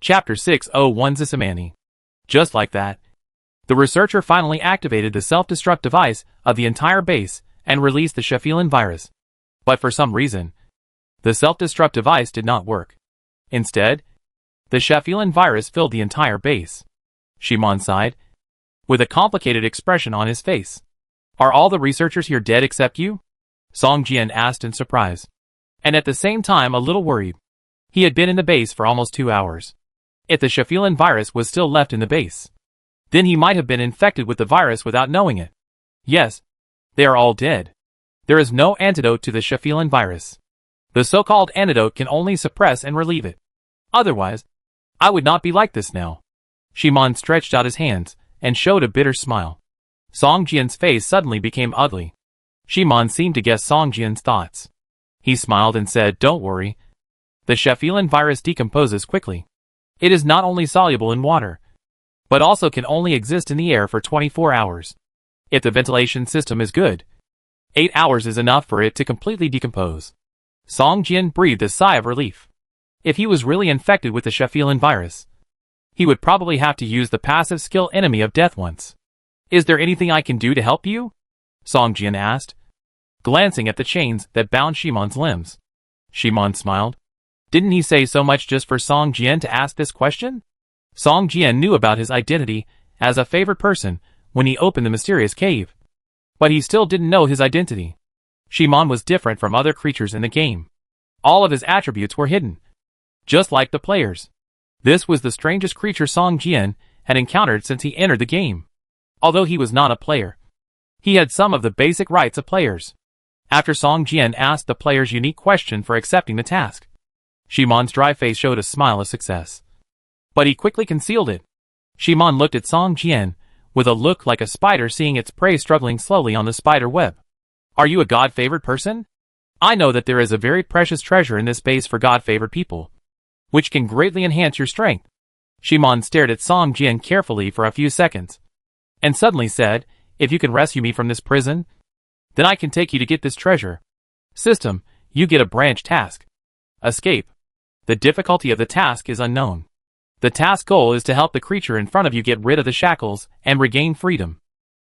Chapter 601 Zisamani. Just like that, the researcher finally activated the self-destruct device of the entire base and released the Sheffield virus. But for some reason, the self-destruct device did not work. Instead, the Sheffield virus filled the entire base. Shimon sighed, with a complicated expression on his face. Are all the researchers here dead except you? Song Jian asked in surprise, and at the same time a little worried. He had been in the base for almost 2 hours. If the Sheffield virus was still left in the base, then he might have been infected with the virus without knowing it. Yes, they are all dead. There is no antidote to the Sheffield virus. The so-called antidote can only suppress and relieve it. Otherwise, I would not be like this now. Shimon stretched out his hands and showed a bitter smile. Song Jian's face suddenly became ugly. Shimon seemed to guess Song Jian's thoughts. He smiled and said, "Don't worry. The Sheffield virus decomposes quickly. It is not only soluble in water, but also can only exist in the air for 24 hours. If the ventilation system is good, 8 hours is enough for it to completely decompose." Song Jian breathed a sigh of relief. If he was really infected with the Sheffield virus, he would probably have to use the passive skill Enemy of Death once. "Is there anything I can do to help you?" Song Jian asked, glancing at the chains that bound Shimon's limbs. Shimon smiled. Didn't he say so much just for Song Jian to ask this question? Song Jian knew about his identity as a favored person when he opened the mysterious cave, but he still didn't know his identity. Shimon was different from other creatures in the game. All of his attributes were hidden, just like the players. This was the strangest creature Song Jian had encountered since he entered the game. Although he was not a player, he had some of the basic rights of players. After Song Jian asked the player's unique question for accepting the task, Shimon's dry face showed a smile of success. But he quickly concealed it. Shimon looked at Song Jian with a look like a spider seeing its prey struggling slowly on the spider web. "Are you a God-favored person? I know that there is a very precious treasure in this base for God-favored people, which can greatly enhance your strength." Shimon stared at Song Jian carefully for a few seconds, and suddenly said, "If you can rescue me from this prison, then I can take you to get this treasure. System, you get a branch task. Escape. The difficulty of the task is unknown. The task goal is to help the creature in front of you get rid of the shackles and regain freedom.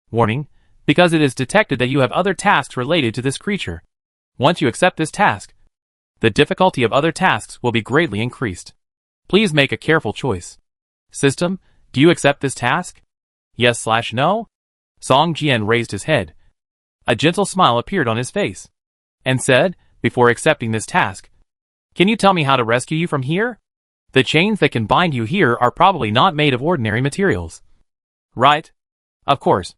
Warning, because it is detected that you have other tasks related to this creature. Once you accept this task, the difficulty of other tasks will be greatly increased. Please make a careful choice. System, do you accept this task? Yes/no?" Song Jian raised his head. A gentle smile appeared on his face, and said, "Before accepting this task, can you tell me how to rescue you from here? The chains that can bind you here are probably not made of ordinary materials." "Right. Of course.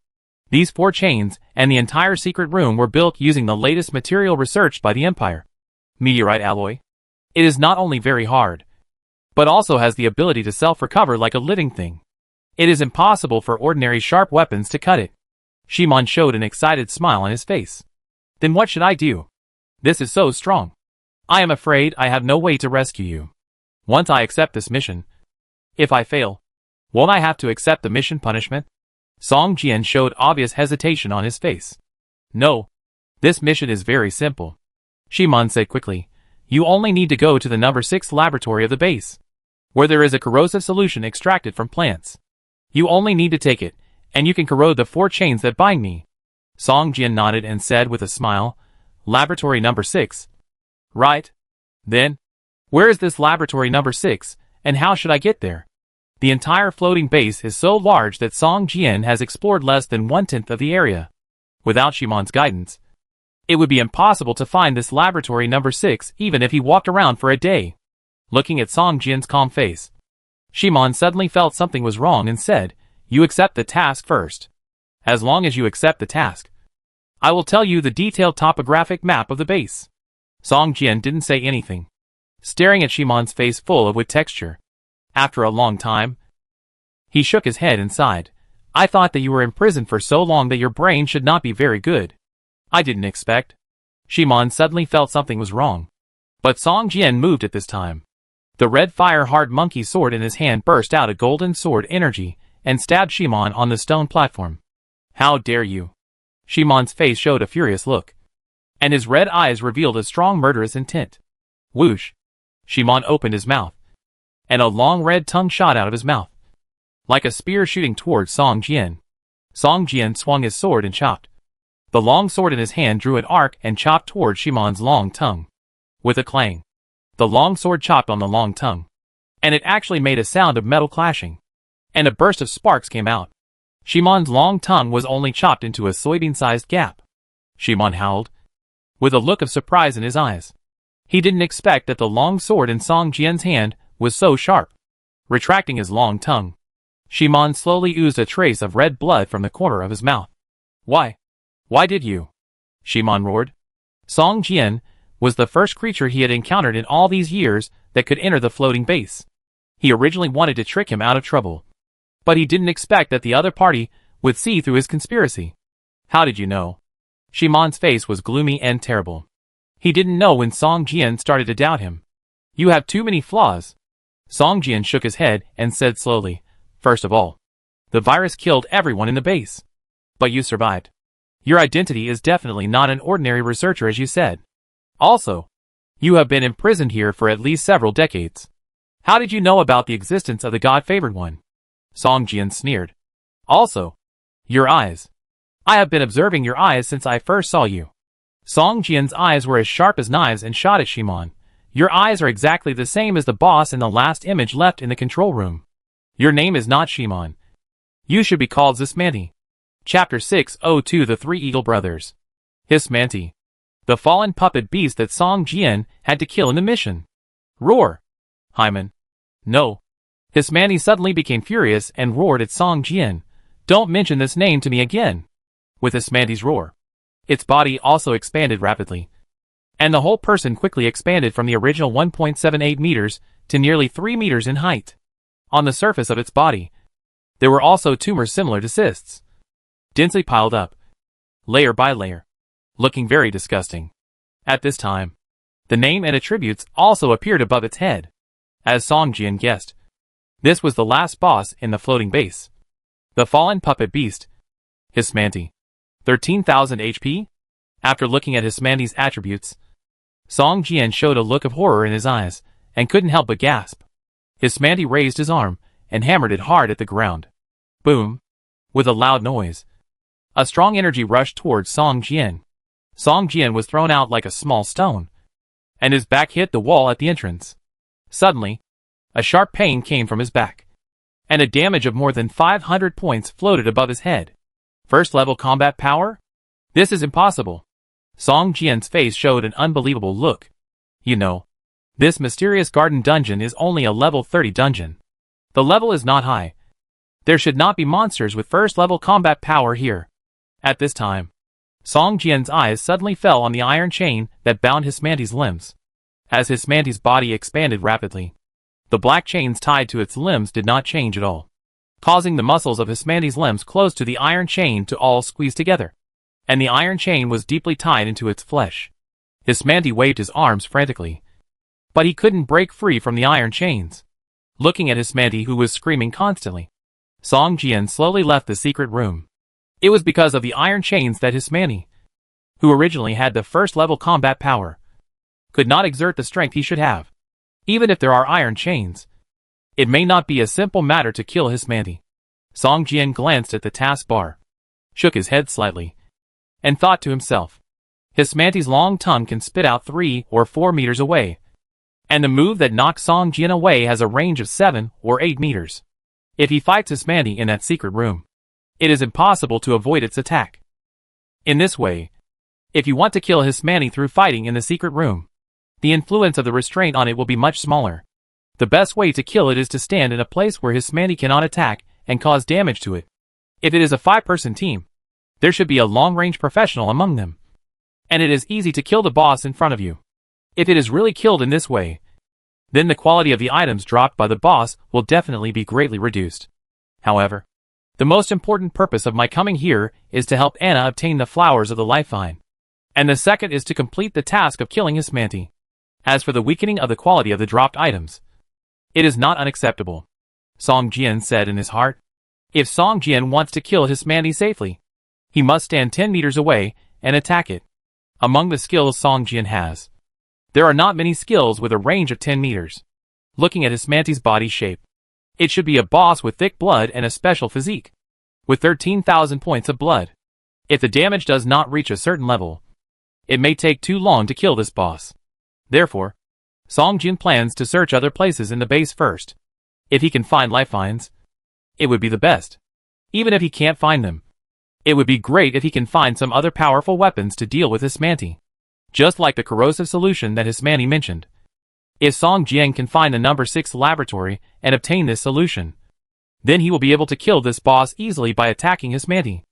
These 4 chains and the entire secret room were built using the latest material researched by the Empire. Meteorite alloy. It is not only very hard, but also has the ability to self-recover like a living thing. It is impossible for ordinary sharp weapons to cut it." Shimon showed an excited smile on his face. "Then what should I do? This is so strong. I am afraid I have no way to rescue you. Once I accept this mission, if I fail, won't I have to accept the mission punishment?" Song Jian showed obvious hesitation on his face. "No. This mission is very simple," Shimon said quickly. "You only need to go to the number 6 laboratory of the base, where there is a corrosive solution extracted from plants. You only need to take it, and you can corrode the 4 chains that bind me." Song Jian nodded and said with a smile, "Laboratory number 6. Right. Then, where is this laboratory number 6, and how should I get there?" The entire floating base is so large that Song Jian has explored less than 1/10 of the area. Without Shimon's guidance, it would be impossible to find this laboratory number 6 even if he walked around for a day. Looking at Song Jian's calm face, Shimon suddenly felt something was wrong and said, "You accept the task first. As long as you accept the task, I will tell you the detailed topographic map of the base." Song Jian didn't say anything, staring at Shimon's face full of wood texture. After a long time, he shook his head and sighed. "I thought that you were imprisoned for so long that your brain should not be very good. I didn't expect." Shimon suddenly felt something was wrong. But Song Jian moved at this time. The red fire-hard monkey sword in his hand burst out a golden sword energy and stabbed Shimon on the stone platform. "How dare you!" Shimon's face showed a furious look, and his red eyes revealed a strong murderous intent. Whoosh! Shimon opened his mouth, and a long red tongue shot out of his mouth, like a spear shooting towards Song Jian. Song Jian swung his sword and chopped. The long sword in his hand drew an arc and chopped towards Shimon's long tongue. With a clang, the long sword chopped on the long tongue, and it actually made a sound of metal clashing, and a burst of sparks came out. Shimon's long tongue was only chopped into a soybean-sized gap. Shimon howled, with a look of surprise in his eyes. He didn't expect that the long sword in Song Jian's hand was so sharp. Retracting his long tongue, Shimon slowly oozed a trace of red blood from the corner of his mouth. Why? Why did you? Shimon roared. Song Jian was the first creature he had encountered in all these years that could enter the floating base. He originally wanted to trick him out of trouble, but he didn't expect that the other party would see through his conspiracy. How did you know? Shimon's face was gloomy and terrible. He didn't know when Song Jian started to doubt him. You have too many flaws. Song Jian shook his head and said slowly, first of all, the virus killed everyone in the base. But you survived. Your identity is definitely not an ordinary researcher as you said. Also, you have been imprisoned here for at least several decades. How did you know about the existence of the God-favored one? Song Jian sneered. Also, your eyes. I have been observing your eyes since I first saw you. Song Jian's eyes were as sharp as knives and shot at Shimon. Your eyes are exactly the same as the boss in the last image left in the control room. Your name is not Shimon. You should be called Zismanti. Chapter 602 The Three Eagle Brothers. Hismanti, the fallen puppet beast that Song Jian had to kill in the mission. Roar. Hyman. No. Hismanti suddenly became furious and roared at Song Jian. Don't mention this name to me again. With Hismanti's roar, its body also expanded rapidly, and the whole person quickly expanded from the original 1.78 meters to nearly 3 meters in height. On the surface of its body, there were also tumors similar to cysts, densely piled up, layer by layer, looking very disgusting. At this time, the name and attributes also appeared above its head. As Song Jian guessed, this was the last boss in the floating base. The fallen puppet beast, Hismanti. 13,000 HP? After looking at Hismanti's attributes, Song Jian showed a look of horror in his eyes, and couldn't help but gasp. Hismanti raised his arm, and hammered it hard at the ground. Boom! With a loud noise, a strong energy rushed towards Song Jian. Song Jian was thrown out like a small stone, and his back hit the wall at the entrance. Suddenly, a sharp pain came from his back, and a damage of more than 500 points floated above his head. First level combat power? This is impossible. Song Jian's face showed an unbelievable look. You know, this mysterious garden dungeon is only a level 30 dungeon. The level is not high. There should not be monsters with first level combat power here. At this time, Song Jian's eyes suddenly fell on the iron chain that bound Hismanti's limbs. As Hismanti's body expanded rapidly, the black chains tied to its limbs did not change at all, causing the muscles of Hismanti's limbs close to the iron chain to all squeeze together, and the iron chain was deeply tied into its flesh. Hismanti waved his arms frantically, but he couldn't break free from the iron chains. Looking at Hismanti, who was screaming constantly, Song Jian slowly left the secret room. It was because of the iron chains that Hismanti, who originally had the first level combat power, could not exert the strength he should have. Even if there are iron chains, it may not be a simple matter to kill Hismanti. Song Jian glanced at the taskbar, shook his head slightly, and thought to himself, Hismanti's long tongue can spit out 3 or 4 meters away, and the move that knocks Song Jian away has a range of 7 or 8 meters. If he fights Hismanti in that secret room, it is impossible to avoid its attack. In this way, if you want to kill Hismanti through fighting in the secret room, the influence of the restraint on it will be much smaller. The best way to kill it is to stand in a place where Hismanti cannot attack and cause damage to it. If it is a 5-person team, there should be a long-range professional among them, and it is easy to kill the boss in front of you. If it is really killed in this way, then the quality of the items dropped by the boss will definitely be greatly reduced. However, the most important purpose of my coming here is to help Anna obtain the flowers of the life vine, and the second is to complete the task of killing Hismanti. As for the weakening of the quality of the dropped items, it is not unacceptable, Song Jian said in his heart. If Song Jian wants to kill Hismanti safely, he must stand 10 meters away and attack it. Among the skills Song Jian has, there are not many skills with a range of 10 meters. looking at Hismanti's body shape. It should be a boss with thick blood and a special physique. With 13,000 points of blood. If the damage does not reach a certain level, it may take too long to kill this boss. Therefore, Song Jian plans to search other places in the base first. If he can find lifelines, it would be the best. Even if he can't find them, it would be great if he can find some other powerful weapons to deal with Hismanti. Just like the corrosive solution that Hismanti mentioned. If Song Jian can find the number 6 laboratory and obtain this solution, then he will be able to kill this boss easily by attacking Hismanti.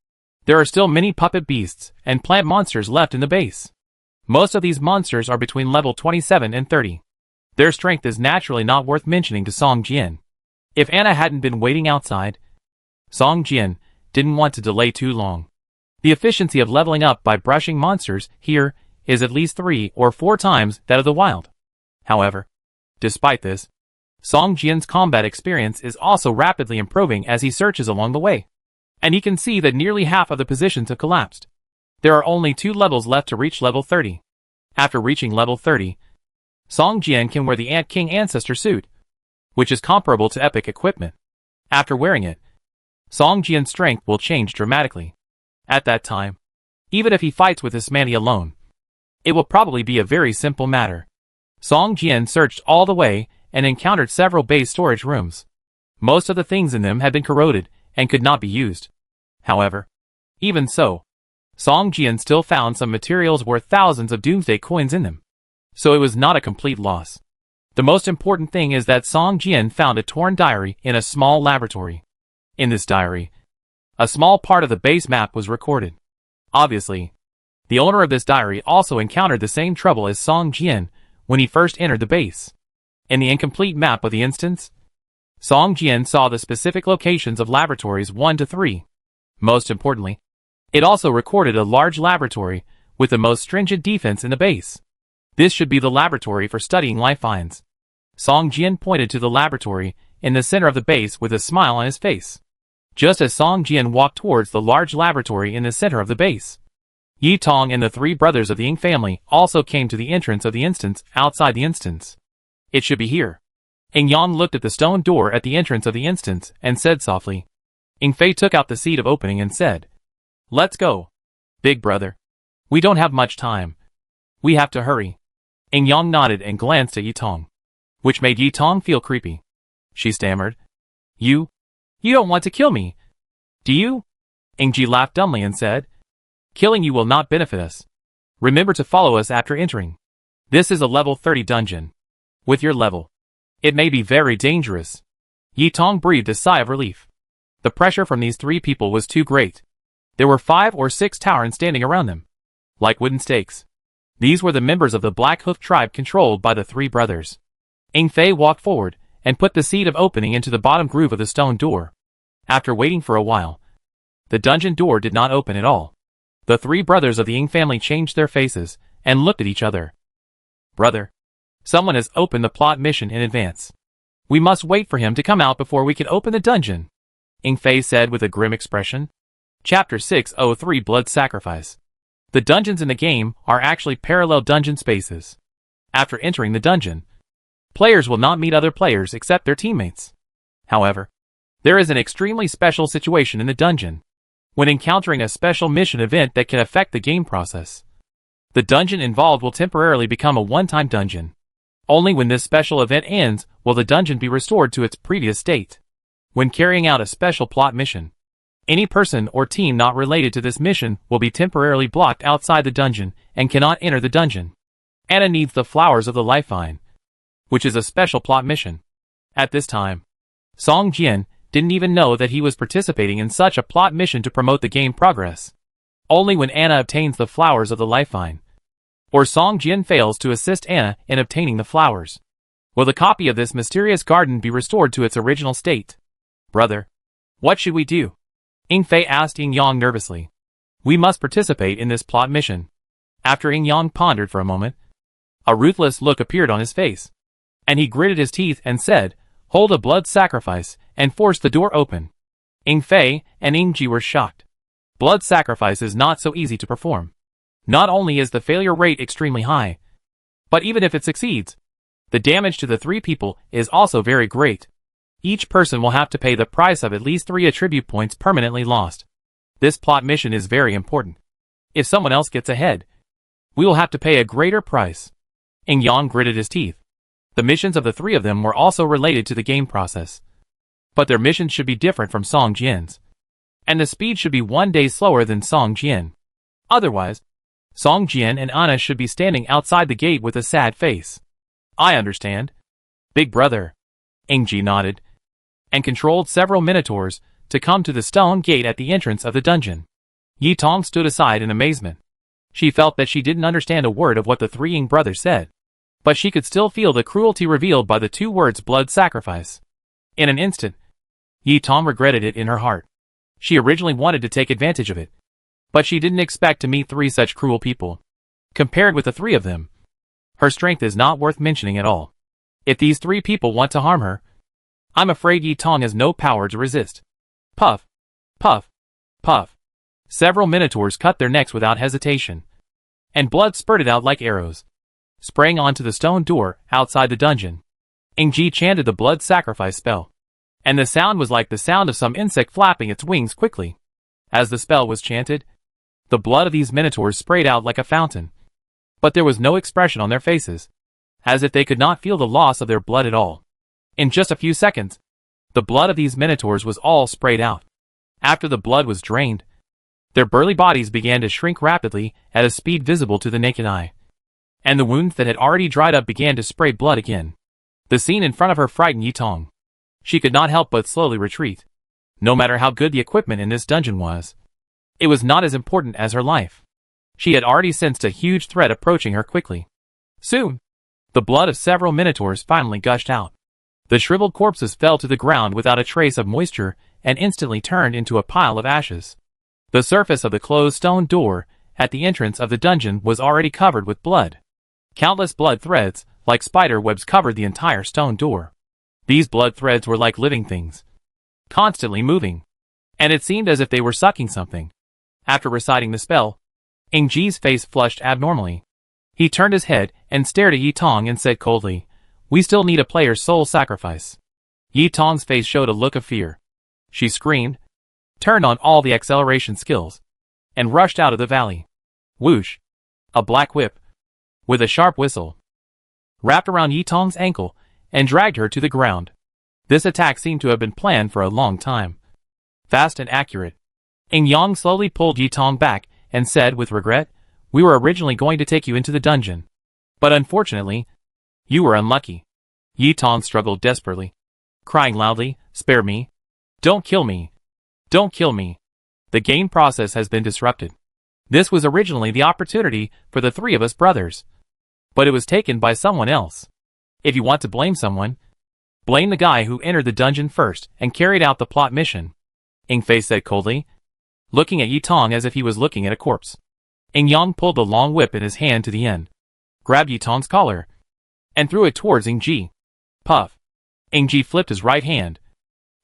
There are still many puppet beasts and plant monsters left in the base. Most of these monsters are between level 27 and 30. Their strength is naturally not worth mentioning to Song Jian. If Anna hadn't been waiting outside, Song Jian didn't want to delay too long. The efficiency of leveling up by brushing monsters here is at least 3 or 4 times that of the wild. However, despite this, Song Jian's combat experience is also rapidly improving as he searches along the way. And he can see that nearly half of the positions have collapsed. There are only 2 levels left to reach level 30. After reaching level 30, Song Jian can wear the Ant King Ancestor suit, which is comparable to epic equipment. After wearing it, Song Jian's strength will change dramatically. At that time, even if he fights with Hismanti alone, it will probably be a very simple matter. Song Jian searched all the way and encountered several base storage rooms. Most of the things in them had been corroded and could not be used. However, even so, Song Jian still found some materials worth thousands of Doomsday coins in them. So it was not a complete loss. The most important thing is that Song Jian found a torn diary in a small laboratory. In this diary, a small part of the base map was recorded. Obviously, the owner of this diary also encountered the same trouble as Song Jian when he first entered the base. In the incomplete map of the instance, Song Jian saw the specific locations of laboratories 1 to 3. Most importantly, it also recorded a large laboratory with the most stringent defense in the base. This should be the laboratory for studying lifelines. Song Jian pointed to the laboratory in the center of the base with a smile on his face. Just as Song Jian walked towards the large laboratory in the center of the base, Yi Tong and the 3 brothers of the Ying family also came to the entrance of the instance outside the instance. It should be here. Ying Yang looked at the stone door at the entrance of the instance and said softly. Ying Fei took out the seed of opening and said, "Let's go. Big brother. We don't have much time. We have to hurry." Ying Yang nodded and glanced at Yi Tong, which made Yi Tong feel creepy. She stammered, You don't want to kill me, do you?" Ying Ji laughed dumbly and said, "Killing you will not benefit us. Remember to follow us after entering. This is a level 30 dungeon. With your level, it may be very dangerous." Yi Tong breathed a sigh of relief. The pressure from these 3 people was too great. There were 5 or 6 taurens standing around them, like wooden stakes. These were the members of the Black Hoof tribe controlled by the 3 brothers. Ying Fei walked forward and put the seed of opening into the bottom groove of the stone door. After waiting for a while, the dungeon door did not open at all. The 3 brothers of the Ying family changed their faces and looked at each other. "Brother, someone has opened the plot mission in advance. We must wait for him to come out before we can open the dungeon," Ying Fei said with a grim expression. Chapter 603 Blood Sacrifice. The dungeons in the game are actually parallel dungeon spaces. After entering the dungeon, players will not meet other players except their teammates. However, there is an extremely special situation in the dungeon. When encountering a special mission event that can affect the game process, the dungeon involved will temporarily become a one-time dungeon. Only when this special event ends will the dungeon be restored to its previous state. When carrying out a special plot mission, any person or team not related to this mission will be temporarily blocked outside the dungeon and cannot enter the dungeon. Anna needs the flowers of the lifeline, which is a special plot mission. At this time, Song Jian didn't even know that he was participating in such a plot mission to promote the game progress. Only when Anna obtains the flowers of the lifeline, or Song Jian fails to assist Anna in obtaining the flowers, will the copy of this mysterious garden be restored to its original state. "Brother, what should we do?" Ying Fei asked Ying Yang nervously. "We must participate in this plot mission." After Ying Yang pondered for a moment, a ruthless look appeared on his face, and he gritted his teeth and said, "Hold a blood sacrifice and force the door open." Ying Fei and Ying Ji were shocked. Blood sacrifice is not so easy to perform. Not only is the failure rate extremely high, but even if it succeeds, The damage to the 3 people is also very great. Each person will have to pay the price of at least 3 attribute points permanently lost. This plot mission is very important. If someone else gets ahead, we will have to pay a greater price. Ing Yang gritted his teeth. The missions of the 3 of them were also related to the game process. But their missions should be different from Song Jian's. And the speed should be 1 day slower than Song Jian. Otherwise, Song Jian and Anna should be standing outside the gate with a sad face. I understand. Big brother. Ing Ji nodded, and controlled several minotaurs to come to the stone gate at the entrance of the dungeon. Yi Tong stood aside in amazement. She felt that she didn't understand a word of what the 3 Ing brothers said, but she could still feel the cruelty revealed by the 2 words blood sacrifice. In an instant, Yi Tong regretted it in her heart. She originally wanted to take advantage of it, but she didn't expect to meet 3 such cruel people. Compared with the 3 of them, her strength is not worth mentioning at all. If these 3 people want to harm her, I'm afraid Yi Tong has no power to resist. Puff, puff, puff. Several minotaurs cut their necks without hesitation, and blood spurted out like arrows, spraying onto the stone door outside the dungeon. Ing Ji chanted the blood sacrifice spell, and the sound was like the sound of some insect flapping its wings quickly. As the spell was chanted, the blood of these minotaurs sprayed out like a fountain, but there was no expression on their faces, as if they could not feel the loss of their blood at all. In just a few seconds, the blood of these minotaurs was all sprayed out. After the blood was drained, their burly bodies began to shrink rapidly at a speed visible to the naked eye, and the wounds that had already dried up began to spray blood again. The scene in front of her frightened Yi Tong. She could not help but slowly retreat. No matter how good the equipment in this dungeon was, it was not as important as her life. She had already sensed a huge threat approaching her quickly. Soon, the blood of several minotaurs finally gushed out. The shriveled corpses fell to the ground without a trace of moisture and instantly turned into a pile of ashes. The surface of the closed stone door at the entrance of the dungeon was already covered with blood. Countless blood threads, like spider webs, covered the entire stone door. These blood threads were like living things, constantly moving, and it seemed as if they were sucking something. After reciting the spell, Ing Ji's face flushed abnormally. He turned his head and stared at Yi Tong and said coldly, "We still need a player's soul sacrifice." Yi Tong's face showed a look of fear. She screamed, turned on all the acceleration skills, and rushed out of the valley. Whoosh! A black whip, with a sharp whistle, wrapped around Yi Tong's ankle and dragged her to the ground. This attack seemed to have been planned for a long time. Fast and accurate. Ing Yang slowly pulled Yi Tong back and said with regret, "We were originally going to take you into the dungeon, but unfortunately, you were unlucky." Yi Tong struggled desperately, crying loudly, "Spare me! Don't kill me! Don't kill me! The game process has been disrupted. This was originally the opportunity for the 3 of us brothers, but it was taken by someone else. If you want to blame someone, blame the guy who entered the dungeon first and carried out the plot mission," Ing Fei said coldly, looking at Yi Tong as if he was looking at a corpse. Ing Yang pulled the long whip in his hand to the end, grabbed Yi Tong's collar, and threw it towards Ing Ji. Puff! Ing Ji flipped his right hand,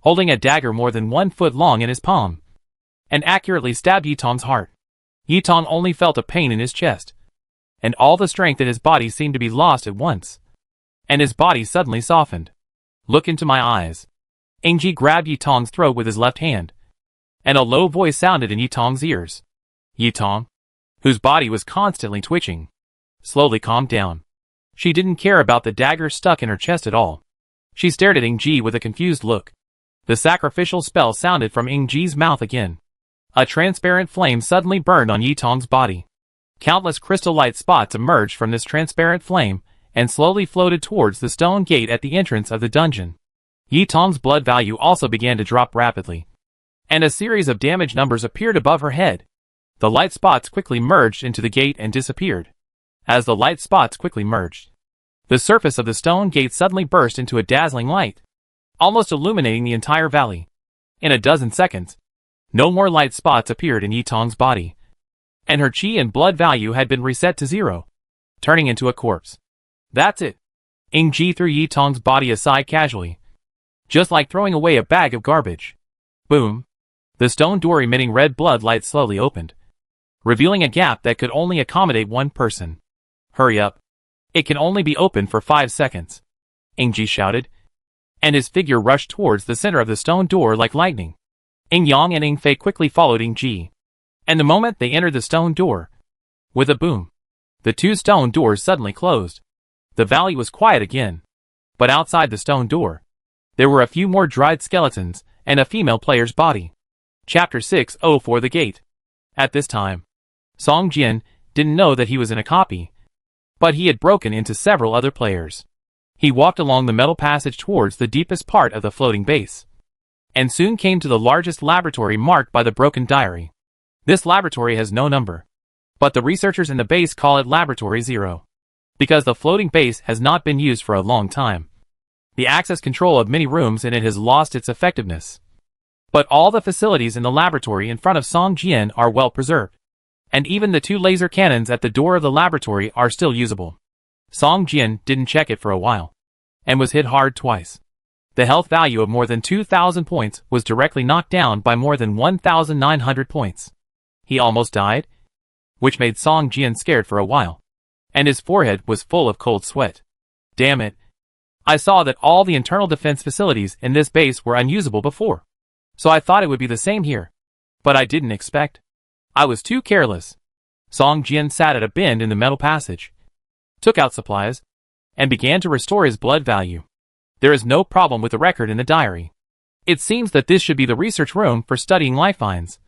holding a dagger more than 1 foot long in his palm, and accurately stabbed Yi Tong's heart. Yi Tong only felt a pain in his chest, and all the strength in his body seemed to be lost at once, and his body suddenly softened. "Look into my eyes." Ing Ji grabbed Yi Tong's throat with his left hand, and a low voice sounded in Yi Tong's ears. Yi Tong, whose body was constantly twitching, slowly calmed down. She didn't care about the dagger stuck in her chest at all. She stared at Ing Ji with a confused look. The sacrificial spell sounded from Ing Ji's mouth again. A transparent flame suddenly burned on Yi Tong's body. Countless crystal-light spots emerged from this transparent flame and slowly floated towards the stone gate at the entrance of the dungeon. Yi Tong's blood value also began to drop rapidly, and a series of damage numbers appeared above her head. The light spots quickly merged into the gate and disappeared. As the light spots quickly merged, the surface of the stone gate suddenly burst into a dazzling light, almost illuminating the entire valley. In a dozen seconds, no more light spots appeared in Yi Tong's body, and her chi and blood value had been reset to 0, turning into a corpse. "That's it." Ing Ji threw Yi Tong's body aside casually, just like throwing away a bag of garbage. Boom! The stone door emitting red blood light slowly opened, revealing a gap that could only accommodate 1 person. "Hurry up. It can only be opened for 5 seconds. Ingji shouted, and his figure rushed towards the center of the stone door like lightning. Ing Yang and Ing Fei quickly followed Ing Ji. And the moment they entered the stone door, with a boom, the 2 stone doors suddenly closed. The valley was quiet again. But outside the stone door, there were a few more dried skeletons and a female player's body. Chapter 604 The Gate. At this time, Song Jian didn't know that he was in a copy, but he had broken into several other players. He walked along the metal passage towards the deepest part of the floating base, and soon came to the largest laboratory marked by the broken diary. This laboratory has no number, but the researchers in the base call it Laboratory 0, because the floating base has not been used for a long time. The access control of many rooms in it has lost its effectiveness. But all the facilities in the laboratory in front of Song Jian are well preserved, and even the 2 laser cannons at the door of the laboratory are still usable. Song Jian didn't check it for a while, and was hit hard twice. The health value of more than 2,000 points was directly knocked down by more than 1,900 points. He almost died, which made Song Jian scared for a while, and his forehead was full of cold sweat. Damn it. I saw that all the internal defense facilities in this base were unusable before, so I thought it would be the same here. But I didn't expect. I was too careless. Song Jian sat at a bend in the metal passage, took out supplies, and began to restore his blood value. There is no problem with the record in the diary. It seems that this should be the research room for studying lifelines,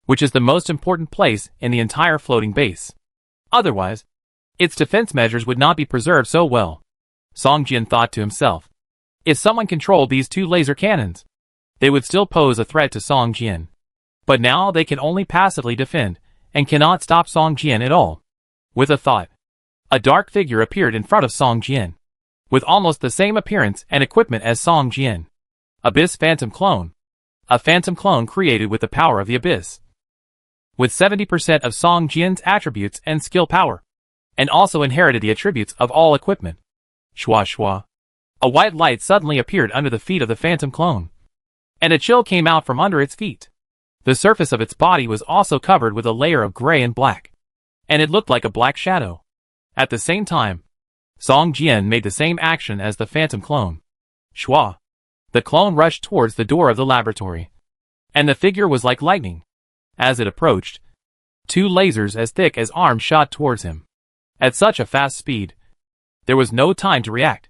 which is the most important place in the entire floating base. Otherwise, its defense measures would not be preserved so well. Song Jian thought to himself. If someone controlled these 2 laser cannons, they would still pose a threat to Song Jian. But now they can only passively defend, and cannot stop Song Jian at all. With a thought, a dark figure appeared in front of Song Jian, with almost the same appearance and equipment as Song Jian. Abyss Phantom Clone. A phantom clone created with the power of the Abyss, with 70% of Song Jian's attributes and skill power, and also inherited the attributes of all equipment. Shwa shwa. A white light suddenly appeared under the feet of the phantom clone, and a chill came out from under its feet. The surface of its body was also covered with a layer of gray and black, and it looked like a black shadow. At the same time, Song Jian made the same action as the phantom clone. Shwa. The clone rushed towards the door of the laboratory, and the figure was like lightning. As it approached, 2 lasers as thick as arms shot towards him. At such a fast speed, there was no time to react.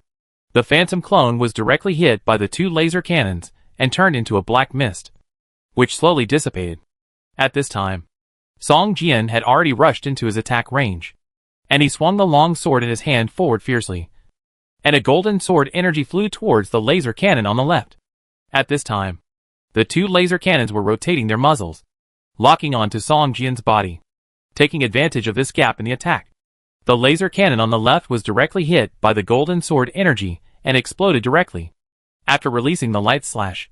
The phantom clone was directly hit by the 2 laser cannons and turned into a black mist, which slowly dissipated. At this time, Song Jian had already rushed into his attack range, and he swung the long sword in his hand forward fiercely, and a golden sword energy flew towards the laser cannon on the left. At this time, the 2 laser cannons were rotating their muzzles, locking onto Song Jian's body, taking advantage of this gap in the attack. The laser cannon on the left was directly hit by the golden sword energy and exploded directly. After releasing the light slash,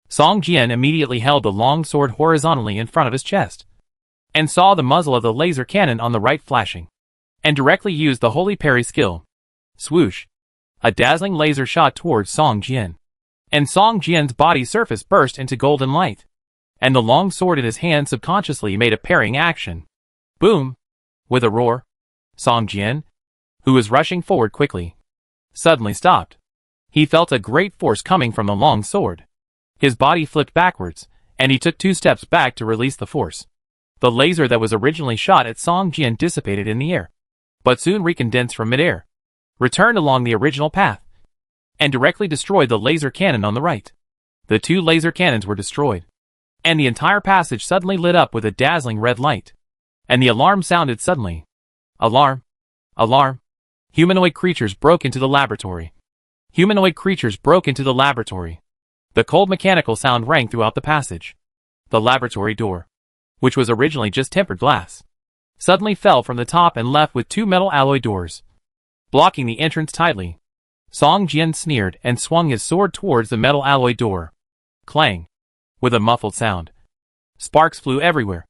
Song Jian immediately held the long sword horizontally in front of his chest, and saw the muzzle of the laser cannon on the right flashing, and directly used the holy parry skill. Swoosh! A dazzling laser shot towards Song Jian, and Song Jian's body surface burst into golden light, and the long sword in his hand subconsciously made a parrying action. Boom! With a roar, Song Jian, who was rushing forward quickly, suddenly stopped. He felt a great force coming from the long sword. His body flipped backwards, and he took 2 steps back to release the force. The laser that was originally shot at Song Jian dissipated in the air, but soon recondensed from midair, returned along the original path, and directly destroyed the laser cannon on the right. The 2 laser cannons were destroyed, and the entire passage suddenly lit up with a dazzling red light, and the alarm sounded suddenly. Alarm! Alarm! Humanoid creatures broke into the laboratory. Humanoid creatures broke into the laboratory. The cold mechanical sound rang throughout the passage. The laboratory door, which was originally just tempered glass, suddenly fell from the top and left with 2 metal alloy doors, blocking the entrance tightly. Song Jian sneered and swung his sword towards the metal alloy door. Clang! With a muffled sound, sparks flew everywhere,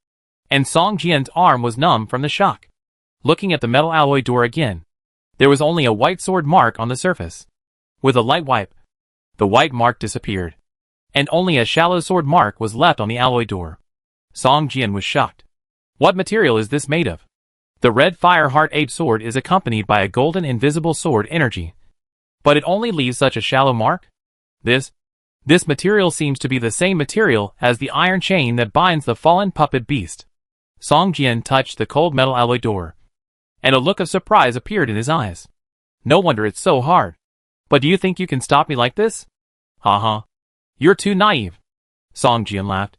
and Song Jian's arm was numb from the shock. Looking at the metal alloy door again, there was only a white sword mark on the surface. With a light wipe, the white mark disappeared, and only a shallow sword mark was left on the alloy door. Song Jian was shocked. What material is this made of? The red fire heart ape sword is accompanied by a golden invisible sword energy. But it only leaves such a shallow mark? This material seems to be the same material as the iron chain that binds the fallen puppet beast. Song Jian touched the cold metal alloy door, and a look of surprise appeared in his eyes. No wonder it's so hard. But do you think you can stop me like this? Haha. You're too naive. Song Jian laughed,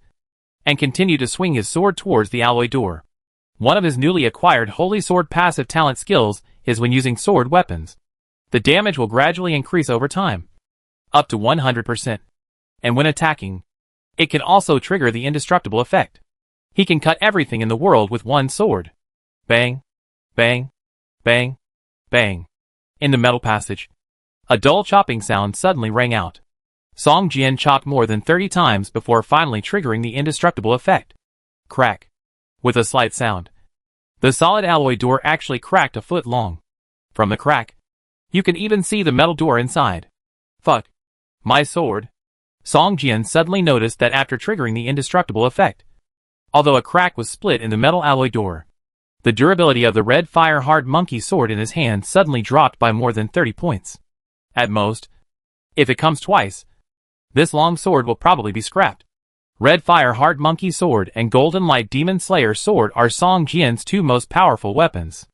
and continued to swing his sword towards the alloy door. One of his newly acquired Holy Sword passive talent skills is when using sword weapons. The damage will gradually increase over time, up to 100%. And when attacking, it can also trigger the indestructible effect. He can cut everything in the world with one sword. Bang, bang, bang, bang. In the metal passage, a dull chopping sound suddenly rang out. Song Jian chopped more than 30 times before finally triggering the indestructible effect. Crack. With a slight sound, the solid alloy door actually cracked a foot long. From the crack, you can even see the metal door inside. Fuck. My sword. Song Jian suddenly noticed that after triggering the indestructible effect, although a crack was split in the metal alloy door, the durability of the red fire hard monkey sword in his hand suddenly dropped by more than 30 points. At most, if it comes twice, this long sword will probably be scrapped. Red Fire Hard Monkey Sword and Golden Light Demon Slayer Sword are Song Jian's two most powerful weapons.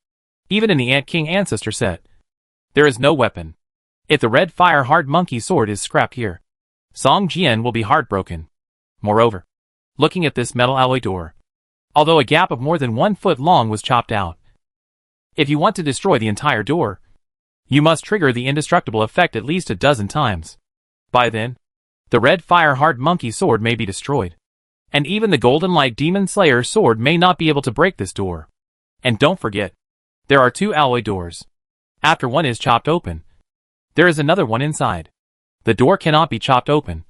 Even in the Ant King Ancestor set, there is no weapon. If the Red Fire Hard Monkey Sword is scrapped here, Song Jian will be heartbroken. Moreover, looking at this metal alloy door, although a gap of more than 1 foot long was chopped out, if you want to destroy the entire door, you must trigger the indestructible effect at least a dozen times. By then, the Red Fire Hard Monkey Sword may be destroyed. And even the Golden Light Demon Slayer Sword may not be able to break this door. And don't forget, there are 2 alloy doors. After one is chopped open, there is another one inside. The door cannot be chopped open.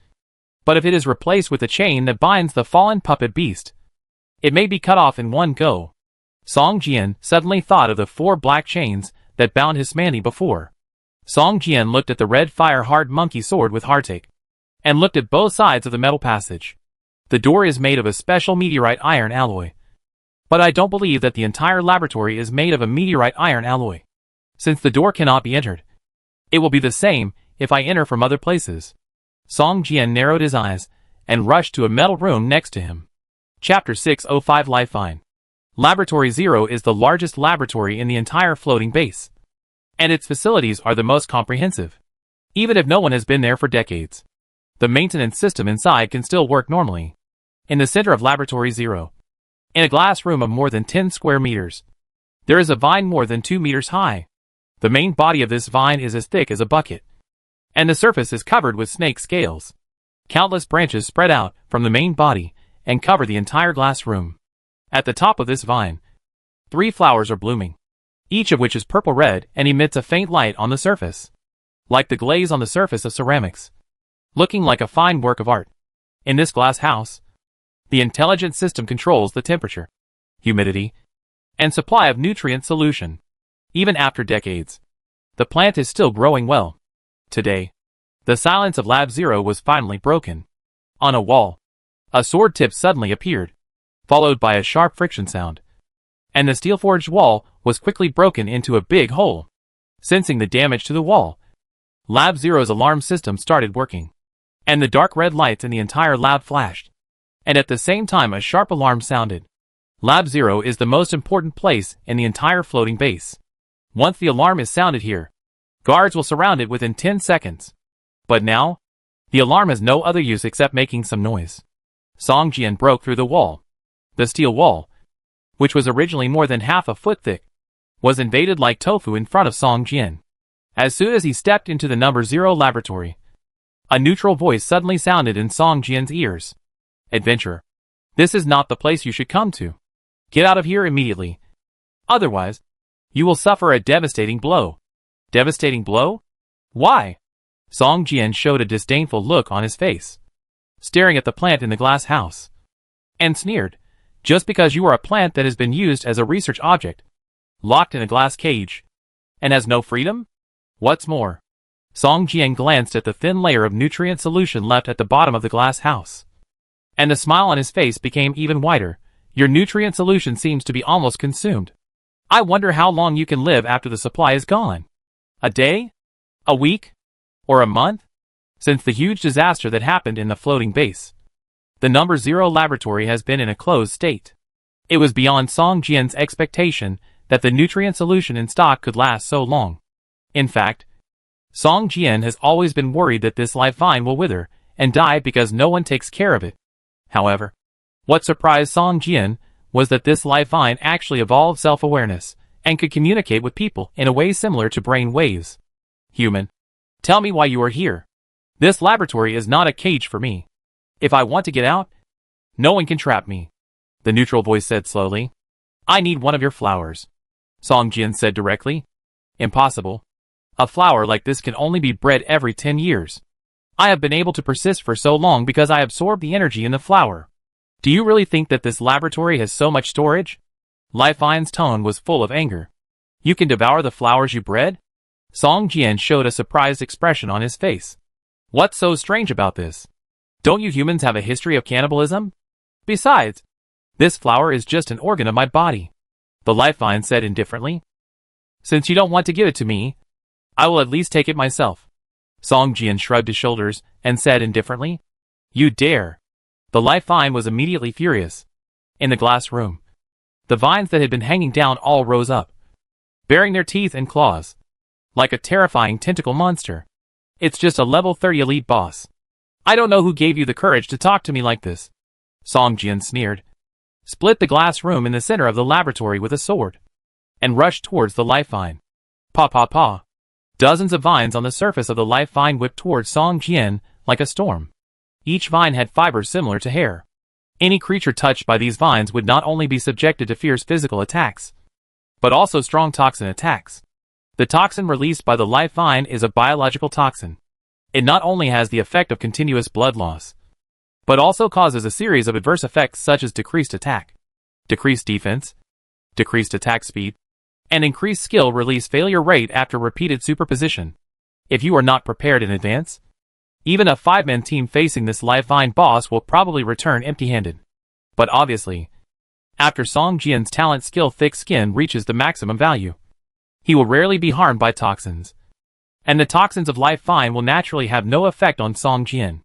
But if it is replaced with a chain that binds the fallen puppet beast, it may be cut off in one go. Song Jian suddenly thought of the 4 black chains that bound his Mandy before. Song Jian looked at the Red Fire Hard Monkey Sword with heartache, and looked at both sides of the metal passage. The door is made of a special meteorite iron alloy. But I don't believe that the entire laboratory is made of a meteorite iron alloy. Since the door cannot be entered, it will be the same if I enter from other places. Song Jian narrowed his eyes and rushed to a metal room next to him. Chapter 605 Lifeline. Laboratory 0 is the largest laboratory in the entire floating base, and its facilities are the most comprehensive. Even if no one has been there for decades, the maintenance system inside can still work normally. In the center of Laboratory 0, in a glass room of more than 10 square meters, there is a vine more than 2 meters high. The main body of this vine is as thick as a bucket, and the surface is covered with snake scales. Countless branches spread out from the main body and cover the entire glass room. At the top of this vine, 3 flowers are blooming, each of which is purple-red and emits a faint light on the surface, like the glaze on the surface of ceramics, looking like a fine work of art. In this glass house, the intelligent system controls the temperature, humidity, and supply of nutrient solution. Even after decades, the plant is still growing well. Today, the silence of Lab 0 was finally broken. On a wall, a sword tip suddenly appeared, followed by a sharp friction sound, and the steel-forged wall was quickly broken into a big hole. Sensing the damage to the wall, Lab 0's alarm system started working, and the dark red lights in the entire lab flashed, and at the same time a sharp alarm sounded. Lab 0 is the most important place in the entire floating base. Once the alarm is sounded here, guards will surround it within 10 seconds. But now, the alarm has no other use except making some noise. Song Jian broke through the wall. The steel wall, which was originally more than half a foot thick, was invaded like tofu in front of Song Jian. As soon as he stepped into the number 0 laboratory, a neutral voice suddenly sounded in Song Jian's ears. Adventurer, this is not the place you should come to. Get out of here immediately. Otherwise, you will suffer a devastating blow. Devastating blow? Why? Song Jian showed a disdainful look on his face, staring at the plant in the glass house, and sneered. Just because you are a plant that has been used as a research object, locked in a glass cage, and has no freedom? What's more, Song Jian glanced at the thin layer of nutrient solution left at the bottom of the glass house, and the smile on his face became even wider. Your nutrient solution seems to be almost consumed. I wonder how long you can live after the supply is gone. A day? A week? Or a month? Since the huge disaster that happened in the floating base, the number 0 laboratory has been in a closed state. It was beyond Song Jian's expectation that the nutrient solution in stock could last so long. In fact, Song Jian has always been worried that this life vine will wither and die because no one takes care of it. However, what surprised Song Jian was that this life vine actually evolved self-awareness and could communicate with people in a way similar to brain waves. Human, tell me why you are here. This laboratory is not a cage for me. If I want to get out, no one can trap me. The neutral voice said slowly. I need one of your flowers. Song Jian said directly. Impossible. A flower like this can only be bred every 10 years. I have been able to persist for so long because I absorbed the energy in the flower. Do you really think that this laboratory has so much storage? Life Vine's tone was full of anger. You can devour the flowers you bred? Song Jian showed a surprised expression on his face. What's so strange about this? Don't you humans have a history of cannibalism? Besides, this flower is just an organ of my body. The Life Vine said indifferently. Since you don't want to give it to me, I will at least take it myself. Song Jian shrugged his shoulders and said indifferently. You dare. The Life Vine was immediately furious. In the glass room, the vines that had been hanging down all rose up, baring their teeth and claws, like a terrifying tentacle monster. It's just a level 30 elite boss. I don't know who gave you the courage to talk to me like this. Song Jian sneered, split the glass room in the center of the laboratory with a sword, and rushed towards the Life Vine. Paw paw paw. Dozens of vines on the surface of the Life Vine whipped towards Song Jian like a storm. Each vine had fibers similar to hair. Any creature touched by these vines would not only be subjected to fierce physical attacks, but also strong toxin attacks. The toxin released by the Life Vine is a biological toxin. It not only has the effect of continuous blood loss, but also causes a series of adverse effects such as decreased attack, decreased defense, decreased attack speed, and increased skill release failure rate after repeated superposition. If you are not prepared in advance, even a 5-man team facing this Life Vine boss will probably return empty-handed. But obviously, after Song Jian's talent skill thick skin reaches the maximum value, he will rarely be harmed by toxins. And the toxins of Life Vine will naturally have no effect on Song Jian.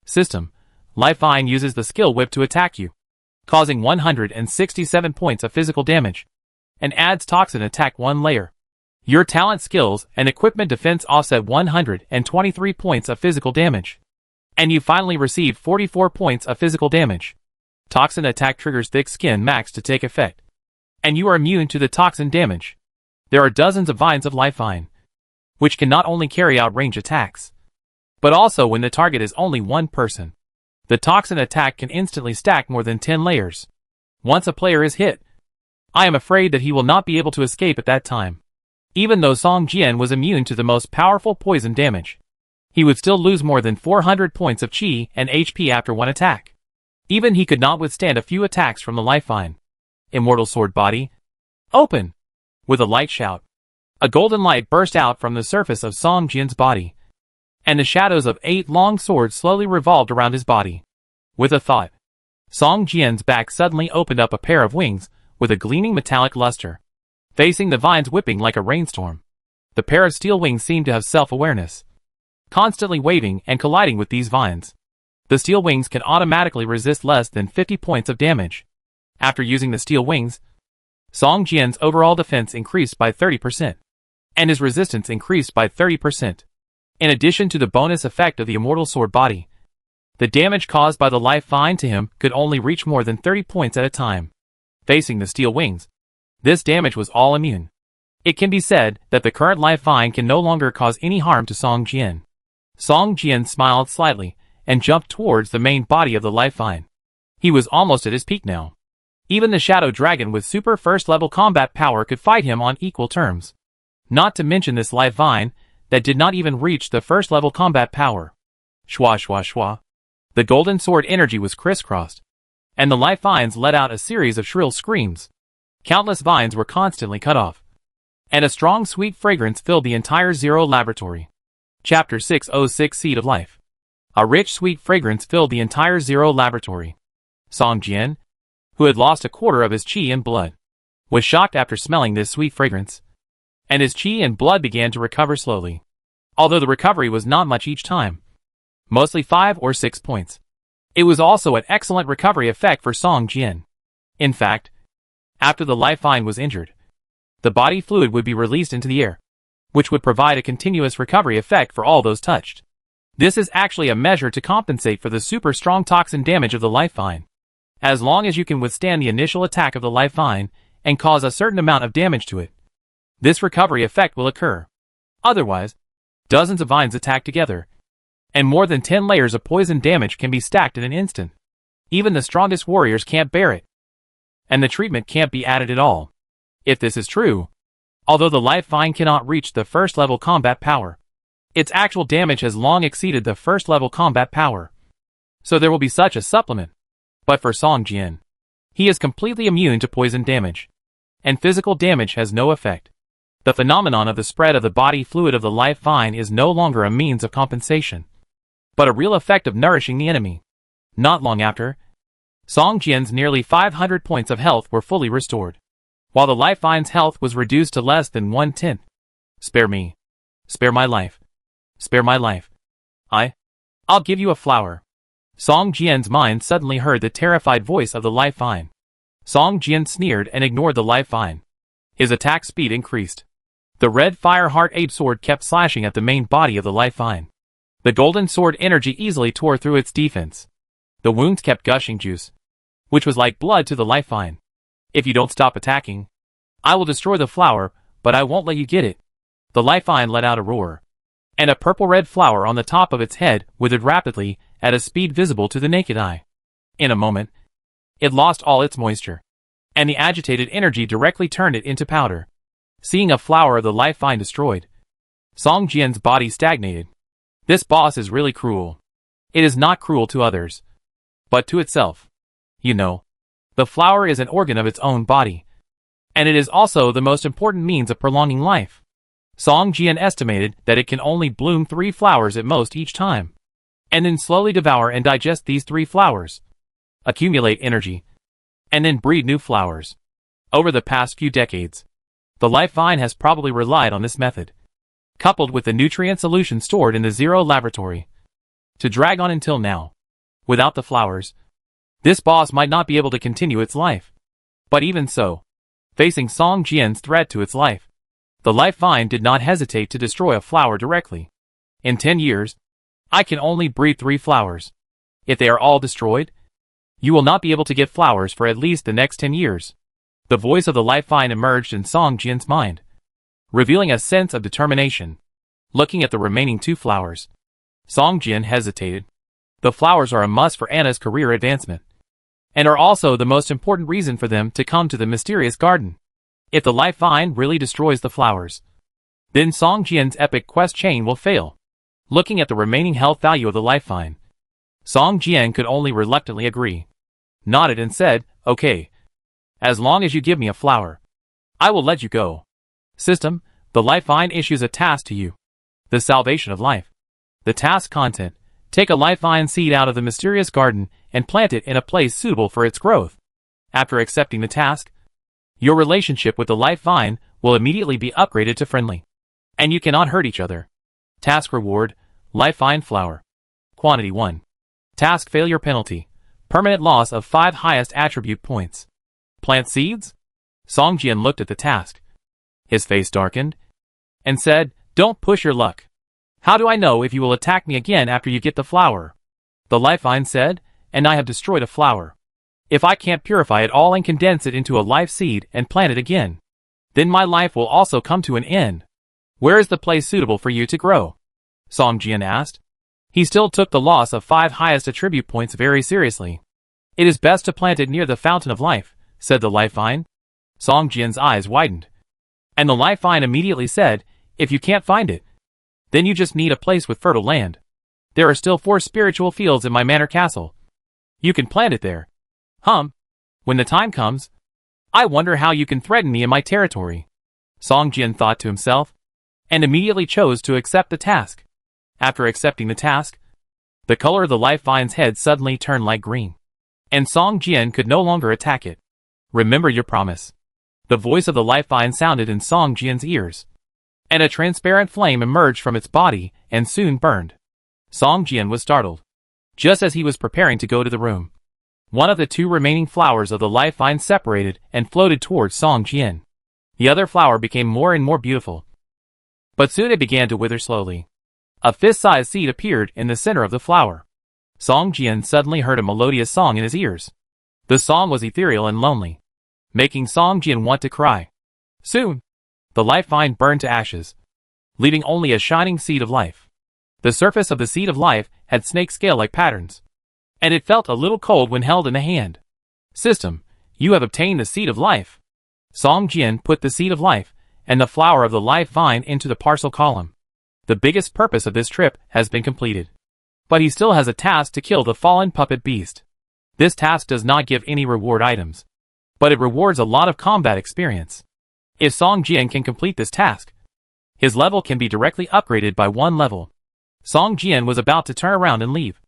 System. Life Vine uses the skill whip to attack you, causing 167 points of physical damage, and adds toxin attack 1 layer. Your talent skills and equipment defense offset 123 points of physical damage. And you finally receive 44 points of physical damage. Toxin attack triggers thick skin max to take effect, and you are immune to the toxin damage. There are dozens of vines of Life Vine, which can not only carry out range attacks, but also when the target is only one person. The toxin attack can instantly stack more than 10 layers. Once a player is hit, I am afraid that he will not be able to escape at that time. Even though Song Jian was immune to the most powerful poison damage, he would still lose more than 400 points of chi and HP after one attack. Even he could not withstand a few attacks from the Life Vine. Immortal Sword Body. Open! With a light shout, a golden light burst out from the surface of Song Jian's body, and the shadows of 8 long swords slowly revolved around his body. With a thought, Song Jian's back suddenly opened up a pair of wings with a gleaming metallic luster, facing the vines whipping like a rainstorm. The pair of steel wings seemed to have self-awareness, constantly waving and colliding with these vines. The steel wings can automatically resist less than 50 points of damage. After using the steel wings, Song Jian's overall defense increased by 30%, and his resistance increased by 30%. In addition to the bonus effect of the Immortal Sword Body, the damage caused by the Life Vine to him could only reach more than 30 points at a time. Facing the steel wings, this damage was all immune. It can be said that the current Life Vine can no longer cause any harm to Song Jian. Song Jian smiled slightly and jumped towards the main body of the Life Vine. He was almost at his peak now. Even the Shadow Dragon with super first-level combat power could fight him on equal terms. Not to mention this Life Vine that did not even reach the first-level combat power. Shwa shwa shwa. The golden sword energy was crisscrossed, and the Life Vines let out a series of shrill screams. Countless vines were constantly cut off, and a strong sweet fragrance filled the entire Zero Laboratory. Chapter 606 Seed of Life. A rich sweet fragrance filled the entire Zero Laboratory. Song Jian, who had lost a quarter of his chi and blood, was shocked after smelling this sweet fragrance, and his chi and blood began to recover slowly. Although the recovery was not much each time, mostly 5 or 6 points. It was also an excellent recovery effect for Song Jian. In fact, after the life vine was injured, the body fluid would be released into the air, which would provide a continuous recovery effect for all those touched. This is actually a measure to compensate for the super strong toxin damage of the life vine. As long as you can withstand the initial attack of the life vine and cause a certain amount of damage to it, this recovery effect will occur. Otherwise, dozens of vines attack together, and more than 10 layers of poison damage can be stacked in an instant. Even the strongest warriors can't bear it, and the treatment can't be added at all. If this is true, although the life vine cannot reach the first level combat power, its actual damage has long exceeded the first level combat power. So there will be such a supplement. But for Song Jian, he is completely immune to poison damage, and physical damage has no effect. The phenomenon of the spread of the body fluid of the life vine is no longer a means of compensation, but a real effect of nourishing the enemy. Not long after, Song Jian's nearly 500 points of health were fully restored, while the life vine's health was reduced to less than 1/10. Spare me. Spare my life. Spare my life. I'll give you a flower. Song Jian's mind suddenly heard the terrified voice of the life vine. Song Jian sneered and ignored the life vine. His attack speed increased. The red fire heart ape sword kept slashing at the main body of the life vine. The golden sword energy easily tore through its defense. The wounds kept gushing juice, which was like blood to the life vine. If you don't stop attacking, I will destroy the flower, but I won't let you get it. The life vine let out a roar, and a purple-red flower on the top of its head withered rapidly at a speed visible to the naked eye. In a moment, it lost all its moisture, and the agitated energy directly turned it into powder. Seeing a flower of the life vine destroyed, Song Jian's body stagnated. This boss is really cruel. It is not cruel to others, but to itself. You know, the flower is an organ of its own body, and it is also the most important means of prolonging life. Song Jian estimated that it can only bloom 3 flowers at most each time, and then slowly devour and digest these 3 flowers, accumulate energy, and then breed new flowers. Over the past few decades, the life vine has probably relied on this method, coupled with the nutrient solution stored in the Zero laboratory, to drag on until now. Without the flowers, this boss might not be able to continue its life. But even so, facing Song Jian's threat to its life, the life vine did not hesitate to destroy a flower directly. In 10 years, I can only breed 3 flowers. If they are all destroyed, you will not be able to get flowers for at least the next 10 years. The voice of the life vine emerged in Song Jian's mind, revealing a sense of determination. Looking at the remaining 2 flowers, Song Jian hesitated. The flowers are a must for Anna's career advancement, and are also the most important reason for them to come to the mysterious garden. If the life vine really destroys the flowers, then Song Jian's epic quest chain will fail. Looking at the remaining health value of the life vine, Song Jian could only reluctantly agree, nodded and said, "Okay. As long as you give me a flower, I will let you go." System, the life vine issues a task to you. The salvation of life. The task content, take a life vine seed out of the mysterious garden and plant it in a place suitable for its growth. After accepting the task, your relationship with the life vine will immediately be upgraded to friendly, and you cannot hurt each other. Task reward, life vine flower. Quantity 1. Task failure penalty, permanent loss of 5 highest attribute points. Plant seeds? Song Jian looked at the task. His face darkened, and said, "Don't push your luck. How do I know if you will attack me again after you get the flower?" The life vine said, "And I have destroyed a flower. If I can't purify it all and condense it into a life seed and plant it again, then my life will also come to an end. Where is the place suitable for you to grow?" Song Jian asked. He still took the loss of 5 highest attribute points very seriously. "It is best to plant it near the fountain of life," said the life vine. Song Jian's eyes widened, and the life vine immediately said, "If you can't find it, then you just need a place with fertile land. There are still 4 spiritual fields in my manor castle. You can plant it there. When the time comes, I wonder how you can threaten me in my territory." Song Jian thought to himself, and immediately chose to accept the task. After accepting the task, the color of the life vine's head suddenly turned light green, and Song Jian could no longer attack it. "Remember your promise. The voice of the life vine sounded in Song Jian's ears, and a transparent flame emerged from its body and soon burned. Song Jian was startled. Just as he was preparing to go to the room, one of the two remaining flowers of the life vine separated and floated towards Song Jian. The other flower became more and more beautiful, but soon it began to wither slowly. A fist-sized seed appeared in the center of the flower. Song Jian suddenly heard a melodious song in his ears. The song was ethereal and lonely, making Song Jian want to cry. Soon, the life vine burned to ashes, leaving only a shining seed of life. The surface of the seed of life had snake scale-like patterns, and it felt a little cold when held in the hand. System, you have obtained the seed of life. Song Jian put the seed of life and the flower of the life vine into the parcel column. The biggest purpose of this trip has been completed, but he still has a task to kill the fallen puppet beast. This task does not give any reward items, but it rewards a lot of combat experience. If Song Jian can complete this task, his level can be directly upgraded by 1 level. Song Jian was about to turn around and leave,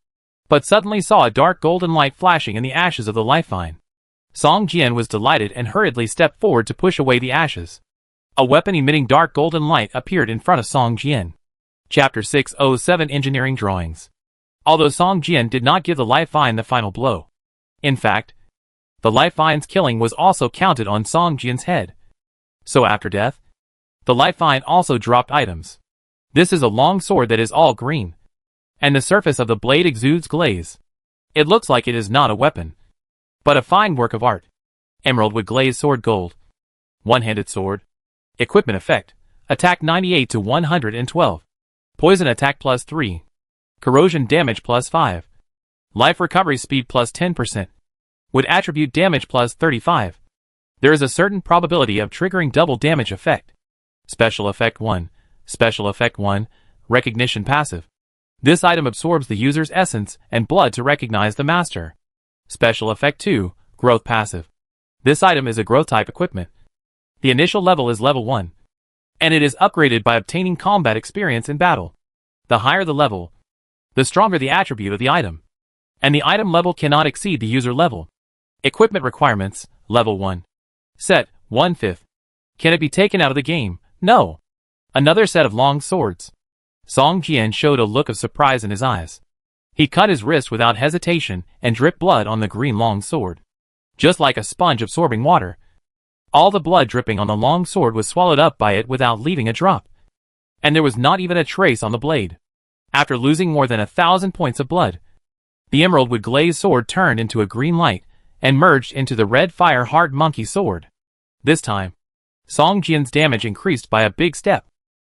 but suddenly saw a dark golden light flashing in the ashes of the life vine. Song Jian was delighted and hurriedly stepped forward to push away the ashes. A weapon emitting dark golden light appeared in front of Song Jian. Chapter 607 Engineering Drawings. Although Song Jian did not give the life vine the final blow, in fact, the life vine's killing was also counted on Song Jian's head. So after death, the life vine also dropped items. This is a long sword that is all green, and the surface of the blade exudes glaze. It looks like it is not a weapon, but a fine work of art. Emerald with glazed sword gold. One-handed sword. Equipment effect. Attack 98 to 112. Poison attack plus 3. Corrosion damage plus 5. Life recovery speed plus 10%. With attribute damage plus 35. There is a certain probability of triggering double damage effect. Special effect 1. Special effect 1. Recognition passive. This item absorbs the user's essence and blood to recognize the master. Special effect 2. Growth passive. This item is a growth type equipment. The initial level is level 1, and it is upgraded by obtaining combat experience in battle. The higher the level, the stronger the attribute of the item, and the item level cannot exceed the user level. Equipment requirements, level 1. Set, 1/5. Can it be taken out of the game? No. Another set of long swords. Song Jian showed a look of surprise in his eyes. He cut his wrist without hesitation and dripped blood on the green long sword. Just like a sponge absorbing water, all the blood dripping on the long sword was swallowed up by it without leaving a drop. And there was not even a trace on the blade. After losing more than 1,000 points of blood, the emerald with glazed sword turned into a green light and merged into the red fire heart monkey sword. This time, Song Jian's damage increased by a big step.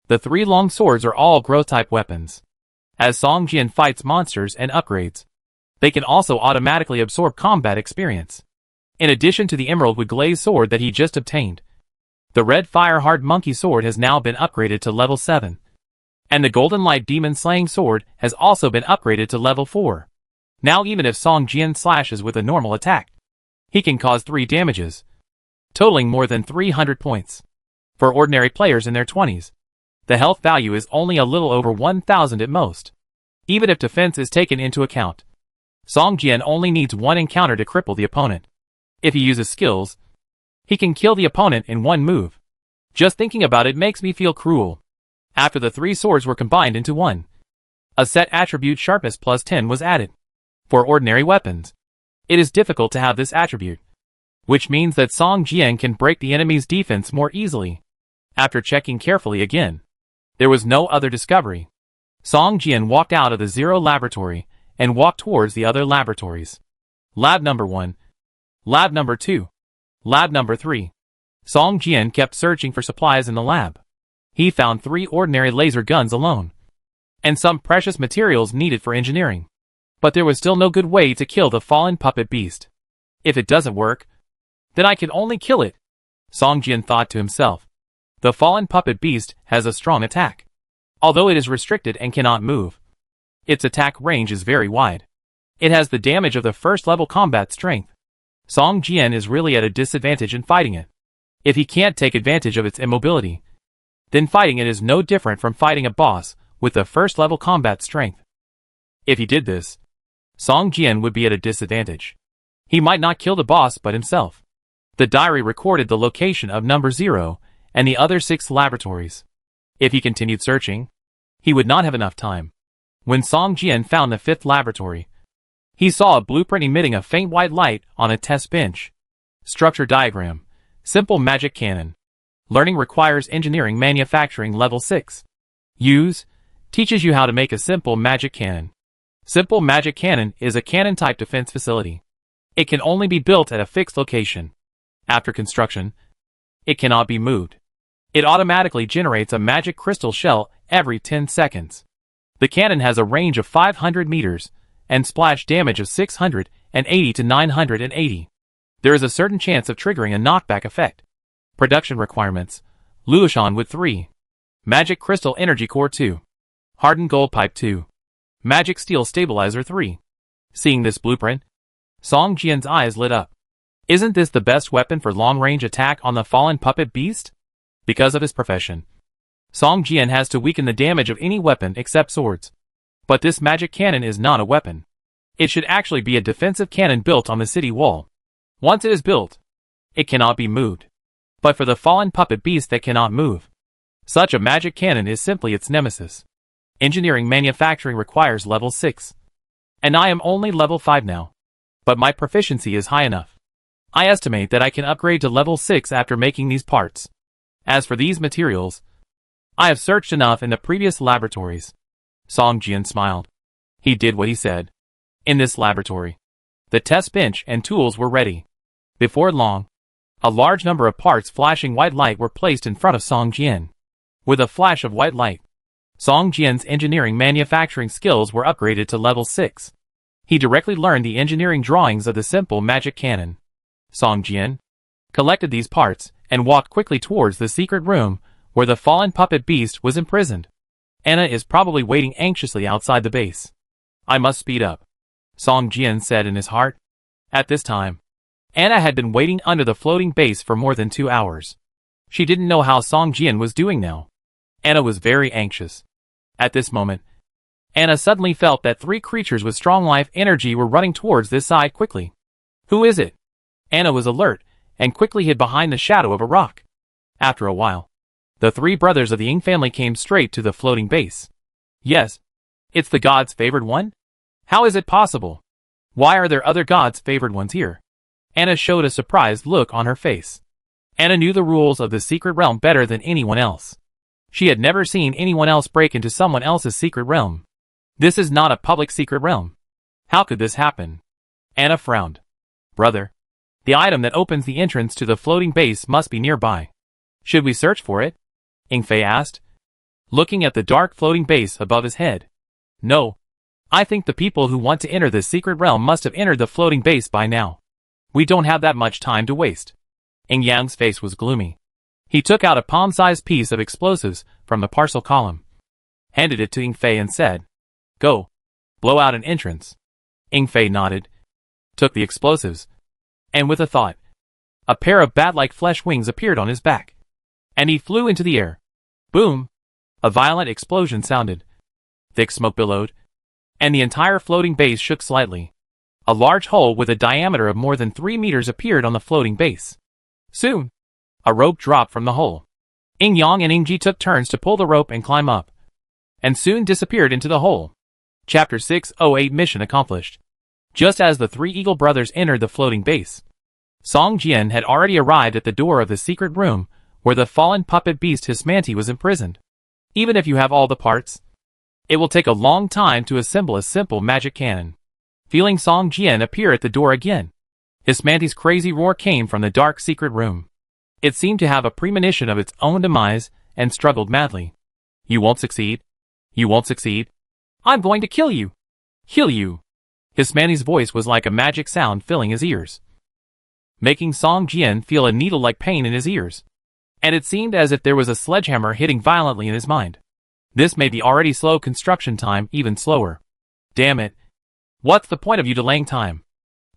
The 3 long swords are all growth-type weapons. As Song Jian fights monsters and upgrades, they can also automatically absorb combat experience. In addition to the emerald with glazed sword that he just obtained, the red fire heart monkey sword has now been upgraded to level 7. And the golden light demon slaying sword has also been upgraded to level 4. Now even if Song Jian slashes with a normal attack, he can cause 3 damages, totaling more than 300 points. For ordinary players in their 20s, the health value is only a little over 1,000 at most. Even if defense is taken into account, Song Jian only needs 1 encounter to cripple the opponent. If he uses skills, he can kill the opponent in 1 move. Just thinking about it makes me feel cruel. After the 3 swords were combined into 1, a set attribute sharpness plus 10 was added. For ordinary weapons, it is difficult to have this attribute, which means that Song Jian can break the enemy's defense more easily. After checking carefully again, there was no other discovery. Song Jian walked out of the 0 laboratory and walked towards the other laboratories. Lab number 1. Lab number 2. Lab number 3. Song Jian kept searching for supplies in the lab. He found 3 ordinary laser guns alone, and some precious materials needed for engineering. But there was still no good way to kill the fallen puppet beast. If it doesn't work, then I can only kill it, Song Jian thought to himself. The fallen puppet beast has a strong attack. Although it is restricted and cannot move, its attack range is very wide. It has the damage of the first level combat strength. Song Jian is really at a disadvantage in fighting it. If he can't take advantage of its immobility, then fighting it is no different from fighting a boss with the first level combat strength. If he did this, Song Jian would be at a disadvantage. He might not kill the boss but himself. The diary recorded the location of number 0 and the other 6 laboratories. If he continued searching, he would not have enough time. When Song Jian found the 5th laboratory, he saw a blueprint emitting a faint white light on a test bench. Structure diagram. Simple magic cannon. Learning requires engineering manufacturing level 6. Use. Teaches you how to make a simple magic cannon. Simple magic cannon is a cannon-type defense facility. It can only be built at a fixed location. After construction, it cannot be moved. It automatically generates a magic crystal shell every 10 seconds. The cannon has a range of 500 meters and splash damage of 680 to 980. There is a certain chance of triggering a knockback effect. Production requirements. Luoshan Wood 3. Magic Crystal Energy Core 2. Hardened Gold Pipe 2. Magic Steel Stabilizer 3. Seeing this blueprint, Song Jian's eyes lit up. Isn't this the best weapon for long-range attack on the fallen puppet beast? Because of his profession, Song Jian has to weaken the damage of any weapon except swords. But this magic cannon is not a weapon. It should actually be a defensive cannon built on the city wall. Once it is built, it cannot be moved. But for the fallen puppet beast that cannot move, such a magic cannon is simply its nemesis. Engineering manufacturing requires level 6. And I am only level 5 now. But my proficiency is high enough. I estimate that I can upgrade to level 6 after making these parts. As for these materials, I have searched enough in the previous laboratories. Song Jian smiled. He did what he said. In this laboratory, the test bench and tools were ready. Before long, a large number of parts flashing white light were placed in front of Song Jian. With a flash of white light, Song Jian's engineering manufacturing skills were upgraded to level 6. He directly learned the engineering drawings of the simple magic cannon. Song Jian collected these parts and walked quickly towards the secret room where the fallen puppet beast was imprisoned. Anna is probably waiting anxiously outside the base. I must speed up, Song Jian said in his heart. At this time, Anna had been waiting under the floating base for more than 2 hours. She didn't know how Song Jian was doing now. Anna was very anxious. At this moment, Anna suddenly felt that 3 creatures with strong life energy were running towards this side quickly. Who is it? Anna was alert and quickly hid behind the shadow of a rock. After a while, the 3 brothers of the Ying family came straight to the floating base. Yes, it's the god's favored one? How is it possible? Why are there other god's favored ones here? Anna showed a surprised look on her face. Anna knew the rules of the secret realm better than anyone else. She had never seen anyone else break into someone else's secret realm. This is not a public secret realm. How could this happen? Anna frowned. Brother, the item that opens the entrance to the floating base must be nearby. Should we search for it? Yingfei asked, looking at the dark floating base above his head. No. I think the people who want to enter the secret realm must have entered the floating base by now. We don't have that much time to waste. Ying Yang's face was gloomy. He took out a palm-sized piece of explosives from the parcel column, handed it to Yingfei and said, Go. Blow out an entrance. Yingfei nodded, took the explosives, and with a thought, a pair of bat-like flesh wings appeared on his back, and he flew into the air. Boom! A violent explosion sounded. Thick smoke billowed, and the entire floating base shook slightly. A large hole with a diameter of more than 3 meters appeared on the floating base. Soon, a rope dropped from the hole. Ying Yang and Ying Ji took turns to pull the rope and climb up, and soon disappeared into the hole. Chapter 608 Mission Accomplished. Just as the 3 Eagle brothers entered the floating base, Song Jian had already arrived at the door of the secret room where the fallen puppet beast Hismanti was imprisoned. Even if you have all the parts, it will take a long time to assemble a simple magic cannon. Feeling Song Jian appear at the door again, Hismanti's crazy roar came from the dark secret room. It seemed to have a premonition of its own demise and struggled madly. You won't succeed. You won't succeed. I'm going to kill you. Kill you. Hismanti's voice was like a magic sound filling his ears, making Song Jian feel a needle-like pain in his ears. And it seemed as if there was a sledgehammer hitting violently in his mind. This made the already slow construction time even slower. Damn it. What's the point of you delaying time?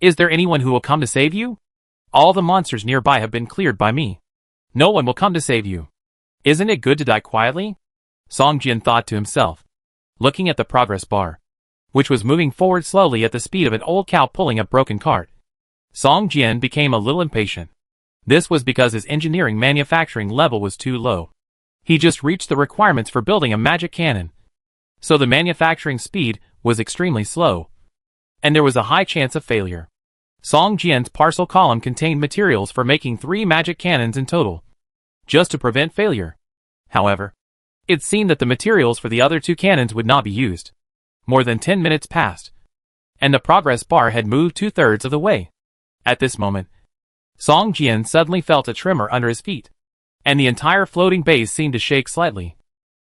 Is there anyone who will come to save you? All the monsters nearby have been cleared by me. No one will come to save you. Isn't it good to die quietly? Song Jian thought to himself, looking at the progress bar, which was moving forward slowly at the speed of an old cow pulling a broken cart. Song Jian became a little impatient. This was because his engineering manufacturing level was too low. He just reached the requirements for building a magic cannon. So the manufacturing speed was extremely slow, and there was a high chance of failure. Song Jian's parcel column contained materials for making 3 magic cannons in total, just to prevent failure. However, it seemed that the materials for the other 2 cannons would not be used. More than 10 minutes passed, and the progress bar had moved 2/3 of the way. At this moment, Song Jian suddenly felt a tremor under his feet, and the entire floating base seemed to shake slightly,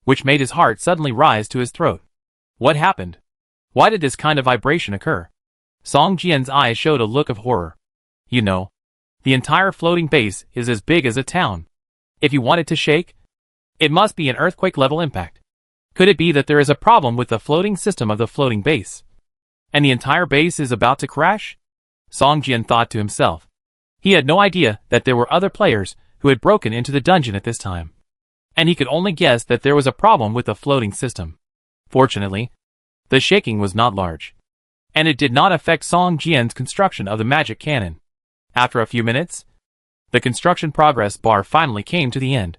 which made his heart suddenly rise to his throat. What happened? Why did this kind of vibration occur? Song Jian's eyes showed a look of horror. You know, the entire floating base is as big as a town. If you want it to shake, it must be an earthquake-level impact. Could it be that there is a problem with the floating system of the floating base, and the entire base is about to crash? Song Jian thought to himself. He had no idea that there were other players who had broken into the dungeon at this time, and he could only guess that there was a problem with the floating system. Fortunately, the shaking was not large, and it did not affect Song Jian's construction of the magic cannon. After a few minutes, the construction progress bar finally came to the end,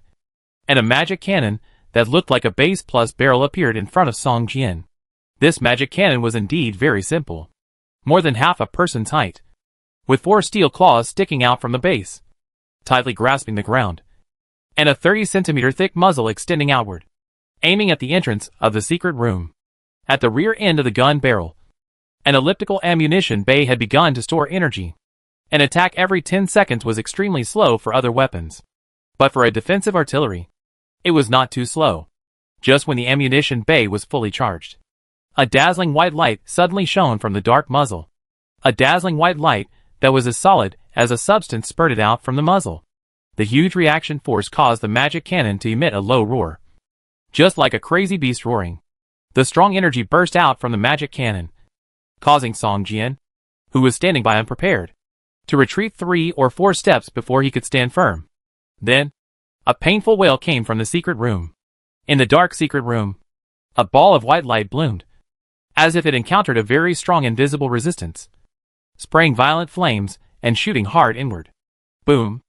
and a magic cannon that looked like a base plus barrel appeared in front of Song Jian. This magic cannon was indeed very simple, more than half a person's height, with 4 steel claws sticking out from the base, tightly grasping the ground, and a 30-centimeter thick muzzle extending outward, aiming at the entrance of the secret room. At the rear end of the gun barrel, an elliptical ammunition bay had begun to store energy. An attack every 10 seconds was extremely slow for other weapons, but for a defensive artillery, it was not too slow. Just when the ammunition bay was fully charged, a dazzling white light suddenly shone from the dark muzzle. A dazzling white light that was as solid as a substance spurted out from the muzzle. The huge reaction force caused the magic cannon to emit a low roar, just like a crazy beast roaring. The strong energy burst out from the magic cannon, causing Song Jian, who was standing by unprepared, to retreat 3 or 4 steps before he could stand firm. Then, a painful wail came from the secret room. In the dark secret room, a ball of white light bloomed, as if it encountered a very strong invisible resistance, spraying violent flames and shooting hard inward. Boom!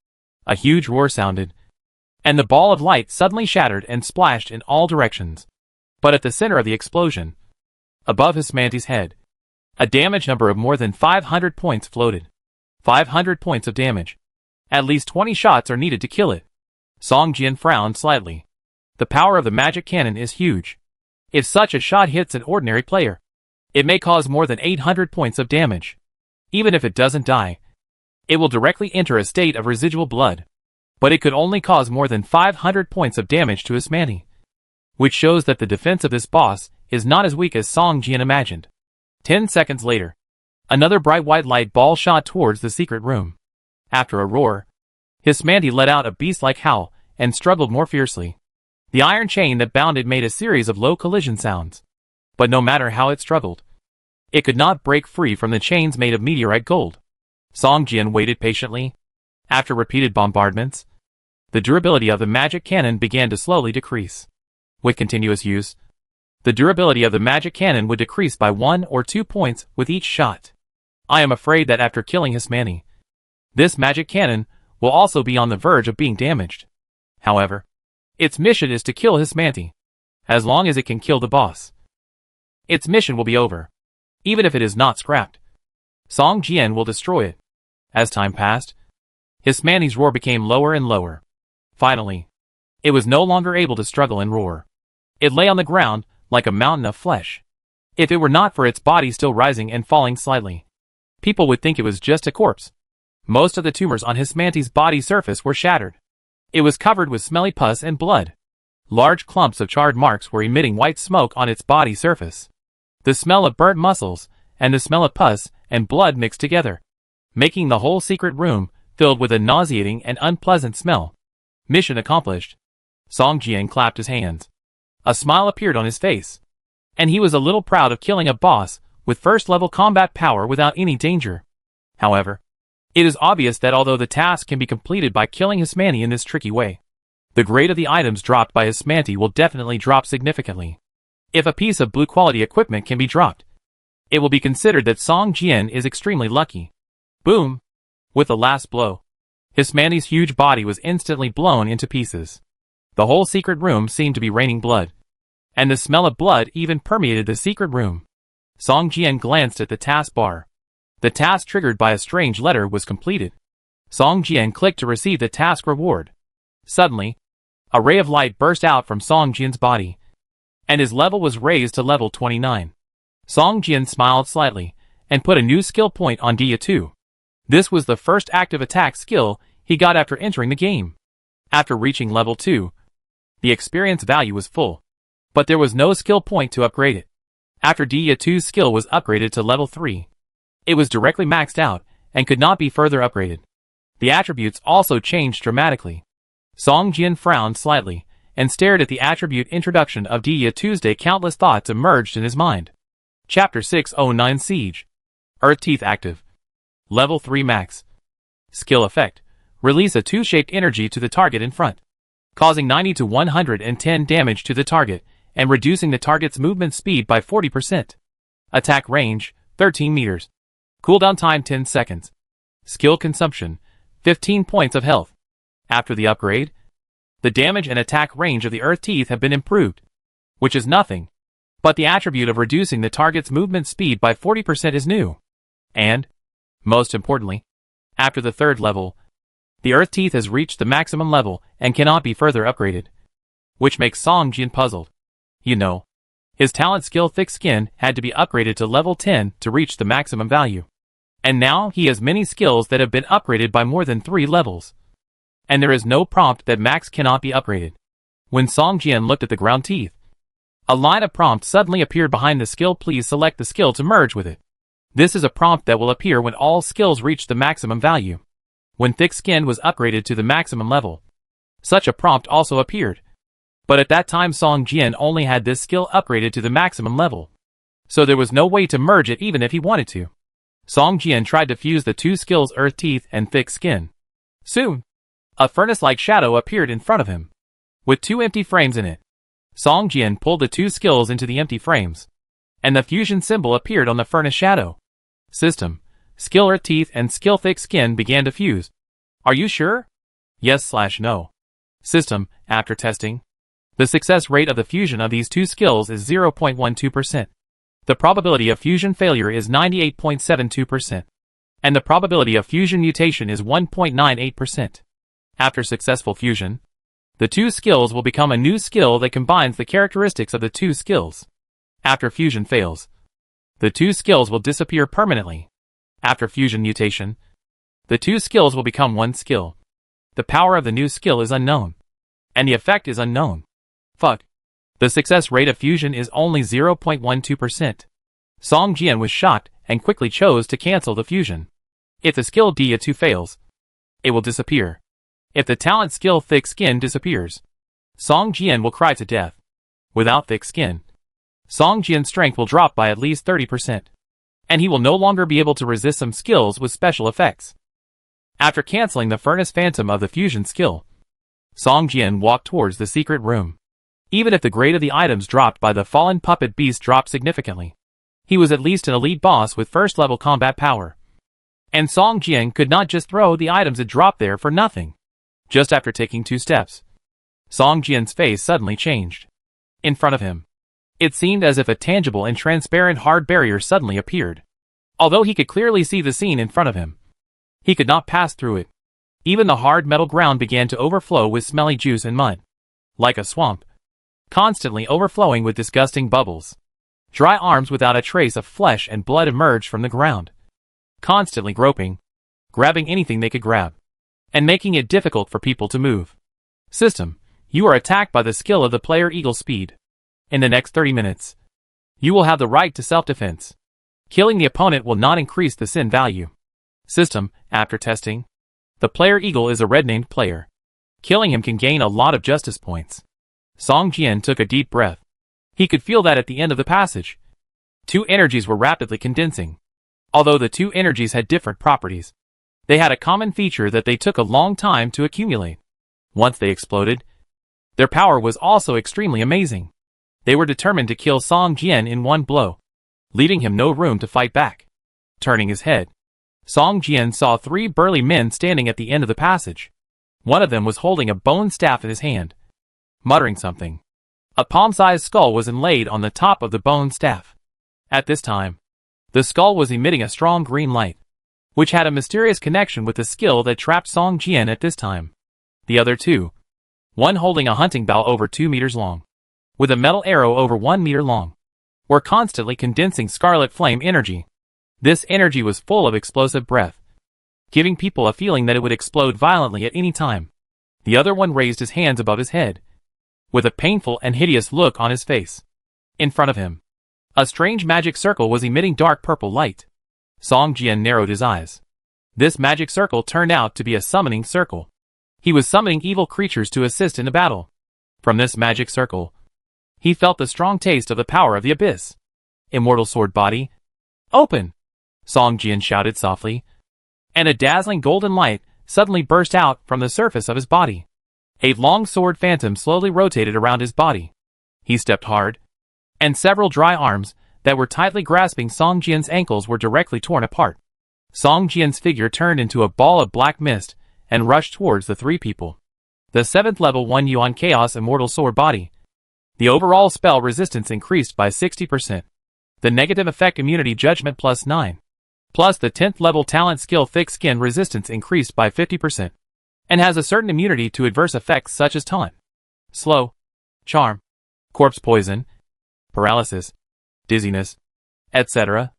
A huge roar sounded, and the ball of light suddenly shattered and splashed in all directions. But at the center of the explosion, above Hismanti's head, a damage number of more than 500 points floated. 500 points of damage. At least 20 shots are needed to kill it. Song Jian frowned slightly. The power of the magic cannon is huge. If such a shot hits an ordinary player, it may cause more than 800 points of damage. Even if it doesn't die, it will directly enter a state of residual blood. But it could only cause more than 500 points of damage to Hismanti, which shows that the defense of this boss is not as weak as Song Jian imagined. 10 seconds later, another bright white light ball shot towards the secret room. After a roar, Hismanti let out a beast-like howl and struggled more fiercely. The iron chain that bound it made a series of low collision sounds. But no matter how it struggled, it could not break free from the chains made of meteorite gold. Song Jian waited patiently. After repeated bombardments, the durability of the magic cannon began to slowly decrease. With continuous use, the durability of the magic cannon would decrease by 1 or 2 points with each shot. I am afraid that after killing Hismanti, this magic cannon will also be on the verge of being damaged. However, its mission is to kill Hismanti. As long as it can kill the boss, its mission will be over. Even if it is not scrapped, Song Jian will destroy it. As time passed, Hismanti's roar became lower and lower. Finally, it was no longer able to struggle and roar. It lay on the ground like a mountain of flesh. If it were not for its body still rising and falling slightly, people would think it was just a corpse. Most of the tumors on Hismanti's body surface were shattered. It was covered with smelly pus and blood. Large clumps of charred marks were emitting white smoke on its body surface. The smell of burnt muscles and the smell of pus and blood mixed together, making the whole secret room filled with a nauseating and unpleasant smell. Mission accomplished. Song Jian clapped his hands. A smile appeared on his face, and he was a little proud of killing a boss with first-level combat power without any danger. However, it is obvious that although the task can be completed by killing Hismanti in this tricky way, the grade of the items dropped by Hismanti will definitely drop significantly. If a piece of blue-quality equipment can be dropped, it will be considered that Song Jian is extremely lucky. Boom! With the last blow, Hismani's huge body was instantly blown into pieces. The whole secret room seemed to be raining blood. And the smell of blood even permeated the secret room. Song Jian glanced at the task bar. The task triggered by a strange letter was completed. Song Jian clicked to receive the task reward. Suddenly, a ray of light burst out from Song Jian's body, and his level was raised to level 29. Song Jian smiled slightly, and put a new skill point on Dia 2. This was the first active attack skill he got after entering the game. After reaching level 2, the experience value was full, but there was no skill point to upgrade it. After Dia 2's skill was upgraded to level 3, it was directly maxed out and could not be further upgraded. The attributes also changed dramatically. Song Jian frowned slightly and stared at the attribute introduction of Dia Tuesday. Countless thoughts emerged in his mind. Chapter 609 Siege. Earth Teeth active. Level 3 max. Skill effect. Release a 2-shaped energy to the target in front, causing 90 to 110 damage to the target and reducing the target's movement speed by 40%. Attack range, 13 meters. Cooldown time 10 seconds. Skill consumption, 15 points of health. After the upgrade, the damage and attack range of the Earth Teeth have been improved, which is nothing, but the attribute of reducing the target's movement speed by 40% is new. And, most importantly, after the 3rd level, the Earth Teeth has reached the maximum level and cannot be further upgraded, which makes Song Jian puzzled. You know, his talent skill Thick Skin had to be upgraded to level 10 to reach the maximum value. And now he has many skills that have been upgraded by more than 3 levels. And there is no prompt that max cannot be upgraded. When Song Jian looked at the ground teeth, a line of prompts suddenly appeared behind the skill. Please select the skill to merge with it. This is a prompt that will appear when all skills reach the maximum value. When Thick Skin was upgraded to the maximum level, such a prompt also appeared. But at that time Song Jian only had this skill upgraded to the maximum level, so there was no way to merge it even if he wanted to. Song Jian tried to fuse the 2 skills Earth Teeth and Thick Skin. Soon, a furnace-like shadow appeared in front of him, with 2 empty frames in it. Song Jian pulled the 2 skills into the empty frames, and the fusion symbol appeared on the furnace shadow. System, Skill Earth Teeth and Skill Thick Skin began to fuse. Are you sure? Yes/no. System, after testing, the success rate of the fusion of these 2 skills is 0.12%. The probability of fusion failure is 98.72%. And the probability of fusion mutation is 1.98%. After successful fusion, the 2 skills will become a new skill that combines the characteristics of the 2 skills. After fusion fails, the 2 skills will disappear permanently. After fusion mutation, the 2 skills will become 1 skill. The power of the new skill is unknown, and the effect is unknown. Fuck. The success rate of fusion is only 0.12%. Song Jian was shocked and quickly chose to cancel the fusion. If the skill Dia 2 fails, it will disappear. If the talent skill Thick Skin disappears, Song Jian will cry to death. Without Thick Skin, Song Jian's strength will drop by at least 30%, and he will no longer be able to resist some skills with special effects. After canceling the Furnace Phantom of the fusion skill, Song Jian walked towards the secret room. Even if the grade of the items dropped by the fallen puppet beast dropped significantly, he was at least an elite boss with 1st level combat power. And Song Jian could not just throw the items that dropped there for nothing. Just after taking 2 steps, Song Jian's face suddenly changed. In front of him, it seemed as if a tangible and transparent hard barrier suddenly appeared. Although he could clearly see the scene in front of him, he could not pass through it. Even the hard metal ground began to overflow with smelly juice and mud, like a swamp, constantly overflowing with disgusting bubbles. Dry arms without a trace of flesh and blood emerged from the ground, constantly groping, grabbing anything they could grab, and making it difficult for people to move. System, you are attacked by the skill of the player Eagle Speed. In the next 30 minutes, you will have the right to self-defense. Killing the opponent will not increase the sin value. System, after testing, the player Eagle is a red-named player. Killing him can gain a lot of justice points. Song Jian took a deep breath. He could feel that at the end of the passage, 2 energies were rapidly condensing. Although the 2 energies had different properties, they had a common feature that they took a long time to accumulate. Once they exploded, their power was also extremely amazing. They were determined to kill Song Jian in one blow, leaving him no room to fight back. Turning his head, Song Jian saw 3 burly men standing at the end of the passage. One of them was holding a bone staff in his hand, muttering something. A palm-sized skull was inlaid on the top of the bone staff. At this time, the skull was emitting a strong green light, which had a mysterious connection with the skill that trapped Song Jian at this time. The other two, one holding a hunting bow over 2 meters long, with a metal arrow over 1 meter long, were constantly condensing scarlet flame energy. This energy was full of explosive breath, giving people a feeling that it would explode violently at any time. The other one raised his hands above his head, with a painful and hideous look on his face. In front of him, a strange magic circle was emitting dark purple light. Song Jian narrowed his eyes. This magic circle turned out to be a summoning circle. He was summoning evil creatures to assist in the battle. From this magic circle, he felt the strong taste of the power of the abyss. Immortal sword body, open! Song Jian shouted softly, and a dazzling golden light suddenly burst out from the surface of his body. A long sword phantom slowly rotated around his body. He stepped hard, and several dry arms that were tightly grasping Song Jian's ankles were directly torn apart. Song Jian's figure turned into a ball of black mist and rushed towards the 3 people. The 7th level 1 Yuan Chaos Immortal Sword Body. The overall spell resistance increased by 60%. The negative effect immunity judgment plus 9. Plus the 10th level talent skill thick skin resistance increased by 50. And has a certain immunity to adverse effects such as taunt, slow, charm, corpse poison, paralysis, dizziness, etc.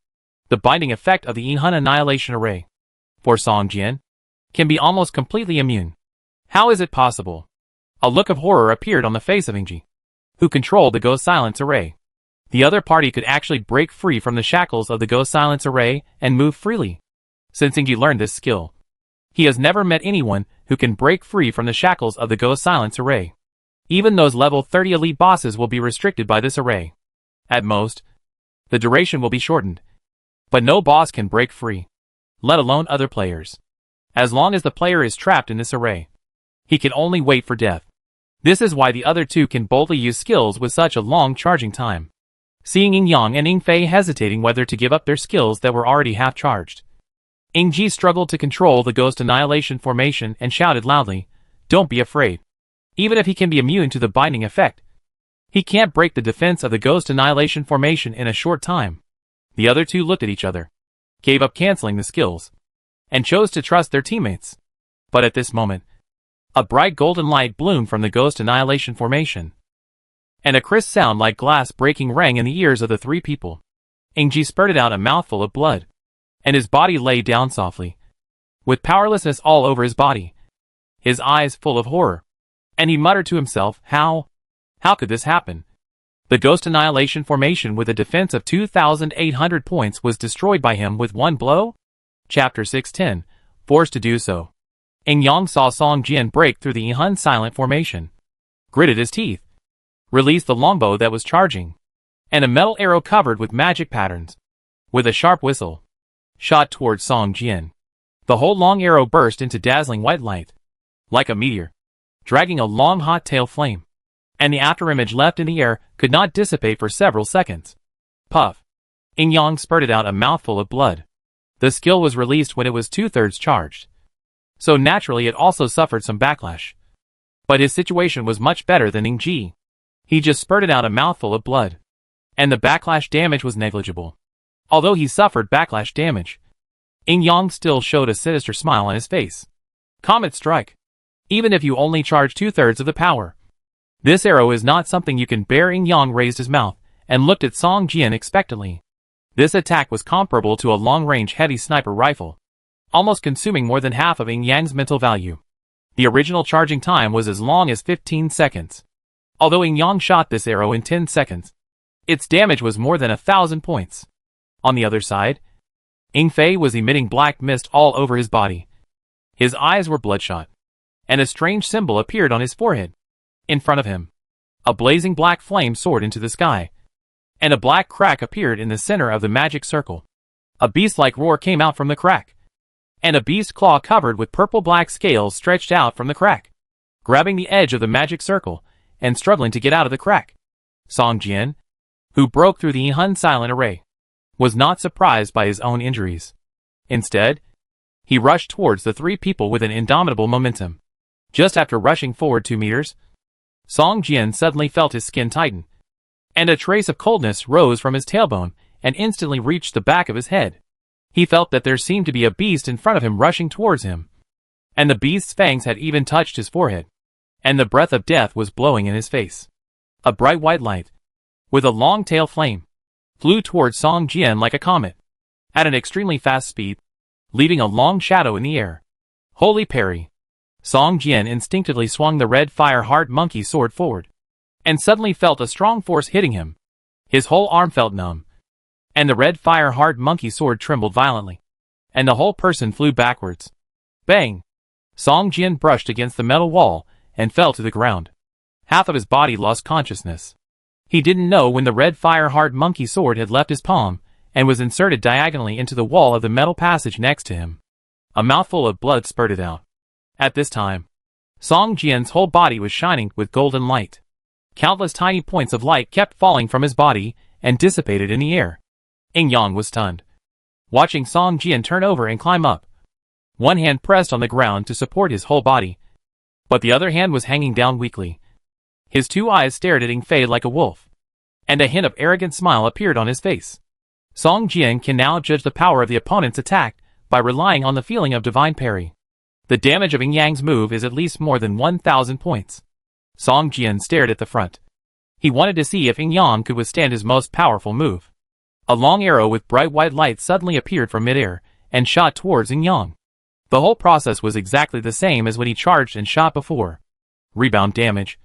The binding effect of the Yinhun Annihilation Array, for Song Jian, can be almost completely immune. How is it possible? A look of horror appeared on the face of Ingji, who controlled the Ghost Silence Array. The other party could actually break free from the shackles of the Ghost Silence Array and move freely. Since Ingji learned this skill, he has never met anyone who can break free from the shackles of the Ghost Silence Array. Even those level 30 elite bosses will be restricted by this array. At most, the duration will be shortened. But no boss can break free, let alone other players. As long as the player is trapped in this array, he can only wait for death. This is why the other two can boldly use skills with such a long charging time. Seeing Yin Yang and Ying Fei hesitating whether to give up their skills that were already half charged, Ying Ji struggled to control the Ghost Annihilation formation and shouted loudly, "Don't be afraid. Even if he can be immune to the binding effect, he can't break the defense of the Ghost Annihilation formation in a short time." The other two looked at each other, gave up canceling the skills, and chose to trust their teammates. But at this moment, a bright golden light bloomed from the Ghost Annihilation formation, and a crisp sound like glass breaking rang in the ears of the 3 people. Ingji spurted out a mouthful of blood, and his body lay down softly, with powerlessness all over his body, his eyes full of horror. And he muttered to himself, How could this happen? The Ghost Annihilation formation with a defense of 2,800 points was destroyed by him with one blow? Chapter 610, Forced to do so. Yin Yang saw Song Jian break through the Yinhun silent formation, gritted his teeth, released the longbow that was charging, and a metal arrow covered with magic patterns, with a sharp whistle, shot towards Song Jian. The whole long arrow burst into dazzling white light, like a meteor, dragging a long hot tail flame, and the afterimage left in the air could not dissipate for several seconds. Puff! Yin Yang spurted out a mouthful of blood. The skill was released when it was 2/3 charged, so naturally it also suffered some backlash. But his situation was much better than Ning Ji. He just spurted out a mouthful of blood, and the backlash damage was negligible. Although he suffered backlash damage, Yin Yang still showed a sinister smile on his face. Comet strike. Even if you only charge 2/3 of the power, this arrow is not something you can bear. Yin Yang raised his mouth and looked at Song Jian expectantly. This attack was comparable to a long-range heavy sniper rifle, almost consuming more than half of Yin Yang's mental value. The original charging time was as long as 15 seconds. Although Yin Yang shot this arrow in 10 seconds, its damage was more than 1,000 points. On the other side, Ying Fei was emitting black mist all over his body. His eyes were bloodshot, and a strange symbol appeared on his forehead. In front of him, a blazing black flame soared into the sky, and a black crack appeared in the center of the magic circle. A beast-like roar came out from the crack, and a beast claw covered with purple-black scales stretched out from the crack, grabbing the edge of the magic circle and struggling to get out of the crack. Song Jian, who broke through the Yinhun silent array, was not surprised by his own injuries. Instead, He rushed towards the three people with an indomitable momentum. Just after rushing forward 2 meters, Song Jian suddenly felt his skin tighten, and a trace of coldness rose from his tailbone and instantly reached the back of his head. He felt that there seemed to be a beast in front of him rushing towards him, and the beast's fangs had even touched his forehead, and the breath of death was blowing in his face. A bright white light, with a long tail flame, flew towards Song Jian like a comet, at an extremely fast speed, leaving a long shadow in the air. Holy parry! Song Jian instinctively swung the red fire heart monkey sword forward, and suddenly felt a strong force hitting him. His whole arm felt numb, and the red fire heart monkey sword trembled violently, and the whole person flew backwards. Bang! Song Jian brushed against the metal wall and fell to the ground. Half of his body lost consciousness. He didn't know when the red fire heart monkey sword had left his palm and was inserted diagonally into the wall of the metal passage next to him. A mouthful of blood spurted out. At this time, Song Jian's whole body was shining with golden light. Countless tiny points of light kept falling from his body and dissipated in the air. Yin Yang was stunned, watching Song Jian turn over and climb up. One hand pressed on the ground to support his whole body, but the other hand was hanging down weakly. His 2 eyes stared at Ying Fei like a wolf, and a hint of arrogant smile appeared on his face. Song Jian can now judge the power of the opponent's attack by relying on the feeling of divine parry. The damage of Yin Yang's move is at least more than 1,000 points. Song Jian stared at the front. He wanted to see if Yin Yang could withstand his most powerful move. A long arrow with bright white light suddenly appeared from midair and shot towards Yin Yang. The whole process was exactly the same as when he charged and shot before. Rebound damage.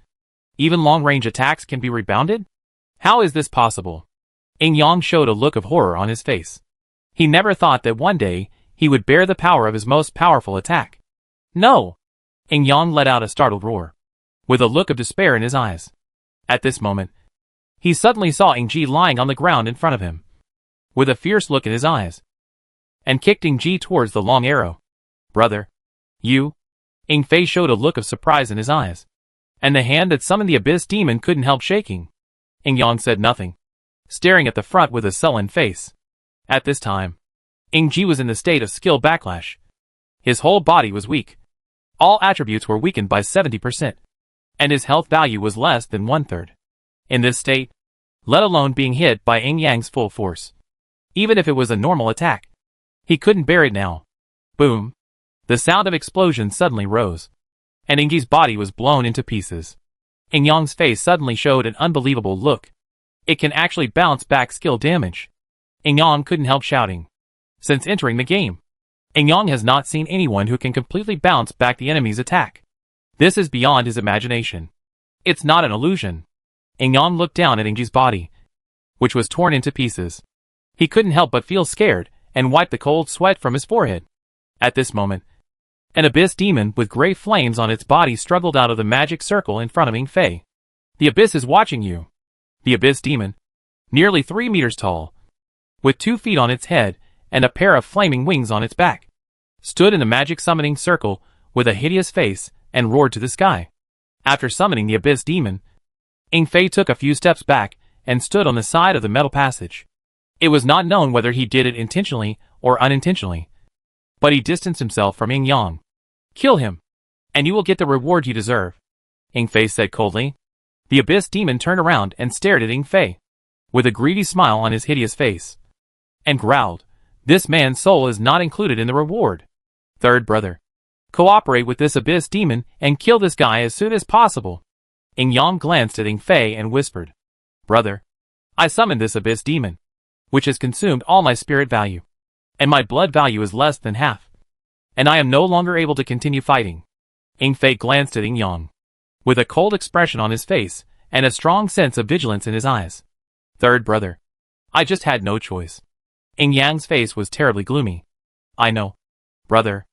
Even long-range attacks can be rebounded? How is this possible? Yin Yang showed a look of horror on his face. He never thought that one day he would bear the power of his most powerful attack. No! Yin Yang let out a startled roar, with a look of despair in his eyes. At this moment, he suddenly saw Ying Ji lying on the ground in front of him, with a fierce look in his eyes, and kicked Ying Ji towards the long arrow. Brother, you? Ying Fei showed a look of surprise in his eyes, and the hand that summoned the Abyss Demon couldn't help shaking. Yin Yang said nothing, staring at the front with a sullen face. At this time, Ying Ji was in the state of skill backlash. His whole body was weak. All attributes were weakened by 70%, and his health value was less than 1/3. In this state, let alone being hit by Yin Yang's full force, even if it was a normal attack, he couldn't bear it now. Boom! The sound of explosions suddenly rose, and Ying Ji's body was blown into pieces. Yin Yang's face suddenly showed an unbelievable look. It can actually bounce back skill damage. Yin Yang couldn't help shouting. Since entering the game, Yin Yang has not seen anyone who can completely bounce back the enemy's attack. This is beyond his imagination. It's not an illusion. Yin Yang looked down at Ying Ji's body, which was torn into pieces. He couldn't help but feel scared and wiped the cold sweat from his forehead. At this moment, an abyss demon with gray flames on its body struggled out of the magic circle in front of Ying Fei. The abyss is watching you. The abyss demon, nearly 3 meters tall, with 2 feet on its head and a pair of flaming wings on its back, stood in the magic summoning circle with a hideous face and roared to the sky. After summoning the abyss demon, Ying Fei took a few steps back and stood on the side of the metal passage. It was not known whether he did it intentionally or unintentionally, but he distanced himself from Yin Yang. Kill him, and you will get the reward you deserve, Ying Fei said coldly. The abyss demon turned around and stared at Ying Fei, with a greedy smile on his hideous face, and growled, "This man's soul is not included in the reward. Third brother, cooperate with this abyss demon and kill this guy as soon as possible." Yin Yang glanced at Ying Fei and whispered, "Brother, I summoned this abyss demon, which has consumed all my spirit value, and my blood value is less than half, and I am no longer able to continue fighting." Ying Fei glanced at Yin Yang, with a cold expression on his face and a strong sense of vigilance in his eyes. "Third brother, I just had no choice." Yin Yang's face was terribly gloomy. "I know, brother."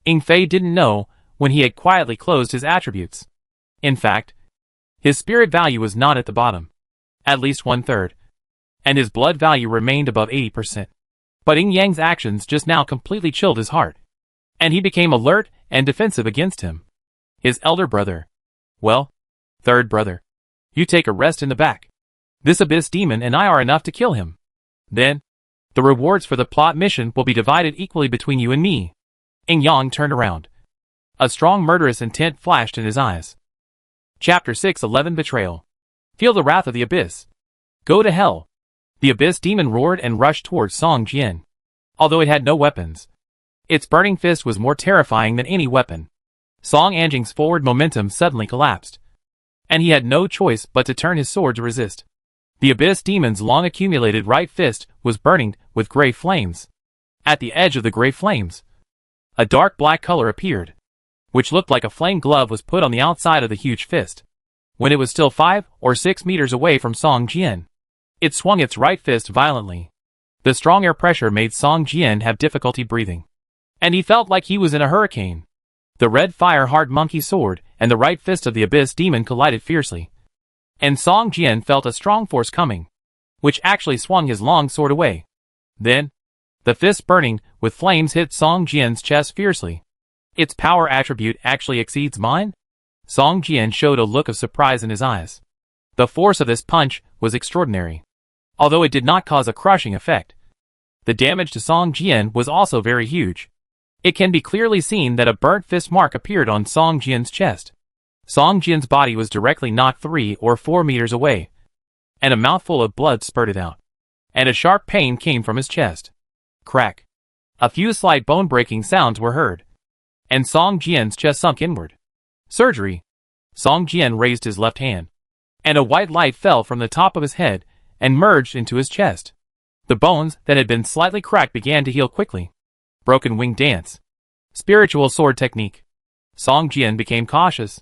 Ying Fei didn't know when he had quietly closed his attributes. In fact, his spirit value was not at the bottom, at least 1/3, and his blood value remained above 80%. But Yin Yang's actions just now completely chilled his heart, and he became alert and defensive against him. His elder brother. "Well, third brother, you take a rest in the back. This abyss demon and I are enough to kill him. Then, the rewards for the plot mission will be divided equally between you and me." Ing Yang turned around. A strong murderous intent flashed in his eyes. Chapter 611 Betrayal. Feel the wrath of the abyss. Go to hell. The abyss demon roared and rushed towards Song Jian. Although it had no weapons, its burning fist was more terrifying than any weapon. Song Anjing's forward momentum suddenly collapsed, and he had no choice but to turn his sword to resist. The abyss demon's long-accumulated right fist was burning with gray flames. At the edge of the gray flames, a dark black color appeared, which looked like a flame glove was put on the outside of the huge fist. When it was still 5 or 6 meters away from Song Jian, it swung its right fist violently. The strong air pressure made Song Jian have difficulty breathing, and he felt like he was in a hurricane. The red fire-hard monkey sword and the right fist of the abyss demon collided fiercely, and Song Jian felt a strong force coming, which actually swung his long sword away. Then, the fist burning with flames hit Song Jian's chest fiercely. Its power attribute actually exceeds mine? Song Jian showed a look of surprise in his eyes. The force of this punch was extraordinary. Although it did not cause a crushing effect, the damage to Song Jian was also very huge. It can be clearly seen that a burnt fist mark appeared on Song Jian's chest. Song Jian's body was directly knocked 3 or 4 meters away, and a mouthful of blood spurted out, and a sharp pain came from his chest. Crack. A few slight bone-breaking sounds were heard, and Song Jian's chest sunk inward. Surgery. Song Jian raised his left hand, and a white light fell from the top of his head and merged into his chest. The bones that had been slightly cracked began to heal quickly. Broken wing dance. Spiritual sword technique. Song Jian became cautious.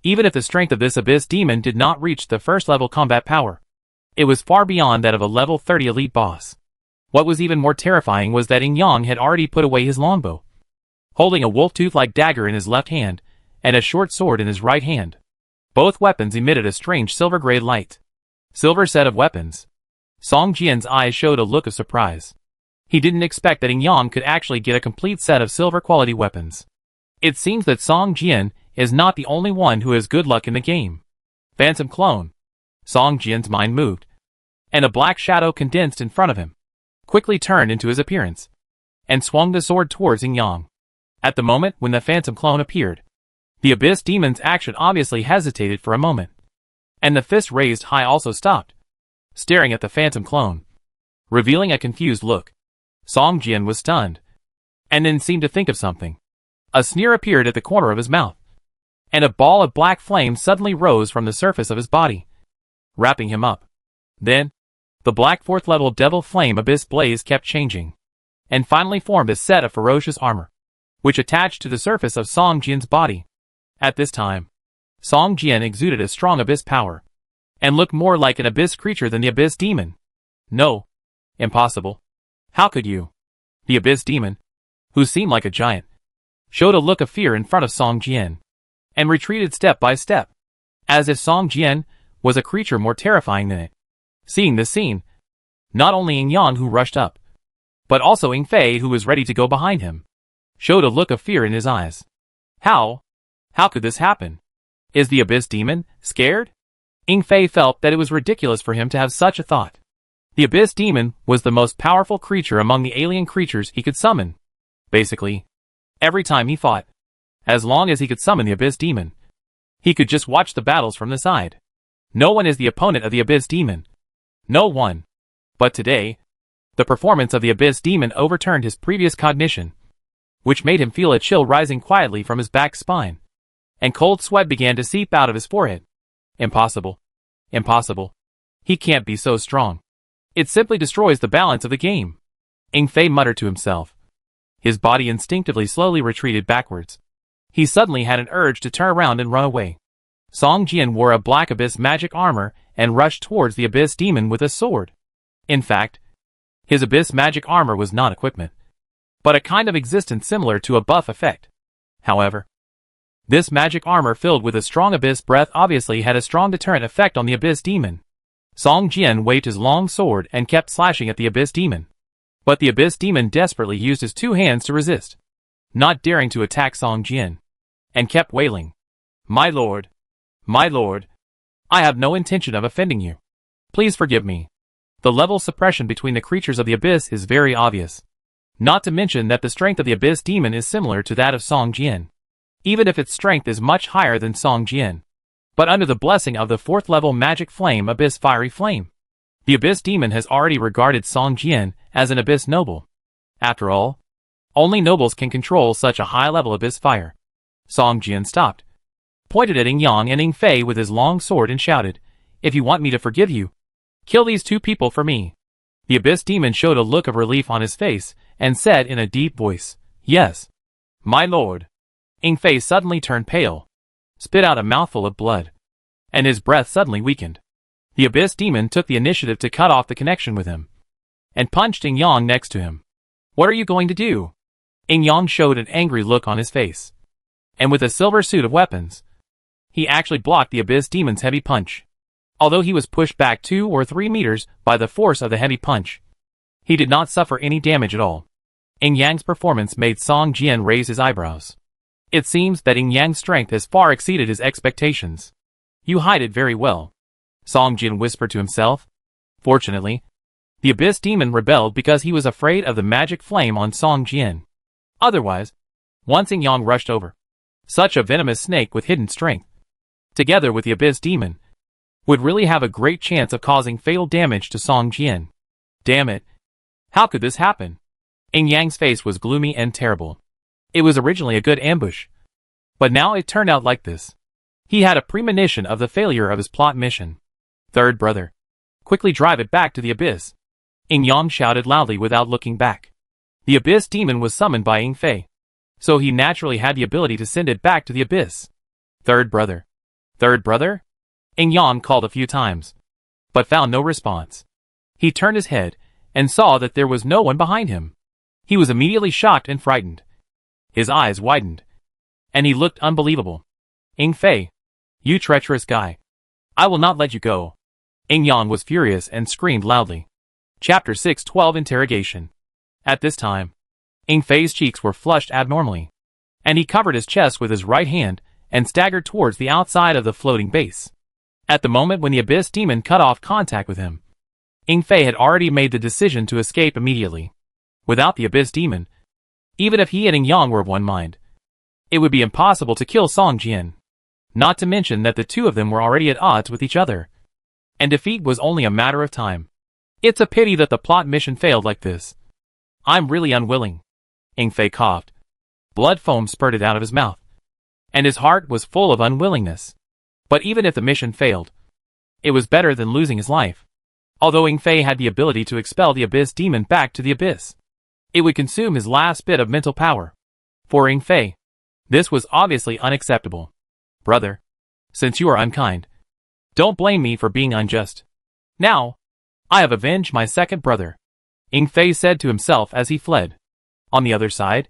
Even if the strength of this abyss demon did not reach the first level combat power, it was far beyond that of a level 30 elite boss. What was even more terrifying was that Ing Yang had already put away his longbow, holding a wolf-tooth-like dagger in his left hand and a short sword in his right hand. Both weapons emitted a strange silver-gray light. Silver set of weapons. Song Jian's eyes showed a look of surprise. He didn't expect that Ing Yang could actually get a complete set of silver-quality weapons. It seems that Song Jian is not the only one who has good luck in the game. Phantom clone. Song Jian's mind moved, and a black shadow condensed in front of him, quickly turned into his appearance, and swung the sword towards Ing Yang. At the moment when the phantom clone appeared, the abyss demon's action obviously hesitated for a moment, and the fist raised high also stopped, staring at the phantom clone, revealing a confused look. Song Jian was stunned, and then seemed to think of something. A sneer appeared at the corner of his mouth, and a ball of black flame suddenly rose from the surface of his body, wrapping him up. Then, the black 4th level devil flame abyss blaze kept changing, and finally formed a set of ferocious armor, which attached to the surface of Song Jian's body. At this time, Song Jian exuded a strong abyss power, and looked more like an abyss creature than the abyss demon. No. Impossible. How could you? The abyss demon, who seemed like a giant, showed a look of fear in front of Song Jian, and retreated step by step, as if Song Jian was a creature more terrifying than it. Seeing this scene, not only Ing Yang who rushed up, but also Ing Fei who was ready to go behind him, showed a look of fear in his eyes. How could this happen? Is the abyss demon scared? Ing Fei felt that it was ridiculous for him to have such a thought. The abyss demon was the most powerful creature among the alien creatures he could summon. Basically, every time he fought, as long as he could summon the abyss demon, he could just watch the battles from the side. No one is the opponent of the abyss demon. No one. But today, the performance of the abyss demon overturned his previous cognition, which made him feel a chill rising quietly from his back spine, and cold sweat began to seep out of his forehead. Impossible. Impossible. He can't be so strong. It simply destroys the balance of the game. Ing Fei muttered to himself. His body instinctively slowly retreated backwards. He suddenly had an urge to turn around and run away. Song Jian wore a black abyss magic armor and rushed towards the abyss demon with a sword. In fact, his abyss magic armor was not equipment, but a kind of existence similar to a buff effect. However, this magic armor filled with a strong abyss breath obviously had a strong deterrent effect on the abyss demon. Song Jian waved his long sword and kept slashing at the abyss demon. But the abyss demon desperately used his 2 hands to resist, not daring to attack Song Jian, and kept wailing. My lord, I have no intention of offending you. Please forgive me. The level suppression between the creatures of the abyss is very obvious. Not to mention that the strength of the Abyss Demon is similar to that of Song Jian, even if its strength is much higher than Song Jian. But under the blessing of the 4th level Magic Flame Abyss Fiery Flame, the Abyss Demon has already regarded Song Jian as an Abyss Noble. After all, only nobles can control such a high-level Abyss Fire. Song Jian stopped, pointed at Yin Yang and Yin Fei with his long sword and shouted, "If you want me to forgive you, kill these 2 people for me." The Abyss Demon showed a look of relief on his face and said in a deep voice, "Yes, my lord." Yin Fei suddenly turned pale, spit out a mouthful of blood, and his breath suddenly weakened. The Abyss Demon took the initiative to cut off the connection with him, and punched Yin Yang next to him. "What are you going to do?" Yin Yang showed an angry look on his face, and with a silver suit of weapons, he actually blocked the Abyss Demon's heavy punch. Although he was pushed back 2 or 3 meters by the force of the heavy punch, he did not suffer any damage at all. Yin Yang's performance made Song Jian raise his eyebrows. It seems that Yin Yang's strength has far exceeded his expectations. "You hide it very well," Song Jian whispered to himself. Fortunately, the Abyss Demon rebelled because he was afraid of the magic flame on Song Jian. Otherwise, once Yin Yang rushed over, such a venomous snake with hidden strength, together with the Abyss Demon, would really have a great chance of causing fatal damage to Song Jian. Damn it. How could this happen? Yin Yang's face was gloomy and terrible. It was originally a good ambush, but now it turned out like this. He had a premonition of the failure of his plot mission. "Third brother, quickly drive it back to the abyss," Yin Yang shouted loudly without looking back. The Abyss Demon was summoned by Yin Fei, so he naturally had the ability to send it back to the abyss. "Third brother. Third brother?" Yin Yang called a few times, but found no response. He turned his head and saw that there was no one behind him. He was immediately shocked and frightened. His eyes widened, and he looked unbelievable. "Yin Fei, you treacherous guy. I will not let you go." Yin Yang was furious and screamed loudly. Chapter 612 Interrogation. At this time, Yin Fei's cheeks were flushed abnormally, and he covered his chest with his right hand and staggered towards the outside of the floating base. At the moment when the Abyss Demon cut off contact with him, Yin Fei had already made the decision to escape immediately. Without the Abyss Demon, even if he and Yin Yang were of one mind, it would be impossible to kill Song Jian. Not to mention that the 2 of them were already at odds with each other, and defeat was only a matter of time. It's a pity that the plot mission failed like this. I'm really unwilling. Yin Fei coughed. Blood foam spurted out of his mouth, and his heart was full of unwillingness. But even if the mission failed, it was better than losing his life. Although Yin Fei had the ability to expel the Abyss Demon back to the abyss, it would consume his last bit of mental power. For Yin Fei, this was obviously unacceptable. "Brother, since you are unkind, don't blame me for being unjust. Now, I have avenged my second brother," Yin Fei said to himself as he fled. On the other side,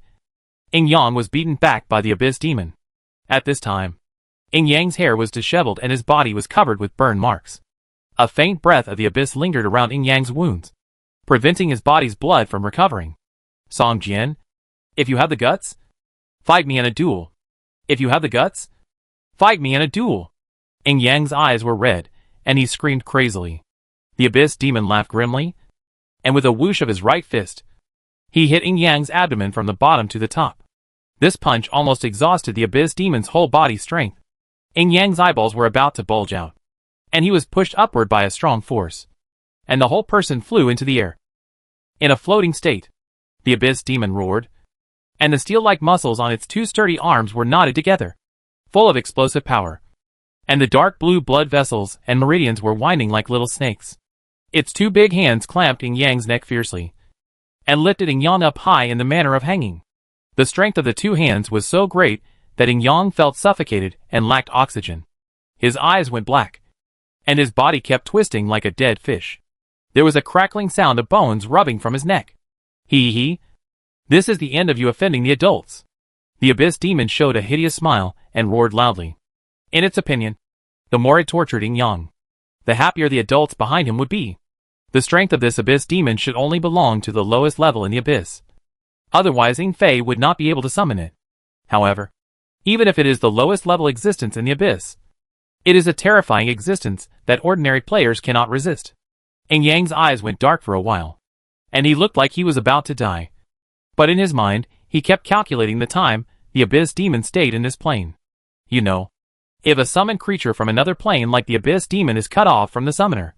Yin Yang was beaten back by the Abyss Demon. At this time, Yin Yang's hair was disheveled and his body was covered with burn marks. A faint breath of the abyss lingered around Yin Yang's wounds, preventing his body's blood from recovering. "Song Jian, if you have the guts, fight me in a duel. If you have the guts, fight me in a duel." Yin Yang's eyes were red, and he screamed crazily. The Abyss Demon laughed grimly, and with a whoosh of his right fist, he hit Yin Yang's abdomen from the bottom to the top. This punch almost exhausted the Abyss Demon's whole body strength. Yin Yang's eyeballs were about to bulge out, and he was pushed upward by a strong force, and the whole person flew into the air. In a floating state, the Abyss Demon roared, and the steel-like muscles on its 2 sturdy arms were knotted together, full of explosive power, and the dark blue blood vessels and meridians were winding like little snakes. Its 2 big hands clamped Yin Yang's neck fiercely, and lifted Yin Yang up high in the manner of hanging. The strength of the 2 hands was so great that Yin Yang felt suffocated and lacked oxygen. His eyes went black, and his body kept twisting like a dead fish. There was a crackling sound of bones rubbing from his neck. Hee. This is the end of you offending the adults." The Abyss Demon showed a hideous smile and roared loudly. In its opinion, the more it tortured Yin Yang, the happier the adults behind him would be. The strength of this Abyss Demon should only belong to the lowest level in the abyss. Otherwise Yin Fei would not be able to summon it. However, even if it is the lowest level existence in the abyss, it is a terrifying existence that ordinary players cannot resist. Yin Yang's eyes went dark for a while, and he looked like he was about to die. But in his mind, he kept calculating the time the Abyss Demon stayed in this plane. You know, if a summoned creature from another plane like the Abyss Demon is cut off from the summoner,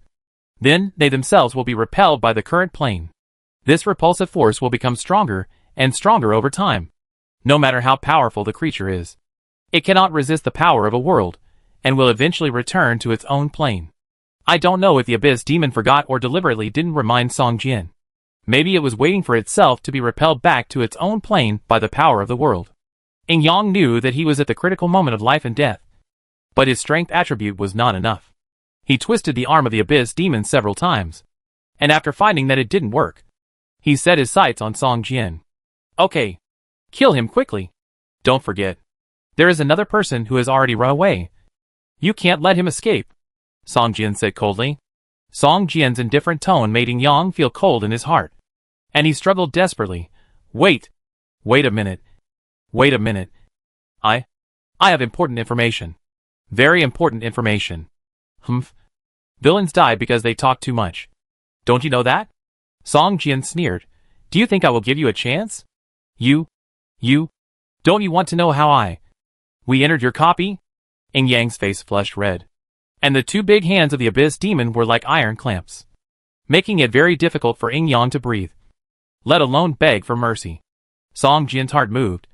then they themselves will be repelled by the current plane. This repulsive force will become stronger and stronger over time. No matter how powerful the creature is, it cannot resist the power of a world, and will eventually return to its own plane. I don't know if the Abyss Demon forgot or deliberately didn't remind Song Jian. Maybe it was waiting for itself to be repelled back to its own plane by the power of the world. Yin Yang knew that he was at the critical moment of life and death, but his strength attribute was not enough. He twisted the arm of the Abyss Demon several times, and after finding that it didn't work, he set his sights on Song Jian. Okay, kill him quickly. Don't forget, there is another person who has already run away. You can't let him escape, Song Jian said coldly. Song Jian's indifferent tone made Yin Yang feel cold in his heart, and he struggled desperately. Wait a minute. I have important information. Very important information. Humph. Villains die because they talk too much. Don't you know that? Song Jian sneered. Do you think I will give you a chance? Don't you want to know how we entered your copy? Yin Yang's face flushed red, and the two big hands of the Abyss Demon were like iron clamps, making it very difficult for Yin Yang to breathe, let alone beg for mercy. Song Jian's heart moved,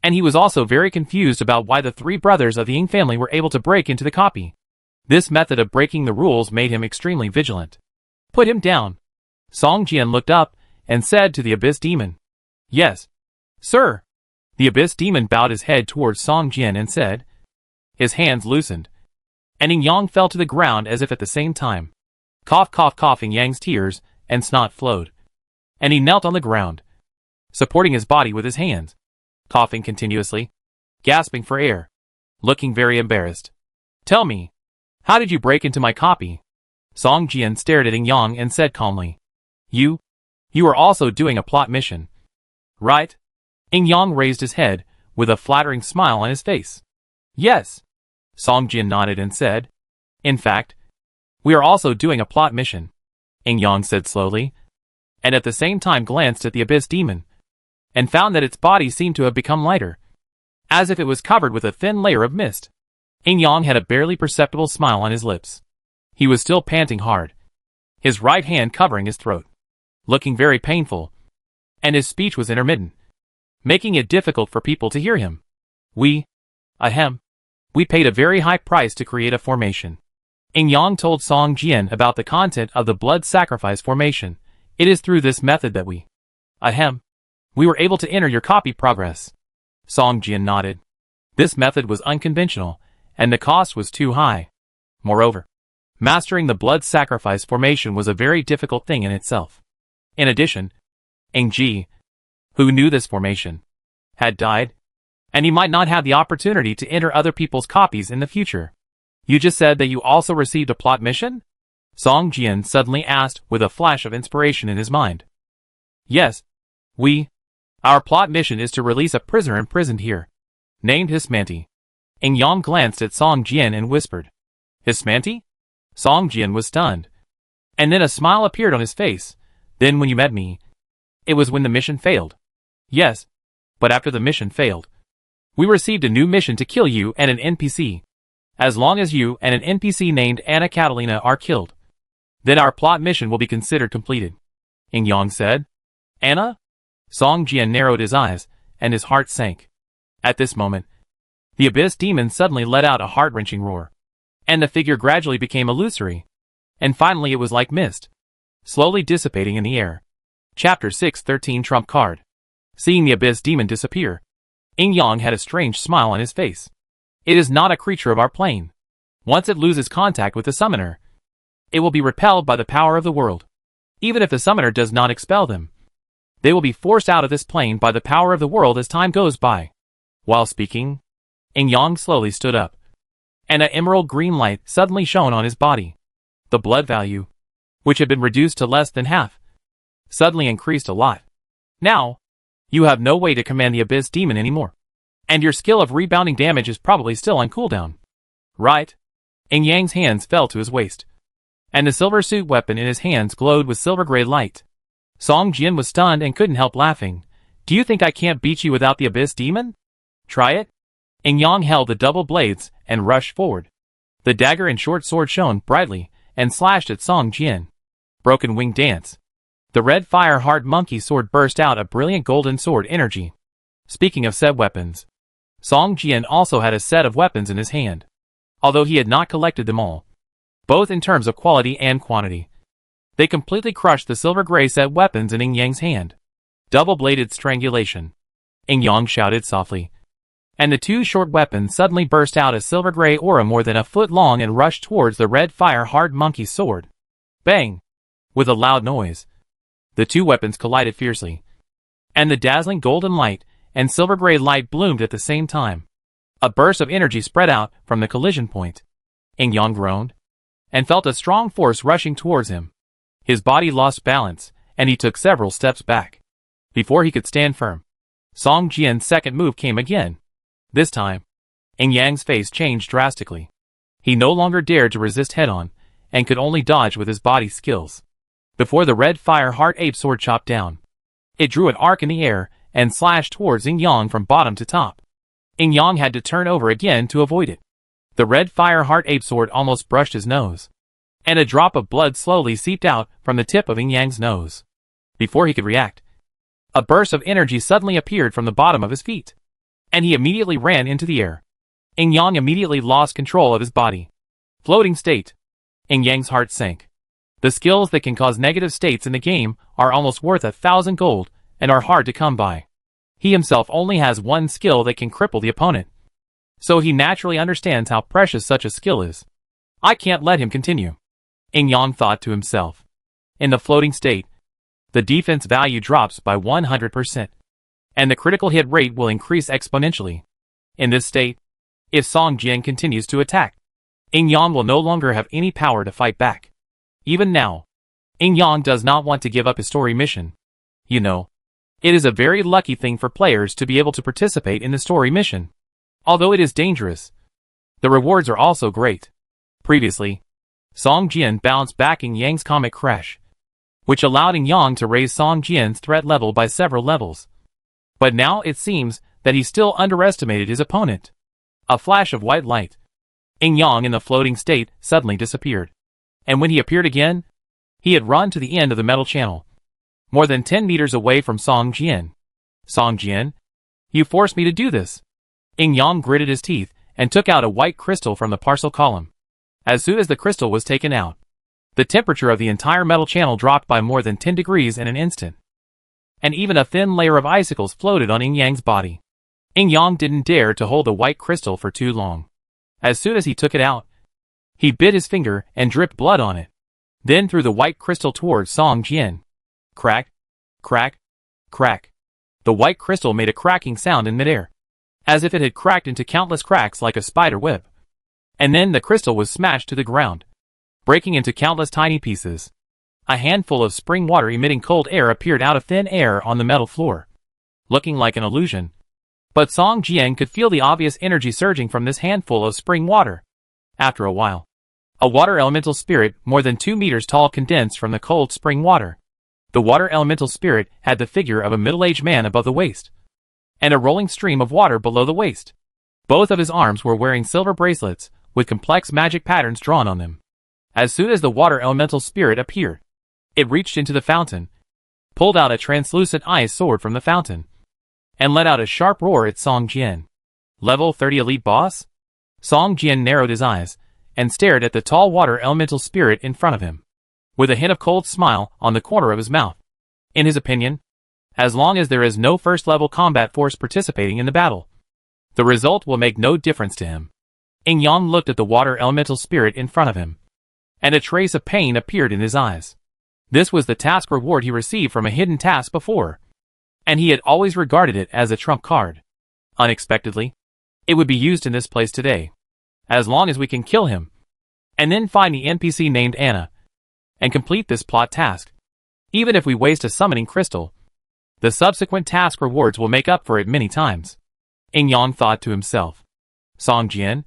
and he was also very confused about why the three brothers of the Ying family were able to break into the copy. This method of breaking the rules made him extremely vigilant. Put him down. Song Jian looked up and said to the Abyss Demon. Yes, sir. The Abyss Demon bowed his head towards Song Jian and said. His hands loosened, and Yin Yang fell to the ground as if at the same time. Cough, cough, cough. Yin Yang's tears and snot flowed, and he knelt on the ground, supporting his body with his hands, coughing continuously, gasping for air, looking very embarrassed. Tell me, how did you break into my copy? Song Jian stared at Yin Yang and said calmly. You are also doing a plot mission, right? Yin Yang raised his head, with a flattering smile on his face. Yes. Song Jian nodded and said. In fact, we are also doing a plot mission, Yin Yang said slowly, and at the same time glanced at the Abyss Demon, and found that its body seemed to have become lighter, as if it was covered with a thin layer of mist. Yin Yang had a barely perceptible smile on his lips. He was still panting hard, his right hand covering his throat, looking very painful, and his speech was intermittent, making it difficult for people to hear him. We paid a very high price to create a formation. Yin Yang told Song Jian about the content of the blood sacrifice formation. It is through this method that we were able to enter your copy progress. Song Jian nodded. This method was unconventional, and the cost was too high. Moreover, mastering the blood sacrifice formation was a very difficult thing in itself. In addition, Ing Ji, who knew this formation, had died, and he might not have the opportunity to enter other people's copies in the future. You just said that you also received a plot mission? Song Jian suddenly asked with a flash of inspiration in his mind. Yes. Our plot mission is to release a prisoner imprisoned here, named Hismanti. Yin Yang glanced at Song Jian and whispered. Hismanti? Song Jian was stunned, and then a smile appeared on his face. Then when you met me, it was when the mission failed. Yes, but after the mission failed, we received a new mission to kill you and an NPC. As long as you and an NPC named Anna Catalina are killed, then our plot mission will be considered completed, Yin Yang said. Anna? Song Jian narrowed his eyes, and his heart sank. At this moment, the Abyss Demon suddenly let out a heart-wrenching roar, and the figure gradually became illusory, and finally it was like mist, slowly dissipating in the air. Chapter 613 Trump Card. Seeing the Abyss Demon disappear, Yin Yang had a strange smile on his face. It is not a creature of our plane. Once it loses contact with the summoner, it will be repelled by the power of the world. Even if the summoner does not expel them, they will be forced out of this plane by the power of the world as time goes by. While speaking, Yin Yang slowly stood up, and an emerald green light suddenly shone on his body. The blood value, which had been reduced to less than half, suddenly increased a lot. Now, you have no way to command the Abyss Demon anymore, and your skill of rebounding damage is probably still on cooldown. Right? Yin Yang's hands fell to his waist, and the silver suit weapon in his hands glowed with silver-gray light. Song Jian was stunned and couldn't help laughing. Do you think I can't beat you without the Abyss Demon? Try it? Yin Yang held the double blades and rushed forward. The dagger and short sword shone brightly and slashed at Song Jian. Broken wing dance. The red fire heart monkey sword burst out a brilliant golden sword energy. Speaking of said weapons, Song Jian also had a set of weapons in his hand, although he had not collected them all, both in terms of quality and quantity. They completely crushed the silver-gray set weapons in Yin Yang's hand. Double-bladed strangulation. Yin Yang shouted softly, and the two short weapons suddenly burst out a silver-gray aura more than a foot long and rushed towards the red fire heart monkey's sword. Bang! With a loud noise, the two weapons collided fiercely, and the dazzling golden light and silver-gray light bloomed at the same time. A burst of energy spread out from the collision point. Yin Yang groaned, and felt a strong force rushing towards him. His body lost balance, and he took several steps back before he could stand firm. Song Jian's second move came again. This time, Yin Yang's face changed drastically. He no longer dared to resist head-on, and could only dodge with his body skills. Before the red fire heart ape sword chopped down, it drew an arc in the air and slashed towards Yin Yang from bottom to top. Yin Yang had to turn over again to avoid it. The red fire heart ape sword almost brushed his nose, and a drop of blood slowly seeped out from the tip of Yin Yang's nose. Before he could react, a burst of energy suddenly appeared from the bottom of his feet, and he immediately ran into the air. Yin Yang immediately lost control of his body. Floating state. Yin Yang's heart sank. The skills that can cause negative states in the game are almost worth 1,000 gold and are hard to come by. He himself only has one skill that can cripple the opponent, so he naturally understands how precious such a skill is. I can't let him continue, Yin Yang thought to himself. In the floating state, the defense value drops by 100%, and the critical hit rate will increase exponentially. In this state, if Song Jian continues to attack, Yin Yang will no longer have any power to fight back. Even now, Yin Yang does not want to give up his story mission. You know, it is a very lucky thing for players to be able to participate in the story mission. Although it is dangerous, the rewards are also great. Previously, Song Jian bounced back Yin Yang's comic crash, which allowed Yin Yang to raise Song Jian's threat level by several levels. But now it seems that he still underestimated his opponent. A flash of white light. Yin Yang in the floating state suddenly disappeared. And when he appeared again, he had run to the end of the metal channel, more than 10 meters away from Song Jian. Song Jian, you forced me to do this. Yin Yang gritted his teeth and took out a white crystal from the parcel column. As soon as the crystal was taken out, the temperature of the entire metal channel dropped by more than 10 degrees in an instant, and even a thin layer of icicles floated on Yin Yang's body. Yin Yang didn't dare to hold the white crystal for too long. As soon as he took it out, he bit his finger and dripped blood on it, then threw the white crystal towards Song Jian. Crack, crack, crack. The white crystal made a cracking sound in midair, as if it had cracked into countless cracks like a spider web. And then the crystal was smashed to the ground, breaking into countless tiny pieces. A handful of spring water emitting cold air appeared out of thin air on the metal floor, looking like an illusion. But Song Jian could feel the obvious energy surging from this handful of spring water. After a while, a water elemental spirit more than 2 meters tall condensed from the cold spring water. The water elemental spirit had the figure of a middle-aged man above the waist, and a rolling stream of water below the waist. Both of his arms were wearing silver bracelets, with complex magic patterns drawn on them. As soon as the water elemental spirit appeared, it reached into the fountain, pulled out a translucent ice sword from the fountain, and let out a sharp roar at Song Jian. Level 30 elite boss? Song Jian narrowed his eyes, and stared at the tall water elemental spirit in front of him, with a hint of cold smile on the corner of his mouth. In his opinion, as long as there is no first-level combat force participating in the battle, the result will make no difference to him. Yin Yang looked at the water elemental spirit in front of him, and a trace of pain appeared in his eyes. This was the task reward he received from a hidden task before, and he had always regarded it as a trump card. Unexpectedly, it would be used in this place today, as long as we can kill him, and then find the NPC named Anna, and complete this plot task. Even if we waste a summoning crystal, the subsequent task rewards will make up for it many times. Yin Yang thought to himself. Song Jian,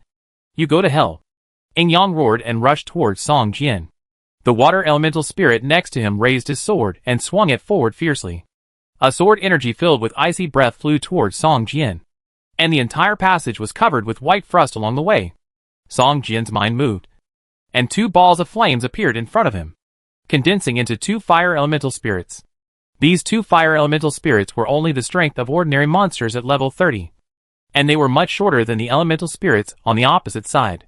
you go to hell. Yin Yang roared and rushed towards Song Jian. The water elemental spirit next to him raised his sword and swung it forward fiercely. A sword energy filled with icy breath flew towards Song Jian, and the entire passage was covered with white frost along the way. Song Jian's mind moved, and two balls of flames appeared in front of him, condensing into two fire elemental spirits. These two fire elemental spirits were only the strength of ordinary monsters at level 30, and they were much shorter than the elemental spirits on the opposite side.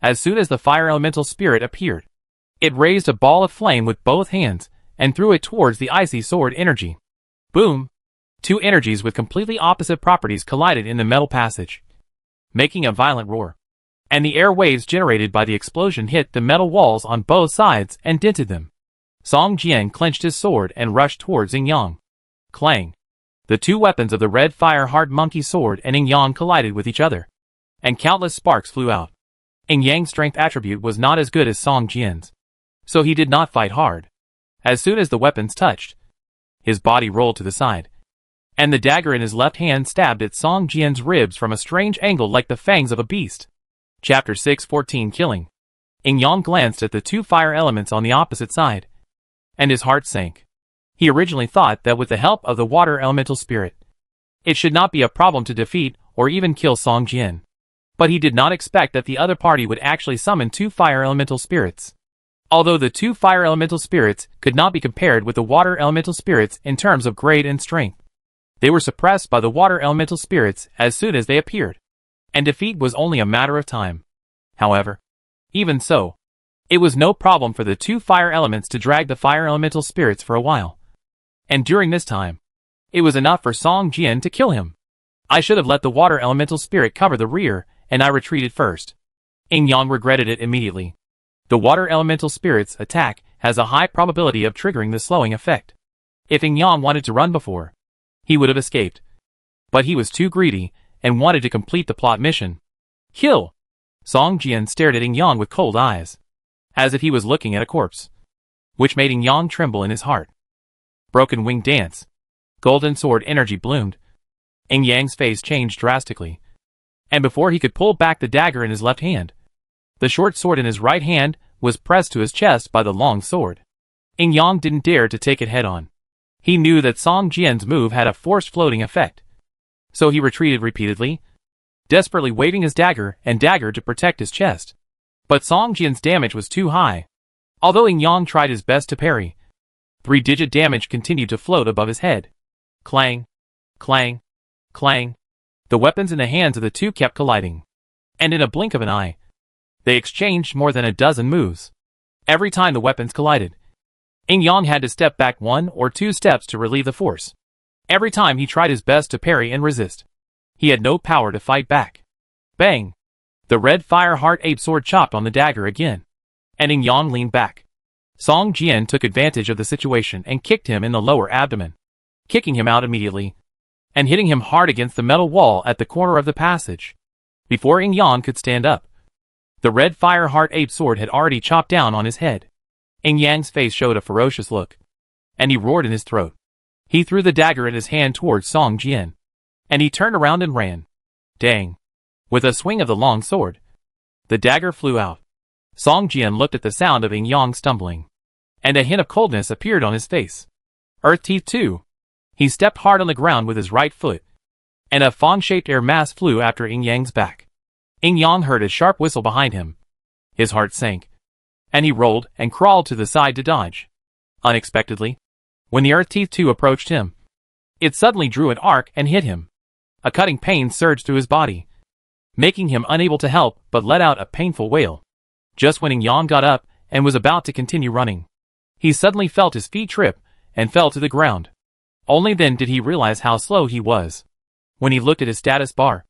As soon as the fire elemental spirit appeared, it raised a ball of flame with both hands and threw it towards the icy sword energy. Boom! Two energies with completely opposite properties collided in the metal passage, making a violent roar, and the air waves generated by the explosion hit the metal walls on both sides and dented them. Song Jian clenched his sword and rushed towards Yin Yang. Clang! The two weapons of the red fire heart monkey sword and Yin Yang collided with each other, and countless sparks flew out. Yin Yang's strength attribute was not as good as Song Jian's, so he did not fight hard. As soon as the weapons touched, his body rolled to the side, and the dagger in his left hand stabbed at Song Jian's ribs from a strange angle like the fangs of a beast. Chapter 614 Killing. Yin Yang glanced at the two fire elements on the opposite side, and his heart sank. He originally thought that with the help of the water elemental spirit, it should not be a problem to defeat or even kill Song Jian. But he did not expect that the other party would actually summon two fire elemental spirits. Although the two fire elemental spirits could not be compared with the water elemental spirits in terms of grade and strength, they were suppressed by the water elemental spirits as soon as they appeared, and defeat was only a matter of time. However, even so, it was no problem for the two fire elements to drag the fire elemental spirits for a while. And during this time, it was enough for Song Jian to kill him. I should have let the water elemental spirit cover the rear, and I retreated first. Yin Yang regretted it immediately. The water elemental spirit's attack has a high probability of triggering the slowing effect. If Yin Yang wanted to run before, he would have escaped. But he was too greedy, and wanted to complete the plot mission. Kill! Song Jian stared at Yin Yang with cold eyes, as if he was looking at a corpse, which made Yin Yang tremble in his heart. Broken wing dance. Golden sword energy bloomed. Yin Yang's face changed drastically, and before he could pull back the dagger in his left hand, the short sword in his right hand was pressed to his chest by the long sword. Yin Yang didn't dare to take it head-on. He knew that Song Jian's move had a forced floating effect, so he retreated repeatedly, desperately waving his dagger to protect his chest. But Song Jian's damage was too high. Although Yin Yang tried his best to parry, 3-digit damage continued to float above his head. Clang! Clang! Clang! The weapons in the hands of the two kept colliding, and in a blink of an eye, they exchanged more than a dozen moves. Every time the weapons collided, Yin Yang had to step back 1 or 2 steps to relieve the force. Every time he tried his best to parry and resist, he had no power to fight back. Bang! The red fire heart ape sword chopped on the dagger again, and Yin Yang leaned back. Song Jian took advantage of the situation and kicked him in the lower abdomen, kicking him out immediately, and hitting him hard against the metal wall at the corner of the passage. Before Yin Yang could stand up, the red fire heart ape sword had already chopped down on his head. Yin Yang's face showed a ferocious look, and he roared in his throat. He threw the dagger in his hand towards Song Jian, and he turned around and ran. Dang! With a swing of the long sword, the dagger flew out. Song Jian looked at the sound of Yin Yang stumbling, and a hint of coldness appeared on his face. Earth teeth too. He stepped hard on the ground with his right foot, and a fawn-shaped air mass flew after Yin Yang's back. Yin Yang heard a sharp whistle behind him. His heart sank, and he rolled and crawled to the side to dodge. Unexpectedly, when the Earth Teeth 2 approached him, it suddenly drew an arc and hit him. A cutting pain surged through his body, making him unable to help but let out a painful wail. Just when Yin Yang got up and was about to continue running, he suddenly felt his feet trip and fell to the ground. Only then did he realize how slow he was. When he looked at his status bar,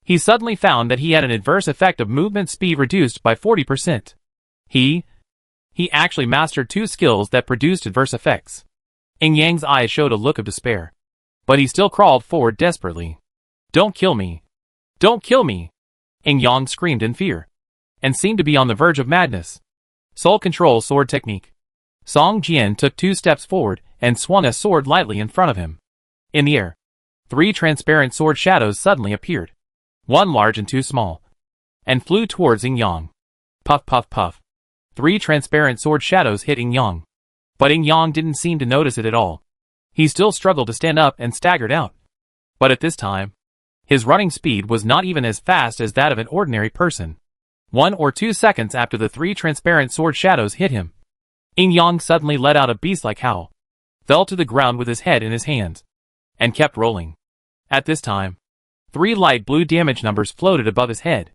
he suddenly found that he had an adverse effect of movement speed reduced by 40%. He actually mastered 2 skills that produced adverse effects. Yin Yang's eyes showed a look of despair, but he still crawled forward desperately. Don't kill me! Don't kill me! Yin Yang screamed in fear, and seemed to be on the verge of madness. Soul Control Sword Technique. Song Jian took 2 steps forward and swung a sword lightly in front of him. In the air, 3 transparent sword shadows suddenly appeared, 1 large and 2 small, and flew towards Yin Yang. Puff puff puff. 3 transparent sword shadows hit Yin Yang, but Yin Yang didn't seem to notice it at all. He still struggled to stand up and staggered out. But at this time, his running speed was not even as fast as that of an ordinary person. 1 or 2 seconds after the 3 transparent sword shadows hit him, Yin Yang suddenly let out a beast-like howl, fell to the ground with his head in his hands, and kept rolling. At this time, 3 light blue damage numbers floated above his head.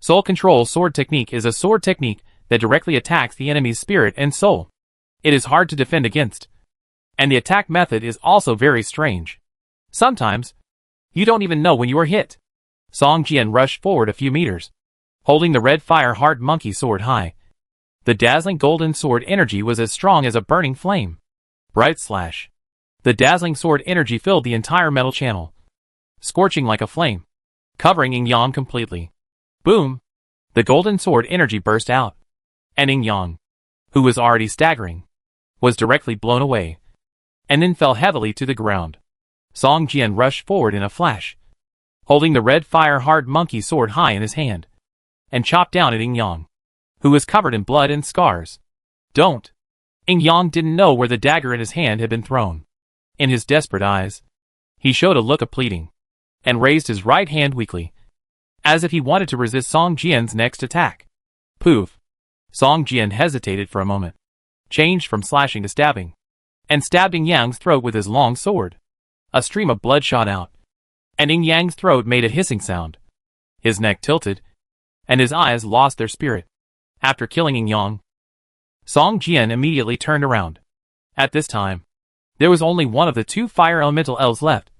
Soul Control Sword Technique is a sword technique that directly attacks the enemy's spirit and soul. It is hard to defend against, and the attack method is also very strange. Sometimes, you don't even know when you are hit. Song Jian rushed forward a few meters, holding the red fire hard monkey sword high. The dazzling golden sword energy was as strong as a burning flame. Bright slash. The dazzling sword energy filled the entire metal channel, scorching like a flame, covering Yin Yang completely. Boom! The golden sword energy burst out, and Yin Yang, who was already staggering, was directly blown away, and then fell heavily to the ground. Song Jian rushed forward in a flash, holding the red fire hard monkey sword high in his hand, and chopped down at Yin Yang, who was covered in blood and scars. Don't! Yin Yang didn't know where the dagger in his hand had been thrown. In his desperate eyes, he showed a look of pleading, and raised his right hand weakly, as if he wanted to resist Song Jian's next attack. Poof! Song Jian hesitated for a moment, changed from slashing to stabbing, and stabbed Yin Yang's throat with his long sword. A stream of blood shot out, and Yin Yang's throat made a hissing sound. His neck tilted, and his eyes lost their spirit. After killing Yin Yang, Song Jian immediately turned around. At this time, there was only one of the 2 fire elemental elves left,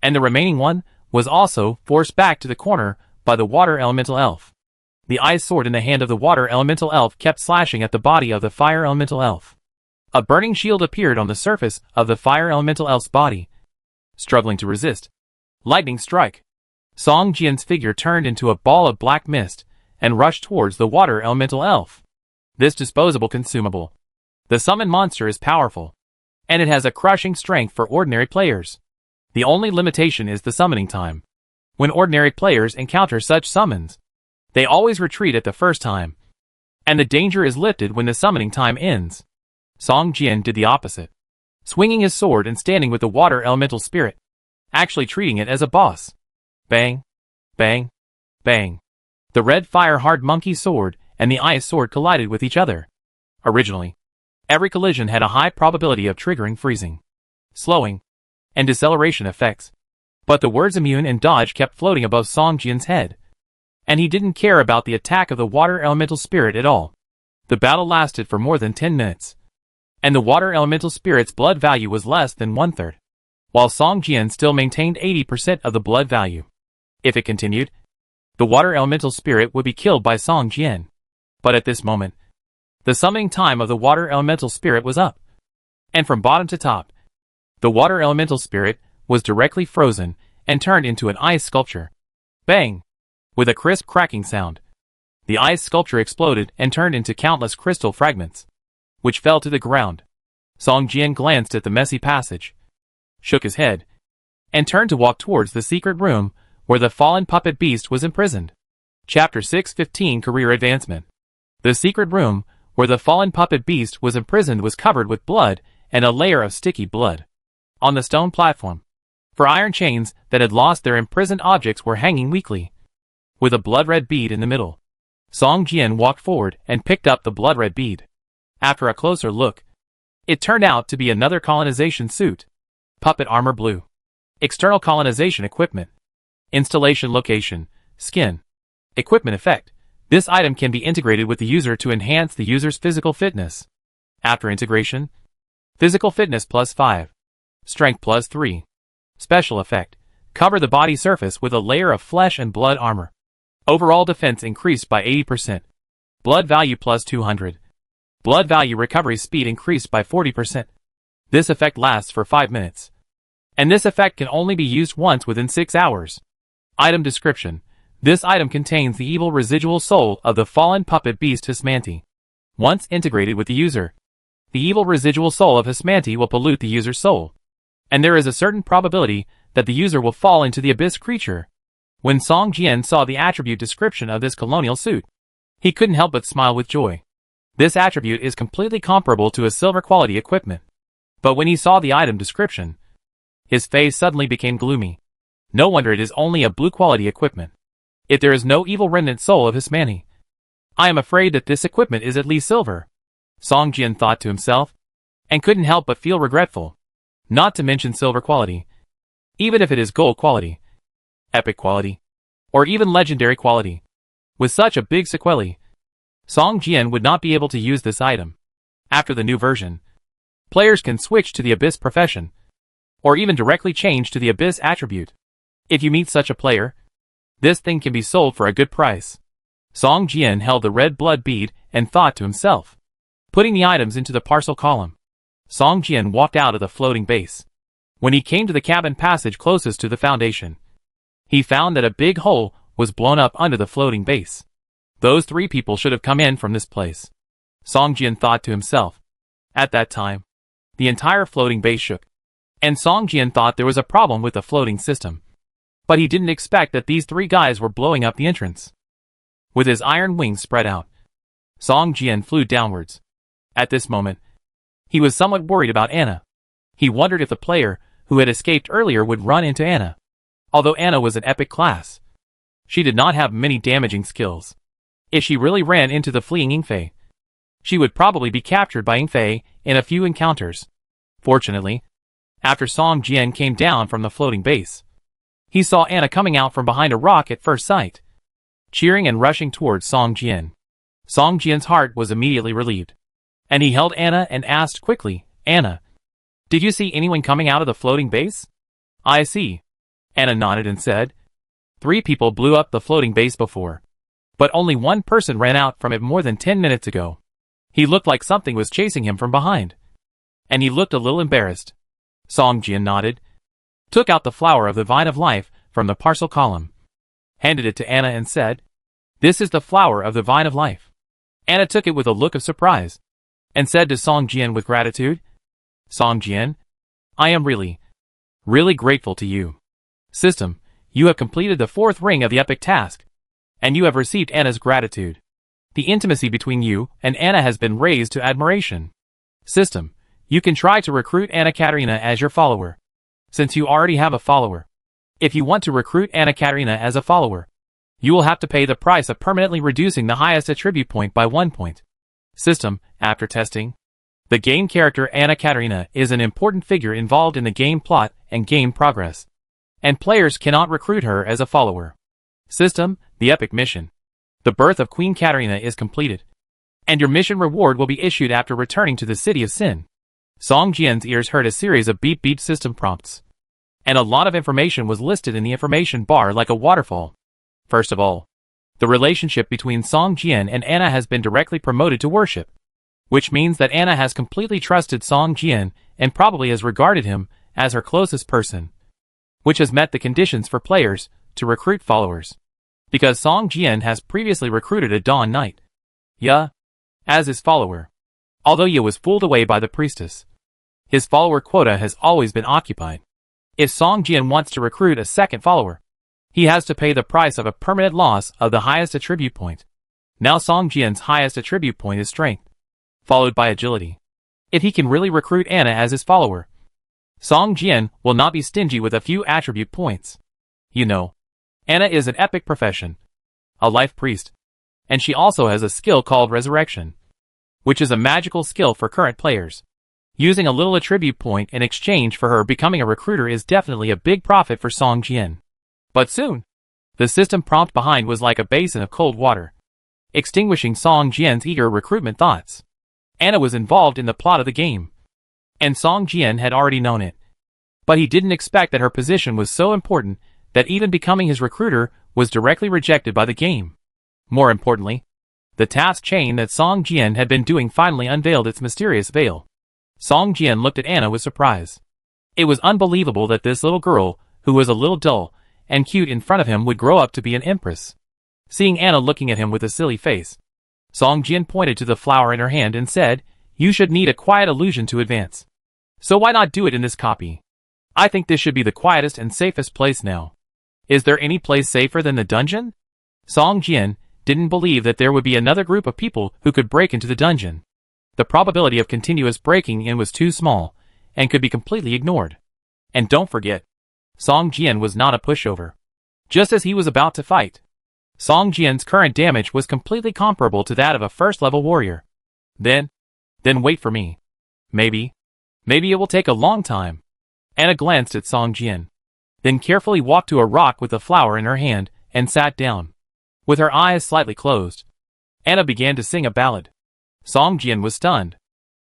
and the remaining one was also forced back to the corner by the water elemental elf. The ice sword in the hand of the water elemental elf kept slashing at the body of the fire elemental elf. A burning shield appeared on the surface of the fire elemental elf's body, struggling to resist. Lightning strike! Song Jian's figure turned into a ball of black mist and rushed towards the water elemental elf. This disposable consumable, the summon monster, is powerful, and it has a crushing strength for ordinary players. The only limitation is the summoning time. When ordinary players encounter such summons, they always retreat at the first time, and the danger is lifted when the summoning time ends. Song Jian did the opposite, swinging his sword and standing with the water elemental spirit, actually treating it as a boss. Bang! Bang! Bang! The red fire hard monkey sword and the ice sword collided with each other. Originally, every collision had a high probability of triggering freezing, slowing, and deceleration effects. But the words immune and dodge kept floating above Song Jian's head, and he didn't care about the attack of the water elemental spirit at all. The battle lasted for more than 10 minutes, and the water elemental spirit's blood value was less than 1/3, while Song Jian still maintained 80% of the blood value. If it continued, the water elemental spirit would be killed by Song Jian. But at this moment, the summoning time of the water elemental spirit was up, and from bottom to top, the water elemental spirit was directly frozen and turned into an ice sculpture. Bang! With a crisp cracking sound, the ice sculpture exploded and turned into countless crystal fragments, which fell to the ground. Song Jian glanced at the messy passage, shook his head, and turned to walk towards the secret room where the fallen puppet beast was imprisoned. Chapter 615 Career Advancement. The secret room where the fallen puppet beast was imprisoned was covered with blood and a layer of sticky blood. On the stone platform, 4 iron chains that had lost their imprisoned objects were hanging weakly, with a blood-red bead in the middle. Song Jian walked forward and picked up the blood-red bead. After a closer look, it turned out to be another colonization suit. Puppet armor blue. External colonization equipment. Installation location, skin. Equipment effect. This item can be integrated with the user to enhance the user's physical fitness. After integration, physical fitness +5. Strength +3. Special effect. Cover the body surface with a layer of flesh and blood armor. Overall defense increased by 80%. Blood value +200. Blood value recovery speed increased by 40%. This effect lasts for 5 minutes. And this effect can only be used once within 6 hours. Item description. This item contains the evil residual soul of the fallen puppet beast Hismanti. Once integrated with the user, the evil residual soul of Hismanti will pollute the user's soul, and there is a certain probability that the user will fall into the abyss creature. When Song Jian saw the attribute description of this colonial suit, he couldn't help but smile with joy. This attribute is completely comparable to a silver quality equipment. But when he saw the item description, his face suddenly became gloomy. No wonder it is only a blue-quality equipment. If there is no evil remnant soul of Hismani, I am afraid that this equipment is at least silver. Song Jian thought to himself, and couldn't help but feel regretful. Not to mention silver quality. Even if it is gold quality, epic quality, or even legendary quality. With such a big sequelae, Song Jian would not be able to use this item. After the new version, players can switch to the Abyss profession, or even directly change to the Abyss attribute. If you meet such a player, this thing can be sold for a good price. Song Jian held the red blood bead and thought to himself. Putting the items into the parcel column, Song Jian walked out of the floating base. When he came to the cabin passage closest to the foundation, he found that a big hole was blown up under the floating base. Those 3 people should have come in from this place. Song Jian thought to himself. At that time, the entire floating base shook, and Song Jian thought there was a problem with the floating system. But he didn't expect that these 3 guys were blowing up the entrance. With his iron wings spread out, Song Jian flew downwards. At this moment, he was somewhat worried about Anna. He wondered if the player who had escaped earlier would run into Anna. Although Anna was an epic class, she did not have many damaging skills. If she really ran into the fleeing Yingfei, she would probably be captured by Yingfei in a few encounters. Fortunately, after Song Jian came down from the floating base, he saw Anna coming out from behind a rock at first sight, cheering and rushing towards Song Jian. Song Jian's heart was immediately relieved, and he held Anna and asked quickly, "Anna, did you see anyone coming out of the floating base?" "I see." Anna nodded and said, 3 people blew up the floating base before, but only 1 person ran out from it more than 10 minutes ago. He looked like something was chasing him from behind, and he looked a little embarrassed." Song Jian nodded, took out the flower of the vine of life from the parcel column, handed it to Anna and said, "This is the flower of the vine of life." Anna took it with a look of surprise, and said to Song Jian with gratitude, "Song Jian, I am really grateful to you. System, you have completed the 4th ring of the epic task, and you have received Anna's gratitude. The intimacy between you and Anna has been raised to admiration. System, you can try to recruit Anna Katerina as your follower, since you already have a follower. If you want to recruit Anna Katerina as a follower, you will have to pay the price of permanently reducing the highest attribute point by 1 point. System, after testing, the game character Anna Katerina is an important figure involved in the game plot and game progress, and players cannot recruit her as a follower. System, the epic mission, the birth of Queen Katerina, is completed, and your mission reward will be issued after returning to the City of Sin. Song Jian's ears heard a series of beep-beep system prompts, and a lot of information was listed in the information bar like a waterfall. First of all, the relationship between Song Jian and Anna has been directly promoted to worship, which means that Anna has completely trusted Song Jian and probably has regarded him as her closest person, which has met the conditions for players to recruit followers, because Song Jian has previously recruited a Dawn Knight, Ya, as his follower. Although Ya was fooled away by the priestess, his follower quota has always been occupied. If Song Jian wants to recruit a second follower, he has to pay the price of a permanent loss of the highest attribute point. Now Song Jian's highest attribute point is strength, followed by agility. If he can really recruit Anna as his follower, Song Jian will not be stingy with a few attribute points. You know, Anna is an epic profession, a life priest, and she also has a skill called Resurrection, which is a magical skill for current players. Using a little attribute point in exchange for her becoming a recruiter is definitely a big profit for Song Jian. But soon, the system prompt behind was like a basin of cold water, extinguishing Song Jian's eager recruitment thoughts. Anna was involved in the plot of the game, and Song Jian had already known it. But he didn't expect that her position was so important that even becoming his recruiter was directly rejected by the game. More importantly, the task chain that Song Jian had been doing finally unveiled its mysterious veil. Song Jian looked at Anna with surprise. It was unbelievable that this little girl, who was a little dull and cute in front of him, would grow up to be an empress. Seeing Anna looking at him with a silly face, Song Jian pointed to the flower in her hand and said, "You should need a quiet illusion to advance. So why not do it in this copy? I think this should be the quietest and safest place now. Is there any place safer than the dungeon?" Song Jian didn't believe that there would be another group of people who could break into the dungeon. The probability of continuous breaking in was too small, and could be completely ignored. And don't forget, Song Jian was not a pushover. Just as he was about to fight, Song Jian's current damage was completely comparable to that of a first-level warrior. Then wait for me. Maybe it will take a long time. Anna glanced at Song Jian, then carefully walked to a rock with a flower in her hand and sat down. With her eyes slightly closed, Anna began to sing a ballad. Song Jian was stunned.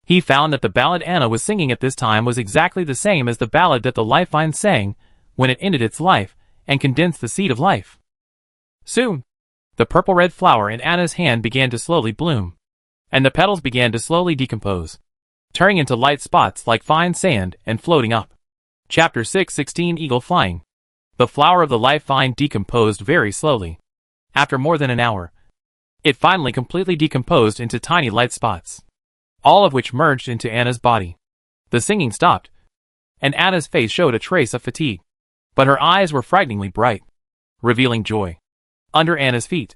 He found that the ballad Anna was singing at this time was exactly the same as the ballad that the life vine sang when it ended its life and condensed the seed of life. Soon, the purple-red flower in Anna's hand began to slowly bloom, and the petals began to slowly decompose, turning into light spots like fine sand and floating up. Chapter 616 Eagle Flying. The flower of the life vine decomposed very slowly. After more than an hour, it finally completely decomposed into tiny light spots, all of which merged into Anna's body. The singing stopped, and Anna's face showed a trace of fatigue, but her eyes were frighteningly bright, revealing joy. Under Anna's feet,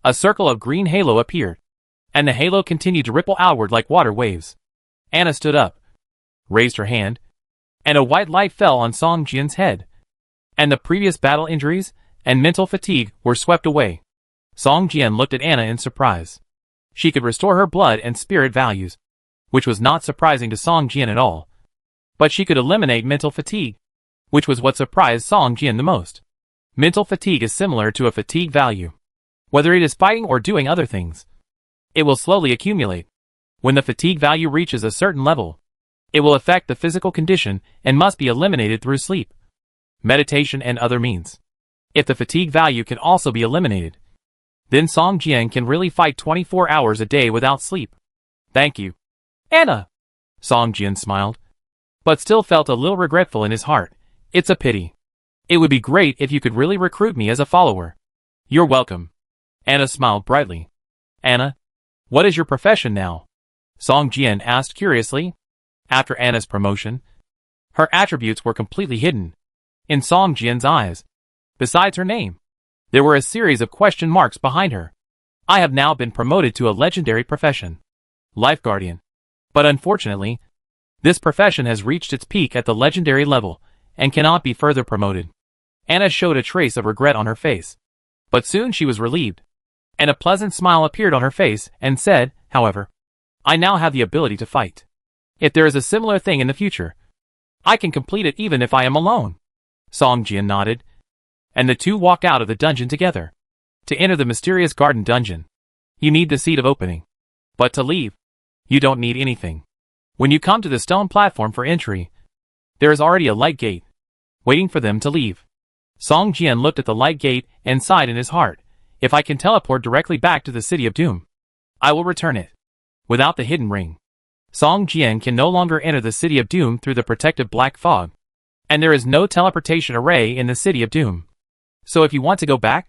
a circle of green halo appeared, and the halo continued to ripple outward like water waves. Anna stood up, raised her hand, and a white light fell on Song Jian's head, and the previous battle injuries and mental fatigue were swept away. Song Jian looked at Anna in surprise. She could restore her blood and spirit values, which was not surprising to Song Jian at all. But she could eliminate mental fatigue, which was what surprised Song Jian the most. Mental fatigue is similar to a fatigue value. Whether it is fighting or doing other things, it will slowly accumulate. When the fatigue value reaches a certain level, it will affect the physical condition and must be eliminated through sleep, meditation and other means. If the fatigue value can also be eliminated, then Song Jian can really fight 24 hours a day without sleep. Thank you, Anna. Song Jian smiled, but still felt a little regretful in his heart. It's a pity. It would be great if you could really recruit me as a follower. You're welcome. Anna smiled brightly. Anna, what is your profession now? Song Jian asked curiously. After Anna's promotion, her attributes were completely hidden in Song Jian's eyes. Besides her name, there were a series of question marks behind her. I have now been promoted to a legendary profession, Life Guardian. But unfortunately, this profession has reached its peak at the legendary level and cannot be further promoted. Anna showed a trace of regret on her face, but soon she was relieved, and a pleasant smile appeared on her face and said, however, I now have the ability to fight. If there is a similar thing in the future, I can complete it even if I am alone. Song Jian nodded, and the two walked out of the dungeon together. To enter the mysterious garden dungeon, you need the seed of opening. But to leave, you don't need anything. When you come to the stone platform for entry, there is already a light gate, waiting for them to leave. Song Jian looked at the light gate and sighed in his heart. If I can teleport directly back to the City of Doom, I will return it. Without the hidden ring, Song Jian can no longer enter the City of Doom through the protective black fog, and there is no teleportation array in the City of Doom. So if you want to go back,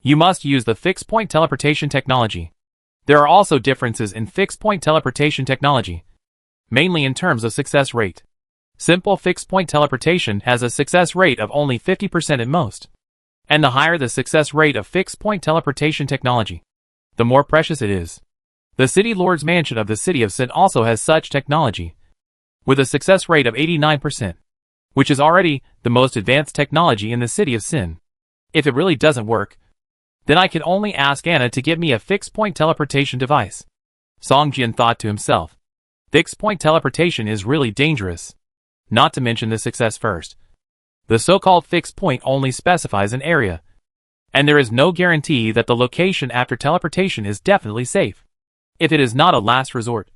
you must use the fixed point teleportation technology. There are also differences in fixed point teleportation technology, mainly in terms of success rate. Simple fixed point teleportation has a success rate of only 50% at most, and the higher the success rate of fixed point teleportation technology, the more precious it is. The City Lord's Mansion of the City of Sin also has such technology, with a success rate of 89%, which is already the most advanced technology in the City of Sin. If it really doesn't work, then I can only ask Anna to get me a fixed point teleportation device. Song Jian thought to himself. Fixed point teleportation is really dangerous. Not to mention the success first. The so-called fixed point only specifies an area, and there is no guarantee that the location after teleportation is definitely safe. If it is not a last resort,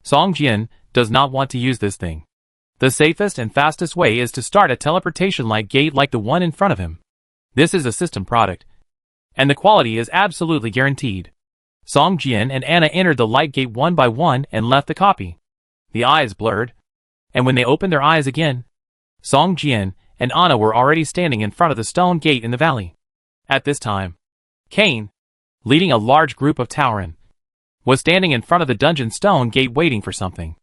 Song Jian does not want to use this thing. The safest and fastest way is to start a teleportation light gate like the one in front of him. This is a system product, and the quality is absolutely guaranteed. Song Jian and Anna entered the light gate one by one and left the copy. The eyes blurred, and when they opened their eyes again, Song Jian and Anna were already standing in front of the stone gate in the valley. At this time, Cain, leading a large group of Tauren, was standing in front of the dungeon stone gate waiting for something.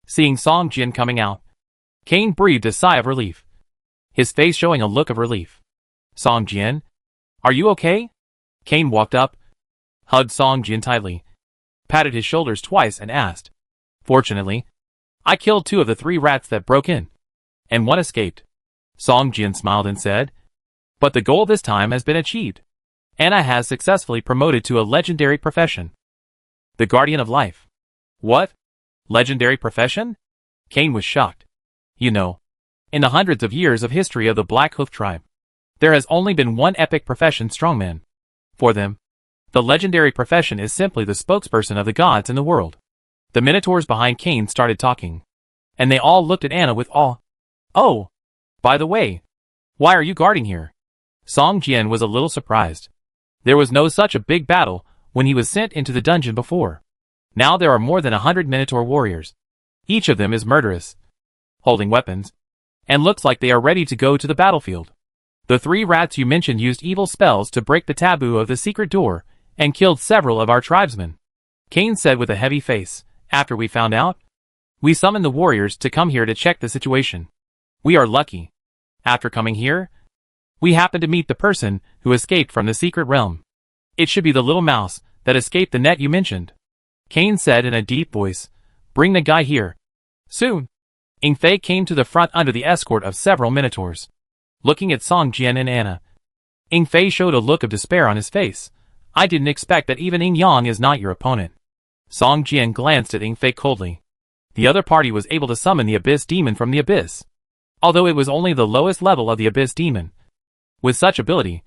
Seeing Song Jian coming out, Cain breathed a sigh of relief, his face showing a look of relief. Song Jian, are you okay? Cain walked up, hugged Song Jian tightly, patted his shoulders twice and asked. Fortunately, I killed 2 of the 3 rats that broke in, and 1 escaped. Song Jian smiled and said, but the goal this time has been achieved. Anna has successfully promoted to a legendary profession. The Guardian of Life. What? Legendary profession? Cain was shocked. You know, in the hundreds of years of history of the Black Hoof tribe, there has only been one epic profession strongman. For them, the legendary profession is simply the spokesperson of the gods in the world. The minotaurs behind Cain started talking, and they all looked at Anna with awe. Oh, by the way, why are you guarding here? Song Jian was a little surprised. There was no such a big battle when he was sent into the dungeon before. Now there are more than 100 minotaur warriors. Each of them is murderous, holding weapons, and looks like they are ready to go to the battlefield. The 3 rats you mentioned used evil spells to break the taboo of the secret door and killed several of our tribesmen. Cain said with a heavy face, after we found out, we summoned the warriors to come here to check the situation. We are lucky. After coming here, we happened to meet the person who escaped from the secret realm. It should be the little mouse that escaped the net you mentioned. Cain said in a deep voice, bring the guy here. Soon, Yingfei came to the front under the escort of several minotaurs. Looking at Song Jian and Anna, Yingfei showed a look of despair on his face. I didn't expect that even Yin Yang is not your opponent. Song Jian glanced at Yingfei coldly. The other party was able to summon the Abyss Demon from the Abyss, although it was only the lowest level of the Abyss Demon. With such ability,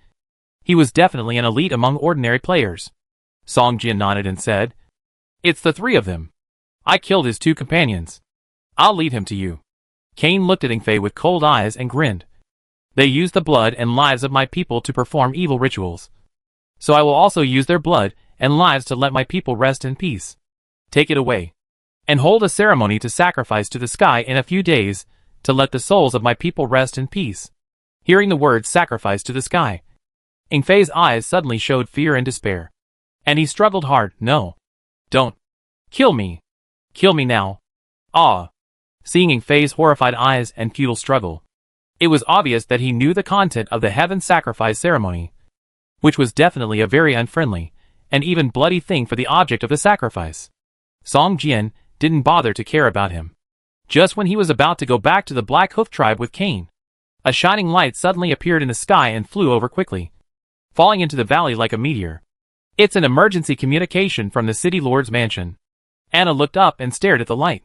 he was definitely an elite among ordinary players. Song Jian nodded and said, it's the 3 of them. I killed his 2 companions. I'll leave him to you. Cain looked at Yingfei with cold eyes and grinned. They used the blood and lives of my people to perform evil rituals. So I will also use their blood and lives to let my people rest in peace. Take it away, and hold a ceremony to sacrifice to the sky in a few days, to let the souls of my people rest in peace. Hearing the words sacrifice to the sky, Yingfei's eyes suddenly showed fear and despair. And he struggled hard. No. Don't. Kill me. Kill me now. Ah. Seeing Yingfei's horrified eyes and futile struggle, it was obvious that he knew the content of the heaven sacrifice ceremony, which was definitely a very unfriendly and even bloody thing for the object of the sacrifice. Song Jian didn't bother to care about him. Just when he was about to go back to the Black Hoof tribe with Cain, a shining light suddenly appeared in the sky and flew over quickly, falling into the valley like a meteor. It's an emergency communication from the city lord's mansion. Anna looked up and stared at the light,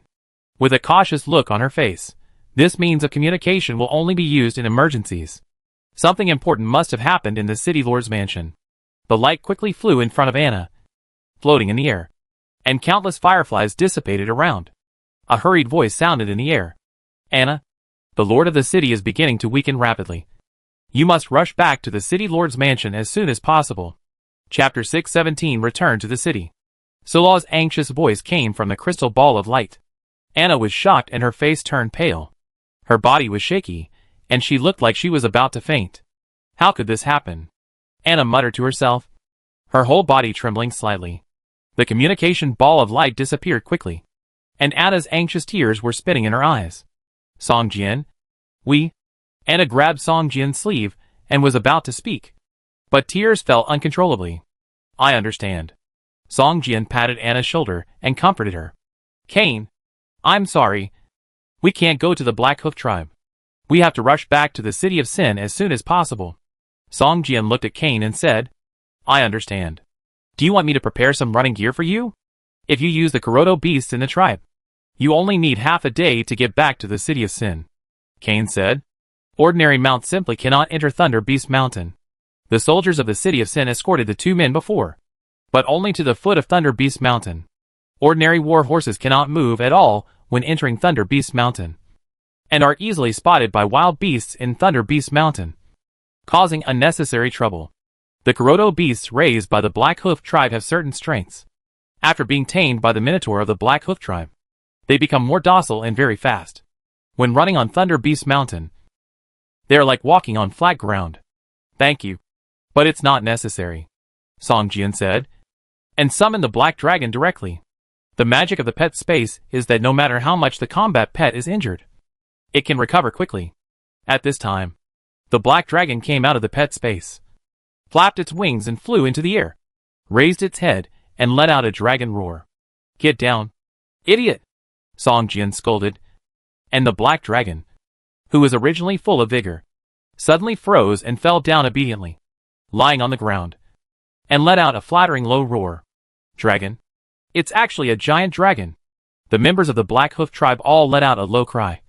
with a cautious look on her face. This means of communication will only be used in emergencies. Something important must have happened in the city lord's mansion. The light quickly flew in front of Anna, floating in the air, and countless fireflies dissipated around. A hurried voice sounded in the air. Anna, the lord of the city is beginning to weaken rapidly. You must rush back to the city lord's mansion as soon as possible. Chapter 617 Return to the City. Solaw's anxious voice came from the crystal ball of light. Anna was shocked and her face turned pale. Her body was shaky, and she looked like she was about to faint. How could this happen? Anna muttered to herself, her whole body trembling slightly. The communication ball of light disappeared quickly, and Anna's anxious tears were spinning in her eyes. Song Jian? Anna grabbed Song Jian's sleeve and was about to speak, but tears fell uncontrollably. I understand. Song Jian patted Anna's shoulder and comforted her. Cain, I'm sorry. We can't go to the Black Hoof tribe. We have to rush back to the City of Sin as soon as possible. Song Jian looked at Cain and said, I understand. Do you want me to prepare some running gear for you? If you use the Kuroto beasts in the tribe, you only need half a day to get back to the City of Sin. Cain said, ordinary mounts simply cannot enter Thunder Beast Mountain. The soldiers of the City of Sin escorted the 2 men before, but only to the foot of Thunder Beast Mountain. Ordinary war horses cannot move at all when entering Thunder Beast Mountain, and are easily spotted by wild beasts in Thunder Beast Mountain, causing unnecessary trouble. The Kuroto beasts raised by the Black Hoof tribe have certain strengths. After being tamed by the Minotaur of the Black Hoof tribe, they become more docile and very fast. When running on Thunder Beast Mountain, they are like walking on flat ground. Thank you, but it's not necessary, Song Jian said, and summoned the Black Dragon directly. The magic of the pet space is that no matter how much the combat pet is injured, it can recover quickly. At this time, the Black Dragon came out of the pet space, flapped its wings and flew into the air, raised its head, and let out a dragon roar. Get down, idiot! Song Jian scolded. And the black dragon, who was originally full of vigor, suddenly froze and fell down obediently, lying on the ground, and let out a flattering low roar. Dragon? It's actually a giant dragon. The members of the Black Hoof tribe all let out a low cry,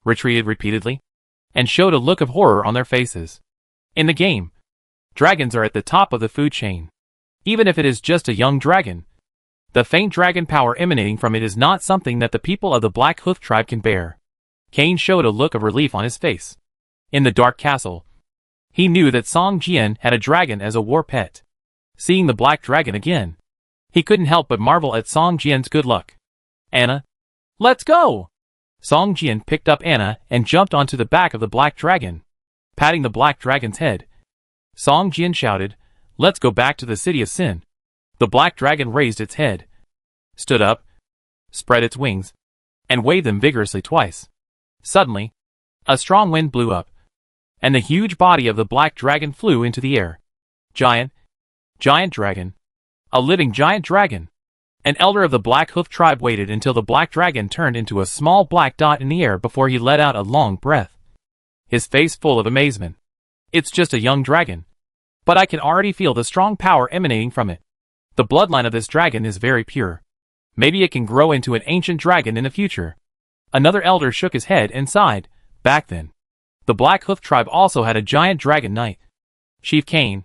retreated repeatedly, and showed a look of horror on their faces. In the game, dragons are at the top of the food chain. Even if it is just a young dragon, the faint dragon power emanating from it is not something that the people of the Black Hoof tribe can bear. Kane showed a look of relief on his face. In the dark castle, he knew that Song Jian had a dragon as a war pet. Seeing the black dragon again, he couldn't help but marvel at Song Jian's good luck. Anna, let's go! Song Jian picked up Anna and jumped onto the back of the black dragon, patting the black dragon's head. Song Jian shouted, "Let's go back to the city of Sin." The black dragon raised its head, stood up, spread its wings, and waved them vigorously twice. Suddenly, a strong wind blew up, and the huge body of the black dragon flew into the air. Giant dragon. A living giant dragon. An elder of the Black Hoof tribe waited until the black dragon turned into a small black dot in the air before he let out a long breath, his face full of amazement. It's just a young dragon, but I can already feel the strong power emanating from it. The bloodline of this dragon is very pure. Maybe it can grow into an ancient dragon in the future. Another elder shook his head and sighed. Back then, the Black Hoof tribe also had a giant dragon knight. Chief Kane,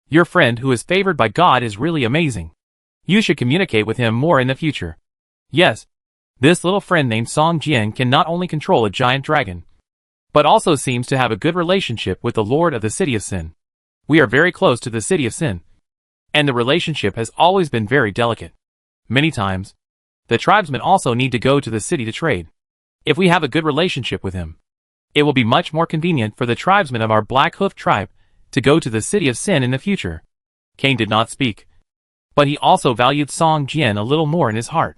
your friend who is favored by God is really amazing. You should communicate with him more in the future. Yes, this little friend named Song Jian can not only control a giant dragon, but also seems to have a good relationship with the Lord of the City of Sin. We are very close to the City of Sin, and the relationship has always been very delicate. Many times, the tribesmen also need to go to the city to trade. If we have a good relationship with him, it will be much more convenient for the tribesmen of our Black Hoof tribe to go to the City of Sin in the future. Kane did not speak, but he also valued Song Jian a little more in his heart.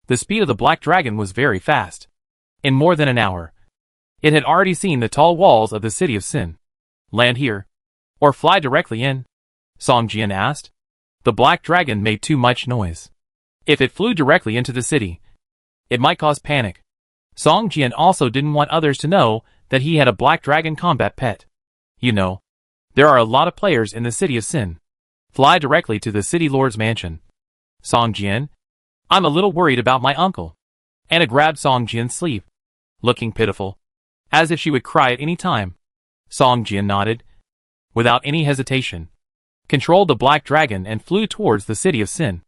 The speed of the black dragon was very fast. In more than an hour, it had already seen the tall walls of the City of Sin. Land here, or fly directly in? Song Jian asked. The black dragon made too much noise. If it flew directly into the city, it might cause panic. Song Jian also didn't want others to know that he had a black dragon combat pet. You know, there are a lot of players in the City of Sin. Fly directly to the City Lord's mansion. Song Jian, I'm a little worried about my uncle. Anna grabbed Song Jian's sleeve, looking pitiful, as if she would cry at any time. Song Jian nodded, without any hesitation, controlled the black dragon and flew towards the City of Sin.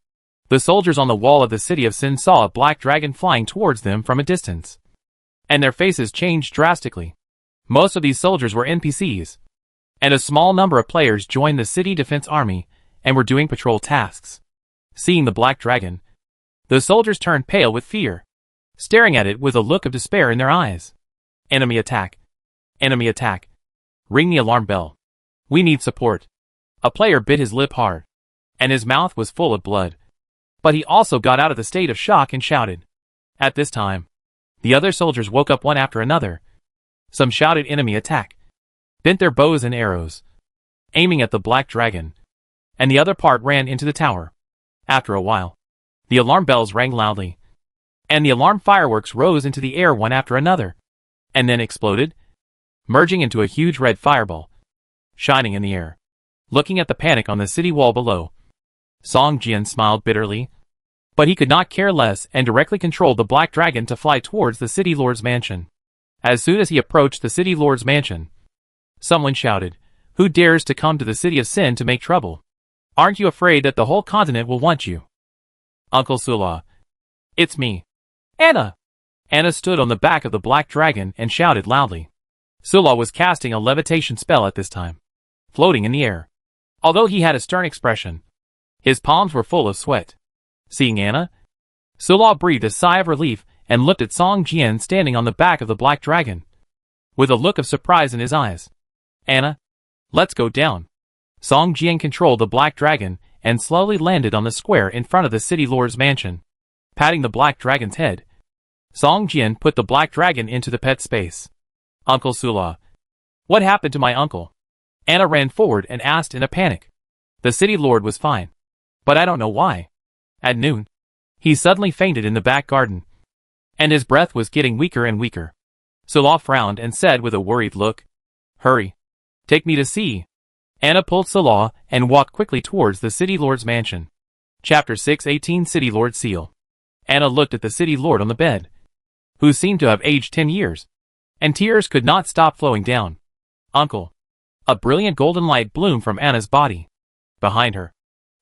The soldiers on the wall of the City of Sin saw a black dragon flying towards them from a distance, and their faces changed drastically. Most of these soldiers were NPCs, and a small number of players joined the city defense army and were doing patrol tasks. Seeing the black dragon, the soldiers turned pale with fear, staring at it with a look of despair in their eyes. Enemy attack! Enemy attack! Ring the alarm bell. We need support. A player bit his lip hard, and his mouth was full of blood. But he also got out of the state of shock and shouted. At this time, the other soldiers woke up one after another. Some shouted enemy attack, bent their bows and arrows, aiming at the black dragon, and the other part ran into the tower. After a while, the alarm bells rang loudly, and the alarm fireworks rose into the air one after another, and then exploded, merging into a huge red fireball, shining in the air. Looking at the panic on the city wall below, Song Jian smiled bitterly, but he could not care less and directly controlled the black dragon to fly towards the City Lord's mansion. As soon as he approached the City Lord's mansion, someone shouted, "Who dares to come to the City of Sin to make trouble? Aren't you afraid that the whole continent will want you?" Uncle Sula. It's me. Anna! Anna stood on the back of the black dragon and shouted loudly. Sula was casting a levitation spell at this time, floating in the air. Although he had a stern expression, his palms were full of sweat. Seeing Anna, Sula breathed a sigh of relief and looked at Song Jian standing on the back of the black dragon, with a look of surprise in his eyes. Anna, let's go down. Song Jian controlled the black dragon and slowly landed on the square in front of the City Lord's mansion. Patting the black dragon's head, Song Jian put the black dragon into the pet space. Uncle Sula. What happened to my uncle? Anna ran forward and asked in a panic. The City Lord was fine, but I don't know why. At noon, he suddenly fainted in the back garden. and his breath was getting weaker and weaker. Sola frowned and said with a worried look, "Hurry. Take me to see." Anna pulled Sola and walked quickly towards the City Lord's mansion. Chapter 618 City Lord Seal. Anna looked at the City Lord on the bed, who seemed to have aged 10 years, and tears could not stop flowing down. "Uncle." A brilliant golden light bloomed from Anna's body. Behind her,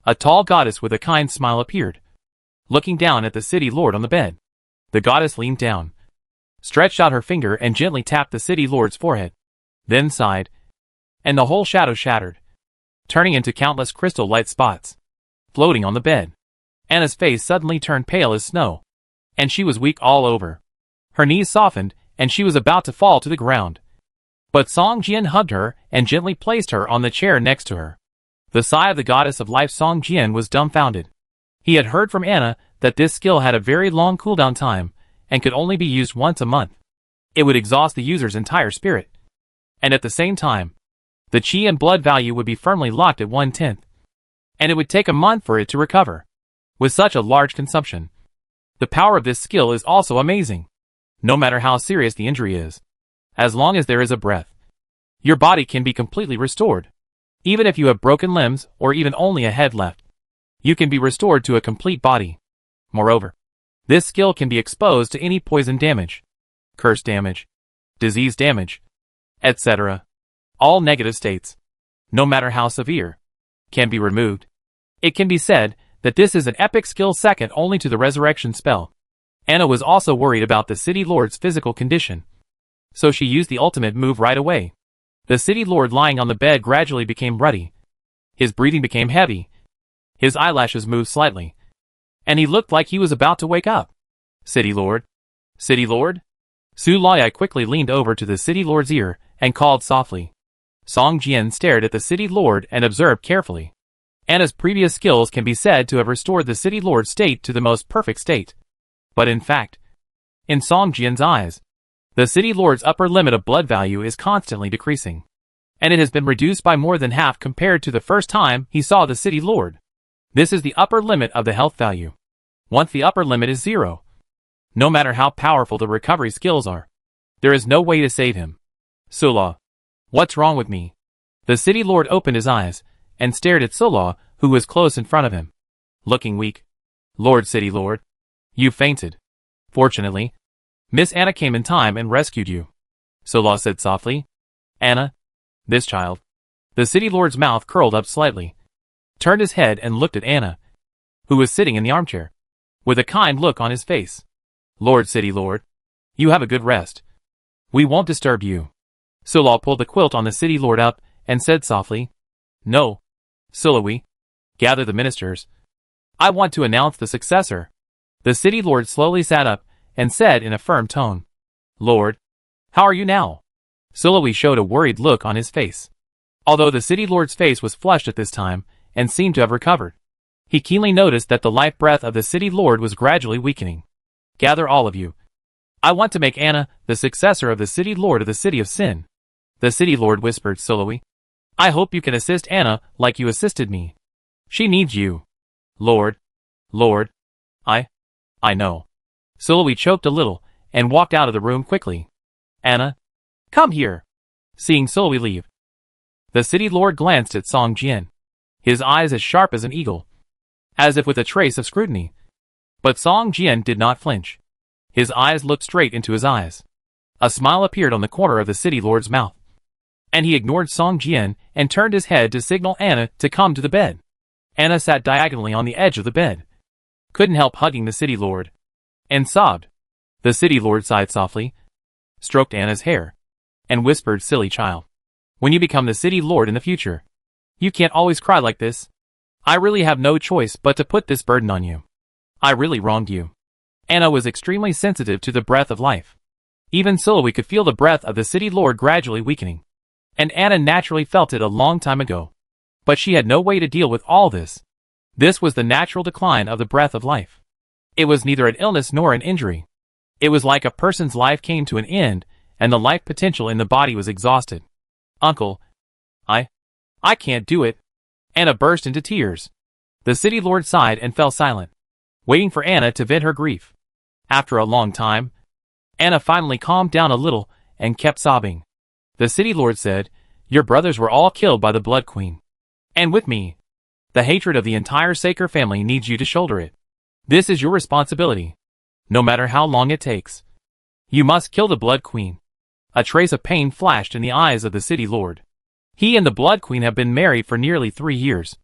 a tall goddess with a kind smile appeared. Looking down at the City Lord on the bed, the goddess leaned down, stretched out her finger and gently tapped the City Lord's forehead, then sighed, and the whole shadow shattered, turning into countless crystal light spots, floating on the bed. Anna's face suddenly turned pale as snow, and she was weak all over. Her knees softened, and she was about to fall to the ground. But Song Jian hugged her and gently placed her on the chair next to her. The sigh of the goddess of life Song Jian was dumbfounded. He had heard from Anna that this skill had a very long cooldown time, and could only be used once a month. It would exhaust the user's entire spirit, and at the same time, the chi and blood value would be firmly locked at 1/10, and it would take a month for it to recover. With such a large consumption, the power of this skill is also amazing. No matter how serious the injury is, as long as there is a breath, your body can be completely restored. Even if you have broken limbs or even only a head left, you can be restored to a complete body. Moreover, this skill can be exposed to any poison damage, curse damage, disease damage, etc. All negative states, no matter how severe, can be removed. It can be said that this is an epic skill second only to the resurrection spell. Anna was also worried about the City Lord's physical condition, so she used the ultimate move right away. The City Lord lying on the bed gradually became ruddy. His breathing became heavy. His eyelashes moved slightly, and he looked like he was about to wake up. "City Lord? City Lord?" Su Lai quickly leaned over to the City Lord's ear and called softly. Song Jian stared at the City Lord and observed carefully. Anna's previous skills can be said to have restored the City Lord's state to the most perfect state. But in fact, in Song Jian's eyes, the City Lord's upper limit of blood value is constantly decreasing, and it has been reduced by more than half compared to the first time he saw the City Lord. This is the upper limit of the health value. Once the upper limit is 0, no matter how powerful the recovery skills are, there is no way to save him. "Sola, what's wrong with me?" The City Lord opened his eyes and stared at Sola, who was close in front of him, looking weak. "Lord City Lord, you fainted. Fortunately, Miss Anna came in time and rescued you," Sola said softly. "Anna? This child?" The City Lord's mouth curled up slightly, turned his head and looked at Anna, who was sitting in the armchair, with a kind look on his face. "Lord City Lord, you have a good rest. We won't disturb you." Sola pulled the quilt on the City Lord up and said softly, "No, Sulawee, gather the ministers. I want to announce the successor." The City Lord slowly sat up and said in a firm tone, "Lord, how are you now?" Sulawee showed a worried look on his face. Although the City Lord's face was flushed at this time and seemed to have recovered, he keenly noticed that the life breath of the City Lord was gradually weakening. "Gather all of you. I want to make Anna the successor of the City Lord of the City of Sin." The City Lord whispered, "Sulawee, I hope you can assist Anna like you assisted me. She needs you." Lord, I know." Sulawee choked a little and walked out of the room quickly. "Anna, come here." Seeing Sulawee leave, the City Lord glanced at Song Jian, his eyes as sharp as an eagle, as if with a trace of scrutiny. But Song Jian did not flinch. His eyes looked straight into his eyes. A smile appeared on the corner of the City Lord's mouth, and he ignored Song Jian and turned his head to signal Anna to come to the bed. Anna sat diagonally on the edge of the bed, couldn't help hugging the City Lord, and sobbed. The City Lord sighed softly, stroked Anna's hair, and whispered, "Silly child. When you become the City Lord in the future, you can't always cry like this. I really have no choice but to put this burden on you. I really wronged you." Anna was extremely sensitive to the breath of life. Even Sulawee could feel the breath of the City Lord gradually weakening, and Anna naturally felt it a long time ago. But she had no way to deal with all this. This was the natural decline of the breath of life. It was neither an illness nor an injury. It was like a person's life came to an end, and the life potential in the body was exhausted. "Uncle, I can't do it." Anna burst into tears. The City Lord sighed and fell silent, waiting for Anna to vent her grief. After a long time, Anna finally calmed down a little and kept sobbing. The city lord said, "Your brothers were all killed by the Blood Queen. And with me, the hatred of the entire Saker family needs you to shoulder it. This is your responsibility. No matter how long it takes. You must kill the Blood Queen." A trace of pain flashed in the eyes of the city lord. He and the Blood Queen have been married for nearly 3 years.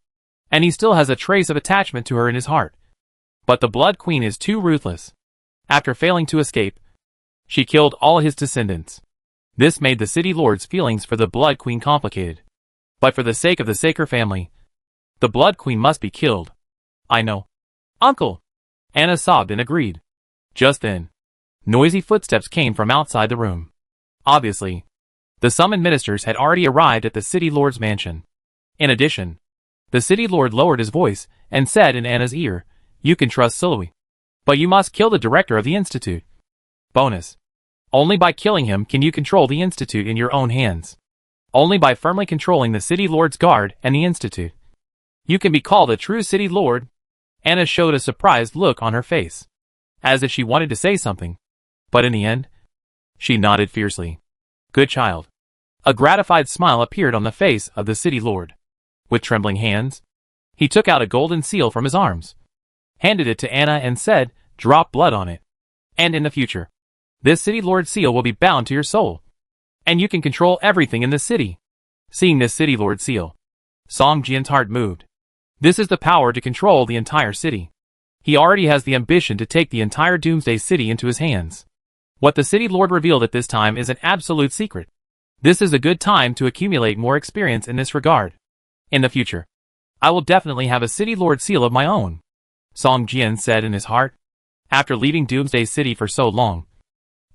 And he still has a trace of attachment to her in his heart. But the Blood Queen is too ruthless. After failing to escape, she killed all his descendants. This made the city lord's feelings for the Blood Queen complicated. But for the sake of the Saker family, the Blood Queen must be killed. "I know, Uncle," Anna sobbed and agreed. Just then, noisy footsteps came from outside the room. Obviously, the summoned ministers had already arrived at the city lord's mansion. In addition, the city lord lowered his voice and said in Anna's ear, "You can trust Siloe. But you must kill the director of the institute." Bonus. Only by killing him can you control the institute in your own hands. Only by firmly controlling the city lord's guard and the institute. You can be called a true city lord. Anna showed a surprised look on her face, as if she wanted to say something. But in the end, she nodded fiercely. "Good child." A gratified smile appeared on the face of the city lord. With trembling hands, he took out a golden seal from his arms, handed it to Anna and said, "Drop blood on it. And in the future, this city lord seal will be bound to your soul. And you can control everything in the city." Seeing this city lord seal, Song Jian's heart moved. This is the power to control the entire city. He already has the ambition to take the entire Doomsday city into his hands. What the city lord revealed at this time is an absolute secret. This is a good time to accumulate more experience in this regard. In the future, I will definitely have a city lord seal of my own, Song Jian said in his heart. After leaving Doomsday City for so long,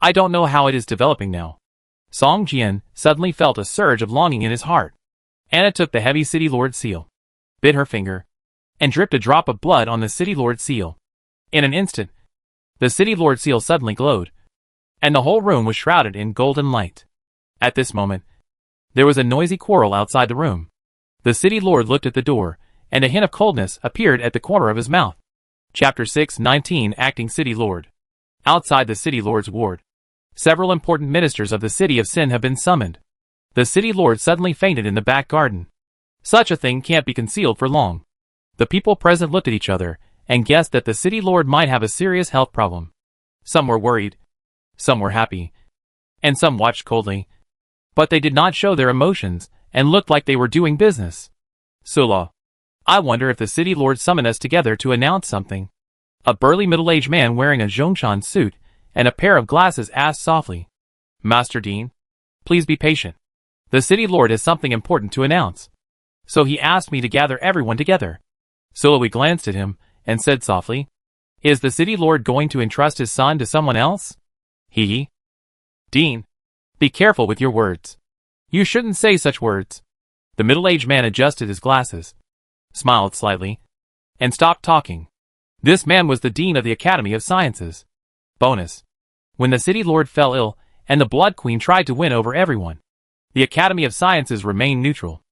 I don't know how it is developing now. Song Jian suddenly felt a surge of longing in his heart. Anna took the heavy city lord seal, bit her finger, and dripped a drop of blood on the city lord seal. In an instant, the city lord seal suddenly glowed, and the whole room was shrouded in golden light. At this moment, there was a noisy quarrel outside the room. The city lord looked at the door, and a hint of coldness appeared at the corner of his mouth. Chapter 619 Acting City Lord. Outside the city lord's ward, several important ministers of the city of Sin have been summoned. The city lord suddenly fainted in the back garden. Such a thing can't be concealed for long. The people present looked at each other and guessed that the city lord might have a serious health problem. Some were worried, some were happy, and some watched coldly. But they did not show their emotions and looked like they were doing business. "Sula, I wonder if the city lord summoned us together to announce something." A burly middle-aged man wearing a Zhongshan suit and a pair of glasses asked softly. "Master Dean, please be patient. The city lord has something important to announce. So he asked me to gather everyone together." Siloe glanced at him and said softly, "Is the city lord going to entrust his son to someone else?" Dean, be careful with your words. You shouldn't say such words." The middle-aged man adjusted his glasses, smiled slightly, and stopped talking. This man was the dean of the Academy of Sciences. Bonus. When the city lord fell ill, and the Blood Queen tried to win over everyone, the Academy of Sciences remained neutral.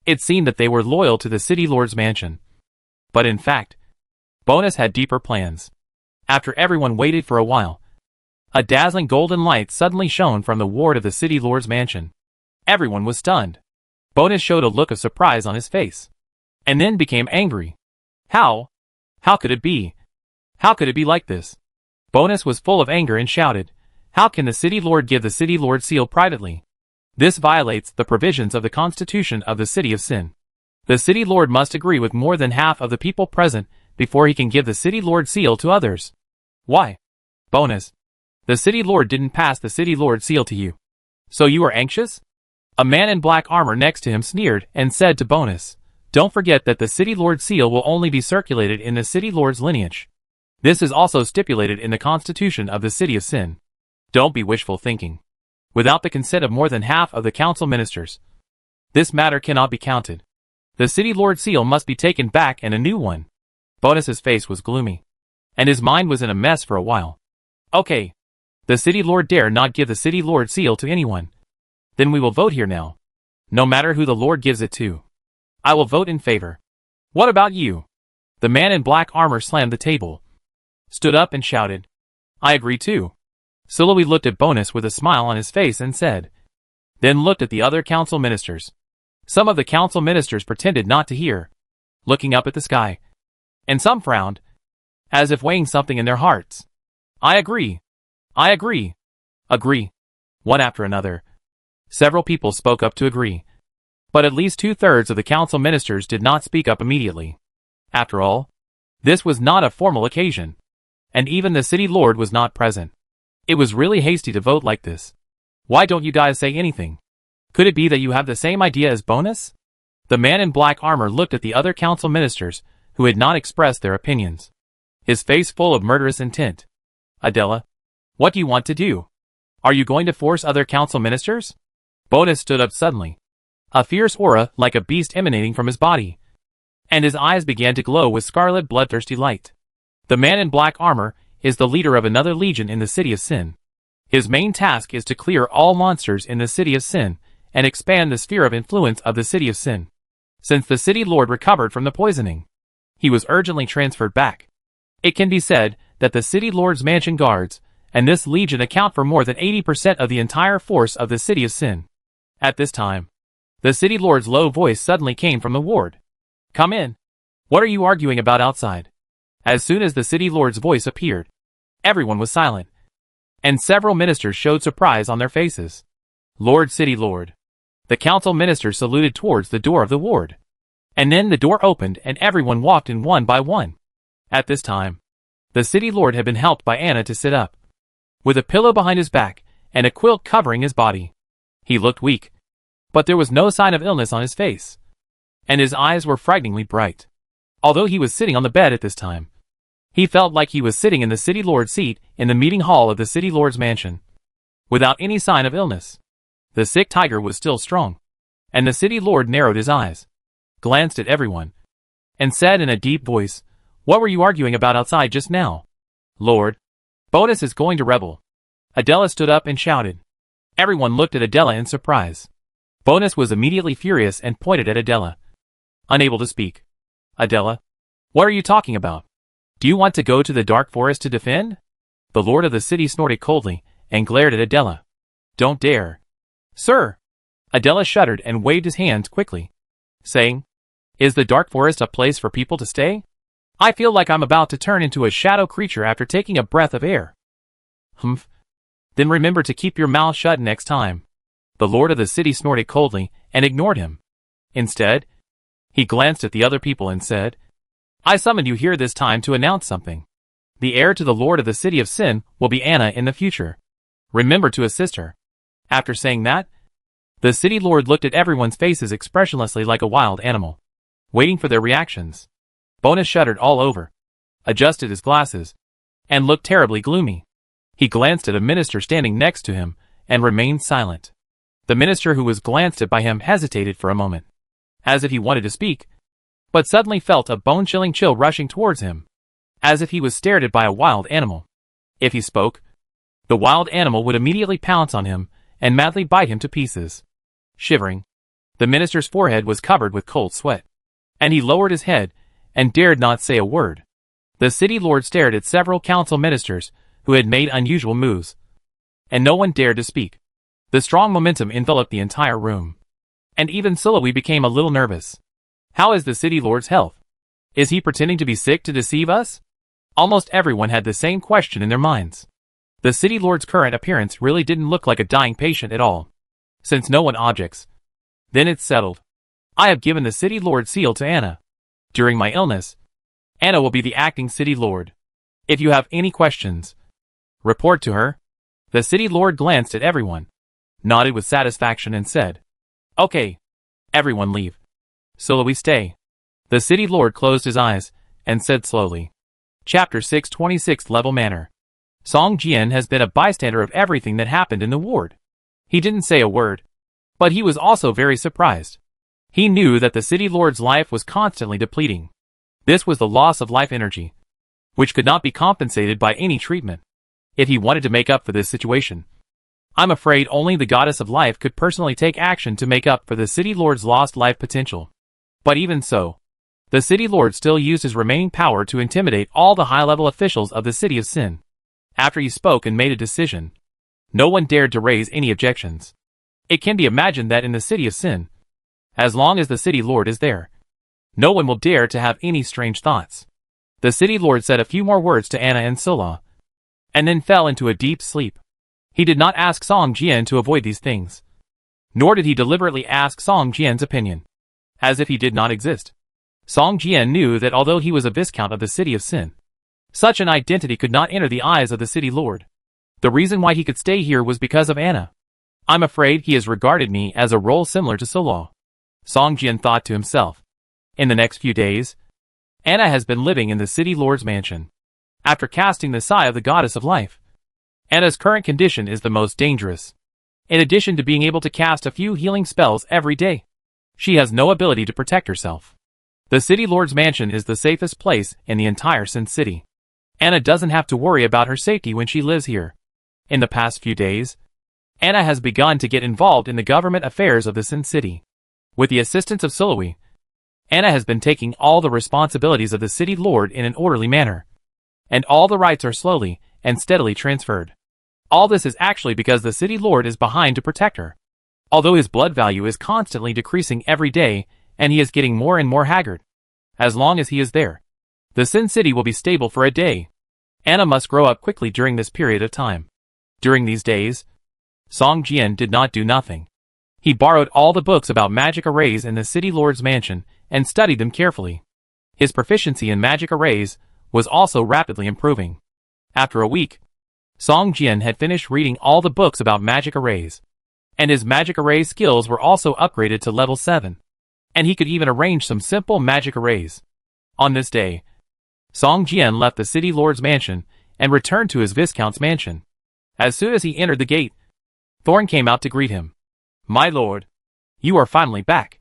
It seemed that they were loyal to the city lord's mansion. But in fact, Bonus had deeper plans. After everyone waited for a while, a dazzling golden light suddenly shone from the ward of the city lord's mansion. Everyone was stunned. Bonus showed a look of surprise on his face, and then became angry. How could it be? How could it be like this? Bonus was full of anger and shouted, "How can the city lord give the city lord seal privately? This violates the provisions of the constitution of the city of Sin. The city lord must agree with more than half of the people present before he can give the city lord seal to others." "Why? Bonus, the city lord didn't pass the city lord seal to you. So you are anxious?" A man in black armor next to him sneered and said to Bonus, "Don't forget that the city lord seal will only be circulated in the city lord's lineage. This is also stipulated in the constitution of the city of Sin. Don't be wishful thinking. Without the consent of more than half of the council ministers, this matter cannot be counted. The city lord seal must be taken back and a new one." Bonus's face was gloomy, and his mind was in a mess for a while. "Okay. The city lord dare not give the city lord seal to anyone. Then we will vote here now. No matter who the lord gives it to. I will vote in favor. What about you?" The man in black armor slammed the table, stood up and shouted, I agree too. Siloe looked at Bonus with a smile on his face and said, then looked at the other council ministers. Some of the council ministers pretended not to hear, looking up at the sky. And some frowned, as if weighing something in their hearts. I agree. I agree. Agree. One after another. Several people spoke up to agree. But at least 2/3 of the council ministers did not speak up immediately. After all, this was not a formal occasion. And even the city lord was not present. It was really hasty to vote like this. Why don't you guys say anything? Could it be that you have the same idea as Bonus? The man in black armor looked at the other council ministers, who had not expressed their opinions. His face full of murderous intent. Adela, what do you want to do? Are you going to force other council ministers? Bonus stood up suddenly. A fierce aura like a beast emanating from his body. And his eyes began to glow with scarlet bloodthirsty light. The man in black armor is the leader of another legion in the City of Sin. His main task is to clear all monsters in the City of Sin and expand the sphere of influence of the City of Sin. Since the City Lord recovered from the poisoning, he was urgently transferred back. It can be said that the City Lord's mansion guards and this legion account for more than 80% of the entire force of the City of Sin. At this time, the City Lord's low voice suddenly came from the ward. Come in. What are you arguing about outside? As soon as the City Lord's voice appeared, everyone was silent, and several ministers showed surprise on their faces. Lord, City Lord. The council ministers saluted towards the door of the ward. And then the door opened and everyone walked in one by one. At this time, the City Lord had been helped by Anna to sit up, with a pillow behind his back and a quilt covering his body. He looked weak, but there was no sign of illness on his face, and his eyes were frighteningly bright. Although he was sitting on the bed at this time, he felt like he was sitting in the City Lord's seat in the meeting hall of the City Lord's mansion, without any sign of illness. The sick tiger was still strong, and the City Lord narrowed his eyes, glanced at everyone, and said in a deep voice, what were you arguing about outside just now? Lord, Bonus is going to rebel. Adela stood up and shouted. Everyone looked at Adela in surprise. Bonus was immediately furious and pointed at Adela, unable to speak. Adela, what are you talking about? Do you want to go to the dark forest to defend? The lord of the city snorted coldly and glared at Adela. Don't dare. Sir! Adela shuddered and waved his hands quickly, saying, is the dark forest a place for people to stay? I feel like I'm about to turn into a shadow creature after taking a breath of air. Humph. Then remember to keep your mouth shut next time. The lord of the city snorted coldly and ignored him. Instead, he glanced at the other people and said, I summoned you here this time to announce something. The heir to the lord of the City of Sin will be Anna in the future. Remember to assist her. After saying that, the City Lord looked at everyone's faces expressionlessly like a wild animal, waiting for their reactions. Bonus shuddered all over, adjusted his glasses, and looked terribly gloomy. He glanced at a minister standing next to him and remained silent. The minister who was glanced at by him hesitated for a moment, as if he wanted to speak, but suddenly felt a bone-chilling chill rushing towards him, as if he was stared at by a wild animal. If he spoke, the wild animal would immediately pounce on him and madly bite him to pieces. Shivering, the minister's forehead was covered with cold sweat, and he lowered his head and dared not say a word. The City Lord stared at several council ministers who had made unusual moves, and no one dared to speak. The strong momentum enveloped the entire room, and even Siloe became a little nervous. How is the City Lord's health? Is he pretending to be sick to deceive us? Almost everyone had the same question in their minds. The City Lord's current appearance really didn't look like a dying patient at all. Since no one objects, then it's settled. I have given the City Lord seal to Anna. During my illness, Anna will be the acting City Lord. If you have any questions, report to her. The City Lord glanced at everyone, nodded with satisfaction and said, Okay, everyone leave. Siloe, stay. The City Lord closed his eyes and said slowly, Chapter 626 Level Manner. Song Jian has been a bystander of everything that happened in the ward. He didn't say a word, but he was also very surprised. He knew that the City Lord's life was constantly depleting. This was the loss of life energy, which could not be compensated by any treatment. If he wanted to make up for this situation, I'm afraid only the Goddess of Life could personally take action to make up for the City Lord's lost life potential. But even so, the City Lord still used his remaining power to intimidate all the high-level officials of the City of Sin. After he spoke and made a decision, no one dared to raise any objections. It can be imagined that in the city of Sin, as long as the city lord is there, no one will dare to have any strange thoughts. The city lord said a few more words to Anna and Silla, and then fell into a deep sleep. He did not ask Song Jian to avoid these things, nor did he deliberately ask Song Jian's opinion, as if he did not exist. Song Jian knew that although he was a viscount of the city of Sin, such an identity could not enter the eyes of the city lord. The reason why he could stay here was because of Anna. I'm afraid he has regarded me as a role similar to Silla, Song Jian thought to himself. In the next few days, Anna has been living in the city lord's mansion. After casting the sigh of the goddess of life, Anna's current condition is the most dangerous. In addition to being able to cast a few healing spells every day, she has no ability to protect herself. The city lord's mansion is the safest place in the entire Sin City. Anna doesn't have to worry about her safety when she lives here. In the past few days, Anna has begun to get involved in the government affairs of the Sin City. With the assistance of Sului, Anna has been taking all the responsibilities of the city lord in an orderly manner, and all the rights are slowly and steadily transferred. All this is actually because the city lord is behind to protect her. Although his blood value is constantly decreasing every day and he is getting more and more haggard, as long as he is there, the Sin City will be stable for a day. Anna must grow up quickly during this period of time. During these days, Song Jian did not do nothing. He borrowed all the books about magic arrays in the city lord's mansion and studied them carefully. His proficiency in magic arrays was also rapidly improving. After a week, Song Jian had finished reading all the books about magic arrays, and his magic array skills were also upgraded to level 7, and he could even arrange some simple magic arrays. On this day, Song Jian left the city lord's mansion and returned to his viscount's mansion. As soon as he entered the gate, Thorn came out to greet him. "My lord, you are finally back."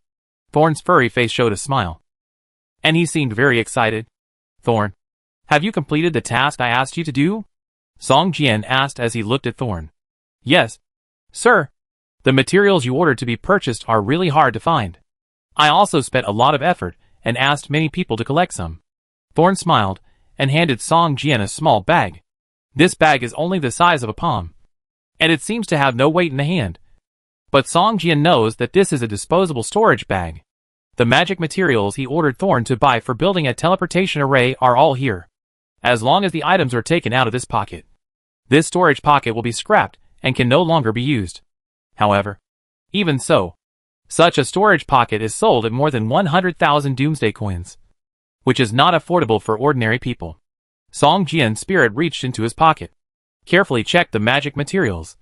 Thorn's furry face showed a smile, and he seemed very excited. "Thorn, have you completed the task I asked you to do?" Song Jian asked as he looked at Thorn. "Yes, sir. The materials you ordered to be purchased are really hard to find. I also spent a lot of effort and asked many people to collect some." Thorn smiled and handed Song Jian a small bag. This bag is only the size of a palm, and it seems to have no weight in the hand. But Song Jian knows that this is a disposable storage bag. The magic materials he ordered Thorn to buy for building a teleportation array are all here. As long as the items are taken out of this pocket, this storage pocket will be scrapped and can no longer be used. However, even so, such a storage pocket is sold at more than 100,000 Doomsday coins, which is not affordable for ordinary people. Song Jian's spirit reached into his pocket, carefully checked the magic materials,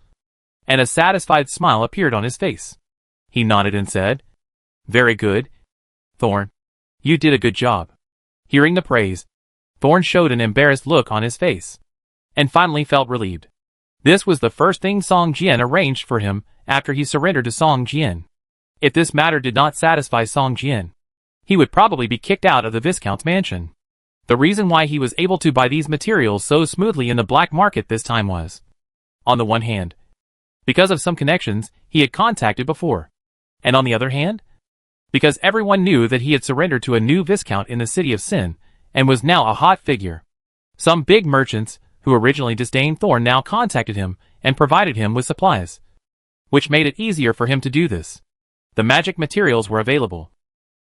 and a satisfied smile appeared on his face. He nodded and said, "Very good, Thorn. You did a good job." Hearing the praise, Thorn showed an embarrassed look on his face, and finally felt relieved. This was the first thing Song Jian arranged for him after he surrendered to Song Jian. If this matter did not satisfy Song Jian, he would probably be kicked out of the Viscount's mansion. The reason why he was able to buy these materials so smoothly in the black market this time was, on the one hand, because of some connections he had contacted before, and on the other hand, because everyone knew that he had surrendered to a new Viscount in the city of Sin, and was now a hot figure. Some big merchants, who originally disdained Thorn, now contacted him and provided him with supplies, which made it easier for him to do this. The magic materials were available,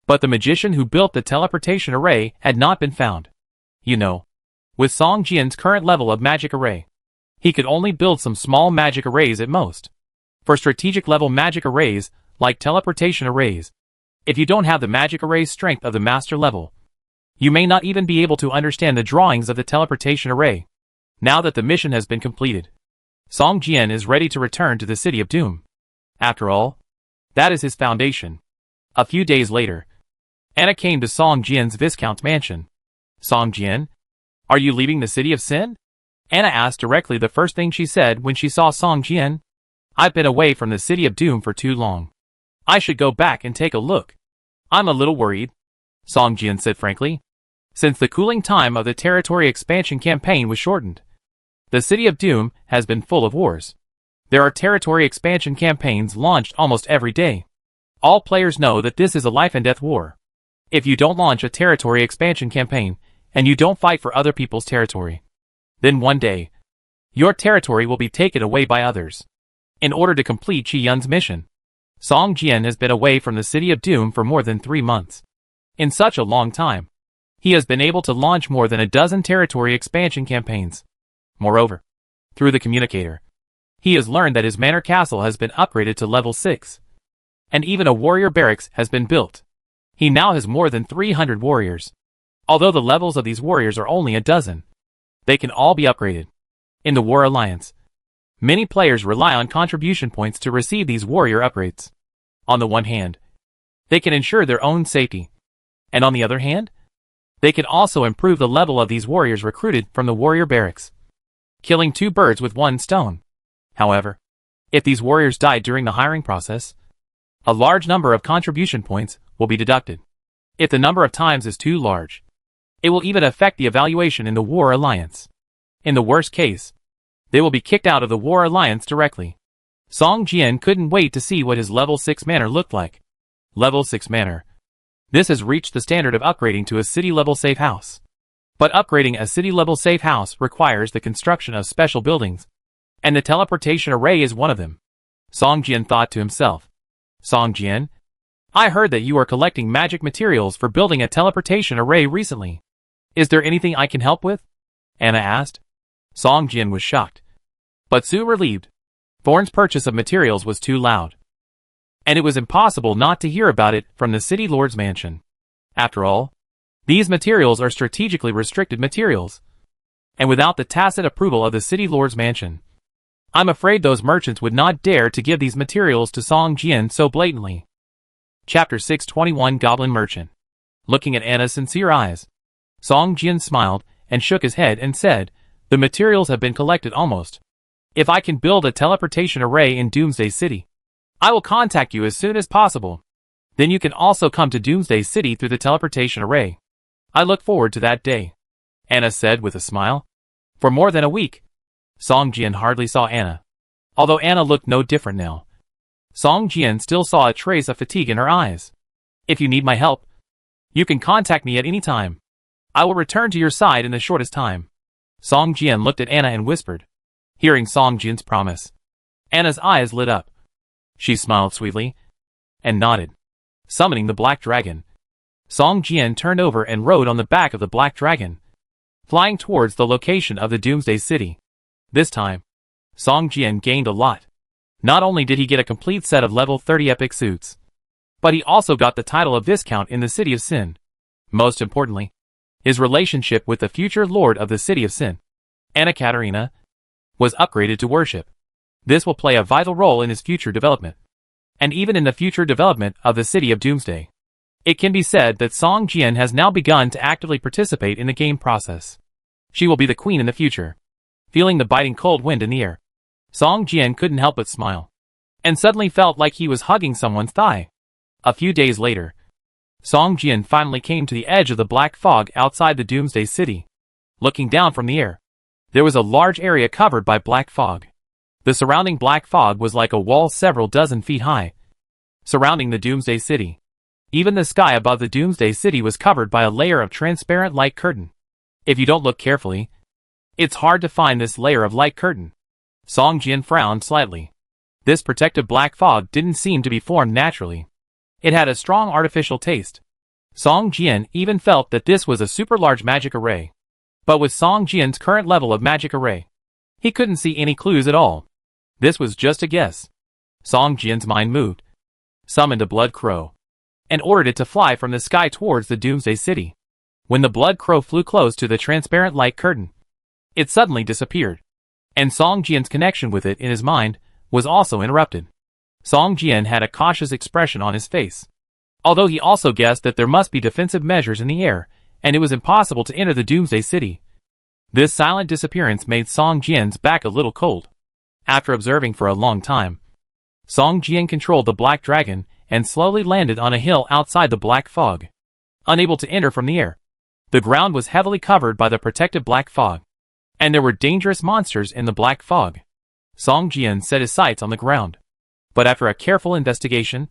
but the magician who built the teleportation array had not been found. You know, with Song Jian's current level of magic array, he could only build some small magic arrays at most. For strategic level magic arrays, like teleportation arrays, if you don't have the magic array strength of the master level, you may not even be able to understand the drawings of the teleportation array. Now that the mission has been completed, Song Jian is ready to return to the City of Doom. After all, that is his foundation. A few days later, Anna came to Song Jian's Viscount's mansion. "Song Jian, are you leaving the City of Sin?" Anna asked directly. The first thing she said when she saw Song Jian. "I've been away from the City of Doom for too long. I should go back and take a look. I'm a little worried," Song Jian said frankly. Since the cooling time of the territory expansion campaign was shortened, the City of Doom has been full of wars. There are territory expansion campaigns launched almost every day. All players know that this is a life and death war. If you don't launch a territory expansion campaign, and you don't fight for other people's territory, then one day, Your territory will be taken away by others. In order to complete Qi Yun's mission, Song Jian has been away from the City of Doom for more than 3 months. In such a long time, he has been able to launch more than a dozen territory expansion campaigns. Moreover, through the communicator, he has learned that his manor castle has been upgraded to level 6. And even a warrior barracks has been built. He now has more than 300 warriors. Although the levels of these warriors are only a dozen, they can all be upgraded. In the War Alliance, many players rely on contribution points to receive these warrior upgrades. On the one hand, they can ensure their own safety. And on the other hand, they can also improve the level of these warriors recruited from the warrior barracks, killing 2 birds with 1 stone. However, if these warriors die during the hiring process, a large number of contribution points will be deducted. If the number of times is too large, it will even affect the evaluation in the War Alliance. In the worst case, they will be kicked out of the War Alliance directly. Song Jian couldn't wait to see what his level 6 manor looked like. Level 6 manor. This has reached the standard of upgrading to a city-level safe house. But upgrading a city-level safe house requires the construction of special buildings, and the teleportation array is one of them. Song Jian thought to himself. Song Jian, I heard that you are collecting magic materials for building a teleportation array recently. Is there anything I can help with? Anna asked. Song Jian was shocked, but soon relieved. Thorn's purchase of materials was too loud, and it was impossible not to hear about it from the City Lord's mansion. After all, these materials are strategically restricted materials, and without the tacit approval of the City Lord's mansion, I'm afraid those merchants would not dare to give these materials to Song Jian so blatantly. Chapter 621 Goblin Merchant. Looking at Anna's sincere eyes, Song Jian smiled and shook his head and said, the materials have been collected almost. If I can build a teleportation array in Doomsday City, I will contact you as soon as possible. Then you can also come to Doomsday City through the teleportation array. I look forward to that day, Anna said with a smile. For more than a week, Song Jian hardly saw Anna. Although Anna looked no different now, Song Jian still saw a trace of fatigue in her eyes. If you need my help, you can contact me at any time. I will return to your side in the shortest time. Song Jian looked at Anna and whispered. Hearing Song Jian's promise, Anna's eyes lit up. She smiled sweetly and nodded. Summoning the black dragon, Song Jian turned over and rode on the back of the black dragon, flying towards the location of the Doomsday City. This time, Song Jian gained a lot. Not only did he get a complete set of level 30 epic suits, but he also got the title of Viscount in the City of Sin. Most importantly, his relationship with the future Lord of the City of Sin, Anna Katerina, was upgraded to worship. This will play a vital role in his future development, and even in the future development of the City of Doomsday. It can be said that Song Jian has now begun to actively participate in the game process. She will be the queen in the future. Feeling the biting cold wind in the air, Song Jian couldn't help but smile, and suddenly felt like he was hugging someone's thigh. A few days later, Song Jian finally came to the edge of the black fog outside the Doomsday City. Looking down from the air, there was a large area covered by black fog. The surrounding black fog was like a wall several dozen feet high, surrounding the Doomsday City. Even the sky above the Doomsday City was covered by a layer of transparent light curtain. If you don't look carefully, it's hard to find this layer of light curtain. Song Jian frowned slightly. This protective black fog didn't seem to be formed naturally. It had a strong artificial taste. Song Jian even felt that this was a super large magic array. But with Song Jian's current level of magic array, he couldn't see any clues at all. This was just a guess. Song Jian's mind moved, summoned a blood crow, and ordered it to fly from the sky towards the Doomsday City. When the blood crow flew close to the transparent light curtain, it suddenly disappeared, and Song Jian's connection with it in his mind was also interrupted. Song Jian had a cautious expression on his face, although he also guessed that there must be defensive measures in the air, and it was impossible to enter the Doomsday City. This silent disappearance made Song Jian's back a little cold. After observing for a long time, Song Jian controlled the black dragon and slowly landed on a hill outside the black fog. Unable to enter from the air, the ground was heavily covered by the protective black fog, and there were dangerous monsters in the black fog. Song Jian set his sights on the ground, but after a careful investigation,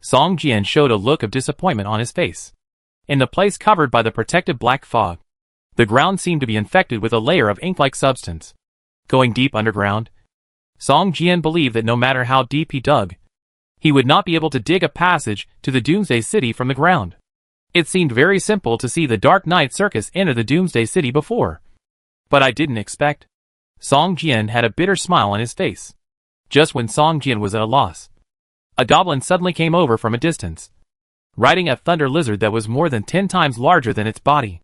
Song Jian showed a look of disappointment on his face. In the place covered by the protective black fog, the ground seemed to be infected with a layer of ink-like substance. Going deep underground? Song Jian believed that no matter how deep he dug, he would not be able to dig a passage to the Doomsday City from the ground. It seemed very simple to see the Dark Knight Circus enter the Doomsday City before. But I didn't expect. Song Jian had a bitter smile on his face. Just when Song Jian was at a loss, a goblin suddenly came over from a distance, riding a thunder lizard that was more than 10 times larger than its body.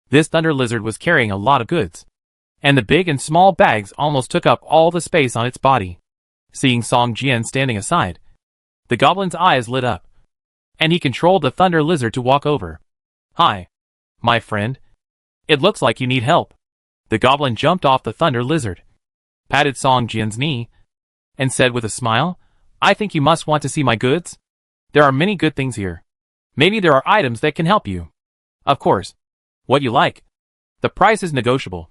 This thunder lizard was carrying a lot of goods, and the big and small bags almost took up all the space on its body. Seeing Song Jian standing aside, the goblin's eyes lit up, and he controlled the thunder lizard to walk over. "Hi, my friend. It looks like you need help." The goblin jumped off the thunder lizard, patted Song Jian's knee, and said with a smile, "I think you must want to see my goods. There are many good things here. Maybe there are items that can help you. Of course, what you like. The price is negotiable.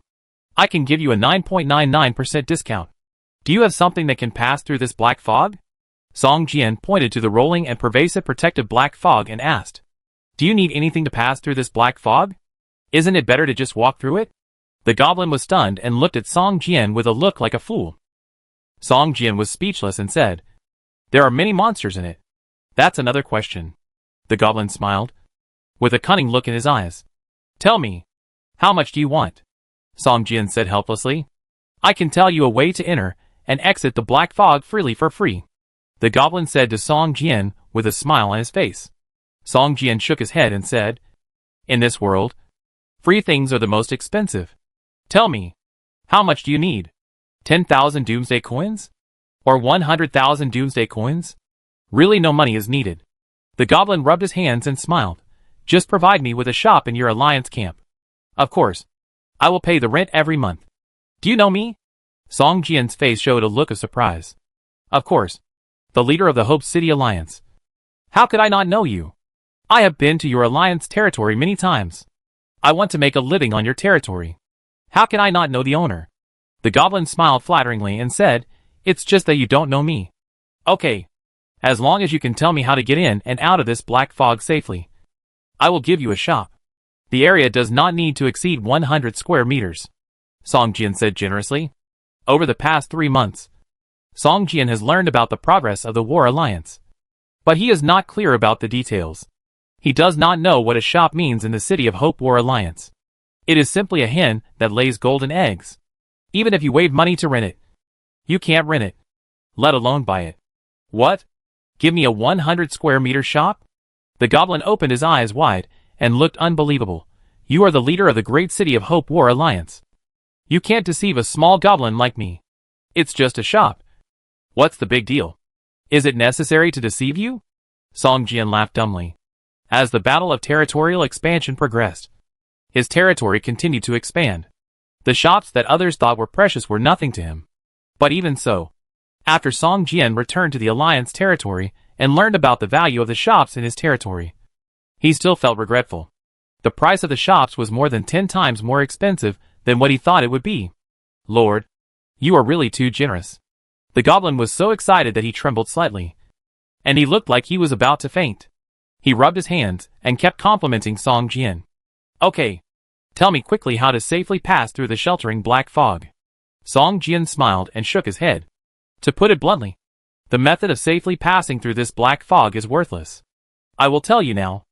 I can give you a 9.99% discount. Do you have something that can pass through this black fog?" Song Jian pointed to the rolling and pervasive protective black fog and asked, "Do you need anything to pass through this black fog? Isn't it better to just walk through it?" The goblin was stunned and looked at Song Jian with a look like a fool. Song Jian was speechless and said, "There are many monsters in it." "That's another question." The goblin smiled, with a cunning look in his eyes. "Tell me, how much do you want?" Song Jian said helplessly. "I can tell you a way to enter and exit the black fog freely for free," the goblin said to Song Jian with a smile on his face. Song Jian shook his head and said, "In this world, free things are the most expensive. Tell me, how much do you need? 10,000 Doomsday coins? Or 100,000 Doomsday coins? Really, no money is needed." The goblin rubbed his hands and smiled. "Just provide me with a shop in your alliance camp. Of course, I will pay the rent every month." "Do you know me?" Song Jian's face showed a look of surprise. "Of course, the leader of the Hope City Alliance. How could I not know you? I have been to your alliance territory many times. I want to make a living on your territory. How can I not know the owner?" The goblin smiled flatteringly and said, "It's just that you don't know me. Okay, as long as you can tell me how to get in and out of this black fog safely, I will give you a shop. The area does not need to exceed 100 square meters," Song Jian said generously. Over the past 3 months, Song Jian has learned about the progress of the War Alliance, but he is not clear about the details. He does not know what a shop means in the City of Hope War Alliance. It is simply a hen that lays golden eggs. Even if you waive money to rent it, you can't rent it, let alone buy it. "What? Give me a 100 square meter shop?" The goblin opened his eyes wide and looked unbelievable. "You are the leader of the great City of Hope War Alliance. You can't deceive a small goblin like me. It's just a shop. What's the big deal? Is it necessary to deceive you?" Song Jian laughed dumbly. As the battle of territorial expansion progressed, his territory continued to expand. The shops that others thought were precious were nothing to him. But even so, after Song Jian returned to the Alliance territory and learned about the value of the shops in his territory, he still felt regretful. The price of the shops was more than 10 times more expensive than what he thought it would be. "Lord, you are really too generous." The goblin was so excited that he trembled slightly, and he looked like he was about to faint. He rubbed his hands and kept complimenting Song Jian. "Okay, tell me quickly how to safely pass through the sheltering black fog." Song Jian smiled and shook his head. "To put it bluntly, the method of safely passing through this black fog is worthless. I will tell you now."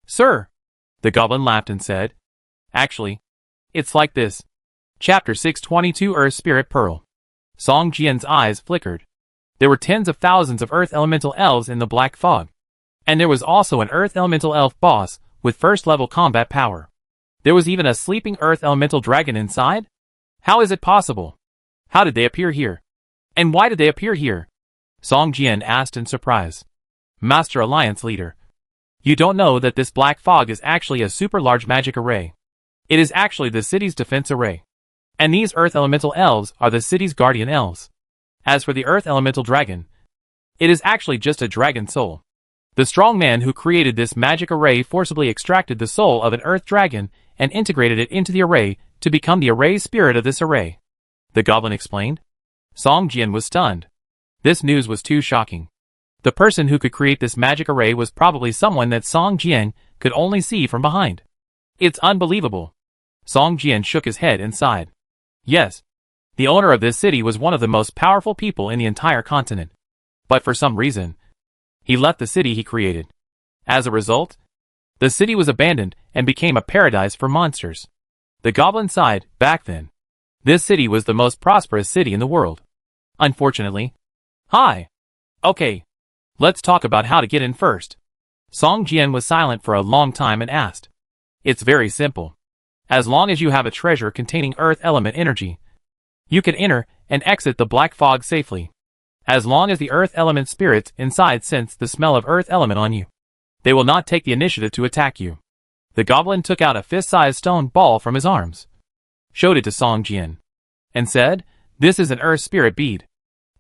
"Sir," the goblin laughed and said, "Actually, it's like this." Chapter 622 Earth Spirit Pearl. Song Jian's eyes flickered. There were tens of thousands of Earth Elemental Elves in the black fog, and there was also an Earth Elemental Elf boss with first-level combat power. There was even a sleeping Earth Elemental Dragon inside? How is it possible? How did they appear here? And why did they appear here? Song Jian asked in surprise. "Master Alliance Leader, you don't know that this black fog is actually a super large magic array. It is actually the city's defense array. And these Earth Elemental Elves are the city's guardian elves. As for the Earth Elemental Dragon, it is actually just a dragon soul. The strong man who created this magic array forcibly extracted the soul of an Earth Dragon and integrated it into the array to become the array spirit of this array," the goblin explained. Song Jian was stunned. This news was too shocking. The person who could create this magic array was probably someone that Song Jian could only see from behind. "It's unbelievable." Song Jian shook his head and sighed. "Yes, The owner of this city was one of the most powerful people in the entire continent. But for some reason, he left the city he created. As a result, the city was abandoned and became a paradise for monsters. The goblin sighed. Back then, this city was the most prosperous city in the world. Unfortunately. Hi. Okay. Let's talk about how to get in first. Song Jian was silent for a long time and asked. It's very simple. As long as you have a treasure containing earth element energy, you can enter and exit the black fog safely. As long as the earth element spirits inside sense the smell of earth element on you, they will not take the initiative to attack you. The goblin took out a fist-sized stone ball from his arms, showed it to Song Jian, and said, This is an earth spirit bead.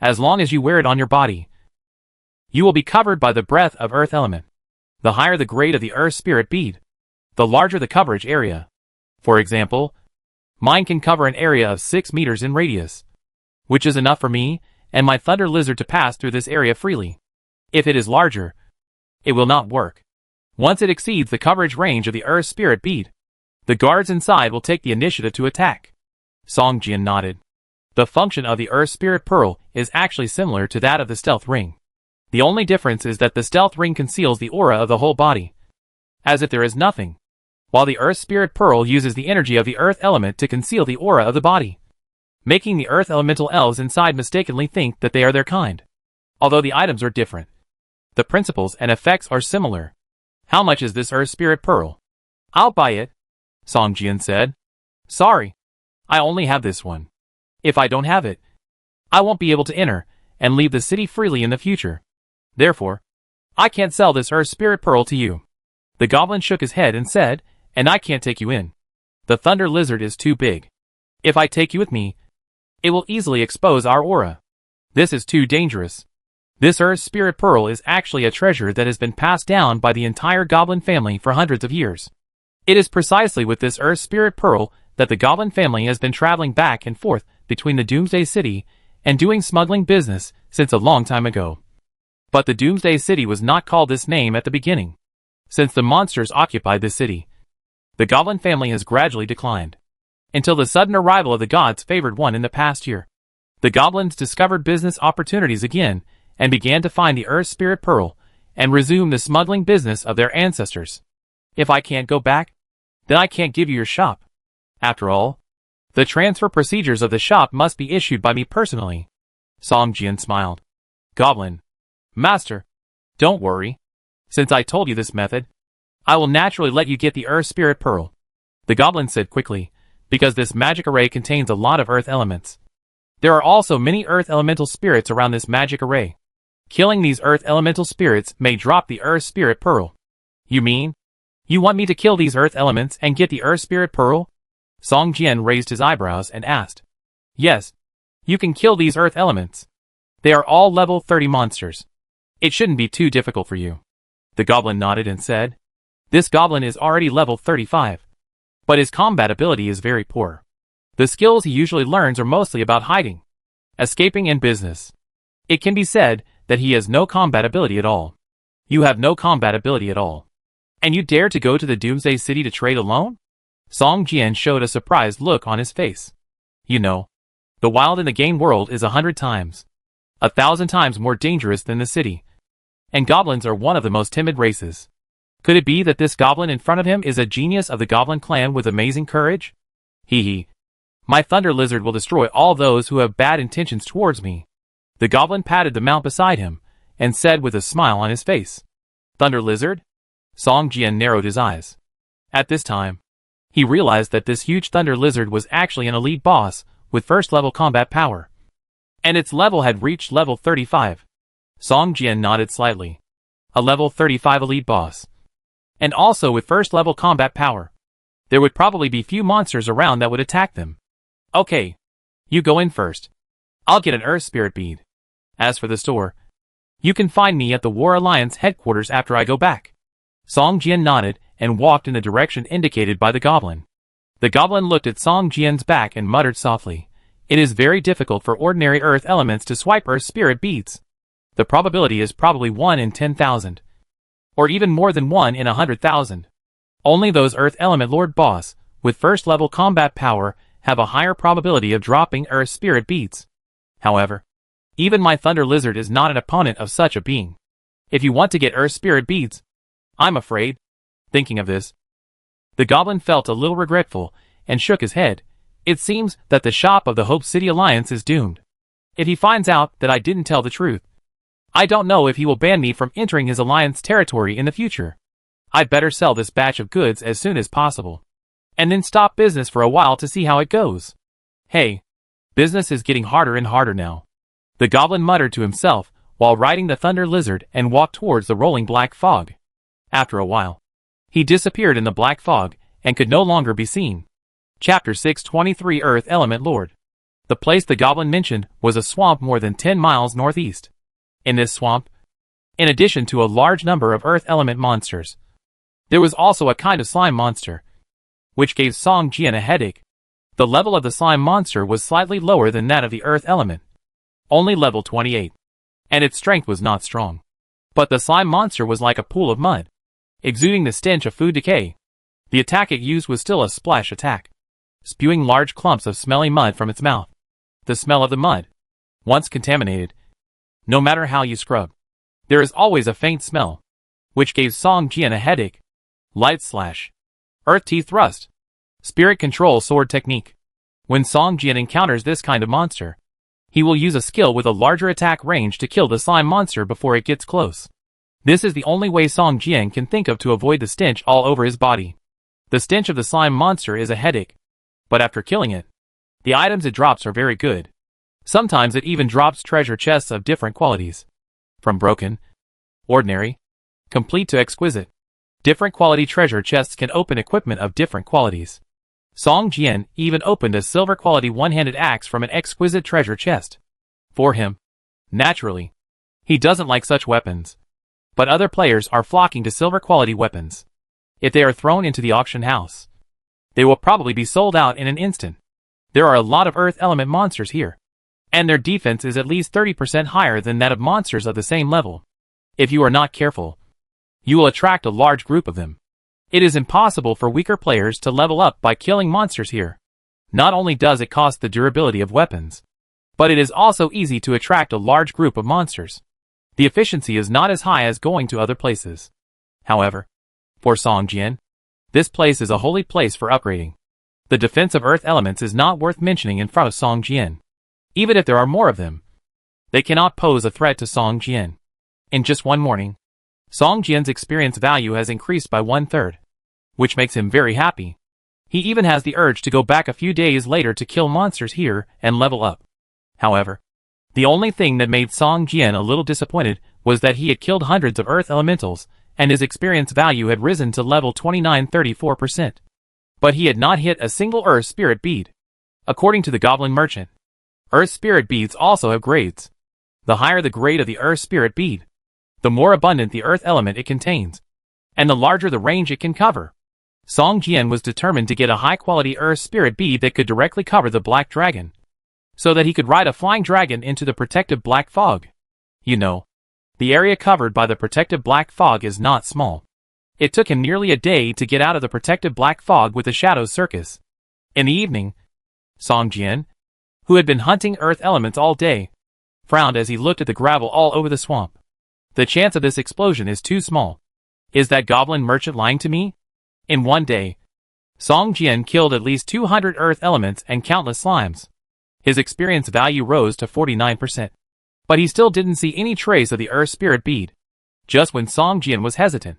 As long as you wear it on your body, you will be covered by the breath of earth element. The higher the grade of the earth spirit bead, the larger the coverage area. For example, mine can cover an area of 6 meters in radius, which is enough for me and my thunder lizard to pass through this area freely. If it is larger, it will not work. Once it exceeds the coverage range of the earth spirit bead, the guards inside will take the initiative to attack. Song Jian nodded. The function of the earth spirit pearl is actually similar to that of the stealth ring. The only difference is that the stealth ring conceals the aura of the whole body, as if there is nothing, while the earth spirit pearl uses the energy of the earth element to conceal the aura of the body, making the earth elemental elves inside mistakenly think that they are their kind. Although the items are different, the principles and effects are similar. How much is this earth spirit pearl? I'll buy it, Song Jian said. Sorry, I only have this one. If I don't have it, I won't be able to enter and leave the city freely in the future. Therefore, I can't sell this earth spirit pearl to you. The goblin shook his head and said, And I can't take you in. The thunder lizard is too big. If I take you with me, it will easily expose our aura. This is too dangerous. This earth spirit pearl is actually a treasure that has been passed down by the entire goblin family for hundreds of years. It is precisely with this earth spirit pearl that the goblin family has been traveling back and forth between the Doomsday City and doing smuggling business since a long time ago. But the Doomsday City was not called this name at the beginning. Since the monsters occupied this city, the goblin family has gradually declined, until the sudden arrival of the gods favored one in the past year. The goblins discovered business opportunities again and began to find the earth spirit pearl and resume the smuggling business of their ancestors. If I can't go back, then I can't give you your shop. After all, the transfer procedures of the shop must be issued by me personally. Song Jian smiled. Goblin Master, don't worry. Since I told you this method, I will naturally let you get the earth spirit pearl. The goblin said quickly, because this magic array contains a lot of earth elements. There are also many earth elemental spirits around this magic array. Killing these earth elemental spirits may drop the earth spirit pearl. You mean, you want me to kill these earth elements and get the earth spirit pearl? Song Jian raised his eyebrows and asked. Yes, you can kill these earth elements. They are all level 30 monsters. It shouldn't be too difficult for you. The goblin nodded and said, This goblin is already level 35, but his combat ability is very poor. The skills he usually learns are mostly about hiding, escaping, and business. It can be said that he has no combat ability at all. You have no combat ability at all. And you dare to go to the Doomsday City to trade alone? Song Jian showed a surprised look on his face. You know, the wild in the game world is 100 times, 1,000 times more dangerous than the city. And goblins are one of the most timid races. Could it be that this goblin in front of him is a genius of the goblin clan with amazing courage? Hee hee. My thunder lizard will destroy all those who have bad intentions towards me. The goblin patted the mount beside him and said with a smile on his face. Thunder lizard? Song Jian narrowed his eyes. At this time, he realized that this huge thunder lizard was actually an elite boss with first level combat power. And its level had reached level 35. Song Jian nodded slightly. A level 35 elite boss. And also with first level combat power. There would probably be few monsters around that would attack them. Okay. You go in first. I'll get an earth spirit bead. As for the store, you can find me at the War Alliance headquarters after I go back. Song Jian nodded and walked in the direction indicated by the goblin. The goblin looked at Song Jian's back and muttered softly. It is very difficult for ordinary earth elements to swipe earth spirit beads. The probability is probably 1 in 10,000. Or even more than 1 in 100,000. Only those earth element lord boss, with first level combat power, have a higher probability of dropping Earth spirit beads. However, even my Thunder Lizard is not an opponent of such a being. If you want to get Earth spirit beads, I'm afraid. Thinking of this, the goblin felt a little regretful and shook his head. It seems that the shop of the Hope City Alliance is doomed. If he finds out that I didn't tell the truth, I don't know if he will ban me from entering his alliance territory in the future. I'd better sell this batch of goods as soon as possible, and then stop business for a while to see how it goes. Hey, business is getting harder and harder now. The goblin muttered to himself while riding the Thunder Lizard and walked towards the rolling black fog. After a while, he disappeared in the black fog and could no longer be seen. Chapter 623 Earth Element Lord. The place the goblin mentioned was a swamp more than 10 miles northeast. In this swamp, in addition to a large number of Earth Element monsters, there was also a kind of slime monster, which gave Song Jian a headache. The level of the slime monster was slightly lower than that of the Earth Element, only level 28, and its strength was not strong. But the slime monster was like a pool of mud, exuding the stench of food decay. The attack it used was still a splash attack, spewing large clumps of smelly mud from its mouth. The smell of the mud, once contaminated, no matter how you scrub, there is always a faint smell, which gave Song Jian a headache. Light Slash, Earth Teeth Thrust, Spirit Control Sword Technique. When Song Jian encounters this kind of monster, he will use a skill with a larger attack range to kill the slime monster before it gets close. This is the only way Song Jian can think of to avoid the stench all over his body. The stench of the slime monster is a headache, but after killing it, the items it drops are very good. Sometimes it even drops treasure chests of different qualities, from broken, ordinary, complete to exquisite. Different quality treasure chests can open equipment of different qualities. Song Jian even opened a silver quality one-handed axe from an exquisite treasure chest. For him, naturally, he doesn't like such weapons. But other players are flocking to silver quality weapons. If they are thrown into the auction house, they will probably be sold out in an instant. There are a lot of Earth Element monsters here, and their defense is at least 30% higher than that of monsters of the same level. If you are not careful, you will attract a large group of them. It is impossible for weaker players to level up by killing monsters here. Not only does it cost the durability of weapons, but it is also easy to attract a large group of monsters. The efficiency is not as high as going to other places. However, for Song Jian, this place is a holy place for upgrading. The defense of Earth Elements is not worth mentioning in front of Song Jian. Even if there are more of them, they cannot pose a threat to Song Jian. In just one morning, Song Jian's experience value has increased by 1/3, which makes him very happy. He even has the urge to go back a few days later to kill monsters here and level up. However, the only thing that made Song Jian a little disappointed was that he had killed hundreds of Earth Elementals, and his experience value had risen to level 29-34%. But he had not hit a single Earth Spirit bead. According to the Goblin Merchant, Earth Spirit beads also have grades. The higher the grade of the Earth Spirit bead, the more abundant the Earth element it contains, and the larger the range it can cover. Song Jian was determined to get a high-quality Earth Spirit bead that could directly cover the Black Dragon, so that he could ride a flying dragon into the protective black fog. You know, the area covered by the protective black fog is not small. It took him nearly a day to get out of the protective black fog with the Shadows Circus. In the evening, Song Jian, who had been hunting Earth elements all day, frowned as he looked at the gravel all over the swamp. The chance of this explosion is too small. Is that Goblin Merchant lying to me? In one day, Song Jian killed at least 200 Earth elements and countless slimes. His experience value rose to 49%. But he still didn't see any trace of the Earth Spirit bead. Just when Song Jian was hesitant,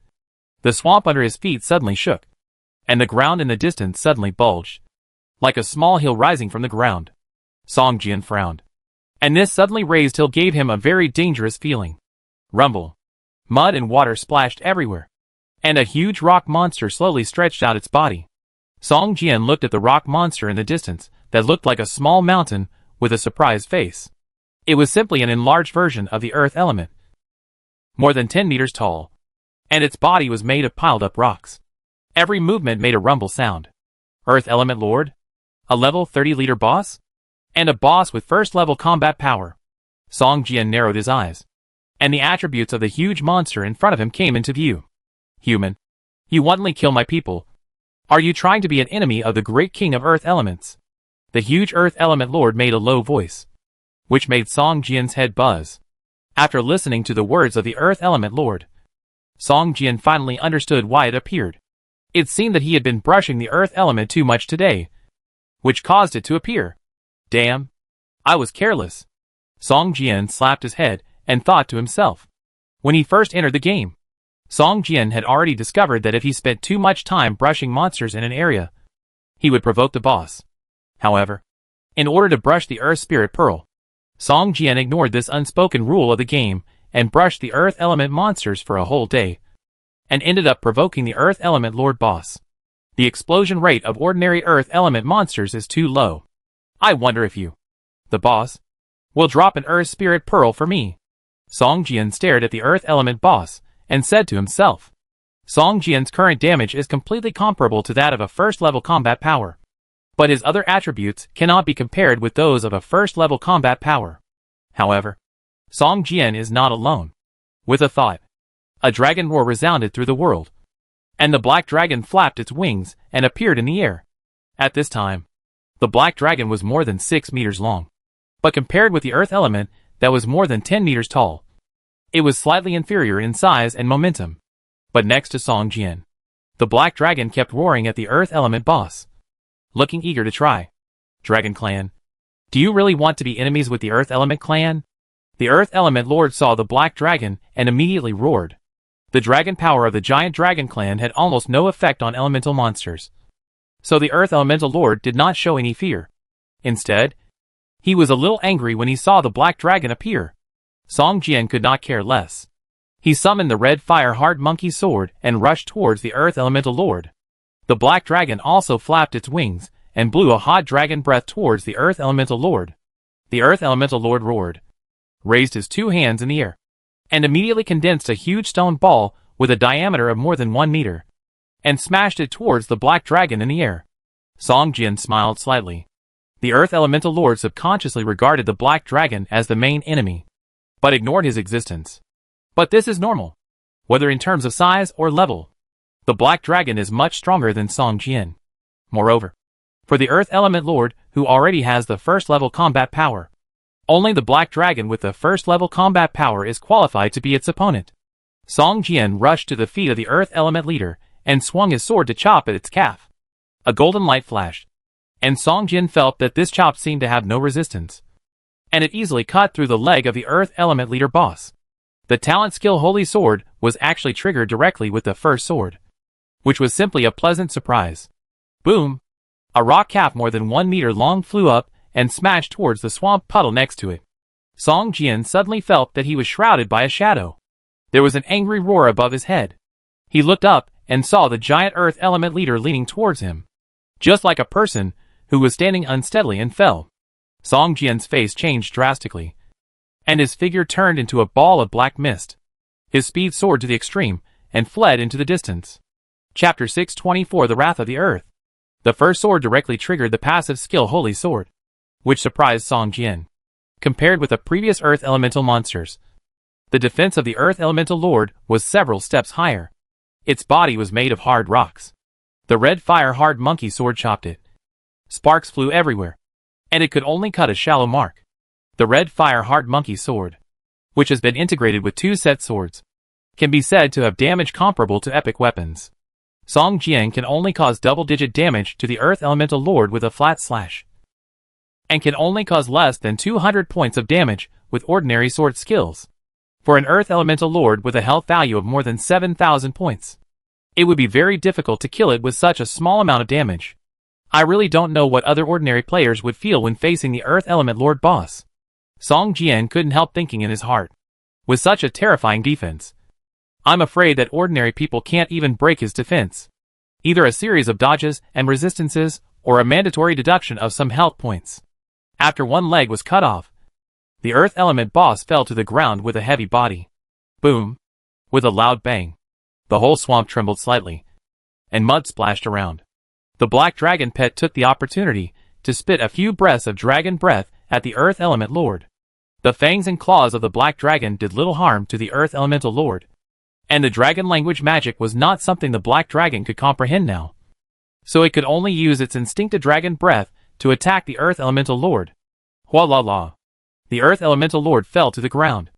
the swamp under his feet suddenly shook, and the ground in the distance suddenly bulged, like a small hill rising from the ground. Song Jian frowned, and this suddenly raised hill gave him a very dangerous feeling. Rumble. Mud and water splashed everywhere, and a huge rock monster slowly stretched out its body. Song Jian looked at the rock monster in the distance that looked like a small mountain with a surprised face. It was simply an enlarged version of the Earth element, more than 10 meters tall, and its body was made of piled up rocks. Every movement made a rumble sound. Earth Element Lord? A level 30 leader boss? And a boss with first level combat power. Song Jian narrowed his eyes, and the attributes of the huge monster in front of him came into view. Human, you wantonly kill my people. Are you trying to be an enemy of the great king of Earth Elements? The huge Earth Element Lord made a low voice, which made Song Jian's head buzz. After listening to the words of the Earth Element Lord, Song Jian finally understood why it appeared. It seemed that he had been brushing the Earth Element too much today, which caused it to appear. Damn! I was careless. Song Jian slapped his head and thought to himself. When he first entered the game, Song Jian had already discovered that if he spent too much time brushing monsters in an area, he would provoke the boss. However, in order to brush the Earth Spirit Pearl, Song Jian ignored this unspoken rule of the game and brushed the Earth Element monsters for a whole day, and ended up provoking the Earth Element Lord boss. The explosion rate of ordinary Earth Element monsters is too low. I wonder if you, the boss, will drop an Earth Spirit Pearl for me. Song Jian stared at the Earth Element boss and said to himself. Song Jian's current damage is completely comparable to that of a first-level combat power, but his other attributes cannot be compared with those of a first-level combat power. However, Song Jian is not alone. With a thought, a dragon roar resounded through the world, and the black dragon flapped its wings and appeared in the air. At this time, the black dragon was more than 6 meters long, but compared with the Earth Element that was more than 10 meters tall, it was slightly inferior in size and momentum. But next to Song Jian, the black dragon kept roaring at the Earth Element boss, looking eager to try. Dragon Clan, do you really want to be enemies with the Earth Element Clan? The Earth Element Lord saw the black dragon and immediately roared. The dragon power of the giant Dragon Clan had almost no effect on elemental monsters, so the Earth Elemental Lord did not show any fear. Instead, he was a little angry when he saw the black dragon appear. Song Jian could not care less. He summoned the red fire hard monkey sword and rushed towards the Earth Elemental Lord. The black dragon also flapped its wings and blew a hot dragon breath towards the Earth Elemental Lord. The Earth Elemental Lord roared, raised his 2 hands in the air, and immediately condensed a huge stone ball with a diameter of more than 1 meter, and smashed it towards the black dragon in the air. Song Jian smiled slightly. The Earth Elemental Lord subconsciously regarded the black dragon as the main enemy, but ignored his existence. But this is normal, whether in terms of size or level. The black dragon is much stronger than Song Jian. Moreover, for the Earth Element Lord, who already has the first-level combat power, only the black dragon with the first-level combat power is qualified to be its opponent. Song Jian rushed to the feet of the Earth Element Leader and swung his sword to chop at its calf. A golden light flashed, and Song Jian felt that this chop seemed to have no resistance, and it easily cut through the leg of the Earth Element Leader boss. The talent skill Holy Sword was actually triggered directly with the first sword, which was simply a pleasant surprise. Boom! A rock calf more than 1 meter long flew up and smashed towards the swamp puddle next to it. Song Jian suddenly felt that he was shrouded by a shadow. There was an angry roar above his head. He looked up and saw the giant Earth Element Leader leaning towards him, just like a person who was standing unsteadily and fell. Song Jian's face changed drastically, and his figure turned into a ball of black mist. His speed soared to the extreme and fled into the distance. Chapter 624 The Wrath of the Earth. The first sword directly triggered the passive skill Holy Sword, which surprised Song Jian. Compared with the previous Earth Elemental monsters, the defense of the Earth Elemental Lord was several steps higher. Its body was made of hard rocks. The red fire hard monkey sword chopped it. Sparks flew everywhere, and it could only cut a shallow mark. The red fire hard monkey sword, which has been integrated with 2 set swords, can be said to have damage comparable to epic weapons. Song Jian can only cause double-digit damage to the Earth Elemental Lord with a flat slash, and can only cause less than 200 points of damage with ordinary sword skills. For an Earth Elemental Lord with a health value of more than 7,000 points, it would be very difficult to kill it with such a small amount of damage. I really don't know what other ordinary players would feel when facing the Earth Element Lord boss. Song Jian couldn't help thinking in his heart. With such a terrifying defense, I'm afraid that ordinary people can't even break his defense. Either a series of dodges and resistances, or a mandatory deduction of some health points. After one leg was cut off, the Earth Element boss fell to the ground with a heavy body. Boom! With a loud bang, the whole swamp trembled slightly, and mud splashed around. The black dragon pet took the opportunity to spit a few breaths of dragon breath at the Earth Element Lord. The fangs and claws of the black dragon did little harm to the Earth Elemental Lord, and the dragon language magic was not something the black dragon could comprehend now, so it could only use its instinctive dragon breath to attack the Earth Elemental Lord. Hua la la. The Earth Elemental Lord fell to the ground,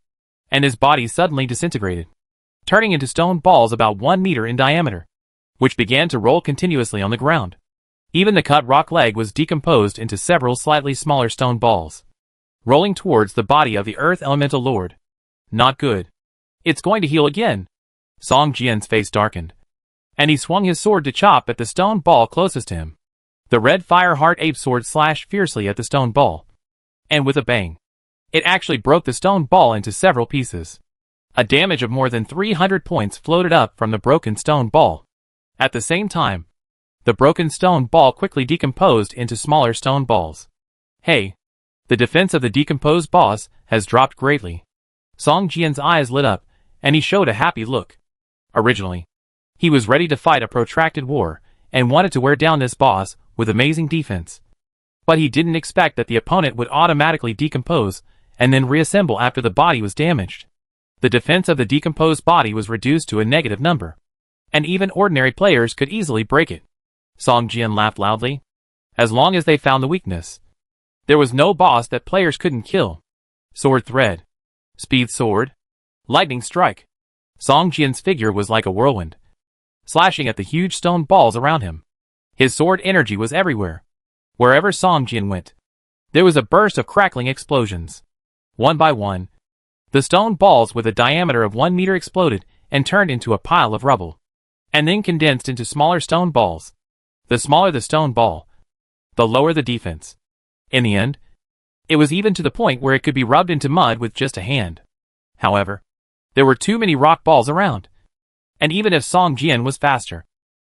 and his body suddenly disintegrated, turning into stone balls about 1 meter in diameter, which began to roll continuously on the ground. Even the cut rock leg was decomposed into several slightly smaller stone balls, rolling towards the body of the Earth Elemental Lord. Not good. It's going to heal again. Song Jian's face darkened, and he swung his sword to chop at the stone ball closest to him. The red fire heart ape sword slashed fiercely at the stone ball, and with a bang, it actually broke the stone ball into several pieces. A damage of more than 300 points floated up from the broken stone ball. At the same time, the broken stone ball quickly decomposed into smaller stone balls. Hey! The defense of the decomposed boss has dropped greatly. Song Jian's eyes lit up, and he showed a happy look. Originally, he was ready to fight a protracted war, and wanted to wear down this boss with amazing defense. But he didn't expect that the opponent would automatically decompose, and then reassemble after the body was damaged. The defense of the decomposed body was reduced to a negative number, and even ordinary players could easily break it. Song Jian laughed loudly. As long as they found the weakness, there was no boss that players couldn't kill. Sword thread. Speed sword. Lightning strike. Song Jian's figure was like a whirlwind, slashing at the huge stone balls around him. His sword energy was everywhere. Wherever Song Jian went, there was a burst of crackling explosions. One by one, the stone balls with a diameter of 1 meter exploded and turned into a pile of rubble, and then condensed into smaller stone balls. The smaller the stone ball, the lower the defense. In the end, it was even to the point where it could be rubbed into mud with just a hand. However, there were too many rock balls around, and even if Song Jian was faster,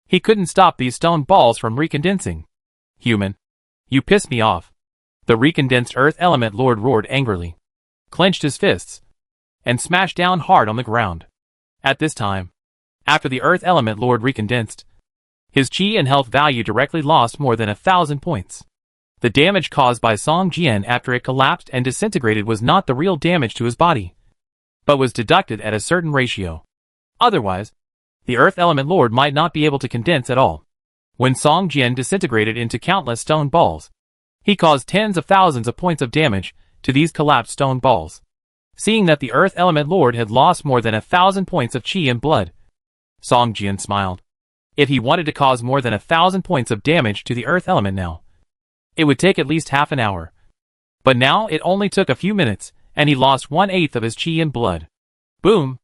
he couldn't stop these stone balls from recondensing. Human, you piss me off. The recondensed Earth Element Lord roared angrily, clenched his fists, and smashed down hard on the ground. At this time, after the Earth Element Lord recondensed, his chi and health value directly lost more than 1,000 points. The damage caused by Song Jian after it collapsed and disintegrated was not the real damage to his body, but was deducted at a certain ratio. Otherwise, the Earth Element Lord might not be able to condense at all. When Song Jian disintegrated into countless stone balls, he caused tens of thousands of points of damage to these collapsed stone balls. Seeing that the Earth Element Lord had lost more than 1,000 points of chi and blood, Song Jian smiled. If he wanted to cause more than 1,000 points of damage to the Earth Element now, it would take at least half an hour. But now it only took a few minutes, and he lost 1/8 of his chi and blood. Boom!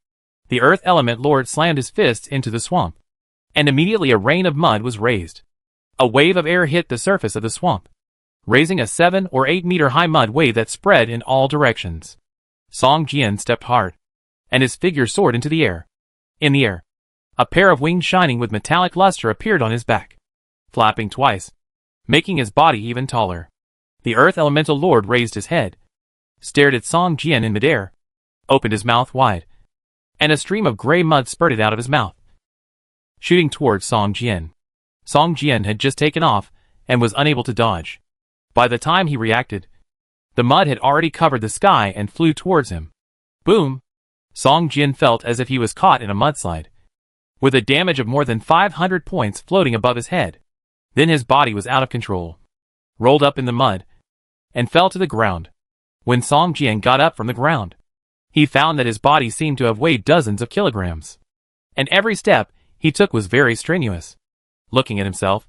The Earth Element Lord slammed his fists into the swamp, and immediately a rain of mud was raised. A wave of air hit the surface of the swamp, raising a 7 or 8 meter high mud wave that spread in all directions. Song Jian stepped hard, and his figure soared into the air. In the air, a pair of wings shining with metallic luster appeared on his back, flapping twice, making his body even taller. The Earth Elemental Lord raised his head, stared at Song Jian in midair, opened his mouth wide, and a stream of gray mud spurted out of his mouth, shooting towards Song Jian. Song Jian had just taken off and was unable to dodge. By the time he reacted, the mud had already covered the sky and flew towards him. Boom! Song Jian felt as if he was caught in a mudslide, with a damage of more than 500 points floating above his head. Then his body was out of control, rolled up in the mud, and fell to the ground. When Song Jian got up from the ground, he found that his body seemed to have weighed dozens of kilograms, and every step he took was very strenuous. Looking at himself,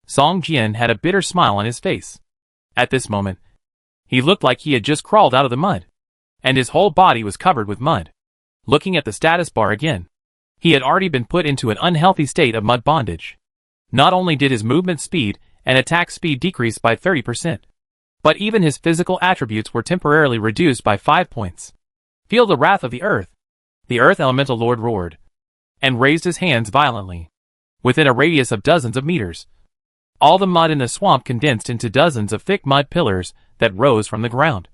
Song Jian had a bitter smile on his face. At this moment, he looked like he had just crawled out of the mud, and his whole body was covered with mud. Looking at the status bar again, he had already been put into an unhealthy state of mud bondage. Not only did his movement speed and attack speed decrease by 30%, but even his physical attributes were temporarily reduced by 5 points. Feel the wrath of the earth! The Earth Elemental Lord roared, and raised his hands violently. Within a radius of dozens of meters, all the mud in the swamp condensed into dozens of thick mud pillars that rose from the ground,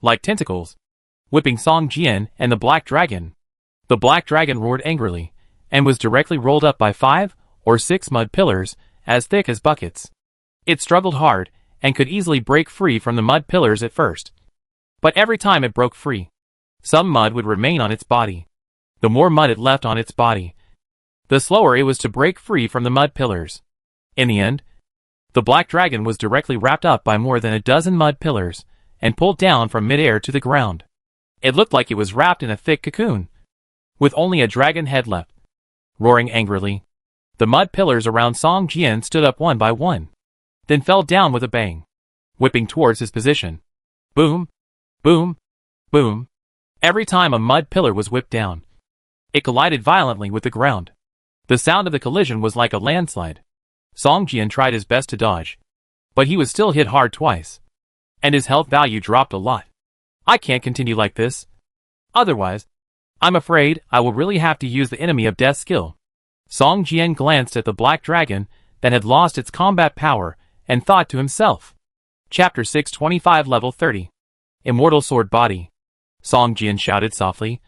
like tentacles, whipping Song Jian and the Black Dragon. The Black Dragon roared angrily, and was directly rolled up by 5 or 6 mud pillars, as thick as buckets. It struggled hard, and could easily break free from the mud pillars at first. But every time it broke free, some mud would remain on its body. The more mud it left on its body, the slower it was to break free from the mud pillars. In the end, The black dragon was directly wrapped up by more than a dozen mud pillars and pulled down from midair to the ground. It looked like it was wrapped in a thick cocoon, with only a dragon head left. Roaring angrily, the mud pillars around Song Jian stood up one by one, then fell down with a bang, whipping towards his position. Boom, boom, boom. Every time a mud pillar was whipped down, it collided violently with the ground. The sound of the collision was like a landslide. Song Jian tried his best to dodge, but he was still hit hard twice, and his health value dropped a lot. I can't continue like this. Otherwise, I'm afraid I will really have to use the enemy of death skill. Song Jian glanced at the black dragon that had lost its combat power and thought to himself. Chapter 625 Level 30. Immortal Sword Body. Song Jian shouted softly,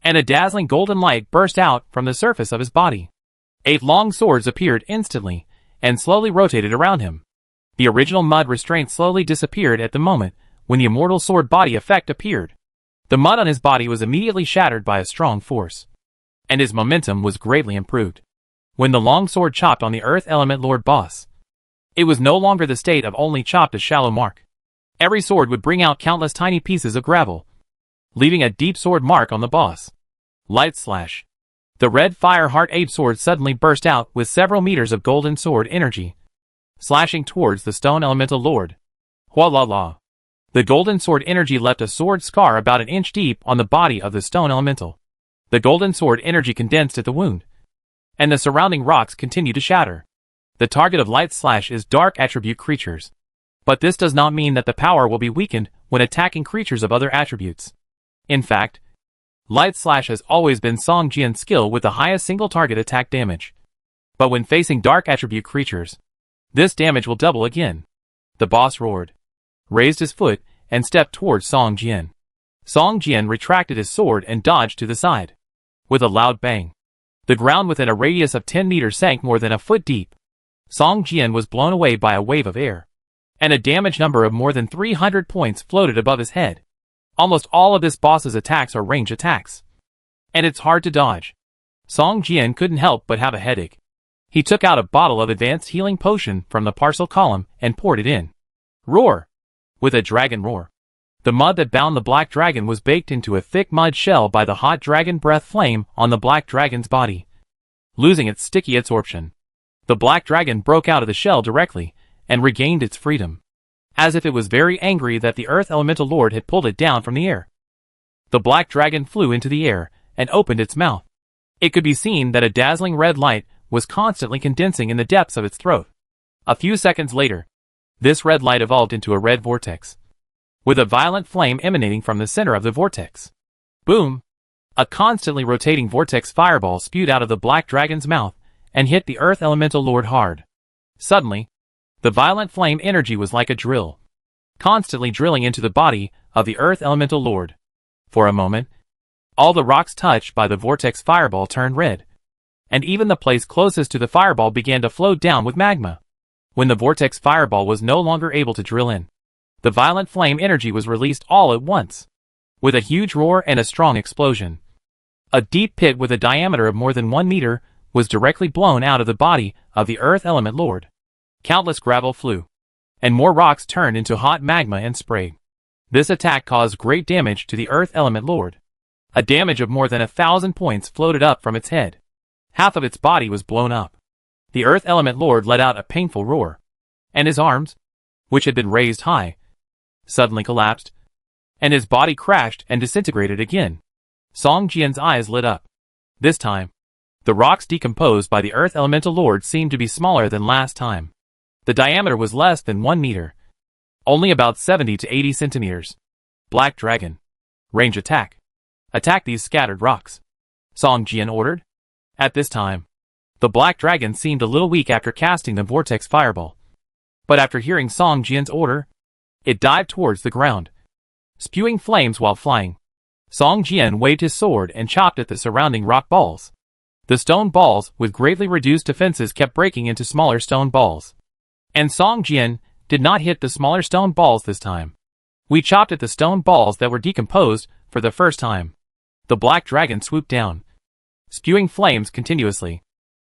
and a dazzling golden light burst out from the surface of his body. 8 long swords appeared instantly and slowly rotated around him. The original mud restraint slowly disappeared at the moment when the immortal sword body effect appeared. The mud on his body was immediately shattered by a strong force, and his momentum was greatly improved. When the long sword chopped on the Earth Element Lord boss, it was no longer the state of only chopped a shallow mark. Every sword would bring out countless tiny pieces of gravel, leaving a deep sword mark on the boss. Light slash. The red fire heart ape sword suddenly burst out with several meters of golden sword energy, slashing towards the stone elemental lord. Hua la la. The golden sword energy left a sword scar about an inch deep on the body of the stone elemental. The golden sword energy condensed at the wound, and the surrounding rocks continue to shatter. The target of light slash is dark attribute creatures, but this does not mean that the power will be weakened when attacking creatures of other attributes. In fact, light slash has always been Song Jian's skill with the highest single target attack damage. But when facing dark attribute creatures, this damage will double again. The boss roared, raised his foot, and stepped towards Song Jian. Song Jian retracted his sword and dodged to the side. With a loud bang, the ground within a radius of 10 meters sank more than a foot deep. Song Jian was blown away by a wave of air, and a damage number of more than 300 points floated above his head. Almost all of this boss's attacks are range attacks, and it's hard to dodge. Song Jian couldn't help but have a headache. He took out a bottle of advanced healing potion from the parcel column and poured it in. Roar! With a dragon roar, the mud that bound the black dragon was baked into a thick mud shell by the hot dragon breath flame on the black dragon's body. Losing its sticky absorption, the black dragon broke out of the shell directly and regained its freedom, as if it was very angry that the Earth Elemental Lord had pulled it down from the air. The black dragon flew into the air and opened its mouth. It could be seen that a dazzling red light was constantly condensing in the depths of its throat. A few seconds later, this red light evolved into a red vortex, with a violent flame emanating from the center of the vortex. Boom! A constantly rotating vortex fireball spewed out of the black dragon's mouth and hit the Earth Elemental Lord hard. Suddenly, the violent flame energy was like a drill, constantly drilling into the body of the Earth Elemental Lord. For a moment, all the rocks touched by the vortex fireball turned red, and even the place closest to the fireball began to float down with magma. When the vortex fireball was no longer able to drill in, the violent flame energy was released all at once, with a huge roar and a strong explosion. A deep pit with a diameter of more than 1 meter was directly blown out of the body of the Earth Element Lord. Countless gravel flew, and more rocks turned into hot magma and spray. This attack caused great damage to the Earth Element Lord. A damage of more than 1,000 points floated up from its head. Half of its body was blown up. The Earth Element Lord let out a painful roar, and his arms, which had been raised high, suddenly collapsed, and his body crashed and disintegrated again. Song Jian's eyes lit up. This time, the rocks decomposed by the Earth Elemental Lord seemed to be smaller than last time. The diameter was less than 1 meter, only about 70 to 80 centimeters. Black Dragon. Range attack. Attack these scattered rocks, Song Jian ordered. At this time, the Black Dragon seemed a little weak after casting the vortex fireball. But after hearing Song Jian's order, it dived towards the ground, spewing flames while flying. Song Jian waved his sword and chopped at the surrounding rock balls. The stone balls with greatly reduced defenses kept breaking into smaller stone balls. And Song Jian did not hit the smaller stone balls this time. We chopped at the stone balls that were decomposed for the first time. The Black Dragon swooped down, spewing flames continuously.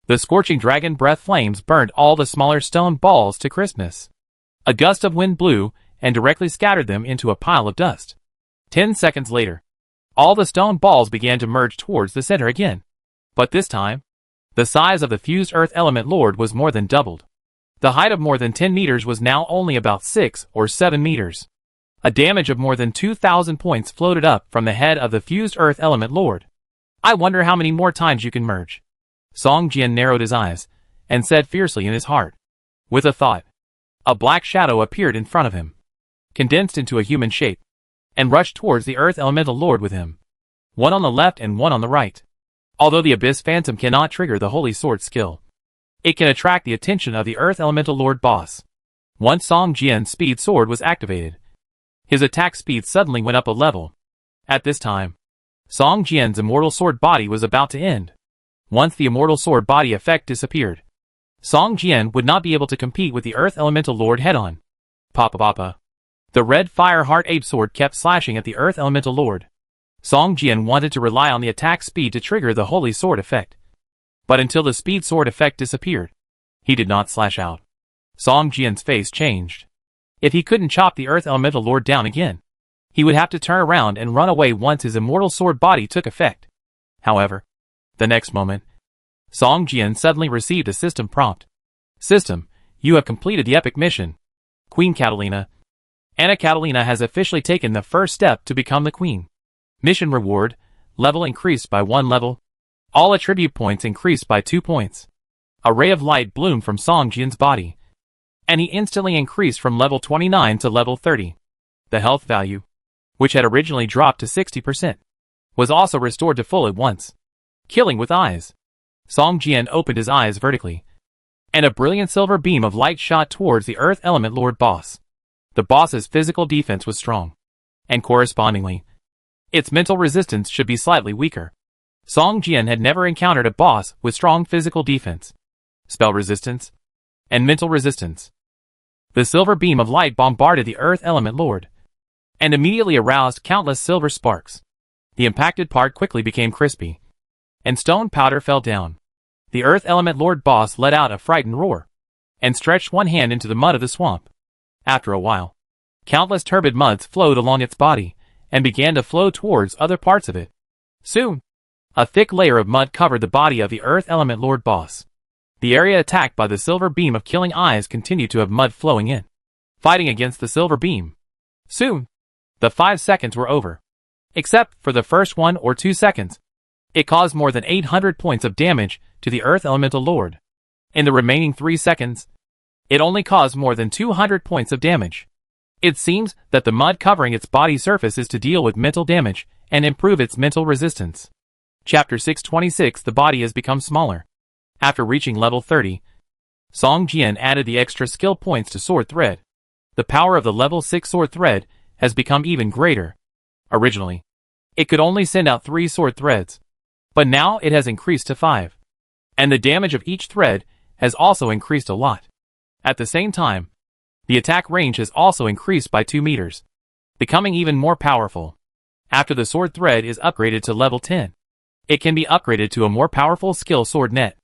The scorching dragon breath flames burned all the smaller stone balls to crispness. A gust of wind blew and directly scattered them into a pile of dust. 10 seconds later, all the stone balls began to merge towards the center again. But this time, the size of the fused Earth Element Lord was more than doubled. The height of more than 10 meters was now only about 6 or 7 meters. A damage of more than 2,000 points floated up from the head of the fused Earth Element Lord. I wonder how many more times you can merge. Song Jian narrowed his eyes and said fiercely in his heart. With a thought, a black shadow appeared in front of him, condensed into a human shape, and rushed towards the Earth Elemental Lord with him. One on the left and one on the right. Although the Abyss Phantom cannot trigger the Holy Sword skill, it can attract the attention of the Earth Elemental Lord boss. Once Song Jian's speed sword was activated, his attack speed suddenly went up a level. At this time, Song Jian's immortal sword body was about to end. Once the immortal sword body effect disappeared, Song Jian would not be able to compete with the Earth Elemental Lord head-on. Papa Papa. The red fire heart ape sword kept slashing at the Earth Elemental Lord. Song Jian wanted to rely on the attack speed to trigger the Holy Sword effect. But until the speed sword effect disappeared, he did not slash out. Song Jian's face changed. If he couldn't chop the Earth Elemental Lord down again, he would have to turn around and run away once his immortal sword body took effect. However, the next moment, Song Jian suddenly received a system prompt. System, you have completed the epic mission. Queen Catalina. Anna Catalina has officially taken the first step to become the queen. Mission reward, level increased by 1 level. All attribute points increased by 2 points. A ray of light bloomed from Song Jian's body, and he instantly increased from level 29 to level 30. The health value, which had originally dropped to 60%, was also restored to full at once. Killing with eyes. Song Jian opened his eyes vertically, and a brilliant silver beam of light shot towards the Earth Element Lord boss. The boss's physical defense was strong, and correspondingly, its mental resistance should be slightly weaker. Song Jian had never encountered a boss with strong physical defense, spell resistance, and mental resistance. The silver beam of light bombarded the Earth Element Lord, and immediately aroused countless silver sparks. The impacted part quickly became crispy, and stone powder fell down. The Earth Element Lord boss let out a frightened roar, and stretched one hand into the mud of the swamp. After a while, countless turbid muds flowed along its body, and began to flow towards other parts of it. Soon, a thick layer of mud covered the body of the Earth Element Lord boss. The area attacked by the silver beam of killing eyes continued to have mud flowing in, fighting against the silver beam. Soon, the 5 seconds were over. Except for the first 1 or 2 seconds, it caused more than 800 points of damage to the Earth Elemental Lord. In the remaining 3 seconds, it only caused more than 200 points of damage. It seems that the mud covering its body surface is to deal with mental damage and improve its mental resistance. Chapter 626. The body has become smaller. After reaching level 30, Song Jian added the extra skill points to Sword Thread. The power of the level 6 Sword Thread has become even greater. Originally, it could only send out 3 sword threads, but now it has increased to 5. And the damage of each thread has also increased a lot. At the same time, the attack range has also increased by 2 meters, becoming even more powerful. After the sword thread is upgraded to level 10, it can be upgraded to a more powerful skill sword net.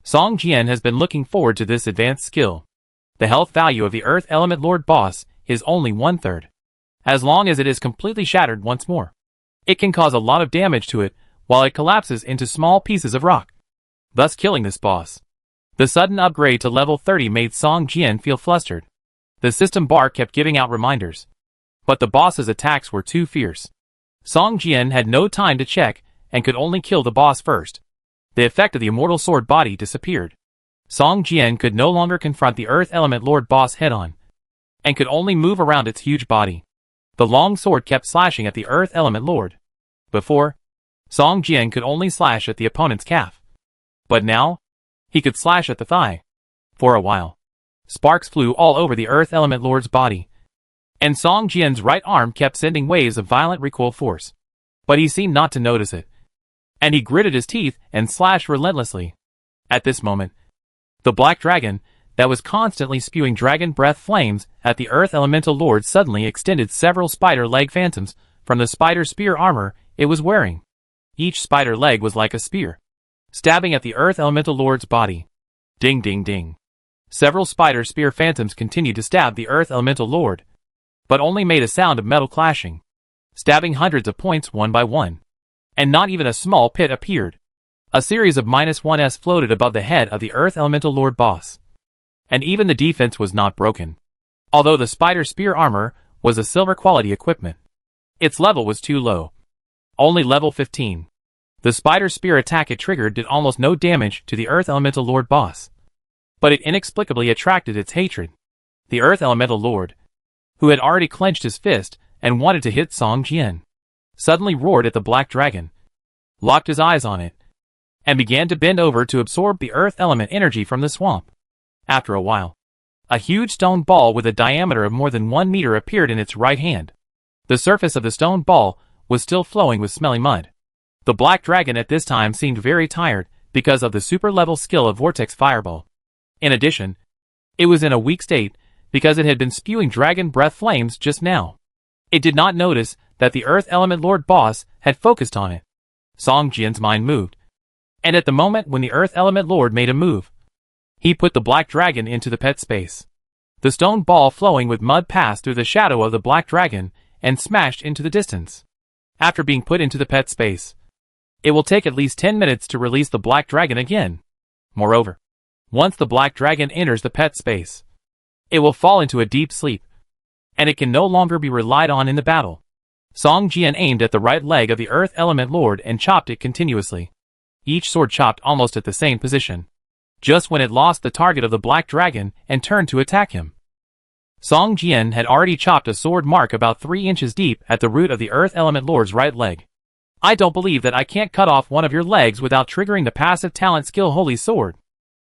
Song Jian has been looking forward to this advanced skill. The health value of the Earth Element Lord boss is only 1/3. As long as it is completely shattered once more, it can cause a lot of damage to it while it collapses into small pieces of rock, thus killing this boss. The sudden upgrade to level 30 made Song Jian feel flustered. The system bar kept giving out reminders, but the boss's attacks were too fierce. Song Jian had no time to check and could only kill the boss first. The effect of the immortal sword body disappeared. Song Jian could no longer confront the Earth Element Lord boss head-on, and could only move around its huge body. The long sword kept slashing at the Earth Element Lord. Before, Song Jian could only slash at the opponent's calf, but now, he could slash at the thigh. For a while, sparks flew all over the Earth Element Lord's body, and Song Jian's right arm kept sending waves of violent recoil force. But he seemed not to notice it, and he gritted his teeth and slashed relentlessly. At this moment, the black dragon, that was constantly spewing dragon breath flames at the Earth Elemental Lord, suddenly extended several spider leg phantoms from the spider spear armor it was wearing. Each spider leg was like a spear, stabbing at the Earth Elemental Lord's body. Ding ding ding. Several spider spear phantoms continued to stab the Earth Elemental Lord, but only made a sound of metal clashing, stabbing hundreds of points one by one. And not even a small pit appeared. A series of -1s floated above the head of the Earth Elemental Lord boss. And even the defense was not broken. Although the spider spear armor was a silver quality equipment, its level was too low. Only level 15. The spider spear attack it triggered did almost no damage to the Earth Elemental Lord boss. But it inexplicably attracted its hatred. The Earth Elemental Lord, who had already clenched his fist and wanted to hit Song Jian, suddenly roared at the black dragon, locked his eyes on it, and began to bend over to absorb the earth element energy from the swamp. After a while, a huge stone ball with a diameter of more than 1 meter appeared in its right hand. The surface of the stone ball was still flowing with smelly mud. The black dragon at this time seemed very tired because of the super-level skill of Vortex Fireball. In addition, it was in a weak state because it had been spewing dragon breath flames just now. It did not notice that the Earth Element Lord boss had focused on it. Song Jian's mind moved. And at the moment when the Earth Element Lord made a move, he put the black dragon into the pet space. The stone ball flowing with mud passed through the shadow of the black dragon and smashed into the distance. After being put into the pet space, it will take at least 10 minutes to release the black dragon again. Moreover, once the black dragon enters the pet space, it will fall into a deep sleep, and it can no longer be relied on in the battle. Song Jian aimed at the right leg of the Earth Element Lord and chopped it continuously. Each sword chopped almost at the same position, just when it lost the target of the black dragon and turned to attack him. Song Jian had already chopped a sword mark about 3 inches deep at the root of the Earth Element Lord's right leg. I don't believe that I can't cut off one of your legs without triggering the passive talent skill Holy Sword,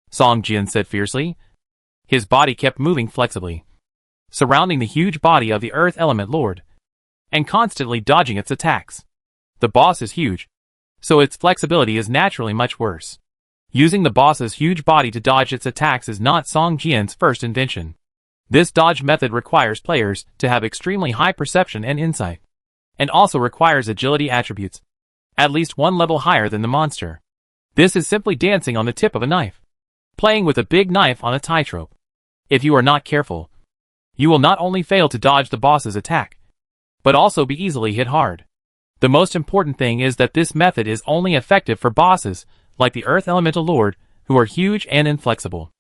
Song Jian said fiercely. His body kept moving flexibly, surrounding the huge body of the Earth Element Lord, and constantly dodging its attacks. The boss is huge, so its flexibility is naturally much worse. Using the boss's huge body to dodge its attacks is not Song Jian's first invention. This dodge method requires players to have extremely high perception and insight, and also requires agility attributes, at least one level higher than the monster. This is simply dancing on the tip of a knife, playing with a big knife on a tightrope. If you are not careful, you will not only fail to dodge the boss's attack, but also be easily hit hard. The most important thing is that this method is only effective for bosses like the Earth Elemental Lord, who are huge and inflexible.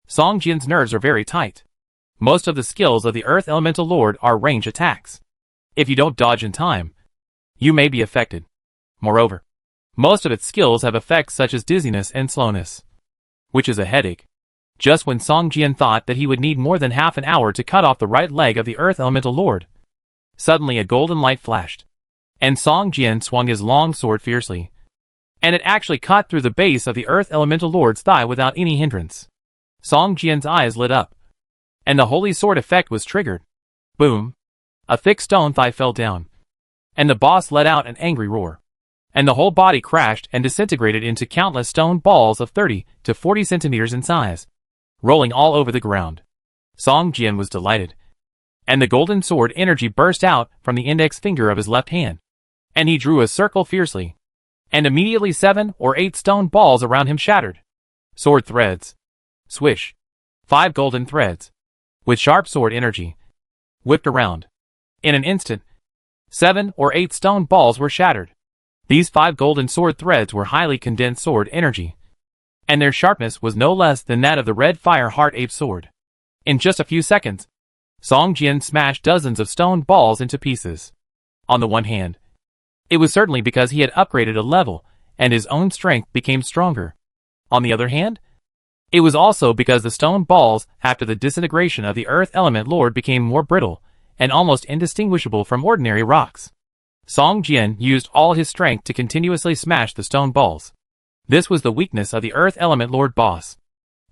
Song Jian's nerves are very tight. Most of the skills of the Earth Elemental Lord are range attacks. If you don't dodge in time, you may be affected. Moreover, most of its skills have effects such as dizziness and slowness, which is a headache. Just when Song Jian thought that he would need more than half an hour to cut off the right leg of the Earth Elemental Lord, suddenly a golden light flashed, and Song Jian swung his long sword fiercely, and it actually cut through the base of the Earth Elemental Lord's thigh without any hindrance. Song Jian's eyes lit up, and the Holy Sword effect was triggered. Boom! A thick stone thigh fell down, and the boss let out an angry roar, and the whole body crashed and disintegrated into countless stone balls of 30 to 40 centimeters in size, rolling all over the ground. Song Jian was delighted, and the golden sword energy burst out from the index finger of his left hand, and he drew a circle fiercely, and immediately 7 or 8 stone balls around him shattered. Sword threads. Swish. 5 golden threads, with sharp sword energy, whipped around. In an instant, 7 or 8 stone balls were shattered. These 5 golden sword threads were highly condensed sword energy, and their sharpness was no less than that of the red fire heart ape sword. In just a few seconds, Song Jian smashed dozens of stone balls into pieces. On the one hand, it was certainly because he had upgraded a level, and his own strength became stronger. On the other hand, it was also because the stone balls, after the disintegration of the Earth Element Lord, became more brittle, and almost indistinguishable from ordinary rocks. Song Jian used all his strength to continuously smash the stone balls. This was the weakness of the Earth Element Lord boss.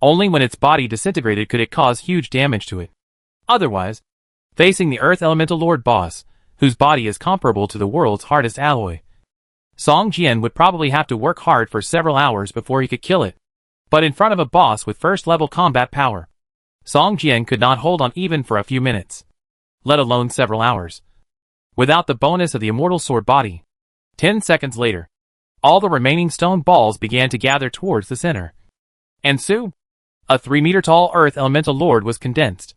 Only when its body disintegrated could it cause huge damage to it. Otherwise, facing the Earth Elemental Lord boss, whose body is comparable to the world's hardest alloy, Song Jian would probably have to work hard for several hours before he could kill it. But in front of a boss with first-level combat power, Song Jian could not hold on even for a few minutes, let alone several hours. Without the bonus of the Immortal Sword body. 10 seconds later, All the remaining stone balls began to gather towards the center. And soon, a 3-meter-tall Earth Elemental Lord was condensed.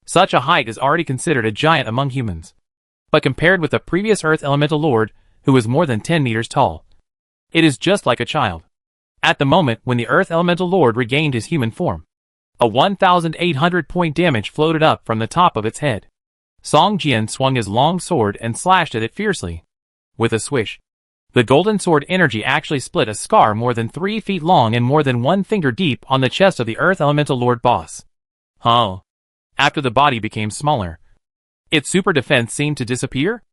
Such a height is already considered a giant among humans. But compared with the previous Earth Elemental Lord, who was more than 10 meters tall, it is just like a child. At the moment when the Earth Elemental Lord regained his human form, a 1,800-point damage floated up from the top of its head. Song Jian swung his long sword and slashed at it fiercely. With a swish, the golden sword energy actually split a scar more than 3 feet long and more than 1 finger deep on the chest of the Earth Elemental Lord boss. After the body became smaller, its super defense seemed to disappear.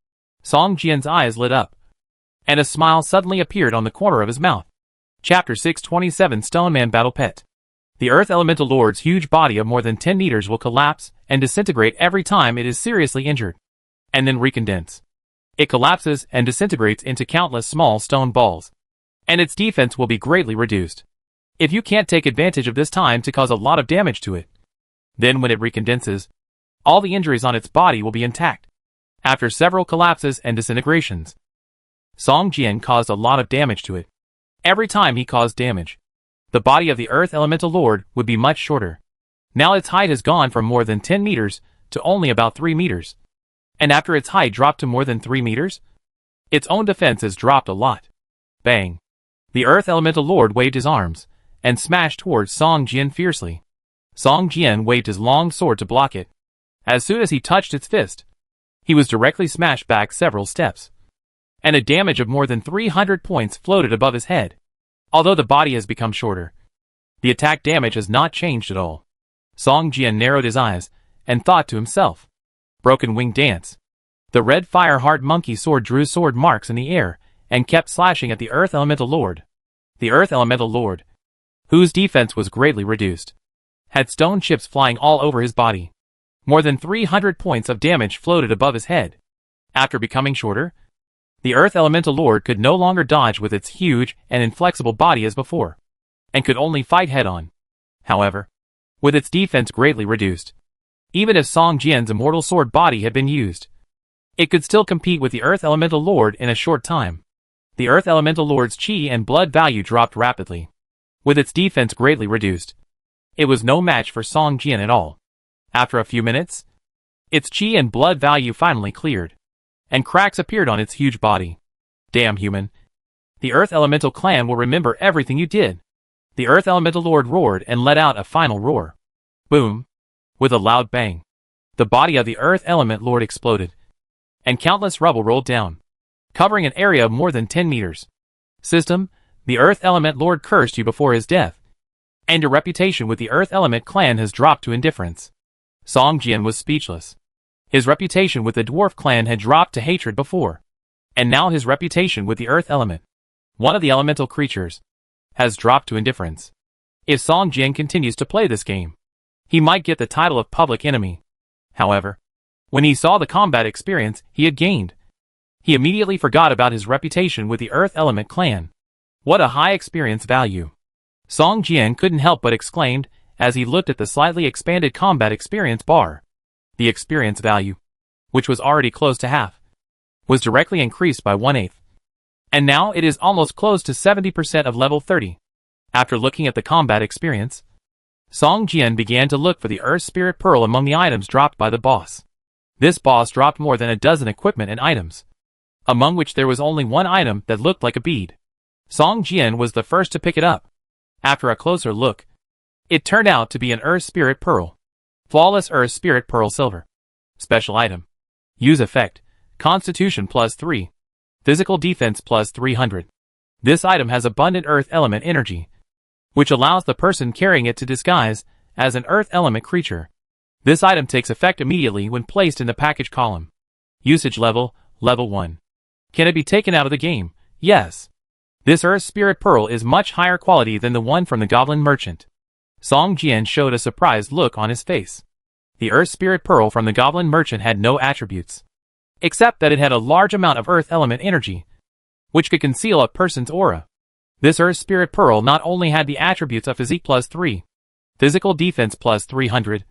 Song Jian's eyes lit up, and a smile suddenly appeared on the corner of his mouth. Chapter 627 Stoneman Battle Pet. The Earth Elemental Lord's huge body of more than 10 meters will collapse and disintegrate every time it is seriously injured, and then recondense. It collapses and disintegrates into countless small stone balls, and its defense will be greatly reduced. If you can't take advantage of this time to cause a lot of damage to it, then when it recondenses, all the injuries on its body will be intact. After several collapses and disintegrations, Song Jian caused a lot of damage to it. Every time he caused damage, the body of the Earth Elemental Lord would be much shorter. Now its height has gone from more than 10 meters to only about 3 meters. And after its height dropped to more than 3 meters, its own defense has dropped a lot. Bang! The Earth Elemental Lord waved his arms and smashed towards Song Jian fiercely. Song Jian waved his long sword to block it. As soon as he touched its fist, he was directly smashed back several steps, and a damage of more than 300 points floated above his head. Although the body has become shorter, the attack damage has not changed at all. Song Jian narrowed his eyes and thought to himself, Broken Wing Dance. The red fire heart monkey sword drew sword marks in the air and kept slashing at the Earth Elemental Lord. The Earth Elemental Lord, whose defense was greatly reduced, had stone chips flying all over his body. More than 300 points of damage floated above his head. After becoming shorter, the Earth Elemental Lord could no longer dodge with its huge and inflexible body as before, and could only fight head-on. However, with its defense greatly reduced, even if Song Jian's immortal sword body had been used, it could still compete with the Earth Elemental Lord in a short time. The Earth Elemental Lord's chi and blood value dropped rapidly. With its defense greatly reduced, it was no match for Song Jian at all. After a few minutes, its chi and blood value finally cleared, and cracks appeared on its huge body. Damn human. The Earth Elemental clan will remember everything you did. The Earth Elemental Lord roared and let out a final roar. Boom. With a loud bang, the body of the Earth Element Lord exploded, and countless rubble rolled down, covering an area of more than 10 meters. System, the Earth Element Lord cursed you before his death, and your reputation with the Earth Element clan has dropped to indifference. Song Jian was speechless. His reputation with the Dwarf clan had dropped to hatred before, and now his reputation with the Earth Element, one of the elemental creatures, has dropped to indifference. If Song Jian continues to play this game, he might get the title of public enemy. However, when he saw the combat experience he had gained, he immediately forgot about his reputation with the Earth Element clan. What a high experience value! Song Jian couldn't help but exclaimed as he looked at the slightly expanded combat experience bar. The experience value, which was already close to half, was directly increased by 1/8. And now it is almost close to 70% of level 30. After looking at the combat experience, Song Jian began to look for the Earth Spirit Pearl among the items dropped by the boss. This boss dropped more than a dozen equipment and items, among which there was only one item that looked like a bead. Song Jian was the first to pick it up. After a closer look, it turned out to be an Earth Spirit Pearl. Flawless Earth Spirit Pearl Silver. Special item. Use effect, Constitution +3. Physical defense +300. This item has abundant Earth Element energy, which allows the person carrying it to disguise as an Earth Element creature. This item takes effect immediately when placed in the package column. Usage level, level 1. Can it be taken out of the game? Yes. This Earth Spirit Pearl is much higher quality than the one from the Goblin Merchant. Song Jian showed a surprised look on his face. The Earth Spirit Pearl from the Goblin Merchant had no attributes, except that it had a large amount of Earth Element energy, which could conceal a person's aura. This Earth Spirit Pearl not only had the attributes of Physique +3, Physical Defense +300,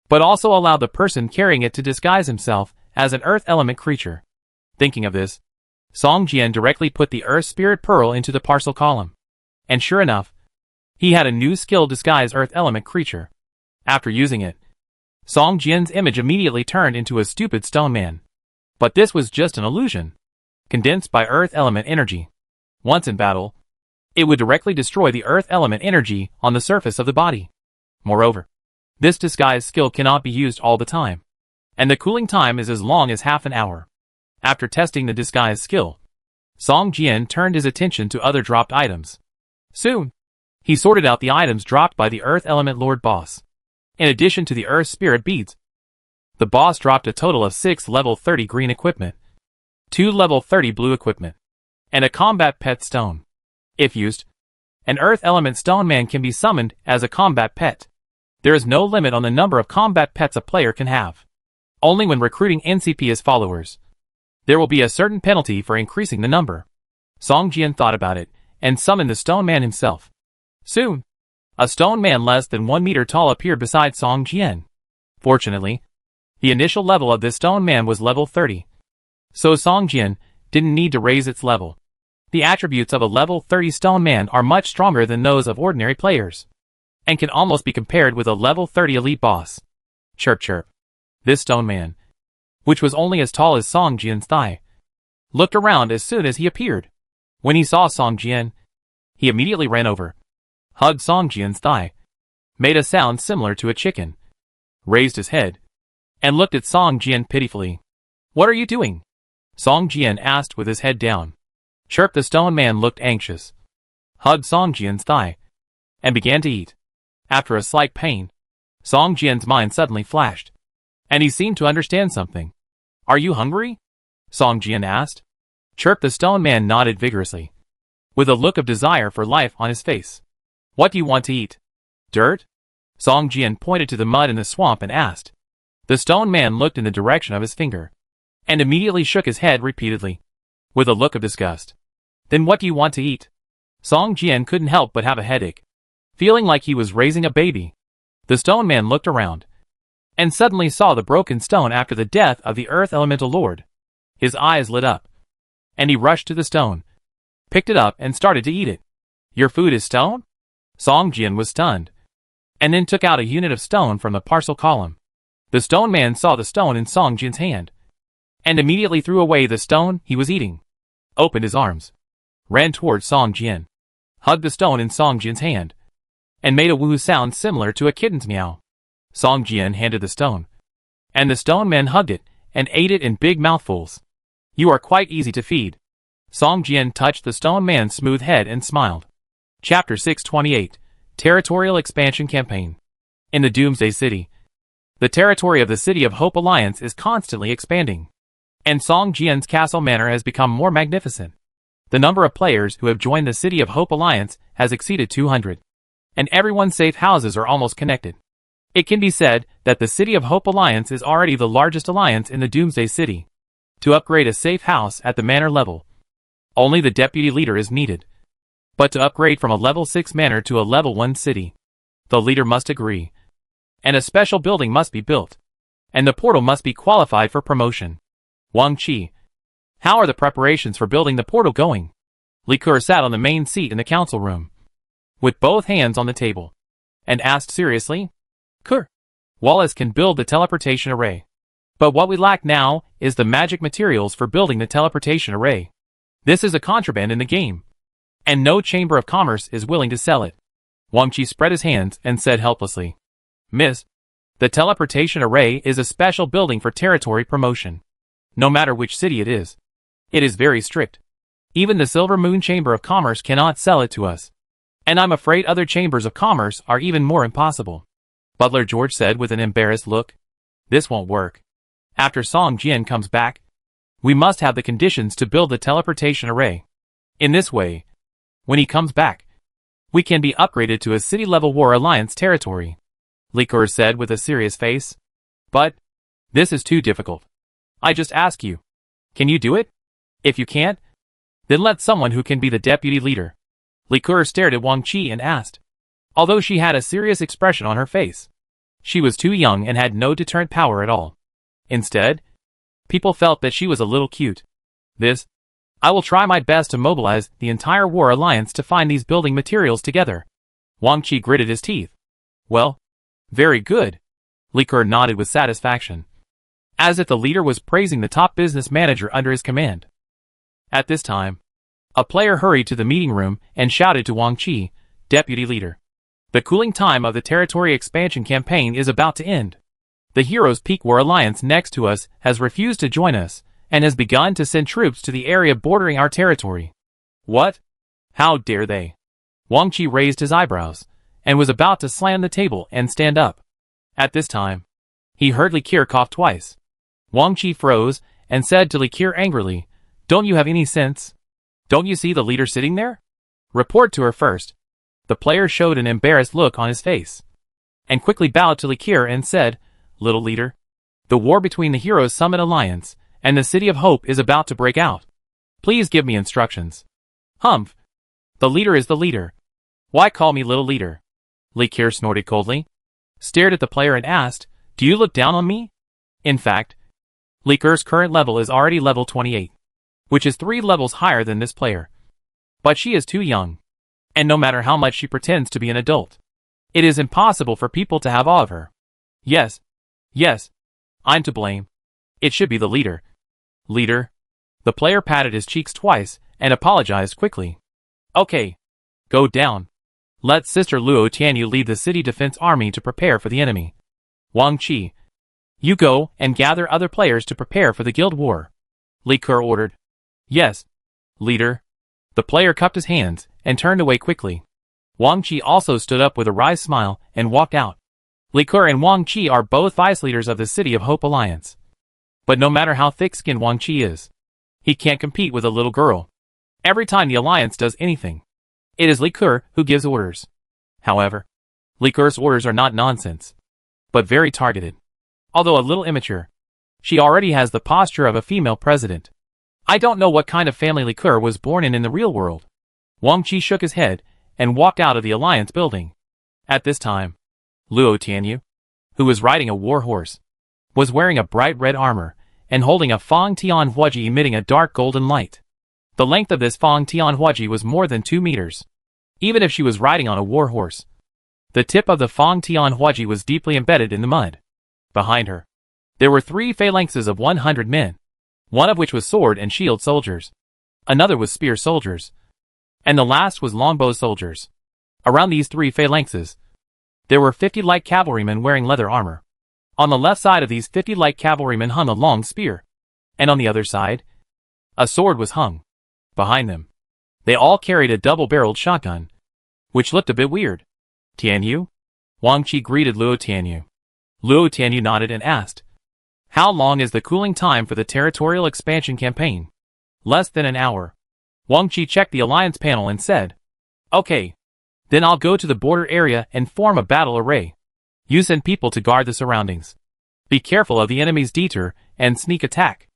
but also allowed the person carrying it to disguise himself as an Earth Element creature. Thinking of this, Song Jian directly put the Earth Spirit Pearl into the parcel column. And sure enough, he had a new skill disguise Earth Element creature. After using it, Song Jian's image immediately turned into a stupid stone man. But this was just an illusion, condensed by Earth Element energy. Once in battle, it would directly destroy the Earth Element energy on the surface of the body. Moreover, this disguise skill cannot be used all the time, and the cooling time is as long as half an hour. After testing the disguise skill, Song Jian turned his attention to other dropped items. Soon, he sorted out the items dropped by the Earth Element Lord boss. In addition to the Earth Spirit beads, the boss dropped a total of 6 level 30 green equipment, 2 level 30 blue equipment, and a combat pet stone. If used, an Earth Element Stone Man can be summoned as a combat pet. There is no limit on the number of combat pets a player can have. Only when recruiting NCP as followers. There will be a certain penalty for increasing the number. Song Jian thought about it, and summoned the Stone Man himself. Soon, a stone man less than 1 meter tall appeared beside Song Jian. Fortunately, the initial level of this stone man was level 30. So Song Jian didn't need to raise its level. The attributes of a level 30 stone man are much stronger than those of ordinary players, and can almost be compared with a level 30 elite boss. Chirp chirp. This stone man, which was only as tall as Song Jian's thigh, looked around as soon as he appeared. When he saw Song Jian, he immediately ran over, hugged Song Jian's thigh, made a sound similar to a chicken, raised his head, and looked at Song Jian pitifully. "What are you doing?" Song Jian asked with his head down. Chirp. The stone man looked anxious, hugged Song Jian's thigh, and began to eat. After a slight pain, Song Jian's mind suddenly flashed, and he seemed to understand something. "Are you hungry?" Song Jian asked. Chirp. The stone man nodded vigorously, with a look of desire for life on his face. "What do you want to eat? Dirt?" Song Jian pointed to the mud in the swamp and asked. The stone man looked in the direction of his finger, and immediately shook his head repeatedly, with a look of disgust. "Then what do you want to eat?" Song Jian couldn't help but have a headache, feeling like he was raising a baby. The stone man looked around, and suddenly saw the broken stone after the death of the Earth Elemental Lord. His eyes lit up, and he rushed to the stone, picked it up and started to eat it. "Your food is stone?" Song Jian was stunned, and then took out a unit of stone from the parcel column. The stone man saw the stone in Song Jian's hand, and immediately threw away the stone he was eating, opened his arms, ran towards Song Jian, hugged the stone in Song Jian's hand, and made a woo sound similar to a kitten's meow. Song Jian handed the stone, and the stone man hugged it and ate it in big mouthfuls. "You are quite easy to feed." Song Jian touched the stone man's smooth head and smiled. Chapter 628, Territorial Expansion Campaign. In the Doomsday City, the territory of the City of Hope Alliance is constantly expanding, and Song Jian's castle manor has become more magnificent. The number of players who have joined the City of Hope Alliance has exceeded 200, and everyone's safe houses are almost connected. It can be said that the City of Hope Alliance is already the largest alliance in the Doomsday City. To upgrade a safe house at the manor level, only the deputy leader is needed. But to upgrade from a level 6 manor to a level 1 city, the leader must agree, and a special building must be built, and the portal must be qualified for promotion. Wang Qi, how are the preparations for building the portal going? Li Kur sat on the main seat in the council room, with both hands on the table, and asked seriously. "Kur, Wallace can build the teleportation array. But what we lack now is the magic materials for building the teleportation array. This is a contraband in the game, and no chamber of commerce is willing to sell it." Wang Qi spread his hands and said helplessly, "Miss, the teleportation array is a special building for territory promotion. No matter which city it is very strict. Even the Silver Moon Chamber of Commerce cannot sell it to us. And I'm afraid other chambers of commerce are even more impossible." Butler George said with an embarrassed look. "This won't work. After Song Jian comes back, we must have the conditions to build the teleportation array. In this way, when he comes back, we can be upgraded to a city-level War Alliance territory," Li Kur said with a serious face. "But this is too difficult. I just ask you, can you do it? If you can't, then let someone who can be the deputy leader." Li Kur stared at Wang Qi and asked. Although she had a serious expression on her face, she was too young and had no deterrent power at all. Instead, people felt that she was a little cute. This I will try my best to mobilize the entire war alliance to find these building materials together. Wang Qi gritted his teeth. Well, very good. Li Ke nodded with satisfaction, as if the leader was praising the top business manager under his command. At this time, a player hurried to the meeting room and shouted to Wang Qi, Deputy Leader. The cooling time of the territory expansion campaign is about to end. The Heroes Peak War Alliance next to us has refused to join us, and has begun to send troops to the area bordering our territory. What? How dare they? Wang Qi raised his eyebrows, and was about to slam the table and stand up. At this time, he heard Li Ke cough twice. Wang Qi froze, and said to Li Ke angrily, Don't you have any sense? Don't you see the leader sitting there? Report to her first. The player showed an embarrassed look on his face, and quickly bowed to Li Ke and said, Little leader, the war between the Heroes Summit Alliance and the City of Hope is about to break out. Please give me instructions. Humph. The leader is the leader. Why call me little leader? Li Ke snorted coldly, stared at the player and asked, Do you look down on me? In fact, Li Ke's current level is already level 28, which is 3 levels higher than this player. But she is too young, and no matter how much she pretends to be an adult, it is impossible for people to have awe of her. Yes, I'm to blame. It should be the leader. Leader? The player patted his cheeks twice and apologized quickly. Okay, go down. Let Sister Luo Tianyu lead the city defense army to prepare for the enemy. Wang Qi, you go and gather other players to prepare for the guild war. Li Ke ordered. Yes, leader. The player cupped his hands and turned away quickly. Wang Qi also stood up with a wry smile and walked out. Li Ke and Wang Qi are both vice leaders of the City of Hope Alliance. But no matter how thick-skinned Wang Qi is, he can't compete with a little girl. Every time the alliance does anything, it is Li Ke who gives orders. However, Li Ke's orders are not nonsense, but very targeted. Although a little immature, she already has the posture of a female president. I don't know what kind of family Li Ke was born in the real world. Wang Qi shook his head and walked out of the alliance building. At this time, Luo Tianyu, who was riding a war horse, was wearing a bright red armor and holding a Fang Tian Huoji emitting a dark golden light. The length of this Fang Tian Huoji was more than 2 meters. Even if she was riding on a war horse, the tip of the Fang Tian Huoji was deeply embedded in the mud. Behind her, there were 3 phalanxes of 100 men, one of which was sword and shield soldiers, another was spear soldiers, and the last was longbow soldiers. Around these 3 phalanxes, there were 50 light cavalrymen wearing leather armor. On the left side of these 50 light cavalrymen hung a long spear, and on the other side, a sword was hung. Behind them, they all carried a double-barreled shotgun, which looked a bit weird. Tianyu? Wang Qi greeted Luo Tianyu. Luo Tianyu nodded and asked, How long is the cooling time for the territorial expansion campaign? Less than an hour. Wang Qi checked the alliance panel and said, Okay, then I'll go to the border area and form a battle array. You send people to guard the surroundings. Be careful of the enemy's detour and sneak attack,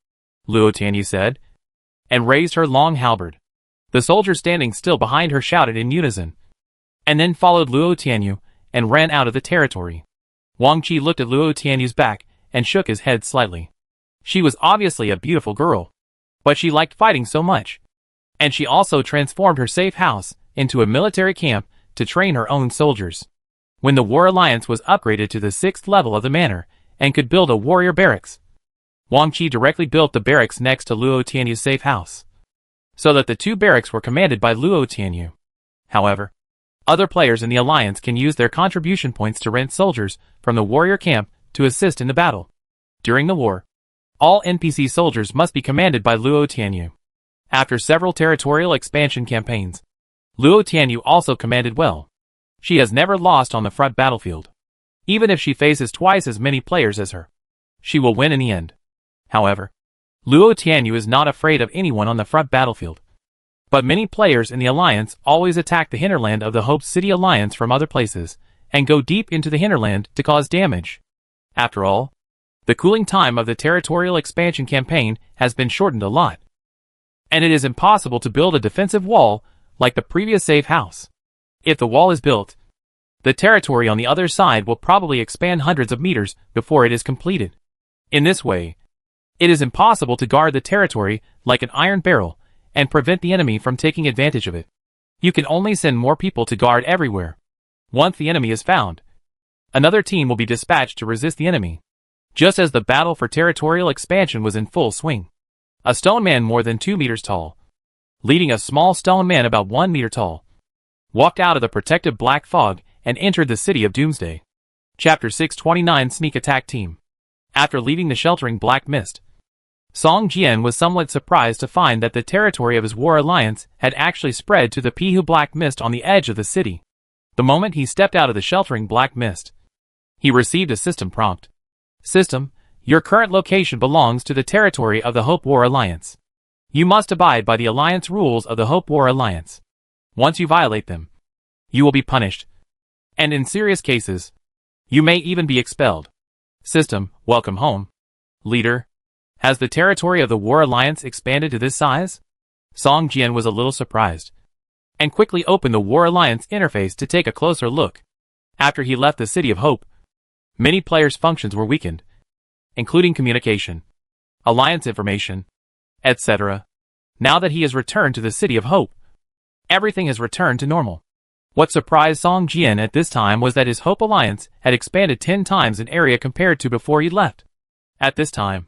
Luo Tianyu said, and raised her long halberd. The soldiers standing still behind her shouted in unison, and then followed Luo Tianyu and ran out of the territory. Wang Qi looked at Luo Tianyu's back and shook his head slightly. She was obviously a beautiful girl, but she liked fighting so much. And she also transformed her safe house into a military camp to train her own soldiers. When the War Alliance was upgraded to the 6th level of the manor and could build a warrior barracks, Wang Qi directly built the barracks next to Luo Tianyu's safe house, so that the 2 barracks were commanded by Luo Tianyu. However, other players in the alliance can use their contribution points to rent soldiers from the warrior camp to assist in the battle. During the war, all NPC soldiers must be commanded by Luo Tianyu. After several territorial expansion campaigns, Luo Tianyu also commanded well. She has never lost on the front battlefield. Even if she faces twice as many players as her, she will win in the end. However, Luo Tianyu is not afraid of anyone on the front battlefield. But many players in the alliance always attack the hinterland of the Hope City Alliance from other places, and go deep into the hinterland to cause damage. After all, the cooling time of the territorial expansion campaign has been shortened a lot, and it is impossible to build a defensive wall like the previous safe house. If the wall is built, the territory on the other side will probably expand hundreds of meters before it is completed. In this way, it is impossible to guard the territory like an iron barrel and prevent the enemy from taking advantage of it. You can only send more people to guard everywhere. Once the enemy is found, another team will be dispatched to resist the enemy. Just as the battle for territorial expansion was in full swing, a stone man more than 2 meters tall, leading a small stone man about 1 meter tall, walked out of the protective black fog and entered the city of Doomsday. Chapter 629 Sneak Attack Team. After leaving the sheltering black mist, Song Jian was somewhat surprised to find that the territory of his war alliance had actually spread to the Pihu black mist on the edge of the city. The moment he stepped out of the sheltering black mist, he received a system prompt. System, your current location belongs to the territory of the Hope War Alliance. You must abide by the alliance rules of the Hope War Alliance. Once you violate them, you will be punished. And in serious cases, you may even be expelled. System, welcome home. Leader, has the territory of the War Alliance expanded to this size? Song Jian was a little surprised, and quickly opened the War Alliance interface to take a closer look. After he left the City of Hope, many players' functions were weakened, including communication, alliance information, etc. Now that he has returned to the City of Hope, everything has returned to normal. What surprised Song Jian at this time was that his Hope Alliance had expanded 10 times in area compared to before he left. At this time,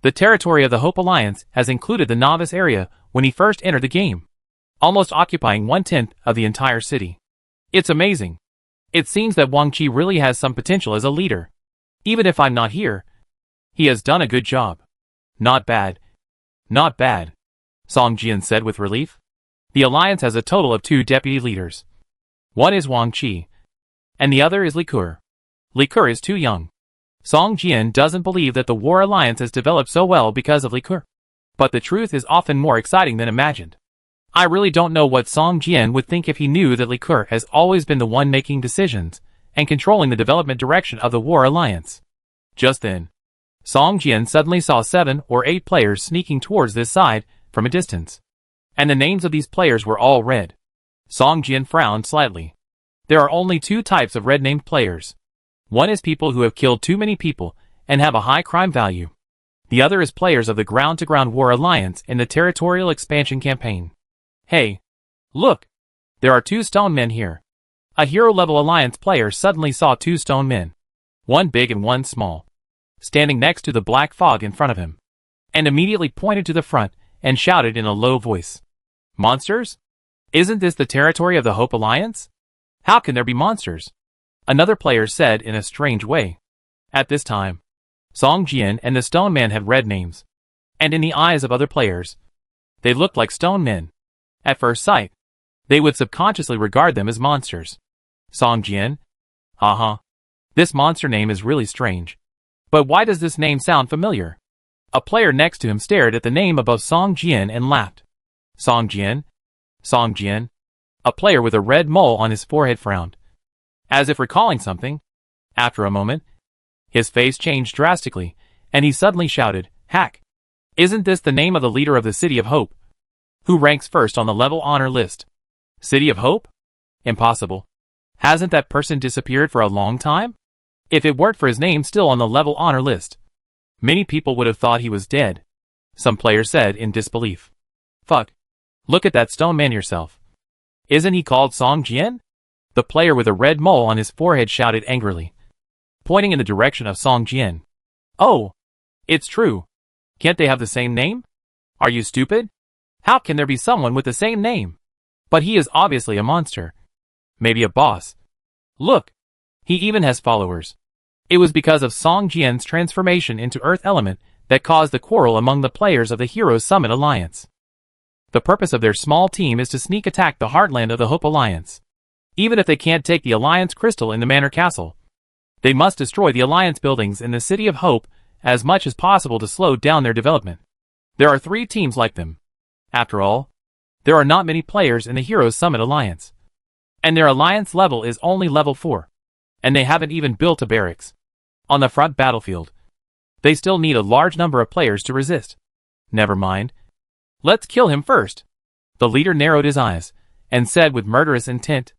the territory of the Hope Alliance has included the novice area when he first entered the game, almost occupying 1/10 of the entire city. It's amazing. It seems that Wang Qi really has some potential as a leader. Even if I'm not here, he has done a good job. Not bad. Not bad, Song Jian said with relief. The alliance has a total of 2 deputy leaders. One is Wang Qi, and the other is Li Ke. Li Ke is too young. Song Jian doesn't believe that the War Alliance has developed so well because of Li Ke. But the truth is often more exciting than imagined. I really don't know what Song Jian would think if he knew that Li Ke has always been the one making decisions and controlling the development direction of the War Alliance. Just then, Song Jian suddenly saw 7 or 8 players sneaking towards this side from a distance. And the names of these players were all red. Song Jian frowned slightly. There are only 2 types of red-named players. One is people who have killed too many people and have a high crime value. The other is players of the ground-to-ground War Alliance in the territorial expansion campaign. Hey, look! There are 2 stone men here. A hero-level alliance player suddenly saw 2 stone men, one big and one small, standing next to the black fog in front of him, and immediately pointed to the front and shouted in a low voice. Monsters? Isn't this the territory of the Hope Alliance? How can there be monsters? Another player said in a strange way. At this time, Song Jian and the stone man had red names, and in the eyes of other players, they looked like stone men. At first sight, they would subconsciously regard them as monsters. Song Jian? Haha. This monster name is really strange. But why does this name sound familiar? A player next to him stared at the name above Song Jian and laughed. Song Jian? Song Jian? A player with a red mole on his forehead frowned, as if recalling something. After a moment, his face changed drastically, and he suddenly shouted, Hack! Isn't this the name of the leader of the City of Hope, who ranks first on the level honor list? City of Hope? Impossible. Hasn't that person disappeared for a long time? If it weren't for his name still on the level honor list, many people would have thought he was dead. Some players said in disbelief. Fuck. Look at that stone man yourself. Isn't he called Song Jian? The player with a red mole on his forehead shouted angrily, pointing in the direction of Song Jian. Oh, it's true. Can't they have the same name? Are you stupid? How can there be someone with the same name? But he is obviously a monster. Maybe a boss. Look, he even has followers. It was because of Song Jian's transformation into Earth Element that caused the quarrel among the players of the Heroes Summit Alliance. The purpose of their small team is to sneak attack the heartland of the Hope Alliance. Even if they can't take the Alliance Crystal in the Manor Castle, they must destroy the Alliance buildings in the City of Hope as much as possible to slow down their development. There are 3 teams like them. After all, there are not many players in the Heroes Summit Alliance, and their Alliance level is only level 4, and they haven't even built a barracks on the front battlefield. They still need a large number of players to resist. Never mind. Let's kill him first. The leader narrowed his eyes and said with murderous intent.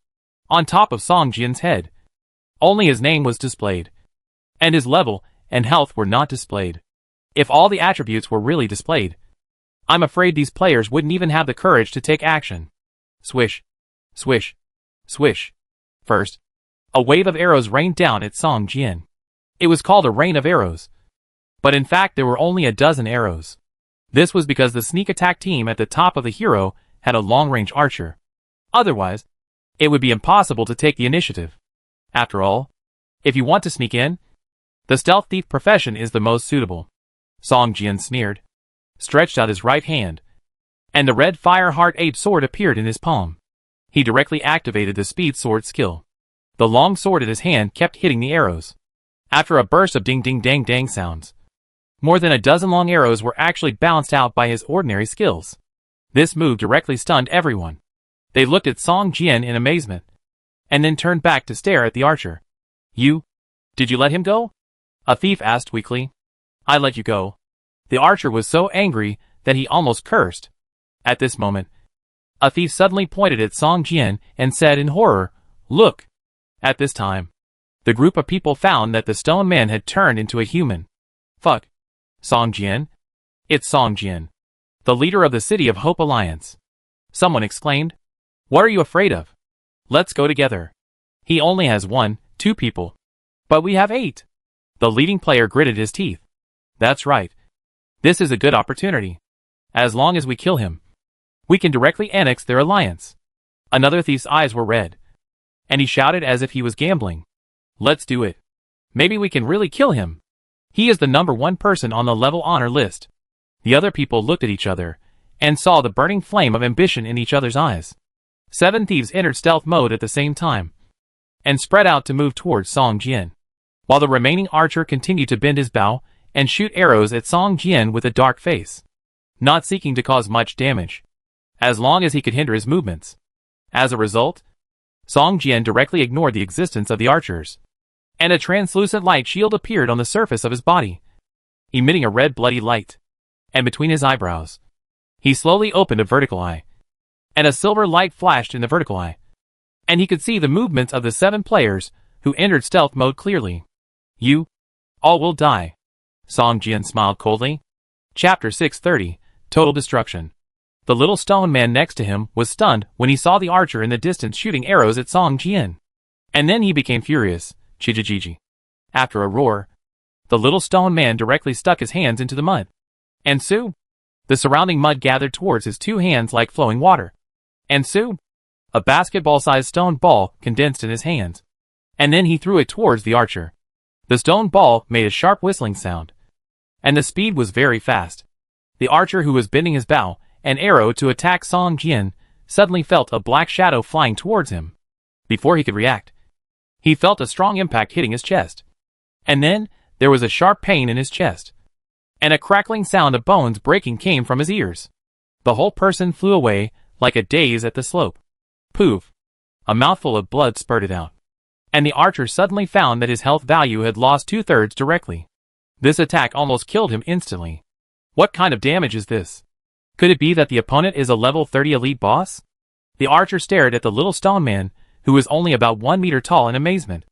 On top of Song Jian's head, only his name was displayed, and his level and health were not displayed. If all the attributes were really displayed, I'm afraid these players wouldn't even have the courage to take action. Swish. Swish. Swish. First, a wave of arrows rained down at Song Jian. It was called a rain of arrows. But in fact there were only a dozen arrows. This was because the sneak attack team at the top of the hero had a long-range archer. Otherwise, it would be impossible to take the initiative. After all, if you want to sneak in, the stealth thief profession is the most suitable. Song Jian sneered, stretched out his right hand, and the red fire heart ape sword appeared in his palm. He directly activated the speed sword skill. The long sword in his hand kept hitting the arrows. After a burst of ding-ding-dang-dang sounds, more than a dozen long arrows were actually bounced out by his ordinary skills. This move directly stunned everyone. They looked at Song Jian in amazement, and then turned back to stare at the archer. Did you let him go? A thief asked weakly. I let you go. The archer was so angry that he almost cursed. At this moment, a thief suddenly pointed at Song Jian and said in horror, Look! At this time, the group of people found that the stone man had turned into a human. Fuck. Song Jian? It's Song Jian, the leader of the City of Hope Alliance. Someone exclaimed. What are you afraid of? Let's go together. He only has 2 people. But we have 8. The leading player gritted his teeth. That's right. This is a good opportunity. As long as we kill him, we can directly annex their alliance. Another thief's eyes were red, and he shouted as if he was gambling. Let's do it. Maybe we can really kill him. He is the number 1 person on the level honor list. The other people looked at each other, and saw the burning flame of ambition in each other's eyes. 7 thieves entered stealth mode at the same time, and spread out to move towards Song Jian, while the remaining archer continued to bend his bow and shoot arrows at Song Jian with a dark face, not seeking to cause much damage, as long as he could hinder his movements. As a result, Song Jian directly ignored the existence of the archers, and a translucent light shield appeared on the surface of his body, emitting a red bloody light, and between his eyebrows, he slowly opened a vertical eye, and a silver light flashed in the vertical eye, and he could see the movements of the 7 players who entered stealth mode clearly. You all will die. Song Jian smiled coldly. Chapter 630, Total Destruction. The little stone man next to him was stunned when he saw the archer in the distance shooting arrows at Song Jian. And then he became furious. Chijijiji. After a roar, the little stone man directly stuck his hands into the mud. And soon, the surrounding mud gathered towards his 2 hands like flowing water. And soon, a basketball-sized stone ball condensed in his hands. And then he threw it towards the archer. The stone ball made a sharp whistling sound, and the speed was very fast. The archer, who was bending his bow and arrow to attack Song Jian, suddenly felt a black shadow flying towards him. Before he could react, he felt a strong impact hitting his chest. And then, there was a sharp pain in his chest, and a crackling sound of bones breaking came from his ears. The whole person flew away like a daze at the slope. Poof! A mouthful of blood spurted out, and the archer suddenly found that his health value had lost 2/3 directly. This attack almost killed him instantly. What kind of damage is this? Could it be that the opponent is a level 30 elite boss? The archer stared at the little stone man, who was only about 1 meter tall, in amazement.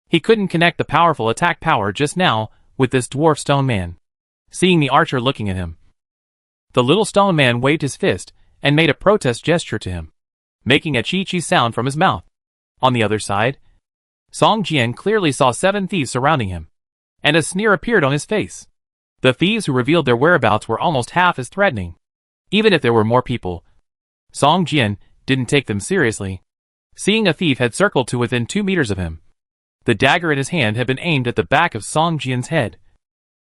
He couldn't connect the powerful attack power just now with this dwarf stone man. Seeing the archer looking at him, the little stone man waved his fist and made a protest gesture to him, making a chi-chi sound from his mouth. On the other side, Song Jian clearly saw 7 thieves surrounding him, and a sneer appeared on his face. The thieves who revealed their whereabouts were almost half as threatening. Even if there were more people, Song Jian didn't take them seriously. Seeing a thief had circled to within 2 meters of him, the dagger in his hand had been aimed at the back of Song Jian's head,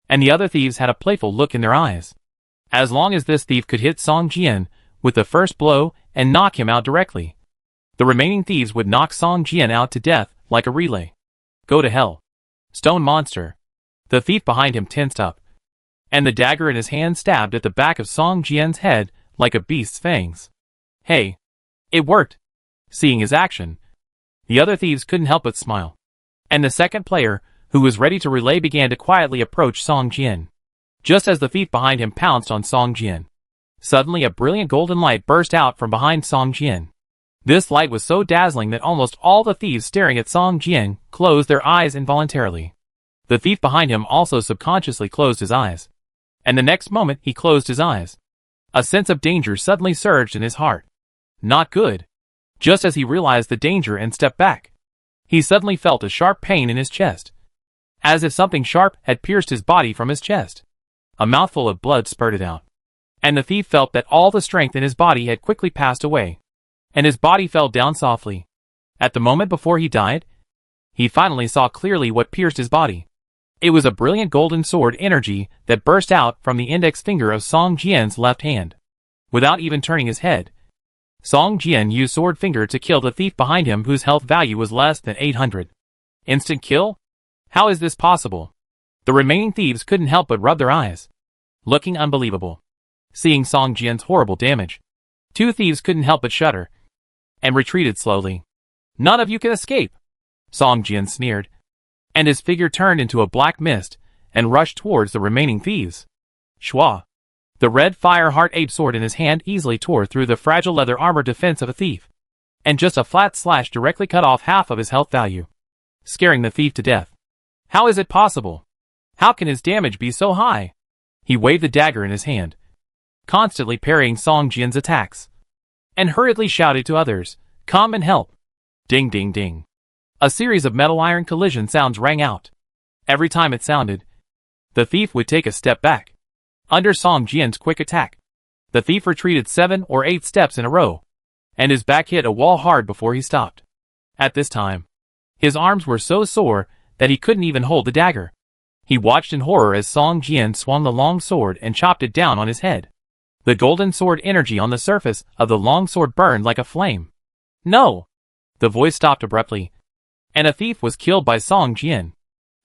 and the other thieves had a playful look in their eyes. As long as this thief could hit Song Jian with the first blow and knock him out directly, the remaining thieves would knock Song Jian out to death like a relay. Go to hell, stone monster. The thief behind him tensed up, and the dagger in his hand stabbed at the back of Song Jian's head like a beast's fangs. Hey, it worked. Seeing his action, the other thieves couldn't help but smile, and the second player, who was ready to relay, began to quietly approach Song Jian. Just as the thief behind him pounced on Song Jian, suddenly a brilliant golden light burst out from behind Song Jian. This light was so dazzling that almost all the thieves staring at Song Jian closed their eyes involuntarily. The thief behind him also subconsciously closed his eyes, and the next moment he closed his eyes. A sense of danger suddenly surged in his heart. Not good. Just as he realized the danger and stepped back, he suddenly felt a sharp pain in his chest, as if something sharp had pierced his body from his chest. A mouthful of blood spurted out, and the thief felt that all the strength in his body had quickly passed away, and his body fell down softly. At the moment before he died, he finally saw clearly what pierced his body. It was a brilliant golden sword energy that burst out from the index finger of Song Jian's left hand. Without even turning his head, Song Jian used sword finger to kill the thief behind him whose health value was less than 800. Instant kill? How is this possible? The remaining thieves couldn't help but rub their eyes, looking unbelievable. Seeing Song Jian's horrible damage, two thieves couldn't help but shudder, and retreated slowly. None of you can escape, Song Jian sneered, and his figure turned into a black mist and rushed towards the remaining thieves. Shua! The red fire heart ape sword in his hand easily tore through the fragile leather armor defense of a thief, and just a flat slash directly cut off half of his health value, scaring the thief to death. How is it possible? How can his damage be so high? He waved the dagger in his hand, constantly parrying Song Jian's attacks, and hurriedly shouted to others, "Come and help!" Ding ding ding. A series of metal-iron collision sounds rang out. Every time it sounded, the thief would take a step back. Under Song Jian's quick attack, the thief retreated 7 or 8 steps in a row, and his back hit a wall hard before he stopped. At this time, his arms were so sore that he couldn't even hold the dagger. He watched in horror as Song Jian swung the long sword and chopped it down on his head. The golden sword energy on the surface of the long sword burned like a flame. No! The voice stopped abruptly, and a thief was killed by Song Jian.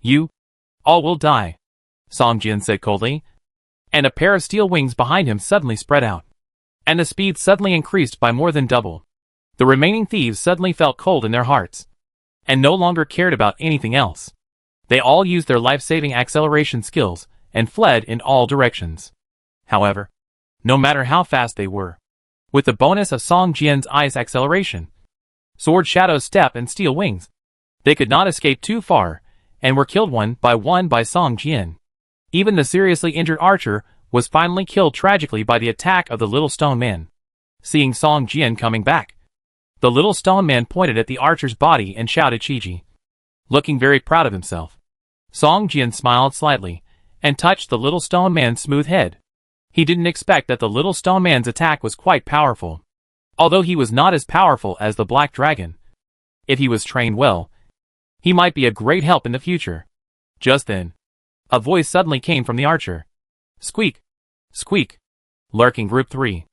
You all will die, Song Jian said coldly, and a pair of steel wings behind him suddenly spread out, and the speed suddenly increased by more than double. The remaining thieves suddenly felt cold in their hearts, and no longer cared about anything else. They all used their life-saving acceleration skills and fled in all directions. However, no matter how fast they were, with the bonus of Song Jian's ice acceleration, sword shadow step and steel wings, they could not escape too far, and were killed one by Song Jian. Even the seriously injured archer was finally killed tragically by the attack of the little stone man. Seeing Song Jian coming back, the little stone man pointed at the archer's body and shouted Chiji. Looking very proud of himself, Song Jian smiled slightly, and touched the little stone man's smooth head. He didn't expect that the little stone man's attack was quite powerful. Although he was not as powerful as the Black Dragon, if he was trained well, he might be a great help in the future. Just then, a voice suddenly came from the archer. Squeak! Squeak! Lurking Group 3.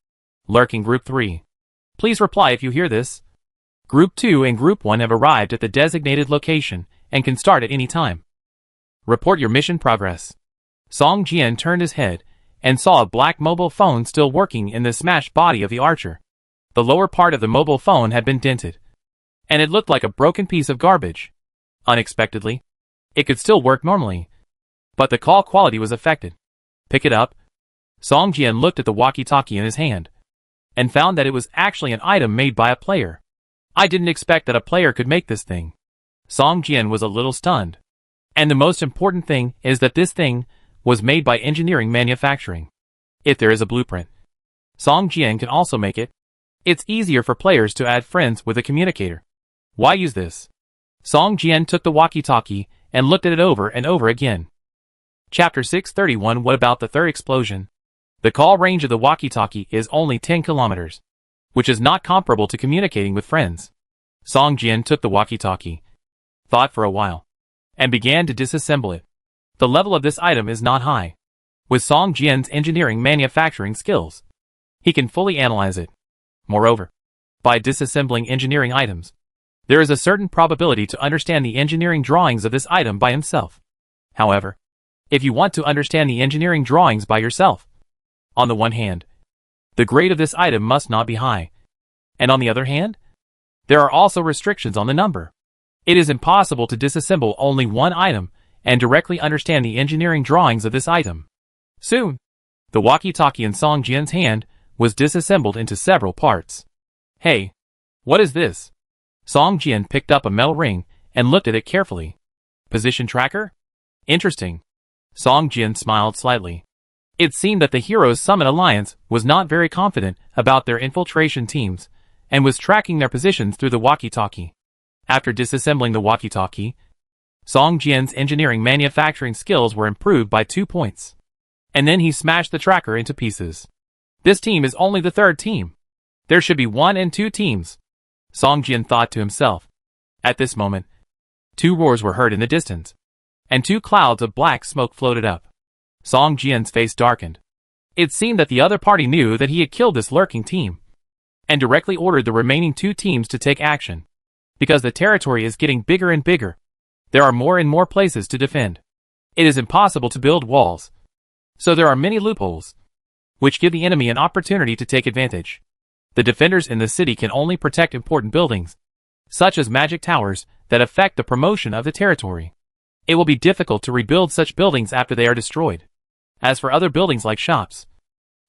Lurking Group 3. Please reply if you hear this. Group 2 and Group 1 have arrived at the designated location and can start at any time. Report your mission progress. Song Jian turned his head and saw a black mobile phone still working in the smashed body of the archer. The lower part of the mobile phone had been dented, and it looked like a broken piece of garbage. Unexpectedly, it could still work normally, but the call quality was affected. Pick it up. Song Jian looked at the walkie-talkie in his hand, and found that it was actually an item made by a player. I didn't expect that a player could make this thing. Song Jian was a little stunned. And the most important thing is that this thing was made by engineering manufacturing. If there is a blueprint, Song Jian can also make it. It's easier for players to add friends with a communicator. Why use this? Song Jian took the walkie-talkie and looked at it over and over again. Chapter 631. What about the third explosion? The call range of the walkie-talkie is only 10 kilometers, which is not comparable to communicating with friends. Song Jian took the walkie-talkie, thought for a while, and began to disassemble it. The level of this item is not high. With Song Jian's engineering manufacturing skills, he can fully analyze it. Moreover, by disassembling engineering items, there is a certain probability to understand the engineering drawings of this item by himself. However, if you want to understand the engineering drawings by yourself, on the one hand, the grade of this item must not be high, and on the other hand, there are also restrictions on the number. It is impossible to disassemble only one item and directly understand the engineering drawings of this item. Soon, the walkie-talkie in Song Jian's hand was disassembled into several parts. Hey, what is this? Song Jian picked up a metal ring and looked at it carefully. Position tracker? Interesting. Song Jian smiled slightly. It seemed that the Heroes Summit Alliance was not very confident about their infiltration teams, and was tracking their positions through the walkie-talkie. After disassembling the walkie-talkie, Song Jian's engineering manufacturing skills were improved by 2 points. And then he smashed the tracker into pieces. This team is only the third team. There should be 1 and 2 teams, Song Jian thought to himself. At this moment, 2 roars were heard in the distance, and 2 clouds of black smoke floated up. Song Jian's face darkened. It seemed that the other party knew that he had killed this lurking team, and directly ordered the remaining 2 teams to take action. Because the territory is getting bigger and bigger, there are more and more places to defend. It is impossible to build walls, so there are many loopholes, which give the enemy an opportunity to take advantage. The defenders in the city can only protect important buildings, such as magic towers, that affect the promotion of the territory. It will be difficult to rebuild such buildings after they are destroyed. As for other buildings like shops,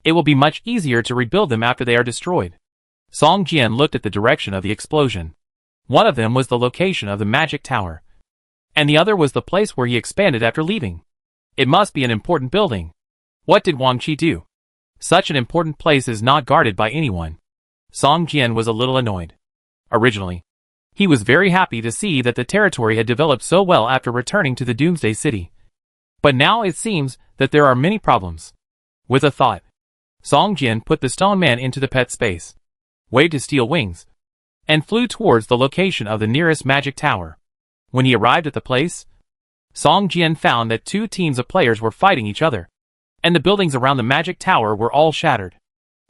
it will be much easier to rebuild them after they are destroyed. Song Jian looked at the direction of the explosion. One of them was the location of the magic tower, and the other was the place where he expanded after leaving. It must be an important building. What did Wang Qi do? Such an important place is not guarded by anyone. Song Jian was a little annoyed. Originally, he was very happy to see that the territory had developed so well after returning to the Doomsday City. But now it seems that there are many problems. With a thought, Song Jian put the stone man into the pet space, waved his steel wings, and flew towards the location of the nearest magic tower. When he arrived at the place, Song Jian found that 2 teams of players were fighting each other, and the buildings around the magic tower were all shattered.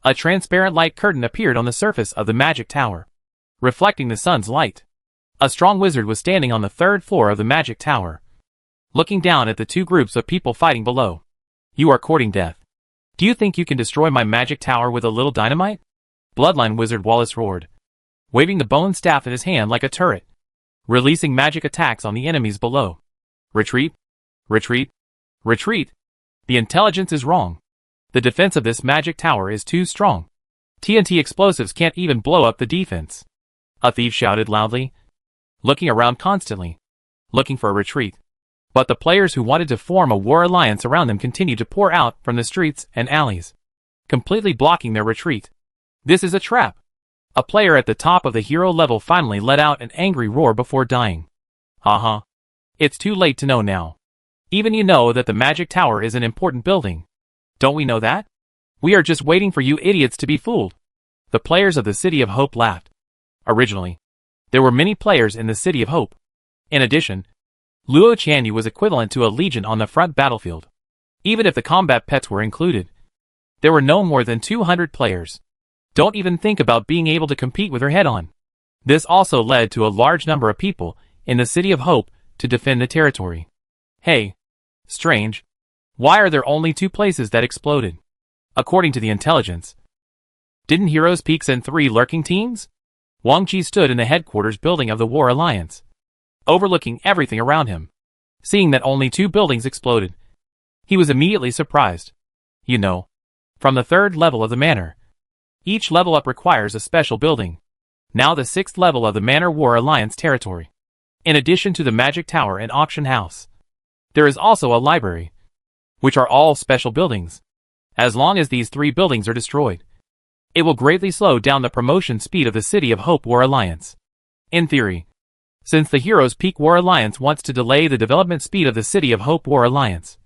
A transparent light curtain appeared on the surface of the magic tower, reflecting the sun's light. A strong wizard was standing on the 3rd floor of the magic tower, looking down at the 2 groups of people fighting below. You are courting death. Do you think you can destroy my magic tower with a little dynamite? Bloodline Wizard Wallace roared, waving the bone staff in his hand like a turret, releasing magic attacks on the enemies below. Retreat! Retreat! Retreat! The intelligence is wrong. The defense of this magic tower is too strong. TNT explosives can't even blow up the defense. A thief shouted loudly, looking around constantly, looking for a retreat. But the players who wanted to form a war alliance around them continued to pour out from the streets and alleys, completely blocking their retreat. This is a trap. A player at the top of the hero level finally let out an angry roar before dying. Haha. It's too late to know now. Even you know that the magic tower is an important building. Don't we know that? We are just waiting for you idiots to be fooled. The players of the City of Hope laughed. Originally, there were many players in the City of Hope. In addition, Luo Qianyu was equivalent to a legion on the front battlefield. Even if the combat pets were included, there were no more than 200 players. Don't even think about being able to compete with her head-on. This also led to a large number of people in the City of Hope to defend the territory. Hey, strange. Why are there only 2 places that exploded? According to the intelligence, didn't Heroes Peak send 3 lurking teams? Wang Qi stood in the headquarters building of the War Alliance, overlooking everything around him. Seeing that only 2 buildings exploded, he was immediately surprised. You know, from the 3rd level of the manor, each level up requires a special building. Now the 6th level of the Manor War Alliance territory. In addition to the Magic Tower and Auction House, there is also a library, which are all special buildings. As long as these 3 buildings are destroyed, it will greatly slow down the promotion speed of the City of Hope War Alliance. In theory, since the Heroes Peak War Alliance wants to delay the development speed of the City of Hope War Alliance,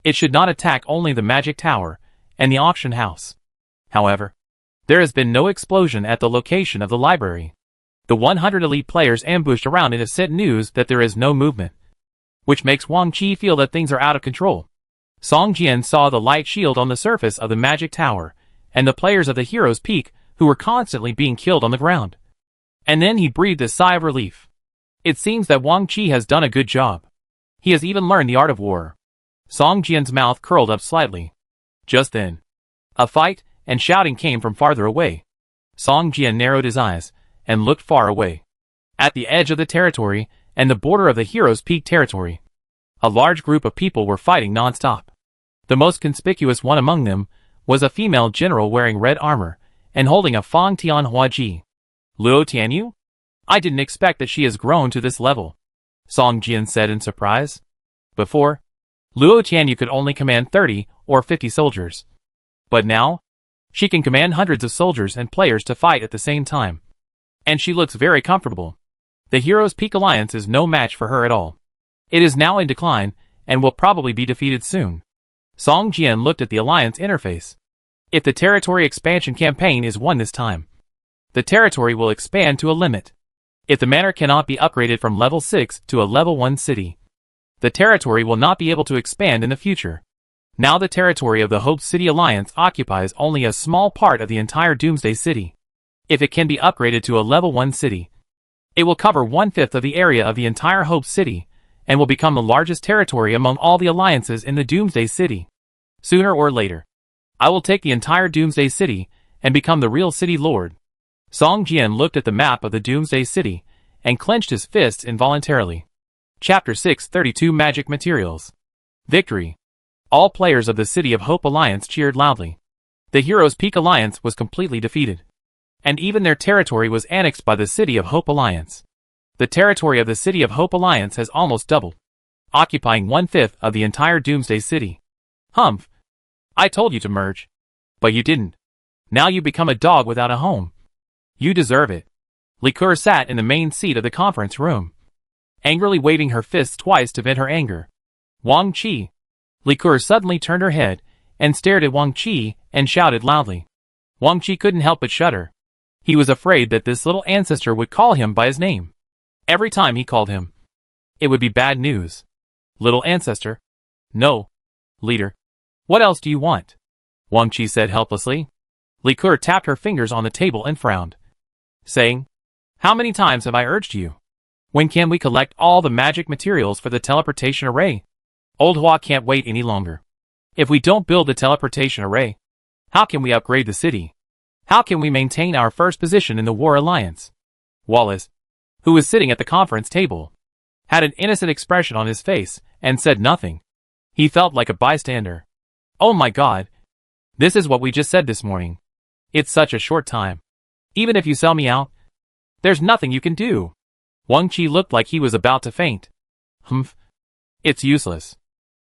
it should not attack only the Magic Tower and the Auction House. However, there has been no explosion at the location of the library. The 100 elite players ambushed around it have sent news that there is no movement, which makes Wang Qi feel that things are out of control. Song Jian saw the light shield on the surface of the Magic Tower, and the players of the Heroes Peak, who were constantly being killed on the ground. And then he breathed a sigh of relief. It seems that Wang Qi has done a good job. He has even learned the art of war. Song Jian's mouth curled up slightly. Just then, a fight and shouting came from farther away. Song Jian narrowed his eyes and looked far away. At the edge of the territory and the border of the Heroes Peak territory, a large group of people were fighting non-stop. The most conspicuous one among them was a female general wearing red armor and holding a Fang Tian Huaji. Luo Tianyu? I didn't expect that she has grown to this level, Song Jian said in surprise. Before, Luo Tianyu could only command 30 or 50 soldiers. But now, she can command hundreds of soldiers and players to fight at the same time. And she looks very comfortable. The Heroes Peak Alliance is no match for her at all. It is now in decline, and will probably be defeated soon. Song Jian looked at the Alliance interface. If the territory expansion campaign is won this time, the territory will expand to a limit. If the manor cannot be upgraded from level 6 to a level 1 city, the territory will not be able to expand in the future. Now the territory of the Hope City Alliance occupies only a small part of the entire Doomsday City. If it can be upgraded to a level 1 city, it will cover 1/5 of the area of the entire Hope City, and will become the largest territory among all the alliances in the Doomsday City. Sooner or later, I will take the entire Doomsday City, and become the real city lord. Song Jian looked at the map of the Doomsday City, and clenched his fists involuntarily. Chapter 632 Magic Materials. Victory. All players of the City of Hope Alliance cheered loudly. The Heroes Peak Alliance was completely defeated, and even their territory was annexed by the City of Hope Alliance. The territory of the City of Hope Alliance has almost doubled, occupying 1/5 of the entire Doomsday City. Humph. I told you to merge. But you didn't. Now you become a dog without a home. You deserve it. Liqueur sat in the main seat of the conference room, angrily waving her fists twice to vent her anger. Wang Qi. Liqueur suddenly turned her head, and stared at Wang Qi, and shouted loudly. Wang Qi couldn't help but shudder. He was afraid that this little ancestor would call him by his name. Every time he called him, it would be bad news. Little ancestor? No. Leader. What else do you want? Wang Qi said helplessly. Liqueur tapped her fingers on the table and frowned, saying, How many times have I urged you? When can we collect all the magic materials for the teleportation array? Old Hua can't wait any longer. If we don't build the teleportation array, how can we upgrade the city? How can we maintain our first position in the War Alliance? Wallace, who was sitting at the conference table, had an innocent expression on his face, and said nothing. He felt like a bystander. Oh my God. This is what we just said this morning. It's such a short time. Even if you sell me out, there's nothing you can do. Wang Qi looked like he was about to faint. Humph. It's useless.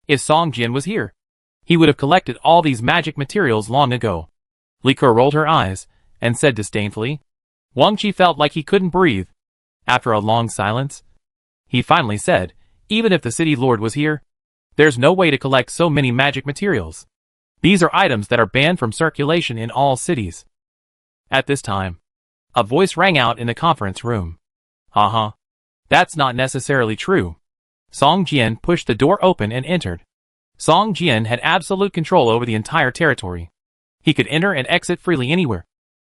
If Song Jian was here, he would have collected all these magic materials long ago. Liqueur rolled her eyes, and said disdainfully. Wang Qi felt like he couldn't breathe. After a long silence, he finally said, Even if the city lord was here, there's no way to collect so many magic materials. These are items that are banned from circulation in all cities. At this time, a voice rang out in the conference room. That's not necessarily true. Song Jian pushed the door open and entered. Song Jian had absolute control over the entire territory. He could enter and exit freely anywhere,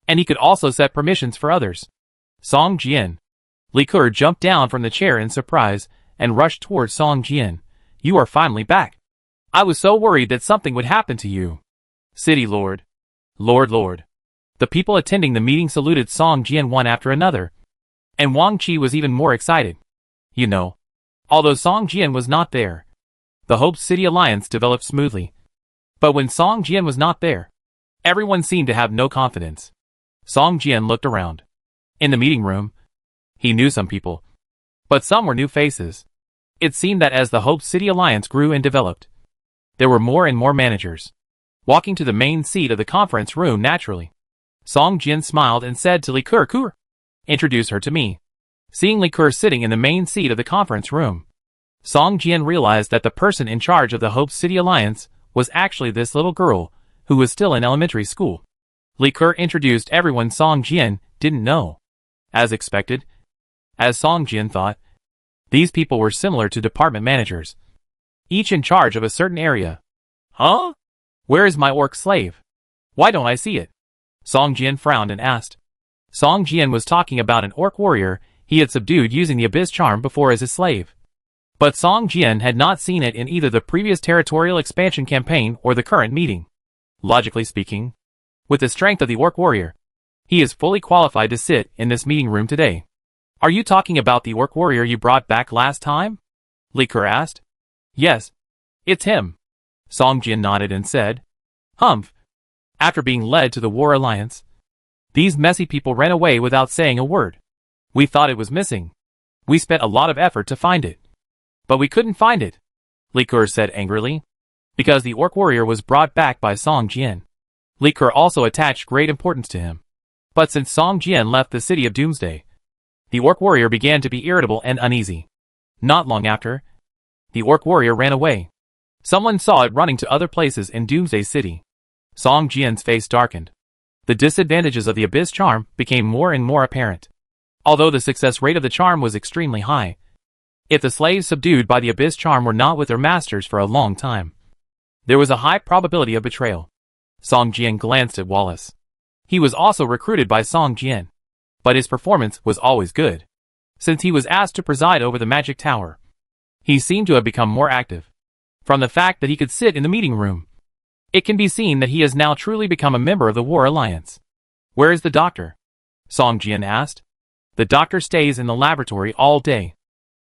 and he could also set permissions for others. Song Jian. Liqueur jumped down from the chair in surprise, and rushed towards Song Jian. You are finally back. I was so worried that something would happen to you. City Lord. Lord. The people attending the meeting saluted Song Jian one after another, and Wang Qi was even more excited. You know, although Song Jian was not there, the Hope City Alliance developed smoothly. But when Song Jian was not there, everyone seemed to have no confidence. Song Jian looked around. In the meeting room, he knew some people, but some were new faces. It seemed that as the Hope City Alliance grew and developed, there were more and more managers. Walking to the main seat of the conference room naturally, Song Jian smiled and said to Liqueur, Introduce her to me. Seeing Liqueur sitting in the main seat of the conference room, Song Jian realized that the person in charge of the Hope City Alliance was actually this little girl, who was still in elementary school. Liqueur introduced everyone Song Jian didn't know. As expected, as Song Jian thought, these people were similar to department managers, each in charge of a certain area. Huh? Where is my orc slave? Why don't I see it? Song Jian frowned and asked. Song Jian was talking about an orc warrior he had subdued using the Abyss Charm before as his slave. But Song Jian had not seen it in either the previous territorial expansion campaign or the current meeting. Logically speaking, with the strength of the orc warrior, he is fully qualified to sit in this meeting room today. Are you talking about the orc warrior you brought back last time? Liqueur asked. Yes, it's him. Song Jian nodded and said, Humph. After being led to the War Alliance, these messy people ran away without saying a word. We thought it was missing. We spent a lot of effort to find it, but we couldn't find it, Liqueur said angrily. because the orc warrior was brought back by Song Jian. Li Ke also attached great importance to him. But since Song Jian left the city of Doomsday, the orc warrior began to be irritable and uneasy. Not long after, the orc warrior ran away. Someone saw it running to other places in Doomsday City. Song Jian's face darkened. The disadvantages of the Abyss charm became more and more apparent. Although the success rate of the charm was extremely high, if the slaves subdued by the Abyss charm were not with their masters for a long time, there was a high probability of betrayal. Song Jian glanced at Wallace. He was also recruited by Song Jian, but his performance was always good. Since he was asked to preside over the magic tower, he seemed to have become more active. From the fact that he could sit in the meeting room, it can be seen that he has now truly become a member of the War Alliance. Where is the doctor? Song Jian asked. The doctor stays in the laboratory all day.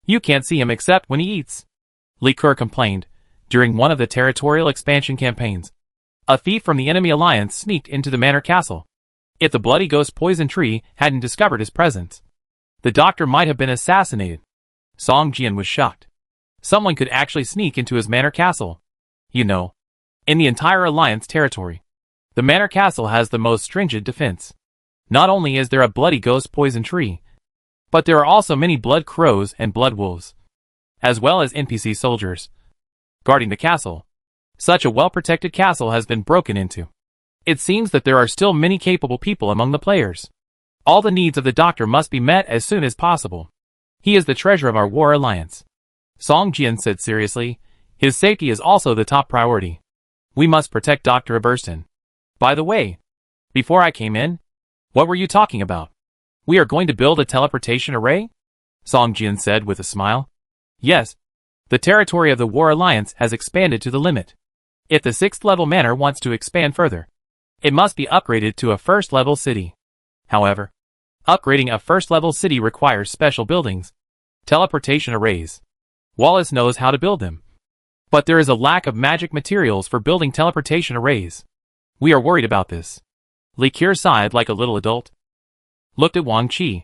You can't see him except when he eats. Li Ke complained. During one of the territorial expansion campaigns, a thief from the enemy alliance sneaked into the manor castle. If the Bloody Ghost Poison Tree hadn't discovered his presence, the doctor might have been assassinated. Song Jian was shocked. Someone could actually sneak into his manor castle. You know, in the entire alliance territory, the manor castle has the most stringent defense. Not only is there a Bloody Ghost Poison Tree, but there are also many blood crows and blood wolves, as well as NPC soldiers guarding the castle. Such a well-protected castle has been broken into. It seems that there are still many capable people among the players. All the needs of the doctor must be met as soon as possible. He is the treasure of our War Alliance. Song Jian said seriously. His safety is also the top priority. We must protect Dr. Aberston. By the way, before I came in, what were you talking about? We are going to build a teleportation array? Song Jian said with a smile. Yes. The territory of the War Alliance has expanded to the limit. If the 6th level manor wants to expand further, it must be upgraded to a 1st level city. However, upgrading a 1st level city requires special buildings, teleportation arrays. Wallace knows how to build them. But there is a lack of magic materials for building teleportation arrays. We are worried about this. Li Ke sighed like a little adult, looked at Wang Qi,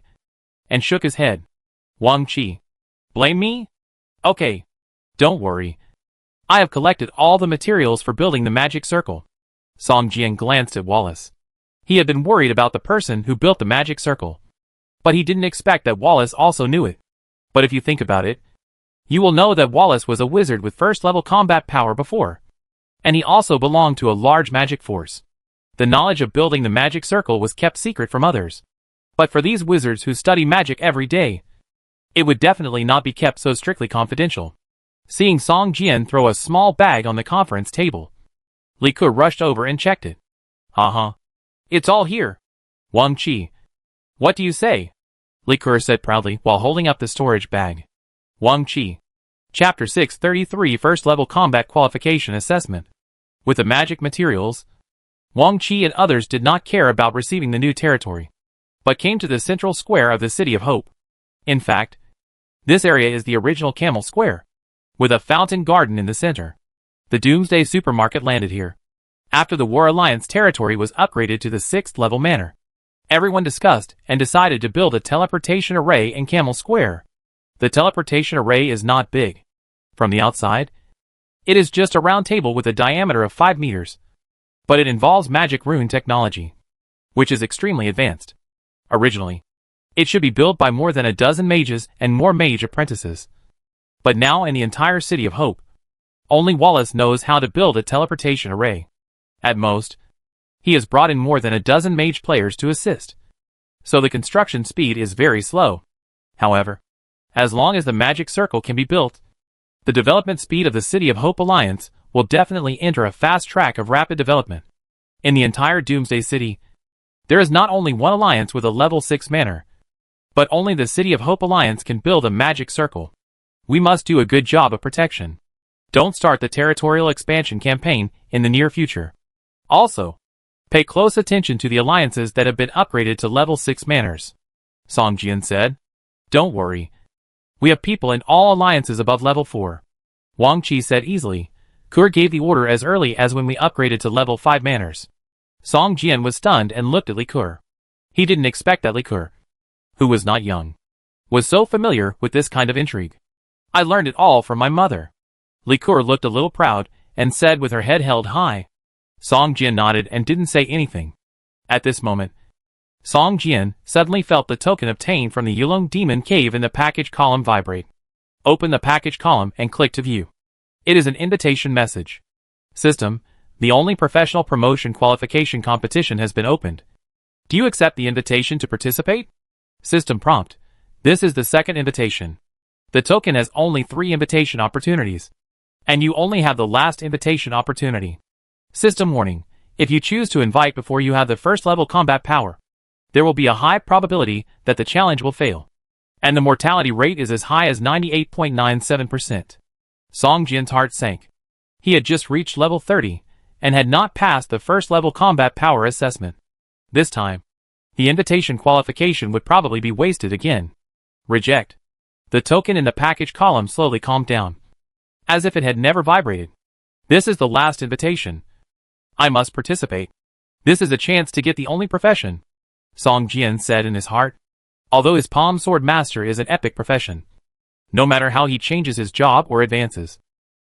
and shook his head. Wang Qi. Blame me? Okay. Don't worry. I have collected all the materials for building the magic circle. Song Jian glanced at Wallace. He had been worried about the person who built the magic circle, but he didn't expect that Wallace also knew it. But if you think about it, you will know that Wallace was a wizard with 1st level combat power before, and he also belonged to a large magic force. The knowledge of building the magic circle was kept secret from others. But for these wizards who study magic every day, it would definitely not be kept so strictly confidential. Seeing Song Jian throw a small bag on the conference table, Li Ke rushed over and checked it. It's all here. Wang Qi. What do you say? Li Ke said proudly while holding up the storage bag. Wang Qi. Chapter 633 First Level Combat Qualification Assessment. With the magic materials, Wang Qi and others did not care about receiving the new territory, but came to the central square of the City of Hope. In fact, this area is the original Camel Square, with a fountain garden in the center. The Doomsday supermarket landed here. After the War Alliance territory was upgraded to the 6th level manor, everyone discussed and decided to build a teleportation array in Camel Square. The teleportation array is not big. From the outside, it is just a round table with a diameter of 5 meters. But it involves magic rune technology, which is extremely advanced. Originally, it should be built by more than a dozen mages and more mage apprentices. But now in the entire City of Hope, only Wallace knows how to build a teleportation array. At most, he has brought in more than a dozen mage players to assist, so the construction speed is very slow. However, as long as the magic circle can be built, the development speed of the City of Hope Alliance will definitely enter a fast track of rapid development. In the entire Doomsday City, there is not only one alliance with a level 6 manor, but only the City of Hope Alliance can build a magic circle. We must do a good job of protection. Don't start the territorial expansion campaign in the near future. Also, pay close attention to the alliances that have been upgraded to level 6 manors. Song Jian said. Don't worry. We have people in all alliances above level 4. Wang Qi said easily. Ke gave the order as early as when we upgraded to level 5 manors. Song Jian was stunned and looked at Li Ke. He didn't expect that Li Ke, who was not young, was so familiar with this kind of intrigue. I learned it all from my mother. Li Ke looked a little proud and said with her head held high. Song Jian nodded and didn't say anything. At this moment, Song Jian suddenly felt the token obtained from the Yulong Demon Cave in the package column vibrate. Open the package column and click to view. It is an invitation message. System, the only professional promotion qualification competition has been opened. Do you accept the invitation to participate? System prompt. This is the second invitation. The token has only 3 invitation opportunities. And you only have the last invitation opportunity. System warning. If you choose to invite before you have the first level combat power, there will be a high probability that the challenge will fail. And the mortality rate is as high as 98.97%. Song Jian's heart sank. He had just reached level 30, and had not passed the first level combat power assessment. This time, the invitation qualification would probably be wasted again. Reject. The token in the package column slowly calmed down, as if it had never vibrated. This is the last invitation. I must participate. This is a chance to get the only profession, Song Jian said in his heart. Although his palm sword master is an epic profession, no matter how he changes his job or advances,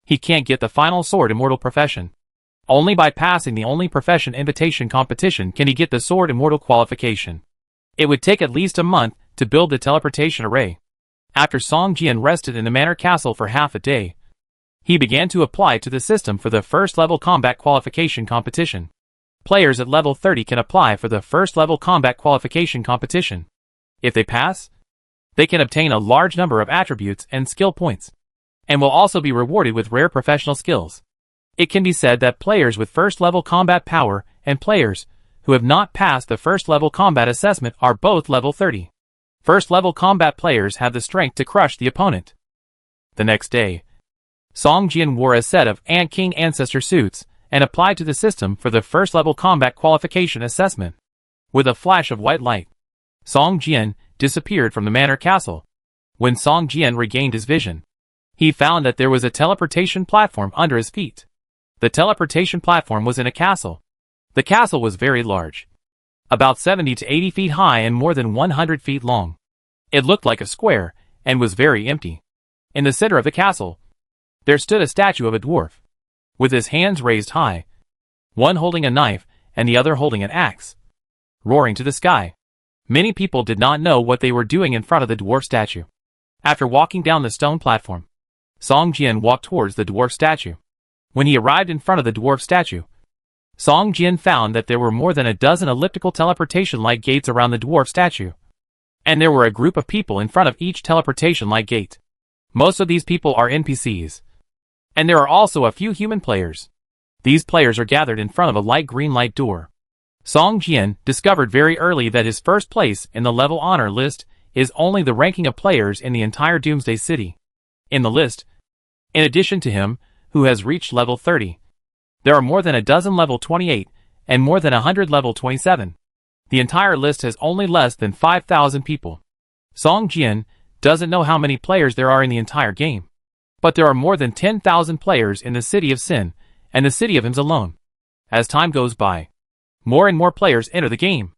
he can't get the final sword immortal profession. Only by passing the only profession invitation competition can he get the sword immortal qualification. It would take at least a month to build the teleportation array. After Song Jian rested in the manor castle for half a day, he began to apply to the system for the first level combat qualification competition. Players at level 30 can apply for the first level combat qualification competition. If they pass, they can obtain a large number of attributes and skill points, and will also be rewarded with rare professional skills. It can be said that players with first level combat power and players who have not passed the first level combat assessment are both level 30. First level combat players have the strength to crush the opponent. The next day, Song Jian wore a set of Ant King ancestor suits and applied to the system for the first level combat qualification assessment. With a flash of white light, Song Jian disappeared from the manor castle. When Song Jian regained his vision, he found that there was a teleportation platform under his feet. The teleportation platform was in a castle. The castle was very large, about 70 to 80 feet high and more than 100 feet long. It looked like a square and was very empty. In the center of the castle, there stood a statue of a dwarf, with his hands raised high, one holding a knife and the other holding an axe, roaring to the sky. Many people did not know what they were doing in front of the dwarf statue. After walking down the stone platform, Song Jian walked towards the dwarf statue. When he arrived in front of the dwarf statue, Song Jian found that there were more than a dozen elliptical teleportation light gates around the dwarf statue, and there were a group of people in front of each teleportation light gate. Most of these people are NPCs, and there are also a few human players. These players are gathered in front of a light green light door. Song Jian discovered very early that his first place in the level honor list is only the ranking of players in the entire Doomsday City. In the list, in addition to him, who has reached level 30, there are more than a dozen level 28 and more than 100 level 27. The entire list has only less than 5,000 people. Song Jian doesn't know how many players there are in the entire game, but there are more than 10,000 players in the city of Sin and the city of Ims alone. As time goes by, more and more players enter the game,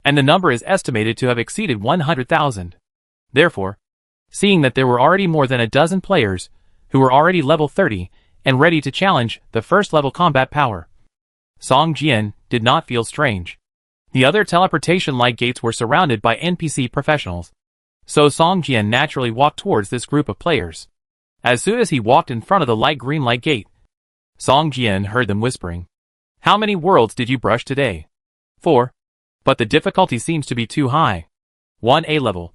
and the number is estimated to have exceeded 100,000. Therefore, seeing that there were already more than a dozen players who were already level 30 and ready to challenge the first level combat power, Song Jian did not feel strange. The other teleportation light gates were surrounded by NPC professionals, so Song Jian naturally walked towards this group of players. As soon as he walked in front of the light green light gate, Song Jian heard them whispering, "How many worlds did you brush today?" 4. But the difficulty seems to be too high. 1 A level,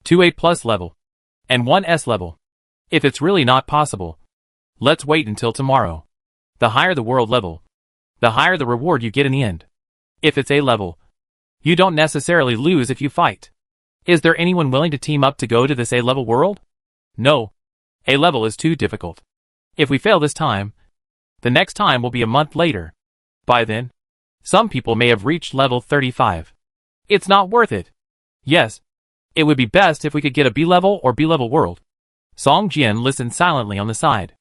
2 A plus level, and 1 S level. If it's really not possible, let's wait until tomorrow. The higher the world level, the higher the reward you get in the end. If it's A level, you don't necessarily lose if you fight. Is there anyone willing to team up to go to this A level world? No. A level is too difficult. If we fail this time, the next time will be a month later. By then, some people may have reached level 35. It's not worth it. Yes, it would be best if we could get a B level or B level world. Song Jian listened silently on the side.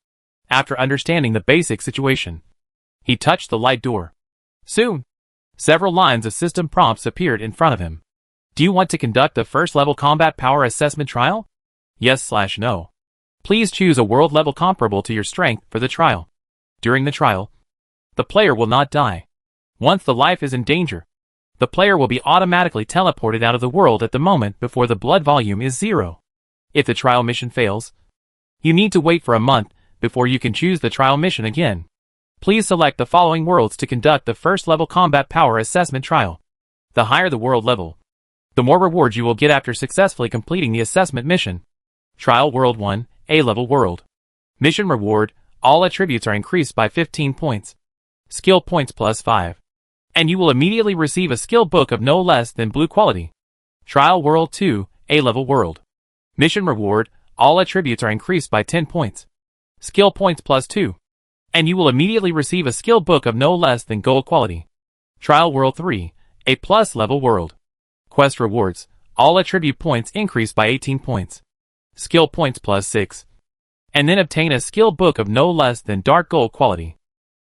After understanding the basic situation, he touched the light door. Soon, several lines of system prompts appeared in front of him. Do you want to conduct the first level combat power assessment trial? Yes/no. Please choose a world level comparable to your strength for the trial. During the trial, the player will not die. Once the life is in danger, the player will be automatically teleported out of the world at the moment before the blood volume is 0. If the trial mission fails, you need to wait for a month before you can choose the trial mission again. Please select the following worlds to conduct the first level combat power assessment trial. The higher the world level, the more rewards you will get after successfully completing the assessment mission. Trial World 1, A-level world. Mission reward, all attributes are increased by 15 points. Skill points plus 5. And you will immediately receive a skill book of no less than blue quality. Trial World 2, A-level world. Mission reward, all attributes are increased by 10 points. Skill points plus 2. And you will immediately receive a skill book of no less than gold quality. Trial World 3, A+ level world. Quest rewards, all attribute points increased by 18 points. Skill points plus 6. And then obtain a skill book of no less than dark gold quality.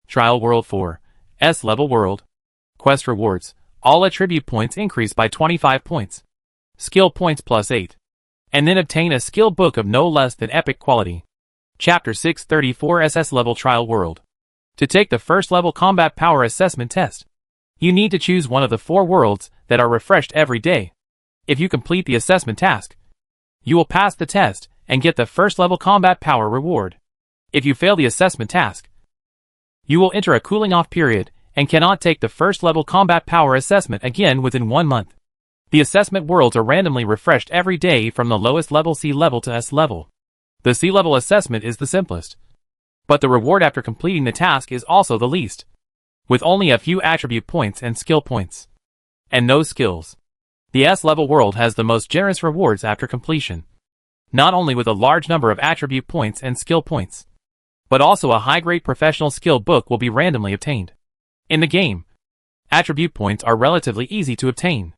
Trial World 4, S-level world. Quest rewards, all attribute points increased by 25 points. Skill points plus 8. And then obtain a skill book of no less than epic quality. Chapter 634 SS level trial world. To take the first level combat power assessment test, you need to choose one of the 4 worlds that are refreshed every day. If you complete the assessment task, you will pass the test and get the first level combat power reward. If you fail the assessment task, you will enter a cooling off period and cannot take the first level combat power assessment again within 1 month. The assessment worlds are randomly refreshed every day from the lowest level C level to S level. The C level assessment is the simplest, but the reward after completing the task is also the least, with only a few attribute points and skill points, and no skills. The S-level world has the most generous rewards after completion, not only with a large number of attribute points and skill points, but also a high-grade professional skill book will be randomly obtained. In the game, attribute points are relatively easy to obtain.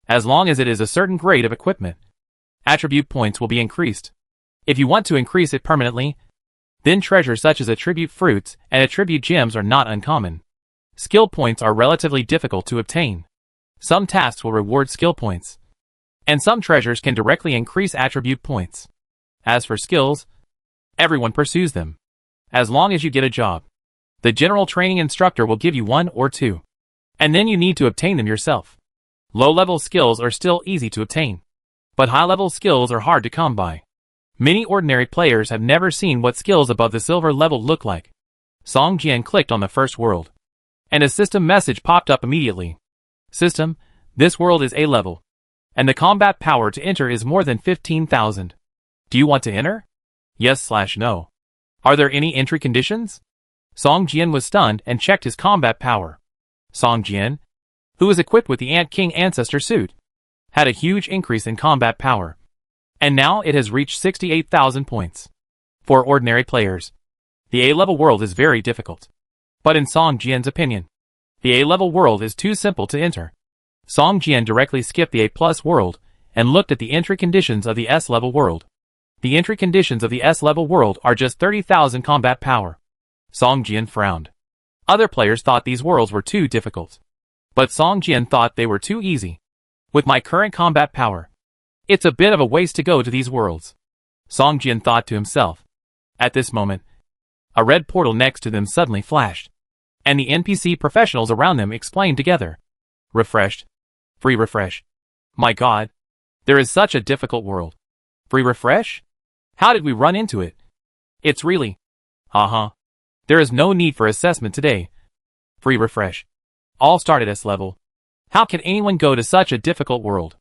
As long as it is a certain grade of equipment, attribute points will be increased. If you want to increase it permanently, then treasures such as attribute fruits and attribute gems are not uncommon. Skill points are relatively difficult to obtain. Some tasks will reward skill points, and some treasures can directly increase attribute points. As for skills, everyone pursues them. As long as you get a job, the general training instructor will give you 1 or 2, and then you need to obtain them yourself. Low-level skills are still easy to obtain, but high-level skills are hard to come by. Many ordinary players have never seen what skills above the silver level look like. Song Jian clicked on the first world, and a system message popped up immediately. System, this world is A-level, and the combat power to enter is more than 15,000. Do you want to enter? Yes/no. Are there any entry conditions? Song Jian was stunned and checked his combat power. Song Jian, who was equipped with the Ant King Ancestor suit, had a huge increase in combat power, and now it has reached 68,000 points. For ordinary players, the A-level world is very difficult. But in Song Jian's opinion, the A-level world is too simple to enter. Song Jian directly skipped the A+ world and looked at the entry conditions of the S-level world. The entry conditions of the S-level world are just 30,000 combat power. Song Jian frowned. Other players thought these worlds were too difficult, but Song Jian thought they were too easy. With my current combat power, it's a bit of a waste to go to these worlds, Song Jian thought to himself. At this moment, a red portal next to them suddenly flashed, and the NPC professionals around them explained together. Refreshed. Free refresh. My god. There is such a difficult world. Free refresh? How did we run into it? It's really... There is no need for assessment today. Free refresh. All start at S level. How can anyone go to such a difficult world?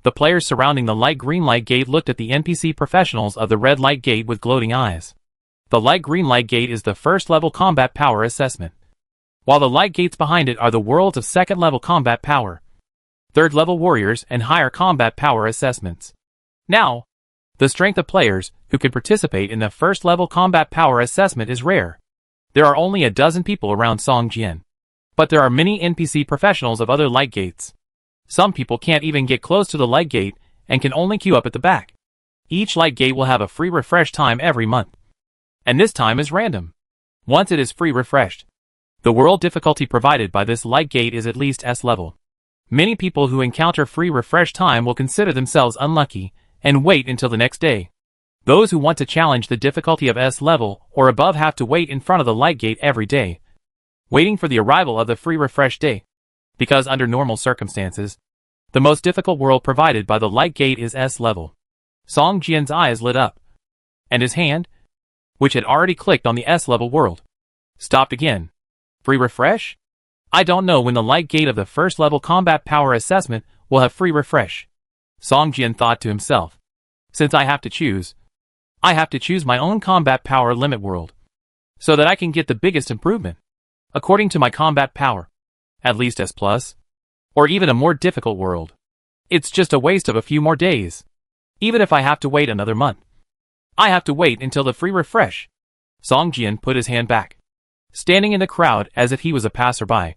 The players surrounding the light green light gate looked at the NPC professionals of the red light gate with gloating eyes. The light green light gate is the first level combat power assessment, while the light gates behind it are the worlds of second level combat power, third level warriors and higher combat power assessments. Now, the strength of players who could participate in the first level combat power assessment is rare. There are only a dozen people around Song Jian, but there are many NPC professionals of other light gates. Some people can't even get close to the light gate and can only queue up at the back. Each light gate will have a free refresh time every month, and this time is random. Once it is free refreshed, the world difficulty provided by this light gate is at least S level. Many people who encounter free refresh time will consider themselves unlucky and wait until the next day. Those who want to challenge the difficulty of S level or above have to wait in front of the light gate every day, waiting for the arrival of the free refresh day. Because under normal circumstances, the most difficult world provided by the light gate is S level. Song Jian's eyes lit up, and his hand, which had already clicked on the S level world, stopped again. Free refresh? I don't know when the light gate of the first level combat power assessment will have free refresh. Song Jian thought to himself. Since I have to choose my own combat power limit world, so that I can get the biggest improvement, according to my combat power, at least S+, or even a more difficult world. It's just a waste of a few more days. Even if I have to wait another month, I have to wait until the free refresh. Song Jian put his hand back, standing in the crowd as if he was a passerby,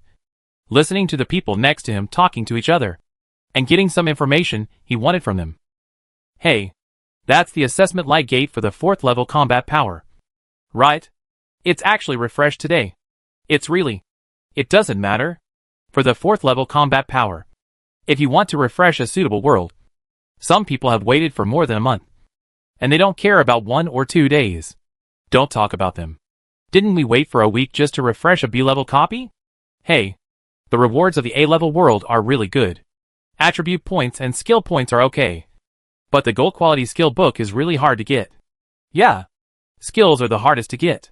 listening to the people next to him talking to each other, and getting some information he wanted from them. Hey, that's the assessment light gate for the 4th level combat power. Right? It's actually refreshed today. It doesn't matter. For the 4th level combat power, if you want to refresh a suitable world, some people have waited for more than a month, and they don't care about 1 or 2 days. Don't talk about them. Didn't we wait for a week just to refresh a B-level copy? Hey, the rewards of the A-level world are really good. Attribute points and skill points are okay. But the gold quality skill book is really hard to get. Yeah, skills are the hardest to get.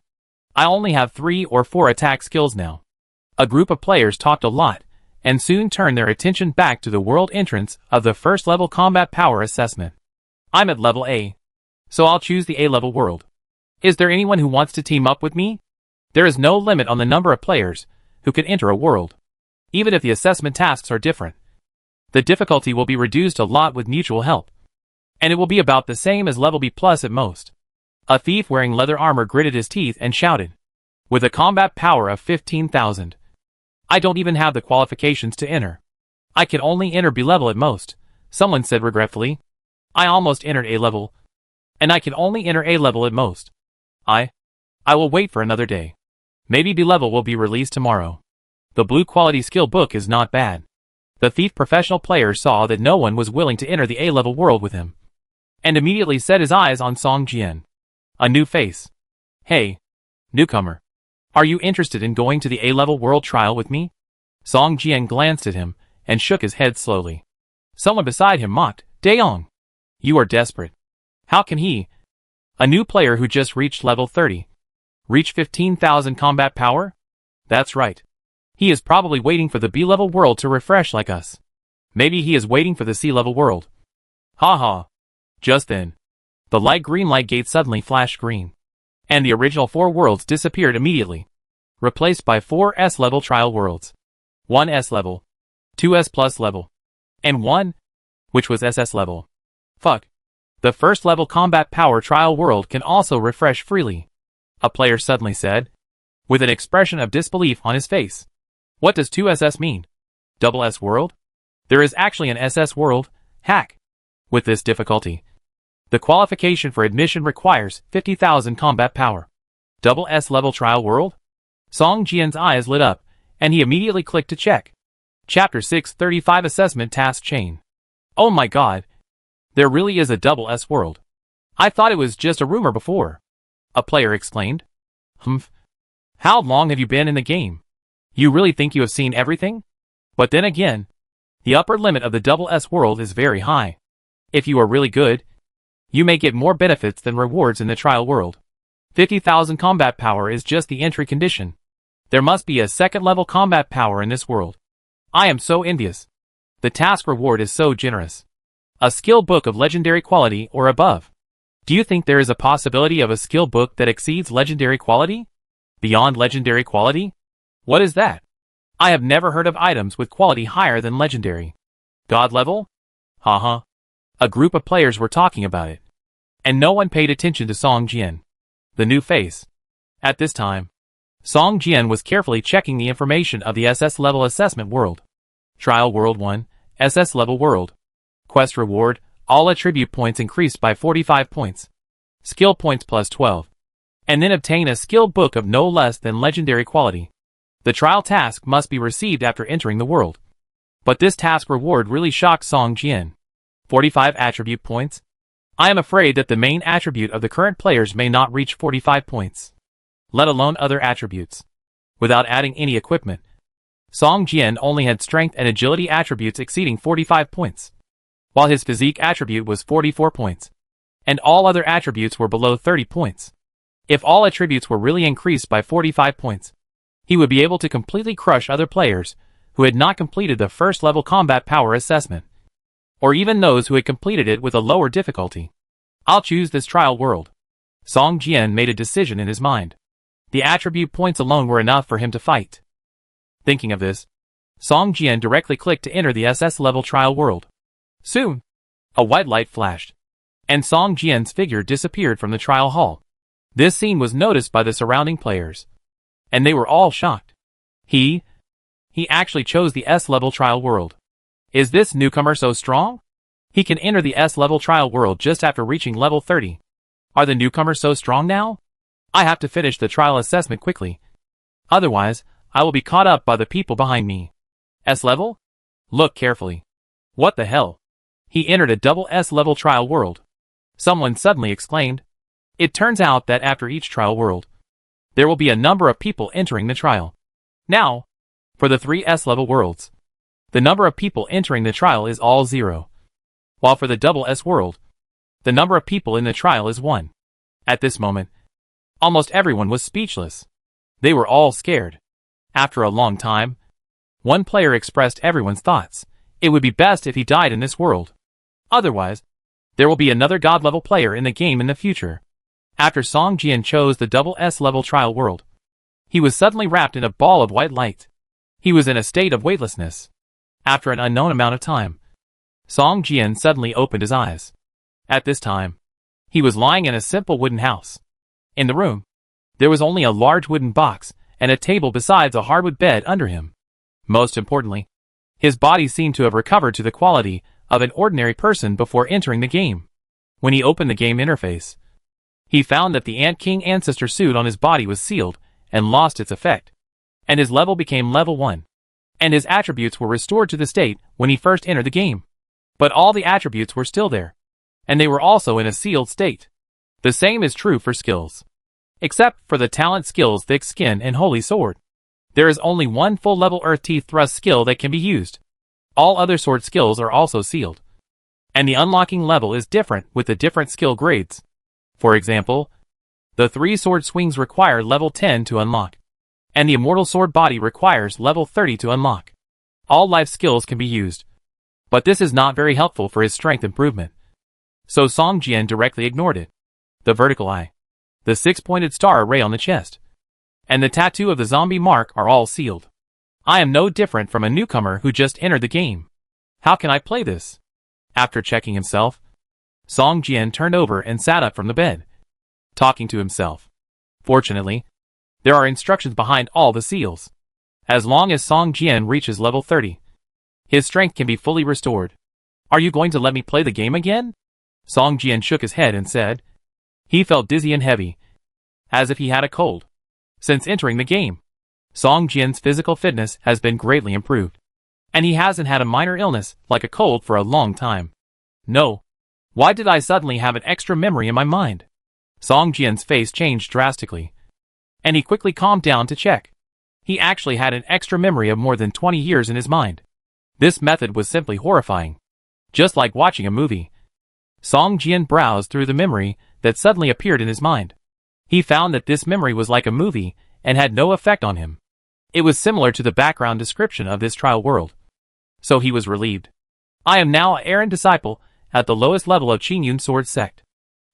I only have 3 or 4 attack skills now. A group of players talked a lot, and soon turned their attention back to the world entrance of the 1st level combat power assessment. I'm at level A, so I'll choose the A-level world. Is there anyone who wants to team up with me? There is no limit on the number of players who can enter a world, even if the assessment tasks are different. The difficulty will be reduced a lot with mutual help, and it will be about the same as level B+ at most. A thief wearing leather armor gritted his teeth and shouted, with a combat power of 15,000. I don't even have the qualifications to enter. I can only enter B level at most, someone said regretfully. I almost entered A level, and I can only enter A level at most. I will wait for another day. Maybe B level will be released tomorrow. The blue quality skill book is not bad. The thief professional player saw that no one was willing to enter the A level world with him, and immediately set his eyes on Song Jian. A new face. Hey, newcomer. Are you interested in going to the A-level world trial with me? Song Jian glanced at him and shook his head slowly. Someone beside him mocked, Daong. You are desperate. How can he, a new player who just reached level 30, reach 15,000 combat power? That's right. He is probably waiting for the B-level world to refresh like us. Maybe he is waiting for the C-level world. Ha ha. Just then, the light green light gate suddenly flashed green, and the original 4 worlds disappeared immediately, replaced by 4 S-level trial worlds. 1 S-level, 2 S+ level, and 1, which was SS level. Fuck. The 1st level combat power trial world can also refresh freely, a player suddenly said, with an expression of disbelief on his face. What does 2SS mean? Double S world? There is actually an SS world, hack. With this difficulty, the qualification for admission requires 50,000 combat power. Double S level trial world? Song Jian's eyes lit up, and he immediately clicked to check. Chapter 635 Assessment Task Chain. Oh my god. There really is a double S world. I thought it was just a rumor before. A player exclaimed. Humph. How long have you been in the game? You really think you have seen everything? But then again, the upper limit of the double S world is very high. If you are really good, you may get more benefits than rewards in the trial world. 50,000 combat power is just the entry condition. There must be a 2nd level combat power in this world. I am so envious. The task reward is so generous. A skill book of legendary quality or above. Do you think there is a possibility of a skill book that exceeds legendary quality? Beyond legendary quality? What is that? I have never heard of items with quality higher than legendary. God level? Haha. A group of players were talking about it, and no one paid attention to Song Jian, the new face. At this time, Song Jian was carefully checking the information of the SS level assessment world. Trial World 1, SS level world. Quest reward, all attribute points increased by 45 points. Skill points plus 12. And then obtain a skill book of no less than legendary quality. The trial task must be received after entering the world. But this task reward really shocked Song Jian. 45 attribute points? I am afraid that the main attribute of the current players may not reach 45 points, let alone other attributes. Without adding any equipment, Song Jian only had strength and agility attributes exceeding 45 points, while his physique attribute was 44 points, and all other attributes were below 30 points. If all attributes were really increased by 45 points, he would be able to completely crush other players who had not completed the first level combat power assessment, or even those who had completed it with a lower difficulty. I'll choose this trial world. Song Jian made a decision in his mind. The attribute points alone were enough for him to fight. Thinking of this, Song Jian directly clicked to enter the SS level trial world. Soon, a white light flashed, and Song Jian's figure disappeared from the trial hall. This scene was noticed by the surrounding players, and they were all shocked. He actually chose the S-level trial world. Is this newcomer so strong? He can enter the S-level trial world just after reaching level 30. Are the newcomers so strong now? I have to finish the trial assessment quickly. Otherwise, I will be caught up by the people behind me. S-level? Look carefully. What the hell? He entered a double S-level trial world. Someone suddenly exclaimed. It turns out that after each trial world, there will be a number of people entering the trial. Now, for the 3 S-level worlds, the number of people entering the trial is all 0. While for the double S world, the number of people in the trial is 1. At this moment, almost everyone was speechless. They were all scared. After a long time, one player expressed everyone's thoughts. It would be best if he died in this world. Otherwise, there will be another God-level player in the game in the future. After Song Jian chose the double S-level trial world, he was suddenly wrapped in a ball of white light. He was in a state of weightlessness. After an unknown amount of time, Song Jian suddenly opened his eyes. At this time, he was lying in a simple wooden house. In the room, there was only a large wooden box and a table besides a hardwood bed under him. Most importantly, his body seemed to have recovered to the quality of an ordinary person before entering the game. When he opened the game interface, he found that the Ant King ancestor suit on his body was sealed and lost its effect, and his level became level 1, and his attributes were restored to the state when he first entered the game. But all the attributes were still there, and they were also in a sealed state. The same is true for skills. Except for the talent skills Thick Skin and Holy Sword, there is only one full-level Earth Teeth Thrust skill that can be used. All other sword skills are also sealed, and the unlocking level is different with the different skill grades. For example, the 3 sword swings require level 10 to unlock, and the immortal sword body requires level 30 to unlock. All life skills can be used, but this is not very helpful for his strength improvement. So Song Jian directly ignored it. The vertical eye, the 6-pointed star array on the chest, and the tattoo of the zombie mark are all sealed. I am no different from a newcomer who just entered the game. How can I play this? After checking himself, Song Jian turned over and sat up from the bed, talking to himself. Fortunately, there are instructions behind all the seals. As long as Song Jian reaches level 30, his strength can be fully restored. Are you going to let me play the game again? Song Jian shook his head and said. He felt dizzy and heavy, as if he had a cold. Since entering the game, Song Jian's physical fitness has been greatly improved, and he hasn't had a minor illness like a cold for a long time. No. Why did I suddenly have an extra memory in my mind? Song Jian's face changed drastically, and he quickly calmed down to check. He actually had an extra memory of more than 20 years in his mind. This method was simply horrifying. Just like watching a movie. Song Jian browsed through the memory that suddenly appeared in his mind. He found that this memory was like a movie and had no effect on him. It was similar to the background description of this trial world. So he was relieved. I am now an errant disciple at the lowest level of Qingyun Sword Sect.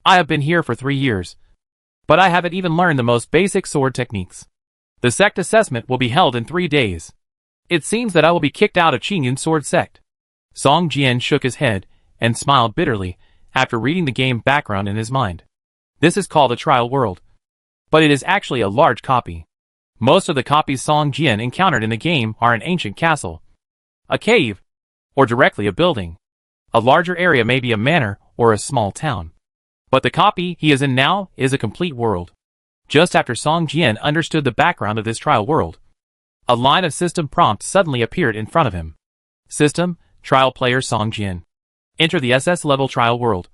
I have been here for 3 years, but I haven't even learned the most basic sword techniques. The sect assessment will be held in 3 days. It seems that I will be kicked out of Qingyun Sword Sect. Song Jian shook his head and smiled bitterly after reading the game background in his mind. This is called a trial world, but it is actually a large copy. Most of the copies Song Jian encountered in the game are an ancient castle, a cave, or directly a building. A larger area may be a manor or a small town. But the copy he is in now is a complete world. Just after Song Jian understood the background of this trial world, a line of system prompts suddenly appeared in front of him. System, trial player Song Jian. Enter the SS level trial world.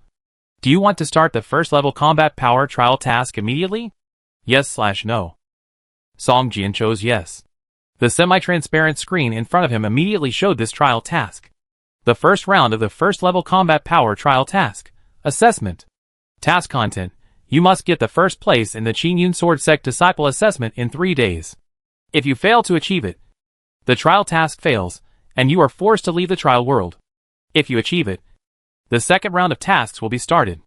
Do you want to start the first level combat power trial task immediately? Yes/no. Song Jian chose yes. The semi-transparent screen in front of him immediately showed this trial task. The first round of the first level combat power trial task. Assessment. Task content. You must get the first place in the Qingyun Sword Sect Disciple Assessment in 3 days. If you fail to achieve it, the trial task fails, and you are forced to leave the trial world. If you achieve it, the second round of tasks will be started.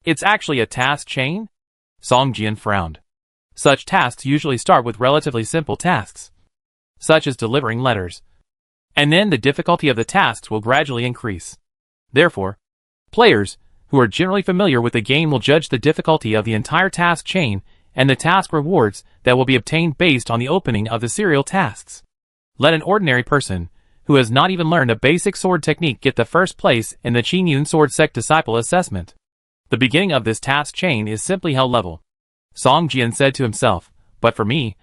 It's actually a task chain? Song Jian frowned. Such tasks usually start with relatively simple tasks, such as delivering letters, and then the difficulty of the tasks will gradually increase. Therefore, players who are generally familiar with the game will judge the difficulty of the entire task chain and the task rewards that will be obtained based on the opening of the serial tasks. Let an ordinary person who has not even learned a basic sword technique get the first place in the Qingyun Sword Sect Disciple Assessment. The beginning of this task chain is simply hell level. Song Jian said to himself, but for me,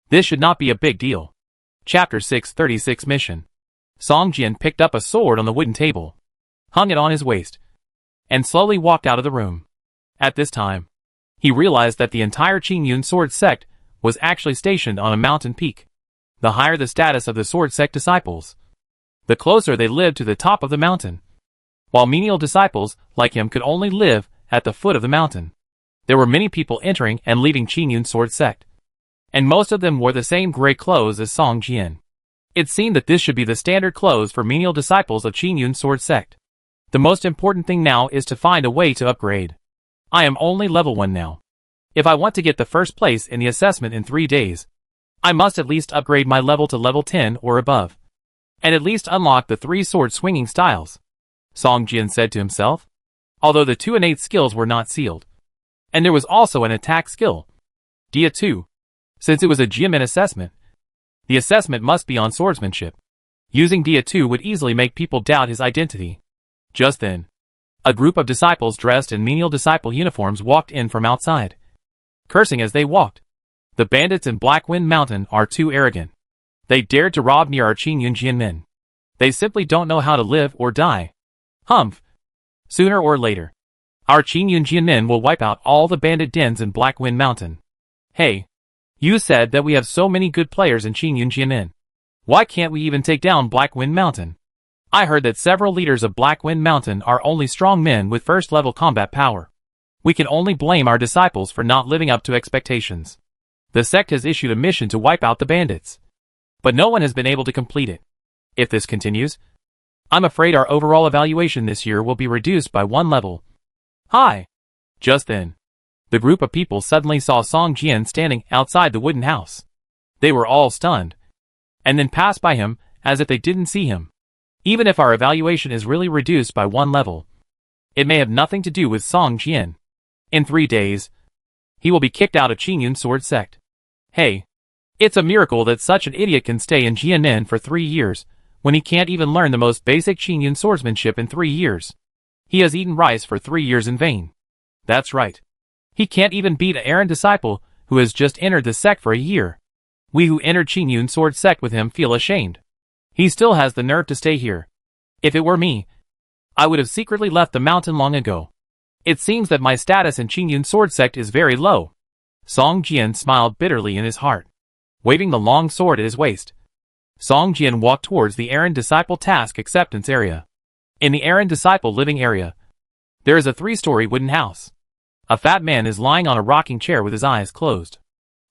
this should not be a big deal. Chapter 636 Mission. Song Jian picked up a sword on the wooden table, hung it on his waist, and slowly walked out of the room. At this time, he realized that the entire Qingyun Sword Sect was actually stationed on a mountain peak. The higher the status of the Sword Sect disciples, the closer they lived to the top of the mountain, while menial disciples like him could only live at the foot of the mountain. There were many people entering and leaving Qingyun Sword Sect, and most of them wore the same gray clothes as Song Jian. It seemed that this should be the standard clothes for menial disciples of Qingyun Sword Sect. The most important thing now is to find a way to upgrade. I am only level 1 now. If I want to get the first place in the assessment in 3 days, I must at least upgrade my level to level 10 or above, and at least unlock the 3 sword swinging styles, Song Jian said to himself. Although the 2 innate skills were not sealed, and there was also an attack skill, Dia 2. Since it was a Jiamin assessment, the assessment must be on swordsmanship. Using Dia 2 would easily make people doubt his identity. Just then, a group of disciples dressed in menial disciple uniforms walked in from outside, cursing as they walked. The bandits in Black Wind Mountain are too arrogant. They dared to rob near our Qingyun Jianmen. They simply don't know how to live or die. Humph. Sooner or later, our Qingyun Jianmen will wipe out all the bandit dens in Black Wind Mountain. Hey, you said that we have so many good players in Qingyun Jianmen. Why can't we even take down Black Wind Mountain? I heard that several leaders of Black Wind Mountain are only strong men with first-level combat power. We can only blame our disciples for not living up to expectations. The sect has issued a mission to wipe out the bandits, but no one has been able to complete it. If this continues, I'm afraid our overall evaluation this year will be reduced by 1 level. Hi! Just then, the group of people suddenly saw Song Jian standing outside the wooden house. They were all stunned, and then passed by him as if they didn't see him. Even if our evaluation is really reduced by 1 level, it may have nothing to do with Song Jian. In 3 days, he will be kicked out of Qingyun Sword Sect. Hey, it's a miracle that such an idiot can stay in Jianmen for 3 years, when he can't even learn the most basic Qingyun swordsmanship in 3 years. He has eaten rice for 3 years in vain. That's right. He can't even beat an errant disciple who has just entered the sect for a year. We who entered Qingyun Sword Sect with him feel ashamed. He still has the nerve to stay here. If it were me, I would have secretly left the mountain long ago. It seems that my status in Qingyun Sword Sect is very low. Song Jian smiled bitterly in his heart, waving the long sword at his waist. Song Jian walked towards the errand disciple task acceptance area. In the errand disciple living area, there is a 3-story wooden house. A fat man is lying on a rocking chair with his eyes closed.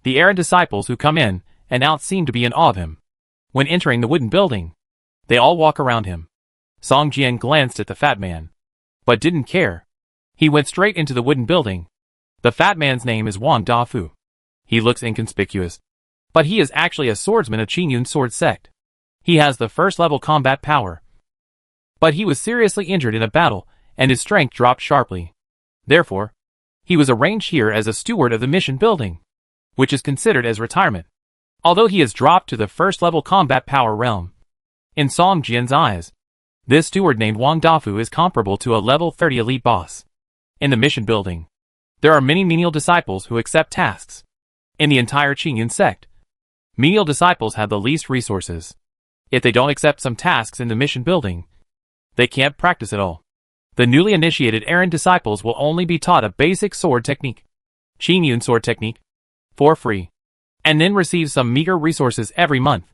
The errand disciples who come in and out seem to be in awe of him. When entering the wooden building, they all walk around him. Song Jian glanced at the fat man, but didn't care. He went straight into the wooden building. The fat man's name is Wang Dafu. He looks inconspicuous, but he is actually a swordsman of Qingyun Sword Sect. He has the first-level combat power, but he was seriously injured in a battle, and his strength dropped sharply. Therefore, he was arranged here as a steward of the mission building, which is considered as retirement. Although he has dropped to the first-level combat power realm, in Song Jian's eyes, this steward named Wang Dafu is comparable to a level 30 elite boss. In the mission building, there are many menial disciples who accept tasks. In the entire Qingyun sect, menial disciples have the least resources. If they don't accept some tasks in the mission building, they can't practice at all. The newly initiated errand disciples will only be taught a basic sword technique, Qingyun sword technique, for free, and then receive some meager resources every month.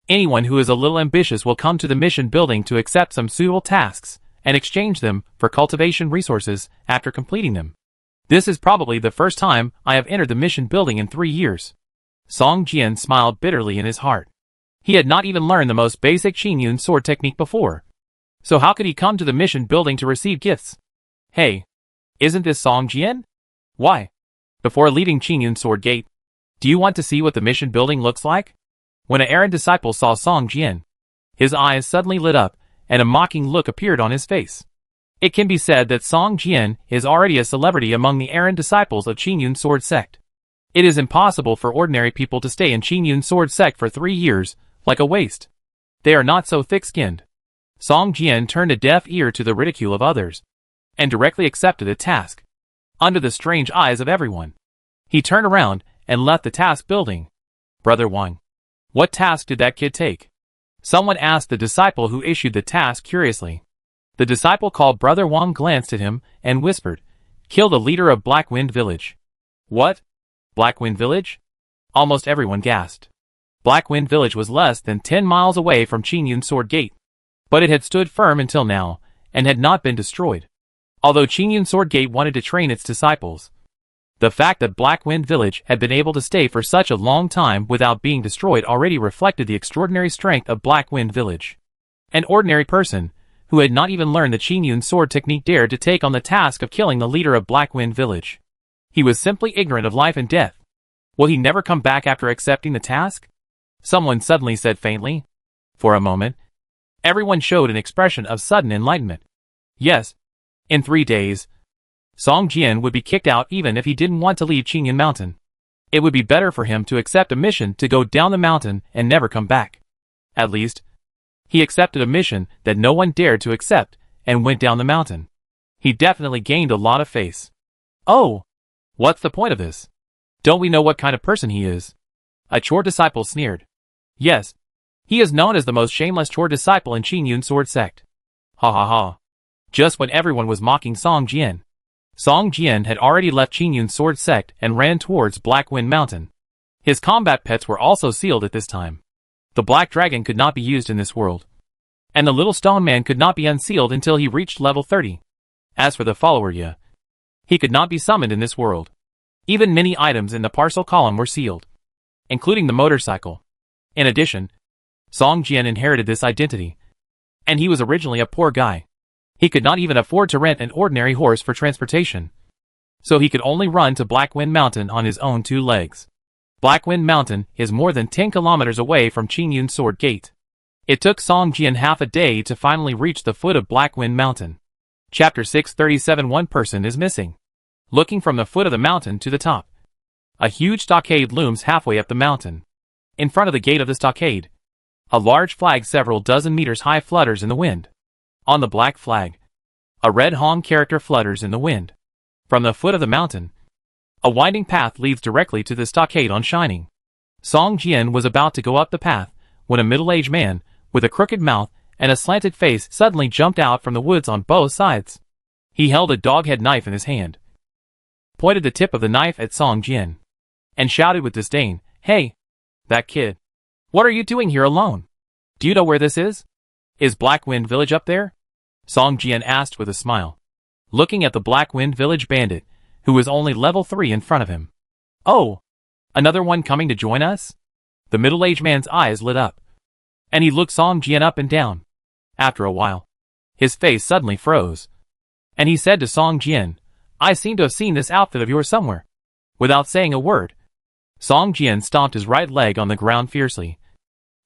Anyone who is a little ambitious will come to the mission building to accept some suitable tasks and exchange them for cultivation resources after completing them. This is probably the first time I have entered the mission building in 3 years. Song Jian smiled bitterly in his heart. He had not even learned the most basic Qingyun sword technique before. So how could he come to the mission building to receive gifts? Hey, isn't this Song Jian? Why? Before leaving Qingyun Sword Gate, do you want to see what the mission building looks like? When an errand disciple saw Song Jian, his eyes suddenly lit up, and a mocking look appeared on his face. It can be said that Song Jian is already a celebrity among the errand disciples of Qingyun Sword Sect. It is impossible for ordinary people to stay in Qingyun Sword Sect for 3 years, like a waste. They are not so thick-skinned. Song Jian turned a deaf ear to the ridicule of others, and directly accepted the task. Under the strange eyes of everyone, he turned around and left the task building. Brother Wang, what task did that kid take? Someone asked the disciple who issued the task curiously. The disciple called Brother Wang glanced at him and whispered, "Kill the leader of Blackwind Village." What? Blackwind Village? Almost everyone gasped. Blackwind Village was less than 10 miles away from Qingyun Sword Gate, but it had stood firm until now, and had not been destroyed. Although Qingyun Sword Gate wanted to train its disciples, the fact that Blackwind Village had been able to stay for such a long time without being destroyed already reflected the extraordinary strength of Blackwind Village. An ordinary person, who had not even learned the Qingyun sword technique, dared to take on the task of killing the leader of Blackwind Village. He was simply ignorant of life and death. Will he never come back after accepting the task? Someone suddenly said faintly. For a moment, everyone showed an expression of sudden enlightenment. Yes, in 3 days, Song Jian would be kicked out even if he didn't want to leave Qingyun Mountain. It would be better for him to accept a mission to go down the mountain and never come back. At least, he accepted a mission that no one dared to accept and went down the mountain. He definitely gained a lot of face. Oh, what's the point of this? Don't we know what kind of person he is? A Chor disciple sneered. Yes, he is known as the most shameless Chor disciple in Qingyun Sword Sect. Ha ha ha. Just when everyone was mocking Song Jian, Song Jian had already left Qingyun Sword Sect and ran towards Blackwind Mountain. His combat pets were also sealed at this time. The Black Dragon could not be used in this world, and the Little Stone Man could not be unsealed until he reached level 30. As for the follower Ye, he could not be summoned in this world. Even many items in the parcel column were sealed, including the motorcycle. In addition, Song Jian inherited this identity, and he was originally a poor guy. He could not even afford to rent an ordinary horse for transportation, so he could only run to Blackwind Mountain on his own 2 legs. Blackwind Mountain is more than 10 kilometers away from Qingyun Sword Gate. It took Song Jian half a day to finally reach the foot of Blackwind Mountain. Chapter 637. One person is missing. Looking from the foot of the mountain to the top, a huge stockade looms halfway up the mountain. In front of the gate of the stockade, a large flag several dozen meters high flutters in the wind. On the black flag, a red Hong character flutters in the wind. From the foot of the mountain, a winding path leads directly to the stockade on Shining. Song Jian was about to go up the path when a middle-aged man, with a crooked mouth and a slanted face, suddenly jumped out from the woods on both sides. He held a dog-head knife in his hand, pointed the tip of the knife at Song Jian, and shouted with disdain, "Hey, that kid. What are you doing here alone? Do you know where this is? Is Blackwind Village up there?" Song Jian asked with a smile, looking at the Blackwind Village bandit, who was only level 3 in front of him. "Oh, another one coming to join us?" The middle-aged man's eyes lit up, and he looked Song Jian up and down. After a while, his face suddenly froze, and he said to Song Jian, "I seem to have seen this outfit of yours somewhere." Without saying a word, Song Jian stomped his right leg on the ground fiercely,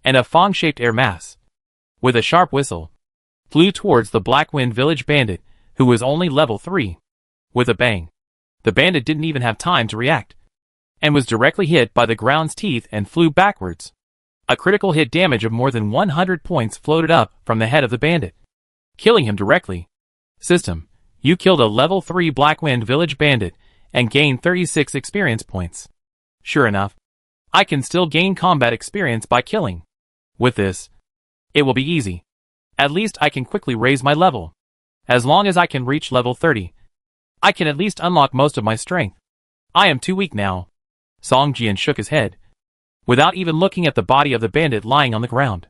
and a fong-shaped air mass, with a sharp whistle, flew towards the Blackwind Village bandit, who was only level 3. With a bang, the bandit didn't even have time to react, and was directly hit by the ground's teeth and flew backwards. A critical hit damage of more than 100 points floated up from the head of the bandit, killing him directly. System, you killed a level 3 Blackwind Village bandit and gained 36 experience points. Sure enough, I can still gain combat experience by killing. With this, it will be easy. At least I can quickly raise my level. As long as I can reach level 30, I can at least unlock most of my strength. I am too weak now. Song Jian shook his head, without even looking at the body of the bandit lying on the ground,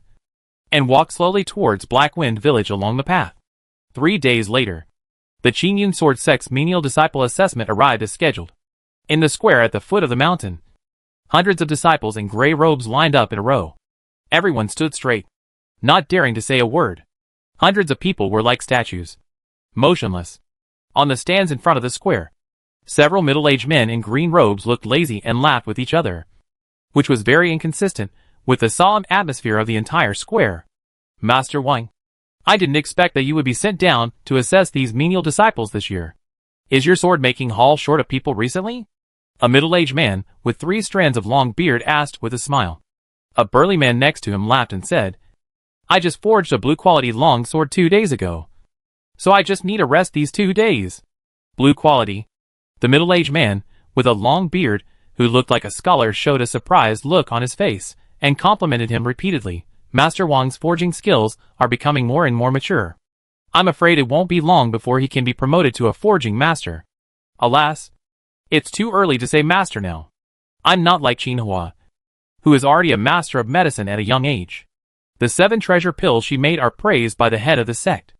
and walked slowly towards Black Wind Village along the path. 3 days later, the Qingyun Sword Sect's menial disciple assessment arrived as scheduled. In the square at the foot of the mountain, hundreds of disciples in gray robes lined up in a row. Everyone stood straight, not daring to say a word. Hundreds of people were like statues, motionless. On the stands in front of the square, several middle-aged men in green robes looked lazy and laughed with each other, which was very inconsistent with the solemn atmosphere of the entire square. Master Wang, I didn't expect that you would be sent down to assess these menial disciples this year. Is your sword-making hall short of people recently? A middle-aged man with 3 strands of long beard asked with a smile. A burly man next to him laughed and said, I just forged a blue-quality long sword 2 days ago, so I just need to rest these 2 days. Blue quality. The middle-aged man, with a long beard, who looked like a scholar, showed a surprised look on his face, and complimented him repeatedly. Master Wang's forging skills are becoming more and more mature. I'm afraid it won't be long before he can be promoted to a forging master. Alas, it's too early to say master now. I'm not like Qinhua, who is already a master of medicine at a young age. The 7 treasure pills she made are praised by the head of the sect.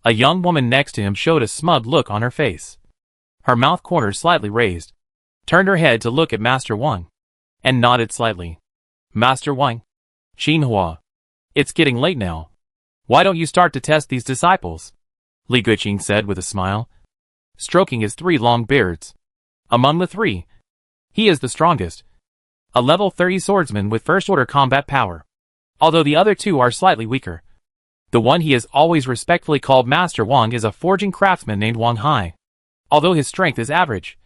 A young woman next to him showed a smug look on her face. Her mouth corners slightly raised, turned her head to look at Master Wang, and nodded slightly. Master Wang, Qinhua, it's getting late now. Why don't you start to test these disciples? Li Guqing said with a smile, stroking his 3 long beards. Among the 3, he is the strongest, a level 30 swordsman with first-order combat power, although the other 2 are slightly weaker. The one he has always respectfully called Master Wang is a forging craftsman named Wang Hai. Although his strength is average,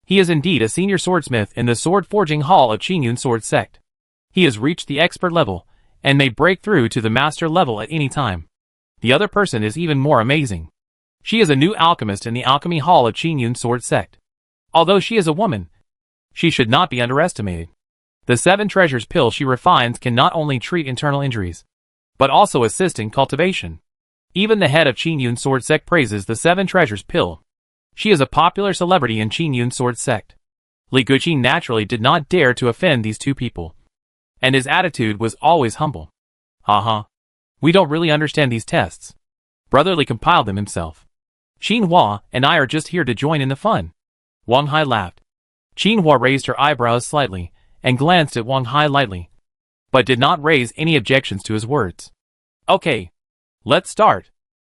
he is indeed a senior swordsmith in the sword forging hall of Qingyun Sword Sect. He has reached the expert level, and may break through to the master level at any time. The other person is even more amazing. She is a new alchemist in the alchemy hall of Qingyun Sword Sect. Although she is a woman, she should not be underestimated. The 7 treasures pill she refines can not only treat internal injuries, but also assist in cultivation. Even the head of Qingyun Sword Sect praises the 7 treasures pill. She is a popular celebrity in Qingyun Sword Sect. Li Guqing naturally did not dare to offend these 2 people, and his attitude was always humble. Haha. We don't really understand these tests. Brother Li compiled them himself. Qinhua and I are just here to join in the fun. Wang Hai laughed. Qinhua raised her eyebrows slightly, and glanced at Wang Hai lightly, but did not raise any objections to his words. Okay, let's start.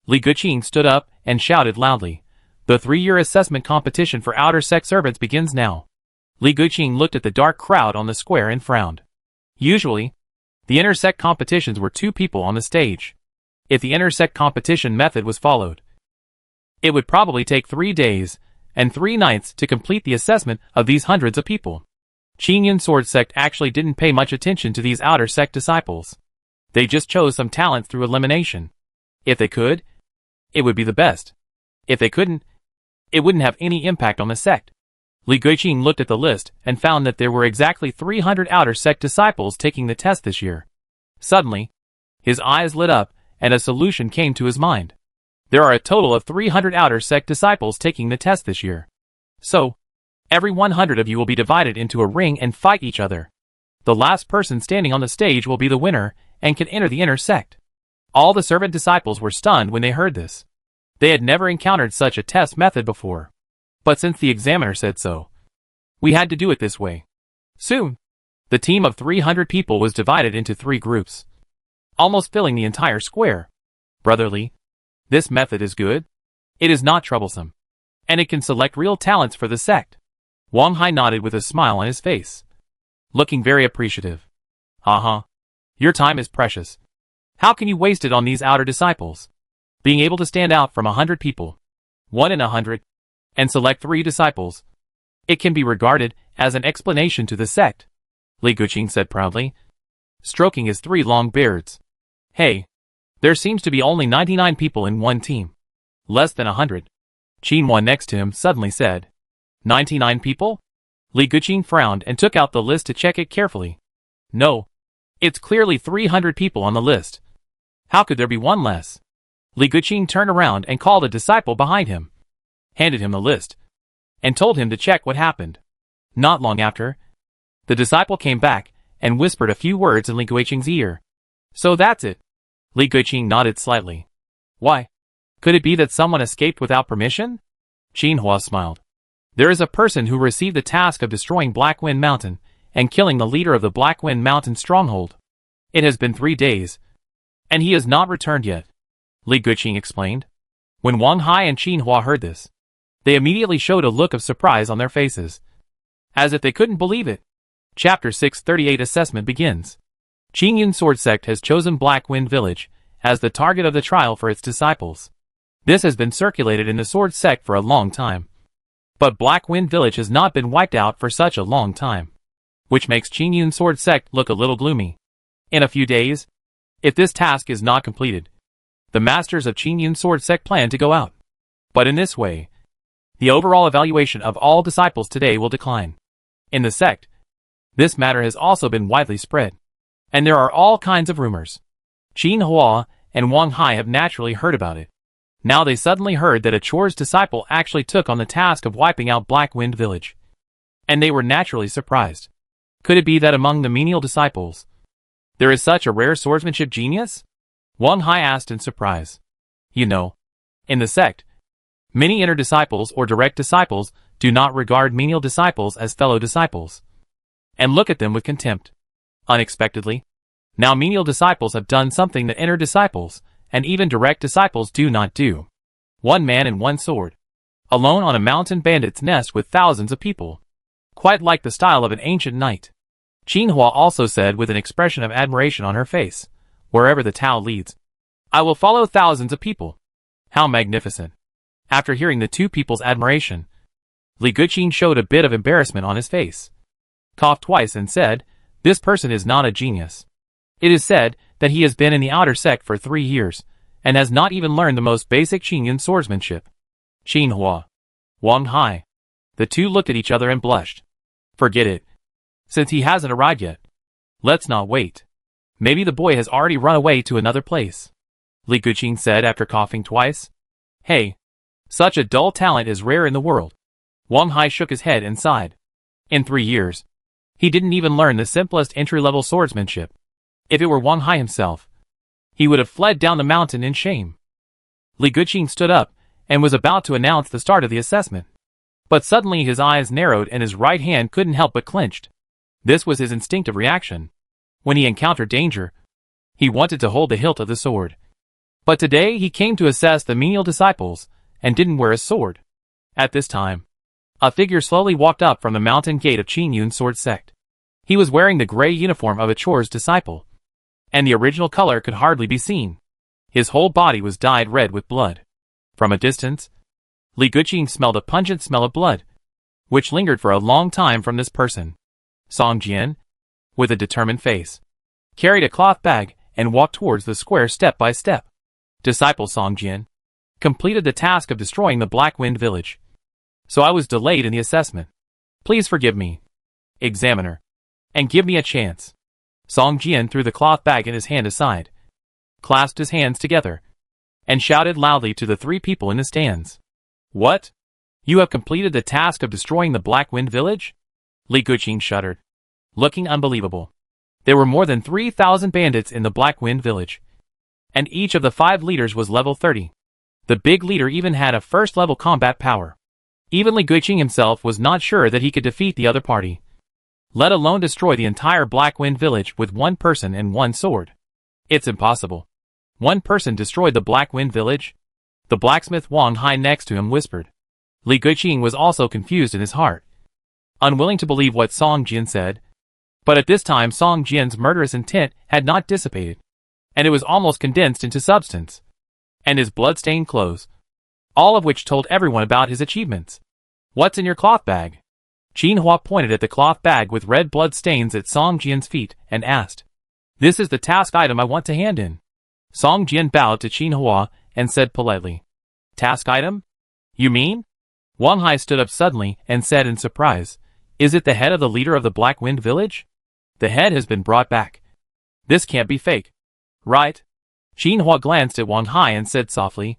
Li Guqing stood up and shouted loudly. The 3-year assessment competition for outer sect servants begins now. Li Guqing looked at the dark crowd on the square and frowned. Usually, the inner sect competitions were 2 people on the stage. If the inner sect competition method was followed, it would probably take 3 days and 3 nights to complete the assessment of these hundreds of people. Qingyun Sword Sect actually didn't pay much attention to these outer sect disciples. They just chose some talent through elimination. If they could, it would be the best. If they couldn't, it wouldn't have any impact on the sect. Li Guqing looked at the list and found that there were exactly 300 outer sect disciples taking the test this year. Suddenly, his eyes lit up and a solution came to his mind. There are a total of 300 outer sect disciples taking the test this year. So, every 100 of you will be divided into a ring and fight each other. The last person standing on the stage will be the winner and can enter the inner sect. All the servant disciples were stunned when they heard this. They had never encountered such a test method before. But since the examiner said so, we had to do it this way. Soon, the team of 300 people was divided into 3 groups, almost filling the entire square. Brother Li, this method is good. It is not troublesome, and it can select real talents for the sect. Wang Hai nodded with a smile on his face, looking very appreciative. Haha. Your time is precious. How can you waste it on these outer disciples? Being able to stand out from 100 people, 1 in 100, and select 3 disciples, it can be regarded as an explanation to the sect, Li Guqing said proudly, stroking his 3 long beards. Hey, there seems to be only 99 people in one team. Less than 100. Qinhua next to him suddenly said. 99 people? Li Guqing frowned and took out the list to check it carefully. No. It's clearly 300 people on the list. How could there be 1 less? Li Guqing turned around and called a disciple behind him, handed him the list, and told him to check what happened. Not long after, the disciple came back and whispered a few words in Li Guqing's ear. So that's it. Li Guqing nodded slightly. Why? Could it be that someone escaped without permission? Xinhua smiled. There is a person who received the task of destroying Black Wind Mountain and killing the leader of the Black Wind Mountain stronghold. It has been 3 days, and he has not returned yet, Li Guqing explained. When Wang Hai and Xinhua heard this, they immediately showed a look of surprise on their faces, as if they couldn't believe it. Chapter 638 Assessment begins. Qingyun Sword Sect has chosen Black Wind Village as the target of the trial for its disciples. This has been circulated in the Sword Sect for a long time. But Black Wind Village has not been wiped out for such a long time, which makes Qingyun Sword Sect look a little gloomy. In a few days, if this task is not completed, the masters of Qingyun Sword Sect plan to go out. But in this way, the overall evaluation of all disciples today will decline. In the sect, this matter has also been widely spread, and there are all kinds of rumors. Xinhua and Wang Hai have naturally heard about it. Now they suddenly heard that a Chore's disciple actually took on the task of wiping out Black Wind Village, and they were naturally surprised. Could it be that among the menial disciples, there is such a rare swordsmanship genius? Wang Hai asked in surprise. You know, in the sect, many inner disciples or direct disciples do not regard menial disciples as fellow disciples, and look at them with contempt. Unexpectedly, now menial disciples have done something that inner disciples and even direct disciples do not do. One man and one sword, alone on a mountain bandit's nest with thousands of people. Quite like the style of an ancient knight. Xinhua also said with an expression of admiration on her face, wherever the Tao leads, I will follow thousands of people. How magnificent. After hearing the two people's admiration, Li Guqing showed a bit of embarrassment on his face, coughed twice and said, this person is not a genius. It is said that he has been in the outer sect for 3 years, and has not even learned the most basic Qingyun swordsmanship. Xinhua, Wang Hai. The two looked at each other and blushed. Forget it. Since he hasn't arrived yet, let's not wait. Maybe the boy has already run away to another place, Li Guqing said after coughing twice. Hey, such a dull talent is rare in the world. Wang Hai shook his head and sighed. In 3 years, he didn't even learn the simplest entry-level swordsmanship. If it were Wang Hai himself, he would have fled down the mountain in shame. Li Guqing stood up and was about to announce the start of the assessment. But suddenly his eyes narrowed and his right hand couldn't help but clenched. This was his instinctive reaction. When he encountered danger, he wanted to hold the hilt of the sword. But today he came to assess the menial disciples and didn't wear a sword. At this time, a figure slowly walked up from the mountain gate of Qingyun Sword Sect. He was wearing the gray uniform of a Chore's disciple, and the original color could hardly be seen. His whole body was dyed red with blood. From a distance, Li Guqing smelled a pungent smell of blood, which lingered for a long time from this person. Song Jian, with a determined face, carried a cloth bag and walked towards the square step by step. Disciple Song Jian completed the task of destroying the Black Wind Village, so I was delayed in the assessment. Please forgive me, examiner, and give me a chance. Song Jian threw the cloth bag in his hand aside, clasped his hands together, and shouted loudly to the 3 people in the stands. What? You have completed the task of destroying the Black Wind Village? Li Guqing shuddered, looking unbelievable. There were more than 3,000 bandits in the Black Wind Village, and each of the 5 leaders was level 30. The big leader even had a first-level combat power. Even Li Guqing himself was not sure that he could defeat the other party, let alone destroy the entire Black Wind Village with 1 person and 1 sword. It's impossible. 1 person destroyed the Black Wind Village? The blacksmith Wang Hai next to him whispered. Li Guqing was also confused in his heart, unwilling to believe what Song Jian said. But at this time Song Jian's murderous intent had not dissipated, and it was almost condensed into substance. And his blood-stained clothes, all of which told everyone about his achievements. What's in your cloth bag? Xinhua pointed at the cloth bag with red blood stains at Song Jian's feet and asked. This is the task item I want to hand in. Song Jian bowed to Xinhua and said politely. Task item? You mean? Wang Hai stood up suddenly and said in surprise. Is it the head of the leader of the Black Wind Village? The head has been brought back. This can't be fake. Right? Xinhua glanced at Wang Hai and said softly.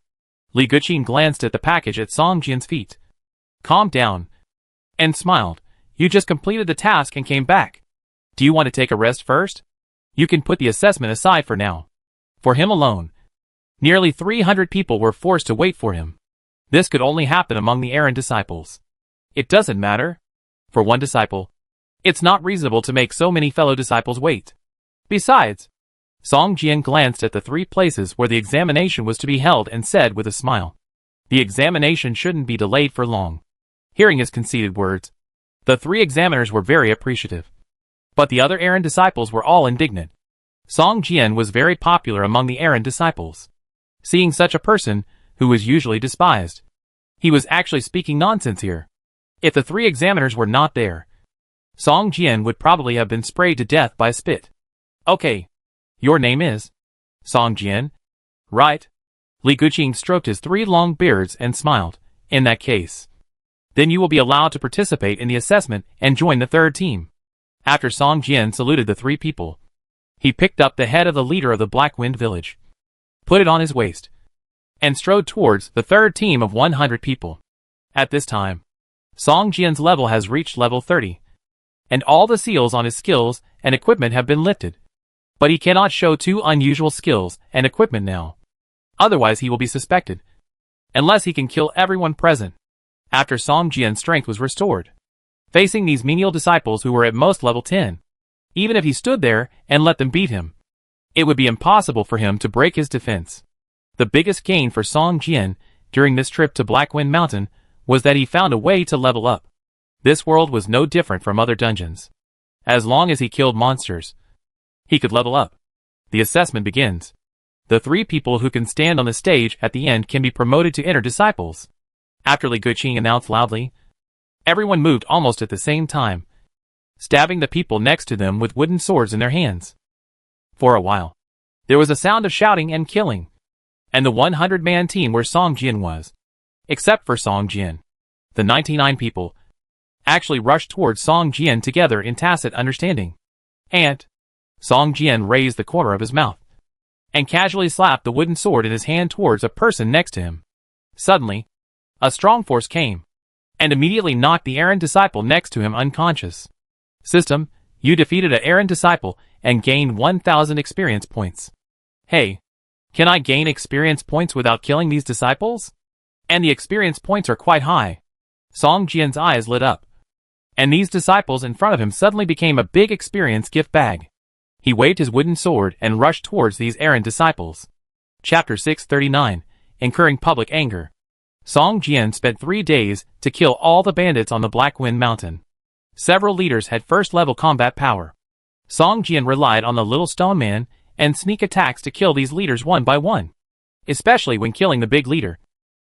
Li Guqing glanced at the package at Song Jian's feet. Calm down. And smiled. You just completed the task and came back. Do you want to take a rest first? You can put the assessment aside for now. For him alone. Nearly 300 people were forced to wait for him. This could only happen among the errant disciples. It doesn't matter. For one disciple, it's not reasonable to make so many fellow disciples wait. Besides, Song Jian glanced at the 3 places where the examination was to be held and said with a smile. The examination shouldn't be delayed for long. Hearing his conceited words, the 3 examiners were very appreciative. But the other errant disciples were all indignant. Song Jian was very popular among the errant disciples. Seeing such a person, who was usually despised, he was actually speaking nonsense here. If the 3 examiners were not there, Song Jian would probably have been sprayed to death by spit. Okay. Your name is Song Jian, right? Li Guqing stroked his 3 long beards and smiled. In that case, then you will be allowed to participate in the assessment and join the 3rd team. After Song Jian saluted the 3 people, he picked up the head of the leader of the Black Wind village, put it on his waist, and strode towards the 3rd team of 100 people. At this time, Song Jian's level has reached level 30, and all the seals on his skills and equipment have been lifted. But he cannot show 2 unusual skills and equipment now. Otherwise he will be suspected. Unless he can kill everyone present. After Song Jian's strength was restored, facing these menial disciples who were at most level 10, even if he stood there and let them beat him, it would be impossible for him to break his defense. The biggest gain for Song Jian during this trip to Blackwind Mountain was that he found a way to level up. This world was no different from other dungeons. As long as he killed monsters, he could level up. The assessment begins. The 3 people who can stand on the stage at the end can be promoted to inner disciples. After Li Guqing announced loudly, everyone moved almost at the same time, stabbing the people next to them with wooden swords in their hands. For a while, there was a sound of shouting and killing, and the 100-man team where Song Jian was, except for Song Jian, the 99 people, actually rushed towards Song Jian together in tacit understanding. And Song Jian raised the corner of his mouth and casually slapped the wooden sword in his hand towards a person next to him. Suddenly, a strong force came and immediately knocked the errant disciple next to him unconscious. System, you defeated an errant disciple and gained 1,000 experience points. Hey, can I gain experience points without killing these disciples? And the experience points are quite high. Song Jian's eyes lit up, and these disciples in front of him suddenly became a big experience gift bag. He waved his wooden sword and rushed towards these errant disciples. Chapter 639, Incurring Public Anger. Song Jian spent 3 days to kill all the bandits on the Blackwind Mountain. Several leaders had first-level combat power. Song Jian relied on the little stone man and sneak attacks to kill these leaders one by one. Especially when killing the big leader.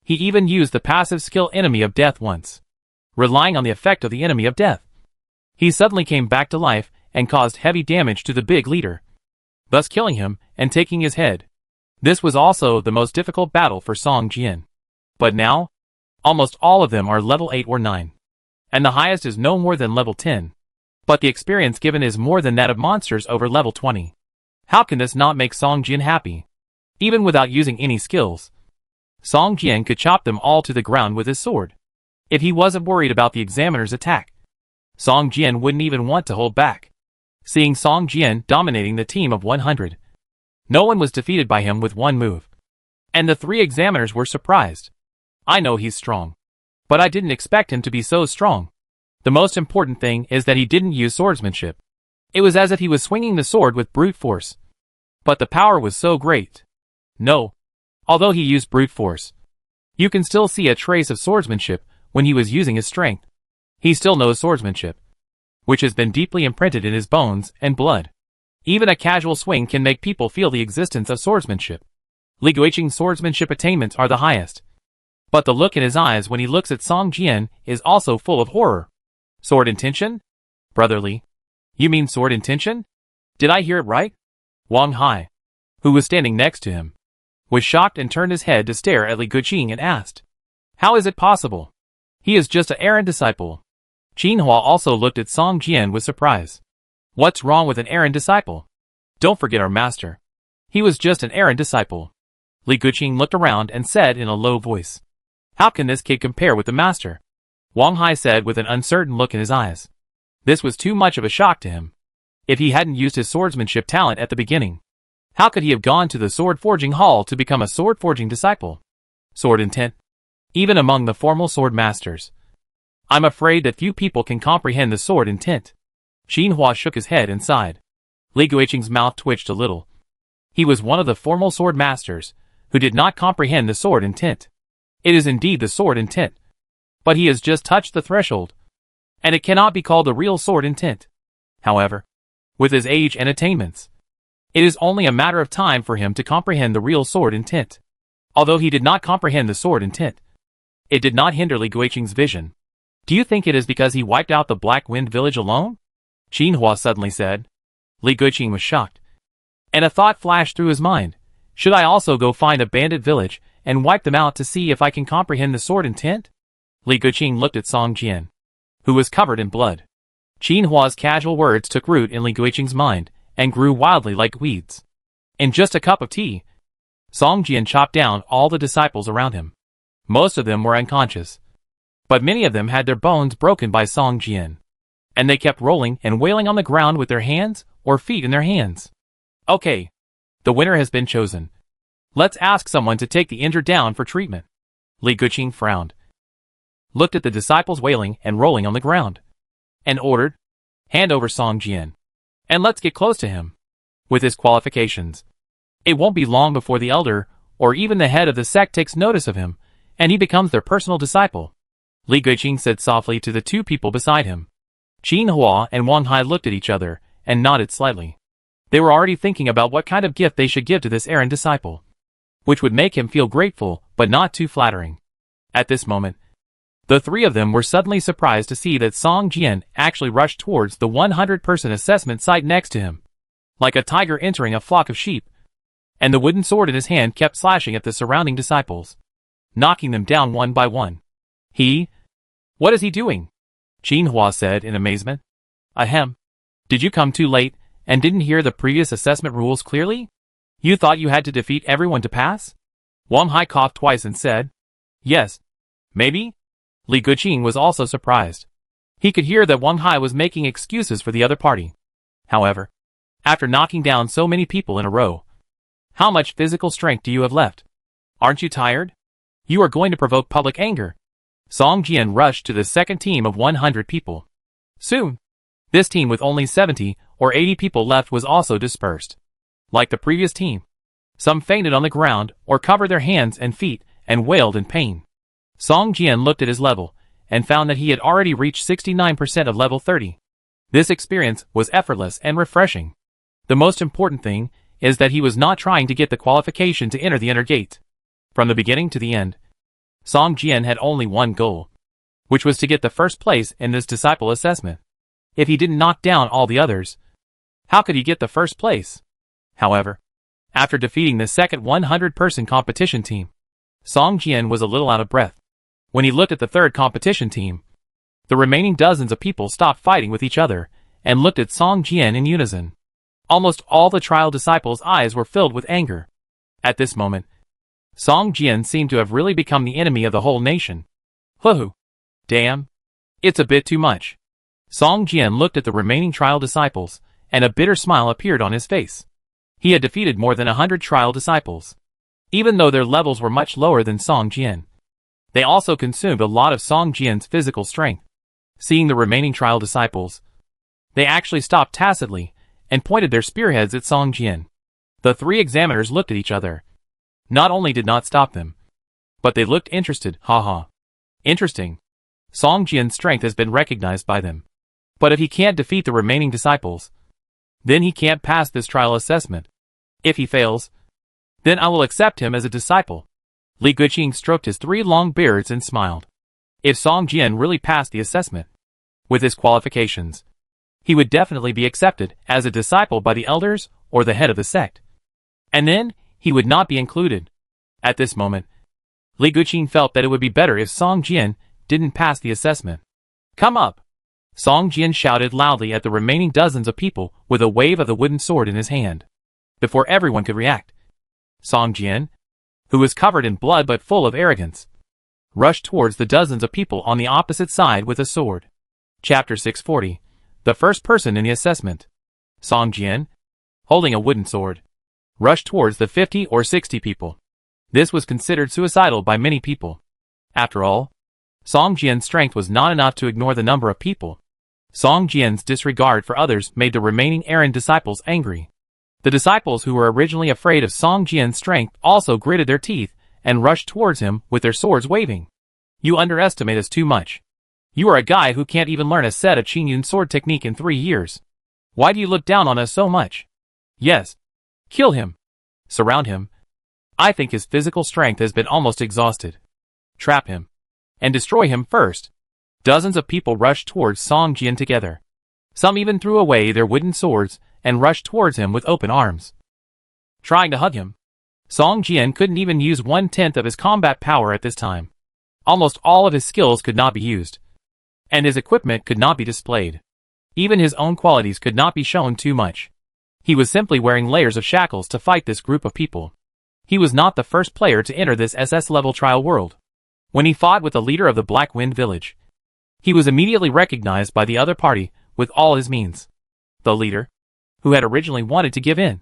He even used the passive skill Enemy of Death once. Relying on the effect of the Enemy of Death, he suddenly came back to life and caused heavy damage to the big leader, thus killing him and taking his head. This was also the most difficult battle for Song Jian. But now, almost all of them are level 8 or 9. And the highest is no more than level 10. But the experience given is more than that of monsters over level 20. How can this not make Song Jian happy? Even without using any skills, Song Jian could chop them all to the ground with his sword. If he wasn't worried about the examiner's attack, Song Jian wouldn't even want to hold back. Seeing Song Jian dominating the team of 100, no one was defeated by him with one move. And the 3 examiners were surprised. I know he's strong, but I didn't expect him to be so strong. The most important thing is that he didn't use swordsmanship. It was as if he was swinging the sword with brute force. But the power was so great. No, although he used brute force, you can still see a trace of swordsmanship when he was using his strength. He still knows swordsmanship, which has been deeply imprinted in his bones and blood. Even a casual swing can make people feel the existence of swordsmanship. Li Guqing's swordsmanship attainments are the highest. But the look in his eyes when he looks at Song Jian is also full of horror. Sword intention? Brotherly. You mean sword intention? Did I hear it right? Wang Hai, who was standing next to him, was shocked and turned his head to stare at Li Guqing and asked, how is it possible? He is just an errant disciple. Xinhua also looked at Song Jian with surprise. What's wrong with an errant disciple? Don't forget our master. He was just an errant disciple. Li Guqing looked around and said in a low voice, "How can this kid compare with the master?" Wang Hai said with an uncertain look in his eyes. This was too much of a shock to him. If he hadn't used his swordsmanship talent at the beginning, how could he have gone to the sword forging hall to become a sword forging disciple? Sword intent? Even among the formal sword masters, I'm afraid that few people can comprehend the sword intent. Xinhua shook his head and sighed. Li Guiqing's mouth twitched a little. He was one of the formal sword masters who did not comprehend the sword intent. It is indeed the sword intent, but he has just touched the threshold, and it cannot be called the real sword intent. However, with his age and attainments, it is only a matter of time for him to comprehend the real sword intent. Although he did not comprehend the sword intent, it did not hinder Li Guiqing's vision. Do you think it is because he wiped out the Black Wind village alone? Xinhua suddenly said. Li Guiqing was shocked, and a thought flashed through his mind. Should I also go find a bandit village and wipe them out to see if I can comprehend the sword intent? Li Guiqing looked at Song Jian, who was covered in blood. Xinhua's casual words took root in Li Guiqing's mind and grew wildly like weeds. In just a cup of tea, Song Jian chopped down all the disciples around him. Most of them were unconscious, but many of them had their bones broken by Song Jian, and they kept rolling and wailing on the ground with their hands or feet in their hands. Okay, the winner has been chosen. Let's ask someone to take the injured down for treatment. Li Guiqing frowned, looked at the disciples wailing and rolling on the ground, and ordered, "Hand over Song Jian, and let's get close to him." With his qualifications, it won't be long before the elder or even the head of the sect takes notice of him, and he becomes their personal disciple. Li Guiqing said softly to the two people beside him. Xinhua and Wang Hai looked at each other and nodded slightly. They were already thinking about what kind of gift they should give to this errant disciple, which would make him feel grateful but not too flattering. At this moment, the three of them were suddenly surprised to see that Song Jian actually rushed towards the 100-person assessment site next to him, like a tiger entering a flock of sheep, and the wooden sword in his hand kept slashing at the surrounding disciples, knocking them down one by one. What is he doing? Xinhua said in amazement. Ahem. Did you come too late and didn't hear the previous assessment rules clearly? You thought you had to defeat everyone to pass? Wang Hai coughed twice and said, Yes, maybe? Li Guiqing was also surprised. He could hear that Wang Hai was making excuses for the other party. However, after knocking down so many people in a row, how much physical strength do you have left? Aren't you tired? You are going to provoke public anger. Song Jian rushed to the second team of 100 people. Soon, this team with only 70 or 80 people left was also dispersed. Like the previous team, some fainted on the ground or covered their hands and feet and wailed in pain. Song Jian looked at his level and found that he had already reached 69% of level 30. This experience was effortless and refreshing. The most important thing is that he was not trying to get the qualification to enter the inner gate. From the beginning to the end, Song Jian had only one goal, which was to get the first place in this disciple assessment. If he didn't knock down all the others, how could he get the first place? However, after defeating the second 100-person competition team, Song Jian was a little out of breath. When he looked at the third competition team, the remaining dozens of people stopped fighting with each other and looked at Song Jian in unison. Almost all the trial disciples' eyes were filled with anger. At this moment, Song Jian seemed to have really become the enemy of the whole nation. Hoo-hoo. Damn. It's a bit too much. Song Jian looked at the remaining trial disciples, and a bitter smile appeared on his face. He had defeated more than 100 trial disciples, even though their levels were much lower than Song Jian. They also consumed a lot of Song Jian's physical strength. Seeing the remaining trial disciples, they actually stopped tacitly and pointed their spearheads at Song Jian. The three examiners looked at each other. Not only did not stop them, but they looked interested. Haha. Interesting. Song Jian's strength has been recognized by them. But if he can't defeat the remaining disciples, then he can't pass this trial assessment. If he fails, then I will accept him as a disciple. Li Guiqing stroked his three long beards and smiled. If Song Jian really passed the assessment, with his qualifications, he would definitely be accepted as a disciple by the elders or the head of the sect. And then, he would not be included. At this moment, Li Guiqing felt that it would be better if Song Jian didn't pass the assessment. Come up! Song Jian shouted loudly at the remaining dozens of people with a wave of the wooden sword in his hand. Before everyone could react, Song Jian, who was covered in blood but full of arrogance, rushed towards the dozens of people on the opposite side with a sword. Chapter 640. The first person in the assessment. Song Jian, holding a wooden sword, rushed towards the 50 or 60 people. This was considered suicidal by many people. After all, Song Jian's strength was not enough to ignore the number of people. Song Jian's disregard for others made the remaining errand disciples angry. The disciples who were originally afraid of Song Jian's strength also gritted their teeth and rushed towards him with their swords waving. You underestimate us too much. You are a guy who can't even learn a set of Qingyun sword technique in 3 years. Why do you look down on us so much? Yes. Kill him. Surround him. I think his physical strength has been almost exhausted. Trap him. And destroy him first. Dozens of people rushed towards Song Jian together. Some even threw away their wooden swords and rushed towards him with open arms, trying to hug him. Song Jian couldn't even use 1/10 of his combat power at this time. Almost all of his skills could not be used, and his equipment could not be displayed. Even his own qualities could not be shown too much. He was simply wearing layers of shackles to fight this group of people. He was not the first player to enter this SS-level trial world. When he fought with the leader of the Black Wind Village, he was immediately recognized by the other party with all his means. The leader, who had originally wanted to give in,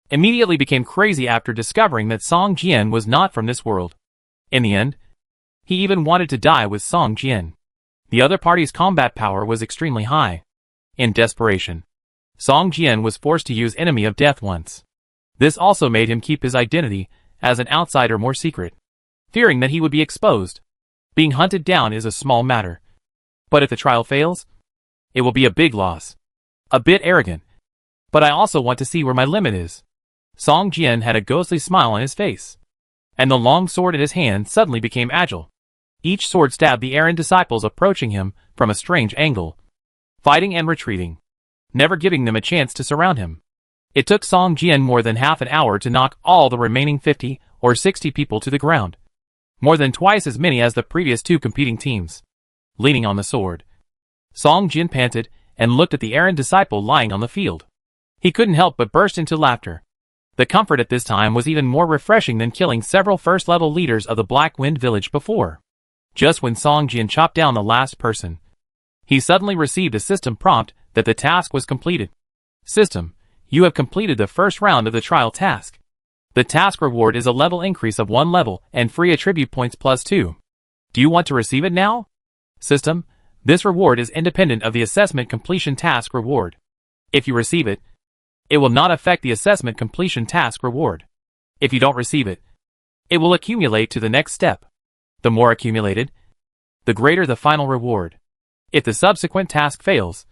immediately became crazy after discovering that Song Jian was not from this world. In the end, he even wanted to die with Song Jian. The other party's combat power was extremely high. In desperation, Song Jian was forced to use Enemy of Death once. This also made him keep his identity as an outsider more secret, fearing that he would be exposed. Being hunted down is a small matter, but if the trial fails, it will be a big loss. A bit arrogant, but I also want to see where my limit is. Song Jian had a ghostly smile on his face, and the long sword in his hand suddenly became agile. Each sword stabbed the errand disciples approaching him from a strange angle, fighting and retreating, never giving them a chance to surround him. It took Song Jian more than half an hour to knock all the remaining 50 or 60 people to the ground, more than twice as many as the previous 2 competing teams. Leaning on the sword, Song Jian panted and looked at the errand disciple lying on the field. He couldn't help but burst into laughter. The comfort at this time was even more refreshing than killing several first-level leaders of the Black Wind Village before. Just when Song Jian chopped down the last person, he suddenly received a system prompt that the task was completed. System, you have completed the first round of the trial task. The task reward is a level increase of 1 level and free attribute points +2. Do you want to receive it now? System, this reward is independent of the assessment completion task reward. If you receive it, it will not affect the assessment completion task reward. If you don't receive it, it will accumulate to the next step. The more accumulated, the greater the final reward. If the subsequent task fails,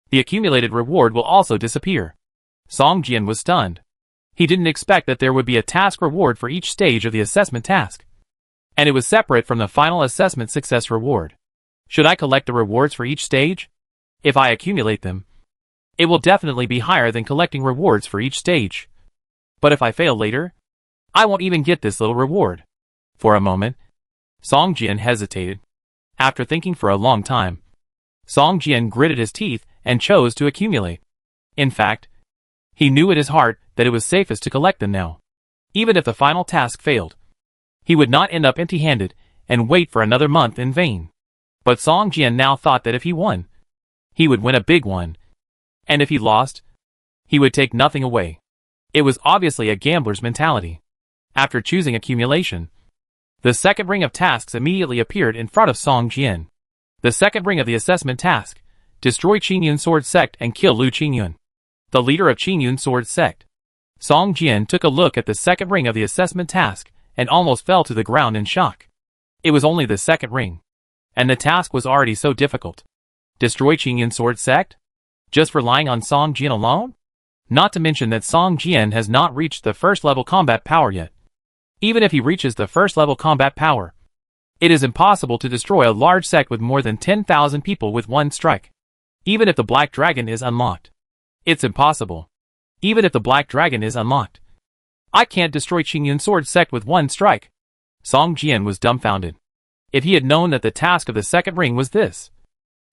the accumulated reward will also disappear. Song Jian was stunned. He didn't expect that there would be a task reward for each stage of the assessment task, and it was separate from the final assessment success reward. Should I collect the rewards for each stage? If I accumulate them, it will definitely be higher than collecting rewards for each stage. But if I fail later, I won't even get this little reward. For a moment, Song Jian hesitated. After thinking for a long time, Song Jian gritted his teeth and chose to accumulate. In fact, he knew in his heart that it was safest to collect them now. Even if the final task failed, he would not end up empty-handed and wait for another month in vain. But Song Jian now thought that if he won, he would win a big one. And if he lost, he would take nothing away. It was obviously a gambler's mentality. After choosing accumulation, the second ring of tasks immediately appeared in front of Song Jian. The second ring of the assessment task, destroy Qingyun Sword Sect and kill Lu Qingyun, the leader of Qingyun Sword Sect. Song Jian took a look at the second ring of the assessment task and almost fell to the ground in shock. It was only the second ring, and the task was already so difficult. Destroy Qingyun Sword Sect? Just relying on Song Jian alone? Not to mention that Song Jian has not reached the first level combat power yet. Even if he reaches the first level combat power, it is impossible to destroy a large sect with more than 10,000 people with one strike. Even if the Black Dragon is unlocked, it's impossible. Even if the Black Dragon is unlocked, I can't destroy Qingyun Sword Sect with one strike. Song Jian was dumbfounded. If he had known that the task of the second ring was this,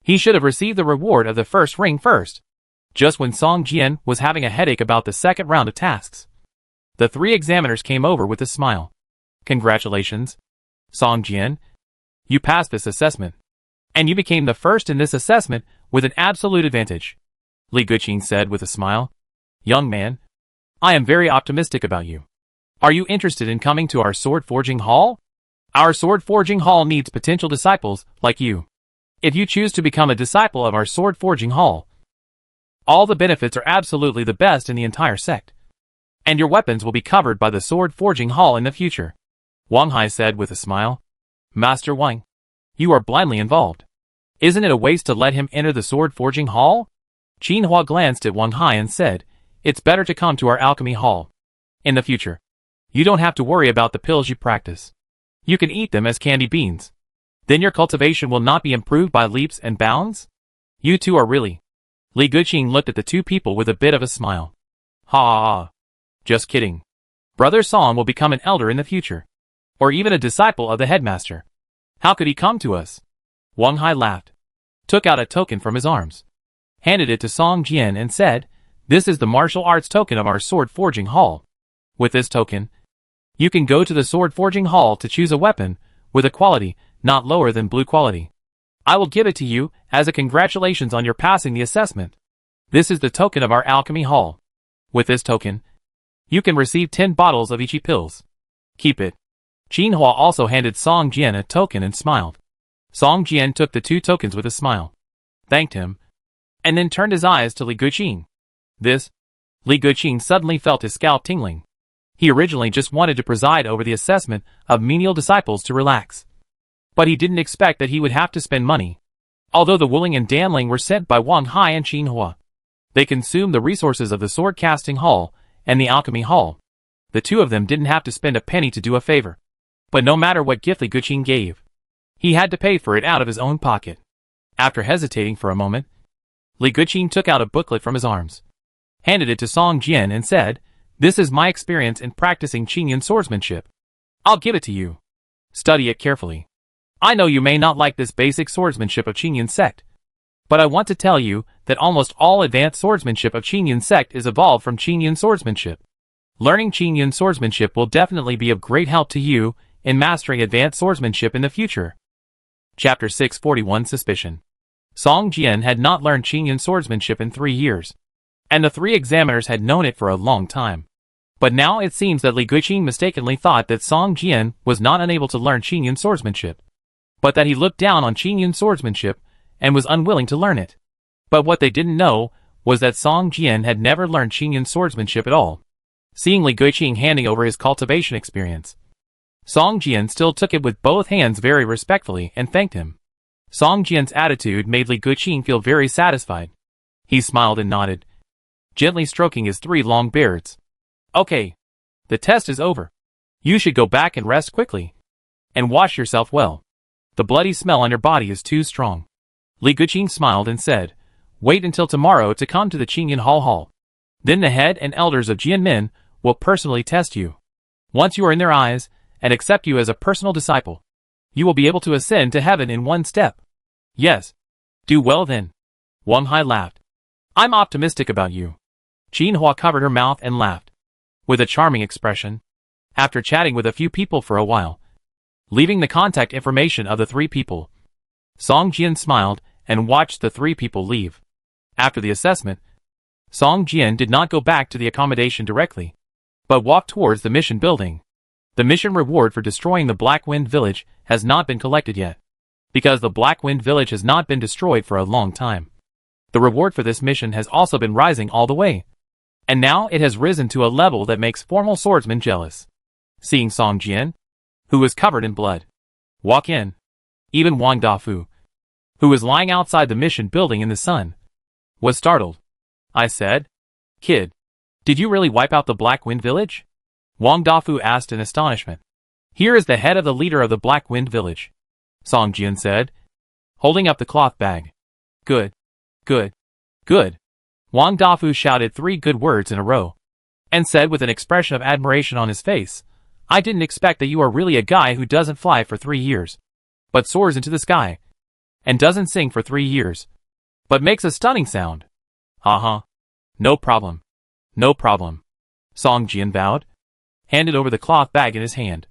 he should have received the reward of the first ring first. just when Song Jian was having a headache about the second round of tasks. The 3 examiners came over with a smile. Congratulations, Song Jian. You passed this assessment. And you became the first in this assessment with an absolute advantage, Li Guqing said with a smile. Young man, I am very optimistic about you. Are you interested in coming to our sword forging hall? Our sword forging hall needs potential disciples like you. If you choose to become a disciple of our sword forging hall, all the benefits are absolutely the best in the entire sect. And your weapons will be covered by the sword forging hall in the future, Wang Hai said with a smile. Master Wang, you are blindly involved. Isn't it a waste to let him enter the sword forging hall? Qin Hua glanced at Wang Hai and said, it's better to come to our alchemy hall. In the future, you don't have to worry about the pills you practice. You can eat them as candy beans. Then your cultivation will not be improved by leaps and bounds? You two are really... Li Guqing looked at the 2 people with a bit of a smile. Ha ha ha. Just kidding. Brother Song will become an elder in the future. Or even a disciple of the headmaster. How could he come to us? Wang Hai laughed, took out a token from his arms, handed it to Song Jian and said, this is the martial arts token of our sword forging hall. With this token, you can go to the sword forging hall to choose a weapon with a quality not lower than blue quality. I will give it to you as a congratulations on your passing the assessment. This is the token of our alchemy hall. With this token, you can receive 10 bottles of Ichi pills. Keep it. Qin Hua also handed Song Jian a token and smiled. Song Jian took the 2 tokens with a smile, thanked him, and then turned his eyes to Li Guqing. Li Guqing suddenly felt his scalp tingling. He originally just wanted to preside over the assessment of menial disciples to relax. But he didn't expect that he would have to spend money. Although the Wuling and Danling were sent by Wang Hai and Qin Hua, they consumed the resources of the sword casting hall and the alchemy hall. The 2 of them didn't have to spend a penny to do a favor. But no matter what gift Li Guqing gave, he had to pay for it out of his own pocket. After hesitating for a moment, Li Guqing took out a booklet from his arms, handed it to Song Jian and said, this is my experience in practicing Qinyan swordsmanship. I'll give it to you. Study it carefully. I know you may not like this basic swordsmanship of Qinyan sect, but I want to tell you that almost all advanced swordsmanship of Qinyan sect is evolved from Qinyan swordsmanship. Learning Qinyan swordsmanship will definitely be of great help to you in mastering advanced swordsmanship in the future. Chapter 641 Suspicion. Song Jian had not learned Qinyan swordsmanship in 3 years, and the 3 examiners had known it for a long time. But now it seems that Li Guqing mistakenly thought that Song Jian was not unable to learn Qinyan swordsmanship, but that he looked down on Qinyan swordsmanship and was unwilling to learn it. But what they didn't know was that Song Jian had never learned Qinyan swordsmanship at all. Seeing Li Guqing handing over his cultivation experience, Song Jian still took it with both hands very respectfully and thanked him. Song Jian's attitude made Li Guqing feel very satisfied. He smiled and nodded, gently stroking his 3 long beards. Okay. The test is over. You should go back and rest quickly. And wash yourself well. The bloody smell on your body is too strong. Li Guqing smiled and said, wait until tomorrow to come to the Qinyan Hall. Then the head and elders of Jianmin will personally test you. Once you are in their eyes, and accept you as a personal disciple, you will be able to ascend to heaven in 1 step. Yes. Do well then. Wang Hai laughed. I'm optimistic about you. Qin Hua covered her mouth and laughed, with a charming expression, after chatting with a few people for a while, leaving the contact information of the 3 people. Song Jian smiled and watched the 3 people leave. After the assessment, Song Jian did not go back to the accommodation directly, but walked towards the mission building. The mission reward for destroying the Black Wind Village has not been collected yet, because the Black Wind Village has not been destroyed for a long time. The reward for this mission has also been rising all the way, and now it has risen to a level that makes formal swordsmen jealous. Seeing Song Jian, who was covered in blood, walk in, even Wang Dafu, who was lying outside the mission building in the sun, was startled. I said, kid, did you really wipe out the Black Wind Village? Wang Dafu asked in astonishment. Here is the head of the leader of the Black Wind Village, Song Jian said, holding up the cloth bag. Good. Good. Good. Wang Dafu shouted 3 good words in a row, and said with an expression of admiration on his face, I didn't expect that you are really a guy who doesn't fly for 3 years, but soars into the sky, and doesn't sing for 3 years, but makes a stunning sound. Uh-huh. No problem. No problem. Song Jian bowed, handed over the cloth bag in his hand,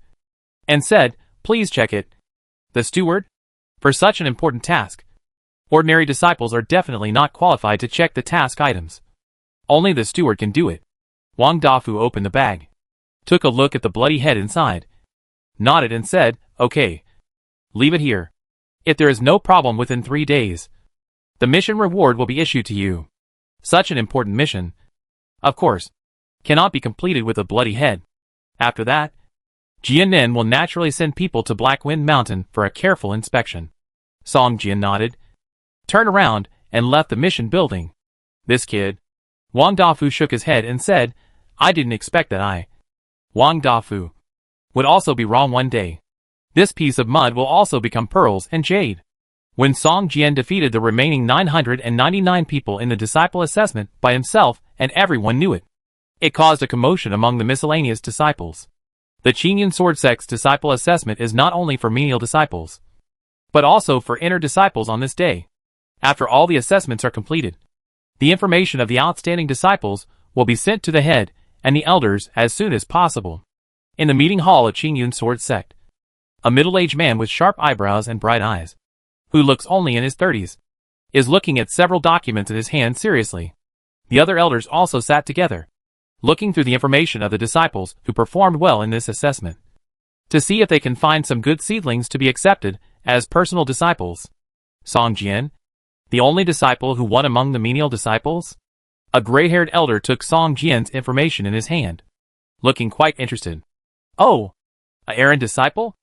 and said, please check it. The steward? For such an important task, ordinary disciples are definitely not qualified to check the task items. Only the steward can do it. Wang Dafu opened the bag, took a look at the bloody head inside, nodded and said, okay. Leave it here. If there is no problem within 3 days, the mission reward will be issued to you. Such an important mission, of course, cannot be completed with a bloody head. After that, Jianin will naturally send people to Black Wind Mountain for a careful inspection. Song Jian nodded, turned around, and left the mission building. This kid. Wang Dafu shook his head and said, I didn't expect that Wang Dafu would also be wrong one day. This piece of mud will also become pearls and jade. When Song Jian defeated the remaining 999 people in the disciple assessment by himself and everyone knew it, it caused a commotion among the miscellaneous disciples. The Qingyun Sword Sect's disciple assessment is not only for menial disciples, but also for inner disciples on this day. After all the assessments are completed, the information of the outstanding disciples will be sent to the head and the elders as soon as possible. In the meeting hall of Qingyun Sword Sect, a middle-aged man with sharp eyebrows and bright eyes, who looks only in his 30s, is looking at several documents in his hand seriously. The other elders also sat together, looking through the information of the disciples who performed well in this assessment, to see if they can find some good seedlings to be accepted as personal disciples. Song Jian, the only disciple who won among the menial disciples? A gray-haired elder took Song Jian's information in his hand, looking quite interested. Oh, a errand disciple?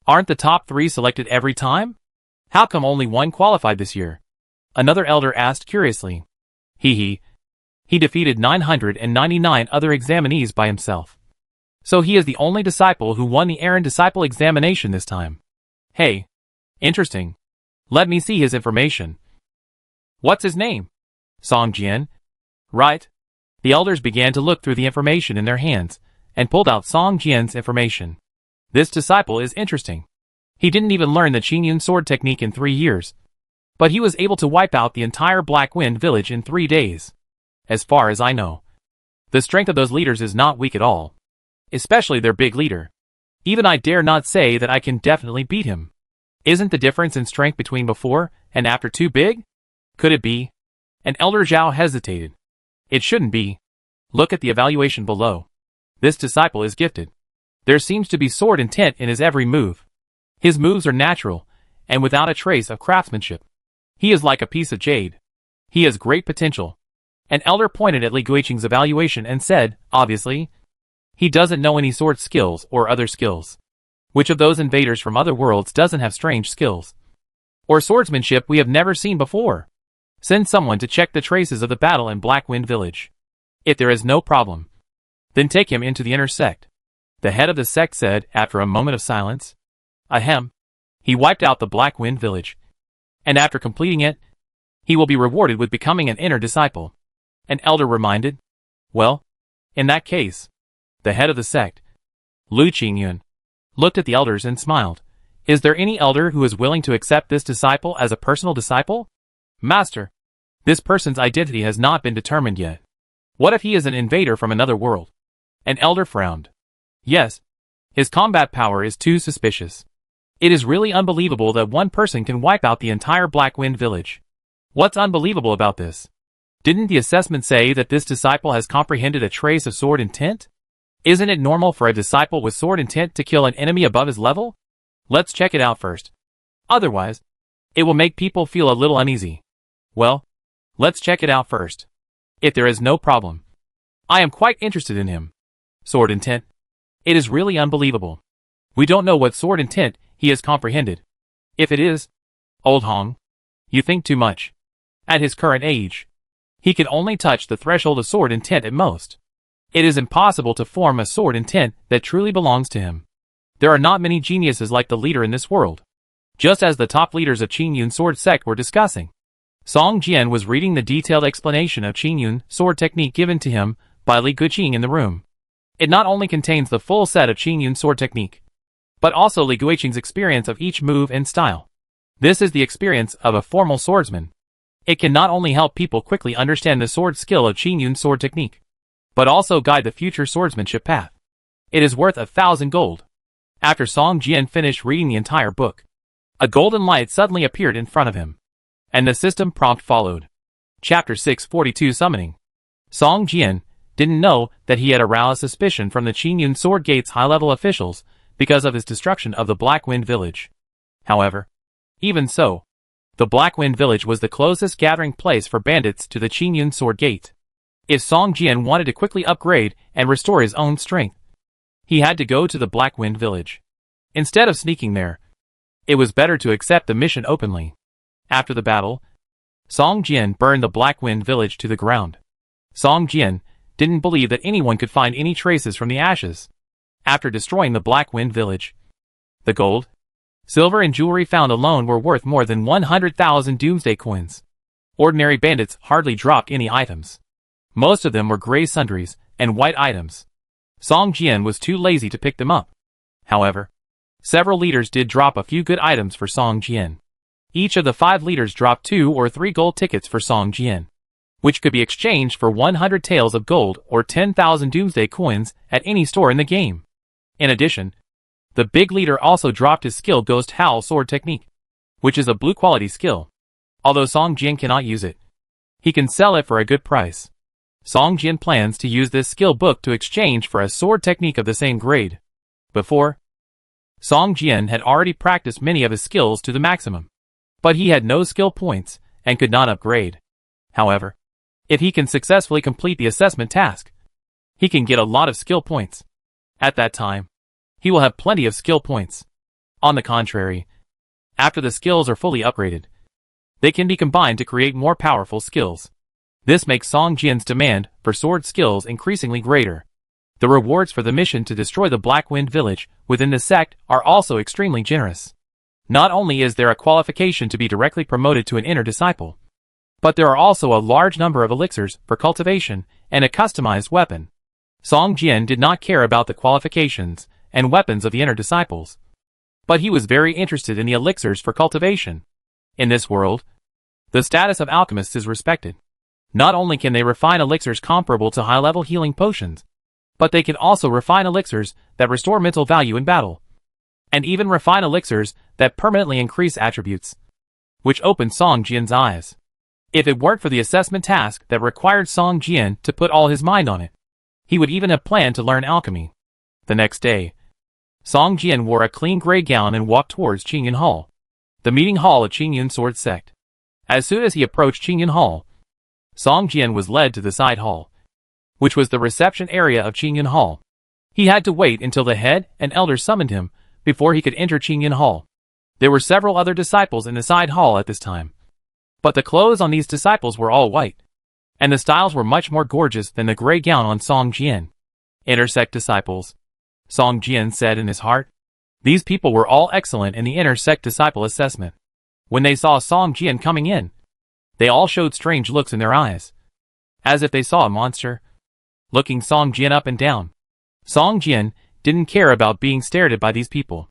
Aren't the top 3 selected every time? How come only one qualified this year? Another elder asked curiously. He defeated 999 other examinees by himself. So he is the only disciple who won the errand disciple examination this time. Hey, interesting. Let me see his information. What's his name? Song Jian. Right. The elders began to look through the information in their hands, and pulled out Song Jian's information. This disciple is interesting. He didn't even learn the Qingyun sword technique in 3 years, but he was able to wipe out the entire Black Wind village in 3 days. As far as I know, the strength of those leaders is not weak at all, especially their big leader. Even I dare not say that I can definitely beat him. Isn't the difference in strength between before and after too big? Could it be? An elder Zhao hesitated. It shouldn't be. Look at the evaluation below. This disciple is gifted. There seems to be sword intent in his every move. His moves are natural, and without a trace of craftsmanship. He is like a piece of jade. He has great potential. An elder pointed at Li Guiqing's evaluation and said, obviously, he doesn't know any sword skills or other skills. Which of those invaders from other worlds doesn't have strange skills? Or swordsmanship we have never seen before? Send someone to check the traces of the battle in Black Wind Village. If there is no problem, then take him into the inner sect. The head of the sect said after a moment of silence. Ahem. He wiped out the Black Wind Village. And after completing it, he will be rewarded with becoming an inner disciple. An elder reminded. Well, in that case, the head of the sect, Lu Qingyun, looked at the elders and smiled. Is there any elder who is willing to accept this disciple as a personal disciple? Master, this person's identity has not been determined yet. What if he is an invader from another world? An elder frowned. Yes, his combat power is too suspicious. It is really unbelievable that one person can wipe out the entire Black Wind village. What's unbelievable about this? Didn't the assessment say that this disciple has comprehended a trace of sword intent? Isn't it normal for a disciple with sword intent to kill an enemy above his level? Let's check it out first. Otherwise, it will make people feel a little uneasy. Well, let's check it out first. If there is no problem, I am quite interested in him. Sword intent. It is really unbelievable. We don't know what sword intent he has comprehended. If it is, Old Hong, you think too much. At his current age, he can only touch the threshold of sword intent at most. It is impossible to form a sword intent that truly belongs to him. There are not many geniuses like the leader in this world. Just as the top leaders of Qingyun sword sect were discussing, Song Jian was reading the detailed explanation of Qingyun sword technique given to him by Li Guiqing in the room. It not only contains the full set of Qingyun sword technique, but also Li Guiqing's experience of each move and style. This is the experience of a formal swordsman. It can not only help people quickly understand the sword skill of Qingyun's sword technique, but also guide the future swordsmanship path. It is worth 1,000 gold. After Song Jian finished reading the entire book, a golden light suddenly appeared in front of him, and the system prompt followed. Chapter 642 Summoning. Song Jian didn't know that he had aroused suspicion from the Qingyun Sword Gate's high-level officials because of his destruction of the Black Wind Village. However, even so, the Black Wind Village was the closest gathering place for bandits to the Qingyun Sword Gate. If Song Jian wanted to quickly upgrade and restore his own strength, he had to go to the Black Wind Village. Instead of sneaking there, it was better to accept the mission openly. After the battle, Song Jian burned the Black Wind Village to the ground. Song Jian didn't believe that anyone could find any traces from the ashes. After destroying the Black Wind Village, the gold, silver and jewelry found alone were worth more than 100,000 Doomsday coins. Ordinary bandits hardly dropped any items. Most of them were gray sundries and white items. Song Jian was too lazy to pick them up. However, several leaders did drop a few good items for Song Jian. Each of the 5 leaders dropped 2 or 3 gold tickets for Song Jian, which could be exchanged for 100 taels of gold or 10,000 Doomsday coins at any store in the game. In addition, the big leader also dropped his skill Ghost Howl sword technique, which is a blue quality skill. Although Song Jian cannot use it, he can sell it for a good price. Song Jian plans to use this skill book to exchange for a sword technique of the same grade. Before, Song Jian had already practiced many of his skills to the maximum, but he had no skill points and could not upgrade. However, if he can successfully complete the assessment task, he can get a lot of skill points. At that time, he will have plenty of skill points. On the contrary, after the skills are fully upgraded, they can be combined to create more powerful skills. This makes Song Jian's demand for sword skills increasingly greater. The rewards for the mission to destroy the Black Wind Village within the sect are also extremely generous. Not only is there a qualification to be directly promoted to an inner disciple, but there are also a large number of elixirs for cultivation and a customized weapon. Song Jian did not care about the qualifications and weapons of the inner disciples, but he was very interested in the elixirs for cultivation. In this world, the status of alchemists is respected. Not only can they refine elixirs comparable to high-level healing potions, but they can also refine elixirs that restore mental value in battle, and even refine elixirs that permanently increase attributes, which opened Song Jian's eyes. If it weren't for the assessment task that required Song Jian to put all his mind on it, he would even have planned to learn alchemy. The next day, Song Jian wore a clean gray gown and walked towards Qingyun Hall, the meeting hall of Qingyun Sword Sect. As soon as he approached Qingyun Hall, Song Jian was led to the side hall, which was the reception area of Qingyun Hall. He had to wait until the head and elders summoned him before he could enter Qingyun Hall. There were several other disciples in the side hall at this time, but the clothes on these disciples were all white, and the styles were much more gorgeous than the gray gown on Song Jian. Inner sect disciples, Song Jian said in his heart. These people were all excellent in the inner sect disciple assessment. When they saw Song Jian coming in, they all showed strange looks in their eyes, as if they saw a monster, looking Song Jian up and down. Song Jian didn't care about being stared at by these people.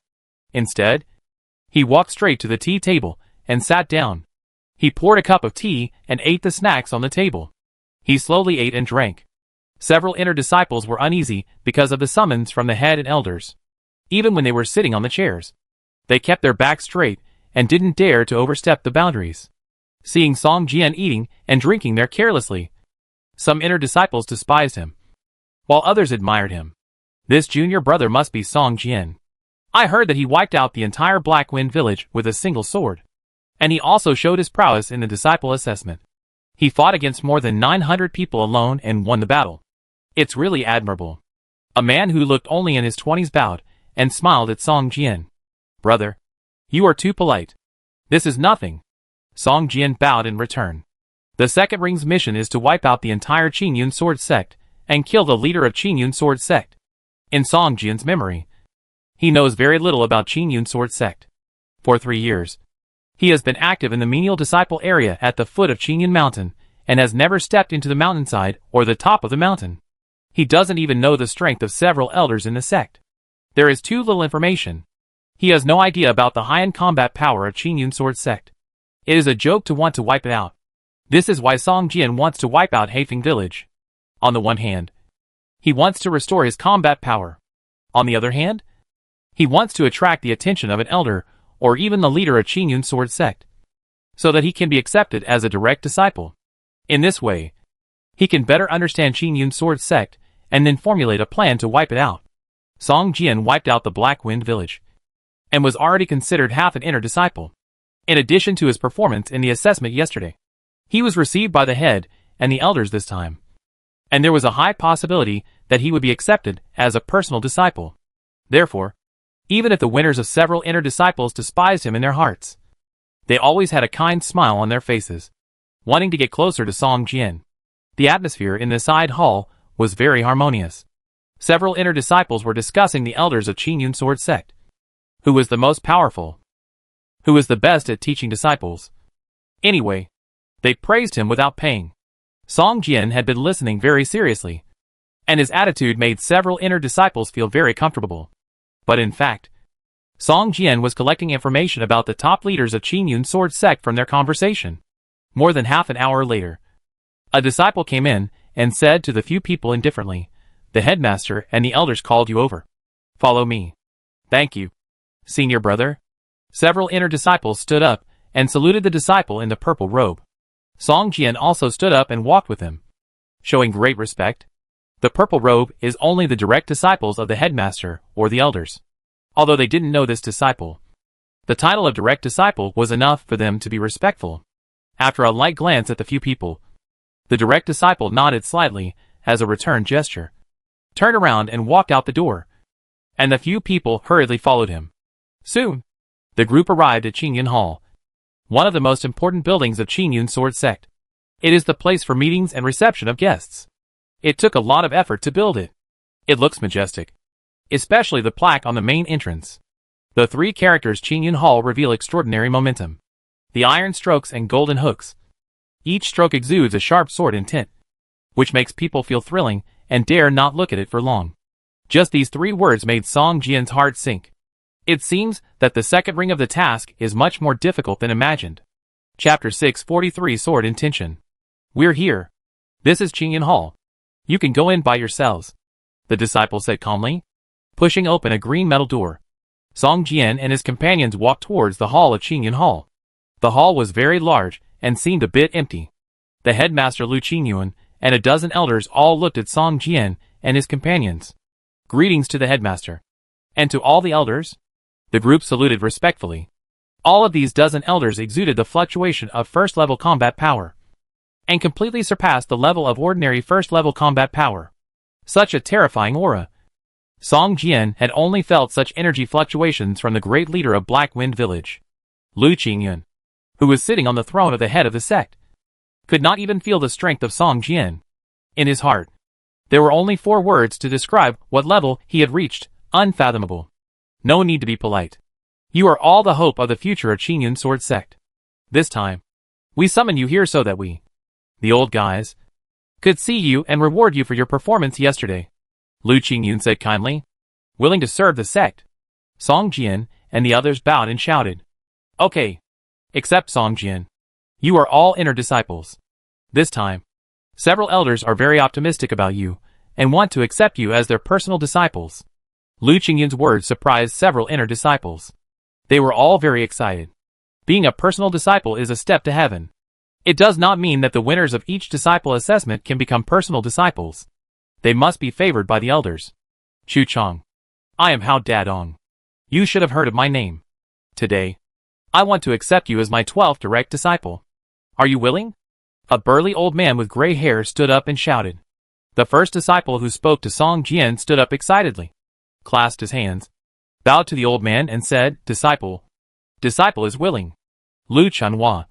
Instead, he walked straight to the tea table and sat down. He poured a cup of tea and ate the snacks on the table. He slowly ate and drank. Several inner disciples were uneasy because of the summons from the head and elders. Even when they were sitting on the chairs, they kept their backs straight and didn't dare to overstep the boundaries. Seeing Song Jian eating and drinking there carelessly, some inner disciples despised him, while others admired him. This junior brother must be Song Jian. I heard that he wiped out the entire Black Wind Village with a single sword, and he also showed his prowess in the disciple assessment. He fought against more than 900 people alone and won the battle. It's really admirable. A man who looked only in his 20s bowed and smiled at Song Jian. Brother, you are too polite. This is nothing. Song Jian bowed in return. The second ring's mission is to wipe out the entire Qingyun Sword Sect and kill the leader of Qingyun Sword Sect. In Song Jian's memory, he knows very little about Qingyun Sword Sect. For 3 years, he has been active in the menial disciple area at the foot of Qingyun Mountain and has never stepped into the mountainside or the top of the mountain. He doesn't even know the strength of several elders in the sect. There is too little information. He has no idea about the high-end combat power of Qingyun Sword Sect. It is a joke to want to wipe it out. This is why Song Jian wants to wipe out Haifeng village. On the one hand, he wants to restore his combat power. On the other hand, he wants to attract the attention of an elder or even the leader of Qingyun sword sect, so that he can be accepted as a direct disciple. In this way, he can better understand Qingyun sword sect and then formulate a plan to wipe it out. Song Jian wiped out the Black Wind village and was already considered half an inner disciple. In addition to his performance in the assessment yesterday, he was received by the head and the elders this time, and there was a high possibility that he would be accepted as a personal disciple. Therefore, even if the winners of several inner disciples despised him in their hearts, they always had a kind smile on their faces, wanting to get closer to Song Jian. The atmosphere in the side hall was very harmonious. Several inner disciples were discussing the elders of Qingyun sword sect. Who was the most powerful? Who was the best at teaching disciples? Anyway, they praised him without paying. Song Jian had been listening very seriously, and his attitude made several inner disciples feel very comfortable. But in fact, Song Jian was collecting information about the top leaders of Qingyun sword sect from their conversation. More than half an hour later, a disciple came in and said to the few people indifferently, "The headmaster and the elders called you over. Follow me." "Thank you, senior brother." Several inner disciples stood up and saluted the disciple in the purple robe. Song Jian also stood up and walked with him, showing great respect. The purple robe is only the direct disciples of the headmaster or the elders. Although they didn't know this disciple, the title of direct disciple was enough for them to be respectful. After a light glance at the few people, the direct disciple nodded slightly as a return gesture, turned around and walked out the door, and the few people hurriedly followed him. Soon, the group arrived at Qingyun Hall, one of the most important buildings of Qingyun sword sect. It is the place for meetings and reception of guests. It took a lot of effort to build it. It looks majestic, especially the plaque on the main entrance. The three characters Qingyun Hall reveal extraordinary momentum. The iron strokes and golden hooks. Each stroke exudes a sharp sword intent, which makes people feel thrilling and dare not look at it for long. Just these three words made Song Jian's heart sink. It seems that the second ring of the task is much more difficult than imagined. Chapter 643 Sword Intention. We're here. This is Qingyun Hall. You can go in by yourselves, the disciple said calmly, pushing open a green metal door. Song Jian and his companions walked towards the hall of Qingyun Hall. The hall was very large and seemed a bit empty. The headmaster Lu Qingyun and a dozen elders all looked at Song Jian and his companions. Greetings to the headmaster. And to all the elders. The group saluted respectfully. All of these dozen elders exuded the fluctuation of first-level combat power, and completely surpassed the level of ordinary first-level combat power. Such a terrifying aura. Song Jian had only felt such energy fluctuations from the great leader of Black Wind Village, Lu Qingyun, who was sitting on the throne of the head of the sect. Could not even feel the strength of Song Jian. In his heart, there were only 4 words to describe what level he had reached: unfathomable. No need to be polite. You are all the hope of the future of Qingyun sword sect. This time, we summon you here so that we, the old guys, could see you and reward you for your performance yesterday. Lu Qingyun said kindly, willing to serve the sect. Song Jian and the others bowed and shouted, "Okay. Except Song Jian. You are all inner disciples. This time, several elders are very optimistic about you and want to accept you as their personal disciples." Lu Qingyun's words surprised several inner disciples. They were all very excited. Being a personal disciple is a step to heaven. It does not mean that the winners of each disciple assessment can become personal disciples. They must be favored by the elders. Chu Chong. I am Hao Dadong. You should have heard of my name. Today, I want to accept you as my 12th direct disciple. Are you willing? A burly old man with gray hair stood up and shouted. The first disciple who spoke to Song Jian stood up excitedly, clasped his hands, bowed to the old man and said, "Disciple. Disciple is willing." Lu Chunhua.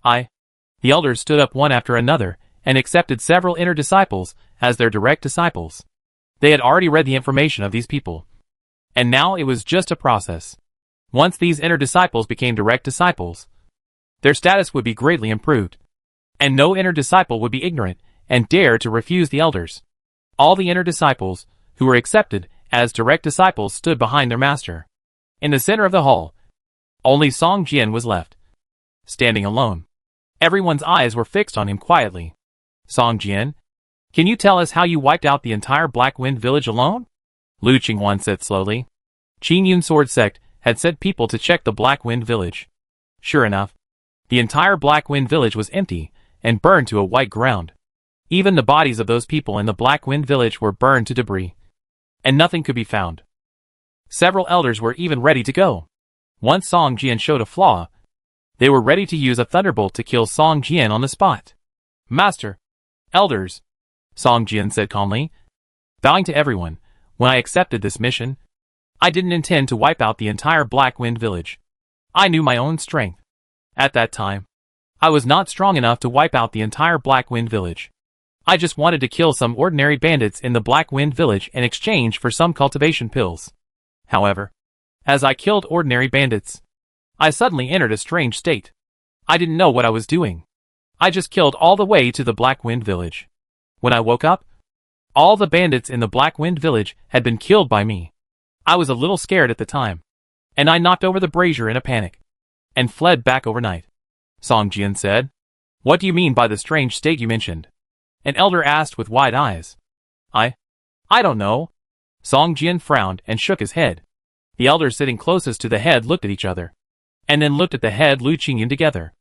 The elders stood up one after another and accepted several inner disciples as their direct disciples. They had already read the information of these people, and now it was just a process. Once these inner disciples became direct disciples, their status would be greatly improved, and no inner disciple would be ignorant and dare to refuse the elders. All the inner disciples who were accepted as direct disciples stood behind their master. In the center of the hall, only Song Jian was left, standing alone. Everyone's eyes were fixed on him quietly. Song Jian, can you tell us how you wiped out the entire Black Wind village alone? Lu Qinghuan said slowly. Qingyun Sword Sect had sent people to check the Black Wind village. Sure enough, the entire Black Wind village was empty and burned to a white ground. Even the bodies of those people in the Black Wind village were burned to debris, and nothing could be found. Several elders were even ready to go. Once Song Jian showed a flaw, they were ready to use a thunderbolt to kill Song Jian on the spot. Master, elders, Song Jian said calmly, bowing to everyone, when I accepted this mission, I didn't intend to wipe out the entire Black Wind village. I knew my own strength. At that time, I was not strong enough to wipe out the entire Black Wind village. I just wanted to kill some ordinary bandits in the Black Wind village in exchange for some cultivation pills. However, as I killed ordinary bandits, I suddenly entered a strange state. I didn't know what I was doing. I just killed all the way to the Black Wind village. When I woke up, all the bandits in the Black Wind village had been killed by me. I was a little scared at the time, and I knocked over the brazier in a panic, and fled back overnight. Song Jian said. What do you mean by the strange state you mentioned? An elder asked with wide eyes. I don't know. Song Jian frowned and shook his head. The elders sitting closest to the head looked at each other, and then looked at the head Lu Qingyun together.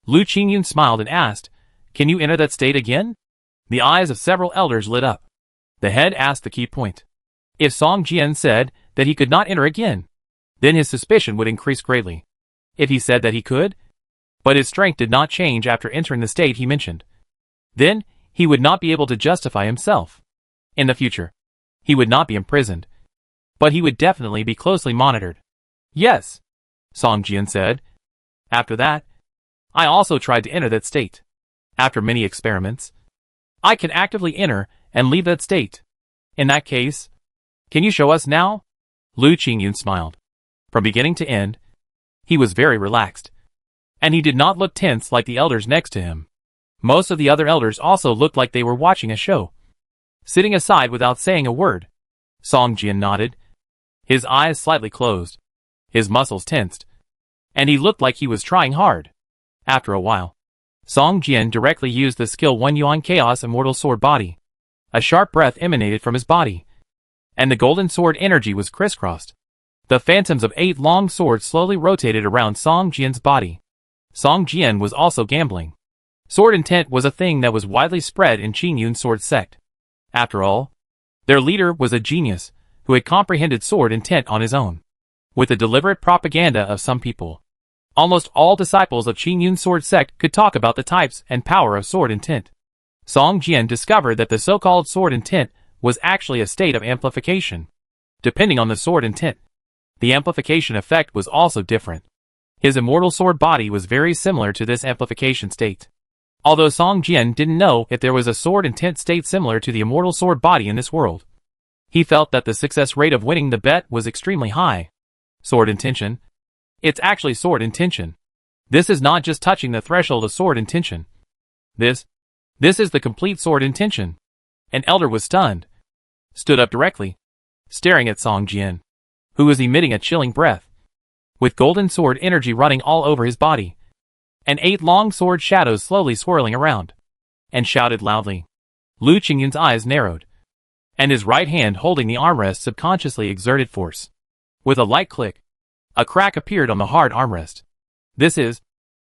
Lu Qingyun smiled and asked, Can you enter that state again? The eyes of several elders lit up. The head asked the key point. If Song Jian said that he could not enter again, then his suspicion would increase greatly. If he said that he could, but his strength did not change after entering the state he mentioned, then he would not be able to justify himself. In the future, he would not be imprisoned, but he would definitely be closely monitored. Yes, Song Jian said. After that, I also tried to enter that state. After many experiments, I can actively enter and leave that state. In that case, can you show us now? Lu Qingyun smiled. From beginning to end, he was very relaxed, and he did not look tense like the elders next to him. Most of the other elders also looked like they were watching a show. Sitting aside without saying a word, Song Jian nodded. His eyes slightly closed, his muscles tensed, and he looked like he was trying hard. After a while, Song Jian directly used the skill 1 Yuan Chaos Immortal Sword Body. A sharp breath emanated from his body, and the golden sword energy was crisscrossed. The phantoms of 8 long swords slowly rotated around Song Jian's body. Song Jian was also gambling. Sword intent was a thing that was widely spread in Qingyun Sword Sect. After all, their leader was a genius who had comprehended sword intent on his own. With the deliberate propaganda of some people, almost all disciples of Qingyun Sword Sect could talk about the types and power of sword intent. Song Jian discovered that the so-called sword intent was actually a state of amplification. Depending on the sword intent, the amplification effect was also different. His immortal sword body was very similar to this amplification state. Although Song Jian didn't know if there was a sword intent state similar to the immortal sword body in this world, he felt that the success rate of winning the bet was extremely high. Sword intention. It's actually sword intention. This is not just touching the threshold of sword intention. This is the complete sword intention. An elder was stunned, stood up directly, staring at Song Jian, who was emitting a chilling breath, with golden sword energy running all over his body, and 8 long sword shadows slowly swirling around, and shouted loudly. Lu Qingyun's eyes narrowed, and his right hand holding the armrest subconsciously exerted force. With a light click, a crack appeared on the hard armrest.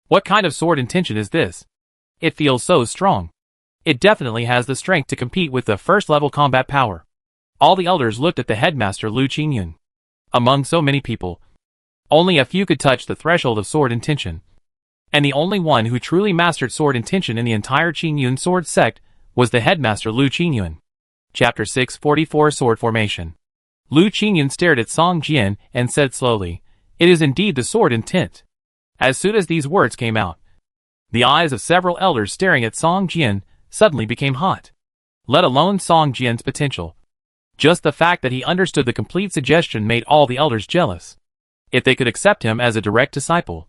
What kind of sword intention is this? It feels so strong. It definitely has the strength to compete with the first-level combat power. All the elders looked at the headmaster Lu Qingyun. Among so many people, only a few could touch the threshold of sword intention. And the only one who truly mastered sword intention in the entire Qingyun Sword Sect was the headmaster Lu Qingyun. Chapter 644 Sword Formation. Lu Qingyun stared at Song Jian and said slowly, It is indeed the sword intent. As soon as these words came out, the eyes of several elders staring at Song Jian suddenly became hot. Let alone Song Jian's potential. Just the fact that he understood the complete suggestion made all the elders jealous. If they could accept him as a direct disciple,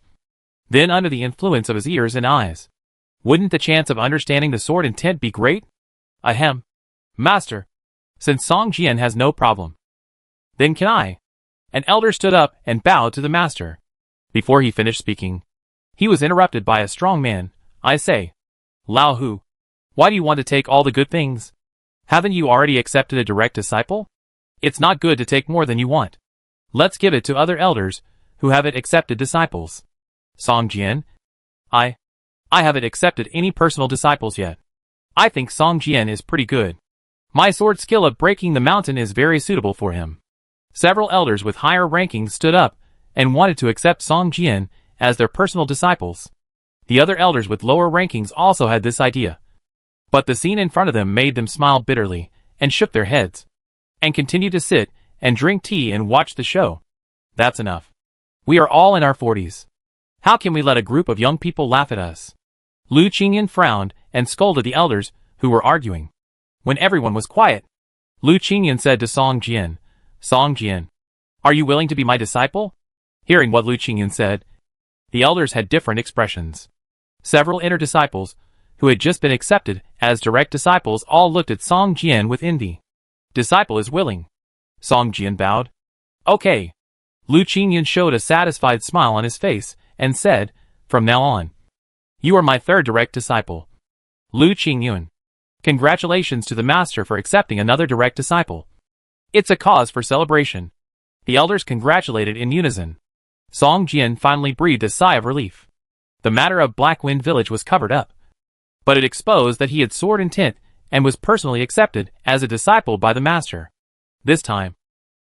then under the influence of his ears and eyes, wouldn't the chance of understanding the sword intent be great? Ahem. Master, since Song Jian has no problem, then can I? An elder stood up and bowed to the master. Before he finished speaking, he was interrupted by a strong man, I say. Lao Hu, why do you want to take all the good things? Haven't you already accepted a direct disciple? It's not good to take more than you want. Let's give it to other elders who haven't accepted disciples. Song Jian, I haven't accepted any personal disciples yet. I think Song Jian is pretty good. My sword skill of breaking the mountain is very suitable for him. Several elders with higher rankings stood up and wanted to accept Song Jian as their personal disciples. The other elders with lower rankings also had this idea. But the scene in front of them made them smile bitterly and shook their heads, and continued to sit and drink tea and watch the show. That's enough. We are all in our 40s. How can we let a group of young people laugh at us? Lu Qingyan frowned and scolded the elders who were arguing. When everyone was quiet, Lu Qingyan said to Song Jian, Song Jian, are you willing to be my disciple? Hearing what Lu Qingyan said, the elders had different expressions. Several inner disciples, who had just been accepted as direct disciples, all looked at Song Jian with envy. Disciple is willing. Song Jian bowed. Okay. Lu Qingyan showed a satisfied smile on his face and said, from now on, you are my third direct disciple. Lu Qingyan. Congratulations to the master for accepting another direct disciple. It's a cause for celebration. The elders congratulated in unison. Song Jian finally breathed a sigh of relief. The matter of Black Wind Village was covered up, but it exposed that he had sword intent and was personally accepted as a disciple by the master. This time,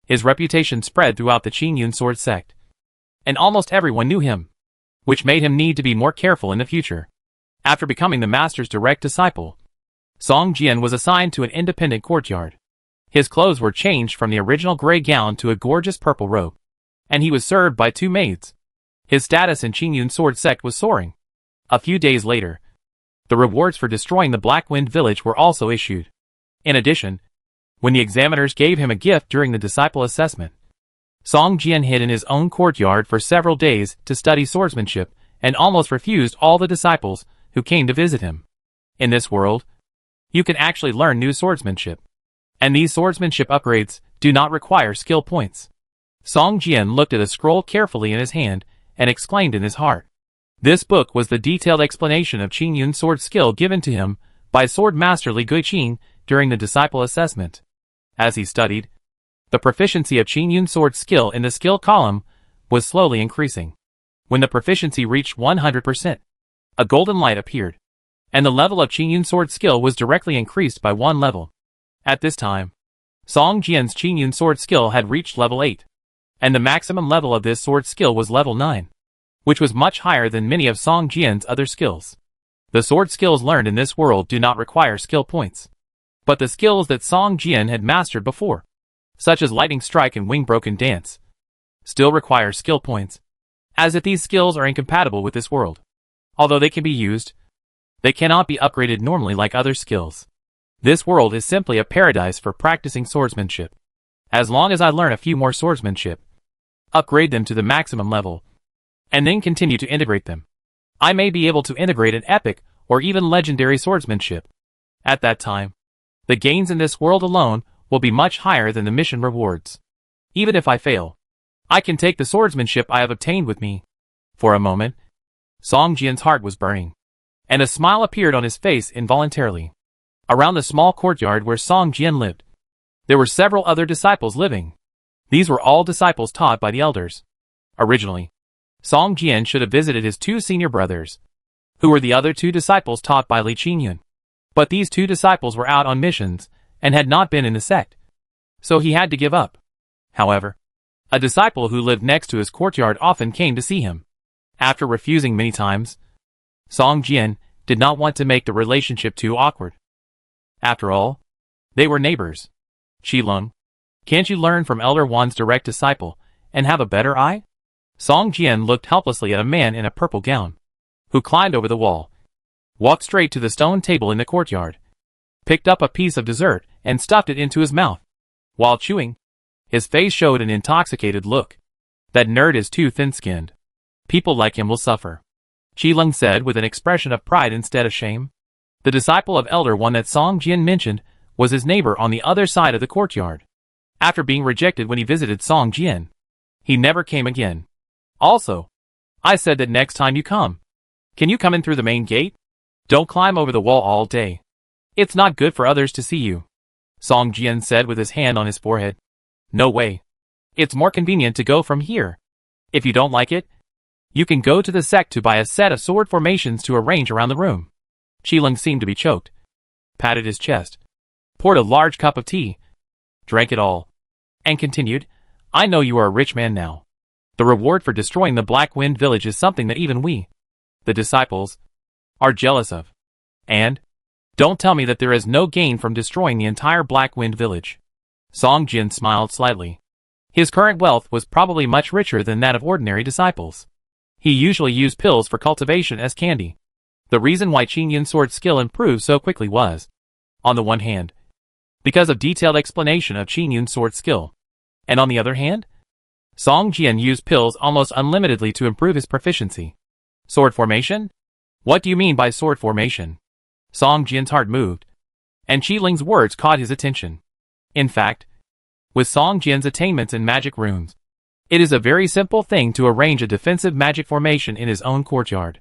his reputation spread throughout the Qingyun sword sect, and almost everyone knew him, which made him need to be more careful in the future. After becoming the master's direct disciple, Song Jian was assigned to an independent courtyard. His clothes were changed from the original gray gown to a gorgeous purple robe, and he was served by 2 maids. His status in Qingyun sword sect was soaring. A few days later, the rewards for destroying the Black Wind Village were also issued. In addition, when the examiners gave him a gift during the disciple assessment, Song Jian hid in his own courtyard for several days to study swordsmanship and almost refused all the disciples who came to visit him. In this world, you can actually learn new swordsmanship, and these swordsmanship upgrades do not require skill points. Song Jian looked at a scroll carefully in his hand and exclaimed in his heart. This book was the detailed explanation of Qingyun sword skill given to him by Sword Master Li Guiqing during the disciple assessment. As he studied, the proficiency of Qingyun sword skill in the skill column was slowly increasing. When the proficiency reached 100%, a golden light appeared, and the level of Qingyun sword skill was directly increased by 1 level. At this time, Song Jian's Qingyun sword skill had reached level 8, and the maximum level of this sword skill was level 9, which was much higher than many of Song Jian's other skills. The sword skills learned in this world do not require skill points, but the skills that Song Jian had mastered before, such as lightning strike and wing broken dance, still require skill points, as if these skills are incompatible with this world. Although they can be used, they cannot be upgraded normally like other skills. This world is simply a paradise for practicing swordsmanship. As long as I learn a few more swordsmanship, upgrade them to the maximum level, and then continue to integrate them, I may be able to integrate an epic or even legendary swordsmanship. At that time, the gains in this world alone will be much higher than the mission rewards. Even if I fail, I can take the swordsmanship I have obtained with me. For a moment, Song Jian's heart was burning, and a smile appeared on his face involuntarily. Around the small courtyard where Song Jian lived, there were several other disciples living. These were all disciples taught by the elders. Originally, Song Jian should have visited his 2 senior brothers, who were the other 2 disciples taught by Li Qingyun. But these 2 disciples were out on missions and had not been in the sect, so he had to give up. However, a disciple who lived next to his courtyard often came to see him. After refusing many times, Song Jian did not want to make the relationship too awkward. After all, they were neighbors. Qilong, can't you learn from Elder Wan's direct disciple and have a better eye? Song Jian looked helplessly at a man in a purple gown, who climbed over the wall, walked straight to the stone table in the courtyard, picked up a piece of dessert and stuffed it into his mouth. While chewing, his face showed an intoxicated look. That nerd is too thin-skinned. People like him will suffer, Qilong said with an expression of pride instead of shame. The disciple of Elder One that Song Jian mentioned was his neighbor on the other side of the courtyard. After being rejected when he visited Song Jian, he never came again. Also, I said that next time you come, can you come in through the main gate? Don't climb over the wall all day. It's not good for others to see you, Song Jian said with his hand on his forehead. No way. It's more convenient to go from here. If you don't like it, you can go to the sect to buy a set of sword formations to arrange around the room. Qileng seemed to be choked. Patted his chest. Poured a large cup of tea. Drank it all. And continued, I know you are a rich man now. The reward for destroying the Black Wind village is something that even we, the disciples, are jealous of. And don't tell me that there is no gain from destroying the entire Black Wind village. Song Jian smiled slightly. His current wealth was probably much richer than that of ordinary disciples. He usually used pills for cultivation as candy. The reason why Qin Yun's sword skill improved so quickly was, on the one hand, because of detailed explanation of Qin Yun's sword skill, and on the other hand, Song Jian used pills almost unlimitedly to improve his proficiency. Sword formation? What do you mean by sword formation? Song Jian's heart moved, and Qileng's words caught his attention. In fact, with Song Jian's attainments in magic runes, it is a very simple thing to arrange a defensive magic formation in his own courtyard.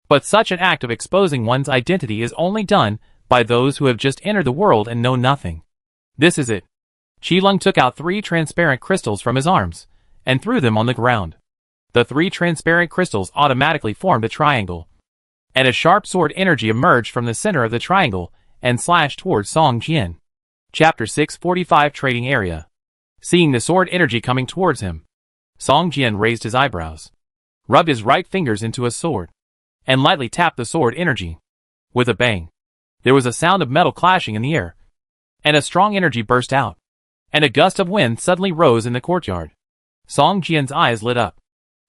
But such an act of exposing one's identity is only done by those who have just entered the world and know nothing. This is it. Qileng took out 3 transparent crystals from his arms, and threw them on the ground. The 3 transparent crystals automatically formed a triangle, and a sharp sword energy emerged from the center of the triangle and slashed towards Song Jian. Chapter 645 Trading Area. Seeing the sword energy coming towards him, Song Jian raised his eyebrows, rubbed his right fingers into a sword, and lightly tapped the sword energy. With a bang, there was a sound of metal clashing in the air, and a strong energy burst out, and a gust of wind suddenly rose in the courtyard. Song Jian's eyes lit up.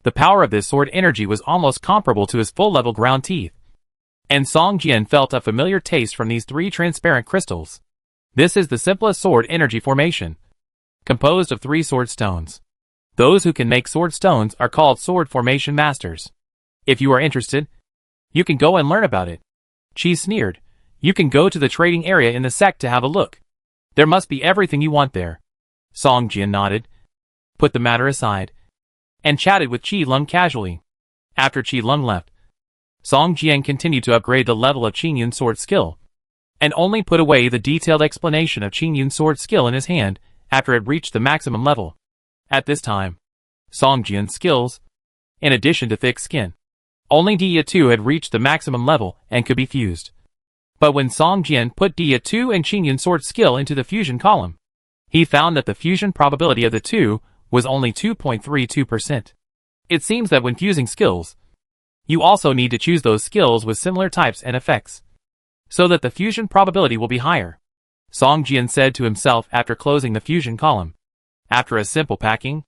The power of this sword energy was almost comparable to his full-level ground teeth, and Song Jian felt a familiar taste from these 3 transparent crystals. This is the simplest sword energy formation, composed of 3 sword stones. Those who can make sword stones are called sword formation masters. If you are interested, you can go and learn about it. Qi sneered. You can go to the trading area in the sect to have a look. There must be everything you want there. Song Jian nodded, put the matter aside, and chatted with Qileng casually. After Qileng left, Song Jian continued to upgrade the level of Qin Yun's sword skill, and only put away the detailed explanation of Qin Yun's sword skill in his hand after it reached the maximum level. At this time, Song Jian's skills, in addition to thick skin, only Dia 2 had reached the maximum level and could be fused. But when Song Jian put Dia 2 and Qin Yun's sword skill into the fusion column, he found that the fusion probability of the two was only 2.32%. It seems that when fusing skills, you also need to choose those skills with similar types and effects, so that the fusion probability will be higher, Song Jian said to himself after closing the fusion column. After a simple packing,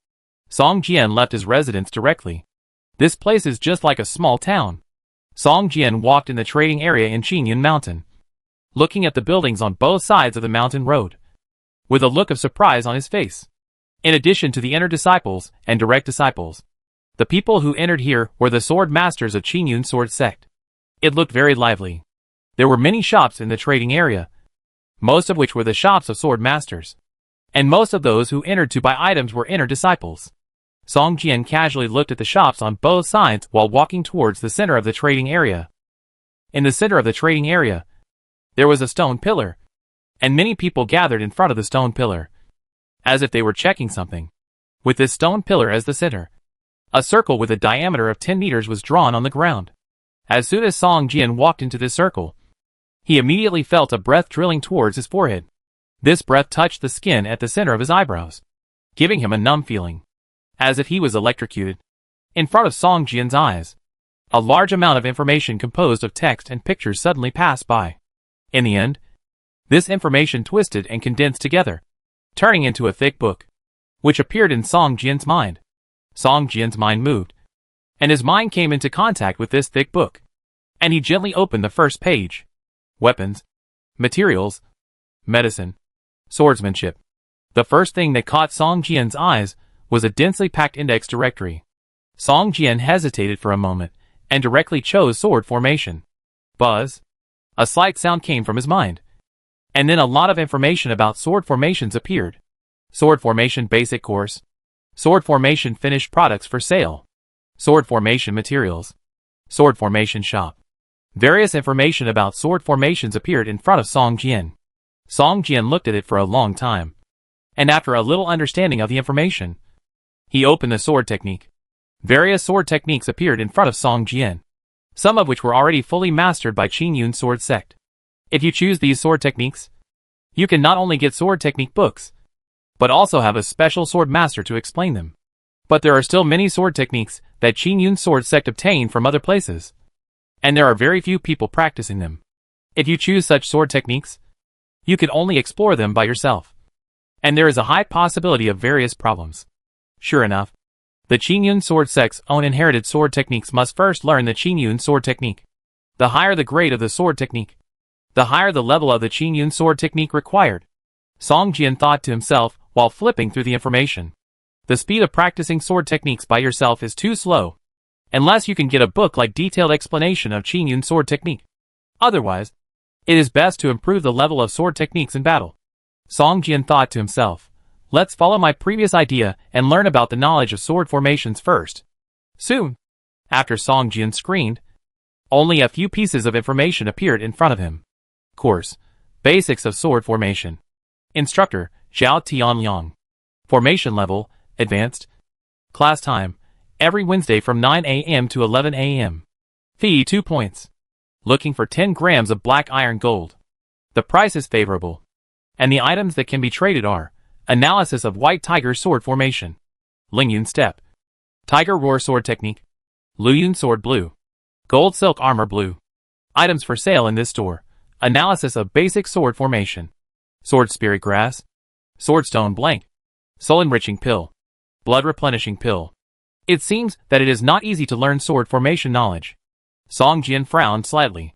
Song Jian left his residence directly. This place is just like a small town. Song Jian walked in the trading area in Qingyun Mountain, looking at the buildings on both sides of the mountain road, with a look of surprise on his face. In addition to the inner disciples and direct disciples, the people who entered here were the sword masters of Qingyun sword sect. It looked very lively. There were many shops in the trading area, most of which were the shops of sword masters, and most of those who entered to buy items were inner disciples. Song Jian casually looked at the shops on both sides while walking towards the center of the trading area. In the center of the trading area, there was a stone pillar, and many people gathered in front of the stone pillar, as if they were checking something. With this stone pillar as the center, a circle with a diameter of 10 meters was drawn on the ground. As soon as Song Jian walked into this circle, he immediately felt a breath drilling towards his forehead. This breath touched the skin at the center of his eyebrows, giving him a numb feeling, as if he was electrocuted. In front of Song Jian's eyes, a large amount of information composed of text and pictures suddenly passed by. In the end, this information twisted and condensed together, turning into a thick book, which appeared in Song Jian's mind. Song Jian's mind moved, and his mind came into contact with this thick book, and he gently opened the first page. Weapons, materials, medicine, swordsmanship. The first thing that caught Song Jian's eyes was a densely packed index directory. Song Jian hesitated for a moment and directly chose sword formation. Buzz. A slight sound came from his mind, and then a lot of information about sword formations appeared. Sword formation basic course. Sword formation finished products for sale. Sword formation materials. Sword formation shop. Various information about sword formations appeared in front of Song Jian. Song Jian looked at it for a long time, and after a little understanding of the information, he opened the sword technique. Various sword techniques appeared in front of Song Jian, some of which were already fully mastered by Qingyun sword sect. If you choose these sword techniques, you can not only get sword technique books, but also have a special sword master to explain them. But there are still many sword techniques that Qingyun sword sect obtain from other places, and there are very few people practicing them. If you choose such sword techniques, you can only explore them by yourself, and there is a high possibility of various problems. Sure enough, the Qingyun sword sect's own inherited sword techniques must first learn the Qingyun sword technique. The higher the grade of the sword technique, the higher the level of the Qingyun sword technique required. Song Jian thought to himself while flipping through the information. The speed of practicing sword techniques by yourself is too slow, unless you can get a book like detailed explanation of Qingyun sword technique. Otherwise, it is best to improve the level of sword techniques in battle. Song Jian thought to himself, let's follow my previous idea and learn about the knowledge of sword formations first. Soon, after Song Jian screened, only a few pieces of information appeared in front of him. Course: Basics of Sword Formation. Instructor: Zhao Tianliang. Formation level: Advanced. Class time: every Wednesday from 9 a.m. to 11 a.m. Fee: 2 points. Looking for 10 grams of black iron gold. The price is favorable, and the items that can be traded are: Analysis of White Tiger Sword Formation, Lingyun Step, Tiger Roar Sword Technique, Luyun Sword Blue, Gold Silk Armor Blue. Items for sale in this store: Analysis of Basic Sword Formation, Sword Spirit Grass, Swordstone Blank, Soul Enriching Pill, Blood Replenishing Pill. It seems that it is not easy to learn sword formation knowledge. Song Jian frowned slightly.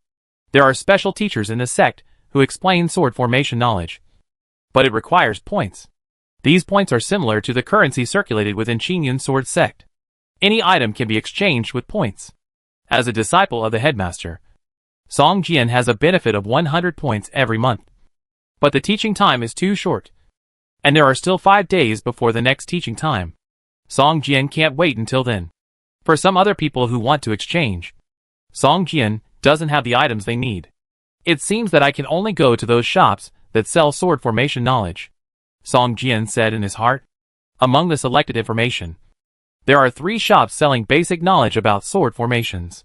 There are special teachers in this sect who explain sword formation knowledge, but it requires points. These points are similar to the currency circulated within Qingyun sword sect. Any item can be exchanged with points. As a disciple of the headmaster, Song Jian has a benefit of 100 points every month. But the teaching time is too short, and there are still 5 days before the next teaching time. Song Jian can't wait until then. For some other people who want to exchange, Song Jian doesn't have the items they need. It seems that I can only go to those shops that sell sword formation knowledge, Song Jian said in his heart. Among the selected information, there are 3 shops selling basic knowledge about sword formations.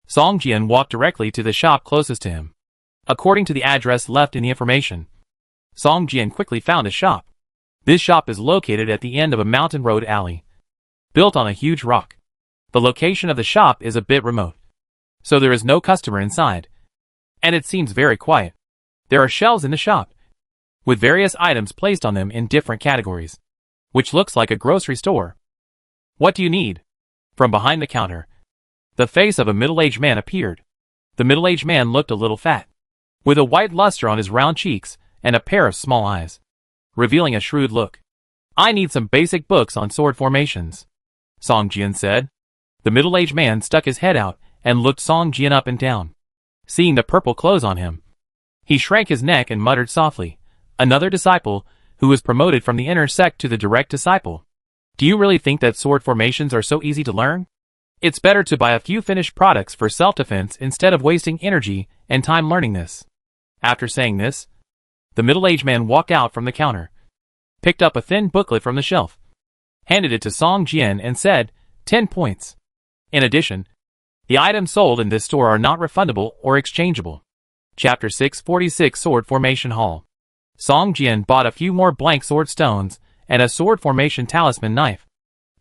Song Jian walked directly to the shop closest to him. According to the address left in the information, Song Jian quickly found a shop. This shop is located at the end of a mountain road alley, built on a huge rock. The location of the shop is a bit remote, so there is no customer inside, and it seems very quiet. There are shelves in the shop, with various items placed on them in different categories, which looks like a grocery store. What do you need? From behind the counter, the face of a middle-aged man appeared. The middle-aged man looked a little fat, with a white luster on his round cheeks and a pair of small eyes, revealing a shrewd look. I need some basic books on sword formations, Song Jian said. The middle-aged man stuck his head out and looked Song Jian up and down. Seeing the purple clothes on him, he shrank his neck and muttered softly, another disciple who was promoted from the inner sect to the direct disciple. Do you really think that sword formations are so easy to learn? It's better to buy a few finished products for self-defense instead of wasting energy and time learning this. After saying this, the middle-aged man walked out from the counter, picked up a thin booklet from the shelf, handed it to Song Jian and said, 10 points. In addition, the items sold in this store are not refundable or exchangeable. Chapter 646 Sword Formation Hall. Song Jian bought a few more blank sword stones and a sword formation talisman knife,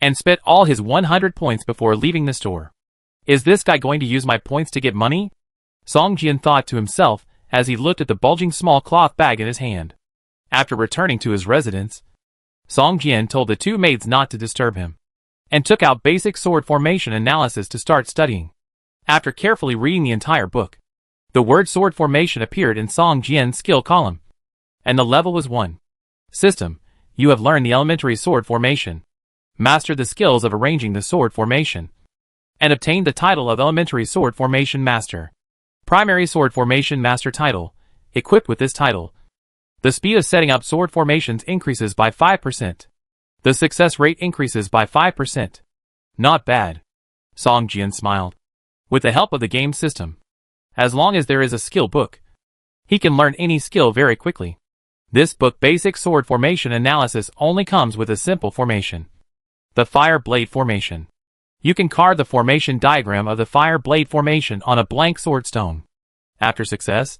and spent all his 100 points before leaving the store. Is this guy going to use my points to get money? Song Jian thought to himself as he looked at the bulging small cloth bag in his hand. After returning to his residence, Song Jian told the 2 maids not to disturb him, and took out basic sword formation analysis to start studying. After carefully reading the entire book, the word sword formation appeared in Song Jian's skill column, and the level was 1. System: you have learned the elementary sword formation, mastered the skills of arranging the sword formation, and obtained the title of Elementary Sword Formation Master. Primary Sword Formation Master title. Equipped with this title, the speed of setting up sword formations increases by 5%. The success rate increases by 5%. Not bad. Song Jian smiled. With the help of the game system, As long as there is a skill book, he can learn any skill very quickly. This book basic sword formation analysis only comes with a simple formation. The fire blade formation. You can carve the formation diagram of the fire blade formation on a blank sword stone. After success,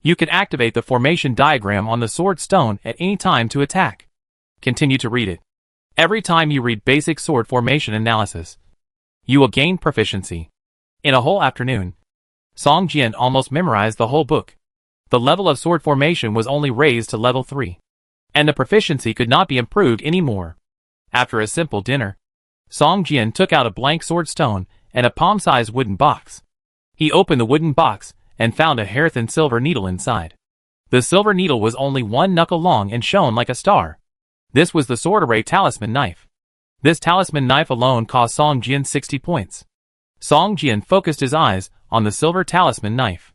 you can activate the formation diagram on the sword stone at any time to attack. Continue to read it. Every time you read basic sword formation analysis, you will gain proficiency. In a whole afternoon, Song Jian almost memorized the whole book. The level of sword formation was only raised to level 3, and the proficiency could not be improved anymore. After a simple dinner, Song Jian took out a blank sword stone and a palm-sized wooden box. He opened the wooden box and found a hair-thin silver needle inside. The silver needle was only 1 knuckle long and shone like a star. This was the sword array talisman knife. This talisman knife alone cost Song Jian 60 points. Song Jian focused his eyes on the silver talisman knife.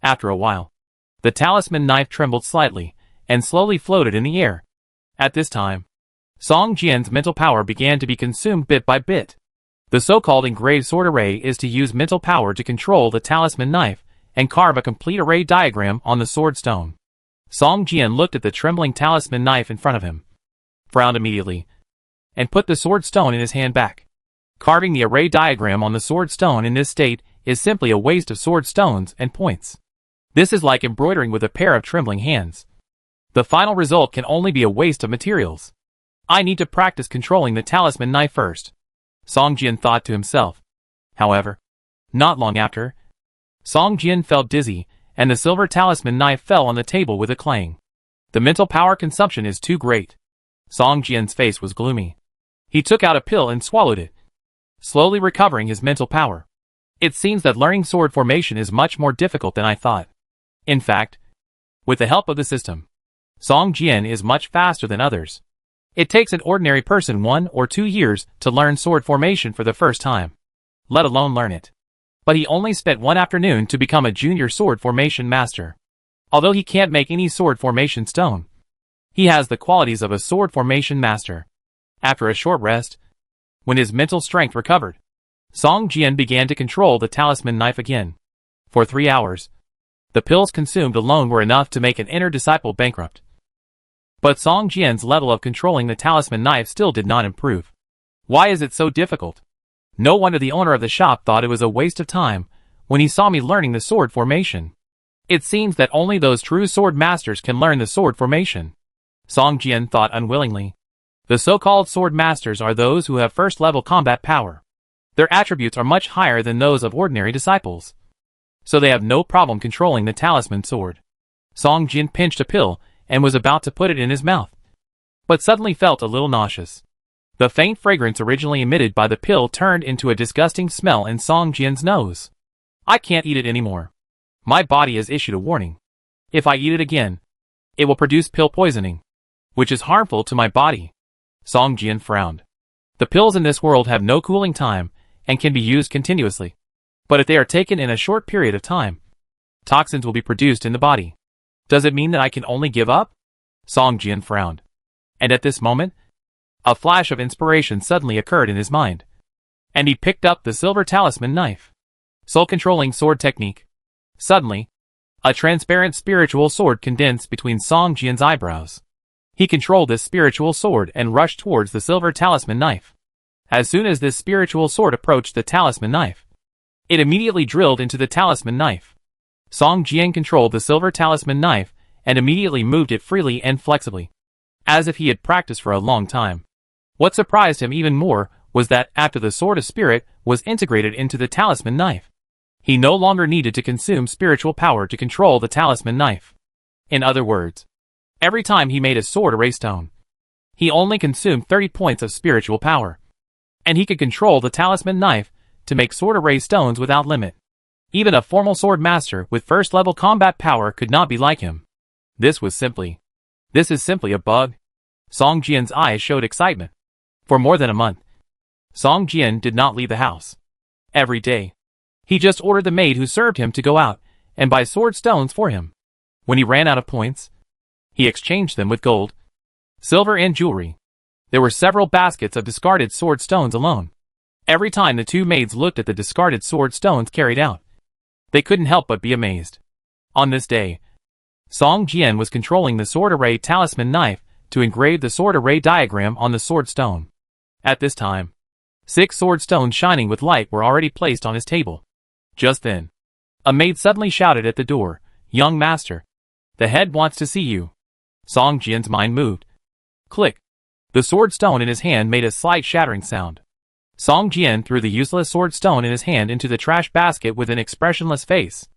After a while, the talisman knife trembled slightly and slowly floated in the air. At this time, Song Jian's mental power began to be consumed bit by bit. The so-called engraved sword array is to use mental power to control the talisman knife and carve a complete array diagram on the sword stone. Song Jian looked at the trembling talisman knife in front of him, frowned immediately, and put the sword stone in his hand back. Carving the array diagram on the sword stone in this state is simply a waste of sword stones and points. This is like embroidering with a pair of trembling hands. The final result can only be a waste of materials. I need to practice controlling the talisman knife first, Song Jian thought to himself. However, not long after, Song Jian felt dizzy, and the silver talisman knife fell on the table with a clang. The mental power consumption is too great. Song Jian's face was gloomy. He took out a pill and swallowed it, slowly recovering his mental power. It seems that learning sword formation is much more difficult than I thought. In fact, with the help of the system, Song Jian is much faster than others. It takes an ordinary person 1 or 2 years to learn sword formation for the first time, let alone learn it. But he only spent 1 afternoon to become a junior sword formation master. Although he can't make any sword formation stone, he has the qualities of a sword formation master. After a short rest, when his mental strength recovered, Song Jian began to control the talisman knife again. For 3 hours, the pills consumed alone were enough to make an inner disciple bankrupt. But Song Jian's level of controlling the talisman knife still did not improve. Why is it so difficult? No wonder the owner of the shop thought it was a waste of time when he saw me learning the sword formation. It seems that only those true sword masters can learn the sword formation, Song Jian thought unwillingly. The so-called sword masters are those who have first-level combat power. Their attributes are much higher than those of ordinary disciples, so they have no problem controlling the talisman sword. Song Jian pinched a pill and was about to put it in his mouth, but suddenly felt a little nauseous. The faint fragrance originally emitted by the pill turned into a disgusting smell in Song Jian's nose. I can't eat it anymore. My body has issued a warning. If I eat it again, it will produce pill poisoning, which is harmful to my body. Song Jian frowned. The pills in this world have no cooling time and can be used continuously. But if they are taken in a short period of time, toxins will be produced in the body. Does it mean that I can only give up? Song Jian frowned. And at this moment, a flash of inspiration suddenly occurred in his mind, and he picked up the silver talisman knife. Soul-controlling sword technique. Suddenly, a transparent spiritual sword condensed between Song Jian's eyebrows. He controlled this spiritual sword and rushed towards the silver talisman knife. As soon as this spiritual sword approached the talisman knife, it immediately drilled into the talisman knife. Song Jian controlled the silver talisman knife and immediately moved it freely and flexibly, as if he had practiced for a long time. What surprised him even more was that after the sword of spirit was integrated into the talisman knife, he no longer needed to consume spiritual power to control the talisman knife. In other words, every time he made a sword array stone, he only consumed 30 points of spiritual power, and he could control the talisman knife to make sword array stones without limit. Even a formal sword master with first-level combat power could not be like him. This is simply a bug. Song Jian's eyes showed excitement. For more than a month, Song Jian did not leave the house. Every day, he just ordered the maid who served him to go out and buy sword stones for him. When he ran out of points, he exchanged them with gold, silver and jewelry. There were several baskets of discarded sword stones alone. Every time the two maids looked at the discarded sword stones carried out, They couldn't help but be amazed. On this day, Song Jian was controlling the sword array talisman knife to engrave the sword array diagram on the sword stone. At this time, 6 sword stones shining with light were already placed on his table. Just then, a maid suddenly shouted at the door, "Young master, the head wants to see you." Song Jian's mind moved. Click. The sword stone in his hand made a slight shattering sound. Song Jian threw the useless sword stone in his hand into the trash basket with an expressionless face,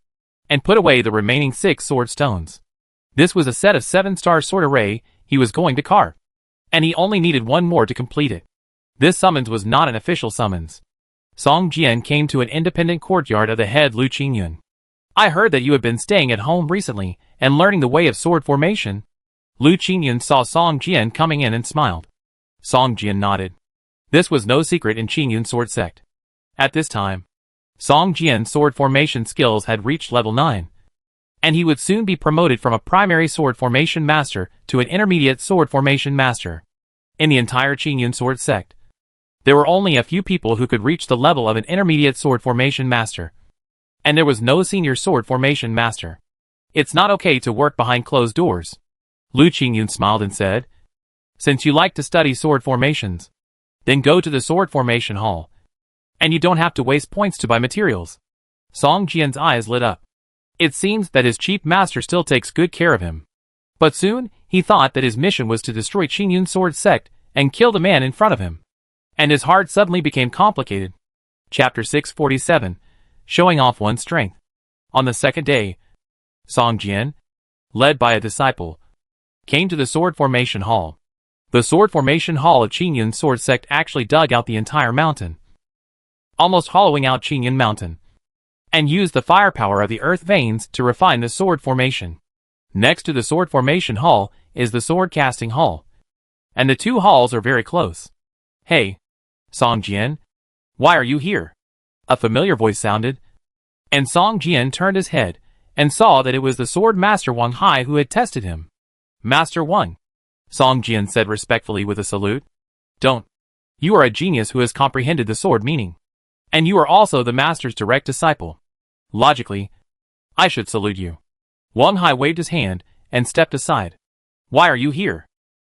and put away the remaining 6 sword stones. This was a set of 7-star sword array he was going to carve, and he only needed one more to complete it. This summons was not an official summons. Song Jian came to an independent courtyard of the head Lu Qingyun. "I heard that you have been staying at home recently and learning the way of sword formation." Lu Qingyun saw Song Jian coming in and smiled. Song Jian nodded. This was no secret in Qingyun sword sect. At this time, Song Jian's sword formation skills had reached level 9, and he would soon be promoted from a primary sword formation master to an intermediate sword formation master. In the entire Qingyun sword sect, there were only a few people who could reach the level of an intermediate sword formation master, and there was no senior sword formation master. "It's not okay to work behind closed doors." Lu Qingyun smiled and said, "Since you like to study sword formations, then go to the sword formation hall, and you don't have to waste points to buy materials." Song Jian's eyes lit up. It seems that his chief master still takes good care of him. But soon, he thought that his mission was to destroy Qingyun sword sect and kill the man in front of him. And his heart suddenly became complicated. Chapter 647, Showing Off One's Strength. On the second day, Song Jian, led by a disciple, came to the sword formation hall. The sword formation hall of Qingyun sword sect actually dug out the entire mountain, almost hollowing out Qingyun mountain, and used the firepower of the earth veins to refine the sword formation. Next to the sword formation hall is the sword casting hall, and the 2 halls are very close. "Hey, Song Jian, why are you here?" A familiar voice sounded, and Song Jian turned his head and saw that it was the sword master Wang Hai who had tested him. "Master Wang," Song Jian said respectfully with a salute. "Don't. You are a genius who has comprehended the sword meaning, and you are also the master's direct disciple. Logically, I should salute you." Wang Hai waved his hand and stepped aside. "Why are you here?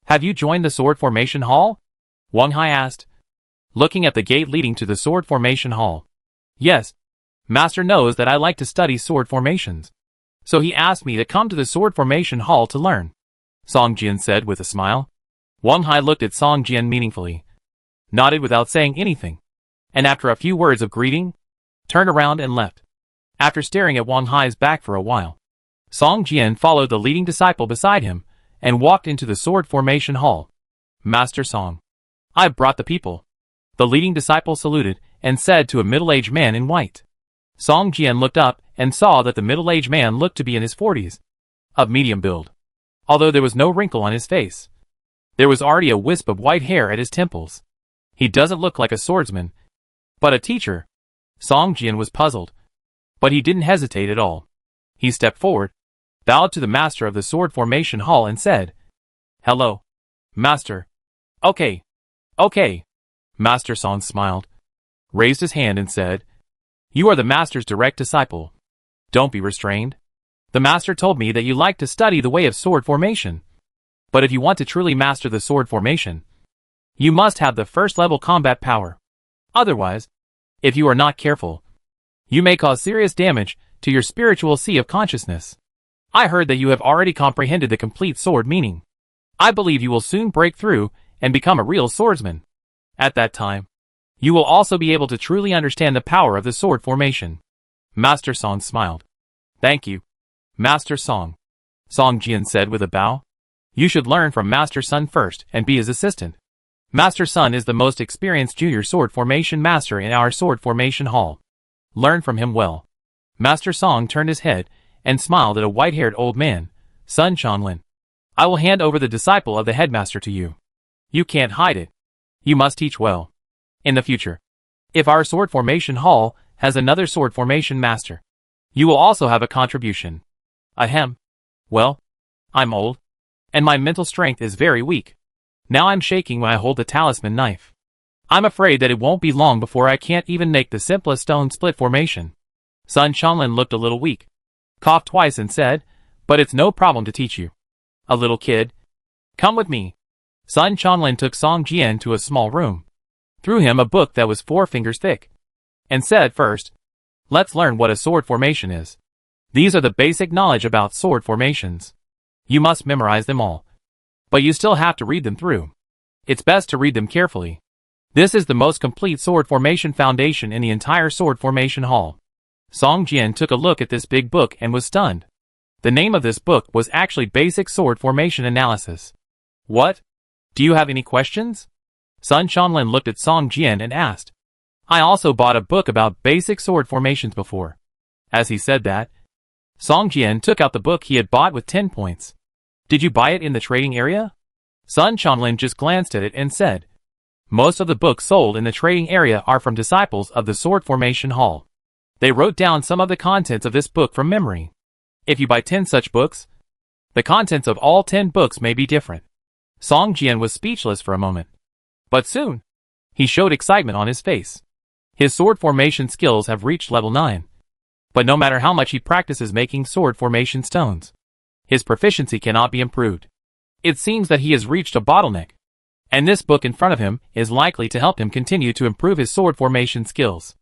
Have you joined the sword formation hall?" Wang Hai asked, looking at the gate leading to the sword formation hall. "Yes, Master knows that I like to study sword formations, so he asked me to come to the sword formation hall to learn," Song Jian said with a smile. Wang Hai looked at Song Jian meaningfully, nodded without saying anything, and after a few words of greeting, turned around and left. After staring at Wang Hai's back for a while, Song Jian followed the leading disciple beside him and walked into the sword formation hall. "Master Song, I've brought the people." The leading disciple saluted and said to a middle-aged man in white. Song Jian looked up and saw that the middle-aged man looked to be in his 40s, of medium build. Although there was no wrinkle on his face, there was already a wisp of white hair at his temples. He doesn't look like a swordsman, but a teacher. Song Jian was puzzled, but he didn't hesitate at all. He stepped forward, bowed to the master of the sword formation hall and said, "Hello, master." Okay. Master Song smiled, raised his hand and said, "You are the master's direct disciple. Don't be restrained. The master told me that you like to study the way of sword formation. But if you want to truly master the sword formation, you must have the first level combat power. Otherwise, if you are not careful, you may cause serious damage to your spiritual sea of consciousness. I heard that you have already comprehended the complete sword meaning. I believe you will soon break through and become a real swordsman. At that time, you will also be able to truly understand the power of the sword formation." Master Song smiled. "Thank you, Master Song," Song Jian said with a bow. "You should learn from Master Sun first and be his assistant. Master Sun is the most experienced junior sword formation master in our sword formation hall. Learn from him well." Master Song turned his head and smiled at a white-haired old man, Sun Chanlin. "I will hand over the disciple of the headmaster to you. You can't hide it. You must teach well. In the future, if our sword formation hall has another sword formation master, you will also have a contribution." Ahem. Well, I'm old, and my mental strength is very weak. Now I'm shaking when I hold the talisman knife. I'm afraid that it won't be long before I can't even make the simplest stone split formation. Sun Chanlin looked a little weak, coughed twice and said, "But it's no problem to teach you. A little kid. Come with me." Sun Chanlin took Song Jian to a small room, threw him a book that was 4 fingers thick, and said, "First, let's learn what a sword formation is. These are the basic knowledge about sword formations. You must memorize them all, but you still have to read them through. It's best to read them carefully. This is the most complete sword formation foundation in the entire sword formation hall." Song Jian took a look at this big book and was stunned. The name of this book was actually Basic Sword Formation Analysis. "What? Do you have any questions?" Sun Chanlin looked at Song Jian and asked. "I also bought a book about basic sword formations before." As he said that, Song Jian took out the book he had bought with 10 points. "Did you buy it in the trading area?" Sun Chanlin just glanced at it and said, "Most of the books sold in the trading area are from disciples of the Sword Formation Hall. They wrote down some of the contents of this book from memory. If you buy 10 such books, the contents of all 10 books may be different." Song Jian was speechless for a moment. But soon, he showed excitement on his face. His sword formation skills have reached level 9. But no matter how much he practices making sword formation stones, his proficiency cannot be improved. It seems that he has reached a bottleneck, and this book in front of him is likely to help him continue to improve his sword formation skills.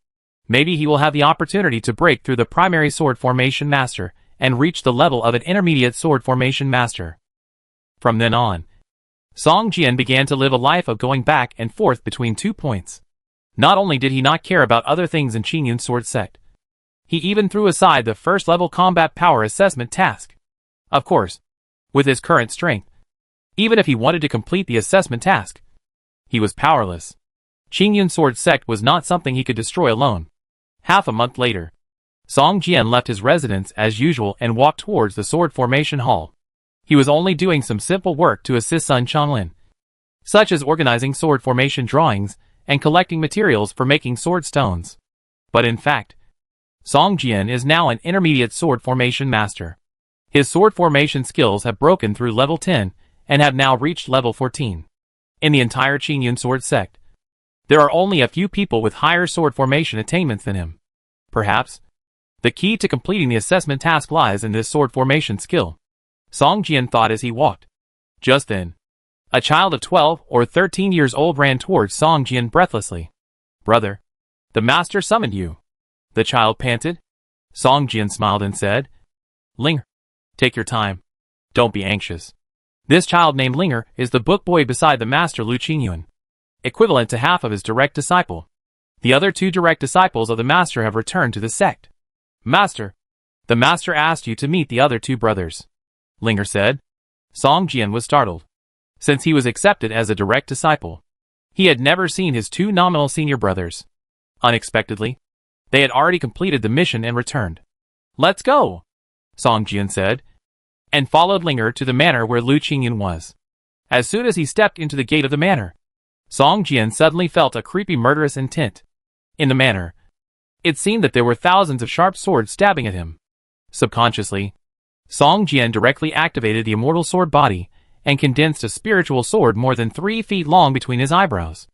Maybe he will have the opportunity to break through the primary sword formation master and reach the level of an intermediate sword formation master. From then on, Song Jian began to live a life of going back and forth between 2 points. Not only did he not care about other things in Qingyun's sword sect, he even threw aside the first level combat power assessment task. Of course, with his current strength, even if he wanted to complete the assessment task, he was powerless. Qingyun's sword sect was not something he could destroy alone. Half a month later, Song Jian left his residence as usual and walked towards the sword formation hall. He was only doing some simple work to assist Sun Chanlin, such as organizing sword formation drawings and collecting materials for making sword stones. But in fact, Song Jian is now an intermediate sword formation master. His sword formation skills have broken through level 10 and have now reached level 14. In the entire Qingyun sword sect, there are only a few people with higher sword formation attainments than him. Perhaps, the key to completing the assessment task lies in this sword formation skill, Song Jian thought as he walked. Just then, a child of 12 or 13 years old ran towards Song Jian breathlessly. "Brother, the master summoned you," the child panted. Song Jian smiled and said, "Linger, take your time. Don't be anxious." This child named Linger is the book boy beside the master Lu Qingyun, equivalent to half of his direct disciple. The other 2 direct disciples of the master have returned to the sect. "Master, the master asked you to meet the other 2 brothers," Linger said. Song Jian was startled. Since he was accepted as a direct disciple, he had never seen his 2 nominal senior brothers. Unexpectedly, they had already completed the mission and returned. "Let's go," Song Jian said, and followed Linger to the manor where Lu Qingyun was. As soon as he stepped into the gate of the manor, Song Jian suddenly felt a creepy murderous intent. In the manor, it seemed that there were thousands of sharp swords stabbing at him. Subconsciously, Song Jian directly activated the immortal sword body and condensed a spiritual sword more than 3 feet long between his eyebrows,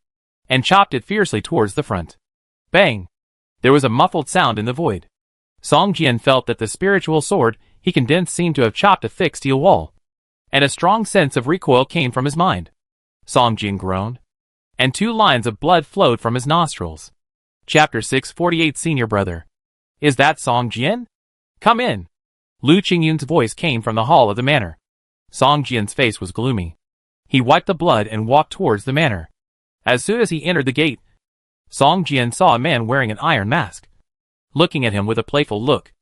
and chopped it fiercely towards the front. Bang! There was a muffled sound in the void. Song Jian felt that the spiritual sword he condensed seemed to have chopped a thick steel wall, and a strong sense of recoil came from his mind. Song Jian groaned, and 2 lines of blood flowed from his nostrils. Chapter 648 Senior Brother. "Is that Song Jian? Come in." Lu Qingyun's voice came from the hall of the manor. Song Jian's face was gloomy. He wiped the blood and walked towards the manor. As soon as he entered the gate, Song Jian saw a man wearing an iron mask, looking at him with a playful look.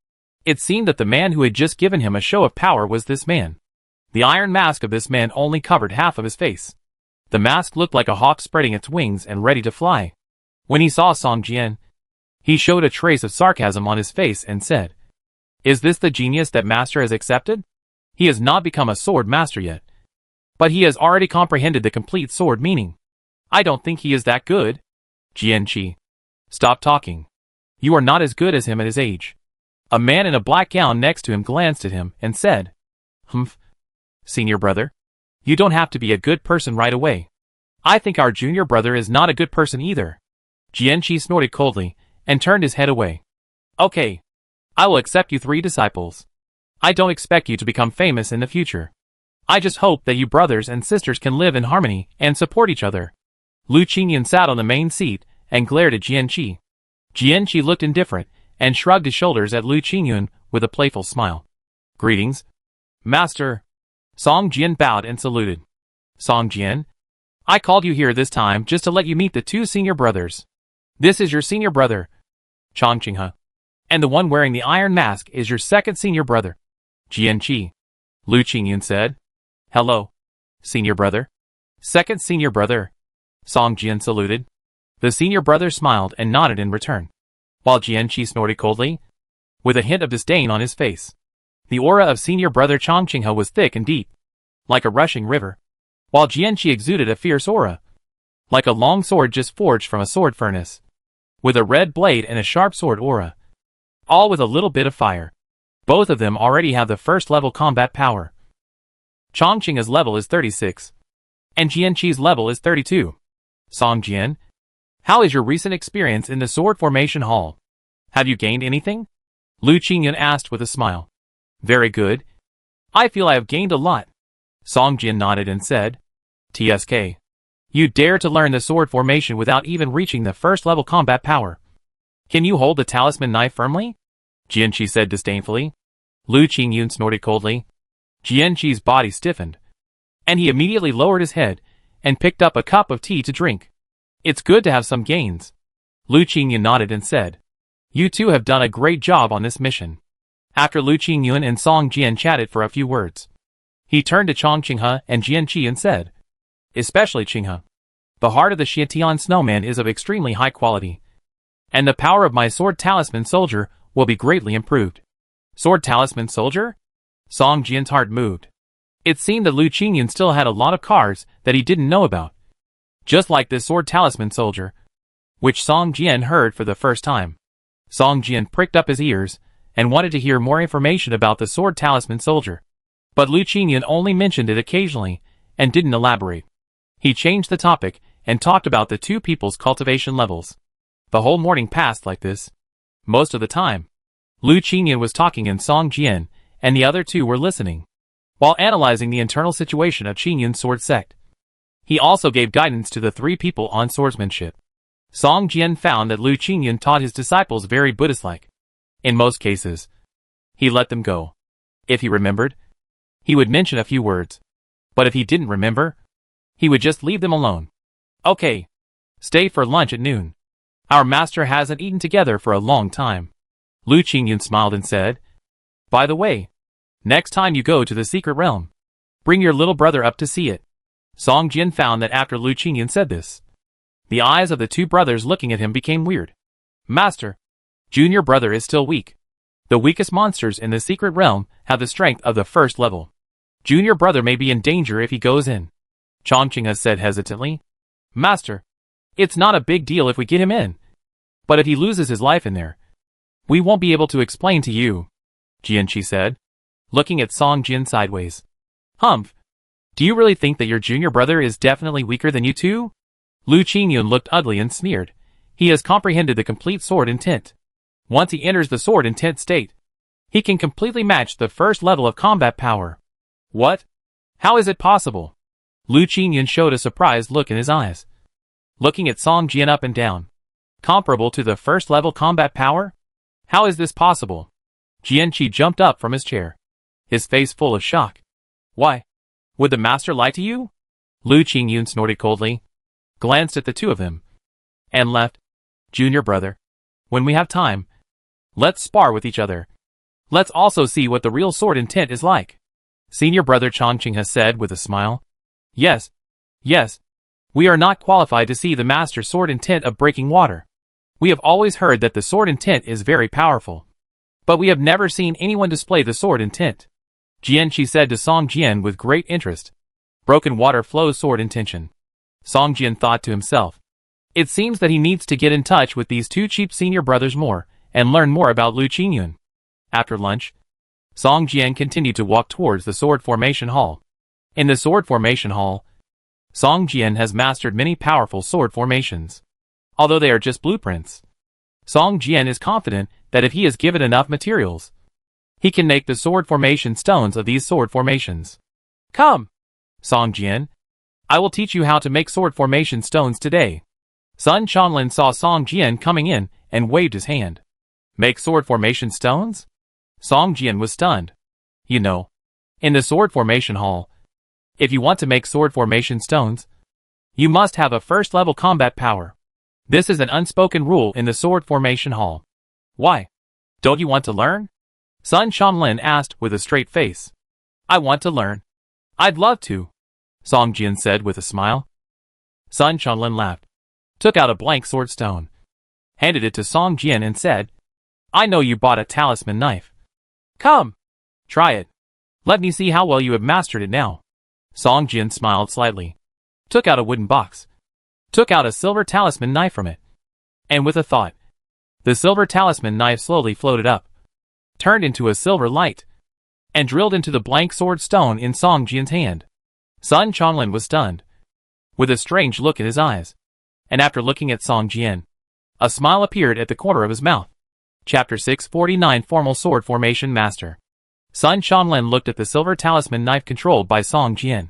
It seemed that the man who had just given him a show of power was this man. The iron mask of this man only covered half of his face. The mask looked like a hawk spreading its wings and ready to fly. When he saw Song Jian, he showed a trace of sarcasm on his face and said, "Is this the genius that master has accepted? He has not become a sword master yet, but he has already comprehended the complete sword meaning. I don't think he is that good." "Jian, stop talking. You are not as good as him at his age." A man in a black gown next to him glanced at him and said, "Humph, senior brother, you don't have to be a good person right away. I think our junior brother is not a good person either." Jian snorted coldly and turned his head away. "Okay, I will accept you 3 disciples. I don't expect you to become famous in the future. I just hope that you brothers and sisters can live in harmony and support each other. Lu Qingyun sat on the main seat and glared at Jianqi. Jianqi looked indifferent and shrugged his shoulders at Lu Qingyun with a playful smile. Greetings, Master. Song Jian bowed and saluted. Song Jian, I called you here this time just to let you meet the 2 senior brothers. This is your senior brother, Chang Qinghe. And the one wearing the iron mask is your 2nd senior brother, Jianqi. Lu Qingyun said. Hello, senior brother. 2nd senior brother. Song Jian saluted. The senior brother smiled and nodded in return, while Jianqi snorted coldly, with a hint of disdain on his face. The aura of senior brother Chang Qinghe was thick and deep, like a rushing river, while Jianqi exuded a fierce aura, like a long sword just forged from a sword furnace, with a red blade and a sharp sword aura, all with a little bit of fire. Both of them already have the 1st level combat power. Chang Qinghe's level is 36, and Jianqi's level is 32. Song Jian, how is your recent experience in the sword formation hall? Have you gained anything? Lu Qingyun asked with a smile. Very good. I feel I have gained a lot. Song Jian nodded and said, TSK. You dare to learn the sword formation without even reaching the 1st level combat power. Can you hold the talisman knife firmly? Jianqi said disdainfully. Lu Qingyun snorted coldly. Jianqi's body stiffened, and he immediately lowered his head and picked up a cup of tea to drink. It's good to have some gains. Lu Qingyun nodded and said, You 2 have done a great job on this mission. After Lu Qingyun and Song Jian chatted for a few words, he turned to Chang Qinghe and Jianqi and said, Especially Qinghe, the heart of the Xietian snowman is of extremely high quality, and the power of my sword talisman soldier will be greatly improved. Sword talisman soldier? Song Jian's heart moved. It seemed that Lu Qingyun still had a lot of cards that he didn't know about, just like this sword talisman soldier, which Song Jian heard for the first time. Song Jian pricked up his ears and wanted to hear more information about the sword talisman soldier, but Lu Qingyun only mentioned it occasionally and didn't elaborate. He changed the topic and talked about the 2 people's cultivation levels. The whole morning passed like this. Most of the time, Lu Qingyun was talking and Song Jian and the other 2 were listening, while analyzing the internal situation of Qingyun's sword sect. He also gave guidance to the 3 people on swordsmanship. Song Jian found that Lu Qingyun taught his disciples very Buddhist-like. In most cases, he let them go. If he remembered, he would mention a few words. But if he didn't remember, he would just leave them alone. Okay, stay for lunch at noon. Our master hasn't eaten together for a long time. Lu Qingyun smiled and said, By the way, next time you go to the secret realm, bring your little brother up to see it. Song Jian found that after Lu Qingyun said this, the eyes of the 2 brothers looking at him became weird. Master, junior brother is still weak. The weakest monsters in the secret realm have the strength of the 1st level. Junior brother may be in danger if he goes in. Chang Qinghe said hesitantly. Master, it's not a big deal if we get him in. But if he loses his life in there, we won't be able to explain to you, Jianqi said, looking at Song Jian sideways. Humph. Do you really think that your junior brother is definitely weaker than you 2? Lu Qingyun looked ugly and sneered. He has comprehended the complete sword intent. Once he enters the sword intent state, he can completely match the 1st level of combat power. What? How is it possible? Lu Qingyun showed a surprised look in his eyes, looking at Song Jian up and down. Comparable to the 1st level combat power? How is this possible? Jianqi jumped up from his chair, his face full of shock. Why? Would the master lie to you? Lu Qingyun snorted coldly, glanced at the 2 of them, and left. Junior brother, when we have time, let's spar with each other. Let's also see what the real sword intent is like. Senior brother Chang Qinghe said with a smile. Yes. We are not qualified to see the master's sword intent of breaking water. We have always heard that the sword intent is very powerful, but we have never seen anyone display the sword intent. Jianqi said to Song Jian with great interest. Broken water flows sword intention. Song Jian thought to himself. It seems that he needs to get in touch with these 2 cheap senior brothers more and learn more about Lu Qingyun. After lunch, Song Jian continued to walk towards the sword formation hall. In the sword formation hall, Song Jian has mastered many powerful sword formations, although they are just blueprints. Song Jian is confident that if he is given enough materials, he can make the sword formation stones of these sword formations. Come, Song Jian. I will teach you how to make sword formation stones today. Sun Chanlin saw Song Jian coming in and waved his hand. Make sword formation stones? Song Jian was stunned. You know, in the sword formation hall, if you want to make sword formation stones, you must have a first-level combat power. This is an unspoken rule in the sword formation hall. Why? Don't you want to learn? Sun Chanlin asked with a straight face. I want to learn. I'd love to, Song Jian said with a smile. Sun Chanlin laughed, took out a blank sword stone, handed it to Song Jian and said, I know you bought a talisman knife. Come, try it. Let me see how well you have mastered it now. Song Jian smiled slightly, took out a wooden box, took out a silver talisman knife from it, and with a thought, the silver talisman knife slowly floated up, turned into a silver light, and drilled into the blank sword stone in Song Jian's hand. Sun Chanlin was stunned, with a strange look in his eyes, and after looking at Song Jian, a smile appeared at the corner of his mouth. Chapter 649 Formal Sword Formation Master. Sun Chanlin looked at the silver talisman knife controlled by Song Jian,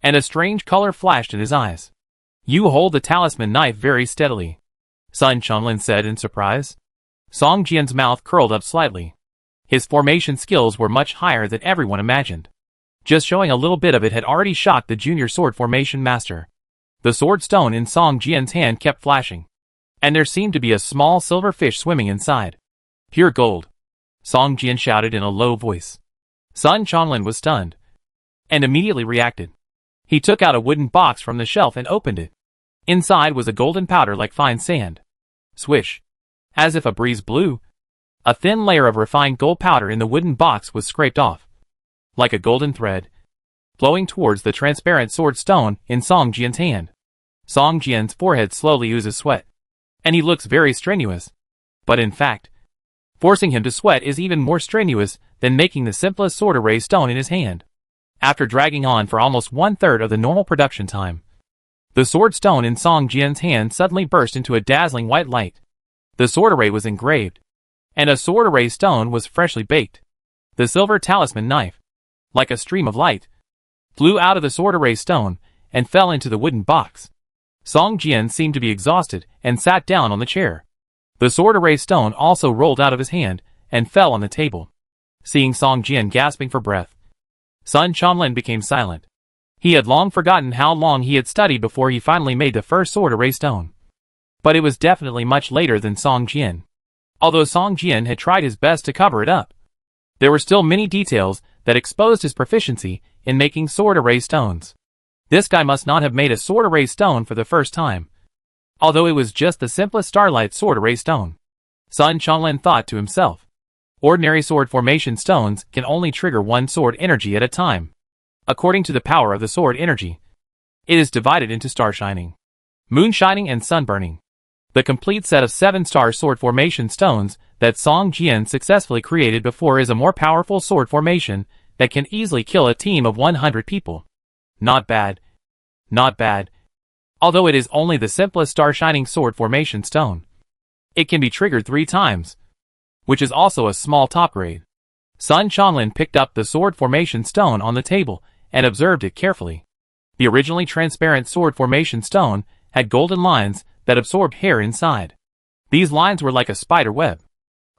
and a strange color flashed in his eyes. You hold the talisman knife very steadily, Sun Chanlin said in surprise. Song Jian's mouth curled up slightly. His formation skills were much higher than everyone imagined. Just showing a little bit of it had already shocked the junior sword formation master. The sword stone in Song Jian's hand kept flashing, and there seemed to be a small silver fish swimming inside. Pure gold, Song Jian shouted in a low voice. Sun Chanlin was stunned, and immediately reacted. He took out a wooden box from the shelf and opened it. Inside was a golden powder like fine sand. Swish. As if a breeze blew, a thin layer of refined gold powder in the wooden box was scraped off, like a golden thread, flowing towards the transparent sword stone in Song Jian's hand. Song Jian's forehead slowly oozes sweat, and he looks very strenuous. But in fact, forcing him to sweat is even more strenuous than making the simplest sword array stone in his hand. After dragging on for almost 1/3 of the normal production time, the sword stone in Song Jian's hand suddenly burst into a dazzling white light. The sword array was engraved, and a sword array stone was freshly baked. The silver talisman knife, like a stream of light, flew out of the sword array stone and fell into the wooden box. Song Jian seemed to be exhausted and sat down on the chair. The sword array stone also rolled out of his hand and fell on the table. Seeing Song Jian gasping for breath, Sun Chanlin became silent. He had long forgotten how long he had studied before he finally made the first sword array stone. But it was definitely much later than Song Jian. Although Song Jian had tried his best to cover it up, there were still many details that exposed his proficiency in making sword array stones. This guy must not have made a sword array stone for the first time, although it was just the simplest starlight sword array stone. Sun Chanlin thought to himself, ordinary sword formation stones can only trigger one sword energy at a time. According to the power of the sword energy, it is divided into star shining, moon shining and sun burning. The complete set of 7-star sword formation stones that Song Jian successfully created before is a more powerful sword formation that can easily kill a team of 100 people. Not bad. Not bad. Although it is only the simplest star-shining sword formation stone, it can be triggered 3 times, which is also a small top grade. Sun Chanlin picked up the sword formation stone on the table and observed it carefully. The originally transparent sword formation stone had golden lines that absorbed hair inside. These lines were like a spider web,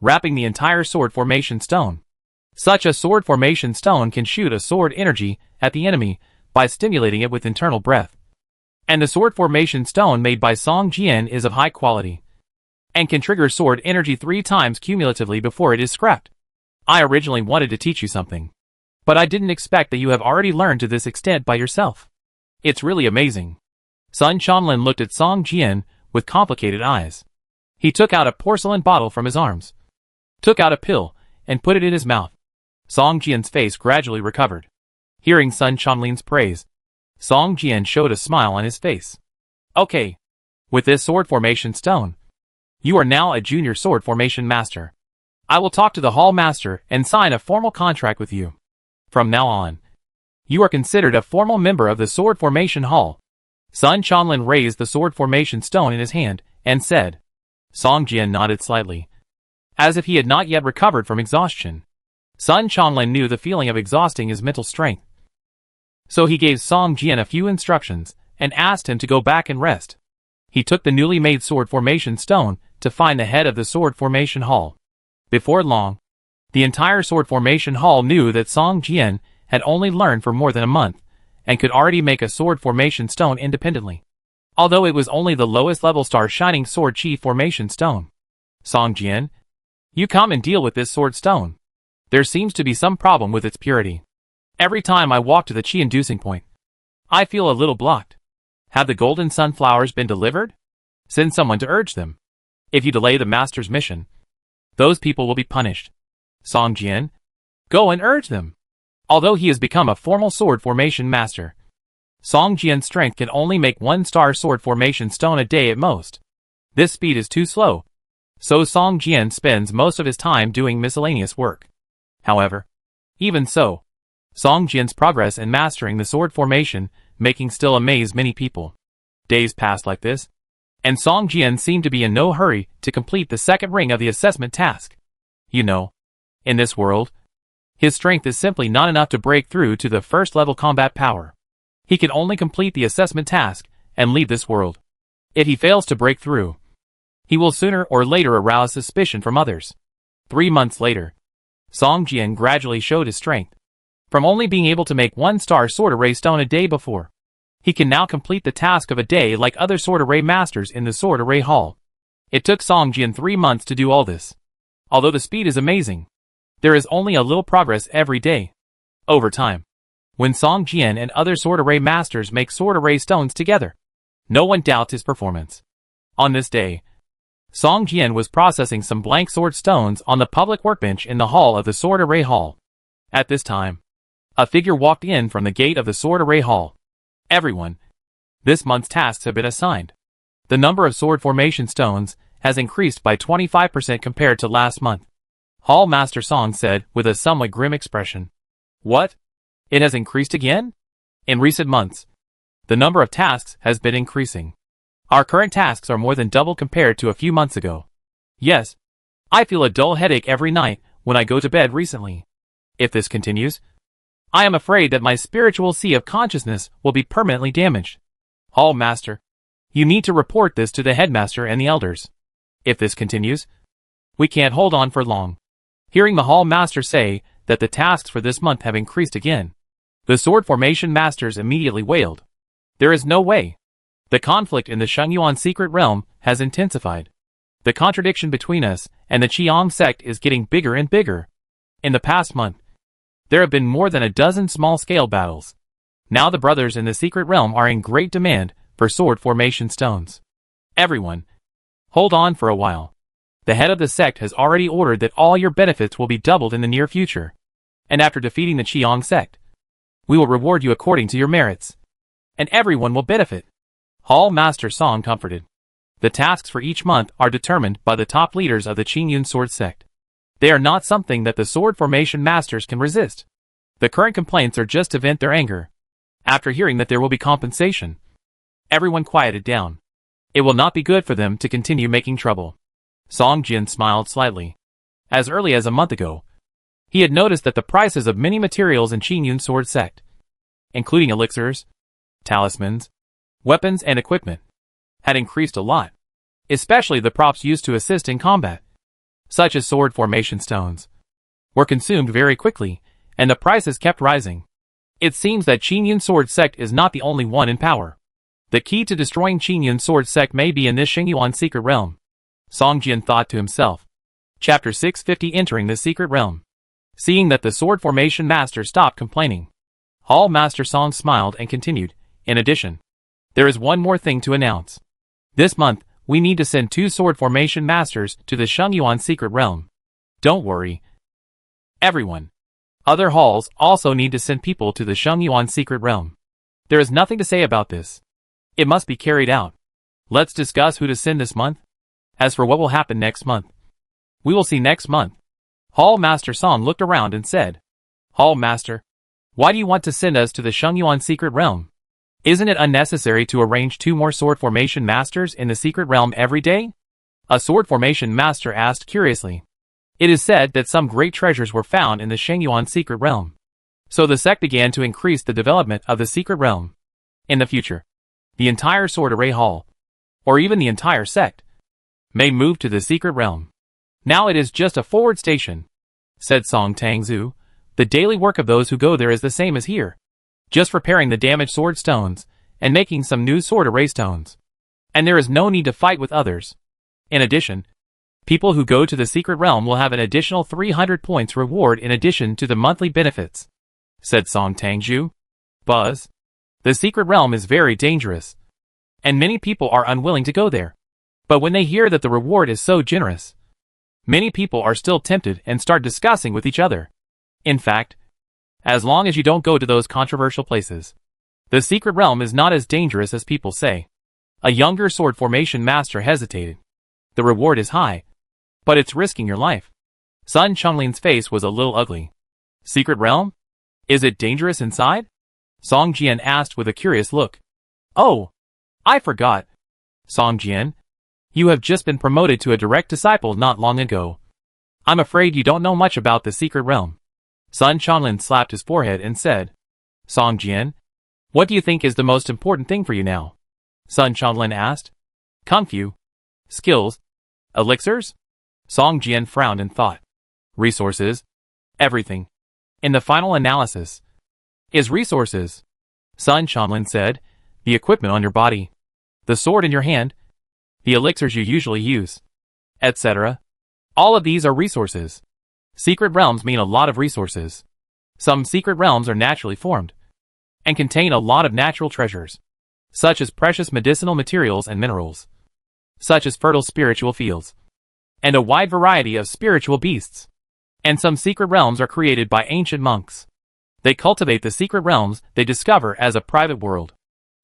wrapping the entire sword formation stone. Such a sword formation stone can shoot a sword energy at the enemy by stimulating it with internal breath. And the sword formation stone made by Song Jian is of high quality, and can trigger sword energy 3 times cumulatively before it is scrapped. I originally wanted to teach you something, but I didn't expect that you have already learned to this extent by yourself. It's really amazing. Sun Chanlin looked at Song Jian with complicated eyes. He took out a porcelain bottle from his arms, took out a pill, and put it in his mouth. Song Jian's face gradually recovered. Hearing Sun Chanlin's praise, Song Jian showed a smile on his face. Okay. With this sword formation stone, you are now a junior sword formation master. I will talk to the hall master and sign a formal contract with you. From now on, you are considered a formal member of the sword formation hall. Sun Chanlin raised the sword formation stone in his hand and said, Song Jian nodded slightly, as if he had not yet recovered from exhaustion. Sun Changlin knew the feeling of exhausting his mental strength. So he gave Song Jian a few instructions and asked him to go back and rest. He took the newly made sword formation stone to find the head of the sword formation hall. Before long, the entire sword formation hall knew that Song Jian had only learned for more than a month and could already make a sword formation stone independently. Although it was only the lowest level star shining sword chi formation stone. Song Jian, you come and deal with this sword stone. There seems to be some problem with its purity. Every time I walk to the chi inducing point, I feel a little blocked. Have the golden sunflowers been delivered? Send someone to urge them. If you delay the master's mission, those people will be punished. Song Jian, go and urge them. Although he has become a formal sword formation master, Song Jian's strength can only make 1-star sword formation stone a day at most. This speed is too slow, so Song Jian spends most of his time doing miscellaneous work. However, even so, Song Jian's progress in mastering the sword formation making still amaze many people. Days passed like this, and Song Jian seemed to be in no hurry to complete the second ring of the assessment task. You know, in this world, his strength is simply not enough to break through to the first level combat power. He can only complete the assessment task and leave this world. If he fails to break through, he will sooner or later arouse suspicion from others. 3 months later, Song Jian gradually showed his strength. From only being able to make 1-star sword array stone a day before, he can now complete the task of a day like other sword array masters in the sword array hall. It took Song Jian 3 months to do all this. Although the speed is amazing, there is only a little progress every day. Over time, when Song Jian and other sword array masters make sword array stones together, no one doubts his performance. On this day, Song Jian was processing some blank sword stones on the public workbench in the hall of the sword array hall. At this time, a figure walked in from the gate of the sword array hall. Everyone, this month's tasks have been assigned. The number of sword formation stones has increased by 25% compared to last month. Hall Master Song said with a somewhat grim expression. What? It has increased again? In recent months, the number of tasks has been increasing. Our current tasks are more than double compared to a few months ago. Yes, I feel a dull headache every night when I go to bed recently. If this continues, I am afraid that my spiritual sea of consciousness will be permanently damaged. Hall Master, you need to report this to the headmaster and the elders. If this continues, we can't hold on for long. Hearing the Hall Master say that the tasks for this month have increased again, the sword formation masters immediately wailed. There is no way. The conflict in the Shengyuan secret realm has intensified. The contradiction between us and the Qiang sect is getting bigger and bigger. In the past month, there have been more than a dozen small-scale battles. Now the brothers in the secret realm are in great demand for sword formation stones. Everyone, hold on for a while. The head of the sect has already ordered that all your benefits will be doubled in the near future. And after defeating the Qiang sect, we will reward you according to your merits. And everyone will benefit. Hall Master Song comforted. The tasks for each month are determined by the top leaders of the Qingyun sword sect. They are not something that the sword formation masters can resist. The current complaints are just to vent their anger. After hearing that there will be compensation, everyone quieted down. It will not be good for them to continue making trouble. Song Jian smiled slightly. As early as a month ago, he had noticed that the prices of many materials in Qingyun sword sect, including elixirs, talismans, weapons and equipment, had increased a lot, especially the props used to assist in combat, such as sword formation stones, were consumed very quickly, and the prices kept rising. It seems that Qingyun sword sect is not the only one in power. The key to destroying Qingyun sword sect may be in this Shengyuan secret realm. Song Jian thought to himself. Chapter 650 Entering the Secret Realm. Seeing that the sword formation master stopped complaining, Hall Master Song smiled and continued. In addition, there is one more thing to announce. This month, we need to send 2 sword formation masters to the Shengyuan secret realm. Don't worry, everyone. Other halls also need to send people to the Shengyuan secret realm. There is nothing to say about this. It must be carried out. Let's discuss who to send this month. As for what will happen next month, we will see next month. Hall Master Song looked around and said, Hall Master, why do you want to send us to the Shengyuan secret realm? Isn't it unnecessary to arrange 2 more sword formation masters in the secret realm every day? A sword formation master asked curiously. It is said that some great treasures were found in the Shengyuan secret realm. So the sect began to increase the development of the secret realm. In the future, the entire sword array hall, or even the entire sect, may move to the secret realm. Now it is just a forward station, said Song Tangzu. The daily work of those who go there is the same as here. Just repairing the damaged sword stones, and making some new sword array stones. And there is no need to fight with others. In addition, people who go to the secret realm will have an additional 300 points reward in addition to the monthly benefits, said Song Tangju. Buzz. The secret realm is very dangerous, and many people are unwilling to go there. But when they hear that the reward is so generous, many people are still tempted and start discussing with each other. In fact, as long as you don't go to those controversial places, the secret realm is not as dangerous as people say. A younger sword formation master hesitated. The reward is high, but it's risking your life. Sun Chunlin's face was a little ugly. Secret realm? Is it dangerous inside? Song Jian asked with a curious look. Oh, I forgot. Song Jian, you have just been promoted to a direct disciple not long ago. I'm afraid you don't know much about the secret realm. Sun Chunlin slapped his forehead and said, Song Jian, what do you think is the most important thing for you now? Sun Chunlin asked. Kung Fu. Skills. Elixirs? Song Jian frowned and thought. Resources. Everything. In the final analysis, is resources. Sun Chunlin said, the equipment on your body, the sword in your hand, the elixirs you usually use, etc. All of these are resources. Secret realms mean a lot of resources. Some secret realms are naturally formed and contain a lot of natural treasures, such as precious medicinal materials and minerals, such as fertile spiritual fields, and a wide variety of spiritual beasts. And some secret realms are created by ancient monks. They cultivate the secret realms they discover as a private world.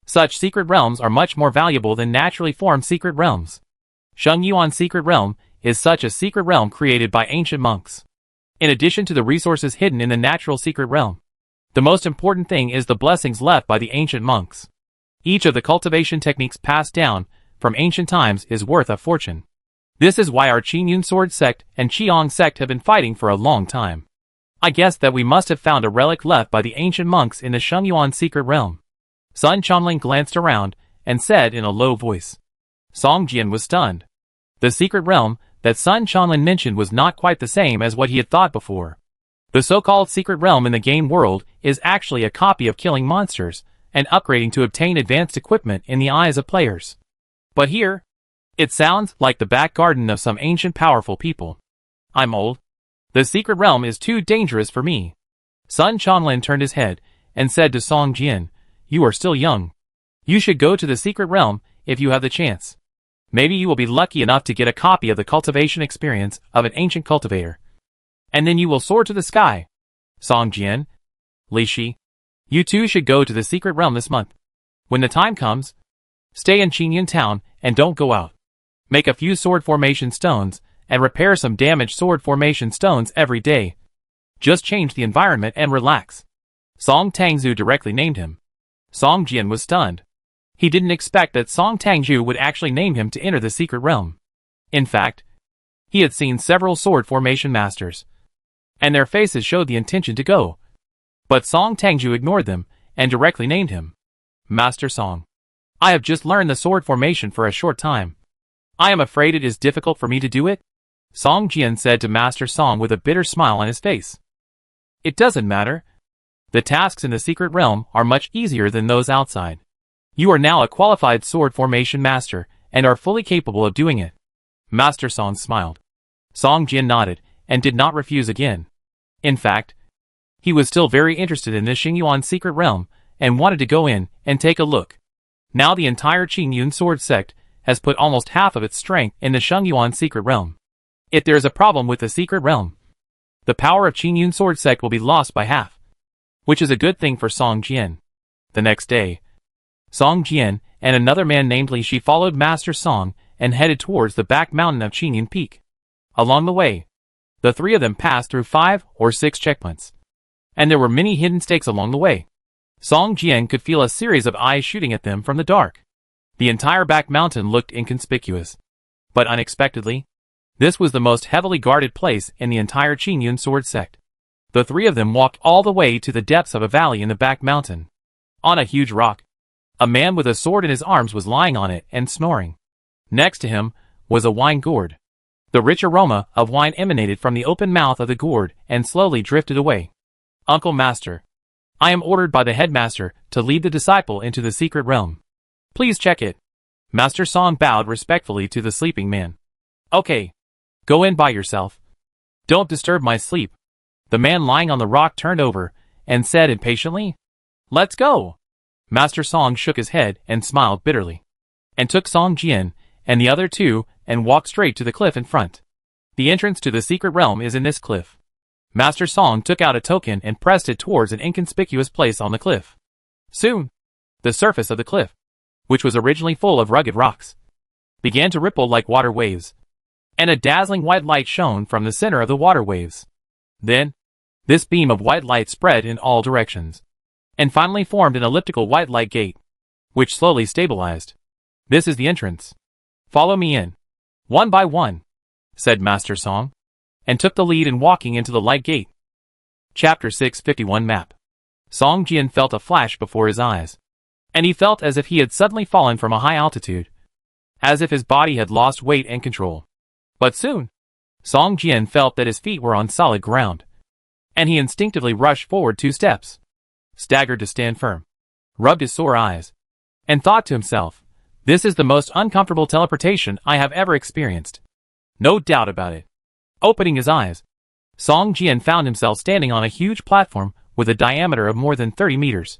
Such secret realms are much more valuable than naturally formed secret realms. Shengyuan secret realm is such a secret realm created by ancient monks. In addition to the resources hidden in the natural secret realm, the most important thing is the blessings left by the ancient monks. Each of the cultivation techniques passed down from ancient times is worth a fortune. This is why our Qinyun sword sect and Qiong sect have been fighting for a long time. I guess that we must have found a relic left by the ancient monks in the Shengyuan secret realm. Sun Chunling glanced around and said in a low voice. Song Jian was stunned. The secret realm that Sun Chunlin mentioned was not quite the same as what he had thought before. The so-called secret realm in the game world is actually a copy of killing monsters and upgrading to obtain advanced equipment in the eyes of players. But here, it sounds like the back garden of some ancient powerful people. I'm old. The secret realm is too dangerous for me. Sun Chunlin turned his head and said to Song Jian, you are still young. You should go to the secret realm if you have the chance. Maybe you will be lucky enough to get a copy of the cultivation experience of an ancient cultivator. And then you will soar to the sky. Song Jian, Li Shi, you too should go to the secret realm this month. When the time comes, stay in Qinyun town and don't go out. Make a few sword formation stones and repair some damaged sword formation stones every day. Just change the environment and relax. Song Tangzu directly named him. Song Jian was stunned. He didn't expect that Song Tangzu would actually name him to enter the secret realm. In fact, he had seen several sword formation masters, and their faces showed the intention to go. But Song Tangzu ignored them and directly named him. Master Song, I have just learned the sword formation for a short time. I am afraid it is difficult for me to do it. Song Jian said to Master Song with a bitter smile on his face. It doesn't matter. The tasks in the secret realm are much easier than those outside. You are now a qualified sword formation master and are fully capable of doing it. Master Song smiled. Song Jian nodded and did not refuse again. In fact, he was still very interested in the Shengyuan secret realm and wanted to go in and take a look. Now the entire Qinyun sword sect has put almost half of its strength in the Shengyuan secret realm. If there is a problem with the secret realm, the power of Qinyun sword sect will be lost by half, which is a good thing for Song Jian. The next day, Song Jian and another man named Li Shi followed Master Song and headed towards the back mountain of Qinyun Peak. Along the way, the three of them passed through 5 or 6 checkpoints, and there were many hidden stakes along the way. Song Jian could feel a series of eyes shooting at them from the dark. The entire back mountain looked inconspicuous. But unexpectedly, this was the most heavily guarded place in the entire Qingyun sword sect. The three of them walked all the way to the depths of a valley in the back mountain. On a huge rock, a man with a sword in his arms was lying on it and snoring. Next to him was a wine gourd. The rich aroma of wine emanated from the open mouth of the gourd and slowly drifted away. Uncle Master, I am ordered by the headmaster to lead the disciple into the secret realm. Please check it. Master Song bowed respectfully to the sleeping man. Okay. Go in by yourself. Don't disturb my sleep. The man lying on the rock turned over and said impatiently, Let's go. Master Song shook his head and smiled bitterly, and took Song Jian and the other two and walked straight to the cliff in front. The entrance to the secret realm is in this cliff. Master Song took out a token and pressed it towards an inconspicuous place on the cliff. Soon, the surface of the cliff, which was originally full of rugged rocks, began to ripple like water waves, and a dazzling white light shone from the center of the water waves. Then, this beam of white light spread in all directions, and finally formed an elliptical white light gate, which slowly stabilized. This is the entrance. Follow me in. One by one, said Master Song, and took the lead in walking into the light gate. Chapter 651 Map. Song Jian felt a flash before his eyes, and he felt as if he had suddenly fallen from a high altitude, as if his body had lost weight and control. But soon, Song Jian felt that his feet were on solid ground, and he instinctively rushed forward 2 steps, staggered to stand firm, rubbed his sore eyes, and thought to himself, this is the most uncomfortable teleportation I have ever experienced. No doubt about it. Opening his eyes, Song Jian found himself standing on a huge platform with a diameter of more than 30 meters.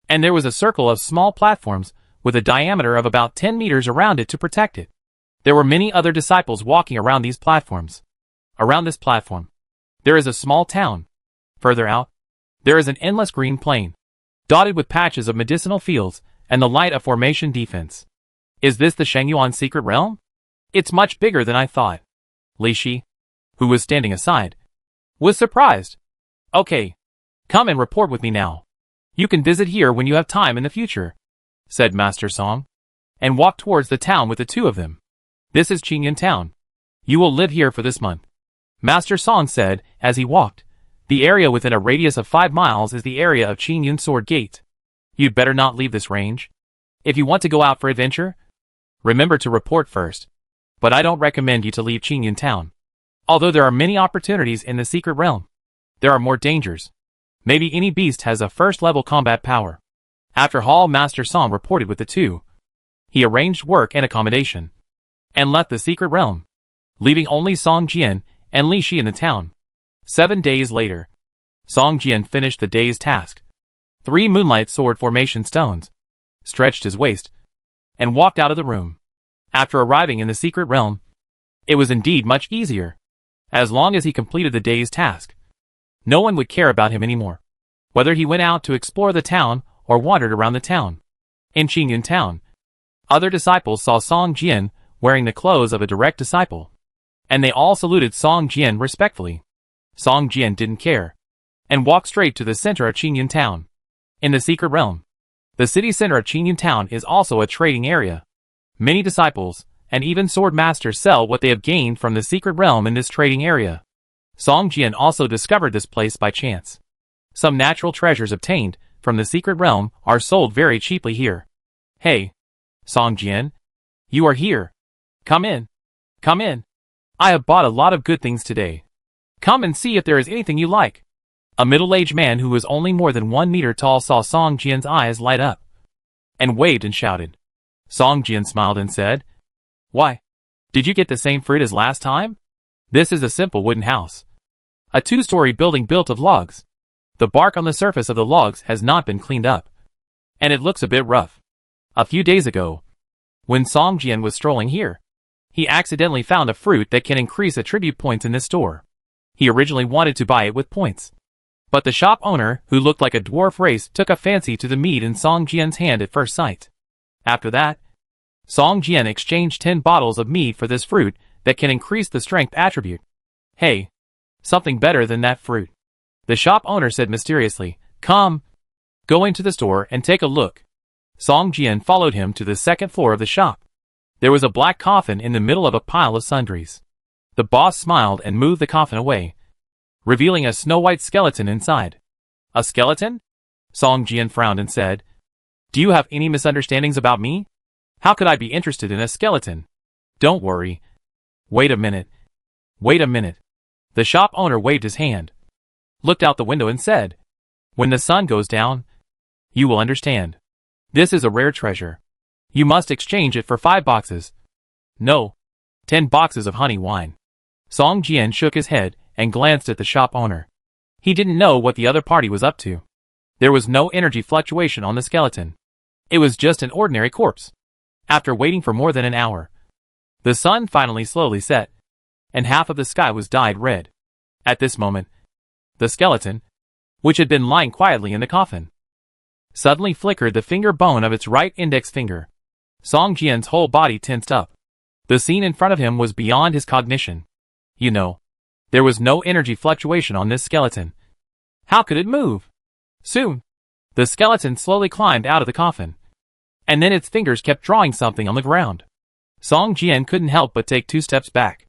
And there was a circle of small platforms with a diameter of about 10 meters around it to protect it. There were many other disciples walking around these platforms. Around this platform, there is a small town. Further out, there is an endless green plain, dotted with patches of medicinal fields and the light of formation defense. Is this the Shengyuan secret realm? It's much bigger than I thought. Li Shi, who was standing aside, was surprised. Okay, come and report with me now. You can visit here when you have time in the future, said Master Song, and walked towards the town with the two of them. This is Qingyun Town. You will live here for this month, Master Song said as he walked. The area within a radius of 5 miles is the area of Qingyun Sword Gate. You'd better not leave this range. If you want to go out for adventure, remember to report first. But I don't recommend you to leave Qingyun Town. Although there are many opportunities in the secret realm, there are more dangers. Maybe any beast has a first-level combat power. After Hall Master Song reported with the two, he arranged work and accommodation, and left the secret realm, leaving only Song Jian and Li Shi in the town. 7 days later, Song Jian finished the day's task. 3 moonlight sword formation stones, stretched his waist, and walked out of the room. After arriving in the secret realm, it was indeed much easier. As long as he completed the day's task, no one would care about him anymore, whether he went out to explore the town or wandered around the town. In Qingyun Town, other disciples saw Song Jian wearing the clothes of a direct disciple, and they all saluted Song Jian respectfully. Song Jian didn't care, and walked straight to the center of Qingyun Town. In the secret realm, the city center of Qingyun Town is also a trading area. Many disciples, and even sword masters sell what they have gained from the secret realm in this trading area. Song Jian also discovered this place by chance. Some natural treasures obtained from the secret realm are sold very cheaply here. Hey, Song Jian, you are here. Come in. Come in. I have bought a lot of good things today. Come and see if there is anything you like. A middle-aged man who was only more than 1 meter tall saw Song Jian's eyes light up, and waved and shouted. Song Jian smiled and said, Why, did you get the same fruit as last time? This is a simple wooden house. A 2-story building built of logs. The bark on the surface of the logs has not been cleaned up, and it looks a bit rough. A few days ago, when Song Jian was strolling here, he accidentally found a fruit that can increase attribute points in this store. He originally wanted to buy it with points, but the shop owner, who looked like a dwarf race, took a fancy to the meat in Song Jian's hand at first sight. After that, Song Jian exchanged 10 bottles of mead for this fruit that can increase the strength attribute. Hey, something better than that fruit, the shop owner said mysteriously. Come, go into the store and take a look. Song Jian followed him to the second floor of the shop. There was a black coffin in the middle of a pile of sundries. The boss smiled and moved the coffin away, revealing a snow-white skeleton inside. A skeleton? Song Jian frowned and said, "Do you have any misunderstandings about me? How could I be interested in a skeleton?" "Don't worry. Wait a minute. Wait a minute." The shop owner waved his hand, looked out the window and said, "When the sun goes down, you will understand. This is a rare treasure. You must exchange it for 5 boxes. No, 10 boxes of honey wine." Song Jian shook his head and glanced at the shop owner. He didn't know what the other party was up to. There was no energy fluctuation on the skeleton. It was just an ordinary corpse. After waiting for more than an hour, the sun finally slowly set, and half of the sky was dyed red. At this moment, the skeleton, which had been lying quietly in the coffin, suddenly flickered the finger bone of its right index finger. Song Jian's whole body tensed up. The scene in front of him was beyond his cognition. You know, there was no energy fluctuation on this skeleton. How could it move? Soon, the skeleton slowly climbed out of the coffin, and then its fingers kept drawing something on the ground. Song Jian couldn't help but take 2 steps back,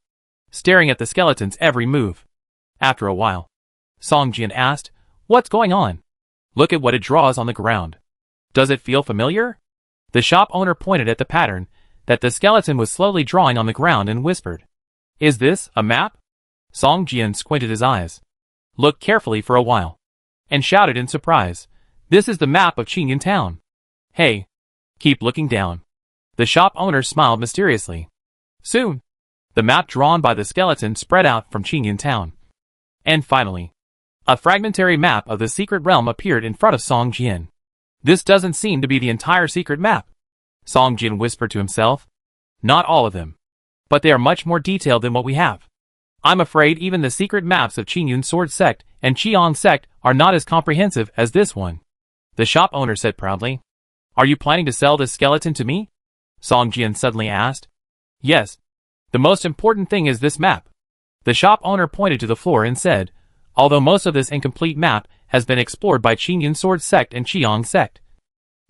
staring at the skeleton's every move. After a while, Song Jian asked, "What's going on?" "Look at what it draws on the ground. Does it feel familiar?" The shop owner pointed at the pattern that the skeleton was slowly drawing on the ground and whispered, "Is this a map?" Song Jian squinted his eyes, looked carefully for a while, and shouted in surprise, "This is the map of Qingyun Town." "Hey, keep looking down." The shop owner smiled mysteriously. Soon, the map drawn by the skeleton spread out from Qingyun Town. And finally, a fragmentary map of the secret realm appeared in front of Song Jian. "This doesn't seem to be the entire secret map," Song Jian whispered to himself. "Not all of them, but they are much more detailed than what we have. I'm afraid even the secret maps of Qingyun Sword Sect and Qiang Sect are not as comprehensive as this one." The shop owner said proudly, "Are you planning to sell this skeleton to me?" Song Jian suddenly asked. "Yes. The most important thing is this map." The shop owner pointed to the floor and said, "Although most of this incomplete map has been explored by Qingyun Sword Sect and Qiang Sect,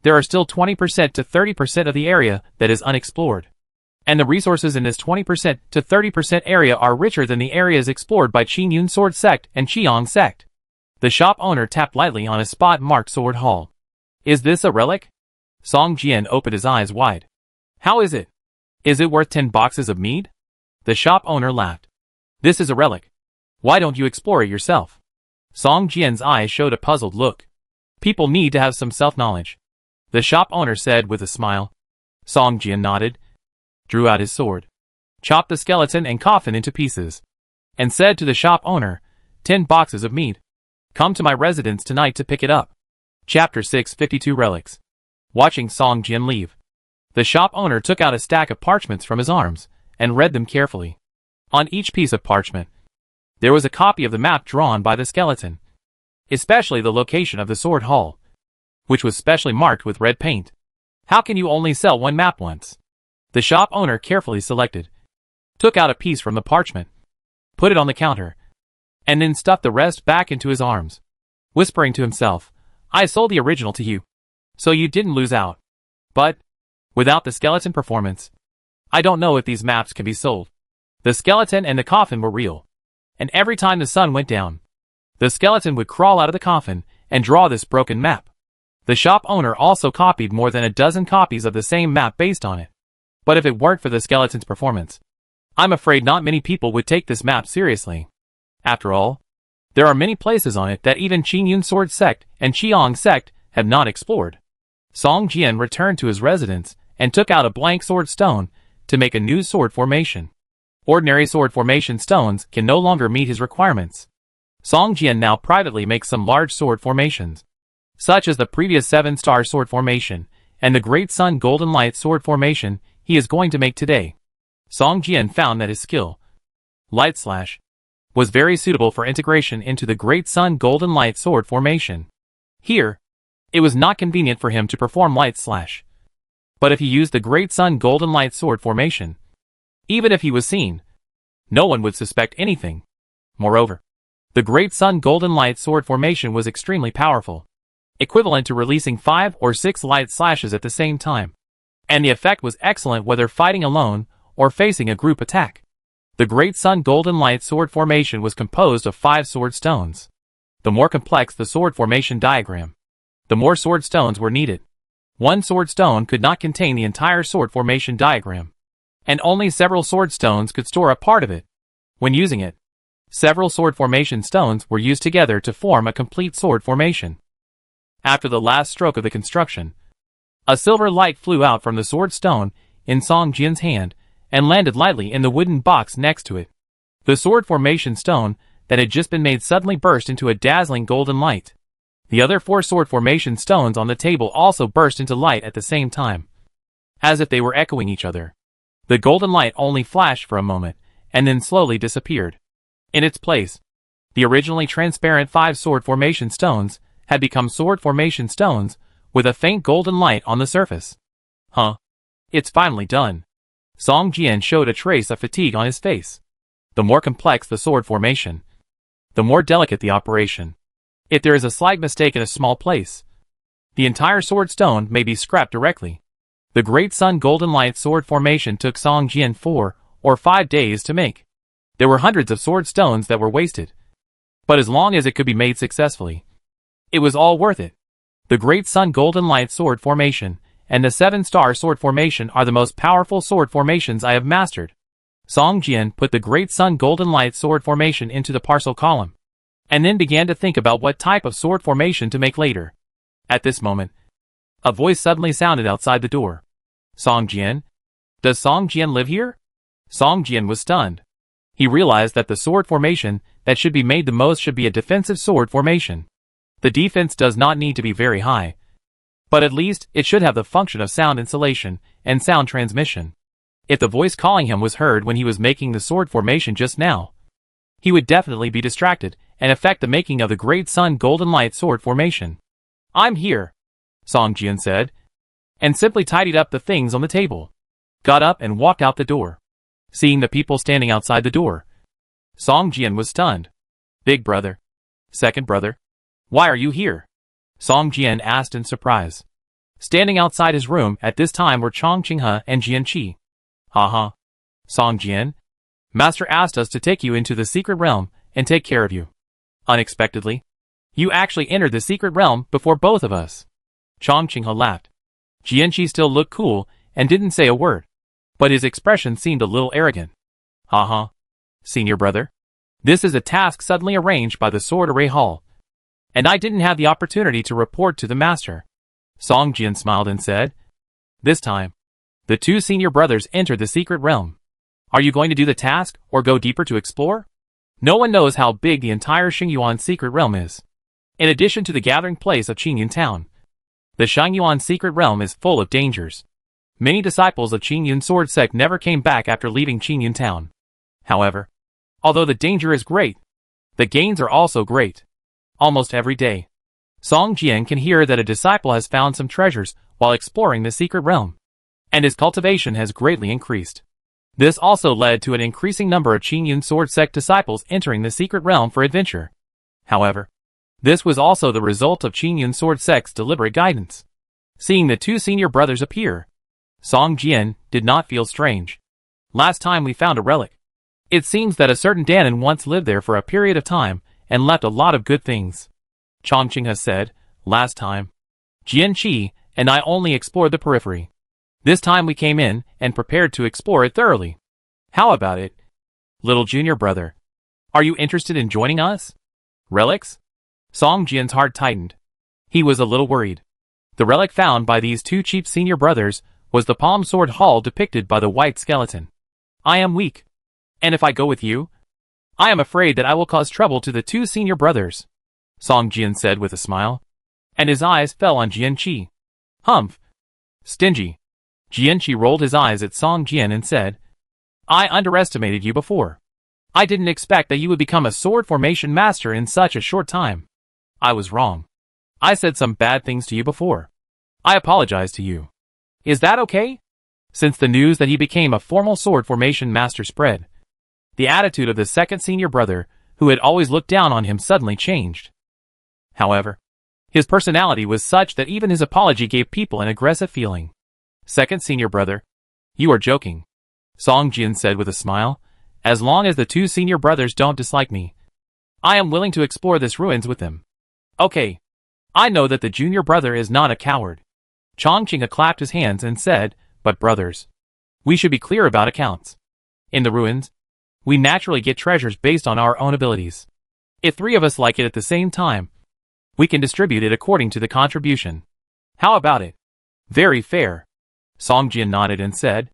there are still 20% to 30% of the area that is unexplored. And the resources in this 20% to 30% area are richer than the areas explored by Qingyun Sword Sect and Qiang Sect." The shop owner tapped lightly on a spot marked Sword Hall. "Is this a relic?" Song Jian opened his eyes wide. "How is it? Is it worth 10 boxes of mead?" The shop owner laughed. "This is a relic. Why don't you explore it yourself?" Song Jian's eyes showed a puzzled look. "People need to have some self-knowledge," the shop owner said with a smile. Song Jian nodded, drew out his sword, chopped the skeleton and coffin into pieces, and said to the shop owner, 10 boxes of mead. Come to my residence tonight to pick it up." Chapter 652 Relics. Watching Song Jian leave, the shop owner took out a stack of parchments from his arms and read them carefully. On each piece of parchment, there was a copy of the map drawn by the skeleton, especially the location of the sword hall, which was specially marked with red paint. "How can you only sell one map once?" The shop owner carefully selected, took out a piece from the parchment, put it on the counter, and then stuffed the rest back into his arms, whispering to himself, "I sold the original to you, so you didn't lose out. But, without the skeleton performance, I don't know if these maps can be sold." The skeleton and the coffin were real, and every time the sun went down, the skeleton would crawl out of the coffin and draw this broken map. The shop owner also copied more than a dozen copies of the same map based on it. But if it weren't for the skeleton's performance, I'm afraid not many people would take this map seriously. After all, there are many places on it that even Qingyun Sword Sect and Qiang Sect have not explored. Song Jian returned to his residence and took out a blank sword stone to make a new sword formation. Ordinary sword formation stones can no longer meet his requirements. Song Jian now privately makes some large sword formations, such as the previous 7-star sword formation and the Great Sun Golden Light sword formation he is going to make today. Song Jian found that his skill, Light Slash, was very suitable for integration into the Great Sun Golden Light sword formation. Here, it was not convenient for him to perform Light Slash. But if he used the Great Sun Golden Light sword formation, even if he was seen, no one would suspect anything. Moreover, the Great Sun Golden Light sword formation was extremely powerful, equivalent to releasing 5 or 6 light slashes at the same time. and the effect was excellent whether fighting alone or facing a group attack. The Great Sun Golden Light sword formation was composed of 5 sword stones. The more complex the sword formation diagram, the more sword stones were needed. One sword stone could not contain the entire sword formation diagram, and only several sword stones could store a part of it. When using it, several sword formation stones were used together to form a complete sword formation. After the last stroke of the construction, a silver light flew out from the sword stone in Song Jian's hand and landed lightly in the wooden box next to it. The sword formation stone that had just been made suddenly burst into a dazzling golden light. The other 4 sword formation stones on the table also burst into light at the same time, as if they were echoing each other. The golden light only flashed for a moment and then slowly disappeared. In its place, the originally transparent 5 sword formation stones had become sword formation stones with a faint golden light on the surface. Huh? It's finally done. Song Jian showed a trace of fatigue on his face. The more complex the sword formation, the more delicate the operation. If there is a slight mistake in a small place, the entire sword stone may be scrapped directly. The Great Sun Golden Light sword formation took Song Jian 4 or 5 days to make. There were hundreds of sword stones that were wasted, but as long as it could be made successfully, it was all worth it. The Great Sun Golden Light sword formation and the 7-star sword formation are the most powerful sword formations I have mastered. Song Jian put the Great Sun Golden Light sword formation into the parcel column, and then began to think about what type of sword formation to make later. At this moment, a voice suddenly sounded outside the door. Song Jian? Does Song Jian live here? Song Jian was stunned. He realized that the sword formation that should be made the most should be a defensive sword formation. The defense does not need to be very high, but at least it should have the function of sound insulation and sound transmission. If the voice calling him was heard when he was making the sword formation just now, he would definitely be distracted and affect the making of the Great Sun Golden Light sword formation. I'm here, Song Jian said, and simply tidied up the things on the table, got up and walked out the door. Seeing the people standing outside the door, Song Jian was stunned. Big brother, second brother, why are you here? Song Jian asked in surprise. Standing outside his room at this time were Chong Qinghe and Jian Qi. Haha. Song Jian, Master asked us to take you into the secret realm and take care of you. Unexpectedly, you actually entered the secret realm before both of us. Chong Qinghe laughed. Jian Qi still looked cool and didn't say a word, but his expression seemed a little arrogant. Haha. Senior brother, this is a task suddenly arranged by the Sword Array Hall, and I didn't have the opportunity to report to the master. Song Jian smiled and said. This time, the 2 senior brothers entered the secret realm. Are you going to do the task or go deeper to explore? No one knows how big the entire Xingyuan secret realm is. In addition to the gathering place of Qingyun town, the Xingyuan secret realm is full of dangers. Many disciples of Qingyun sword sect never came back after leaving Qingyun town. However, although the danger is great, the gains are also great. Almost every day, Song Jian can hear that a disciple has found some treasures while exploring the secret realm, and his cultivation has greatly increased. This also led to an increasing number of Qingyun sword sect disciples entering the secret realm for adventure. However, this was also the result of Qingyun sword sect's deliberate guidance. Seeing the 2 senior brothers appear, Song Jian did not feel strange. Last time we found a relic. It seems that a certain Danon once lived there for a period of time and left a lot of good things. Chong Qinghe said, last time, Jian Qi and I only explored the periphery. This time we came in and prepared to explore it thoroughly. How about it? Little junior brother, are you interested in joining us? Relics? Song Jian's heart tightened. He was a little worried. The relic found by these 2 cheap senior brothers was the palm sword hall depicted by the white skeleton. I am weak. And if I go with you, I am afraid that I will cause trouble to the 2 senior brothers, Song Jian said with a smile, and his eyes fell on Jian Qi. Humph. Stingy. Jian Qi rolled his eyes at Song Jian and said, I underestimated you before. I didn't expect that you would become a sword formation master in such a short time. I was wrong. I said some bad things to you before. I apologize to you. Is that okay? Since the news that he became a formal sword formation master spread, the attitude of the second senior brother, who had always looked down on him, suddenly changed. However, his personality was such that even his apology gave people an aggressive feeling. Second senior brother. You are joking. Song Jian said with a smile. As long as the two senior brothers don't dislike me, I am willing to explore this ruins with them. Okay. I know that the junior brother is not a coward. Chongqing clapped his hands and said, but brothers, we should be clear about accounts. In the ruins, we naturally get treasures based on our own abilities. If three of us like it at the same time, we can distribute it according to the contribution. How about it? Very fair. Song Jian nodded and said,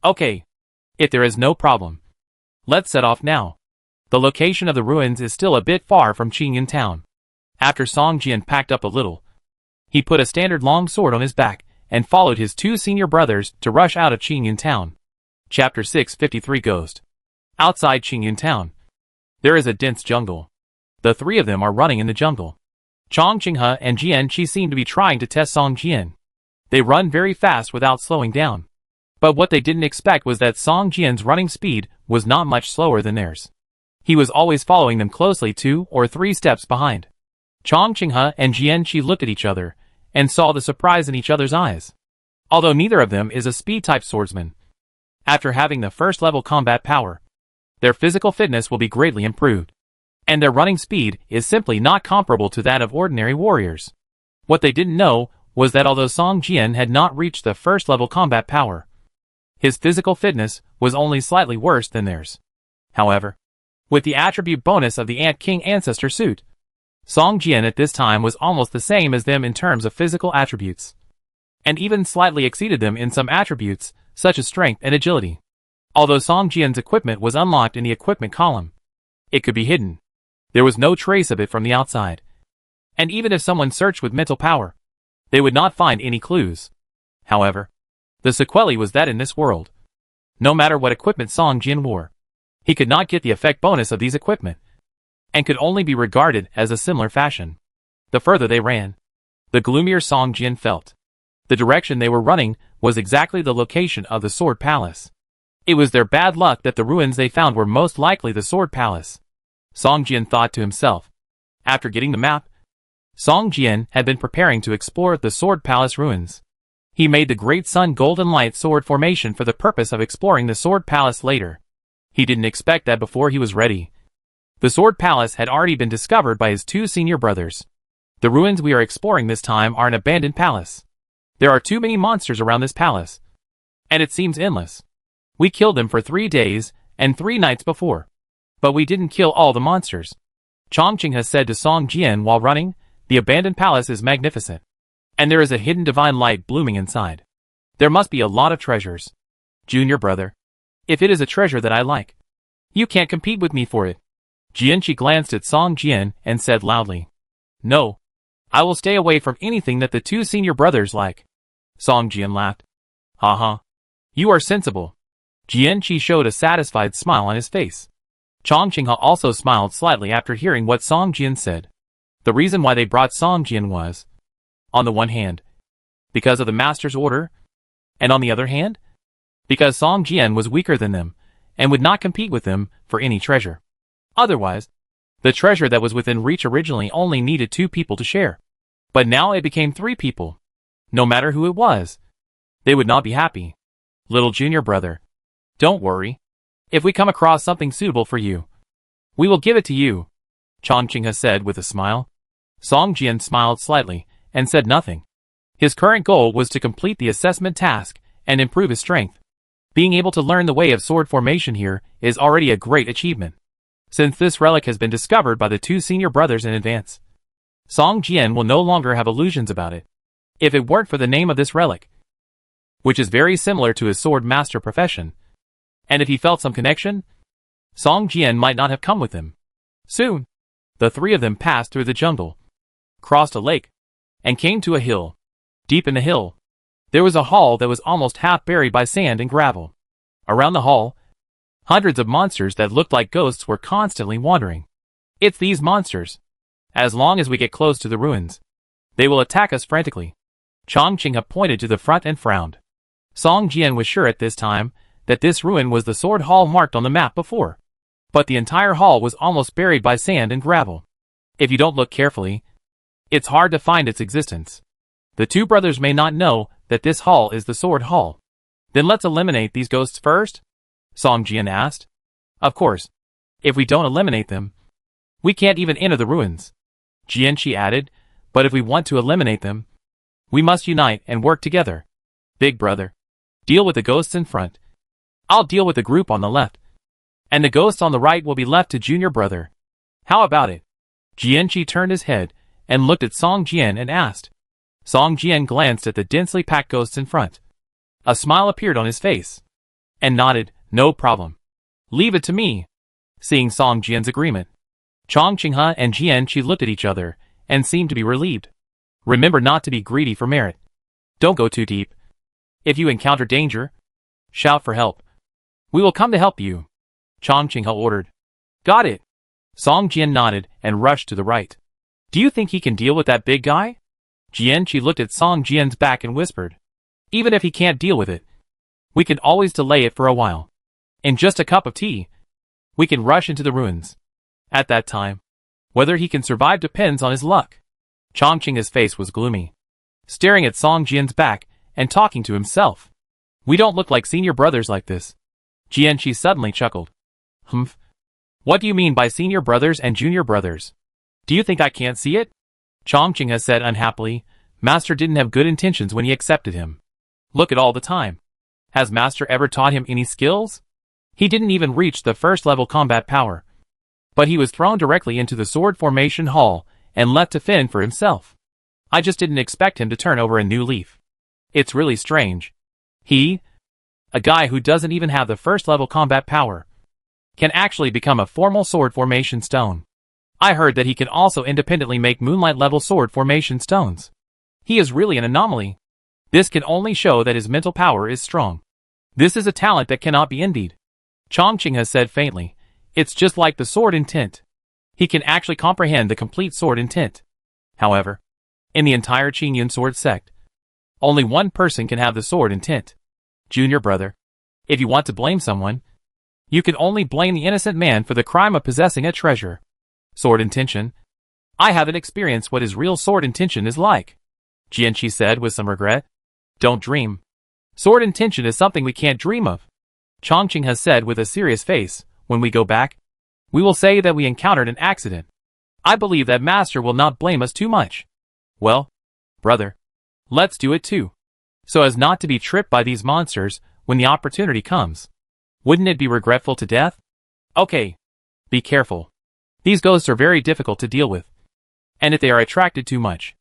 okay. If there is no problem, let's set off now. The location of the ruins is still a bit far from Qingyan town. After Song Jian packed up a little, he put a standard long sword on his back and followed his two senior brothers to rush out of Qingyan town. Chapter 653 Ghost. Outside Qingyan town, there is a dense jungle. The three of them are running in the jungle. Chong Qinghe and Jian Qi seem to be trying to test Song Jian. They run very fast without slowing down. But what they didn't expect was that Song Jian's running speed was not much slower than theirs. He was always following them closely 2 or 3 steps behind. Chong Qinghe and Jian Qi looked at each other and saw the surprise in each other's eyes. Although neither of them is a speed-type swordsman, after having the first-level combat power, their physical fitness will be greatly improved, and their running speed is simply not comparable to that of ordinary warriors. What they didn't know was that although Song Jian had not reached the first-level combat power, his physical fitness was only slightly worse than theirs. However, with the attribute bonus of the Ant King Ancestor suit, Song Jian at this time was almost the same as them in terms of physical attributes, and even slightly exceeded them in some attributes, such as strength and agility. Although Song Jian's equipment was unlocked in the equipment column, it could be hidden. There was no trace of it from the outside. And even if someone searched with mental power, they would not find any clues. However, the sequelae was that in this world, no matter what equipment Song Jian wore, he could not get the effect bonus of these equipment, and could only be regarded as a similar fashion. The further they ran, the gloomier Song Jian felt. The direction they were running was exactly the location of the Sword Palace. It was their bad luck that the ruins they found were most likely the Sword Palace. Song Jian thought to himself. After getting the map, Song Jian had been preparing to explore the Sword Palace ruins. He made the Great Sun Golden Light Sword formation for the purpose of exploring the Sword Palace later. He didn't expect that before he was ready. The Sword Palace had already been discovered by his two senior brothers. The ruins we are exploring this time are an abandoned palace. There are too many monsters around this palace, and it seems endless. We killed them for 3 days and 3 nights before, but we didn't kill all the monsters. Chongqing has said to Song Jian while running, the abandoned palace is magnificent, and there is a hidden divine light blooming inside. There must be a lot of treasures. Junior brother, if it is a treasure that I like, you can't compete with me for it. Jianqi glanced at Song Jian and said loudly, no, I will stay away from anything that the two senior brothers like. Song Jian laughed. Haha, you are sensible. Jianqi showed a satisfied smile on his face. Chongqing also smiled slightly after hearing what Song Jian said. The reason why they brought Song Jian was, on the one hand, because of the master's order, and on the other hand, because Song Jian was weaker than them, and would not compete with them for any treasure. Otherwise, the treasure that was within reach originally only needed 2 people to share. But now it became 3 people. No matter who it was, they would not be happy. Little junior brother, don't worry. If we come across something suitable for you, we will give it to you, Chongqing said with a smile. Song Jian smiled slightly and said nothing. His current goal was to complete the assessment task and improve his strength. Being able to learn the way of sword formation here is already a great achievement, since this relic has been discovered by the 2 senior brothers in advance. Song Jian will no longer have illusions about it. If it weren't for the name of this relic, which is very similar to his sword master profession, and if he felt some connection, Song Jian might not have come with him. Soon, the 3 of them passed through the jungle, crossed a lake, and came to a hill. Deep in the hill, there was a hall that was almost half buried by sand and gravel. Around the hall, hundreds of monsters that looked like ghosts were constantly wandering. It's these monsters. As long as we get close to the ruins, they will attack us frantically. Chongqing pointed to the front and frowned. Song Jian was sure at this time that this ruin was the sword hall marked on the map before. But the entire hall was almost buried by sand and gravel. If you don't look carefully, it's hard to find its existence. The 2 brothers may not know that this hall is the sword hall. Then let's eliminate these ghosts first? Song Jian asked. Of course. If we don't eliminate them, we can't even enter the ruins. Jianqi added, but if we want to eliminate them, we must unite and work together. Big brother, deal with the ghosts in front. I'll deal with the group on the left. And the ghosts on the right will be left to junior brother. How about it? Jianqi turned his head and looked at Song Jian and asked. Song Jian glanced at the densely packed ghosts in front. A smile appeared on his face. And nodded, no problem. Leave it to me. Seeing Song Jian's agreement, Chong Qinghe and Jianqi looked at each other and seemed to be relieved. Remember not to be greedy for merit. Don't go too deep. If you encounter danger, shout for help. We will come to help you. Chong Qinghe ordered. Got it. Song Jian nodded and rushed to the right. Do you think he can deal with that big guy? Jianqi looked at Song Jian's back and whispered. Even if he can't deal with it, we can always delay it for a while. In just a cup of tea, we can rush into the ruins. At that time, whether he can survive depends on his luck. Chong Qinghe's face was gloomy, staring at Song Jian's back and talking to himself. We don't look like senior brothers like this. Jianqi suddenly chuckled. Humph. What do you mean by senior brothers and junior brothers? Do you think I can't see it? Chong Qinghe said unhappily. Master didn't have good intentions when he accepted him. Look at all the time. Has Master ever taught him any skills? He didn't even reach the first level combat power. But he was thrown directly into the sword formation hall and left to fend for himself. I just didn't expect him to turn over a new leaf. It's really strange. He, a guy who doesn't even have the first level combat power, can actually become a formal sword formation stone. I heard that he can also independently make moonlight level sword formation stones. He is really an anomaly. This can only show that his mental power is strong. This is a talent that cannot be envied. Chong Qinghe said faintly. It's just like the sword intent. He can actually comprehend the complete sword intent. However, in the entire Qingyun sword sect, only one person can have the sword intent. Junior brother, if you want to blame someone, you can only blame the innocent man for the crime of possessing a treasure. Sword intention? I haven't experienced what his real sword intention is like. Jianqi said with some regret. Don't dream. Sword intention is something we can't dream of. Chong Qinghe said with a serious face. When we go back, we will say that we encountered an accident. I believe that Master will not blame us too much. Well, brother, let's do it too. So as not to be tripped by these monsters when the opportunity comes. Wouldn't it be regretful to death? Okay. Be careful. These ghosts are very difficult to deal with. And if they are attracted too much.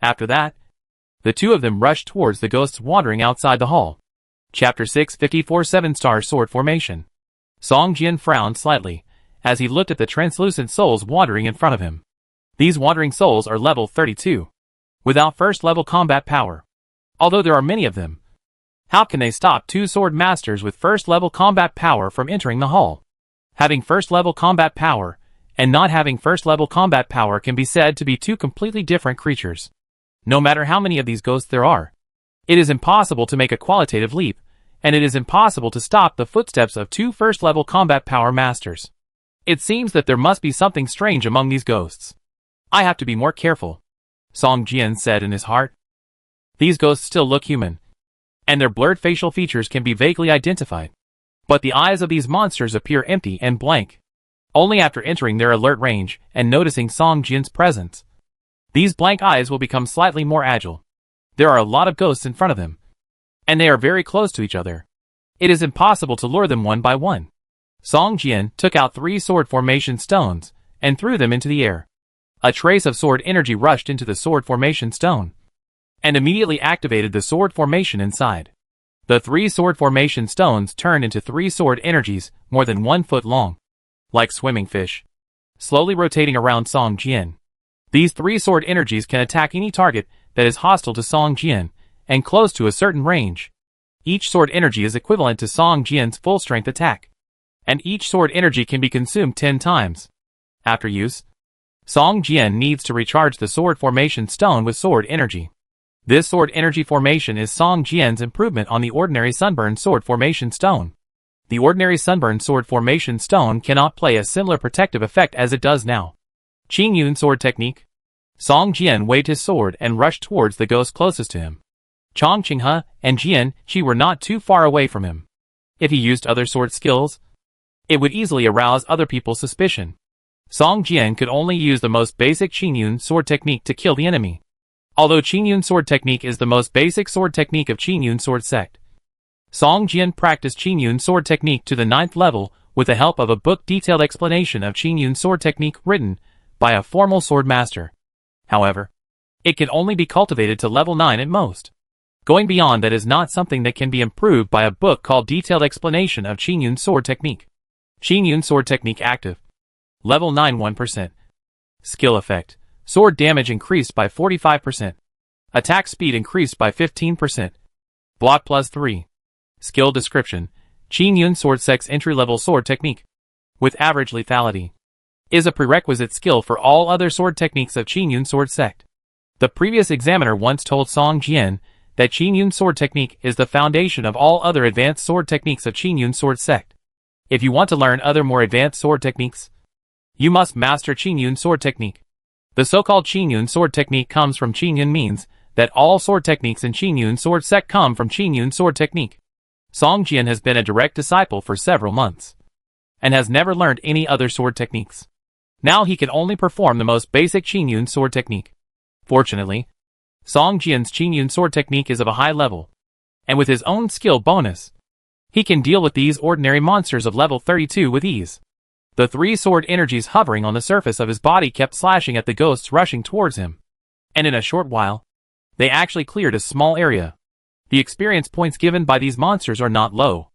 After that, the two of them rushed towards the ghosts wandering outside the hall. Chapter 654 7-Star Sword Formation. Song Jian frowned slightly as he looked at the translucent souls wandering in front of him. These wandering souls are level 32, without first level combat power. Although there are many of them, how can they stop two sword masters with first level combat power from entering the hall? Having first level combat power and not having first level combat power can be said to be two completely different creatures. No matter how many of these ghosts there are, it is impossible to make a qualitative leap, and it is impossible to stop the footsteps of two first-level combat power masters. It seems that there must be something strange among these ghosts. I have to be more careful, Song Jian said in his heart. These ghosts still look human, and their blurred facial features can be vaguely identified. But the eyes of these monsters appear empty and blank. Only after entering their alert range and noticing Song Jian's presence, these blank eyes will become slightly more agile. There are a lot of ghosts in front of them, and they are very close to each other. It is impossible to lure them one by one. Song Jian took out 3 sword formation stones and threw them into the air. A trace of sword energy rushed into the sword formation stone and immediately activated the sword formation inside. The 3 sword formation stones turned into 3 sword energies more than 1 foot long, like swimming fish, slowly rotating around Song Jian. These 3 sword energies can attack any target that is hostile to Song Jian and close to a certain range. Each sword energy is equivalent to Song Jian's full strength attack, and each sword energy can be consumed 10 times. After use, Song Jian needs to recharge the sword formation stone with sword energy. This sword energy formation is Song Jian's improvement on the ordinary sunburn sword formation stone. The ordinary sunburn sword formation stone cannot play a similar protective effect as it does now. Qingyun sword technique. Song Jian waved his sword and rushed towards the ghost closest to him. Chong Qinghe and Jian Qi were not too far away from him. If he used other sword skills, it would easily arouse other people's suspicion. Song Jian could only use the most basic Qingyun sword technique to kill the enemy. Although Qingyun sword technique is the most basic sword technique of Qingyun sword sect, Song Jian practiced Qingyun sword technique to the 9th level with the help of a book-detailed explanation of Qingyun sword technique written by a formal sword master. However, it can only be cultivated to level 9 at most. Going beyond that is not something that can be improved by a book called Detailed Explanation of Qingyun Sword Technique. Qingyun Sword Technique active. Level 9 1%. Skill effect. Sword damage increased by 45%. Attack speed increased by 15%. Block plus 3. Skill description. Qingyun Sword Sect's entry-level sword technique, with average lethality, is a prerequisite skill for all other sword techniques of Qingyun Sword Sect. The previous examiner once told Song Jian that Qingyun sword technique is the foundation of all other advanced sword techniques of Qingyun Sword Sect. If you want to learn other more advanced sword techniques, you must master Qingyun sword technique. The so-called Qingyun sword technique comes from Qingyun means that all sword techniques in Qingyun Sword Sect come from Qingyun sword technique. Song Jian has been a direct disciple for several months, and has never learned any other sword techniques. Now he can only perform the most basic Qingyun sword technique. Fortunately, Song Jian's Qingyun sword technique is of a high level, and with his own skill bonus, he can deal with these ordinary monsters of level 32 with ease. The 3 sword energies hovering on the surface of his body kept slashing at the ghosts rushing towards him, and in a short while, they actually cleared a small area. The experience points given by these monsters are not low.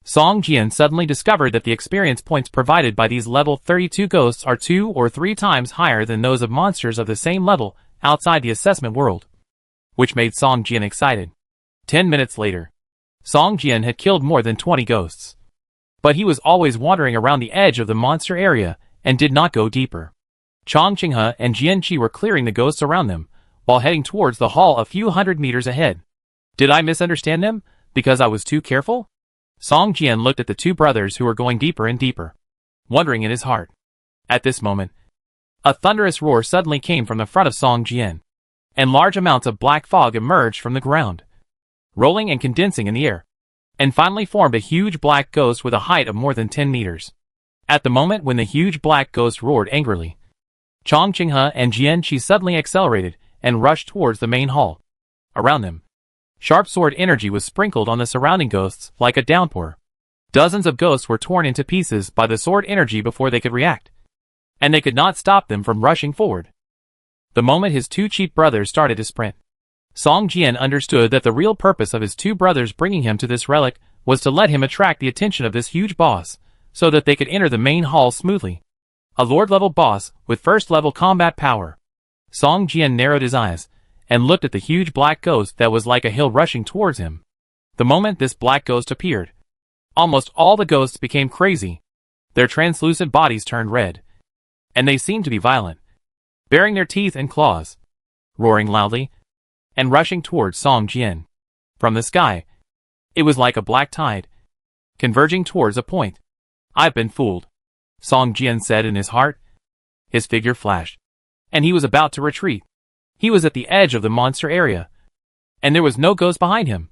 Song Jian suddenly discovered that the experience points provided by these level 32 ghosts are 2 or 3 times higher than those of monsters of the same level outside the assessment world, which made Song Jian excited. 10 minutes later, Song Jian had killed more than 20 ghosts. But he was always wandering around the edge of the monster area and did not go deeper. Chong Qinghe and Jian Qi were clearing the ghosts around them, while heading towards the hall a few hundred meters ahead. Did I misunderstand them, because I was too careful? Song Jian looked at the 2 brothers who were going deeper and deeper, wondering in his heart. At this moment, a thunderous roar suddenly came from the front of Song Jian, and large amounts of black fog emerged from the ground, rolling and condensing in the air, and finally formed a huge black ghost with a height of more than 10 meters. At the moment when the huge black ghost roared angrily, Chong Qinghe and Jian Qi suddenly accelerated and rushed towards the main hall. Around them, sharp sword energy was sprinkled on the surrounding ghosts like a downpour. Dozens of ghosts were torn into pieces by the sword energy before they could react, and they could not stop them from rushing forward. The moment his 2 cheat brothers started to sprint, Song Jian understood that the real purpose of his 2 brothers bringing him to this relic was to let him attract the attention of this huge boss, so that they could enter the main hall smoothly. A Lord-level boss with first-level combat power. Song Jian narrowed his eyes and looked at the huge black ghost that was like a hill rushing towards him. The moment this black ghost appeared, almost all the ghosts became crazy. Their translucent bodies turned red, and they seemed to be violent, baring their teeth and claws, roaring loudly, and rushing towards Song Jian. From the sky, it was like a black tide, converging towards a point. I've been fooled, Song Jian said in his heart. His figure flashed, and he was about to retreat. He was at the edge of the monster area, and there was no ghost behind him,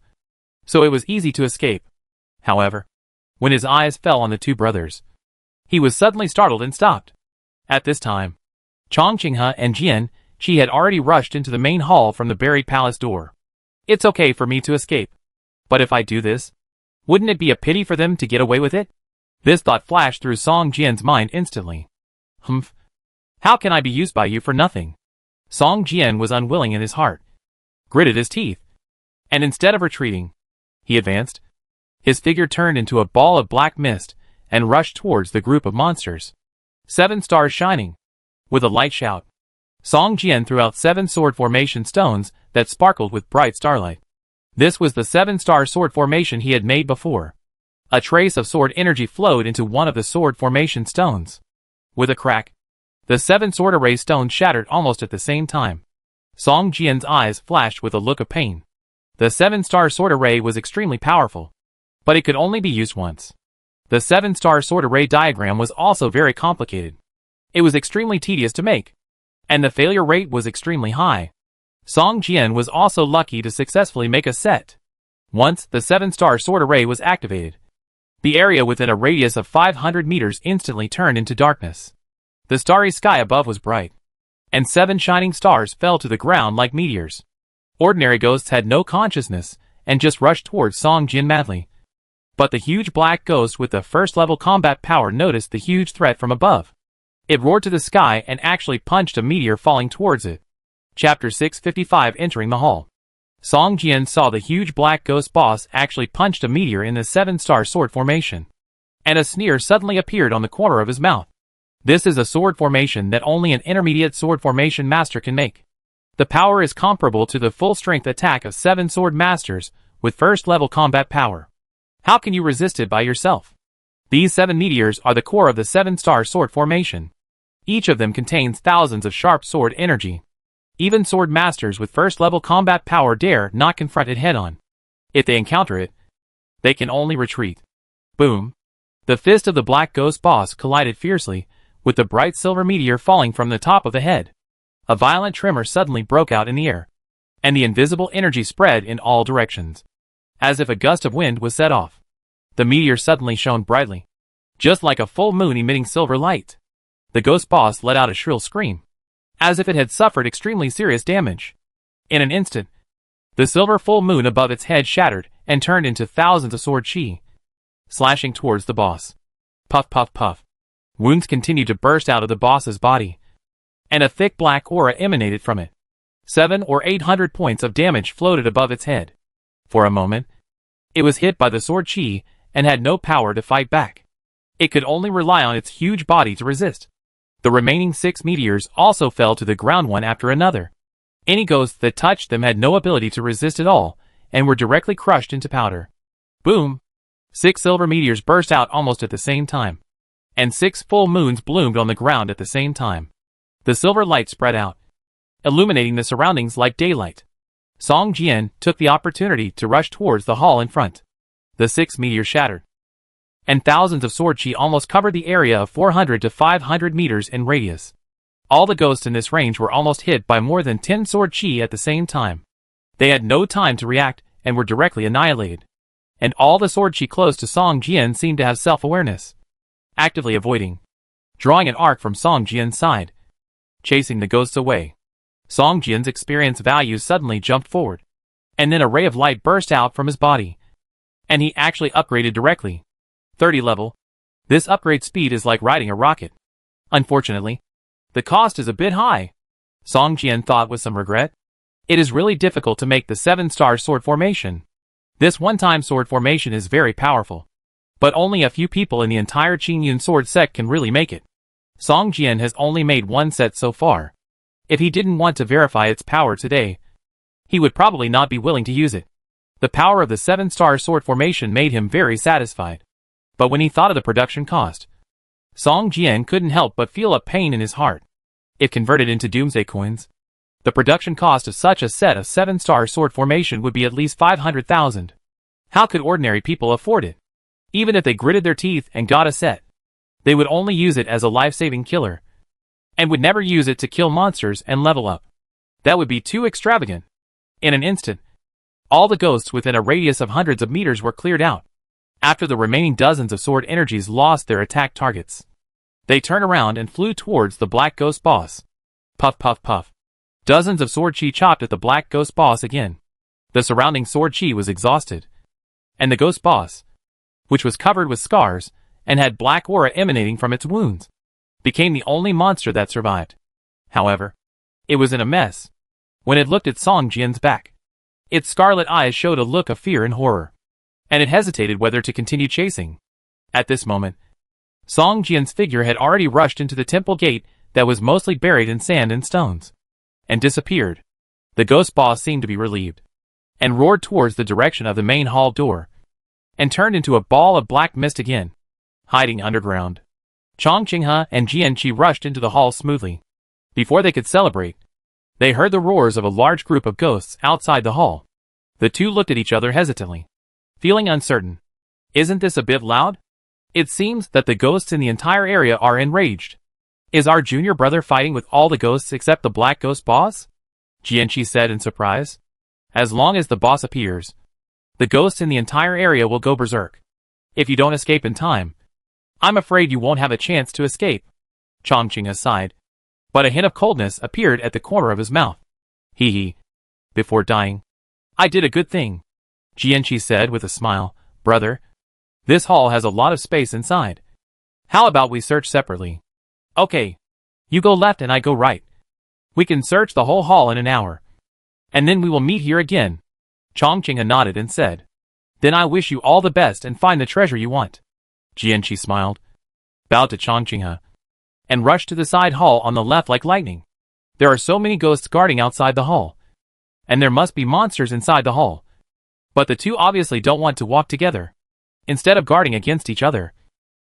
so it was easy to escape. However, when his eyes fell on the 2 brothers, he was suddenly startled and stopped. At this time, Chong Qinghe and Jian Qi had already rushed into the main hall from the buried palace door. It's okay for me to escape, but if I do this, wouldn't it be a pity for them to get away with it? This thought flashed through Song Jian's mind instantly. Humph. How can I be used by you for nothing? Song Jian was unwilling in his heart, gritted his teeth, and instead of retreating, he advanced. His figure turned into a ball of black mist and rushed towards the group of monsters. 7 stars shining. With a light shout, Song Jian threw out 7 sword formation stones that sparkled with bright starlight. This was the 7-star sword formation he had made before. A trace of sword energy flowed into one of the sword formation stones. With a crack, the 7 sword array stones shattered almost at the same time. Song Jian's eyes flashed with a look of pain. The 7-star sword array was extremely powerful, but it could only be used once. The 7-star sword array diagram was also very complicated. It was extremely tedious to make, and the failure rate was extremely high. Song Jian was also lucky to successfully make a set. Once the 7-star sword array was activated, the area within a radius of 500 meters instantly turned into darkness. The starry sky above was bright, and 7 shining stars fell to the ground like meteors. Ordinary ghosts had no consciousness and just rushed towards Song Jian madly. But the huge black ghost with the first-level combat power noticed the huge threat from above. It roared to the sky and actually punched a meteor falling towards it. Chapter 655 Entering the Hall. Song Jian saw the huge black ghost boss actually punched a meteor in the 7-star sword formation. And a sneer suddenly appeared on the corner of his mouth. This is a sword formation that only an intermediate sword formation master can make. The power is comparable to the full-strength attack of 7 sword masters with first-level combat power. How can you resist it by yourself? These 7 meteors are the core of the 7-star sword formation. Each of them contains thousands of sharp sword energy. Even sword masters with first-level combat power dare not confront it head-on. If they encounter it, they can only retreat. Boom! The fist of the black ghost boss collided fiercely with the bright silver meteor falling from the top of the head. A violent tremor suddenly broke out in the air, and the invisible energy spread in all directions, as if a gust of wind was set off. The meteor suddenly shone brightly, just like a full moon emitting silver light. The ghost boss let out a shrill scream, as if it had suffered extremely serious damage. In an instant, the silver full moon above its head shattered and turned into thousands of sword chi, slashing towards the boss. Puff puff puff. Wounds continued to burst out of the boss's body, and a thick black aura emanated from it. 700 or 800 points of damage floated above its head. For a moment, it was hit by the sword chi and had no power to fight back. It could only rely on its huge body to resist. The remaining 6 meteors also fell to the ground one after another. Any ghosts that touched them had no ability to resist at all, and were directly crushed into powder. Boom! 6 silver meteors burst out almost at the same time, and 6 full moons bloomed on the ground at the same time. The silver light spread out, illuminating the surroundings like daylight. Song Jian took the opportunity to rush towards the hall in front. The 6 meteors shattered, and thousands of sword chi almost covered the area of 400 to 500 meters in radius. All the ghosts in this range were almost hit by more than 10 sword chi at the same time. They had no time to react and were directly annihilated. And all the sword chi close to Song Jian seemed to have self-awareness, actively avoiding, drawing an arc from Song Jian's side, chasing the ghosts away. Song Jian's experience value suddenly jumped forward, and then a ray of light burst out from his body, and he actually upgraded directly. 30 level. This upgrade speed is like riding a rocket. Unfortunately, the cost is a bit high, Song Jian thought with some regret. It is really difficult to make the 7-star sword formation. This one-time sword formation is very powerful, but only a few people in the entire Qingyun sword sect can really make it. Song Jian has only made 1 set so far. If he didn't want to verify its power today, he would probably not be willing to use it. The power of the 7-star sword formation made him very satisfied. But when he thought of the production cost, Song Jian couldn't help but feel a pain in his heart. If converted into Doomsday coins, the production cost of such a set of 7-star sword formation would be at least 500,000. How could ordinary people afford it? Even if they gritted their teeth and got a set, they would only use it as a life-saving killer, and would never use it to kill monsters and level up. That would be too extravagant. In an instant, all the ghosts within a radius of hundreds of meters were cleared out. After the remaining dozens of sword energies lost their attack targets, they turned around and flew towards the black ghost boss. Puff puff puff. Dozens of sword chi chopped at the black ghost boss again. The surrounding sword chi was exhausted, and the ghost boss, which was covered with scars and had black aura emanating from its wounds, became the only monster that survived. However, it was in a mess. When it looked at Song Jian's back, its scarlet eyes showed a look of fear and horror, and it hesitated whether to continue chasing. At this moment, Song Jian's figure had already rushed into the temple gate that was mostly buried in sand and stones, and disappeared. The ghost boss seemed to be relieved, and roared towards the direction of the main hall door, and turned into a ball of black mist again, hiding underground. Chong Qinghe and Jian Qi rushed into the hall smoothly. Before they could celebrate, they heard the roars of a large group of ghosts outside the hall. The two looked at each other hesitantly, feeling uncertain. Isn't this a bit loud? It seems that the ghosts in the entire area are enraged. Is our junior brother fighting with all the ghosts except the black ghost boss? Jianqi said in surprise. As long as the boss appears, the ghosts in the entire area will go berserk. If you don't escape in time, I'm afraid you won't have a chance to escape. Chongqing sighed, but a hint of coldness appeared at the corner of his mouth. Hee. Before dying, I did a good thing, Jianqi said with a smile. Brother, this hall has a lot of space inside. How about we search separately? Okay. You go left and I go right. We can search the whole hall in an hour. And then we will meet here again. Chongqing nodded and said, Then I wish you all the best and find the treasure you want. Jianqi smiled, bowed to Chongqing, and rushed to the side hall on the left like lightning. There are so many ghosts guarding outside the hall. And there must be monsters inside the hall. But the two obviously don't want to walk together. Instead of guarding against each other,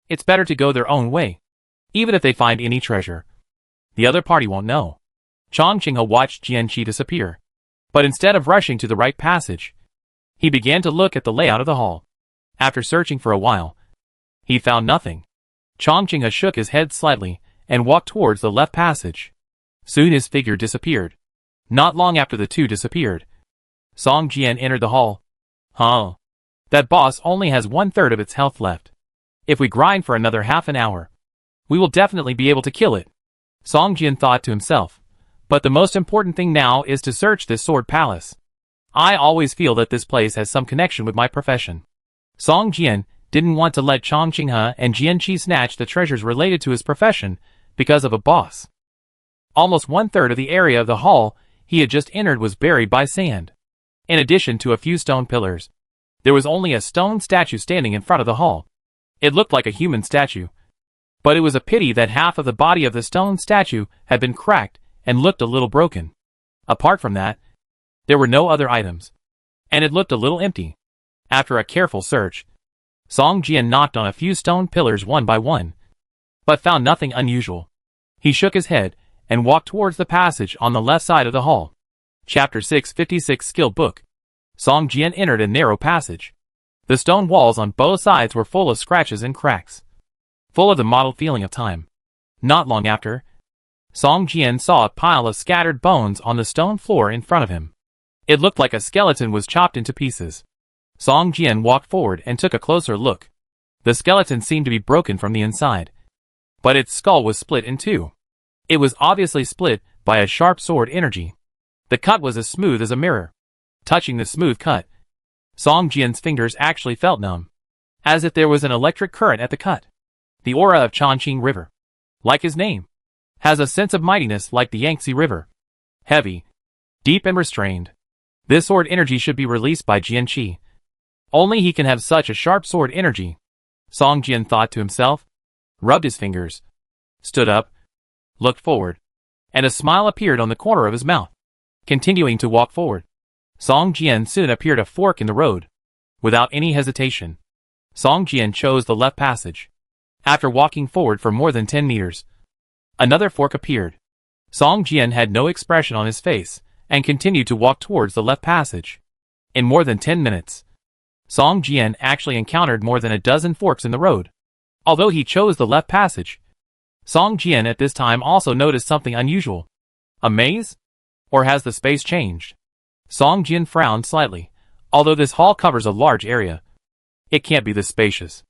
it's better to go their own way. Even if they find any treasure, the other party won't know. Chongqing watched Jianqi disappear. But instead of rushing to the right passage, he began to look at the layout of the hall. After searching for a while, he found nothing. Chongqing shook his head slightly and walked towards the left passage. Soon his figure disappeared. Not long after the two disappeared, Song Jian entered the hall. Huh. That boss only has 1/3 of its health left. If we grind for another half an hour, we will definitely be able to kill it. Song Jian thought to himself. But the most important thing now is to search this sword palace. I always feel that this place has some connection with my profession. Song Jian didn't want to let Chongqing and Jianqi snatch the treasures related to his profession because of a boss. Almost 1/3 of the area of the hall he had just entered was buried by sand. In addition to a few stone pillars, there was only a stone statue standing in front of the hall. It looked like a human statue. But it was a pity that half of the body of the stone statue had been cracked and looked a little broken. Apart from that, there were no other items, and it looked a little empty. After a careful search, Song Jian knocked on a few stone pillars one by one, but found nothing unusual. He shook his head and walked towards the passage on the left side of the hall. Chapter 656 Skill Book. Song Jian entered a narrow passage. The stone walls on both sides were full of scratches and cracks, full of the mottled feeling of time. Not long after, Song Jian saw a pile of scattered bones on the stone floor in front of him. It looked like a skeleton was chopped into pieces. Song Jian walked forward and took a closer look. The skeleton seemed to be broken from the inside, but its skull was split in two. It was obviously split by a sharp sword energy. The cut was as smooth as a mirror. Touching the smooth cut, Song Jian's fingers actually felt numb, as if there was an electric current at the cut. The aura of Chongqing River, like his name, has a sense of mightiness like the Yangtze River. Heavy, deep and restrained. This sword energy should be released by Jianqi. Only he can have such a sharp sword energy. Song Jian thought to himself, rubbed his fingers, stood up, looked forward, and a smile appeared on the corner of his mouth. Continuing to walk forward, Song Jian soon appeared a fork in the road. Without any hesitation, Song Jian chose the left passage. After walking forward for more than 10 meters, another fork appeared. Song Jian had no expression on his face and continued to walk towards the left passage. In more than 10 minutes, Song Jian actually encountered more than a dozen forks in the road. Although he chose the left passage, Song Jian at this time also noticed something unusual. A maze? Or has the space changed? Song Jian frowned slightly. Although this hall covers a large area, it can't be this spacious.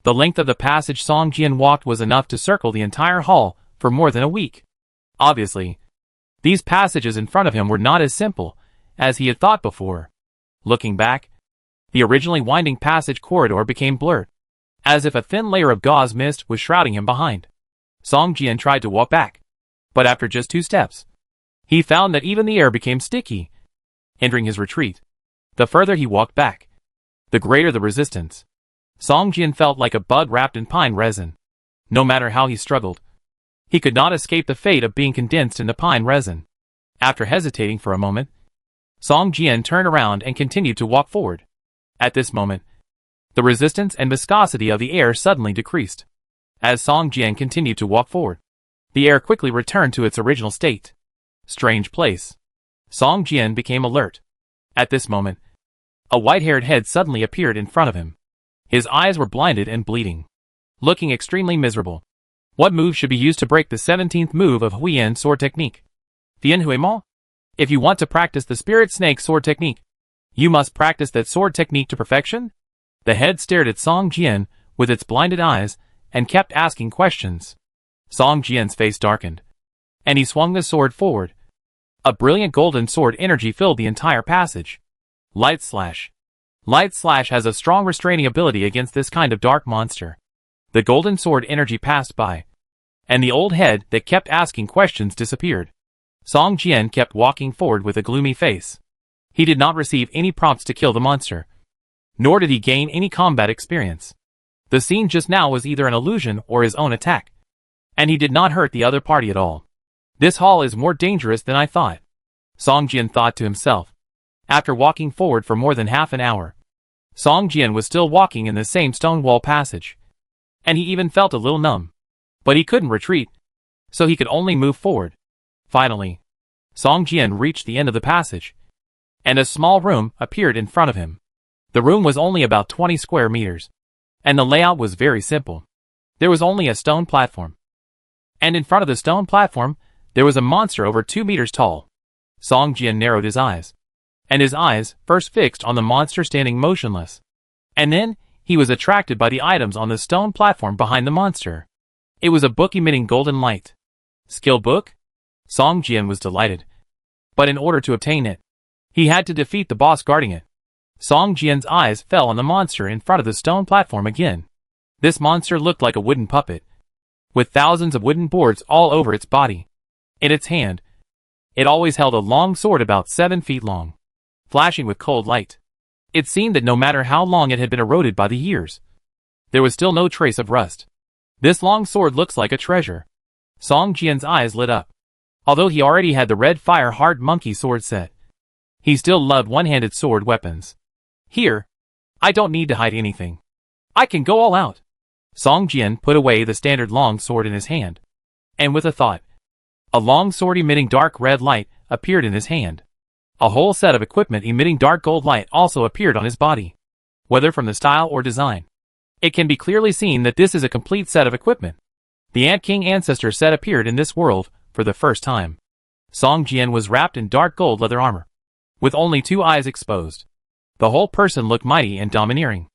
The length of the passage Song Jian walked was enough to circle the entire hall for more than a week. Obviously, these passages in front of him were not as simple as he had thought before. Looking back, the originally winding passage corridor became blurred, as if a thin layer of gauze mist was shrouding him behind. Song Jian tried to walk back, but after just 2 steps, he found that even the air became sticky. Entering his retreat, the further he walked back, the greater the resistance. Song Jian felt like a bug wrapped in pine resin. No matter how he struggled, he could not escape the fate of being condensed into pine resin. After hesitating for a moment, Song Jian turned around and continued to walk forward. At this moment, the resistance and viscosity of the air suddenly decreased. As Song Jian continued to walk forward, the air quickly returned to its original state. Strange place. Song Jian became alert. At this moment, a white-haired head suddenly appeared in front of him. His eyes were blinded and bleeding, looking extremely miserable. What move should be used to break the 17th move of Huiyan sword technique? Tian Hui Mo? If you want to practice the spirit snake sword technique, you must practice that sword technique to perfection? The head stared at Song Jian with its blinded eyes and kept asking questions. Song Jian's face darkened, and he swung the sword forward. A brilliant golden sword energy filled the entire passage. Light Slash. Light Slash has a strong restraining ability against this kind of dark monster. The golden sword energy passed by, and the old head that kept asking questions disappeared. Song Jian kept walking forward with a gloomy face. He did not receive any prompts to kill the monster, nor did he gain any combat experience. The scene just now was either an illusion or his own attack, and he did not hurt the other party at all. This hall is more dangerous than I thought, Song Jian thought to himself. After walking forward for more than half an hour, Song Jian was still walking in the same stone wall passage, and he even felt a little numb. But he couldn't retreat, so he could only move forward. Finally, Song Jian reached the end of the passage, and a small room appeared in front of him. The room was only about 20 square meters, and the layout was very simple. There was only a stone platform, and in front of the stone platform, there was a monster over 2 meters tall. Song Jian narrowed his eyes, and his eyes first fixed on the monster standing motionless, and then he was attracted by the items on the stone platform behind the monster. It was a book emitting golden light. Skill book? Song Jian was delighted, but in order to obtain it, he had to defeat the boss guarding it. Song Jian's eyes fell on the monster in front of the stone platform again. This monster looked like a wooden puppet, with thousands of wooden boards all over its body. In its hand, it always held a long sword about 7 feet long, flashing with cold light. It seemed that no matter how long it had been eroded by the years, there was still no trace of rust. This long sword looks like a treasure. Song Jian's eyes lit up. Although he already had the red fire heart monkey sword set, he still loved one-handed sword weapons. Here, I don't need to hide anything. I can go all out. Song Jian put away the standard long sword in his hand, and with a thought, a long sword emitting dark red light appeared in his hand. A whole set of equipment emitting dark gold light also appeared on his body. Whether from the style or design, it can be clearly seen that this is a complete set of equipment. The Ant King Ancestor set appeared in this world for the first time. Song Jian was wrapped in dark gold leather armor, with only 2 eyes exposed. The whole person looked mighty and domineering,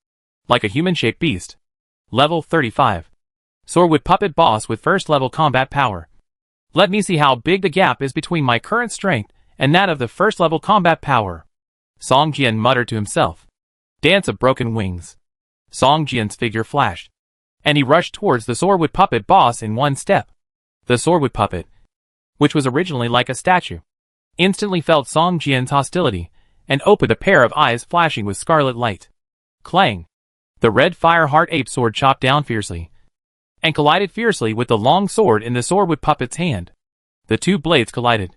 like a human-shaped beast. Level 35. Swordwood Puppet Boss with first level combat power. Let me see how big the gap is between my current strength and that of the first level combat power. Song Jian muttered to himself. Dance of Broken Wings. Song Jian's figure flashed, and he rushed towards the Swordwood Puppet Boss in one step. The Swordwood Puppet, which was originally like a statue, instantly felt Song Jian's hostility and opened a pair of eyes flashing with scarlet light. Clang! The red fire heart ape sword chopped down fiercely, and collided fiercely with the long sword in the Swordwood Puppet's hand. The 2 blades collided,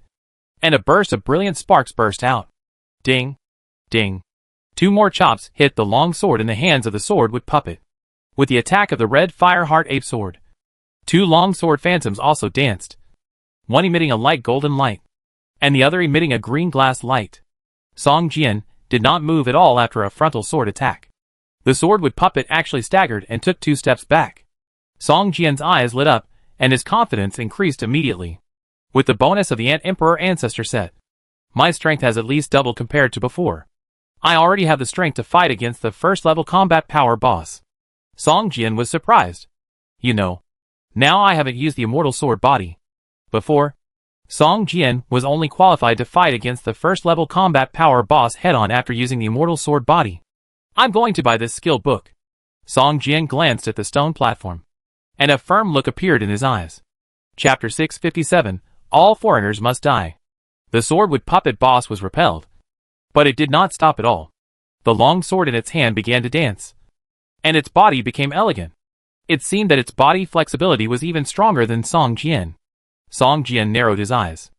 and a burst of brilliant sparks burst out. Ding! Ding! 2 more chops hit the long sword in the hands of the Swordwood Puppet. With the attack of the red fire heart ape sword, 2 long sword phantoms also danced, one emitting a light golden light, and the other emitting a green glass light. Song Jian did not move at all after a frontal sword attack. The Swordwood Puppet actually staggered and took 2 steps back. Song Jian's eyes lit up, and his confidence increased immediately. With the bonus of the Ant Emperor Ancestor set, my strength has at least doubled compared to before. I already have the strength to fight against the first level combat power boss. Song Jian was surprised. You know, now I haven't used the immortal sword body. Before, Song Jian was only qualified to fight against the first level combat power boss head-on after using the immortal sword body. I'm going to buy this skill book. Song Jian glanced at the stone platform, and a firm look appeared in his eyes. Chapter 657, All Foreigners Must Die. The Swordwood Puppet Boss was repelled, but it did not stop at all. The long sword in its hand began to dance, and its body became elegant. It seemed that its body flexibility was even stronger than Song Jian. Song Jian narrowed his eyes.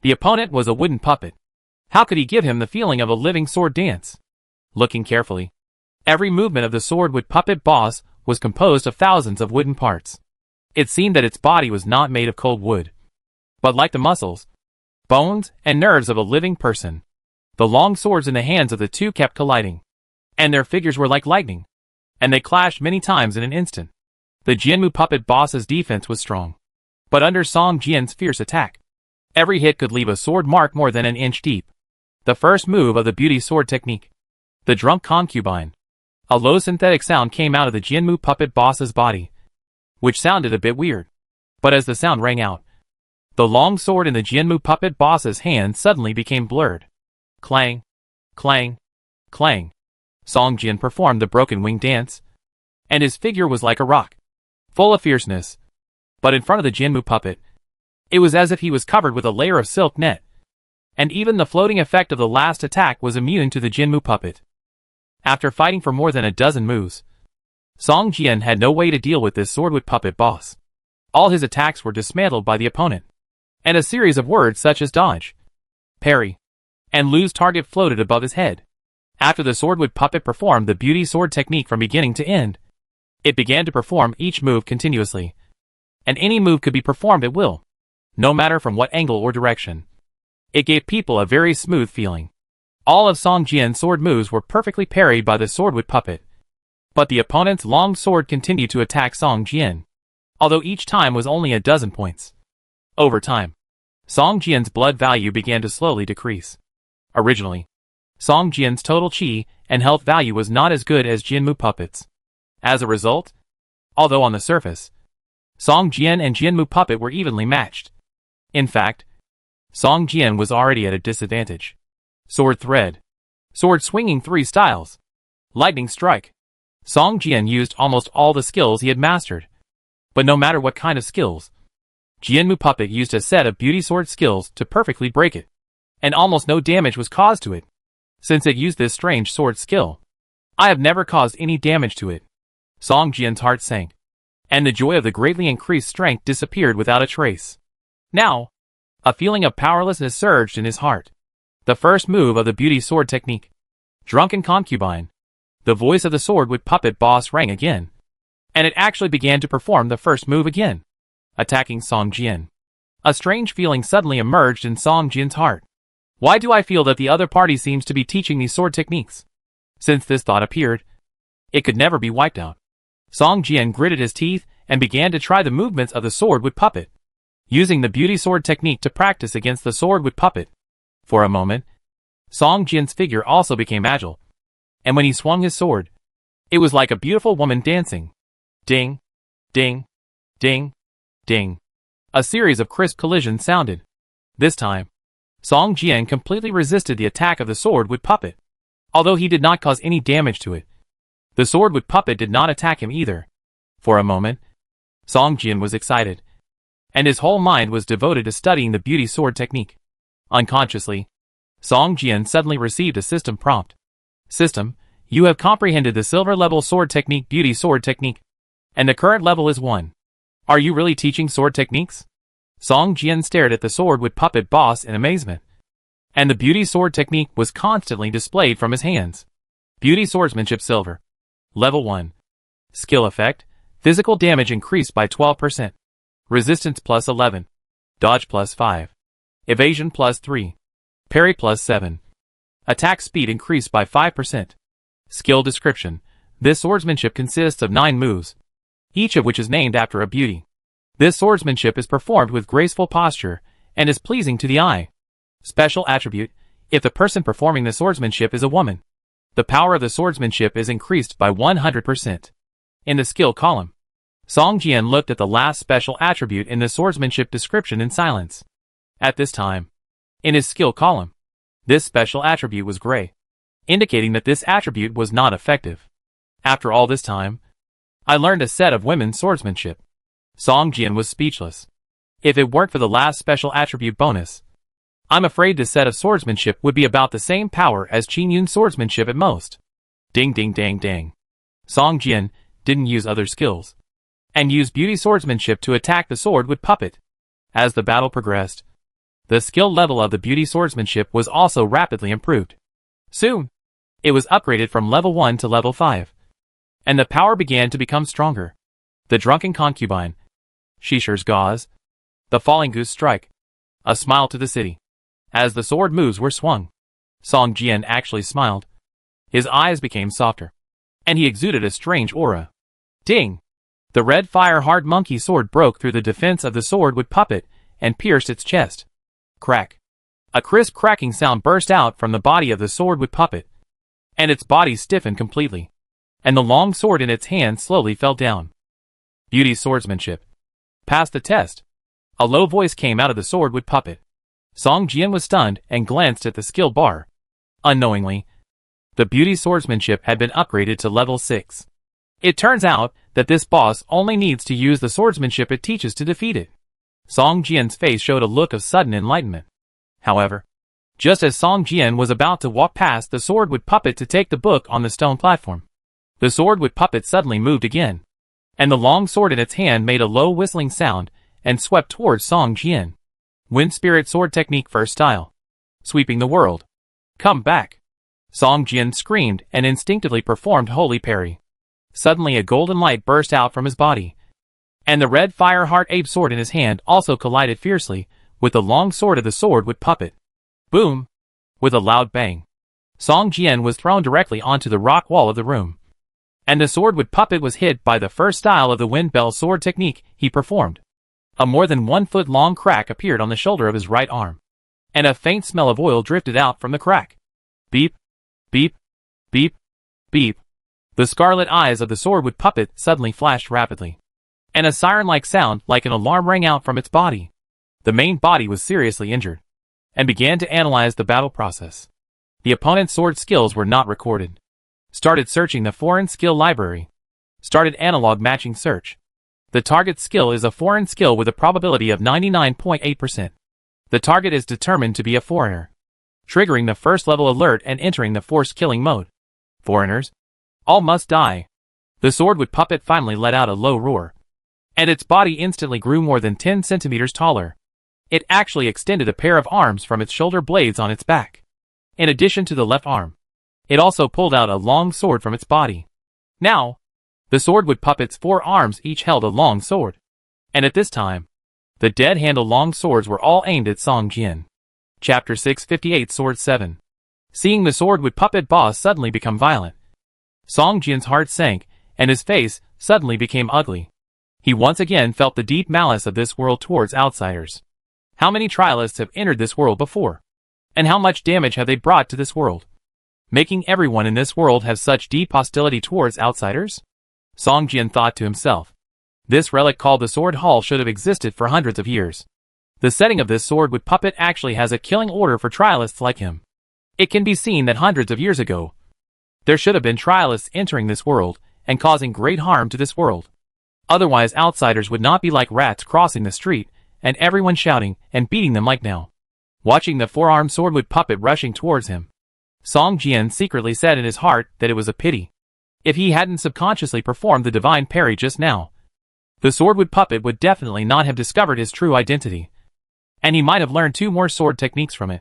The opponent was a wooden puppet. How could he give him the feeling of a living sword dance? Looking carefully, every movement of the Swordwood Puppet Boss was composed of thousands of wooden parts. It seemed that its body was not made of cold wood, but like the muscles, bones, and nerves of a living person. The long swords in the hands of the 2 kept colliding, and their figures were like lightning, and they clashed many times in an instant. The Jianmu Puppet Boss's defense was strong, but under Song Jian's fierce attack, Every hit could leave a sword mark more than an inch deep. The first move of the beauty sword technique. The drunk concubine. A low synthetic sound came out of the Jianmu puppet boss's body, which sounded a bit weird. But as the sound rang out, the long sword in the Jianmu puppet boss's hand suddenly became blurred. Clang, clang, clang. Song Jian performed the broken wing dance, and his figure was like a rock, full of fierceness. But in front of the Jianmu puppet, it was as if he was covered with a layer of silk net, and even the floating effect of the last attack was immune to the Jianmu puppet. After fighting for more than a dozen moves, Song Jian had no way to deal with this swordwood puppet boss. All his attacks were dismantled by the opponent, and a series of words such as dodge, parry, and lose target floated above his head. After the swordwood puppet performed the beauty sword technique from beginning to end, it began to perform each move continuously, and any move could be performed at will, no matter from what angle or direction. It gave people a very smooth feeling. All of Song Jian's sword moves were perfectly parried by the swordwood puppet, but the opponent's long sword continued to attack Song Jian, although each time was only a dozen points. Over time, Song Jian's blood value began to slowly decrease. Originally, Song Jian's total chi and health value was not as good as Jianmu puppet's. As a result, although on the surface, Song Jian and Jianmu puppet were evenly matched, in fact, Song Jian was already at a disadvantage. Sword thread. Sword swinging 3 styles. Lightning strike. Song Jian used almost all the skills he had mastered. But no matter what kind of skills, Jianmu puppet used a set of beauty sword skills to perfectly break it, and almost no damage was caused to it. Since it used this strange sword skill, I have never caused any damage to it. Song Jian's heart sank, and the joy of the greatly increased strength disappeared without a trace. Now, a feeling of powerlessness surged in his heart. The first move of the beauty sword technique. Drunken concubine. The voice of the swordwood puppet boss rang again, and it actually began to perform the first move again, attacking Song Jian. A strange feeling suddenly emerged in Song Jian's heart. Why do I feel that the other party seems to be teaching these sword techniques? Since this thought appeared, it could never be wiped out. Song Jian gritted his teeth and began to try the movements of the swordwood puppet, using the beauty sword technique to practice against the swordwood puppet. For a moment, Song Jian's figure also became agile, and when he swung his sword, it was like a beautiful woman dancing. Ding, ding, ding, ding. A series of crisp collisions sounded. This time, Song Jian completely resisted the attack of the swordwood puppet. Although he did not cause any damage to it, the swordwood puppet did not attack him either. For a moment, Song Jian was excited, and his whole mind was devoted to studying the beauty sword technique. Unconsciously, Song Jian suddenly received a system prompt. System, you have comprehended the silver level sword technique beauty sword technique, and the current level is 1. Are you really teaching sword techniques? Song Jian stared at the swordwood puppet boss in amazement, and the beauty sword technique was constantly displayed from his hands. Beauty swordsmanship silver. Level 1. Skill effect, physical damage increased by 12%. Resistance plus 11. Dodge plus 5. Evasion plus 3. Parry plus 7. Attack speed increased by 5%. Skill description. This swordsmanship consists of 9 moves, each of which is named after a beauty. This swordsmanship is performed with graceful posture and is pleasing to the eye. Special attribute. If the person performing the swordsmanship is a woman, the power of the swordsmanship is increased by 100%. In the skill column, Song Jian looked at the last special attribute in the swordsmanship description in silence. At this time, in his skill column, this special attribute was gray, indicating that this attribute was not effective. After all this time, I learned a set of women's swordsmanship. Song Jian was speechless. If it weren't for the last special attribute bonus, I'm afraid this set of swordsmanship would be about the same power as Qin Yun's swordsmanship at most. Ding ding dang dang. Song Jian didn't use other skills, and used beauty swordsmanship to attack the swordwood puppet. As the battle progressed, the skill level of the beauty swordsmanship was also rapidly improved. Soon, it was upgraded from level 1 to level 5, and the power began to become stronger. The drunken concubine, Shisher's gauze, the falling goose strike, a smile to the city. As the sword moves were swung, Song Jian actually smiled. His eyes became softer, and he exuded a strange aura. Ding! The red fire-hard monkey sword broke through the defense of the swordwood puppet and pierced its chest. Crack. A crisp cracking sound burst out from the body of the swordwood puppet, and its body stiffened completely, and the long sword in its hand slowly fell down. Beauty's swordsmanship passed the test. A low voice came out of the swordwood puppet. Song Jian was stunned and glanced at the skill bar. Unknowingly, the Beauty's swordsmanship had been upgraded to level 6. It turns out that this boss only needs to use the swordsmanship it teaches to defeat it. Song Jian's face showed a look of sudden enlightenment. However, just as Song Jian was about to walk past the swordwood puppet to take the book on the stone platform, the swordwood puppet suddenly moved again, and the long sword in its hand made a low whistling sound and swept towards Song Jian. Wind Spirit Sword Technique First Style. Sweeping the world. Come back. Song Jian screamed and instinctively performed Holy Parry. Suddenly a golden light burst out from his body, and the red fire heart ape sword in his hand also collided fiercely with the long sword of the swordwood puppet. Boom! With a loud bang, Song Jian was thrown directly onto the rock wall of the room, and the swordwood puppet was hit by the first style of the wind bell sword technique he performed. A more than 1 foot long crack appeared on the shoulder of his right arm, and a faint smell of oil drifted out from the crack. Beep, beep, beep, beep. The scarlet eyes of the swordwood puppet suddenly flashed rapidly, and a siren-like sound like an alarm rang out from its body. The main body was seriously injured, and began to analyze the battle process. The opponent's sword skills were not recorded. Started searching the foreign skill library. Started analog matching search. The target skill is a foreign skill with a probability of 99.8%. The target is determined to be a foreigner, triggering the first level alert and entering the forced killing mode. Foreigners, all must die. The swordwood puppet finally let out a low roar, and its body instantly grew more than 10 centimeters taller. It actually extended a pair of arms from its shoulder blades on its back. In addition to the left arm, it also pulled out a long sword from its body. Now, the swordwood puppet's 4 arms each held a long sword, and at this time, the dead-handle long swords were all aimed at Song Jian. Chapter 658 Sword 7. Seeing the swordwood puppet boss suddenly become violent, Song Jian's heart sank, and his face suddenly became ugly. He once again felt the deep malice of this world towards outsiders. How many trialists have entered this world before? And how much damage have they brought to this world, making everyone in this world have such deep hostility towards outsiders? Song Jian thought to himself. This relic called the Sword Hall should have existed for hundreds of years. The setting of this swordwood puppet actually has a killing order for trialists like him. It can be seen that hundreds of years ago, there should have been trialists entering this world and causing great harm to this world. Otherwise outsiders would not be like rats crossing the street and everyone shouting and beating them like now. Watching the 4-armed swordwood puppet rushing towards him, Song Jian secretly said in his heart that it was a pity if he hadn't subconsciously performed the divine parry just now. The swordwood puppet would definitely not have discovered his true identity, and he might have learned 2 more sword techniques from it.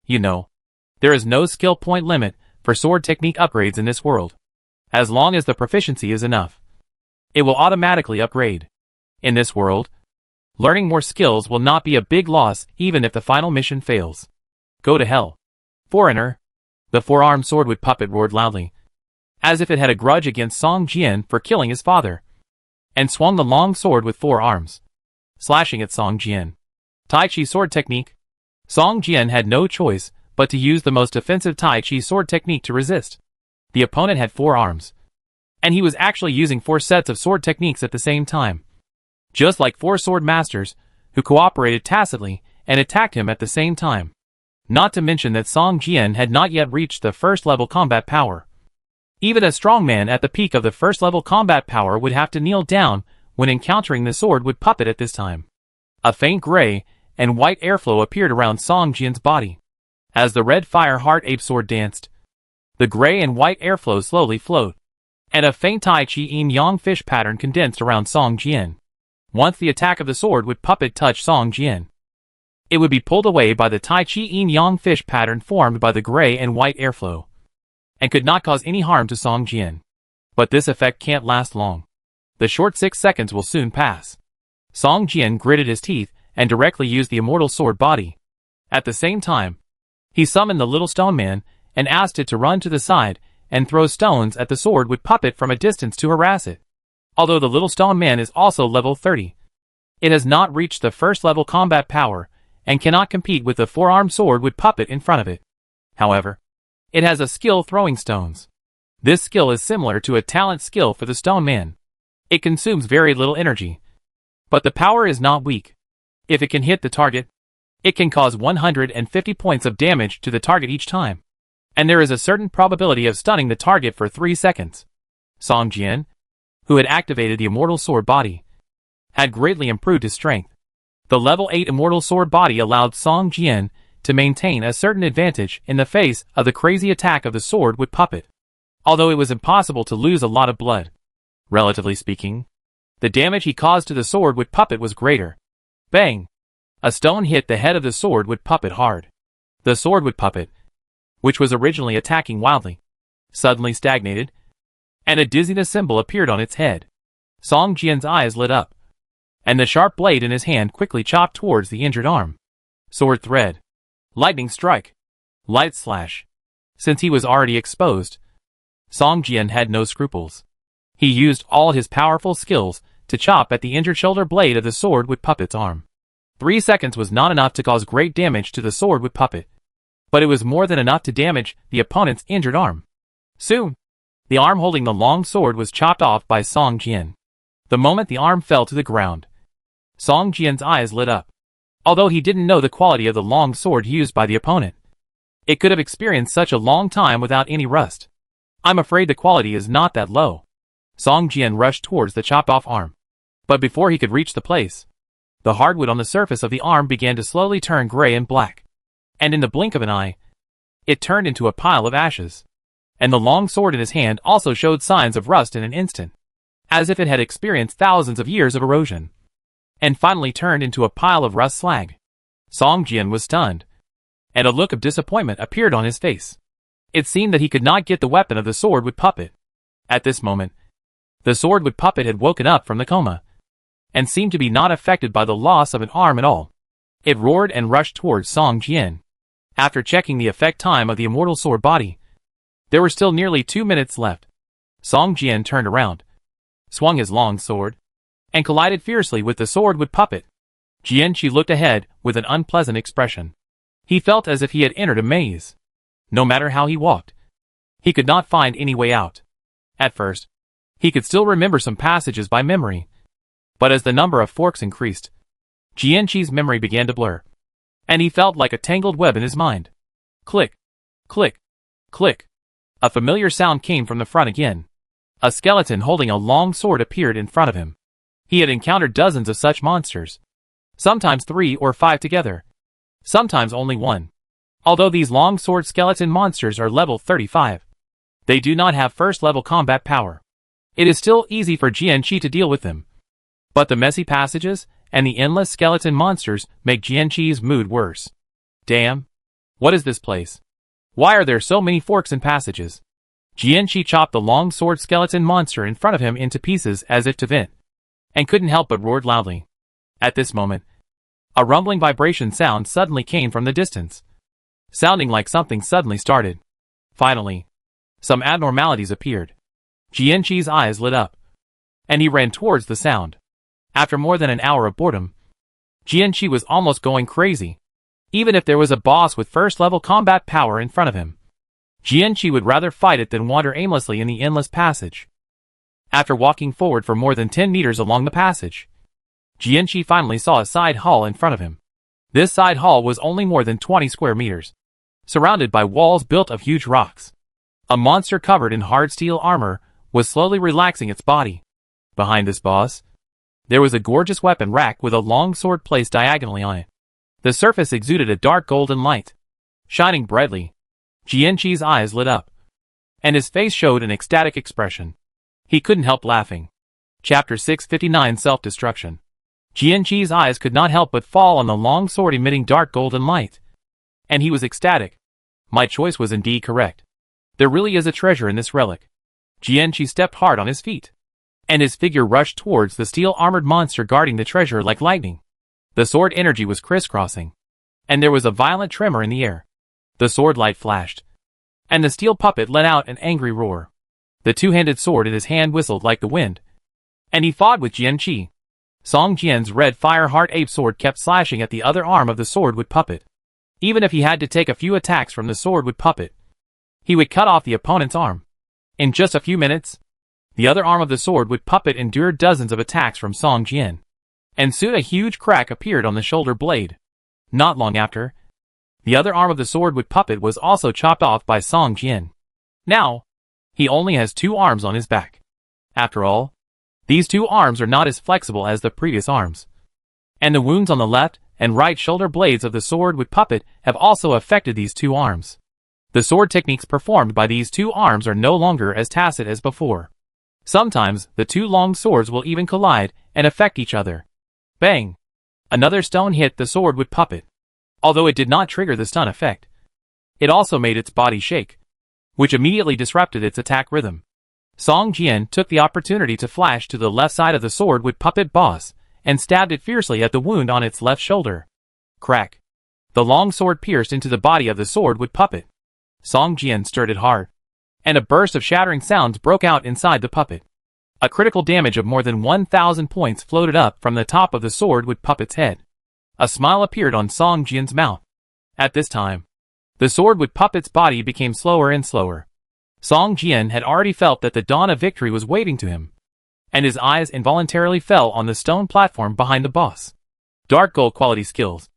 You know, there is no skill point limit for sword technique upgrades in this world. As long as the proficiency is enough, it will automatically upgrade. In this world, learning more skills will not be a big loss even if the final mission fails. Go to hell. Foreigner! The 4-armed swordwood puppet roared loudly, as if it had a grudge against Song Jian for killing his father, and swung the long sword with 4 arms, slashing at Song Jian. Tai Chi sword technique. Song Jian had no choice but to use the most offensive Tai Chi sword technique to resist. The opponent had 4 arms, and he was actually using 4 sets of sword techniques at the same time. Just like 4 sword masters, who cooperated tacitly and attacked him at the same time. Not to mention that Song Jian had not yet reached the first level combat power. Even a strong man at the peak of the first level combat power would have to kneel down when encountering the swordwood puppet at this time. A faint gray and white airflow appeared around Song Jian's body. As the red fire heart ape sword danced, the gray and white airflow slowly flowed, and a faint Tai Chi yin yang fish pattern condensed around Song Jian. Once the attack of the swordwood puppet touched Song Jian, it would be pulled away by the Tai Chi yin yang fish pattern formed by the gray and white airflow, and could not cause any harm to Song Jian. But this effect can't last long. The short 6 seconds will soon pass. Song Jian gritted his teeth and directly used the immortal sword body. At the same time, he summoned the little stone man and asked it to run to the side and throw stones at the swordwood puppet from a distance to harass it. Although the little stone man is also level 30, it has not reached the first level combat power and cannot compete with the four-armed sword with puppet in front of it. However, it has a skill throwing stones. This skill is similar to a talent skill for the stone man. It consumes very little energy, but the power is not weak. If it can hit the target, it can cause 150 points of damage to the target each time, and there is a certain probability of stunning the target for 3 seconds. Song Jian, who had activated the Immortal Sword Body, had greatly improved his strength. The level 8 Immortal Sword Body allowed Song Jian to maintain a certain advantage in the face of the crazy attack of the sword with puppet. Although it was impossible to lose a lot of blood, relatively speaking, the damage he caused to the sword with puppet was greater. Bang! A stone hit the head of the sword with puppet hard. The sword with puppet, which was originally attacking wildly, suddenly stagnated, and a dizziness symbol appeared on its head. Song Jian's eyes lit up, and the sharp blade in his hand quickly chopped towards the injured arm. Sword thread. Lightning strike. Light slash. Since he was already exposed, Song Jian had no scruples. He used all his powerful skills to chop at the injured shoulder blade of the sword with puppet's arm. 3 seconds was not enough to cause great damage to the sword with puppet, but it was more than enough to damage the opponent's injured arm. Soon, the arm holding the long sword was chopped off by Song Jian. The moment the arm fell to the ground, Song Jian's eyes lit up. Although he didn't know the quality of the long sword used by the opponent, it could have experienced such a long time without any rust. I'm afraid the quality is not that low. Song Jian rushed towards the chopped-off arm, but before he could reach the place, the hardwood on the surface of the arm began to slowly turn gray and black, and in the blink of an eye, it turned into a pile of ashes, and the long sword in his hand also showed signs of rust in an instant, as if it had experienced thousands of years of erosion, and finally turned into a pile of rust slag. Song Jian was stunned, and a look of disappointment appeared on his face. It seemed that he could not get the weapon of the sword with puppet. At this moment, the sword with puppet had woken up from the coma, and seemed to be not affected by the loss of an arm at all. It roared and rushed towards Song Jian. After checking the effect time of the Immortal Sword Body, there were still nearly 2 minutes left. Song Jian turned around, swung his long sword, and collided fiercely with the sword with puppet. Jianqi looked ahead with an unpleasant expression. He felt as if he had entered a maze. No matter how he walked, he could not find any way out. At first, he could still remember some passages by memory, but as the number of forks increased, Jianqi's memory began to blur, and he felt like a tangled web in his mind. Click, click, click. A familiar sound came from the front again. A skeleton holding a long sword appeared in front of him. He had encountered dozens of such monsters, sometimes 3 or 5 together, sometimes only 1. Although these long sword skeleton monsters are level 35, they do not have first level combat power. It is still easy for Jianqi to deal with them, but the messy passages and the endless skeleton monsters make Jianqi's mood worse. Damn! What is this place? Why are there so many forks and passages? Jianqi chopped the long sword skeleton monster in front of him into pieces as if to vent, and couldn't help but roared loudly. At this moment, a rumbling vibration sound suddenly came from the distance, sounding like something suddenly started. Finally, some abnormalities appeared. Jianqi's eyes lit up, and he ran towards the sound. After more than an hour of boredom, Jianqi was almost going crazy. Even if there was a boss with first-level combat power in front of him, Jianqi would rather fight it than wander aimlessly in the endless passage. After walking forward for more than 10 meters along the passage, Jianqi finally saw a side hall in front of him. This side hall was only more than 20 square meters, surrounded by walls built of huge rocks. A monster covered in hard steel armor was slowly relaxing its body. Behind this boss, there was a gorgeous weapon rack with a long sword placed diagonally on it. The surface exuded a dark golden light, shining brightly. Jianqi's eyes lit up, and his face showed an ecstatic expression. He couldn't help laughing. Chapter 659 Self-Destruction. Jianqi's eyes could not help but fall on the long sword emitting dark golden light, and he was ecstatic. My choice was indeed correct. There really is a treasure in this relic. Jianqi stepped hard on his feet, and his figure rushed towards the steel-armored monster guarding the treasure like lightning. The sword energy was crisscrossing, and there was a violent tremor in the air. The sword light flashed, and the steel puppet let out an angry roar. The two-handed sword in his hand whistled like the wind, and he fought with Jianqi. Song Jian's red fire heart ape sword kept slashing at the other arm of the swordwood puppet. Even if he had to take a few attacks from the swordwood puppet, he would cut off the opponent's arm. In just a few minutes, the other arm of the swordwood puppet endured dozens of attacks from Song Jian, and soon a huge crack appeared on the shoulder blade. Not long after, the other arm of the swordwood puppet was also chopped off by Song Jian. Now, he only has 2 arms on his back. After all, these 2 arms are not as flexible as the previous arms, and the wounds on the left and right shoulder blades of the swordwood puppet have also affected these 2 arms. The sword techniques performed by these 2 arms are no longer as tacit as before. Sometimes, the 2 long swords will even collide and affect each other. Bang! Another stone hit the swordwood puppet. Although it did not trigger the stun effect, it also made its body shake, which immediately disrupted its attack rhythm. Song Jian took the opportunity to flash to the left side of the swordwood puppet boss and stabbed it fiercely at the wound on its left shoulder. Crack! The long sword pierced into the body of the swordwood puppet. Song Jian stirred it hard, and a burst of shattering sounds broke out inside the puppet. A critical damage of more than 1,000 points floated up from the top of the swordwood puppet's head. A smile appeared on Song Jian's mouth. At this time, the swordwood puppet's body became slower and slower. Song Jian had already felt that the dawn of victory was waiting to him, and his eyes involuntarily fell on the stone platform behind the boss. Dark gold quality skills.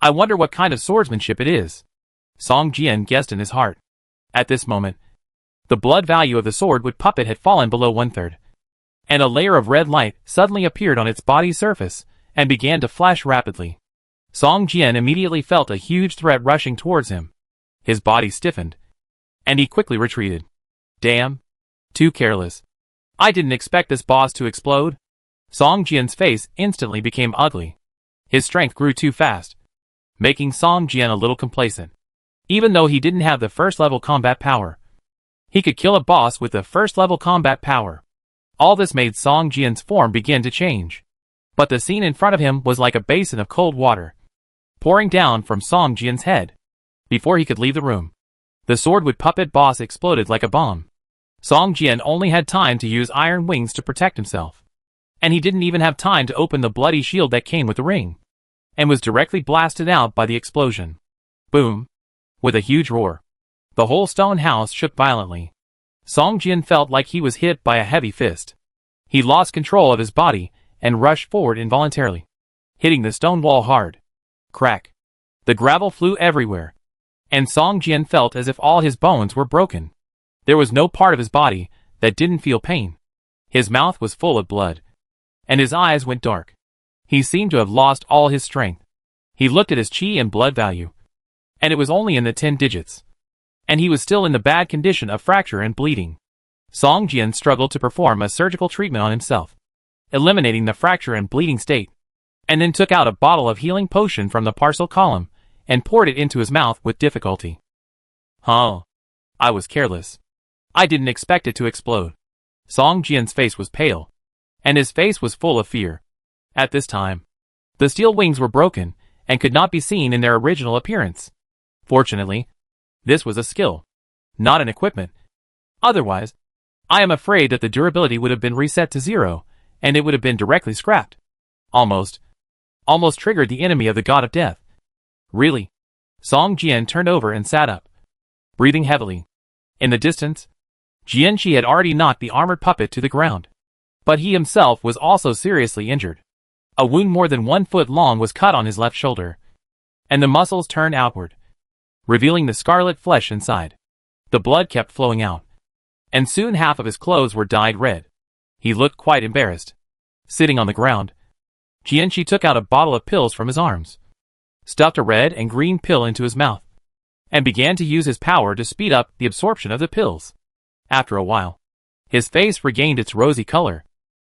I wonder what kind of swordsmanship it is, Song Jian guessed in his heart. At this moment, the blood value of the swordwood puppet had fallen below 1/3, and a layer of red light suddenly appeared on its body's surface and began to flash rapidly. Song Jian immediately felt a huge threat rushing towards him. His body stiffened, and he quickly retreated. Damn! Too careless. I didn't expect this boss to explode. Song Jian's face instantly became ugly. His strength grew too fast, making Song Jian a little complacent. Even though he didn't have the first-level combat power, he could kill a boss with the first-level combat power. All this made Song Jian's form begin to change. But the scene in front of him was like a basin of cold water, pouring down from Song Jian's head. Before he could leave the room, the swordwood puppet boss exploded like a bomb. Song Jian only had time to use iron wings to protect himself, and he didn't even have time to open the bloody shield that came with the ring, and was directly blasted out by the explosion. Boom! With a huge roar, the whole stone house shook violently. Song Jian felt like he was hit by a heavy fist. He lost control of his body and rushed forward involuntarily, hitting the stone wall hard. Crack! The gravel flew everywhere, and Song Jian felt as if all his bones were broken. There was no part of his body that didn't feel pain. His mouth was full of blood, and his eyes went dark. He seemed to have lost all his strength. He looked at his chi and blood value, and it was only in the 10 digits. And he was still in the bad condition of fracture and bleeding. Song Jian struggled to perform a surgical treatment on himself, eliminating the fracture and bleeding state, and then took out a bottle of healing potion from the parcel column and poured it into his mouth with difficulty. Huh. I was careless. I didn't expect it to explode. Song Jian's face was pale, and his face was full of fear. At this time, the steel wings were broken and could not be seen in their original appearance. Fortunately, this was a skill, not an equipment. Otherwise, I am afraid that the durability would have been reset to 0, and it would have been directly scrapped. Almost triggered the enemy of the god of death. Really? Song Jian turned over and sat up, breathing heavily. In the distance, Jianqi had already knocked the armored puppet to the ground, but he himself was also seriously injured. A wound more than 1 foot long was cut on his left shoulder, and the muscles turned outward, revealing the scarlet flesh inside. The blood kept flowing out, and soon half of his clothes were dyed red. He looked quite embarrassed. Sitting on the ground, Jianqi took out a bottle of pills from his arms, stuffed a red and green pill into his mouth, and began to use his power to speed up the absorption of the pills. After a while, his face regained its rosy color,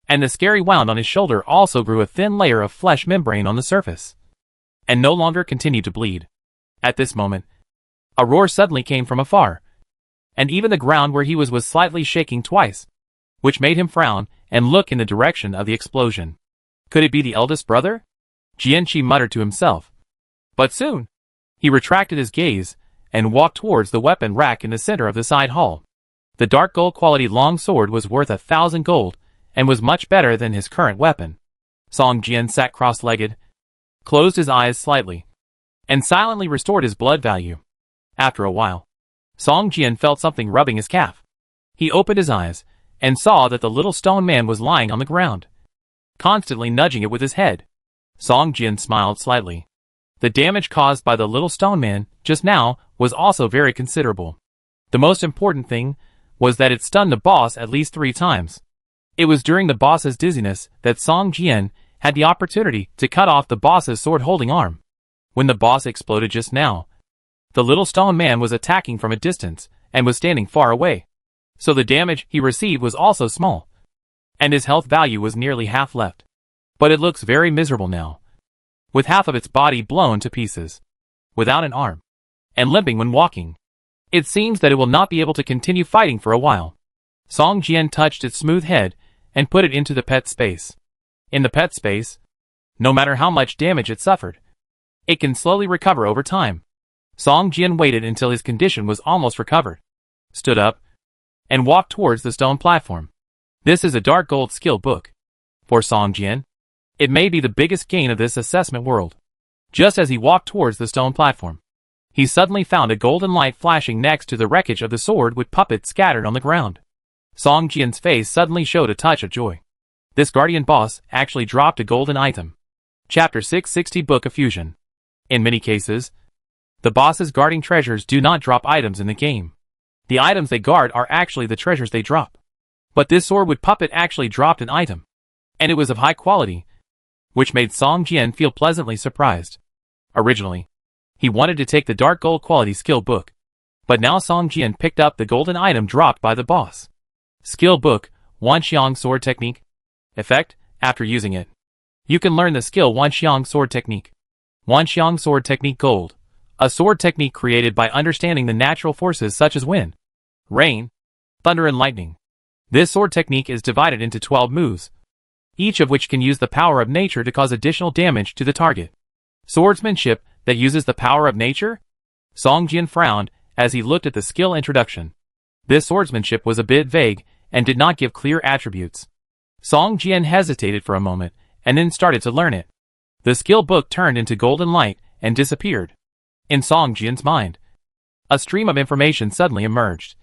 and the scary wound on his shoulder also grew a thin layer of flesh membrane on the surface, and no longer continued to bleed. At this moment, a roar suddenly came from afar, and even the ground where he was slightly shaking twice, which made him frown and look in the direction of the explosion. Could it be the eldest brother? Jianqi muttered to himself. But soon, he retracted his gaze and walked towards the weapon rack in the center of the side hall. The dark gold quality long sword was worth 1,000 gold and was much better than his current weapon. Song Jian sat cross-legged, closed his eyes slightly, and silently restored his blood value. After a while, Song Jian felt something rubbing his calf. He opened his eyes, and saw that the little stone man was lying on the ground, constantly nudging it with his head. Song Jian smiled slightly. The damage caused by the little stone man, just now, was also very considerable. The most important thing was that it stunned the boss at least 3 times. It was during the boss's dizziness that Song Jian had the opportunity to cut off the boss's sword-holding arm. When the boss exploded just now, the little stone man was attacking from a distance and was standing far away. So the damage he received was also small, and his health value was nearly half left. But it looks very miserable now, with half of its body blown to pieces, without an arm, and limping when walking. It seems that it will not be able to continue fighting for a while. Song Jian touched its smooth head and put it into the pet space. In the pet space, no matter how much damage it suffered, it can slowly recover over time. Song Jian waited until his condition was almost recovered, stood up, and walked towards the stone platform. This is a dark gold skill book. For Song Jian, it may be the biggest gain of this assessment world. Just as he walked towards the stone platform, he suddenly found a golden light flashing next to the wreckage of the sword with puppets scattered on the ground. Song Jian's face suddenly showed a touch of joy. This guardian boss actually dropped a golden item. Chapter 660 Book of Fusion. In many cases, the bosses guarding treasures do not drop items in the game. The items they guard are actually the treasures they drop. But this sword with puppet actually dropped an item, and it was of high quality, which made Song Jian feel pleasantly surprised. Originally, he wanted to take the dark gold quality skill book, but now Song Jian picked up the golden item dropped by the boss. Skill book, Wanxiang Sword Technique. Effect, after using it, you can learn the skill Wanxiang Sword Technique. Wanxiang Sword Technique Gold. A sword technique created by understanding the natural forces such as wind, rain, thunder and lightning. This sword technique is divided into 12 moves, each of which can use the power of nature to cause additional damage to the target. Swordsmanship that uses the power of nature? Song Jian frowned as he looked at the skill introduction. This swordsmanship was a bit vague and did not give clear attributes. Song Jian hesitated for a moment and then started to learn it. The skill book turned into golden light and disappeared. In Song Jian's mind, a stream of information suddenly emerged,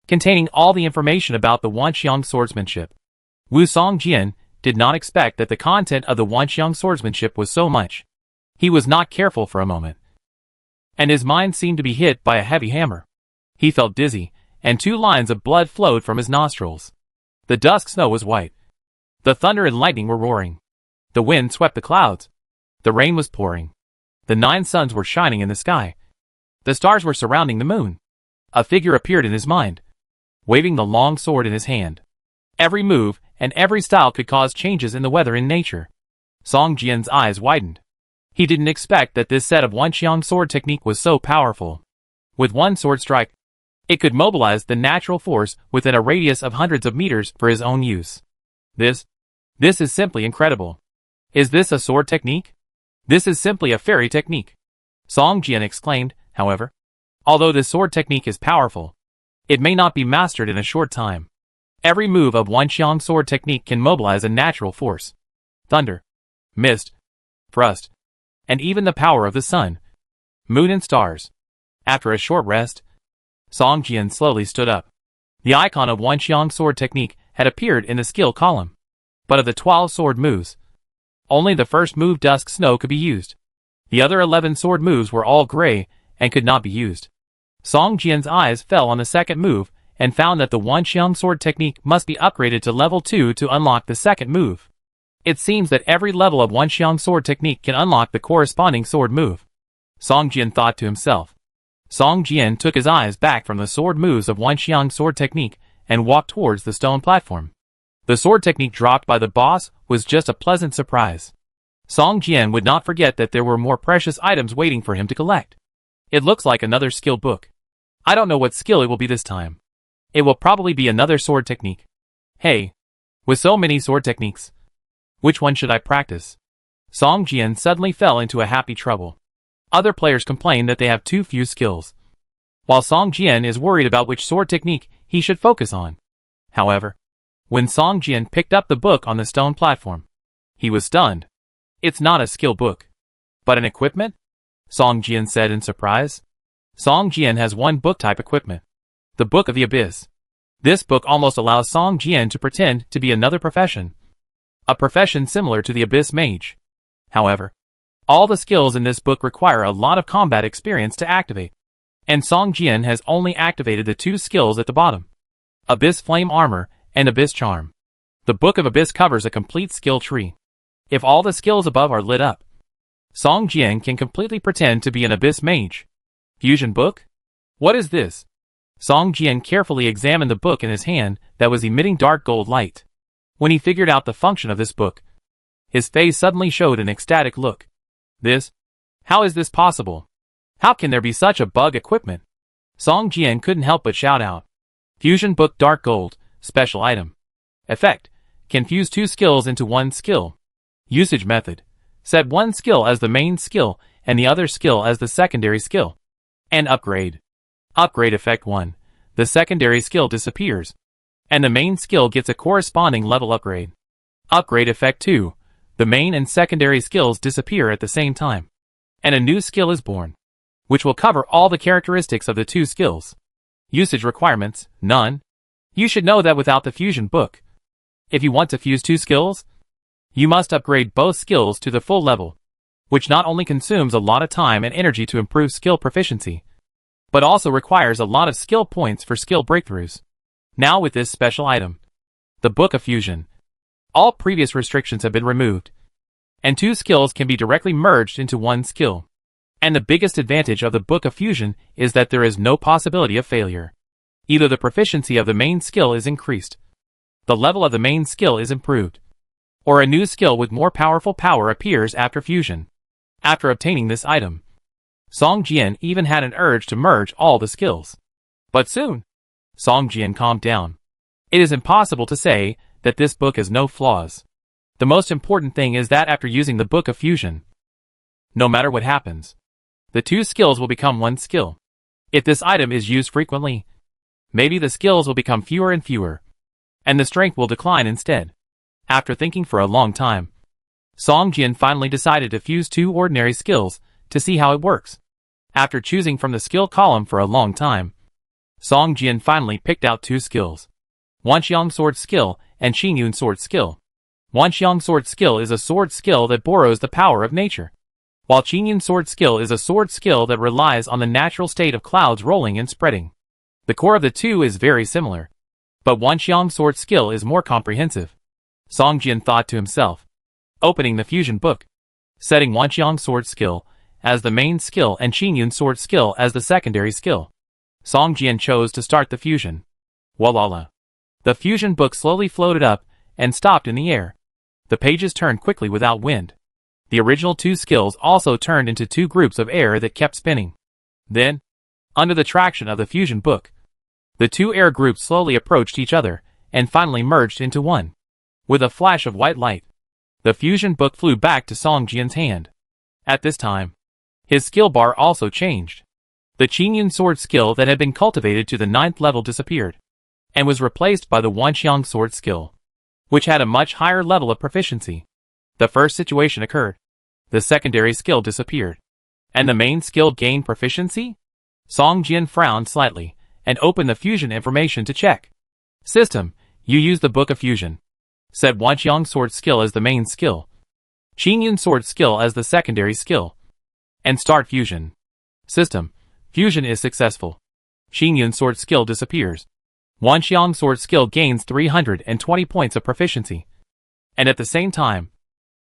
containing all the information about the Wanxiang swordsmanship. Wu Song Jian did not expect that the content of the Wanxiang swordsmanship was so much. He was not careful for a moment, and his mind seemed to be hit by a heavy hammer. He felt dizzy, and 2 lines of blood flowed from his nostrils. The dusk snow was white. The thunder and lightning were roaring. The wind swept the clouds. The rain was pouring. The 9 suns were shining in the sky. The stars were surrounding the moon. A figure appeared in his mind, waving the long sword in his hand. Every move and every style could cause changes in the weather in nature. Song Jian's eyes widened. He didn't expect that this set of Wanxiang sword technique was so powerful. With one sword strike, it could mobilize the natural force within a radius of hundreds of meters for his own use. This is simply incredible. Is this a sword technique? This is simply a fairy technique. Song Jian exclaimed, however. Although this sword technique is powerful, it may not be mastered in a short time. Every move of Wanxiang sword technique can mobilize a natural force. Thunder, mist, frost, and even the power of the sun, moon and stars. After a short rest, Song Jian slowly stood up. The icon of Wanxiang sword technique had appeared in the skill column. But of the 12 sword moves, only the first move Dusk Snow could be used. The other 11 sword moves were all gray and could not be used. Song Jian's eyes fell on the second move and found that the Wanxiang sword technique must be upgraded to level 2 to unlock the second move. It seems that every level of Wanxiang sword technique can unlock the corresponding sword move. Song Jian thought to himself. Song Jian took his eyes back from the sword moves of Wanxiang sword technique and walked towards the stone platform. The sword technique dropped by the boss was just a pleasant surprise. Song Jian would not forget that there were more precious items waiting for him to collect. It looks like another skill book. I don't know what skill it will be this time. It will probably be another sword technique. Hey, with so many sword techniques, which one should I practice? Song Jian suddenly fell into a happy trouble. Other players complain that they have too few skills, while Song Jian is worried about which sword technique he should focus on. However, when Song Jian picked up the book on the stone platform, He was stunned. It's not a skill book, but an equipment? Song Jian said in surprise. Song Jian has one book type equipment. The Book of the Abyss. This book almost allows Song Jian to pretend to be another profession. A profession similar to the Abyss Mage. However, all the skills in this book require a lot of combat experience to activate. And Song Jian has only activated the 2 skills at the bottom. Abyss Flame Armor and Abyss Charm. The Book of Abyss covers a complete skill tree. If all the skills above are lit up, Song Jian can completely pretend to be an Abyss Mage. Fusion book? What is this? Song Jian carefully examined the book in his hand that was emitting dark gold light. When he figured out the function of this book, his face suddenly showed an ecstatic look. This? How is this possible? How can there be such a bug equipment? Song Jian couldn't help but shout out. Fusion book dark gold, special item. Effect. Can fuse 2 skills into 1 skill. Usage method. Set 1 skill as the main skill and the other skill as the secondary skill. And upgrade. Upgrade effect 1. The secondary skill disappears, and the main skill gets a corresponding level upgrade. Upgrade effect 2. The main and secondary skills disappear at the same time, and a new skill is born, which will cover all the characteristics of the 2 skills. Usage requirements, none. You should know that without the fusion book, if you want to fuse 2 skills, you must upgrade both skills to the full level, which not only consumes a lot of time and energy to improve skill proficiency, but also requires a lot of skill points for skill breakthroughs. Now with this special item, the Book of Fusion, all previous restrictions have been removed, and 2 skills can be directly merged into 1 skill. And the biggest advantage of the Book of Fusion is that there is no possibility of failure. Either the proficiency of the main skill is increased, the level of the main skill is improved, or a new skill with more powerful power appears after fusion. After obtaining this item, Song Jian even had an urge to merge all the skills. But soon, Song Jian calmed down. It is impossible to say that this book has no flaws. The most important thing is that after using the Book of Fusion, no matter what happens, the 2 skills will become 1 skill. If this item is used frequently, maybe the skills will become fewer and fewer, and the strength will decline instead. After thinking for a long time, Song Jian finally decided to fuse 2 ordinary skills to see how it works. After choosing from the skill column for a long time, Song Jian finally picked out 2 skills. Wanxiang Sword Skill and Xingyun Sword Skill. Wanxiang Sword Skill is a sword skill that borrows the power of nature, while Xingyun Sword Skill is a sword skill that relies on the natural state of clouds rolling and spreading. The core of the 2 is very similar, but Wanxiang Sword Skill is more comprehensive. Song Jian thought to himself, opening the fusion book, setting Wanxiang Sword Skill as the main skill and Xingyun Sword Skill as the secondary skill. Song Jian chose to start the fusion. Walala. The fusion book slowly floated up and stopped in the air. The pages turned quickly without wind. The original 2 skills also turned into 2 groups of air that kept spinning. Then, under the traction of the fusion book, the 2 air groups slowly approached each other and finally merged into 1. With a flash of white light, the fusion book flew back to Song Jian's hand. At this time, his skill bar also changed. The Xingyun Sword Skill that had been cultivated to the 9th level disappeared, and was replaced by the Wanxiang Sword Skill, which had a much higher level of proficiency. The first situation occurred. The secondary skill disappeared, and the main skill gained proficiency? Song Jian frowned slightly, and opened the fusion information to check. System, you use the Book of Fusion. Set Wanxiang Sword Skill as the main skill, Xingyun Sword Skill as the secondary skill, and start fusion. System, fusion is successful. Xingyun Sword Skill disappears. Wanxiang Sword Skill gains 320 points of proficiency. And at the same time,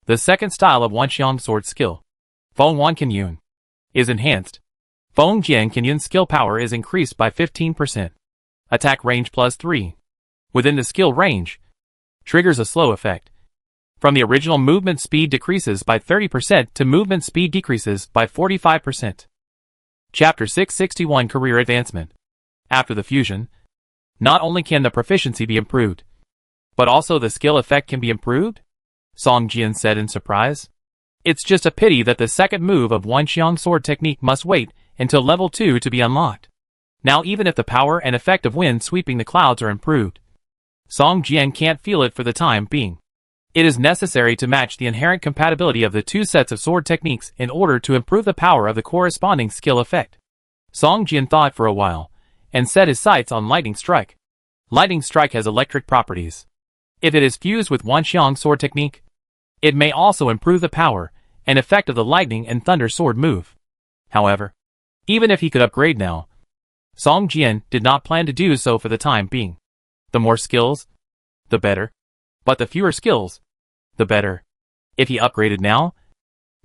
the second style of Wanxiang Sword Skill, Feng Wan Kenyun, is enhanced. Feng Jian Kenyun skill power is increased by 15%. Attack range +3. Within the skill range, triggers a slow effect. From the original movement speed decreases by 30% to movement speed decreases by 45%. Chapter 661 Career Advancement. After the fusion, not only can the proficiency be improved, but also the skill effect can be improved? Song Jian said in surprise. It's just a pity that the second move of Wanxiang Sword technique must wait until level 2 to be unlocked. Now even if the power and effect of wind sweeping the clouds are improved, Song Jian can't feel it for the time being. It is necessary to match the inherent compatibility of the two sets of sword techniques in order to improve the power of the corresponding skill effect. Song Jian thought for a while, and set his sights on Lightning Strike. Lightning Strike has electric properties. If it is fused with Wanxiang sword technique, it may also improve the power and effect of the Lightning and Thunder sword move. However, even if he could upgrade now, Song Jian did not plan to do so for the time being. The more skills, the better. But the fewer skills, the better. If he upgraded now,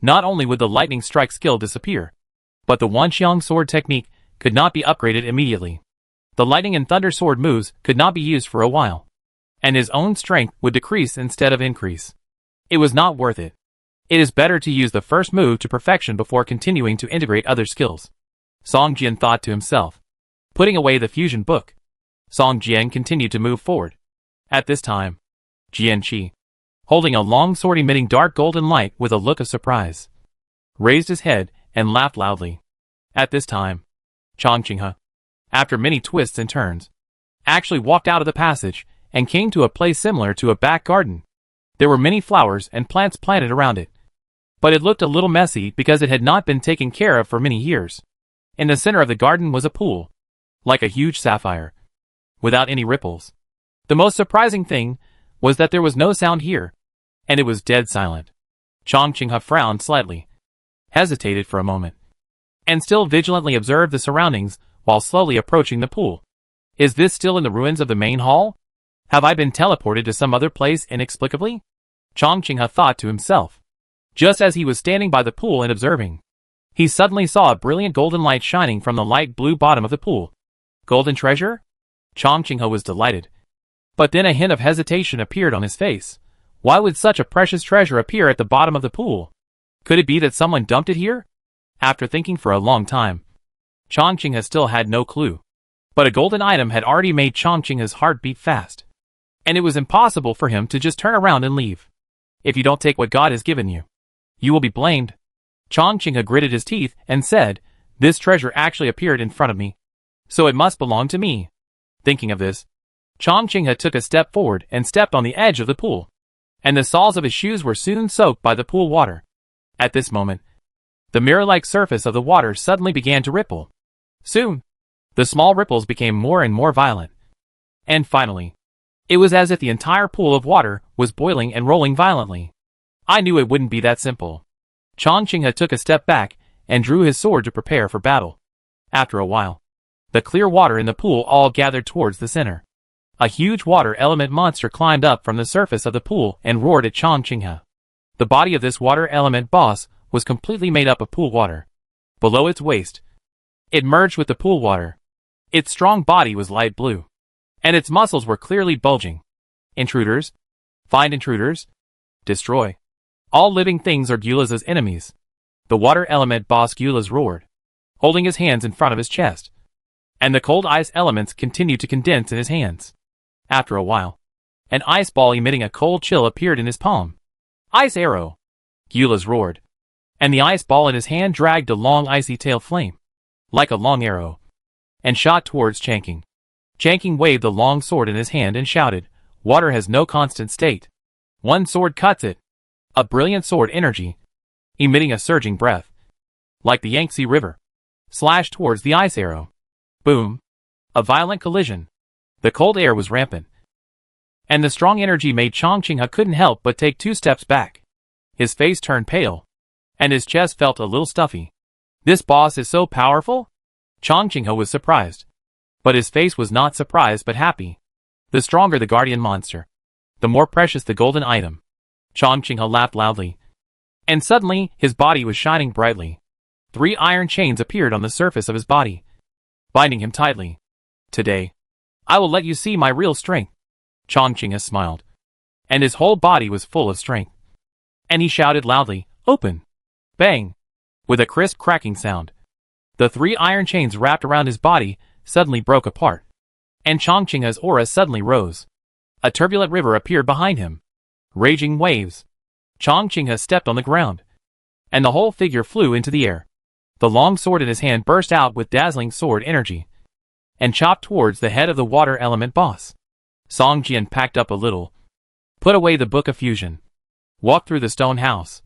not only would the Lightning Strike skill disappear, but the Wanxiang sword technique could not be upgraded immediately. The Lightning and Thunder sword moves could not be used for a while, and his own strength would decrease instead of increase. It was not worth it. It is better to use the first move to perfection before continuing to integrate other skills. Song Jian thought to himself. Putting away the fusion book, Song Jian continued to move forward. At this time, Jian Qi, holding a long sword emitting dark golden light with a look of surprise, raised his head and laughed loudly. At this time, Chang Qinghe, after many twists and turns, actually walked out of the passage and came to a place similar to a back garden. There were many flowers and plants planted around it, but it looked a little messy because it had not been taken care of for many years. In the center of the garden was a pool, like a huge sapphire, without any ripples. The most surprising thing was that there was no sound here, and it was dead silent. Chang Qinghe frowned slightly, hesitated for a moment, and still vigilantly observed the surroundings while slowly approaching the pool. Is this still in the ruins of the main hall? Have I been teleported to some other place inexplicably? Chang Qinghe thought to himself. Just as he was standing by the pool and observing, he suddenly saw a brilliant golden light shining from the light blue bottom of the pool. Golden treasure? Chang Qinghe was delighted. But then a hint of hesitation appeared on his face. Why would such a precious treasure appear at the bottom of the pool? Could it be that someone dumped it here? After thinking for a long time, Chang Qinghe still had no clue. But a golden item had already made Chang Qinghe's heart beat fast. And it was impossible for him to just turn around and leave. If you don't take what God has given you, you will be blamed. Chang Qinghe gritted his teeth and said, this treasure actually appeared in front of me, so it must belong to me. Thinking of this, Chang Qinghe took a step forward and stepped on the edge of the pool, and the soles of his shoes were soon soaked by the pool water. At this moment, the mirror-like surface of the water suddenly began to ripple. Soon, the small ripples became more and more violent. And finally, it was as if the entire pool of water was boiling and rolling violently. I knew it wouldn't be that simple. Chang Qinghe took a step back and drew his sword to prepare for battle. After a while, the clear water in the pool all gathered towards the center. A huge water element monster climbed up from the surface of the pool and roared at Chang Qinghe. The body of this water element boss was completely made up of pool water. Below its waist, it merged with the pool water. Its strong body was light blue, and its muscles were clearly bulging. Intruders? Find intruders? Destroy. All living things are Gula's enemies. The water element boss Gula's roared, holding his hands in front of his chest. And the cold ice elements continued to condense in his hands. After a while, an ice ball emitting a cold chill appeared in his palm. Ice arrow! Gula's roared, and the ice ball in his hand dragged a long icy tail flame, like a long arrow, and shot towards Changqing. Changqing waved the long sword in his hand and shouted, water has no constant state. One sword cuts it. A brilliant sword energy, emitting a surging breath, like the Yangtze River, slashed towards the ice arrow. Boom! A violent collision. The cold air was rampant, and the strong energy made Chang Qinghe couldn't help but take 2 steps back. His face turned pale, and his chest felt a little stuffy. This boss is so powerful? Chang Qinghe was surprised, but his face was not surprised but happy. The stronger the guardian monster, the more precious the golden item. Chang Qinghe laughed loudly, and suddenly his body was shining brightly. 3 iron chains appeared on the surface of his body, binding him tightly. Today, I will let you see my real strength. Chang Qinghe smiled, and his whole body was full of strength. And he shouted loudly, open! Bang! With a crisp cracking sound, the 3 iron chains wrapped around his body suddenly broke apart, and Chang Qinghe's aura suddenly rose. A turbulent river appeared behind him, raging waves. Chang Qinghe stepped on the ground, and the whole figure flew into the air. The long sword in his hand burst out with dazzling sword energy, and chopped towards the head of the water element boss. Song Jian packed up a little, put away the Book of Fusion, walked through the stone house,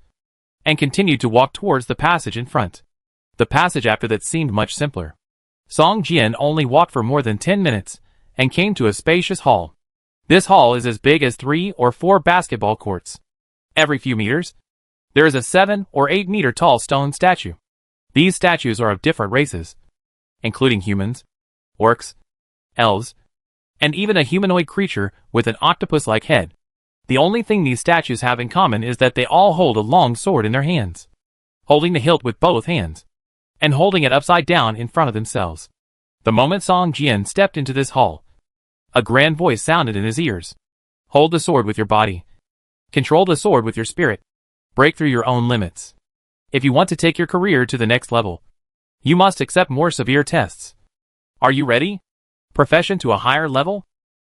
and continued to walk towards the passage in front. The passage after that seemed much simpler. Song Jian only walked for more than 10 minutes, and came to a spacious hall. This hall is as big as 3 or 4 basketball courts. Every few meters, there is a 7 or 8 meter tall stone statue. These statues are of different races, including humans, orcs, elves, and even a humanoid creature with an octopus-like head. The only thing these statues have in common is that they all hold a long sword in their hands, holding the hilt with both hands, and holding it upside down in front of themselves. The moment Song Jian stepped into this hall, a grand voice sounded in his ears. Hold the sword with your body. Control the sword with your spirit. Break through your own limits. If you want to take your career to the next level, you must accept more severe tests. Are you ready? Profession to a higher level?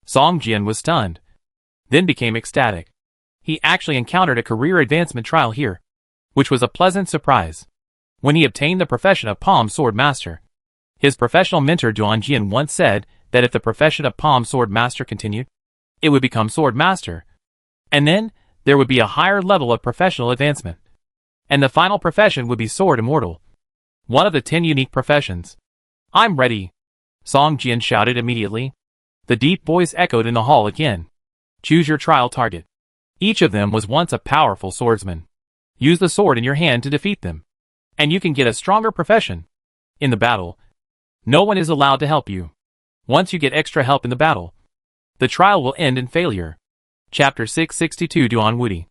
Song Jian was stunned, then became ecstatic. He actually encountered a career advancement trial here, which was a pleasant surprise. When he obtained the profession of Palm Sword Master, his professional mentor Duan Jian once said that if the profession of Palm Sword Master continued, it would become Sword Master, and then there would be a higher level of professional advancement, and the final profession would be Sword Immortal, one of the 10 unique professions. I'm ready, Song Jian shouted immediately. The deep voice echoed in the hall again. Choose your trial target. Each of them was once a powerful swordsman. Use the sword in your hand to defeat them, and you can get a stronger profession. In the battle, no one is allowed to help you. Once you get extra help in the battle, the trial will end in failure. Chapter 662 Duan Wudi.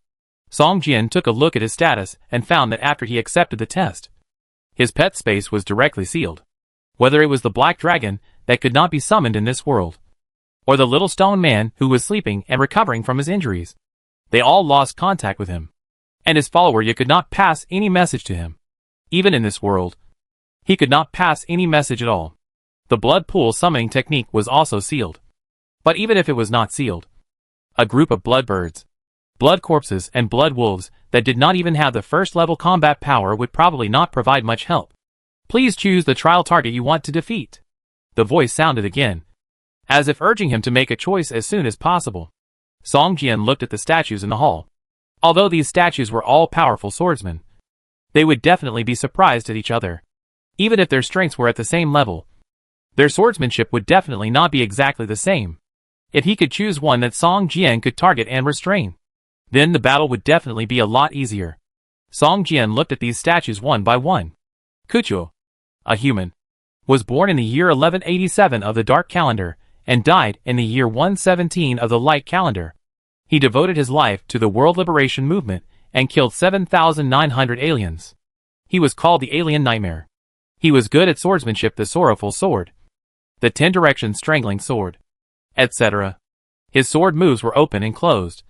Song Jian took a look at his status and found that after he accepted the test, his pet space was directly sealed. Whether it was the black dragon that could not be summoned in this world, or the little stone man who was sleeping and recovering from his injuries, they all lost contact with him, and his follower Ye could not pass any message to him. Even in this world, he could not pass any message at all. The blood pool summoning technique was also sealed. But even if it was not sealed, a group of blood birds, blood corpses and blood wolves that did not even have the first level combat power would probably not provide much help. Please choose the trial target you want to defeat. The voice sounded again, as if urging him to make a choice as soon as possible. Song Jian looked at the statues in the hall. Although these statues were all powerful swordsmen, they would definitely be surprised at each other. Even if their strengths were at the same level, their swordsmanship would definitely not be exactly the same. If he could choose one that Song Jian could target and restrain, then the battle would definitely be a lot easier. Song Jian looked at these statues one by one. Kucho, a human, was born in the year 1187 of the Dark Calendar and died in the year 117 of the Light Calendar. He devoted his life to the World Liberation Movement and killed 7,900 aliens. He was called the Alien Nightmare. He was good at swordsmanship, the Sorrowful Sword, the 10 Direction Strangling Sword, etc. His sword moves were open and closed,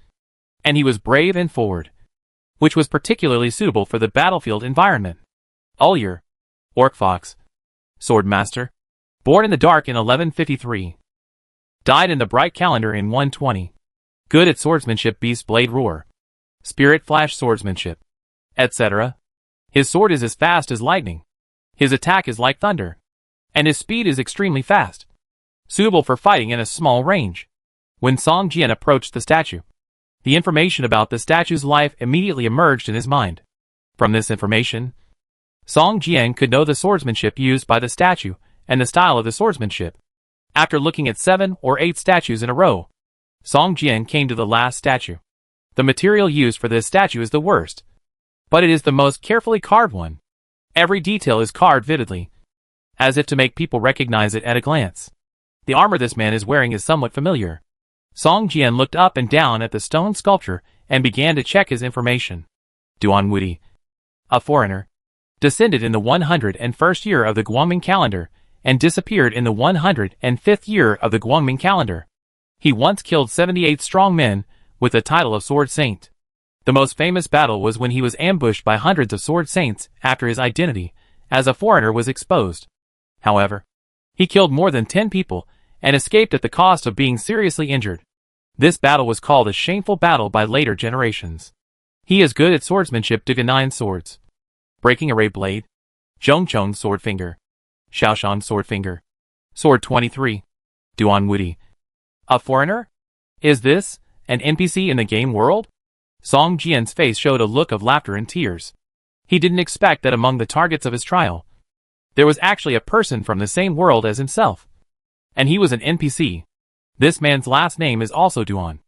and he was brave and forward, which was particularly suitable for the battlefield environment. Ulyer, Orc Fox, Sword Master, born in the dark in 1153, died in the bright calendar in 120. Good at swordsmanship, Beast Blade Roar, Spirit Flash Swordsmanship, etc. His sword is as fast as lightning. His attack is like thunder, and his speed is extremely fast, suitable for fighting in a small range. When Song Jian approached the statue, the information about the statue's life immediately emerged in his mind. From this information, Song Jian could know the swordsmanship used by the statue and the style of the swordsmanship. After looking at 7 or 8 statues in a row, Song Jian came to the last statue. The material used for this statue is the worst, but it is the most carefully carved one. Every detail is carved vividly, as if to make people recognize it at a glance. The armor this man is wearing is somewhat familiar. Song Jian looked up and down at the stone sculpture and began to check his information. Duan Wudi, a foreigner, descended in the 101st year of the Guangming calendar and disappeared in the 105th year of the Guangming calendar. He once killed 78 strong men with the title of Sword Saint. The most famous battle was when he was ambushed by hundreds of Sword Saints after his identity as a foreigner was exposed. However, he killed more than 10 people and escaped at the cost of being seriously injured. This battle was called a shameful battle by later generations. He is good at swordsmanship, Diga 9 swords, Breaking Array Blade, Zhongchong Sword Finger, Shaoshan Sword Finger, Sword 23. Duan Wudi, a foreigner? Is this An NPC in the game world? Song Jian's face showed a look of laughter and tears. He didn't expect that among the targets of his trial, there was actually a person from the same world as himself. And he was an NPC. This man's last name is also Duan.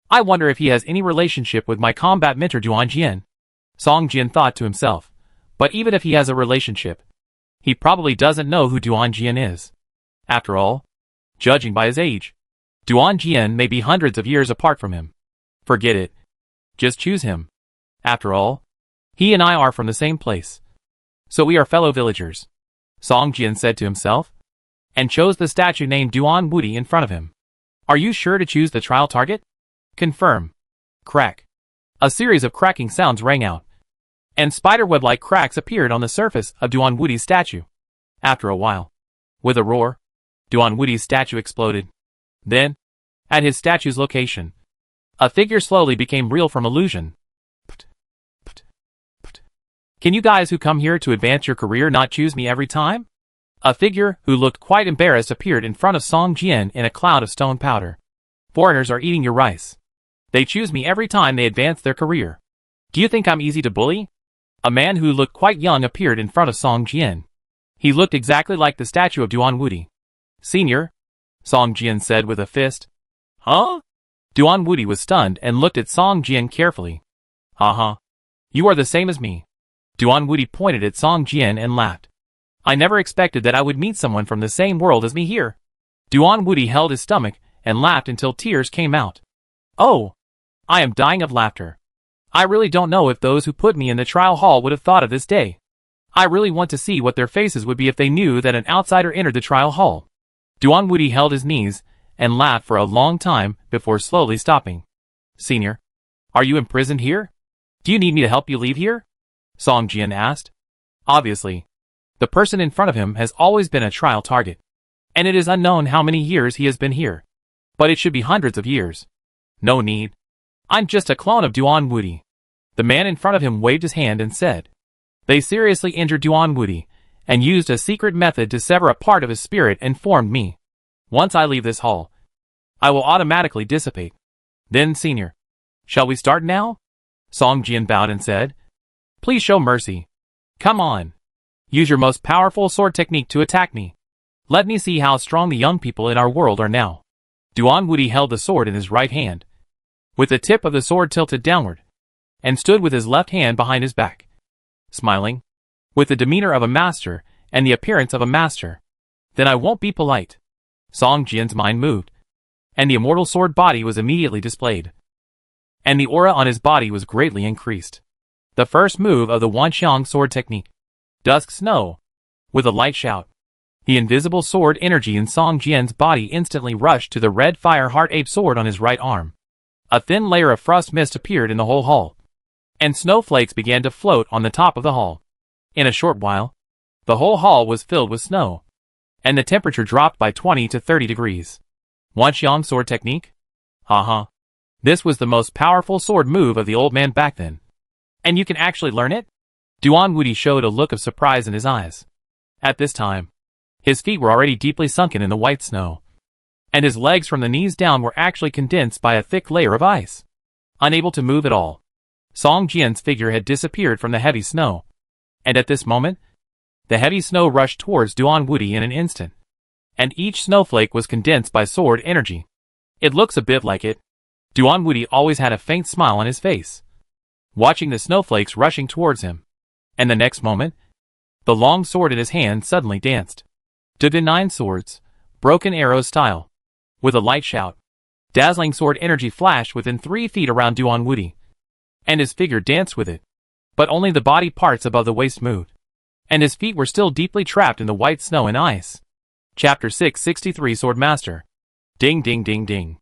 I wonder if he has any relationship with my combat mentor Duan Jian. Song Jian thought to himself. But even if he has a relationship, he probably doesn't know who Duan Jian is. After all, judging by his age, Duan Jian may be hundreds of years apart from him. Forget it. Just choose him. After all, he and I are from the same place. So we are fellow villagers. Song Jian said to himself, and chose the statue named Duan Wudi in front of him. Are you sure to choose the trial target? Confirm. Crack. A series of cracking sounds rang out, and spiderweb-like cracks appeared on the surface of Duan Wudi's statue. After a while, with a roar, Duan Wudi's statue exploded. Then, at his statue's location, a figure slowly became real from illusion. Can you guys who come here to advance your career not choose me every time? A figure who looked quite embarrassed appeared in front of Song Jian in a cloud of stone powder. Foreigners are eating your rice. They choose me every time they advance their career. Do you think I'm easy to bully? A man who looked quite young appeared in front of Song Jian. He looked exactly like the statue of Duan Wudi. Senior, Song Jian said with a fist. Huh? Duan Wudi was stunned and looked at Song Jian carefully. Uh-huh. You are the same as me. Duan Wudi pointed at Song Jian and laughed. I never expected that I would meet someone from the same world as me here. Duan Wudi held his stomach and laughed until tears came out. Oh! I am dying of laughter. I really don't know if those who put me in the trial hall would have thought of this day. I really want to see what their faces would be if they knew that an outsider entered the trial hall. Duan Wudi held his knees and laughed for a long time before slowly stopping. Senior, are you imprisoned here? Do you need me to help you leave here? Song Jian asked. Obviously, the person in front of him has always been a trial target, and it is unknown how many years he has been here. But it should be hundreds of years. No need. I'm just a clone of Duan Wudi. The man in front of him waved his hand and said. They seriously injured Duan Wudi, and used a secret method to sever a part of his spirit and formed me. Once I leave this hall, I will automatically dissipate. Then, Senior, shall we start now? Song Jian bowed and said. Please show mercy. Come on. Use your most powerful sword technique to attack me. Let me see how strong the young people in our world are now. Duan Wudi held the sword in his right hand, with the tip of the sword tilted downward, and stood with his left hand behind his back, smiling, with the demeanor of a master and the appearance of a master. Then I won't be polite. Song Jian's mind moved, and the immortal sword body was immediately displayed, and the aura on his body was greatly increased. The first move of the Wanxiang sword technique. Dusk Snow. With a light shout, the invisible sword energy in Song Jian's body instantly rushed to the red fire heart ape sword on his right arm. A thin layer of frost mist appeared in the whole hall, and snowflakes began to float on the top of the hall. In a short while, the whole hall was filled with snow, and the temperature dropped by 20 to 30 degrees. Wanxiang sword technique? Uh-huh. This was the most powerful sword move of the old man back then. And you can actually learn it? Duan Wudi showed a look of surprise in his eyes. At this time, his feet were already deeply sunken in the white snow, and his legs from the knees down were actually condensed by a thick layer of ice. Unable to move at all, Song Jian's figure had disappeared from the heavy snow, and at this moment, the heavy snow rushed towards Duan Wudi in an instant, and each snowflake was condensed by sword energy. It looks a bit like it. Duan Wudi always had a faint smile on his face, watching the snowflakes rushing towards him, and the next moment, the long sword in his hand suddenly danced. The 9 swords, broken arrow style. With a light shout, dazzling sword energy flashed within 3 feet around Duan Wudi, and his figure danced with it. But only the body parts above the waist moved, and his feet were still deeply trapped in the white snow and ice. Chapter 663 Sword Master. Ding ding ding ding.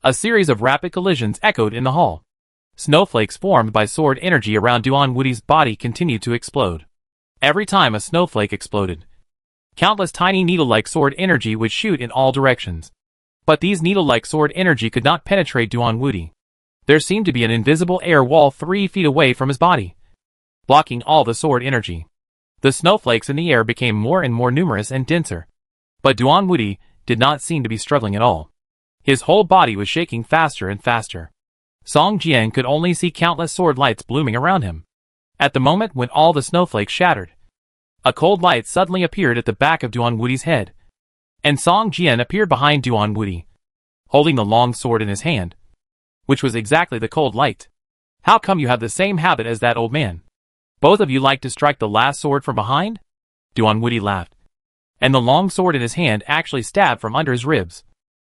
A series of rapid collisions echoed in the hall. Snowflakes formed by sword energy around Duan Wudi's body continued to explode. Every time a snowflake exploded, countless tiny needle-like sword energy would shoot in all directions. But these needle-like sword energy could not penetrate Duan Wudi. There seemed to be an invisible air wall 3 feet away from his body, blocking all the sword energy. The snowflakes in the air became more and more numerous and denser. But Duan Wudi did not seem to be struggling at all. His whole body was shaking faster and faster. Song Jian could only see countless sword lights blooming around him. At the moment when all the snowflakes shattered, a cold light suddenly appeared at the back of Duan Wudi's head, and Song Jian appeared behind Duan Wudi, holding the long sword in his hand, which was exactly the cold light. How come you have the same habit as that old man? Both of you like to strike the last sword from behind? Duan Wudi laughed, and the long sword in his hand actually stabbed from under his ribs,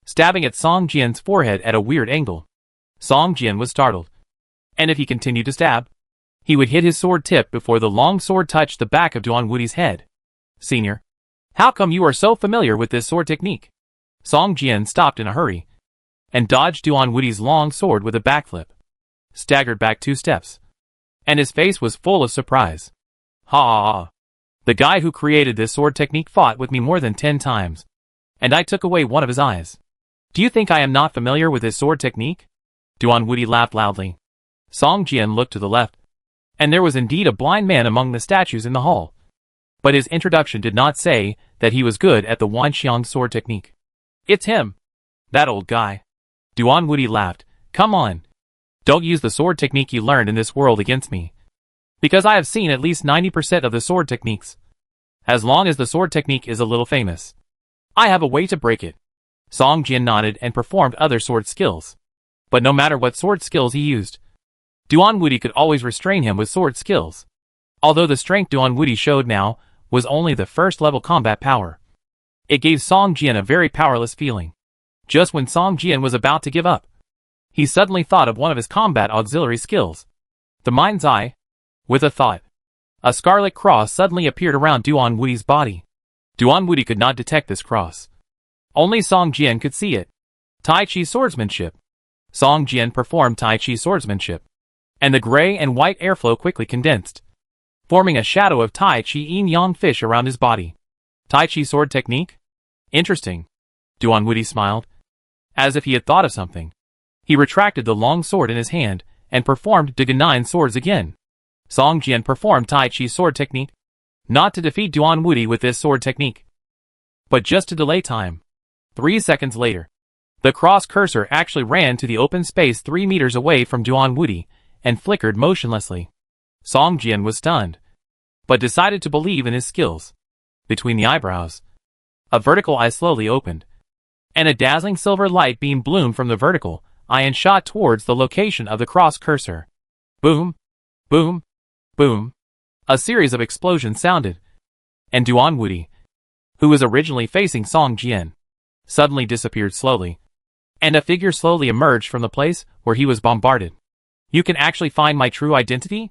stabbing at Song Jian's forehead at a weird angle. Song Jian was startled, and if he continued to stab, he would hit his sword tip before the long sword touched the back of Duan Wudi's head. Senior, how come you are so familiar with this sword technique? Song Jian stopped in a hurry, and dodged Duan Wudi's long sword with a backflip, staggered back 2 steps, and his face was full of surprise. Ha! The guy who created this sword technique fought with me more than 10 times, and I took away one of his eyes. Do you think I am not familiar with his sword technique? Duan Wudi laughed loudly. Song Jian looked to the left, and there was indeed a blind man among the statues in the hall. But his introduction did not say that he was good at the Wanxiang sword technique. It's him. That old guy. Duan Wudi laughed. Come on. Don't use the sword technique you learned in this world against me, because I have seen at least 90% of the sword techniques. As long as the sword technique is a little famous, I have a way to break it. Song Jian nodded and performed other sword skills. But no matter what sword skills he used, Duan Wudi could always restrain him with sword skills. Although the strength Duan Wudi showed now was only the first level combat power, it gave Song Jian a very powerless feeling. Just when Song Jian was about to give up, he suddenly thought of one of his combat auxiliary skills, the Mind's Eye. With a thought, a scarlet cross suddenly appeared around Duan Wudi's body. Duan Wudi could not detect this cross. Only Song Jian could see it. Tai Chi swordsmanship. Song Jian performed Tai Chi swordsmanship, and the gray and white airflow quickly condensed, forming a shadow of Tai Chi yin-yang fish around his body. Tai Chi sword technique? Interesting. Duan Wudi smiled, as if he had thought of something. He retracted the long sword in his hand, and performed Dagon 9 swords again. Song Jian performed Tai Chi sword technique, not to defeat Duan Wudi with this sword technique, but just to delay time. 3 seconds later, the cross cursor actually ran to the open space 3 meters away from Duan Wudi, and flickered motionlessly. Song Jian was stunned, but decided to believe in his skills. Between the eyebrows, a vertical eye slowly opened, and a dazzling silver light beam bloomed from the vertical eye and shot towards the location of the cross cursor. Boom! Boom! Boom! A series of explosions sounded, and Duan Wudi, who was originally facing Song Jian, suddenly disappeared slowly, and a figure slowly emerged from the place where he was bombarded. You can actually find my true identity?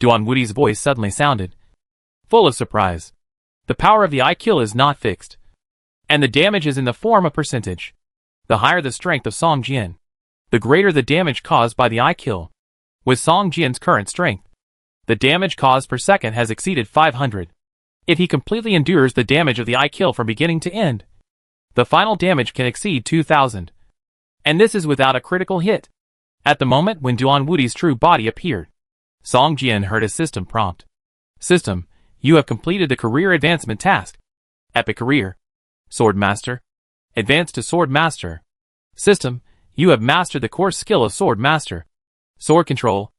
Duan Wudi's voice suddenly sounded, full of surprise. The power of the eye kill is not fixed, and the damage is in the form of percentage. The higher the strength of Song Jian, the greater the damage caused by the eye kill. With Song Jian's current strength, the damage caused per second has exceeded 500. If he completely endures the damage of the eye kill from beginning to end, the final damage can exceed 2,000. And this is without a critical hit. At the moment when Duan Wudi's true body appeared, Song Jian heard a system prompt. System, you have completed the career advancement task. Epic career. Sword Master. Advance to Sword Master. System, you have mastered the core skill of Sword Master. Sword Control.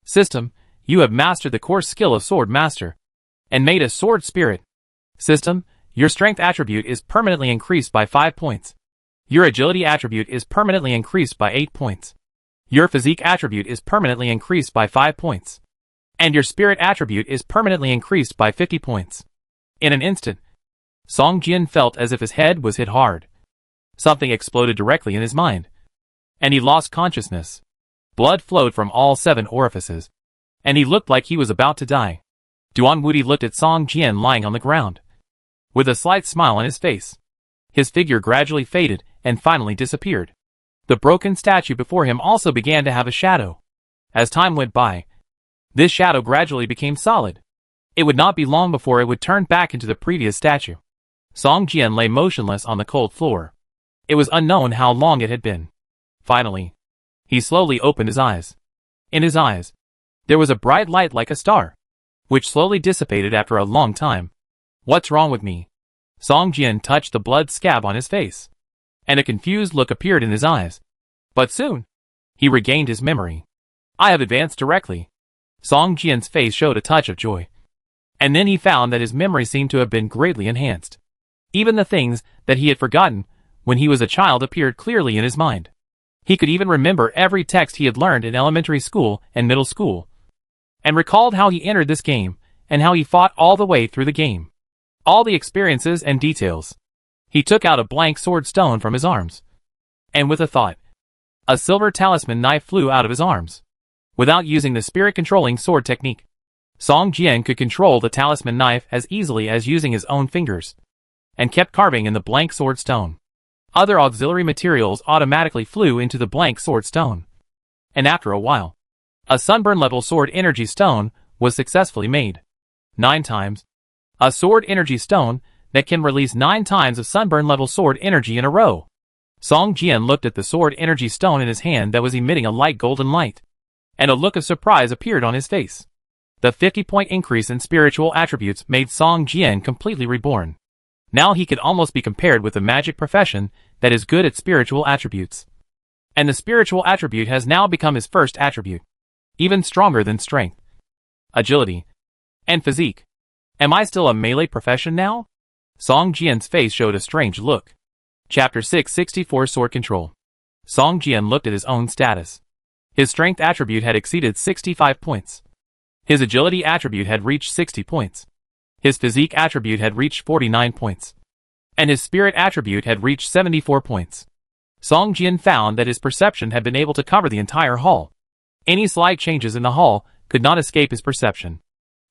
System, you have mastered the core skill of Sword Master, and made a Sword Spirit. System, your Strength attribute is permanently increased by 5 points. Your Agility attribute is permanently increased by 8 points. Your Physique attribute is permanently increased by 5 points. And your Spirit attribute is permanently increased by 50 points. In an instant, Song Jian felt as if his head was hit hard. Something exploded directly in his mind, and he lost consciousness. Blood flowed from all 7 orifices, and he looked like he was about to die. Duan Wudi looked at Song Jian lying on the ground, with a slight smile on his face. His figure gradually faded and finally disappeared. The broken statue before him also began to have a shadow. As time went by, this shadow gradually became solid. It would not be long before it would turn back into the previous statue. Song Jian lay motionless on the cold floor. It was unknown how long it had been. Finally, he slowly opened his eyes. In his eyes, there was a bright light like a star, which slowly dissipated after a long time. What's wrong with me? Song Jian touched the blood scab on his face, and a confused look appeared in his eyes. But soon, He regained his memory. I have advanced directly. Song Jian's face showed a touch of joy. And then he found that his memory seemed to have been greatly enhanced. Even the things that he had forgotten when he was a child appeared clearly in his mind. He could even remember every text he had learned in elementary school and middle school, and recalled how he entered this game, and how he fought all the way through the game. All the experiences and details. He took out a blank sword stone from his arms. And with a thought, a silver talisman knife flew out of his arms. Without using the spirit-controlling sword technique, Song Jian could control the talisman knife as easily as using his own fingers, and kept carving in the blank sword stone. Other auxiliary materials automatically flew into the blank sword stone. And after a while, a sunburn-level sword energy stone was successfully made. 9 times. A sword energy stone that can release 9 times of sunburn-level sword energy in a row. Song Jian looked at the sword energy stone in his hand that was emitting a light golden light, and a look of surprise appeared on his face. The 50-point increase in spiritual attributes made Song Jian completely reborn. Now he could almost be compared with a magic profession that is good at spiritual attributes. And the spiritual attribute has now become his first attribute, even stronger than strength, agility, and physique. Am I still a melee profession now? Song Jian's face showed a strange look. Chapter 664 Sword Control. Song Jian looked at his own status. His strength attribute had exceeded 65 points. His agility attribute had reached 60 points. His physique attribute had reached 49 points. And his spirit attribute had reached 74 points. Song Jian found that his perception had been able to cover the entire hall. Any slight changes in the hall could not escape his perception.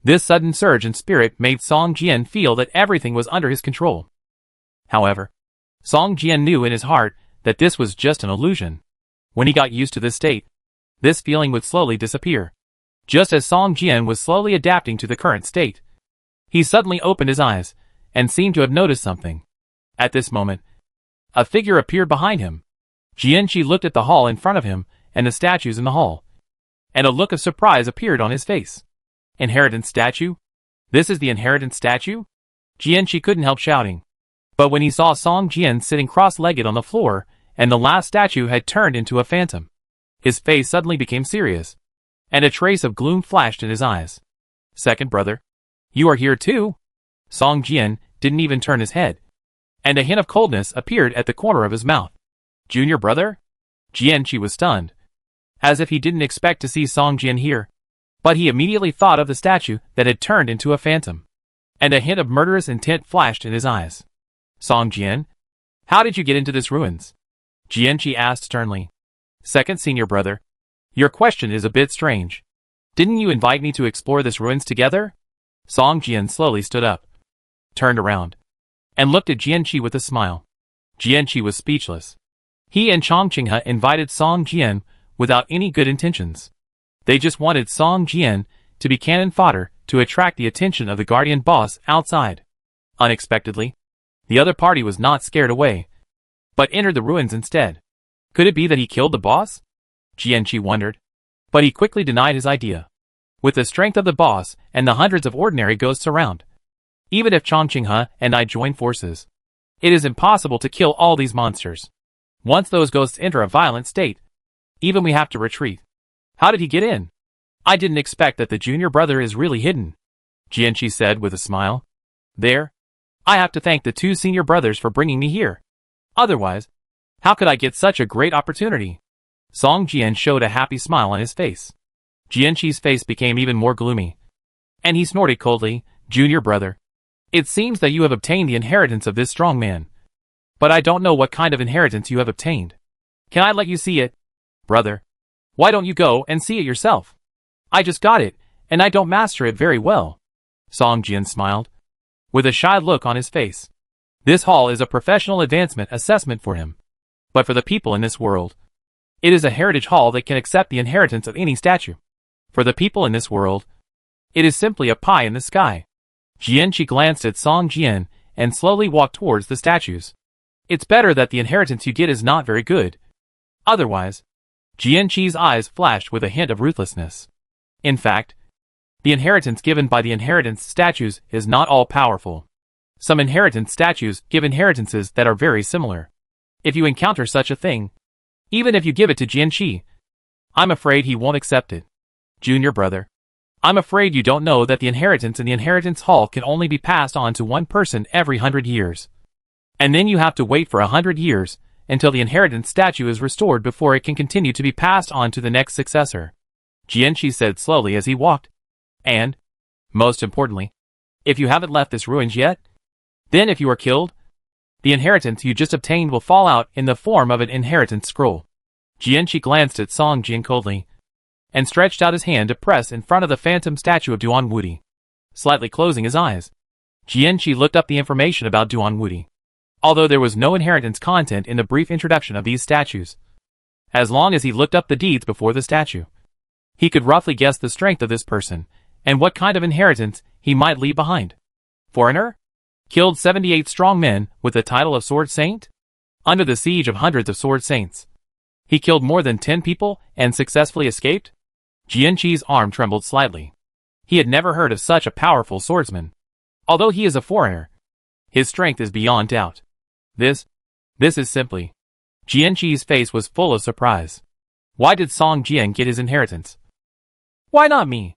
This sudden surge in spirit made Song Jian feel that everything was under his control. However, Song Jian knew in his heart that this was just an illusion. When he got used to this state, this feeling would slowly disappear. Just as Song Jian was slowly adapting to the current state, he suddenly opened his eyes and seemed to have noticed something. At this moment, a figure appeared behind him. Jianqi looked at the hall in front of him and the statues in the hall, and a look of surprise appeared on his face. Inheritance statue? This is the inheritance statue? Jianqi couldn't help shouting. But when he saw Song Jian sitting cross-legged on the floor, and the last statue had turned into a phantom, his face suddenly became serious, and a trace of gloom flashed in his eyes. Second brother, you are here too? Song Jian didn't even turn his head, and a hint of coldness appeared at the corner of his mouth. Junior brother? Jianqi was stunned, as if he didn't expect to see Song Jian here. But he immediately thought of the statue that had turned into a phantom, and a hint of murderous intent flashed in his eyes. Song Jian, how did you get into this ruins? Jianqi asked sternly. Second senior brother, your question is a bit strange. Didn't you invite me to explore this ruins together? Song Jian slowly stood up, turned around, and looked at Jianqi with a smile. Jianqi was speechless. He and Chongqinghe invited Song Jian without any good intentions. They just wanted Song Jian to be cannon fodder to attract the attention of the guardian boss outside. Unexpectedly, the other party was not scared away, but entered the ruins instead. Could it be that he killed the boss? Jianqi wondered. But he quickly denied his idea. With the strength of the boss and the hundreds of ordinary ghosts around, even if Chongqinghe and I join forces, it is impossible to kill all these monsters. Once those ghosts enter a violent state, even we have to retreat. How did he get in? I didn't expect that the junior brother is really hidden, Jianqi said with a smile. There, I have to thank the 2 senior brothers for bringing me here. Otherwise, how could I get such a great opportunity? Song Jian showed a happy smile on his face. Jianqi's face became even more gloomy, and he snorted coldly, Junior brother, it seems that you have obtained the inheritance of this strong man. But I don't know what kind of inheritance you have obtained. Can I let you see it? Brother, why don't you go and see it yourself? I just got it, and I don't master it very well. Song Jian smiled, with a shy look on his face. This hall is a professional advancement assessment for him. But for the people in this world, it is a heritage hall that can accept the inheritance of any statue. For the people in this world, it is simply a pie in the sky. Jianqi glanced at Song Jian and slowly walked towards the statues. It's better that the inheritance you get is not very good. Otherwise, Jianqi's eyes flashed with a hint of ruthlessness. In fact, the inheritance given by the inheritance statues is not all powerful. Some inheritance statues give inheritances that are very similar. If you encounter such a thing, even if you give it to Jianqi, I'm afraid he won't accept it. Junior brother. I'm afraid you don't know that the inheritance in the inheritance hall can only be passed on to one person every 100 years. And then you have to wait for 100 years, until the inheritance statue is restored before it can continue to be passed on to the next successor. Jianqi said slowly as he walked. And, most importantly, if you haven't left this ruins yet, then if you are killed, the inheritance you just obtained will fall out in the form of an inheritance scroll. Jianqi glanced at Song Jian coldly, and stretched out his hand to press in front of the phantom statue of Duan Wudi. Slightly closing his eyes, Jianqi looked up the information about Duan Wudi. Although there was no inheritance content in the brief introduction of these statues, as long as he looked up the deeds before the statue, he could roughly guess the strength of this person, and what kind of inheritance he might leave behind. Foreigner? Killed 78 strong men with the title of Sword Saint? Under the siege of hundreds of Sword Saints. He killed more than 10 people and successfully escaped? Jianqi's arm trembled slightly. He had never heard of such a powerful swordsman. Although he is a foreigner, his strength is beyond doubt. This is simply... Jianqi's face was full of surprise. Why did Song Jian get his inheritance? Why not me?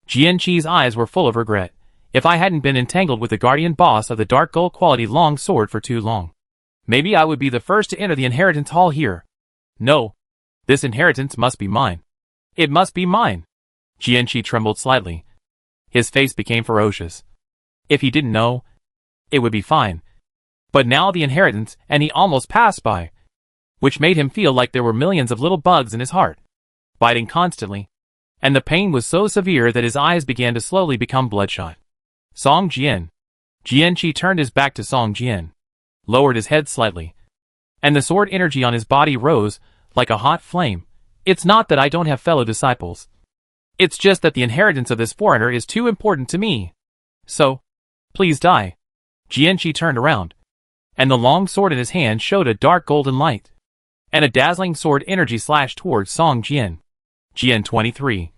Jianqi's eyes were full of regret. If I hadn't been entangled with the guardian boss of the dark gold quality long sword for too long, maybe I would be the first to enter the inheritance hall here. No. This inheritance must be mine. It must be mine. Jianqi trembled slightly. His face became ferocious. If he didn't know, it would be fine. But now the inheritance, and he almost passed by, which made him feel like there were millions of little bugs in his heart, biting constantly, and the pain was so severe that his eyes began to slowly become bloodshot. Song Jian. Jianqi turned his back to Song Jian, lowered his head slightly, and the sword energy on his body rose like a hot flame. It's not that I don't have fellow disciples. It's just that the inheritance of this foreigner is too important to me. So, please die. Jianqi turned around, and the long sword in his hand showed a dark golden light, and a dazzling sword energy slashed towards Song Jian. Jian 23.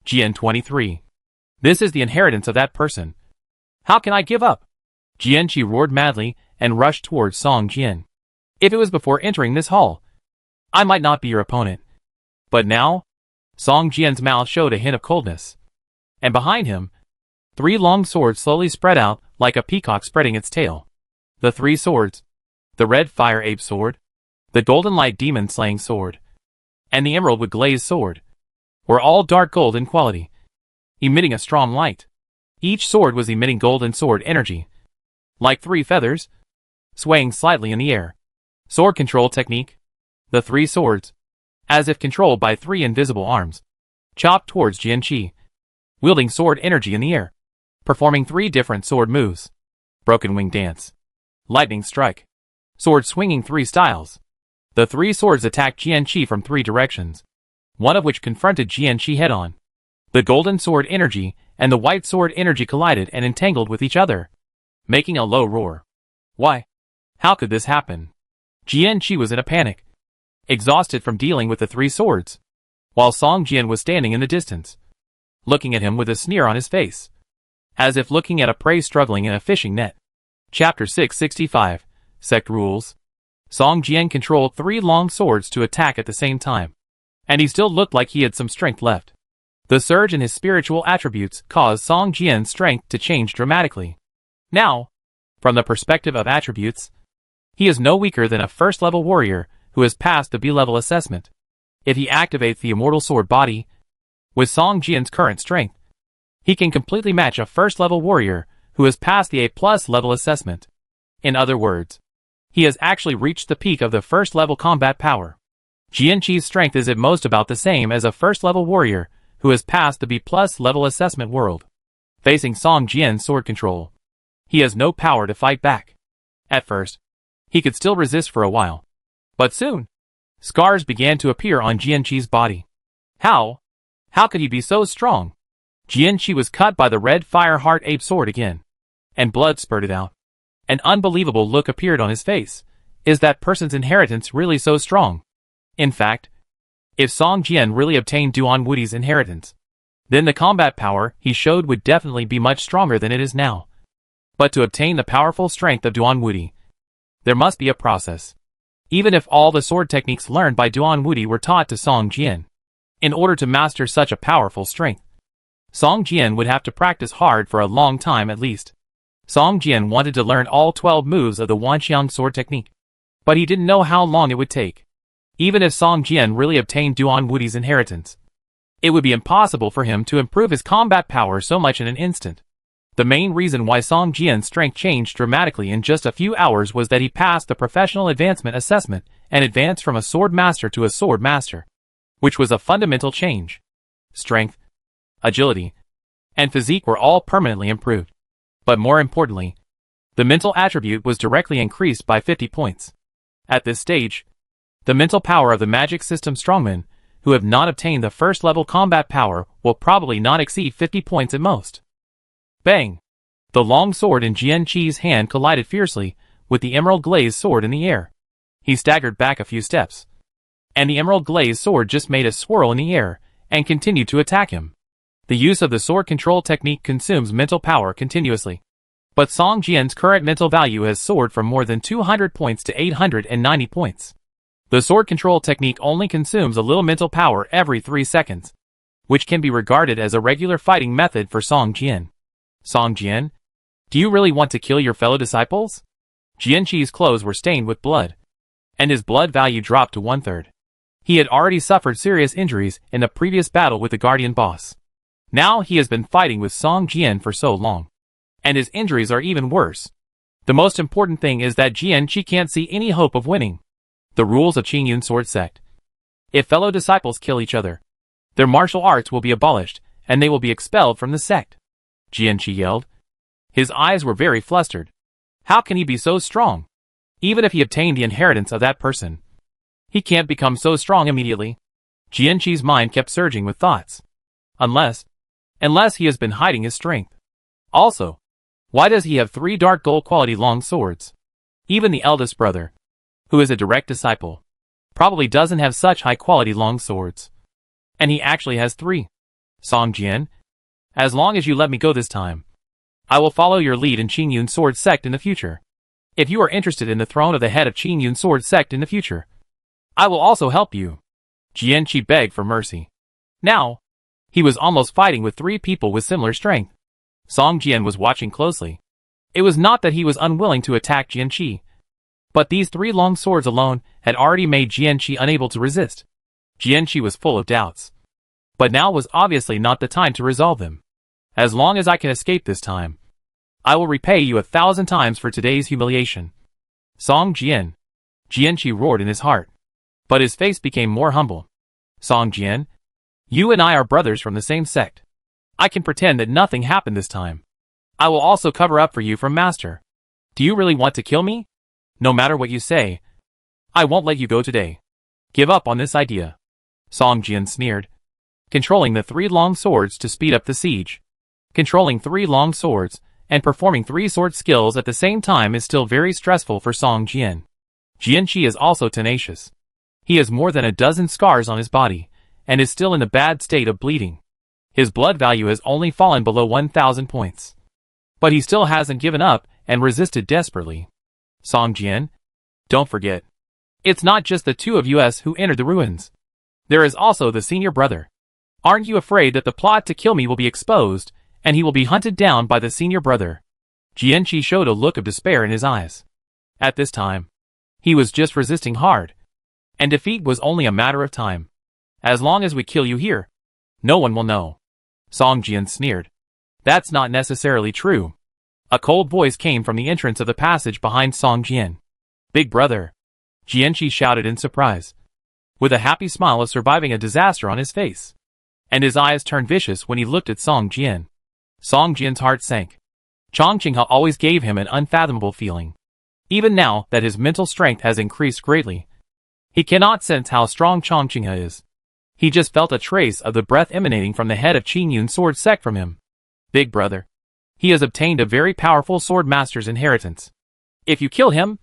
Jian 23. This is the inheritance of that person. How can I give up? Jianqi roared madly and rushed towards Song Jian. If it was before entering this hall, I might not be your opponent. But now, Song Jian's mouth showed a hint of coldness. And behind him, 3 long swords slowly spread out like a peacock spreading its tail. The 3 swords, the red fire ape sword, the golden light demon slaying sword, and the emerald with glazed sword, were all dark gold in quality, emitting a strong light. Each sword was emitting golden sword energy, like 3 feathers, swaying slightly in the air. Sword control technique. The 3 swords, as if controlled by 3 invisible arms, chopped towards Jianqi, wielding sword energy in the air, performing 3 different sword moves. Broken wing dance, lightning strike, sword swinging 3 styles. The 3 swords attacked Jianqi from 3 directions, one of which confronted Jianqi head-on. The golden sword energy and the white sword energy collided and entangled with each other, making a low roar. Why? How could this happen? Jianqi was in a panic, exhausted from dealing with the 3 swords, while Song Jian was standing in the distance, looking at him with a sneer on his face, as if looking at a prey struggling in a fishing net. Chapter 665, Sect Rules. Song Jian controlled 3 long swords to attack at the same time, and he still looked like he had some strength left. The surge in his spiritual attributes caused Song Jian's strength to change dramatically. Now, from the perspective of attributes, he is no weaker than a first-level warrior who has passed the B-level assessment. If he activates the immortal sword body, with Song Jian's current strength, he can completely match a first-level warrior who has passed the A+ level assessment. In other words, he has actually reached the peak of the first-level combat power. Jianqi's strength is at most about the same as a first-level warrior who has passed the B+ level assessment world. Facing Song Jian's sword control, he has no power to fight back. At first, he could still resist for a while, but soon, scars began to appear on Jianqi's body. How could he be so strong? Jianqi was cut by the red fire heart ape sword again, and blood spurted out. An unbelievable look appeared on his face. Is that person's inheritance really so strong? In fact, if Song Jian really obtained Duan Wudi's inheritance, then the combat power he showed would definitely be much stronger than it is now. But to obtain the powerful strength of Duan Wudi, there must be a process. Even if all the sword techniques learned by Duan Wudi were taught to Song Jian, In order to master such a powerful strength, Song Jian would have to practice hard for a long time at least. Song Jian wanted to learn all 12 moves of the Wanqiang sword technique, but he didn't know how long it would take. Even if Song Jian really obtained Duan Wudi's inheritance, it would be impossible for him to improve his combat power so much in an instant. The main reason why Song Jian's strength changed dramatically in just a few hours was that he passed the professional advancement assessment and advanced from a sword master to a sword master, which was a fundamental change. Strength, agility, and physique were all permanently improved. But more importantly, the mental attribute was directly increased by 50 points. At this stage, the mental power of the magic system strongmen, who have not obtained the first level combat power, will probably not exceed 50 points at most. Bang! The long sword in Jian Qi's hand collided fiercely with the emerald glazed sword in the air. He staggered back a few steps, and the emerald glazed sword just made a swirl in the air and continued to attack him. The use of the sword control technique consumes mental power continuously. But Song Jian's current mental value has soared from more than 200 points to 890 points. The sword control technique only consumes a little mental power every 3 seconds, which can be regarded as a regular fighting method for Song Jian. Song Jian, do you really want to kill your fellow disciples? Jian Qi's clothes were stained with blood, and his blood value dropped to 1/3. He had already suffered serious injuries in the previous battle with the Guardian boss. Now he has been fighting with Song Jian for so long, and his injuries are even worse. The most important thing is that Jian Qi can't see any hope of winning. The rules of Qingyun Sword Sect. If fellow disciples kill each other, their martial arts will be abolished, and they will be expelled from the sect. Jian Qi yelled. His eyes were very flustered. How can he be so strong? Even if he obtained the inheritance of that person, he can't become so strong immediately. Jian Qi's mind kept surging with thoughts. Unless he has been hiding his strength. Also, why does he have 3 dark gold quality long swords? Even the eldest brother, who is a direct disciple, probably doesn't have such high quality long swords. And he actually has 3. Song Jian, as long as you let me go this time, I will follow your lead in Qingyun Sword Sect in the future. If you are interested in the throne of the head of Qingyun Sword Sect in the future, I will also help you. Jian Qi begged for mercy. Now, he was almost fighting with 3 people with similar strength. Song Jian was watching closely. It was not that he was unwilling to attack Jian Qi, but these 3 long swords alone had already made Jian Qi unable to resist. Jian Qi was full of doubts, but now was obviously not the time to resolve them. As long as I can escape this time, I will repay you 1,000 times for today's humiliation. Song Jian. Jian Qi roared in his heart, but his face became more humble. Song Jian, you and I are brothers from the same sect. I can pretend that nothing happened this time. I will also cover up for you from Master. Do you really want to kill me? No matter what you say, I won't let you go today. Give up on this idea. Song Jian sneered. Controlling the 3 long swords to speed up the siege. Controlling 3 long swords and performing 3 sword skills at the same time is still very stressful for Song Jian. Jian Qi is also tenacious. He has more than a dozen scars on his body, and is still in a bad state of bleeding. His blood value has only fallen below 1,000 points. But he still hasn't given up and resisted desperately. Song Jian, don't forget, it's not just the 2 of us who entered the ruins. There is also the senior brother. Aren't you afraid that the plot to kill me will be exposed, and he will be hunted down by the senior brother? Jian Qi showed a look of despair in his eyes. At this time, he was just resisting hard, and defeat was only a matter of time. As long as we kill you here, no one will know. Song Jian sneered. That's not necessarily true. A cold voice came from the entrance of the passage behind Song Jian. Big brother. Jian Qi shouted in surprise, with a happy smile of surviving a disaster on his face. And his eyes turned vicious when he looked at Song Jian. Song Jian's heart sank. Chongqinghe always gave him an unfathomable feeling. Even now that his mental strength has increased greatly, he cannot sense how strong Chongqinghe is. He just felt a trace of the breath emanating from the head of Qingyun Sword Sect from him. Big brother. He has obtained a very powerful sword master's inheritance. If you kill him,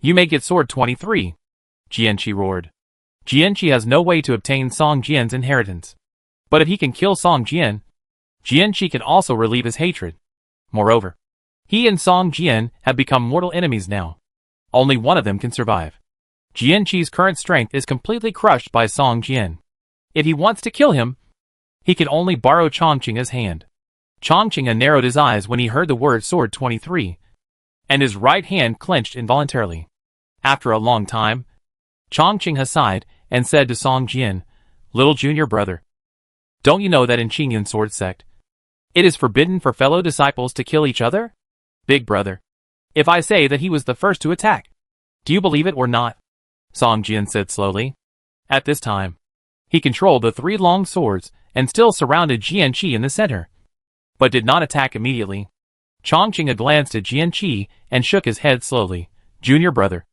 you may get sword 23. Jian Qi roared. Jian Qi has no way to obtain Song Jian's inheritance. But if he can kill Song Jian, Jian Qi can also relieve his hatred. Moreover, he and Song Jian have become mortal enemies now. Only one of them can survive. Jian Qi's current strength is completely crushed by Song Jian. If he wants to kill him, he can only borrow Chongqing's hand. Chongqing narrowed his eyes when he heard the word sword 23, and his right hand clenched involuntarily. After a long time, Chongqing sighed and said to Song Jian, "Little junior brother, don't you know that in Qingyan sword sect, it is forbidden for fellow disciples to kill each other? Big brother, if I say that he was the first to attack, do you believe it or not?" Song Jian said slowly. At this time, he controlled the 3 long swords and still surrounded Jianqi in the center, but did not attack immediately. Chongqing glanced at Jianqi and shook his head slowly. "Junior brother,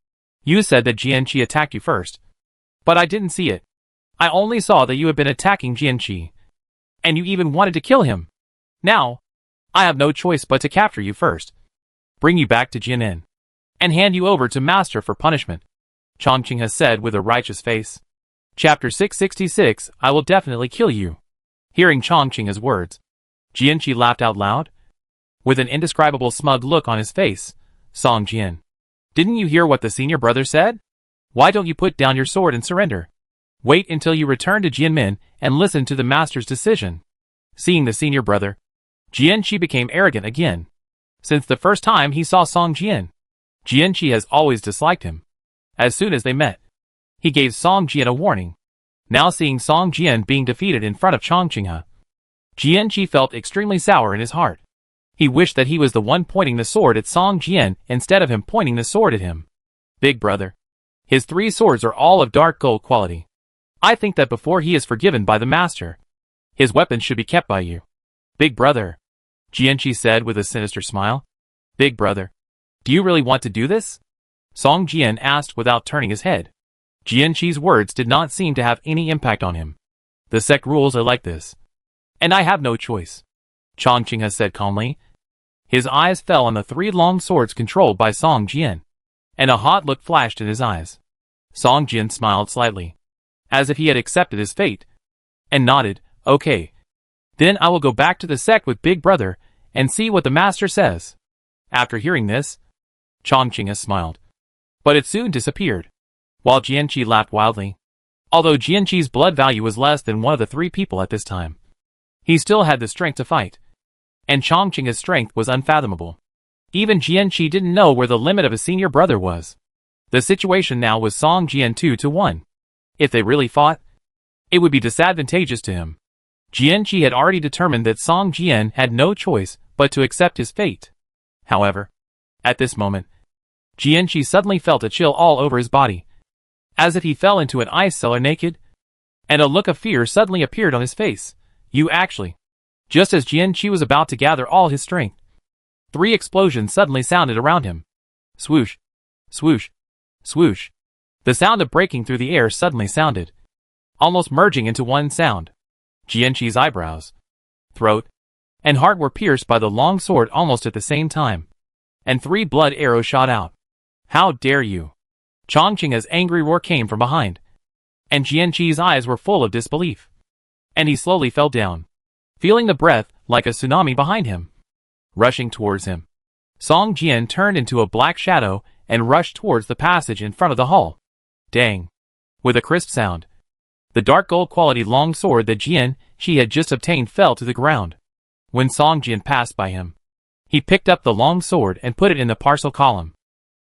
you said that Jianqi attacked you first, but I didn't see it. I only saw that you had been attacking Jianqi, and you even wanted to kill him. Now, I have no choice but to capture you first, bring you back to Jianan, and hand you over to Master for punishment," Chongqing said with a righteous face. Chapter 666, I will definitely kill you. Hearing Chongqing's words, Jianqi laughed out loud. With an indescribable smug look on his face, Song Jian, "Didn't you hear what the senior brother said? Why don't you put down your sword and surrender? Wait until you return to Jianmin and listen to the master's decision." Seeing the senior brother, Jianqi became arrogant again. Since the first time he saw Song Jian, Jianqi has always disliked him. As soon as they met, he gave Song Jian a warning. Now seeing Song Jian being defeated in front of Chongqing, Jianqi felt extremely sour in his heart. He wished that he was the one pointing the sword at Song Jian instead of him pointing the sword at him. "Big brother, his 3 swords are all of dark gold quality. I think that before he is forgiven by the master, his weapons should be kept by you." "Big brother," Jianqi said with a sinister smile. "Big brother, do you really want to do this?" Song Jian asked without turning his head. Jianqi's words did not seem to have any impact on him. "The sect rules are like this, and I have no choice," Chongqing said calmly. His eyes fell on the 3 long swords controlled by Song Jian, and a hot look flashed in his eyes. Song Jian smiled slightly, as if he had accepted his fate, and nodded, "Okay. Then I will go back to the sect with Big Brother and see what the master says." After hearing this, Chongqing smiled, but it soon disappeared, while Jianqi laughed wildly. Although Jianqi's blood value was less than one of the 3 people at this time, he still had the strength to fight, and Chongqing's strength was unfathomable. Even Jianqi didn't know where the limit of a senior brother was. The situation now was Song Jian 2-1. If they really fought, it would be disadvantageous to him. Jianqi had already determined that Song Jian had no choice but to accept his fate. However, at this moment, Jianqi suddenly felt a chill all over his body, as if he fell into an ice cellar naked, and a look of fear suddenly appeared on his face. "You actually..." Just as Jianqi was about to gather all his strength, 3 explosions suddenly sounded around him. Swoosh, swoosh, swoosh. The sound of breaking through the air suddenly sounded, almost merging into one sound. Jianqi's eyebrows, throat, and heart were pierced by the long sword almost at the same time, and 3 blood arrows shot out. "How dare you!" Chongqing's angry roar came from behind, and Jianqi's eyes were full of disbelief, and he slowly fell down, feeling the breath like a tsunami behind him. Rushing towards him, Song Jian turned into a black shadow and rushed towards the passage in front of the hall. Dang! With a crisp sound, the dark gold quality long sword that Jianqi had just obtained fell to the ground. When Song Jian passed by him, he picked up the long sword and put it in the parcel column.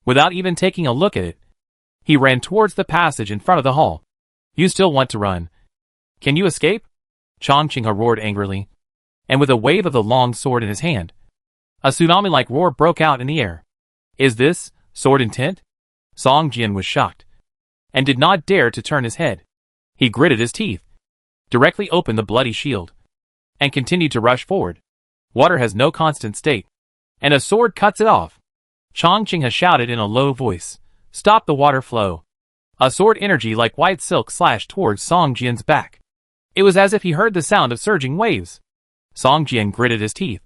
Without even taking a look at it, he ran towards the passage in front of the hall. "You still want to run? Can you escape?" Chongqing roared angrily, and with a wave of the long sword in his hand, a tsunami-like roar broke out in the air. "Is this sword intent?" Song Jian was shocked, and did not dare to turn his head. He gritted his teeth, directly opened the bloody shield, and continued to rush forward. "Water has no constant state, and a sword cuts it off." Chongqing shouted in a low voice, "Stop the water flow." A sword energy like white silk slashed towards Song Jian's back. It was as if he heard the sound of surging waves. Song Jian gritted his teeth,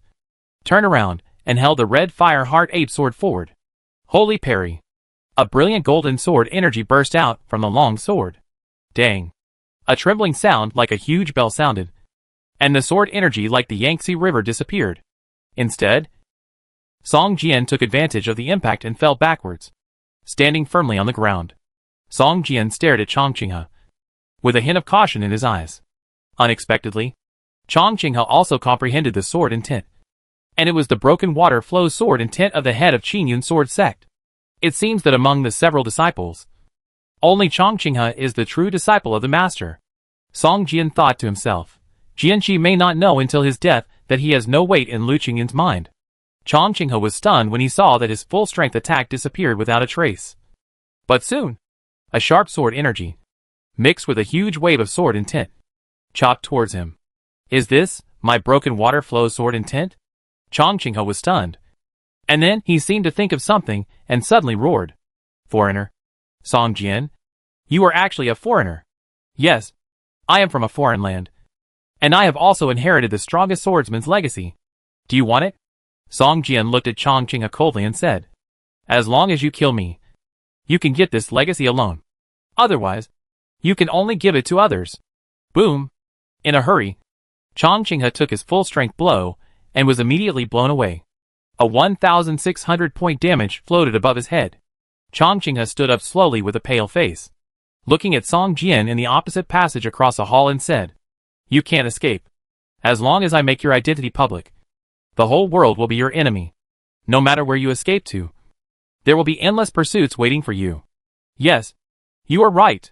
turned around, and held the red fire heart ape sword forward. Holy parry! A brilliant golden sword energy burst out from the long sword. Dang! A trembling sound like a huge bell sounded, and the sword energy like the Yangtze River disappeared. Instead, Song Jian took advantage of the impact and fell backwards, standing firmly on the ground. Song Jian stared at Chongqing, with a hint of caution in his eyes. Unexpectedly, Chong Qinghe also comprehended the sword intent. And it was the broken water flow sword intent of the head of Qingyun sword sect. It seems that among the several disciples, only Chong Qinghe is the true disciple of the master. Song Jian thought to himself. Jianqi may not know until his death that he has no weight in Lu Qingyun's mind. Chong Qinghe was stunned when he saw that his full-strength attack disappeared without a trace. But soon, a sharp sword energy, mixed with a huge wave of sword intent, chopped towards him. Is this my broken water flow sword intent? Chong Qinghe was stunned. And then he seemed to think of something and suddenly roared. Foreigner. Song Jian, you are actually a foreigner. Yes, I am from a foreign land. And I have also inherited the strongest swordsman's legacy. Do you want it? Song Jian looked at Chong Qinghe coldly and said, as long as you kill me, you can get this legacy alone. Otherwise, you can only give it to others. Boom. In a hurry, Chong Qinghe took his full-strength blow and was immediately blown away. A 1,600-point damage floated above his head. Chong Qinghe stood up slowly with a pale face, looking at Song Jian in the opposite passage across a hall and said, you can't escape. As long as I make your identity public, the whole world will be your enemy. No matter where you escape to, there will be endless pursuits waiting for you. Yes, you are right.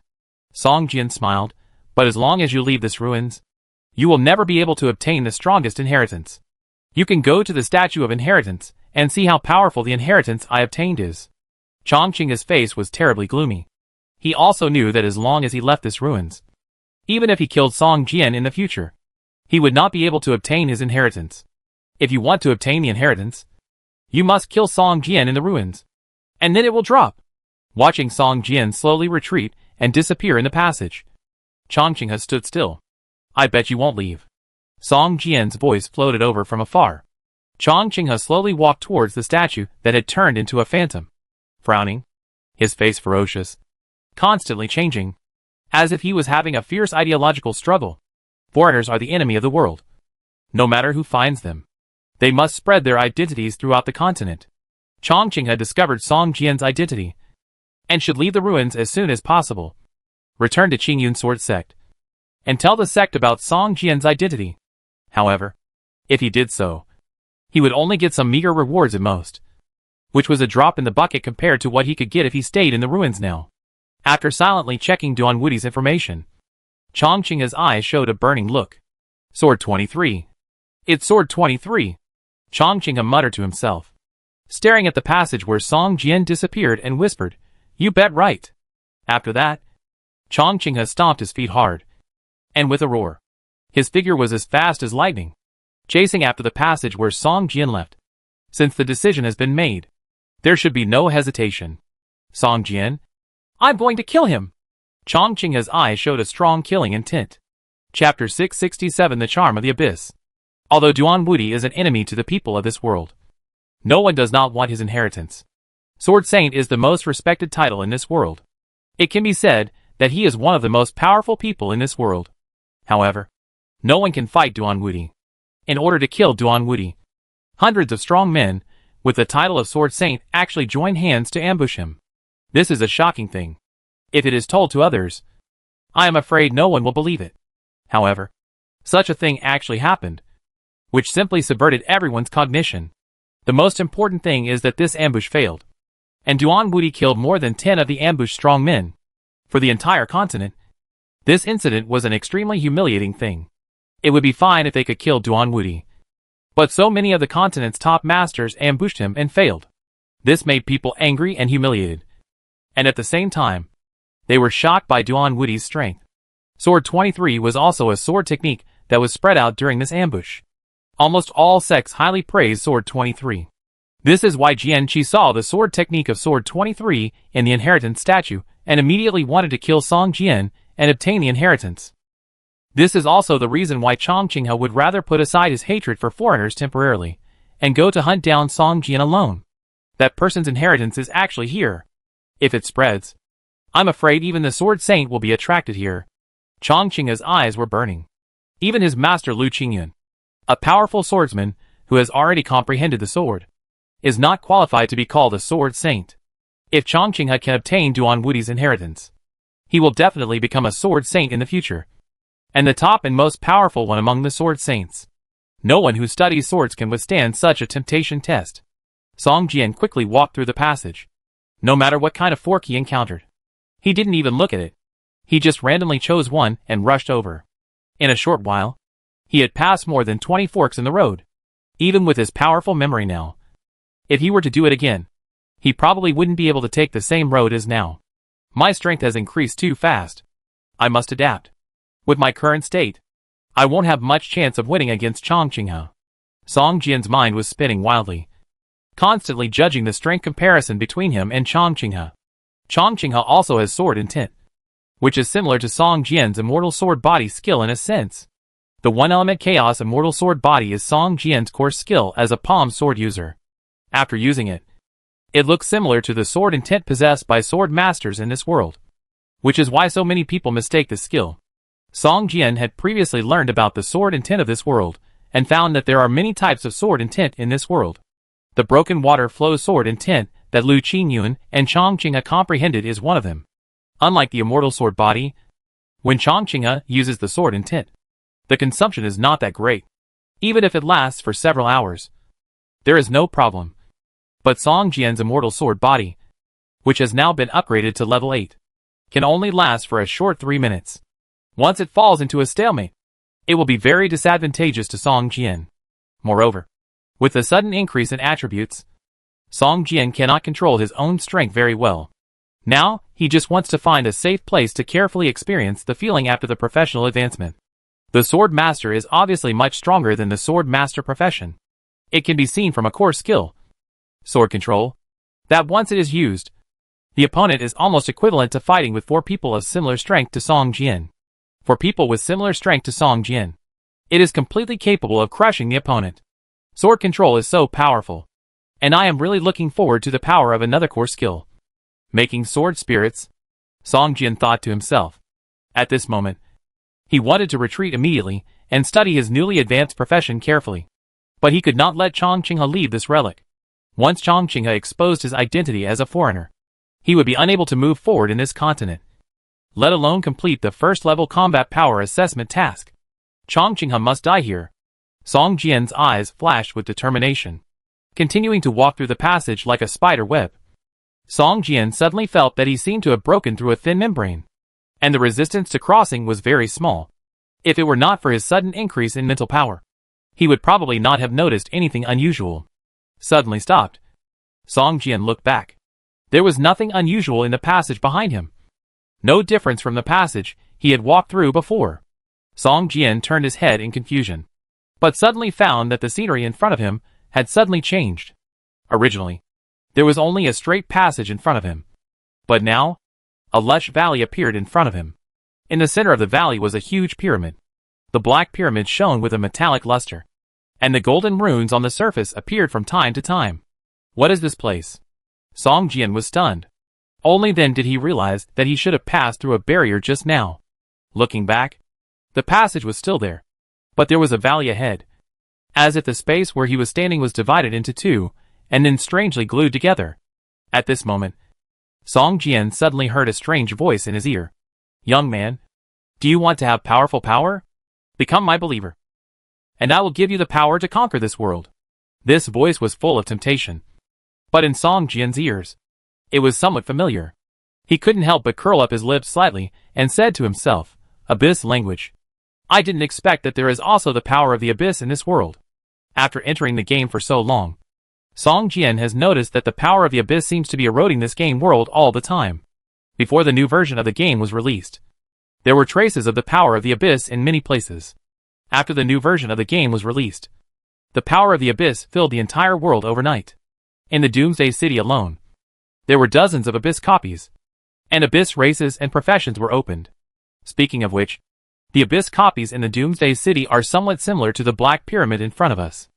Song Jian smiled, but as long as you leave this ruins, you will never be able to obtain the strongest inheritance. You can go to the statue of inheritance and see how powerful the inheritance I obtained is. Chong Qinghe's face was terribly gloomy. He also knew that as long as he left this ruins, even if he killed Song Jian in the future, he would not be able to obtain his inheritance. If you want to obtain the inheritance, you must kill Song Jian in the ruins, and then it will drop. Watching Song Jian slowly retreat and disappear in the passage, Chong Qinghe stood still. I bet you won't leave. Song Jian's voice floated over from afar. Chong Qinghe slowly walked towards the statue that had turned into a phantom. Frowning, his face ferocious, constantly changing, as if he was having a fierce ideological struggle. Foreigners are the enemy of the world. No matter who finds them, they must spread their identities throughout the continent. Chong Qinghe discovered Song Jian's identity, and should leave the ruins as soon as possible. Return to Qingyun sword sect, and tell the sect about Song Jian's identity. However, if he did so, he would only get some meager rewards at most, which was a drop in the bucket compared to what he could get if he stayed in the ruins now. After silently checking Duan Wudi's information, Chong Qinghe's eyes showed a burning look. Sword 23. It's Sword 23. Chong Qinghe muttered to himself, staring at the passage where Song Jian disappeared and whispered, you bet right. After that, Chong Qinghe stomped his feet hard, and with a roar, his figure was as fast as lightning, chasing after the passage where Song Jian left. Since the decision has been made, there should be no hesitation. Song Jian, I'm going to kill him. Chong Qinghe's eyes showed a strong killing intent. Chapter 667 The Charm of the Abyss. Although Duan Wudi is an enemy to the people of this world, no one does not want his inheritance. Sword Saint is the most respected title in this world. It can be said that he is one of the most powerful people in this world. However, no one can fight Duan Wudi. In order to kill Duan Wudi, hundreds of strong men, with the title of Sword Saint, actually join hands to ambush him. This is a shocking thing. If it is told to others, I am afraid no one will believe it. However, such a thing actually happened, which simply subverted everyone's cognition. The most important thing is that this ambush failed, and Duan Wudi killed more than 10 of the ambushed strong men. For the entire continent, this incident was an extremely humiliating thing. It would be fine if they could kill Duan Wudi, but so many of the continent's top masters ambushed him and failed. This made people angry and humiliated, and at the same time, they were shocked by Duan Wudi's strength. Sword 23 was also a sword technique that was spread out during this ambush. Almost all sects highly praised Sword 23. This is why Jianqi saw the sword technique of Sword 23 in the inheritance statue and immediately wanted to kill Song Jian and obtain the inheritance. This is also the reason why Chong Qinghe would rather put aside his hatred for foreigners temporarily and go to hunt down Song Jian alone. That person's inheritance is actually here. If it spreads, I'm afraid even the Sword Saint will be attracted here. Chong Qinghe's eyes were burning. Even his master Lu Qingyun, a powerful swordsman who has already comprehended the sword, is not qualified to be called a Sword Saint. If Chong Qinghe can obtain Duan Wudi's inheritance, He will definitely become a sword saint in the future. And the top and most powerful one among the sword saints. No one who studies swords can withstand such a temptation test. Song Jian quickly walked through the passage. No matter what kind of fork he encountered. He didn't even look at it. He just randomly chose one and rushed over. In a short while, he had passed more than 20 forks in the road. Even with his powerful memory now. If he were to do it again, he probably wouldn't be able to take the same road as now. My strength has increased too fast. I must adapt. With my current state, I won't have much chance of winning against Chong Qinghe. Song Jian's mind was spinning wildly, constantly judging the strength comparison between him and Chong Qinghe. Chong Qinghe also has sword intent, which is similar to Song Jian's immortal sword body skill in a sense. The one-element chaos immortal sword body is Song Jian's core skill as a palm sword user. After using it, it looks similar to the sword intent possessed by sword masters in this world, which is why so many people mistake the skill. Song Jian had previously learned about the sword intent of this world, and found that there are many types of sword intent in this world. The broken water flow sword intent that Lu Qingyun and Chong Qinghe comprehended is one of them. Unlike the immortal sword body, when Chong Qinghe uses the sword intent, the consumption is not that great. Even if it lasts for several hours, there is no problem. But Song Jian's immortal sword body, which has now been upgraded to level 8, can only last for a short 3 minutes. Once it falls into a stalemate, it will be very disadvantageous to Song Jian. Moreover, with the sudden increase in attributes, Song Jian cannot control his own strength very well. Now, he just wants to find a safe place to carefully experience the feeling after the professional advancement. The sword master is obviously much stronger than the sword master profession. It can be seen from a core skill, sword control, that once it is used, the opponent is almost equivalent to fighting with 4 people of similar strength to Song Jian. For people with similar strength to Song Jian, it is completely capable of crushing the opponent. Sword control is so powerful. And I am really looking forward to the power of another core skill. Making sword spirits, Song Jian thought to himself. At this moment, he wanted to retreat immediately and study his newly advanced profession carefully. But he could not let Chong Qinghe leave this relic. Once Chong Qinghe exposed his identity as a foreigner, he would be unable to move forward in this continent, let alone complete the first-level combat power assessment task. Chong Qinghe must die here. Song Jian's eyes flashed with determination, continuing to walk through the passage like a spider web. Song Jian suddenly felt that he seemed to have broken through a thin membrane, and the resistance to crossing was very small. If it were not for his sudden increase in mental power, he would probably not have noticed anything unusual. Suddenly stopped. Song Jian looked back. There was nothing unusual in the passage behind him. No difference from the passage he had walked through before. Song Jian turned his head in confusion, but suddenly found that the scenery in front of him had suddenly changed. Originally, there was only a straight passage in front of him. But now, a lush valley appeared in front of him. In the center of the valley was a huge pyramid. The black pyramid shone with a metallic luster, and the golden runes on the surface appeared from time to time. What is this place? Song Jian was stunned. Only then did he realize that he should have passed through a barrier just now. Looking back, the passage was still there, but there was a valley ahead, as if the space where he was standing was divided into 2, and then strangely glued together. At this moment, Song Jian suddenly heard a strange voice in his ear. Young man, do you want to have powerful power? Become my believer, and I will give you the power to conquer this world. This voice was full of temptation, but in Song Jian's ears, it was somewhat familiar. He couldn't help but curl up his lips slightly and said to himself, Abyss language. I didn't expect that there is also the power of the Abyss in this world. After entering the game for so long, Song Jian has noticed that the power of the Abyss seems to be eroding this game world all the time. Before the new version of the game was released, there were traces of the power of the Abyss in many places. After the new version of the game was released, the power of the Abyss filled the entire world overnight. In the Doomsday city alone, there were dozens of Abyss copies, and Abyss races and professions were opened. Speaking of which, the Abyss copies in the Doomsday city are somewhat similar to the Black Pyramid in front of us.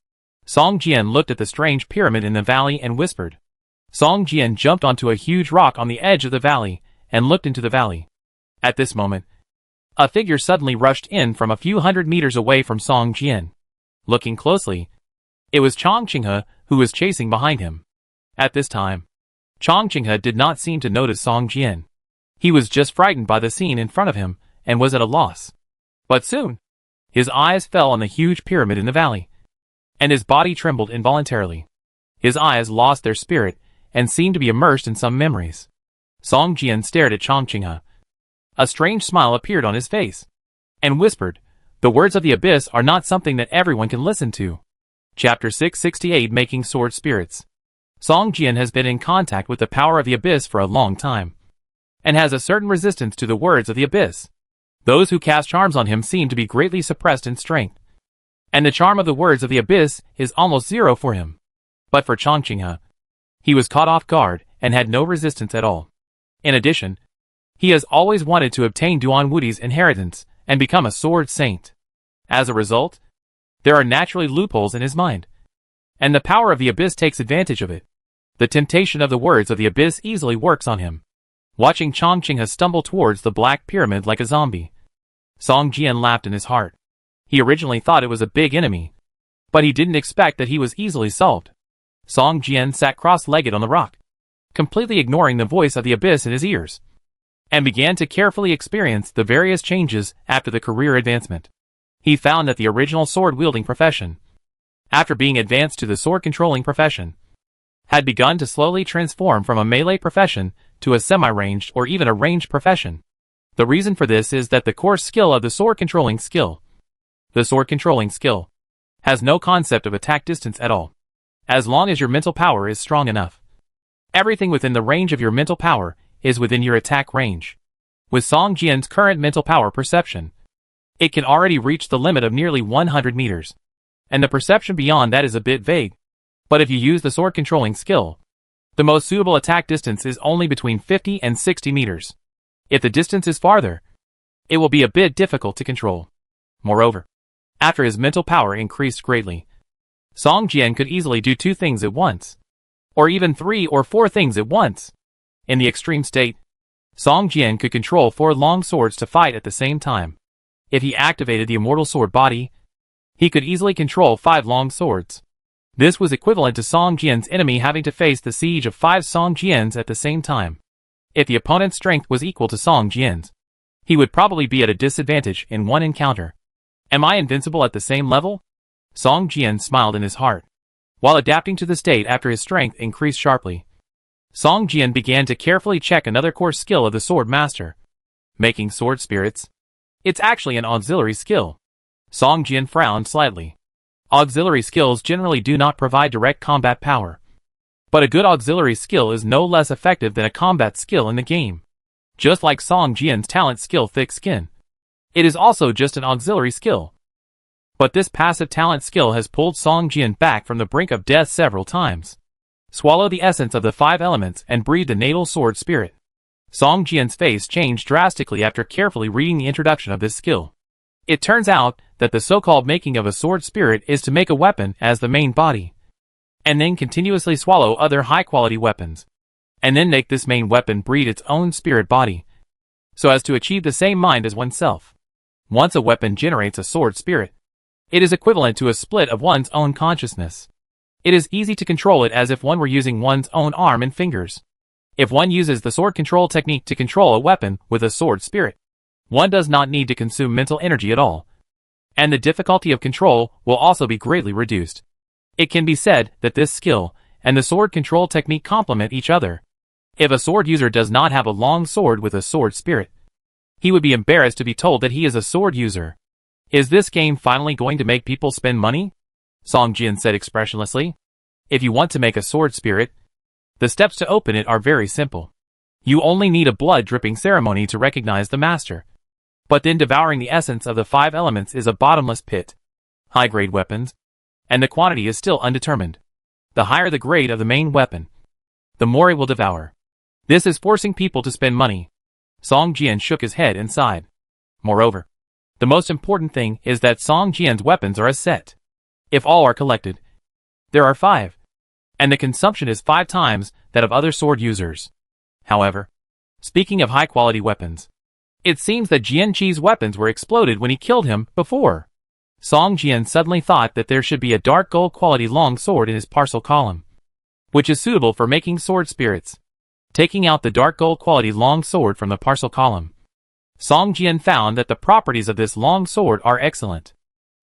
Song Jian looked at the strange pyramid in the valley and whispered. Song Jian jumped onto a huge rock on the edge of the valley and looked into the valley. At this moment, a figure suddenly rushed in from a few hundred meters away from Song Jian. Looking closely, it was Chong Qinghe who was chasing behind him. At this time, Chong Qinghe did not seem to notice Song Jian. He was just frightened by the scene in front of him and was at a loss. But soon, his eyes fell on the huge pyramid in the valley, and his body trembled involuntarily. His eyes lost their spirit and seemed to be immersed in some memories. Song Jian stared at Chongqinghe. A strange smile appeared on his face, and whispered, "The words of the abyss are not something that everyone can listen to." Chapter 668, Making Sword Spirits. Song Jian has been in contact with the power of the abyss for a long time, and has a certain resistance to the words of the abyss. Those who cast charms on him seem to be greatly suppressed in strength, and the charm of the words of the abyss is almost zero for him. But for Chongqinghe, he was caught off guard and had no resistance at all. In addition, he has always wanted to obtain Duan Wudi's inheritance and become a sword saint. As a result, there are naturally loopholes in his mind, and the power of the abyss takes advantage of it. The temptation of the words of the abyss easily works on him. Watching Chongqinghe stumble towards the black pyramid like a zombie, Song Jian laughed in his heart. He originally thought it was a big enemy, but he didn't expect that he was easily solved. Song Jian sat cross-legged on the rock, completely ignoring the voice of the abyss in his ears, and began to carefully experience the various changes after the career advancement. He found that the original sword-wielding profession, after being advanced to the sword-controlling profession, had begun to slowly transform from a melee profession to a semi-ranged or even a ranged profession. The reason for this is that the core skill of the sword-controlling skill, has no concept of attack distance at all. As long as your mental power is strong enough, everything within the range of your mental power is within your attack range. With Song Jian's current mental power perception, it can already reach the limit of nearly 100 meters, and the perception beyond that is a bit vague. But if you use the sword-controlling skill, the most suitable attack distance is only between 50 and 60 meters. If the distance is farther, it will be a bit difficult to control. Moreover, after his mental power increased greatly, Song Jian could easily do 2 things at once, or even 3 or 4 things at once. In the extreme state, Song Jian could control 4 long swords to fight at the same time. If he activated the immortal sword body, he could easily control 5 long swords. This was equivalent to Song Jian's enemy having to face the siege of 5 Song Jians at the same time. If the opponent's strength was equal to Song Jian's, he would probably be at a disadvantage in one encounter. Am I invincible at the same level? Song Jian smiled in his heart. While adapting to the state after his strength increased sharply, Song Jian began to carefully check another core skill of the sword master, making sword spirits. It's actually an auxiliary skill. Song Jian frowned slightly. Auxiliary skills generally do not provide direct combat power, but a good auxiliary skill is no less effective than a combat skill in the game. Just like Song Jian's talent skill Thick Skin, it is also just an auxiliary skill. But this passive talent skill has pulled Song Jian back from the brink of death several times. Swallow the essence of the 5 elements and breathe the natal sword spirit. Song Jian's face changed drastically after carefully reading the introduction of this skill. It turns out that the so-called making of a sword spirit is to make a weapon as the main body, and then continuously swallow other high-quality weapons, and then make this main weapon breed its own spirit body, so as to achieve the same mind as oneself. Once a weapon generates a sword spirit, it is equivalent to a split of one's own consciousness. It is easy to control it as if one were using one's own arm and fingers. If one uses the sword control technique to control a weapon with a sword spirit, one does not need to consume mental energy at all, and the difficulty of control will also be greatly reduced. It can be said that this skill and the sword control technique complement each other. If a sword user does not have a long sword with a sword spirit, he would be embarrassed to be told that he is a sword user. Is this game finally going to make people spend money? Song Jian said expressionlessly. If you want to make a sword spirit, the steps to open it are very simple. You only need a blood-dripping ceremony to recognize the master. But then devouring the essence of the 5 elements is a bottomless pit. High-grade weapons, and the quantity is still undetermined. The higher the grade of the main weapon, the more it will devour. This is forcing people to spend money. Song Jian shook his head and sighed. Moreover, the most important thing is that Song Jian's weapons are a set. If all are collected, there are 5, and the consumption is 5 times that of other sword users. However, speaking of high-quality weapons, it seems that Jian Qi's weapons were exploded when he killed him before. Song Jian suddenly thought that there should be a dark gold quality long sword in his parcel column, which is suitable for making sword spirits. Taking out the dark gold quality long sword from the parcel column, Song Jian found that the properties of this long sword are excellent.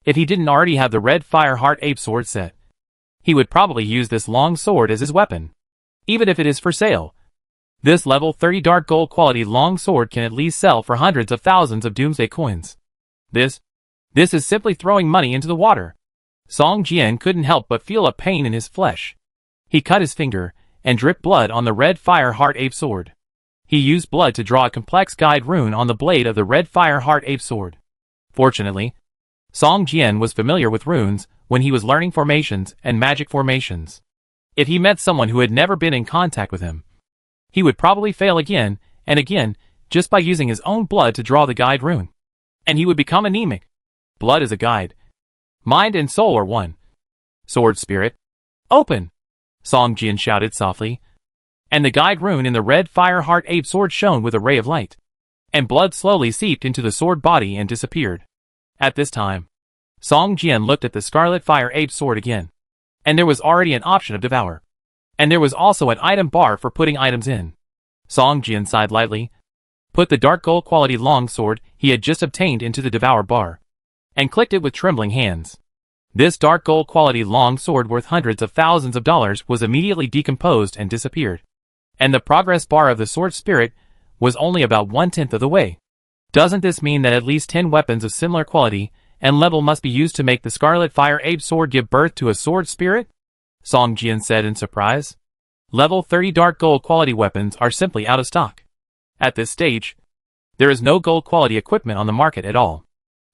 If he didn't already have the red fire heart ape sword set, he would probably use this long sword as his weapon, even if it is for sale. This level 30 dark gold quality long sword can at least sell for hundreds of thousands of Doomsday coins. This is simply throwing money into the water. Song Jian couldn't help but feel a pain in his flesh. He cut his finger and dripped blood on the red fire heart ape sword. He used blood to draw a complex guide rune on the blade of the red fire heart ape sword. Fortunately, Song Jian was familiar with runes when he was learning formations and magic formations. If he met someone who had never been in contact with him, he would probably fail again and again just by using his own blood to draw the guide rune. And he would become anemic. Blood is a guide. Mind and soul are one. Sword spirit, open! Song Jian shouted softly. And the guide rune in the red fire heart ape sword shone with a ray of light. And blood slowly seeped into the sword body and disappeared. At this time, Song Jian looked at the scarlet fire ape sword again. And there was already an option of devour. And there was also an item bar for putting items in. Song Jian sighed lightly, put the dark gold quality long sword he had just obtained into the devour bar, and clicked it with trembling hands. This dark gold quality long sword worth hundreds of thousands of dollars was immediately decomposed and disappeared. And the progress bar of the sword spirit was only about 1/10 of the way. Doesn't this mean that at least 10 weapons of similar quality and level must be used to make the scarlet fire ape sword give birth to a sword spirit? Song Jian said in surprise. Level 30 dark gold quality weapons are simply out of stock. At this stage, there is no gold quality equipment on the market at all.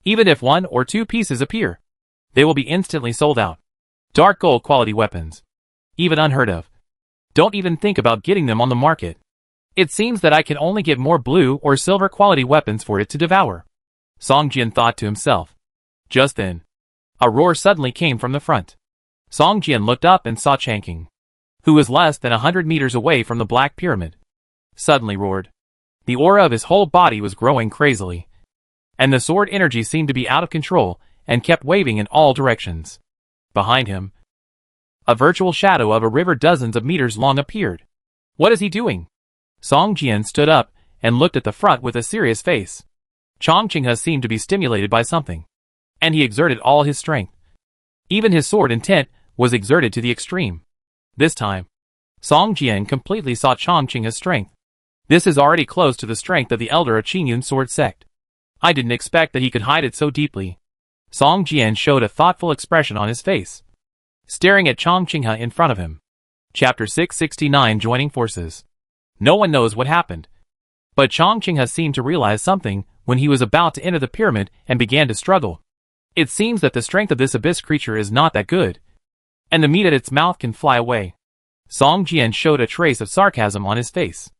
Even if 1 or 2 pieces appear, they will be instantly sold out. Dark gold quality weapons, even unheard of. Don't even think about getting them on the market. It seems that I can only get more blue or silver quality weapons for it to devour. Song Jian thought to himself. Just then, a roar suddenly came from the front. Song Jian looked up and saw Changqing, who was less than 100 meters away from the Black Pyramid, suddenly roared. The aura of his whole body was growing crazily, and the sword energy seemed to be out of control and kept waving in all directions. Behind him, a virtual shadow of a river dozens of meters long appeared. What is he doing? Song Jian stood up and looked at the front with a serious face. Chongqing seemed to be stimulated by something, and he exerted all his strength. Even his sword intent was exerted to the extreme. This time, Song Jian completely saw Chongqing's strength. This is already close to the strength of the elder of Qingyun sword sect. I didn't expect that he could hide it so deeply. Song Jian showed a thoughtful expression on his face, staring at Chongqing in front of him. Chapter 669 Joining Forces. No one knows what happened, but Chongqing seemed to realize something when he was about to enter the pyramid and began to struggle. It seems that the strength of this abyss creature is not that good, and the meat at its mouth can fly away. Song Jian showed a trace of sarcasm on his face.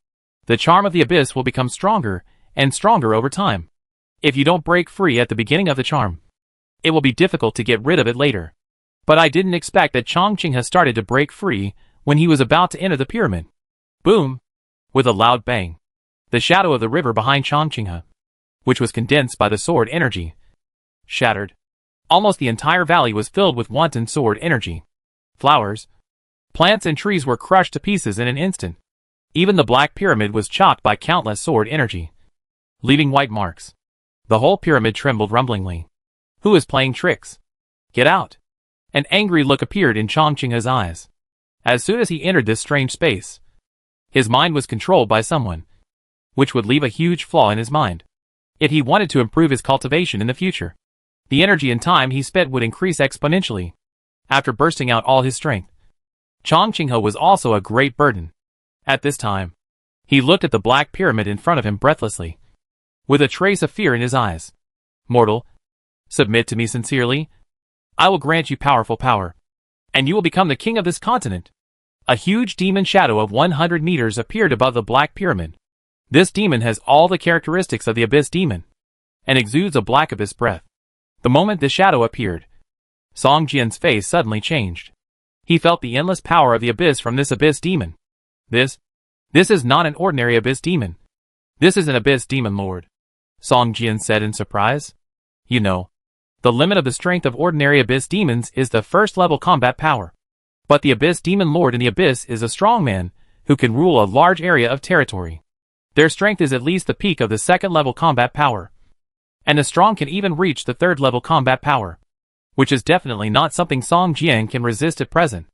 The charm of the abyss will become stronger and stronger over time. If you don't break free at the beginning of the charm, it will be difficult to get rid of it later. But I didn't expect that Chongqing started to break free when he was about to enter the pyramid. Boom! With a loud bang, the shadow of the river behind Chongqing, which was condensed by the sword energy, shattered. Almost the entire valley was filled with wanton sword energy. Flowers, plants and trees were crushed to pieces in an instant. Even the Black Pyramid was chopped by countless sword energy, leaving white marks. The whole pyramid trembled rumblingly. Who is playing tricks? Get out! An angry look appeared in Chongqing's eyes. As soon as he entered this strange space, his mind was controlled by someone, which would leave a huge flaw in his mind. If he wanted to improve his cultivation in the future, the energy and time he spent would increase exponentially. After bursting out all his strength, Chongqing was also a great burden. At this time, he looked at the Black Pyramid in front of him breathlessly, with a trace of fear in his eyes. Mortal, submit to me sincerely. I will grant you powerful power, and you will become the king of this continent. A huge demon shadow of 100 meters appeared above the Black Pyramid. This demon has all the characteristics of the Abyss Demon, and exudes a black abyss breath. The moment the shadow appeared, Song Jian's face suddenly changed. He felt the endless power of the abyss from this Abyss Demon. This is not an ordinary Abyss Demon. This is an Abyss Demon Lord, Song Jian said in surprise. You know, the limit of the strength of ordinary Abyss Demons is the first level combat power. But the Abyss Demon Lord in the Abyss is a strong man, who can rule a large area of territory. Their strength is at least the peak of the second-level combat power. And the strong can even reach the third-level combat power, which is definitely not something Song Jian can resist at present.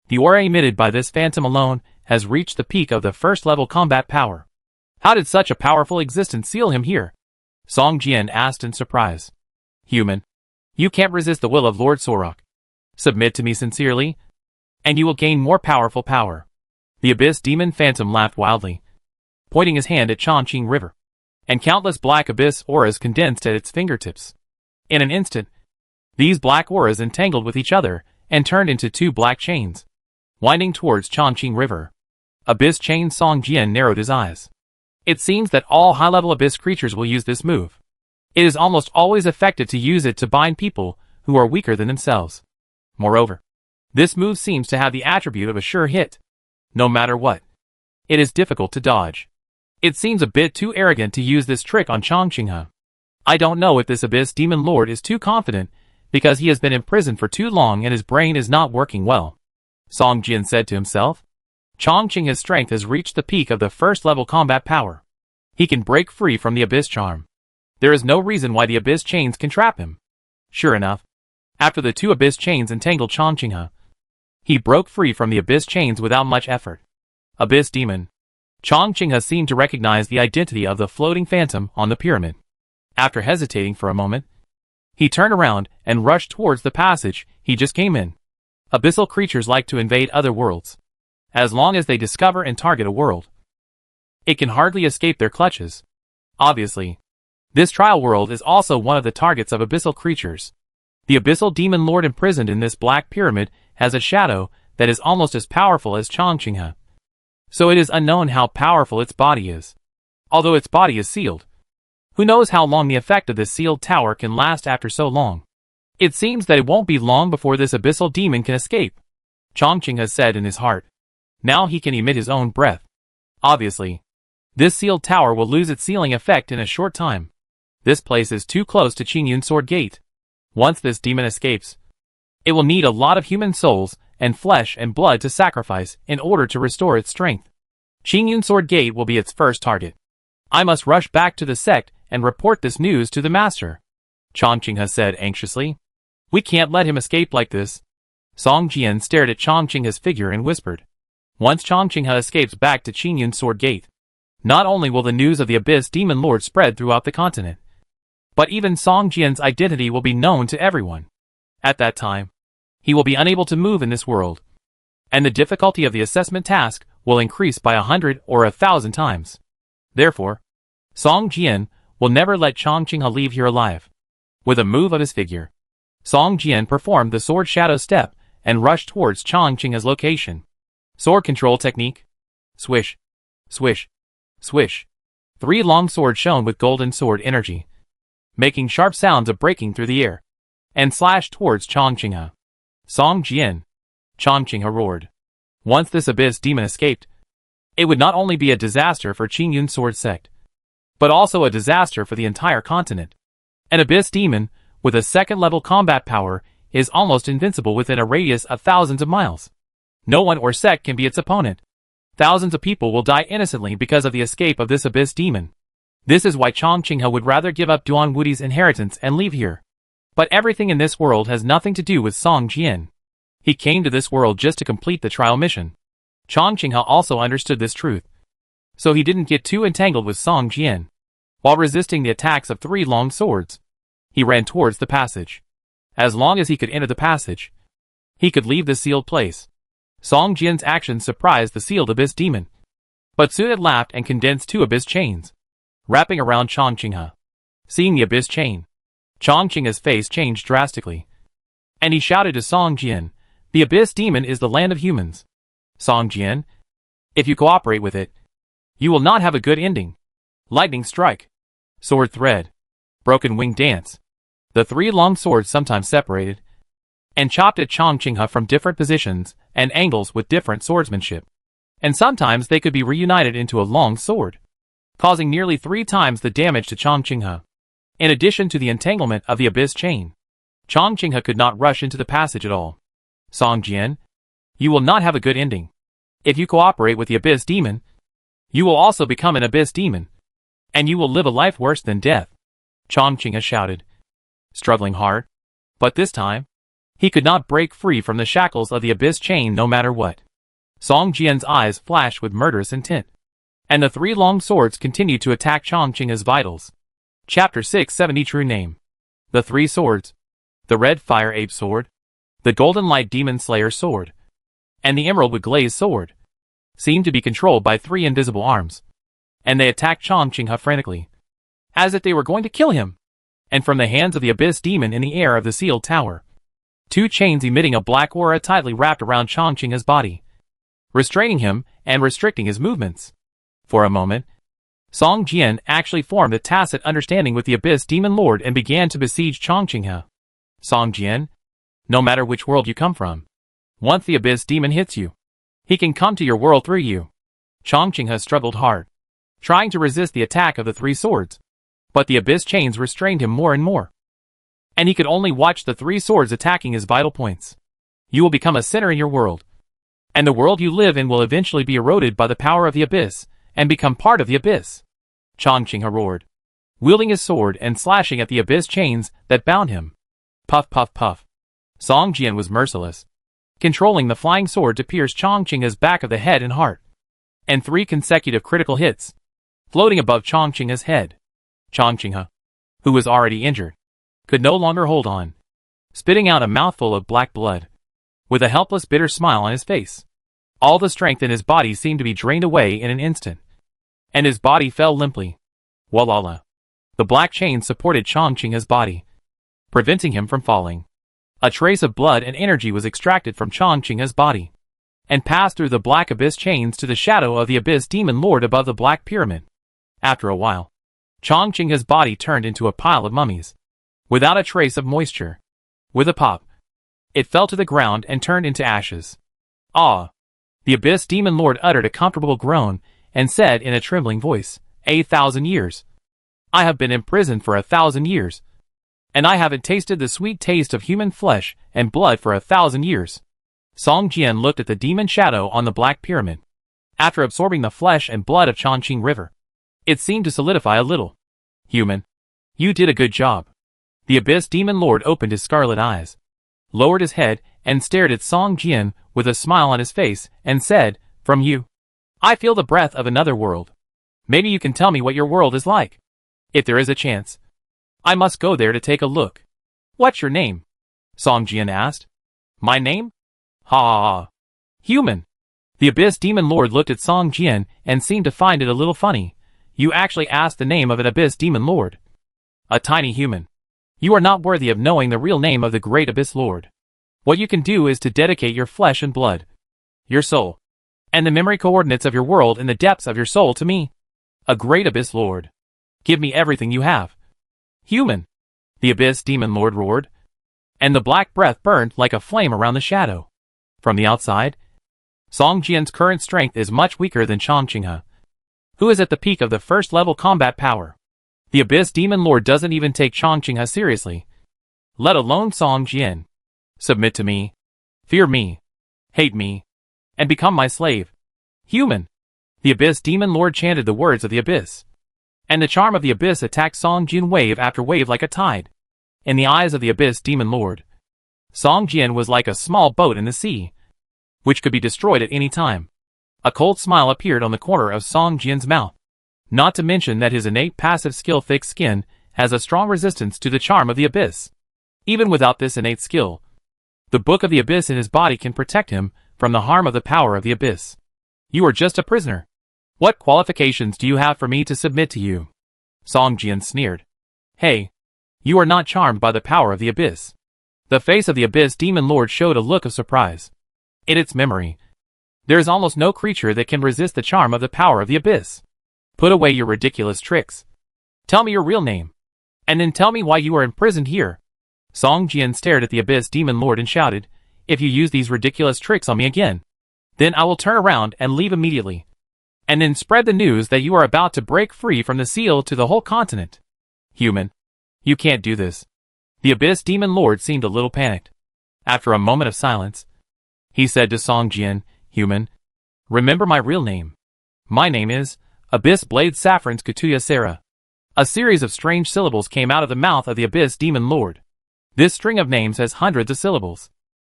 The aura emitted by this phantom alone has reached the peak of the first-level combat power. How did such a powerful existence seal him here? Song Jian asked in surprise. Human, you can't resist the will of Lord Sorok. Submit to me sincerely, and you will gain more powerful power. The Abyss Demon Phantom laughed wildly, pointing his hand at Chongqing River, and countless black abyss auras condensed at its fingertips. In an instant, these black auras entangled with each other and turned into two black chains, winding towards Chongqing River. Abyss Chain. Song Jian narrowed his eyes. It seems that all high-level abyss creatures will use this move. It is almost always effective to use it to bind people who are weaker than themselves. Moreover, this move seems to have the attribute of a sure hit. No matter what, it is difficult to dodge. It seems a bit too arrogant to use this trick on Chongqing. I don't know if this Abyss Demon Lord is too confident because he has been imprisoned for too long and his brain is not working well. Song Jian said to himself. Chongqing's strength has reached the peak of the first-level combat power. He can break free from the Abyss Charm. There is no reason why the Abyss Chains can trap him. Sure enough, after the two Abyss Chains entangled Chongqing, he broke free from the Abyss Chains without much effort. Abyss Demon. Chongqing seemed to recognize the identity of the floating phantom on the pyramid. After hesitating for a moment, he turned around and rushed towards the passage he just came in. Abyssal creatures like to invade other worlds. As long as they discover and target a world, it can hardly escape their clutches. Obviously, this trial world is also one of the targets of abyssal creatures. The Abyssal Demon Lord imprisoned in this black pyramid has a shadow that is almost as powerful as Chongqing. So it is unknown how powerful its body is. Although its body is sealed, who knows how long the effect of this sealed tower can last after so long. It seems that it won't be long before this abyssal demon can escape, Chongqing has said in his heart. Now he can emit his own breath. Obviously, this sealed tower will lose its sealing effect in a short time. This place is too close to Qingyun Sword Gate. Once this demon escapes, it will need a lot of human souls and flesh and blood to sacrifice in order to restore its strength. Qingyun Sword Gate will be its first target. I must rush back to the sect and report this news to the master, Chongqing has said anxiously. We can't let him escape like this. Song Jian stared at Chongqing's figure and whispered. Once Chongqing escapes back to Qingyun Sword Gate, not only will the news of the Abyss Demon Lord spread throughout the continent, but even Song Jian's identity will be known to everyone. At that time, he will be unable to move in this world, and the difficulty of the assessment task will increase by 100 or 1,000 times. Therefore, Song Jian will never let Chongqing leave here alive. With a move of his figure, Song Jian performed the sword shadow step and rushed towards Chongqing's location. Sword control technique. Swish, swish, swish. 3 long swords shone with golden sword energy, making sharp sounds of breaking through the air, and slashed towards Chongqing. Song Jian. Chongqing roared. Once this abyss demon escaped, it would not only be a disaster for Qingyun Sword Sect, but also a disaster for the entire continent. An abyss demon, with a second-level combat power, is almost invincible within a radius of thousands of miles. No one or sect can be its opponent. Thousands of people will die innocently because of the escape of this abyss demon. This is why Chongqing would rather give up Duan Wudi's inheritance and leave here. But everything in this world has nothing to do with Song Jian. He came to this world just to complete the trial mission. Chongqing also understood this truth, so he didn't get too entangled with Song Jian. While resisting the attacks of 3 long swords, he ran towards the passage. As long as he could enter the passage, he could leave the sealed place. Song Jian's actions surprised the sealed abyss demon, but soon it laughed and condensed 2 abyss chains, wrapping around Chongqing. Seeing the abyss chain, Chongqing's face changed drastically, and he shouted to Song Jian, "The abyss demon is the land of humans. Song Jian, if you cooperate with it, you will not have a good ending." Lightning strike, sword thread, broken wing dance. The 3 long swords sometimes separated and chopped at Chongqing from different positions and angles with different swordsmanship, and sometimes they could be reunited into a long sword, causing nearly 3 times the damage to Chongqing. In addition to the entanglement of the abyss chain, Chongqing could not rush into the passage at all. Song Jian, you will not have a good ending. If you cooperate with the Abyss Demon, you will also become an Abyss Demon, and you will live a life worse than death, Chongqing shouted, struggling hard. But this time, he could not break free from the shackles of the Abyss chain no matter what. Song Jian's eyes flashed with murderous intent, and the three long swords continued to attack Chongqing's vitals. Chapter 670 True Name. The Three Swords. The Red Fire Ape Sword, the Golden Light Demon Slayer Sword, and the Emerald with Glazed Sword seemed to be controlled by three invisible arms, and they attacked Chongqing frantically, as if they were going to kill him. And from the hands of the Abyss Demon in the air of the sealed tower, two chains emitting a black aura tightly wrapped around Chongqing's body, restraining him and restricting his movements. For a moment, Song Jian actually formed a tacit understanding with the Abyss Demon Lord and began to besiege Chongqing. Song Jian, no matter which world you come from, once the Abyss Demon hits you, he can come to your world through you. Chongqing struggled hard, trying to resist the attack of the three swords, but the Abyss chains restrained him more and more, and he could only watch the three swords attacking his vital points. You will become a sinner in your world, and the world you live in will eventually be eroded by the power of the Abyss, and become part of the Abyss. Chongqing roared, wielding his sword and slashing at the Abyss chains that bound him. Puff puff puff. Song Jian was merciless, controlling the flying sword to pierce Chongqing's back of the head and heart, and three consecutive critical hits, floating above Chongqing's head. Chongqing, who was already injured, could no longer hold on, spitting out a mouthful of black blood, with a helpless bitter smile on his face. All the strength in his body seemed to be drained away in an instant, and his body fell limply. Walala. The black chain supported Chongqing's body, preventing him from falling. A trace of blood and energy was extracted from Chongqing's body, and passed through the black Abyss chains to the shadow of the Abyss Demon Lord above the Black Pyramid. After a while, Chongqing's body turned into a pile of mummies, without a trace of moisture. With a pop, it fell to the ground and turned into ashes. Ah! The Abyss Demon Lord uttered a comfortable groan and said in a trembling voice, 1,000 years. I have been imprisoned for 1,000 years, and I haven't tasted the sweet taste of human flesh and blood for 1,000 years. Song Jian looked at the demon shadow on the Black Pyramid. After absorbing the flesh and blood of Chongqing River, it seemed to solidify a little. Human, you did a good job. The Abyss Demon Lord opened his scarlet eyes, lowered his head, and stared at Song Jian with a smile on his face, and said, From you, I feel the breath of another world. Maybe you can tell me what your world is like. If there is a chance, I must go there to take a look. What's your name? Song Jian asked. My name? Ha ha ha. Human. The Abyss Demon Lord looked at Song Jian and seemed to find it a little funny. You actually asked the name of an Abyss Demon Lord. A tiny human. You are not worthy of knowing the real name of the great Abyss Lord. What you can do is to dedicate your flesh and blood, your soul, and the memory coordinates of your world in the depths of your soul to me, a great Abyss Lord. Give me everything you have. Human. The Abyss Demon Lord roared, and the black breath burned like a flame around the shadow. From the outside, Song Jian's current strength is much weaker than Chongqing, who is at the peak of the first level combat power. The Abyss Demon Lord doesn't even take Chongqing seriously, let alone Song Jian. Submit to me, fear me, hate me, and become my slave. Human. The Abyss Demon Lord chanted the words of the Abyss, and the charm of the Abyss attacked Song Jian wave after wave like a tide. In the eyes of the Abyss Demon Lord, Song Jian was like a small boat in the sea, which could be destroyed at any time. A cold smile appeared on the corner of Song Jian's mouth, not to mention that his innate passive skill thick skin has a strong resistance to the charm of the Abyss. Even without this innate skill, the Book of the Abyss in his body can protect him from the harm of the power of the Abyss. You are just a prisoner. What qualifications do you have for me to submit to you? Song Jian sneered. Hey, you are not charmed by the power of the Abyss. The face of the Abyss Demon Lord showed a look of surprise. In its memory, there is almost no creature that can resist the charm of the power of the Abyss. Put away your ridiculous tricks. Tell me your real name, and then tell me why you are imprisoned here. Song Jian stared at the Abyss Demon Lord and shouted, If you use these ridiculous tricks on me again, then I will turn around and leave immediately, and then spread the news that you are about to break free from the seal to the whole continent. Human, you can't do this. The Abyss Demon Lord seemed a little panicked. After a moment of silence, he said to Song Jian, Human, Remember my real name. My name is Abyss Blade Saffron's Katuya Sarah. A series of strange syllables came out of the mouth of the Abyss Demon Lord. This string of names has hundreds of syllables.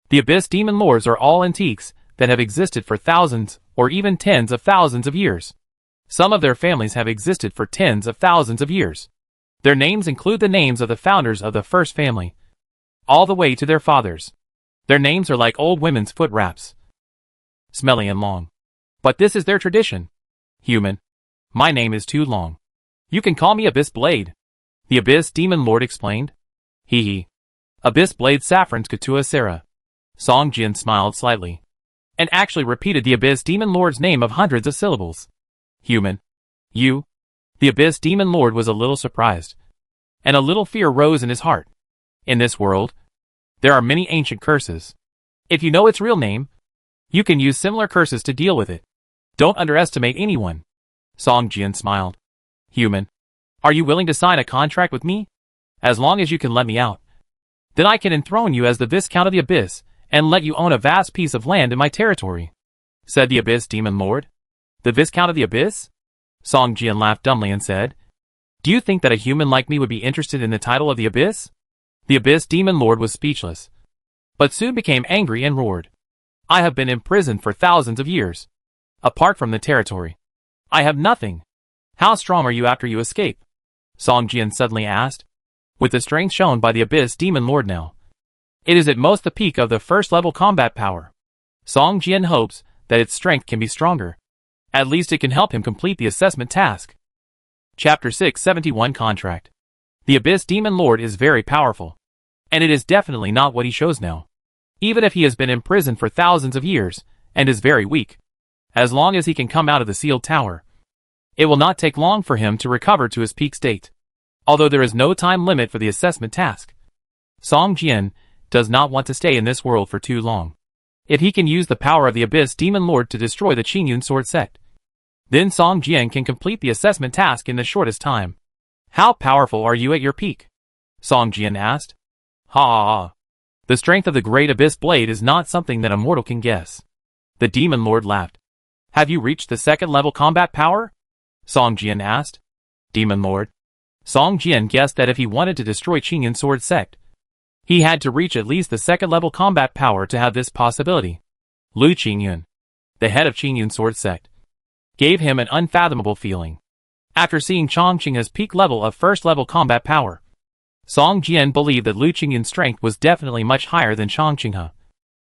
The Abyss Demon Lords are all antiques that have existed for thousands or even tens of thousands of years. Some of their families have existed for tens of thousands of years. Their names include the names of the founders of the first family, all the way to their fathers. Their names are like old women's foot wraps, smelly and long. But this is their tradition. Human. My name is too long. You can call me Abyss Blade, the Abyss Demon Lord explained. Hee hee. Abyss Blade Saffron's Katuya Sarah. Song Jian smiled slightly, and actually repeated the Abyss Demon Lord's name of hundreds of syllables. Human. You. The Abyss Demon Lord was a little surprised, and a little fear rose in his heart. In this world, there are many ancient curses. If you know its real name, you can use similar curses to deal with it. Don't underestimate anyone. Song Jian smiled. Human. Are you willing to sign a contract with me? As long as you can let me out. Then I can enthrone you as the Viscount of the Abyss, and let you own a vast piece of land in my territory, said the Abyss Demon Lord. The Viscount of the Abyss? Song Jian laughed dumbly and said, Do you think that a human like me would be interested in the title of the Abyss? The Abyss Demon Lord was speechless, but soon became angry and roared. I have been imprisoned for thousands of years. Apart from the territory, I have nothing. How strong are you after you escape? Song Jian suddenly asked, with the strength shown by the Abyss Demon Lord now. It is at most the peak of the first level combat power. Song Jian hopes that its strength can be stronger. At least it can help him complete the assessment task. Chapter 671 Contract. The Abyss Demon Lord is very powerful, and it is definitely not what he shows now. Even if he has been imprisoned for thousands of years, and is very weak, as long as he can come out of the sealed tower, it will not take long for him to recover to his peak state. Although there is no time limit for the assessment task, Song Jian does not want to stay in this world for too long. If he can use the power of the Abyss Demon Lord to destroy the Qingyun Sword Sect, then Song Jian can complete the assessment task in the shortest time. How powerful are you at your peak? Song Jian asked. Ha ha ha. The strength of the great Abyss Blade is not something that a mortal can guess. The Demon Lord laughed. Have you reached the second level combat power? Song Jian asked. Demon Lord. Song Jian guessed that if he wanted to destroy Qingyun Sword Sect, he had to reach at least the second level combat power to have this possibility. Lu Qingyun, the head of Qingyun Sword Sect, gave him an unfathomable feeling. After seeing Chongqing's peak level of first level combat power, Song Jian believed that Lu Qingyun's strength was definitely much higher than Chongqing,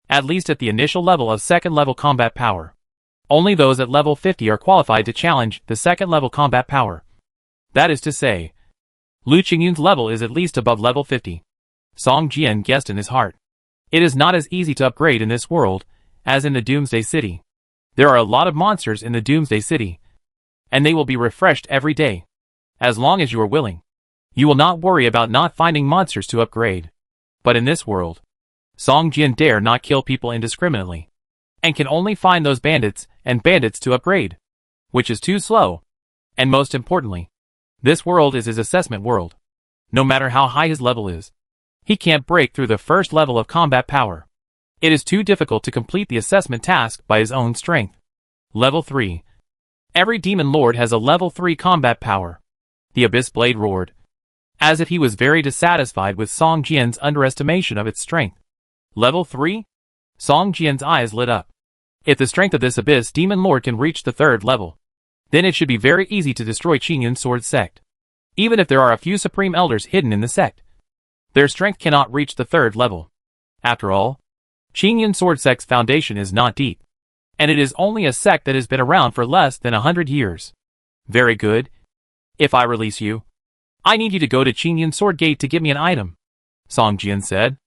at least at the initial level of second level combat power. Only those at level 50 are qualified to challenge the second level combat power. That is to say, Lu Qingyun's level is at least above level 50. Song Jian guessed in his heart. It is not as easy to upgrade in this world as in the Doomsday City. There are a lot of monsters in the Doomsday City, and they will be refreshed every day. As long as you are willing, you will not worry about not finding monsters to upgrade. But in this world, Song Jian dare not kill people indiscriminately, and can only find those bandits and bandits to upgrade, which is too slow. And most importantly, this world is his assessment world. No matter how high his level is, he can't break through the first level of combat power. It is too difficult to complete the assessment task by his own strength. Level 3. Every Demon Lord has a level 3 combat power. The Abyss Blade roared, as if he was very dissatisfied with Song Jian's underestimation of its strength. Level 3? Song Jian's eyes lit up. If the strength of this Abyss Demon Lord can reach the third level, then it should be very easy to destroy Qingyun Sword Sect. Even if there are a few Supreme Elders hidden in the sect, their strength cannot reach the third level. After all, Qingyun Sword Sect's foundation is not deep, and it is only a sect that has been around for less than 100 years. Very good. If I release you, I need you to go to Qingyun Sword Gate to give me an item, Song Jian said.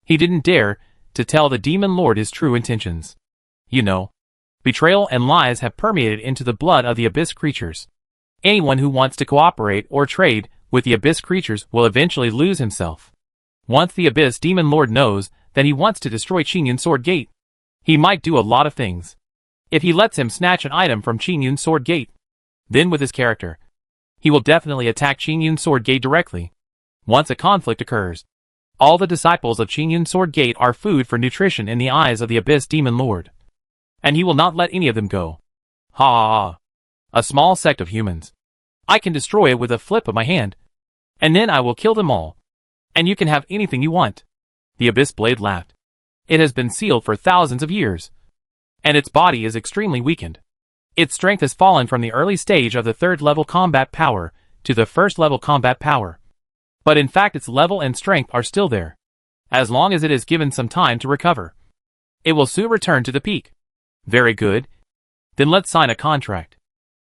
He didn't dare to tell the Demon Lord his true intentions. You know, betrayal and lies have permeated into the blood of the Abyss creatures. Anyone who wants to cooperate or trade with the Abyss creatures will eventually lose himself. Once the Abyss Demon Lord knows that he wants to destroy Qingyun Sword Gate, he might do a lot of things. If he lets him snatch an item from Qingyun Sword Gate, then with his character, he will definitely attack Qingyun Sword Gate directly. Once a conflict occurs, all the disciples of Qingyun Sword Gate are food for nutrition in the eyes of the Abyss Demon Lord. and he will not let any of them go. Ha ha ha. A small sect of humans. I can destroy it with a flip of my hand. And then I will kill them all. And you can have anything you want. The Abyss Blade laughed. It has been sealed for thousands of years. And its body is extremely weakened. Its strength has fallen from the early stage of the 3rd level combat power to the 1st level combat power. But in fact its level and strength are still there. As long as it is given some time to recover. It will soon return to the peak. Very good. Then let's sign a contract.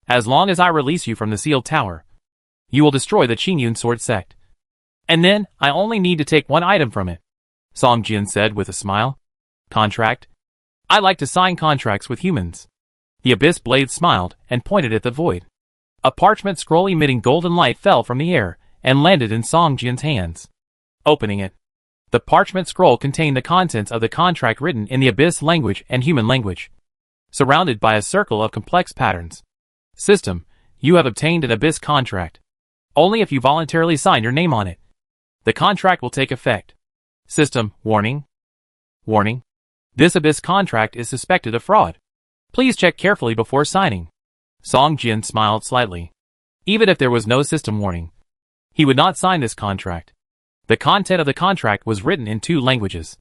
As long as I release you from the sealed tower, you will destroy the Qingyun sword sect. And then, I only need to take one item from it. Song Jian said with a smile. Contract? I like to sign contracts with humans. The Abyss Blade smiled and pointed at the void. A parchment scroll emitting golden light fell from the air and landed in Song Jian's hands. Opening it, the parchment scroll contained the contents of the contract written in the Abyss language and human language, surrounded by a circle of complex patterns. System, you have obtained an Abyss contract. Only if you voluntarily sign your name on it. The contract will take effect. System, warning. Warning. This Abyss contract is suspected of fraud. Please check carefully before signing. Song Jian smiled slightly. Even if there was no system warning, he would not sign this contract. The content of the contract was written in 2 languages.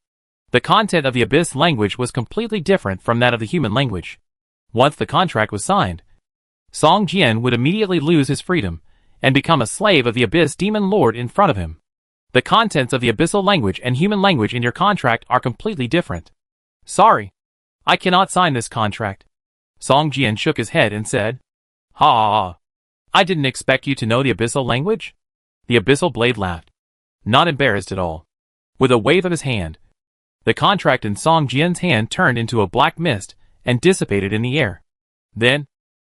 The content of the Abyss language was completely different from that of the human language. Once the contract was signed, Song Jian would immediately lose his freedom and become a slave of the Abyss Demon Lord in front of him. The contents of the Abyssal language and human language in your contract are completely different. Sorry, I cannot sign this contract. Song Jian shook his head and said, Ha ha ha. I didn't expect you to know the Abyssal language? The Abyssal Blade laughed. Not embarrassed at all. With a wave of his hand, the contract in Song Jian's hand turned into a black mist and dissipated in the air. Then,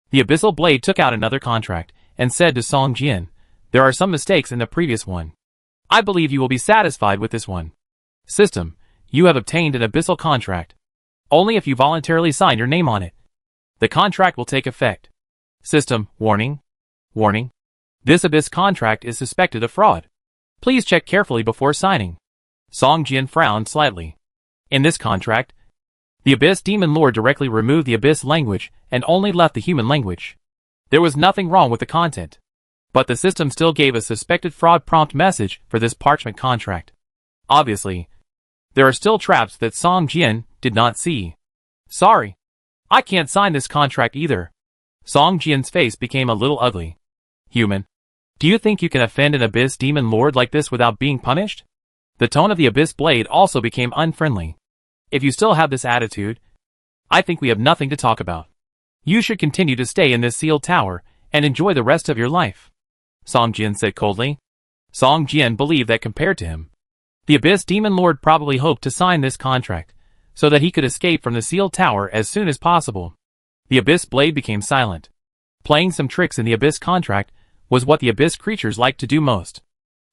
the Abyssal Blade took out another contract and said to Song Jian, there are some mistakes in the previous one. I believe you will be satisfied with this one. System, you have obtained an Abyssal contract. Only if you voluntarily sign your name on it. The contract will take effect. System, warning. Warning. This Abyss contract is suspected of fraud. Please check carefully before signing. Song Jian frowned slightly. In this contract, the Abyss Demon Lord directly removed the Abyss language and only left the human language. There was nothing wrong with the content. But the system still gave a suspected fraud prompt message for this parchment contract. Obviously, there are still traps that Song Jian did not see. Sorry, I can't sign this contract either. Song Jian's face became a little ugly. Human, do you think you can offend an Abyss Demon Lord like this without being punished? The tone of the Abyss Blade also became unfriendly. If you still have this attitude, I think we have nothing to talk about. You should continue to stay in this sealed tower and enjoy the rest of your life. Song Jian said coldly. Song Jian believed that compared to him, the Abyss Demon Lord probably hoped to sign this contract so that he could escape from the sealed tower as soon as possible. The Abyss Blade became silent. Playing some tricks in the Abyss contract was what the Abyss creatures liked to do most.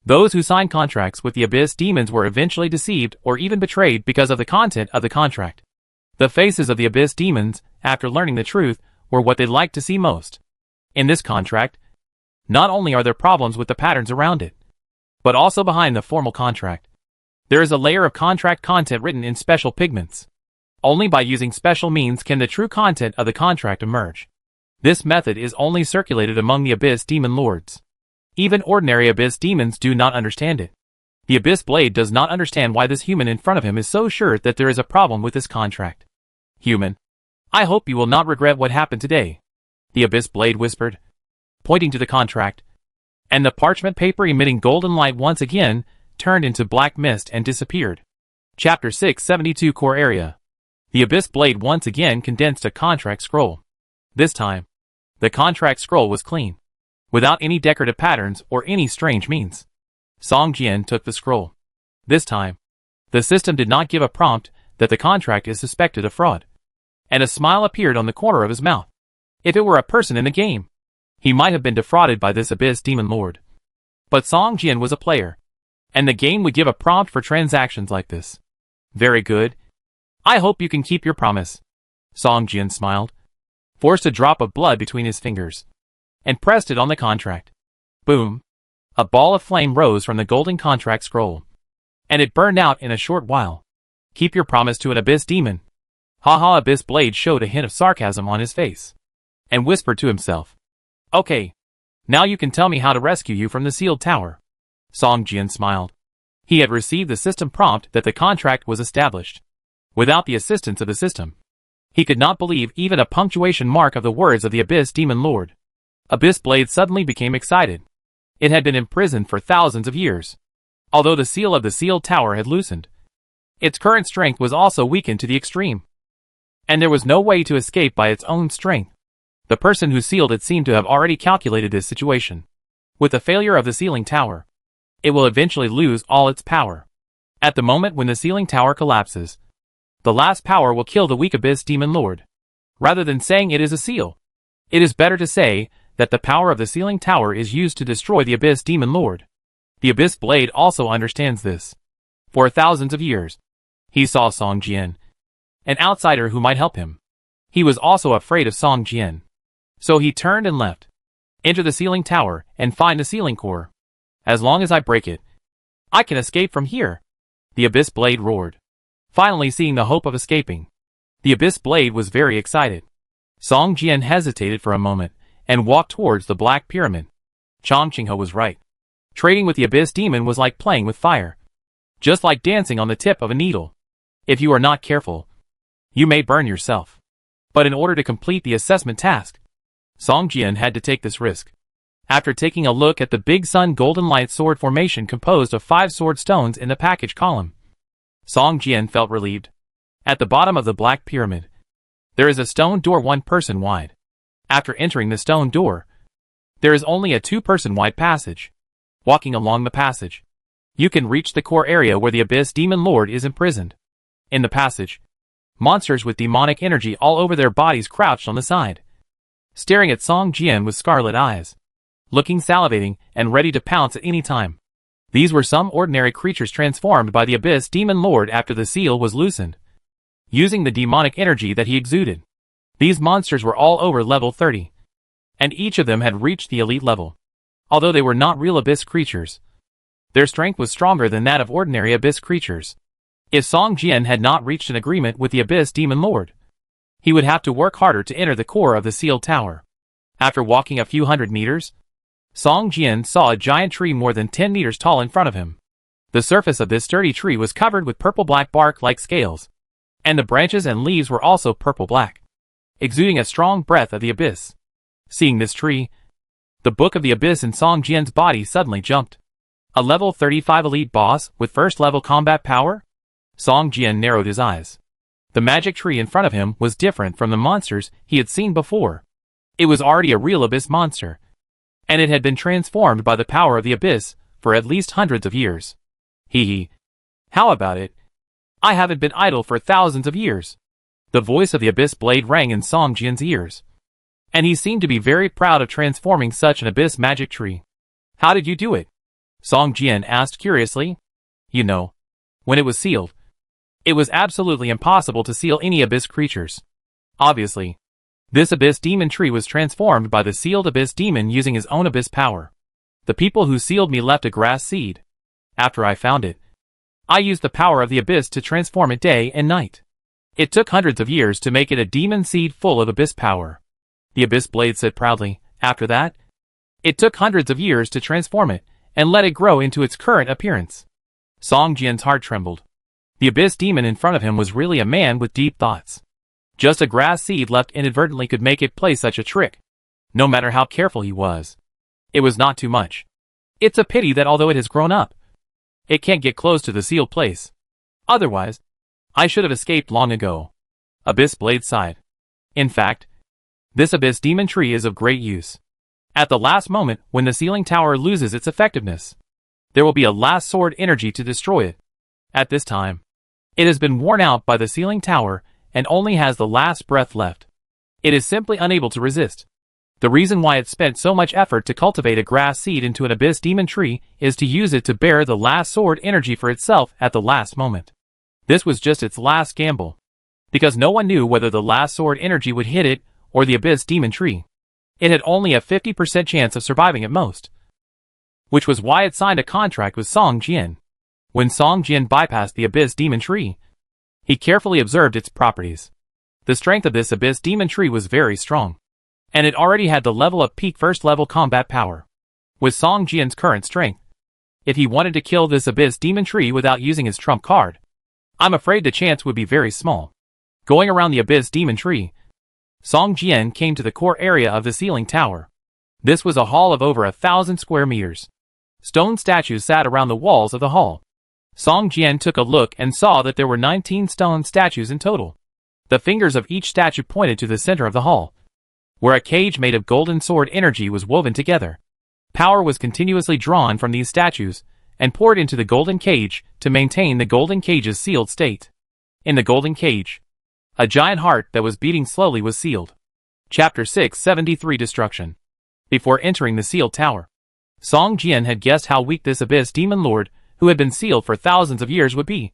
Those who signed contracts with the Abyss demons were eventually deceived or even betrayed because of the content of the contract. The faces of the Abyss demons, after learning the truth, were what they liked to see most. In this contract, not only are there problems with the patterns around it, but also behind the formal contract. There is a layer of contract content written in special pigments. Only by using special means can the true content of the contract emerge. This method is only circulated among the Abyss Demon Lords. Even ordinary Abyss demons do not understand it. The Abyss Blade does not understand why this human in front of him is so sure that there is a problem with this contract. Human, I hope you will not regret what happened today, the Abyss Blade whispered, pointing to the contract. And the parchment paper emitting golden light once again turned into black mist and disappeared. Chapter 672 Core Area. The Abyss Blade once again condensed a contract scroll. This time, the contract scroll was clean, without any decorative patterns or any strange means. Song Jian took the scroll. This time, the system did not give a prompt that the contract is suspected of fraud. And a smile appeared on the corner of his mouth. If it were a person in the game, he might have been defrauded by this Abyss Demon Lord. But Song Jian was a player, and the game would give a prompt for transactions like this. Very good. I hope you can keep your promise. Song Jian smiled, forced a drop of blood between his fingers, and pressed it on the contract. Boom! A ball of flame rose from the golden contract scroll, and it burned out in a short while. Keep your promise to an Abyss Demon. Haha, Abyss Blade showed a hint of sarcasm on his face, and whispered to himself. Okay. Now you can tell me how to rescue you from the sealed tower. Song Jian smiled. He had received the system prompt that the contract was established. Without the assistance of the system, he could not believe even a punctuation mark of the words of the Abyss Demon Lord. Abyss Blade suddenly became excited. It had been imprisoned for thousands of years. Although the seal of the sealed tower had loosened, its current strength was also weakened to the extreme. And there was no way to escape by its own strength. The person who sealed it seemed to have already calculated this situation. With the failure of the sealing tower, it will eventually lose all its power. At the moment when the sealing tower collapses, the last power will kill the weak Abyss Demon Lord. Rather than saying it is a seal, it is better to say that the power of the sealing tower is used to destroy the Abyss Demon Lord. The Abyss Blade also understands this. For thousands of years, he saw Song Jian, an outsider who might help him. He was also afraid of Song Jian. So he turned and left. Enter the sealing tower and find the sealing core. As long as I break it, I can escape from here. The Abyss Blade roared. Finally seeing the hope of escaping, the Abyss Blade was very excited. Song Jian hesitated for a moment and walked towards the Black Pyramid. Chong Qinghe was right. Trading with the Abyss Demon was like playing with fire. Just like dancing on the tip of a needle. If you are not careful, you may burn yourself. But in order to complete the assessment task, Song Jian had to take this risk. After taking a look at the Big Sun Golden Light Sword formation composed of 5 sword stones in the package column, Song Jian felt relieved. At the bottom of the Black Pyramid, there is a stone door 1 person wide. After entering the stone door, there is only a 2-person wide passage. Walking along the passage, you can reach the core area where the Abyss Demon Lord is imprisoned. In the passage, monsters with demonic energy all over their bodies crouched on the side, staring at Song Jian with scarlet eyes, looking salivating and ready to pounce at any time. These were some ordinary creatures transformed by the Abyss Demon Lord after the seal was loosened, using the demonic energy that he exuded. These monsters were all over level 30, and each of them had reached the elite level. Although they were not real Abyss creatures, their strength was stronger than that of ordinary Abyss creatures. If Song Jian had not reached an agreement with the Abyss Demon Lord, he would have to work harder to enter the core of the sealed tower. After walking a few hundred meters, Song Jian saw a giant tree more than 10 meters tall in front of him. The surface of this sturdy tree was covered with purple-black bark like scales, and the branches and leaves were also purple-black, exuding a strong breath of the abyss. Seeing this tree, the Book of the Abyss in Song Jian's body suddenly jumped. A level 35 elite boss with first-level combat power? Song Jian narrowed his eyes. The magic tree in front of him was different from the monsters he had seen before. It was already a real abyss monster, and it had been transformed by the power of the abyss for at least hundreds of years. Hee. How about it? I haven't been idle for thousands of years. The voice of the Abyss Blade rang in Song Jian's ears, and he seemed to be very proud of transforming such an abyss magic tree. How did you do it? Song Jian asked curiously. You know, when it was sealed, it was absolutely impossible to seal any abyss creatures. Obviously, this abyss demon tree was transformed by the sealed abyss demon using his own abyss power. The people who sealed me left a grass seed. After I found it, I used the power of the abyss to transform it day and night. It took hundreds of years to make it a demon seed full of abyss power. The Abyss Blade said proudly. After that, it took hundreds of years to transform it and let it grow into its current appearance. Song Jian's heart trembled. The abyss demon in front of him was really a man with deep thoughts. Just a grass seed left inadvertently could make it play such a trick. No matter how careful he was, it was not too much. It's a pity that although it has grown up, it can't get close to the sealed place. Otherwise, I should have escaped long ago. Abyss Blade sighed. In fact, this abyss demon tree is of great use. At the last moment, when the sealing tower loses its effectiveness, there will be a last sword energy to destroy it. At this time, it has been worn out by the sealing tower and only has the last breath left. It is simply unable to resist. The reason why it spent so much effort to cultivate a grass seed into an abyss demon tree is to use it to bear the last sword energy for itself at the last moment. This was just its last gamble, because no one knew whether the last sword energy would hit it or the abyss demon tree. It had only a 50% chance of surviving at most, which was why it signed a contract with Song Jian. When Song Jian bypassed the abyss demon tree, he carefully observed its properties. The strength of this abyss demon tree was very strong, and it already had the level of peak first-level combat power. With Song Jian's current strength, if he wanted to kill this abyss demon tree without using his trump card, I'm afraid the chance would be very small. Going around the abyss demon tree, Song Jian came to the core area of the ceiling tower. This was a hall of over 1,000 square meters. Stone statues sat around the walls of the hall. Song Jian took a look and saw that there were 19 stone statues in total. The fingers of each statue pointed to the center of the hall, where a cage made of golden sword energy was woven together. Power was continuously drawn from these statues and poured into the golden cage to maintain the golden cage's sealed state. In the golden cage, a giant heart that was beating slowly was sealed. Chapter 673 Destruction. Before entering the sealed tower, Song Jian had guessed how weak this abyss demon lord, who had been sealed for thousands of years, would be.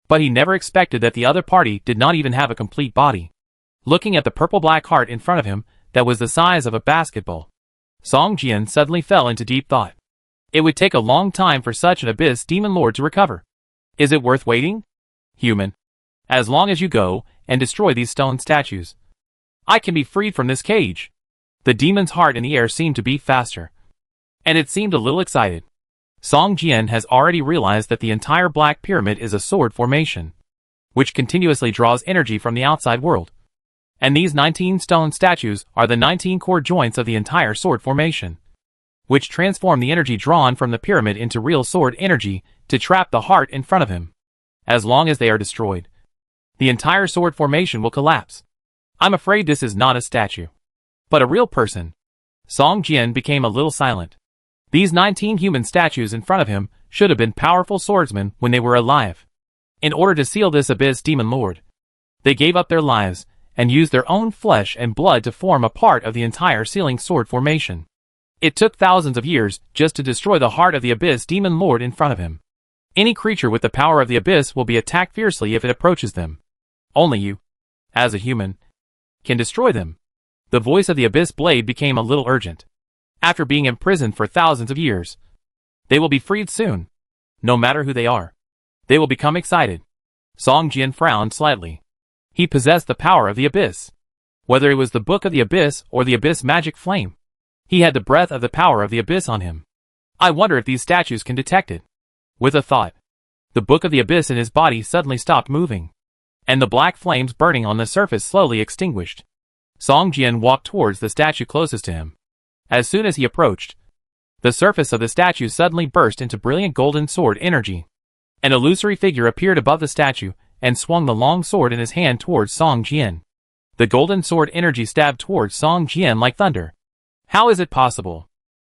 But he never expected that the other party did not even have a complete body. Looking at the purple-black heart in front of him that was the size of a basketball, Song Jian suddenly fell into deep thought. It would take a long time for such an abyss demon lord to recover. Is it worth waiting? Human. As long as you go and destroy these stone statues, I can be freed from this cage. The demon's heart in the air seemed to beat faster, and it seemed a little excited. Song Jian has already realized that the entire Black Pyramid is a sword formation, which continuously draws energy from the outside world. And these 19 stone statues are the 19 core joints of the entire sword formation, which transform the energy drawn from the pyramid into real sword energy to trap the heart in front of him. As long as they are destroyed, the entire sword formation will collapse. I'm afraid this is not a statue, but a real person. Song Jian became a little silent. These 19 human statues in front of him should have been powerful swordsmen when they were alive. In order to seal this abyss demon lord, they gave up their lives and used their own flesh and blood to form a part of the entire sealing sword formation. It took thousands of years just to destroy the heart of the abyss demon lord in front of him. Any creature with the power of the abyss will be attacked fiercely if it approaches them. Only you, as a human, can destroy them. The voice of the abyss blade became a little urgent. After being imprisoned for thousands of years, they will be freed soon. No matter who they are, they will become excited. Song Jian frowned slightly. He possessed the power of the abyss. Whether it was the book of the abyss or the abyss magic flame, he had the breath of the power of the abyss on him. I wonder if these statues can detect it. With a thought, the book of the abyss in his body suddenly stopped moving, and the black flames burning on the surface slowly extinguished. Song Jian walked towards the statue closest to him. As soon as he approached, the surface of the statue suddenly burst into brilliant golden sword energy. An illusory figure appeared above the statue and swung the long sword in his hand towards Song Jian. The golden sword energy stabbed towards Song Jian like thunder. How is it possible?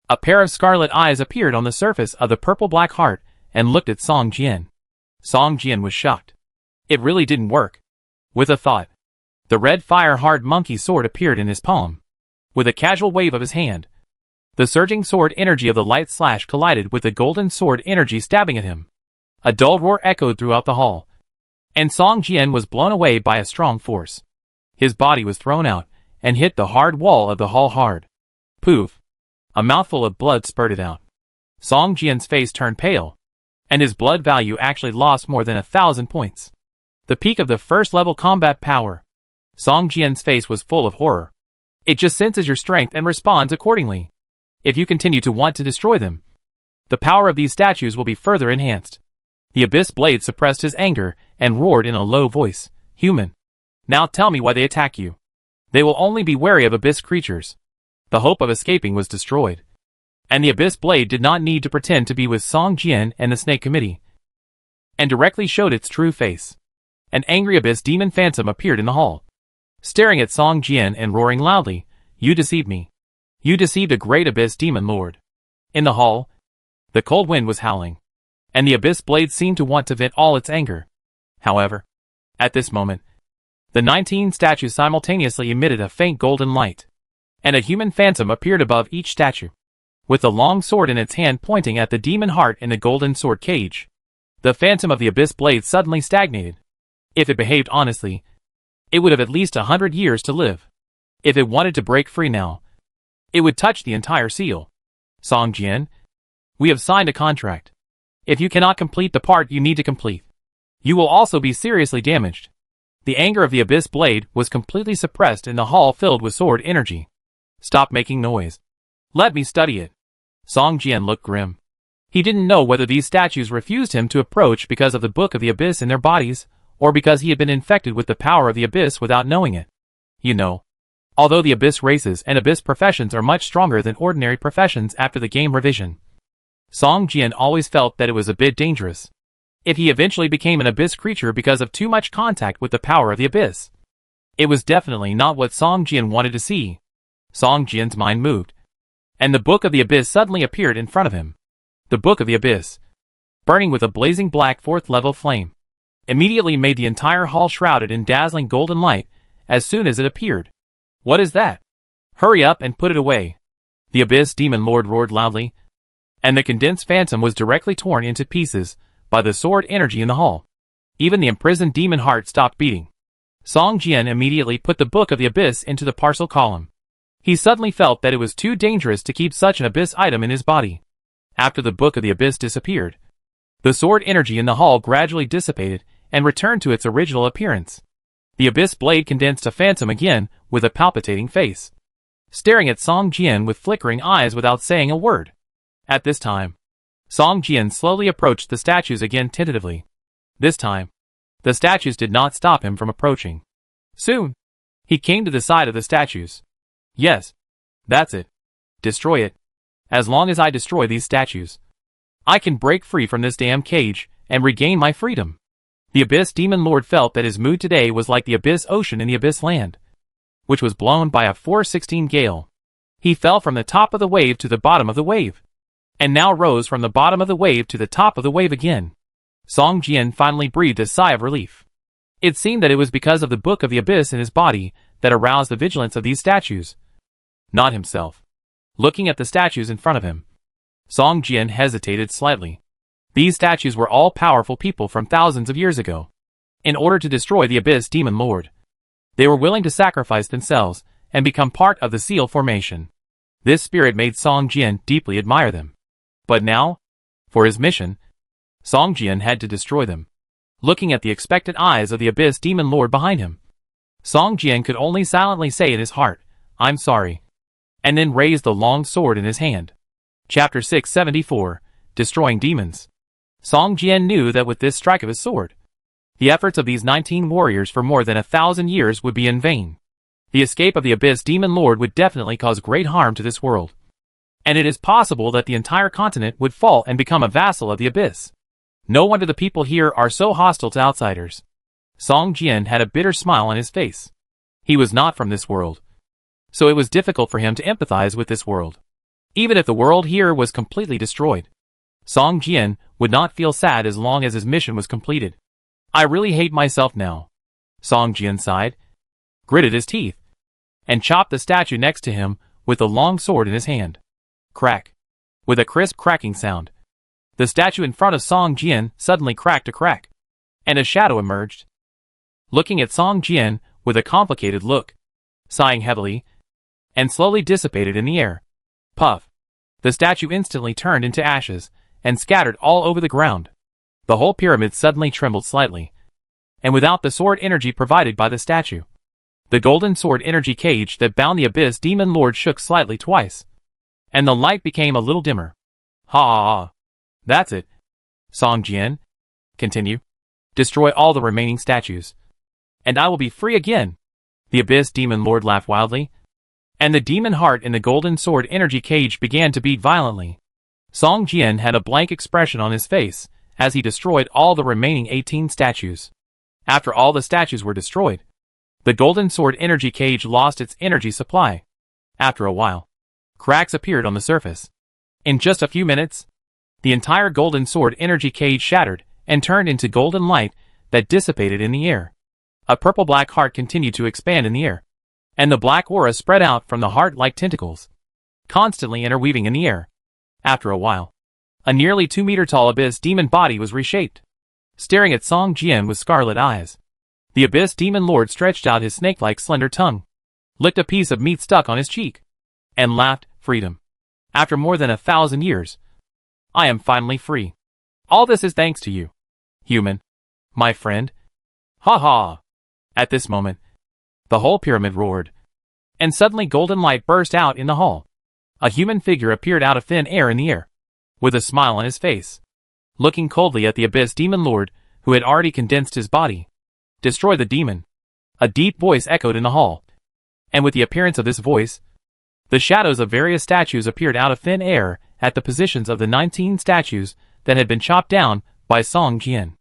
A pair of scarlet eyes appeared on the surface of the purple-black heart and looked at Song Jian. Song Jian was shocked. It really didn't work. With a thought, the red fire-hard monkey sword appeared in his palm. With a casual wave of his hand, the surging sword energy of the light slash collided with the golden sword energy stabbing at him. A dull roar echoed throughout the hall, and Song Jian was blown away by a strong force. His body was thrown out and hit the hard wall of the hall hard. Poof! A mouthful of blood spurted out. Song Jian's face turned pale, and his blood value actually lost more than 1,000 points. The peak of the first-level combat power. Song Jian's face was full of horror. It just senses your strength and responds accordingly. If you continue to want to destroy them, the power of these statues will be further enhanced. The abyss blade suppressed his anger and roared in a low voice. Human, now tell me why they attack you. They will only be wary of abyss creatures. The hope of escaping was destroyed, and the abyss blade did not need to pretend to be with Song Jian and the Snake Committee, and directly showed its true face. An angry abyss demon phantom appeared in the hall, staring at Song Jian and roaring loudly, "You deceived me. You deceived a great abyss demon lord." In the hall, the cold wind was howling, and the abyss blade seemed to want to vent all its anger. However, at this moment, the 19 statues simultaneously emitted a faint golden light, and a human phantom appeared above each statue, with a long sword in its hand pointing at the demon heart in the golden sword cage. The phantom of the abyss blade suddenly stagnated. If it behaved honestly, it would have at least 100 years to live. If it wanted to break free now, it would touch the entire seal. Song Jian, we have signed a contract. If you cannot complete the part you need to complete, you will also be seriously damaged. The anger of the Abyss Blade was completely suppressed in the hall filled with sword energy. Stop making noise. Let me study it. Song Jian looked grim. He didn't know whether these statues refused him to approach because of the Book of the Abyss in their bodies, or because he had been infected with the power of the Abyss without knowing it. You know, although the Abyss races and Abyss professions are much stronger than ordinary professions after the game revision, Song Jian always felt that it was a bit dangerous if he eventually became an Abyss creature because of too much contact with the power of the Abyss. It was definitely not what Song Jian wanted to see. Song Jian's mind moved, and the Book of the Abyss suddenly appeared in front of him. The Book of the Abyss, burning with a blazing black 4th level flame, immediately made the entire hall shrouded in dazzling golden light as soon as it appeared. What is that? Hurry up and put it away. The Abyss Demon Lord roared loudly, and the condensed phantom was directly torn into pieces by the sword energy in the hall. Even the imprisoned demon heart stopped beating. Song Jian immediately put the Book of the Abyss into the parcel column. He suddenly felt that it was too dangerous to keep such an Abyss item in his body. After the Book of the Abyss disappeared, the sword energy in the hall gradually dissipated and returned to its original appearance. The Abyss Blade condensed a phantom again with a palpitating face, staring at Song Jian with flickering eyes without saying a word. At this time, Song Jian slowly approached the statues again tentatively. This time, the statues did not stop him from approaching. Soon, he came to the side of the statues. Yes, that's it. Destroy it. As long as I destroy these statues, I can break free from this damn cage and regain my freedom. The Abyss Demon Lord felt that his mood today was like the Abyss Ocean in the Abyss Land, which was blown by a 416 gale. He fell from the top of the wave to the bottom of the wave, and now rose from the bottom of the wave to the top of the wave again. Song Jian finally breathed a sigh of relief. It seemed that it was because of the Book of the Abyss in his body that aroused the vigilance of these statues, not himself. Looking at the statues in front of him, Song Jian hesitated slightly. These statues were all powerful people from thousands of years ago. In order to destroy the Abyss Demon Lord, they were willing to sacrifice themselves and become part of the Seal Formation. This spirit made Song Jian deeply admire them. But now, for his mission, Song Jian had to destroy them. Looking at the expectant eyes of the Abyss Demon Lord behind him, Song Jian could only silently say in his heart, "I'm sorry," and then raised the long sword in his hand. Chapter 674, Destroying Demons. Song Jian knew that with this strike of his sword, the efforts of these 19 warriors for more than 1,000 years would be in vain. The escape of the Abyss Demon Lord would definitely cause great harm to this world, and it is possible that the entire continent would fall and become a vassal of the Abyss. No wonder the people here are so hostile to outsiders. Song Jian had a bitter smile on his face. He was not from this world, so it was difficult for him to empathize with this world. Even if the world here was completely destroyed, Song Jian would not feel sad as long as his mission was completed. I really hate myself now. Song Jian sighed, gritted his teeth, and chopped the statue next to him with the long sword in his hand. Crack. With a crisp cracking sound, the statue in front of Song Jian suddenly cracked a crack, and a shadow emerged. Looking at Song Jian with a complicated look, sighing heavily, and slowly dissipated in the air. Puff. The statue instantly turned into ashes and scattered all over the ground. The whole pyramid suddenly trembled slightly, and without the sword energy provided by the statue, the golden sword energy cage that bound the Abyss Demon Lord shook slightly twice, and the light became a little dimmer. Ha! That's it. Song Jian, continue. Destroy all the remaining statues, and I will be free again. The Abyss Demon Lord laughed wildly, and the demon heart in the golden sword energy cage began to beat violently. Song Jian had a blank expression on his face as he destroyed all the remaining 18 statues. After all the statues were destroyed, the golden sword energy cage lost its energy supply. After a while, cracks appeared on the surface. In just a few minutes, the entire golden sword energy cage shattered and turned into golden light that dissipated in the air. A purple-black heart continued to expand in the air, and the black aura spread out from the heart like tentacles, constantly interweaving in the air. After a while, a nearly 2-meter-tall Abyss Demon body was reshaped, staring at Song Jian with scarlet eyes. The Abyss Demon Lord stretched out his snake-like slender tongue, licked a piece of meat stuck on his cheek, and laughed, "Freedom. After more than 1,000 years, I am finally free. All this is thanks to you, human. My friend. Ha ha." At this moment, the whole pyramid roared, and suddenly golden light burst out in the hall. A human figure appeared out of thin air in the air, with a smile on his face, looking coldly at the Abyss Demon Lord, who had already condensed his body. Destroy the demon. A deep voice echoed in the hall, and with the appearance of this voice, the shadows of various statues appeared out of thin air at the positions of the 19 statues that had been chopped down by Song Jian.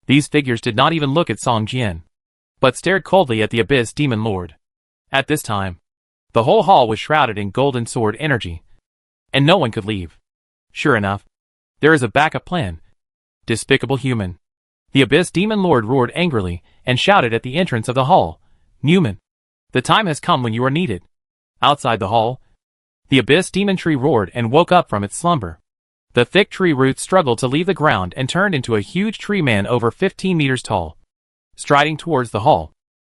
These figures did not even look at Song Jian, but stared coldly at the Abyss Demon Lord. At this time, the whole hall was shrouded in golden sword energy, and no one could leave. Sure enough, there is a backup plan. Despicable human. The Abyss Demon Lord roared angrily and shouted at the entrance of the hall, Newman, the time has come when you are needed. Outside the hall, the Abyss Demon Tree roared and woke up from its slumber. The thick tree roots struggled to leave the ground and turned into a huge tree man over 15 meters tall, striding towards the hall.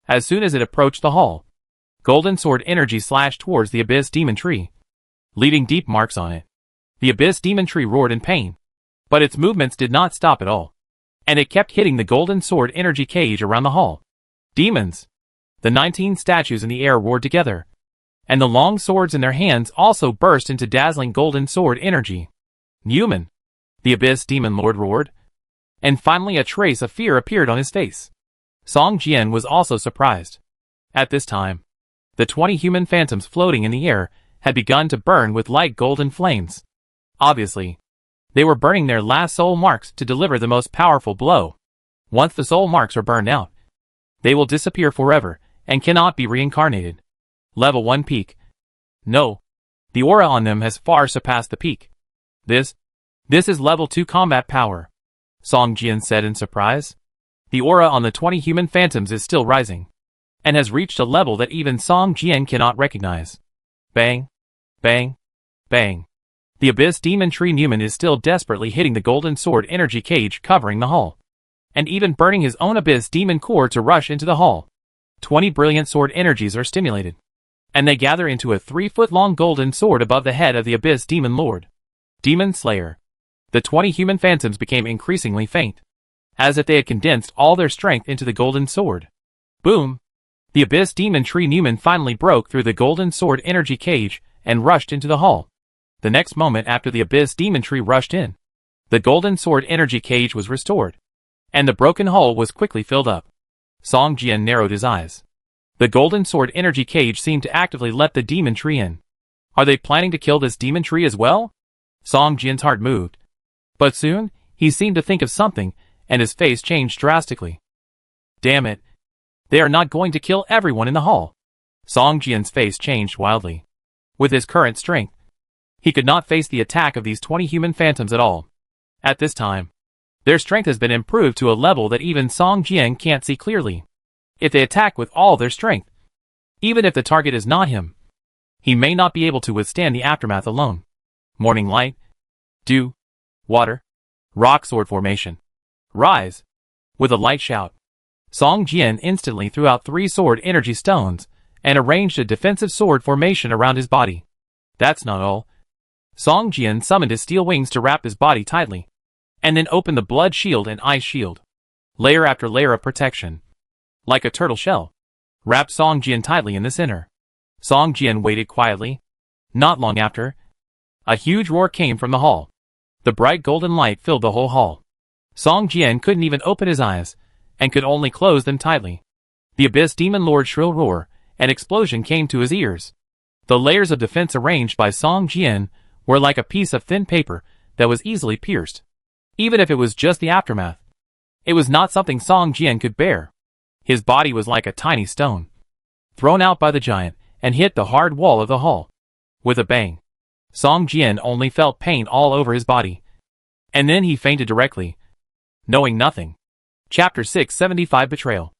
As soon as it approached the hall, golden sword energy slashed towards the Abyss Demon Tree, leaving deep marks on it. The Abyss Demon Tree roared in pain, but its movements did not stop at all, and it kept hitting the golden sword energy cage around the hall. Demons! The 19 statues in the air roared together, and the long swords in their hands also burst into dazzling golden sword energy. Newman! The Abyss Demon Lord roared, and finally a trace of fear appeared on his face. Song Jian was also surprised. At this time, the 20 human phantoms floating in the air had begun to burn with light golden flames. Obviously, they were burning their last soul marks to deliver the most powerful blow. Once the soul marks are burned out, they will disappear forever and cannot be reincarnated. Level 1 peak. No, the aura on them has far surpassed the peak. This is level 2 combat power, Song Jian said in surprise. The aura on the 20 human phantoms is still rising, and has reached a level that even Song Jian cannot recognize. Bang, bang, bang. The Abyss Demon Tree Newman is still desperately hitting the golden sword energy cage covering the hall, and even burning his own Abyss Demon core to rush into the hall. 20 brilliant sword energies are stimulated, and they gather into a 3-foot-long golden sword above the head of the Abyss Demon Lord. Demon Slayer. The 20 human phantoms became increasingly faint, as if they had condensed all their strength into the golden sword. Boom! The Abyss Demon Tree Newman finally broke through the golden sword energy cage and rushed into the hall. The next moment after the Abyss Demon Tree rushed in, the golden sword energy cage was restored, and the broken hole was quickly filled up. Song Jian narrowed his eyes. The golden sword energy cage seemed to actively let the demon tree in. Are they planning to kill this demon tree as well? Song Jian's heart moved. But soon, he seemed to think of something, and his face changed drastically. Damn it. They are not going to kill everyone in the hall. Song Jian's face changed wildly. With his current strength, he could not face the attack of these 20 human phantoms at all. At this time, their strength has been improved to a level that even Song Jian can't see clearly. If they attack with all their strength, even if the target is not him, he may not be able to withstand the aftermath alone. Morning light, dew, water, rock sword formation. Rise! With a light shout, Song Jian instantly threw out 3 sword energy stones and arranged a defensive sword formation around his body. That's not all. Song Jian summoned his steel wings to wrap his body tightly, and then opened the blood shield and ice shield. Layer after layer of protection, like a turtle shell, wrapped Song Jian tightly in the center. Song Jian waited quietly. Not long after, a huge roar came from the hall. The bright golden light filled the whole hall. Song Jian couldn't even open his eyes, and could only close them tightly. The Abyss Demon Lord's shrill roar and explosion came to his ears. The layers of defense arranged by Song Jian were like a piece of thin paper that was easily pierced. Even if it was just the aftermath, it was not something Song Jian could bear. His body was like a tiny stone, thrown out by the giant, and hit the hard wall of the hall. With a bang, Song Jian only felt pain all over his body, and then he fainted directly, knowing nothing. Chapter 675 Betrayal.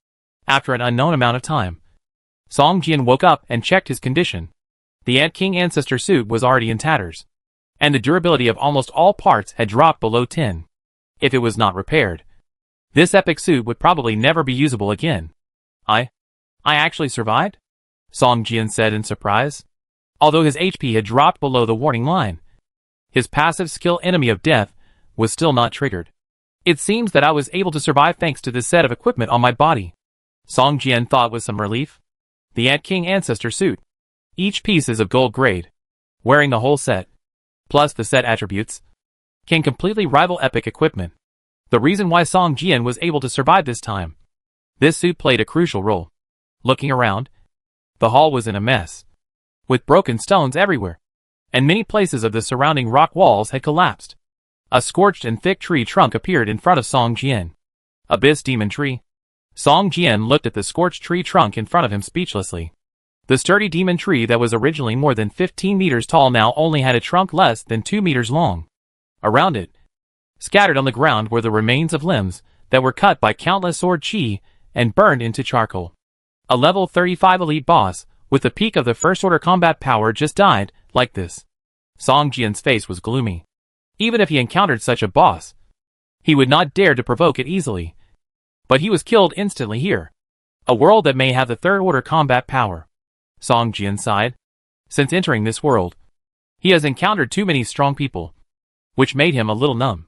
After an unknown amount of time, Song Jian woke up and checked his condition. The Ant King Ancestor suit was already in tatters, and the durability of almost all parts had dropped below 10. If it was not repaired, this epic suit would probably never be usable again. I actually survived? Song Jian said in surprise. Although his HP had dropped below the warning line, his passive skill Enemy of Death was still not triggered. It seems that I was able to survive thanks to this set of equipment on my body. Song Jian thought with some relief. The Ant King Ancestor suit. Each piece is of gold grade. Wearing the whole set, plus the set attributes, can completely rival epic equipment. The reason why Song Jian was able to survive this time. This suit played a crucial role. Looking around, the hall was in a mess, with broken stones everywhere, and many places of the surrounding rock walls had collapsed. A scorched and thick tree trunk appeared in front of Song Jian. Abyss Demon Tree. Song Jian looked at the scorched tree trunk in front of him speechlessly. The sturdy demon tree that was originally more than 15 meters tall now only had a trunk less than 2 meters long. Around it, scattered on the ground, were the remains of limbs that were cut by countless sword chi and burned into charcoal. A level 35 elite boss, with the peak of the first order combat power, just died like this. Song Jian's face was gloomy. Even if he encountered such a boss, he would not dare to provoke it easily. But he was killed instantly here. A world that may have the third order combat power. Song Jian sighed. Since entering this world, he has encountered too many strong people, which made him a little numb.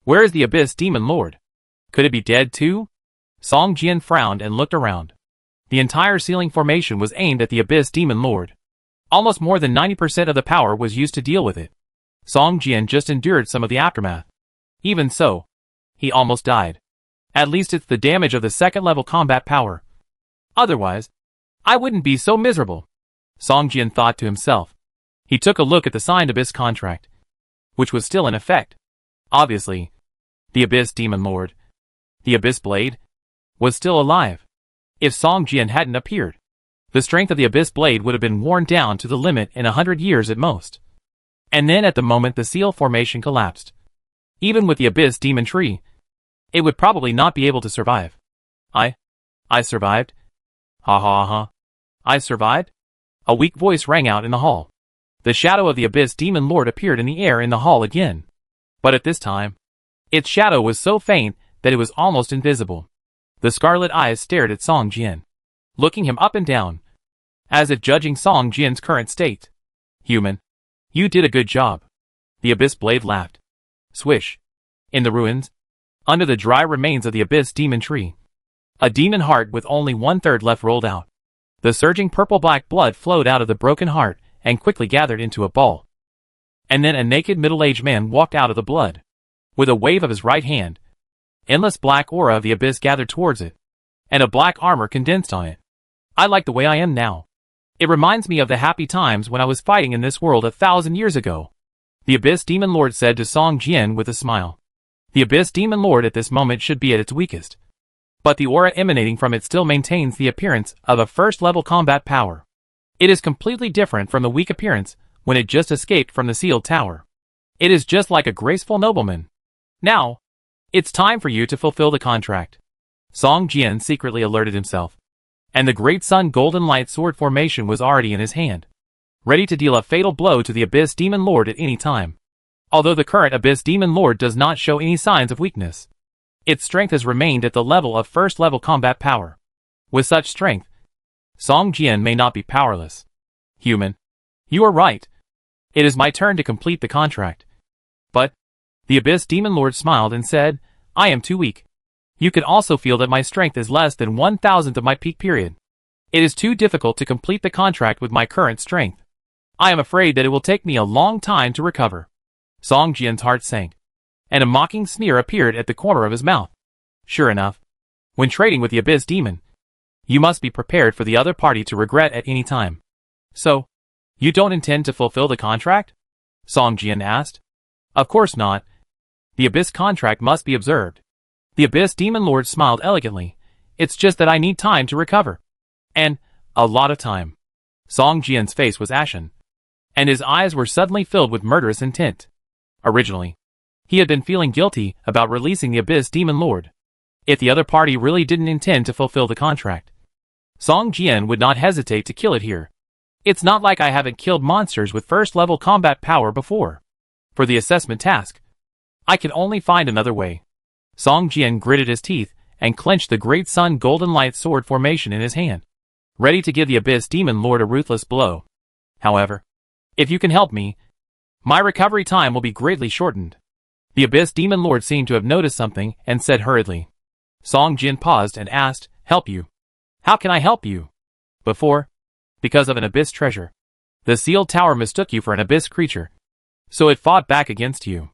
Where is the Abyss Demon Lord? Could it be dead too? Song Jian frowned and looked around. The entire ceiling formation was aimed at the Abyss Demon Lord. Almost more than 90% of the power was used to deal with it. Song Jian just endured some of the aftermath. Even so, he almost died. At least it's the damage of the second level combat power. Otherwise, I wouldn't be so miserable, Song Jian thought to himself. He took a look at the signed Abyss contract, which was still in effect. Obviously, the Abyss Demon Lord, the Abyss Blade, was still alive. If Song Jian hadn't appeared, the strength of the Abyss Blade would have been worn down to the limit in 100 years at most. And then at the moment the seal formation collapsed. Even with the Abyss Demon Tree, it would probably not be able to survive. I survived? Ha ha ha. I survived? A weak voice rang out in the hall. The shadow of the Abyss Demon Lord appeared in the air in the hall again. But at this time, its shadow was so faint that it was almost invisible. The scarlet eyes stared at Song Jian, looking him up and down, as if judging Song Jian's current state. Human, you did a good job. The Abyss Blade laughed. Swish. In the ruins, under the dry remains of the Abyss Demon Tree, a demon heart with only 1/3 left rolled out. The surging purple-black blood flowed out of the broken heart and quickly gathered into a ball. And then a naked middle-aged man walked out of the blood. With a wave of his right hand, endless black aura of the abyss gathered towards it, and a black armor condensed on it. I like the way I am now. It reminds me of the happy times when I was fighting in this world 1,000 years ago, the Abyss Demon Lord said to Song Jian with a smile. The Abyss Demon Lord at this moment should be at its weakest, but the aura emanating from it still maintains the appearance of a first-level combat power. It is completely different from the weak appearance when it just escaped from the sealed tower. It is just like a graceful nobleman. Now, it's time for you to fulfill the contract. Song Jian secretly alerted himself, and the Great Sun Golden Light Sword formation was already in his hand, ready to deal a fatal blow to the Abyss Demon Lord at any time. Although the current Abyss Demon Lord does not show any signs of weakness, its strength has remained at the level of first-level combat power. With such strength, Song Jian may not be powerless. Human, you are right. It is my turn to complete the contract. But, the Abyss Demon Lord smiled and said, I am too weak. You can also feel that my strength is less than 1,000th of my peak period. It is too difficult to complete the contract with my current strength. I am afraid that it will take me a long time to recover. Song Jian's heart sank, and a mocking sneer appeared at the corner of his mouth. Sure enough, when trading with the Abyss Demon, you must be prepared for the other party to regret at any time. So, you don't intend to fulfill the contract? Song Jian asked. Of course not. The Abyss contract must be observed. The Abyss Demon Lord smiled elegantly. It's just that I need time to recover. And, a lot of time. Song Jian's face was ashen, and his eyes were suddenly filled with murderous intent. Originally, he had been feeling guilty about releasing the Abyss Demon Lord. If the other party really didn't intend to fulfill the contract, Song Jian would not hesitate to kill it here. It's not like I haven't killed monsters with first-level combat power before. For the assessment task, I can only find another way. Song Jian gritted his teeth and clenched the Great Sun Golden Light Sword formation in his hand, ready to give the Abyss Demon Lord a ruthless blow. However, if you can help me, my recovery time will be greatly shortened. The Abyss Demon Lord seemed to have noticed something and said hurriedly. Song Jian paused and asked, help you? How can I help you? Before, because of an abyss treasure, the sealed tower mistook you for an abyss creature, so it fought back against you.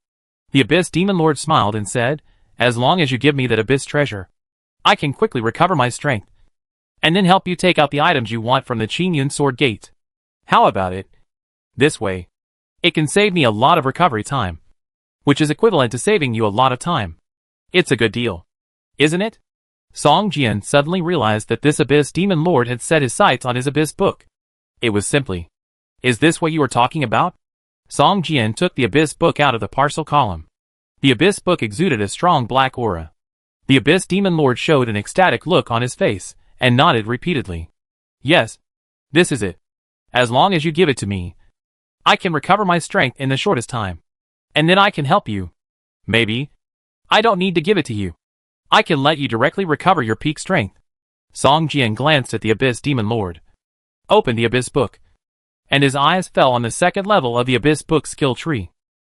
The abyss demon lord smiled and said, as long as you give me that abyss treasure, I can quickly recover my strength, and then help you take out the items you want from the Qingyun sword gate. How about it? This way, it can save me a lot of recovery time, which is equivalent to saving you a lot of time. It's a good deal, isn't it? Song Jian suddenly realized that this abyss demon lord had set his sights on his abyss book. It was simply, is this what you were talking about? Song Jian took the abyss book out of the parcel column. The abyss book exuded a strong black aura. The abyss demon lord showed an ecstatic look on his face, and nodded repeatedly. Yes, this is it. As long as you give it to me, I can recover my strength in the shortest time. And then I can help you. Maybe. I don't need to give it to you. I can let you directly recover your peak strength. Song Jian glanced at the abyss demon lord, opened the abyss book, and his eyes fell on the second level of the abyss book skill tree.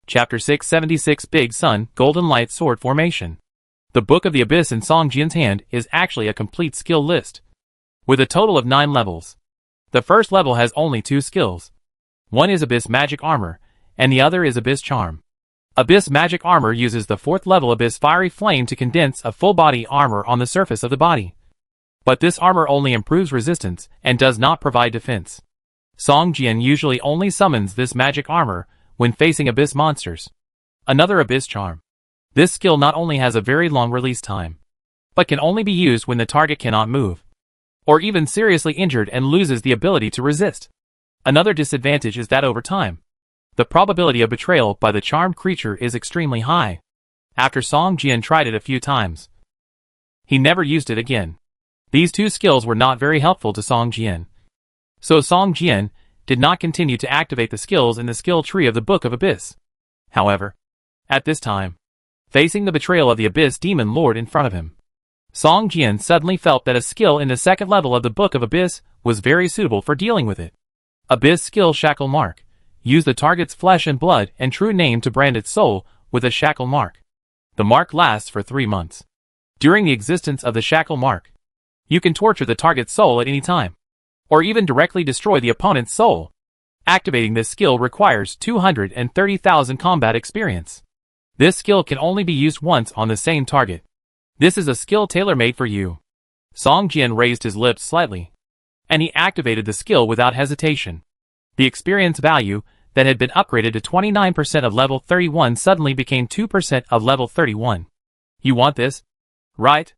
Chapter 676 Big Sun Golden Light Sword Formation. The Book of the Abyss in Song Jian's hand is actually a complete skill list, with a total of 9 levels. The first level has only 2 skills. One is Abyss Magic Armor, and the other is Abyss Charm. Abyss Magic Armor uses the 4th level Abyss Fiery Flame to condense a full-body armor on the surface of the body. But this armor only improves resistance and does not provide defense. Song Jian usually only summons this magic armor when facing Abyss monsters. Another Abyss Charm. This skill not only has a very long release time, but can only be used when the target cannot move, or even seriously injured and loses the ability to resist. Another disadvantage is that over time, the probability of betrayal by the charmed creature is extremely high. After Song Jian tried it a few times, he never used it again. These 2 skills were not very helpful to Song Jian. So Song Jian did not continue to activate the skills in the skill tree of the Book of Abyss. However, at this time, facing the betrayal of the Abyss Demon Lord in front of him, Song Jian suddenly felt that a skill in the second level of the Book of Abyss was very suitable for dealing with it. Abyss Skill Shackle Mark. Use the target's flesh and blood and true name to brand its soul with a shackle mark. The mark lasts for 3 months. During the existence of the shackle mark, you can torture the target's soul at any time, or even directly destroy the opponent's soul. Activating this skill requires 230,000 combat experience. This skill can only be used once on the same target. This is a skill tailor-made for you. Song Jian raised his lips slightly, and he activated the skill without hesitation. The experience value that had been upgraded to 29% of level 31 suddenly became 2% of level 31. You want this? Right?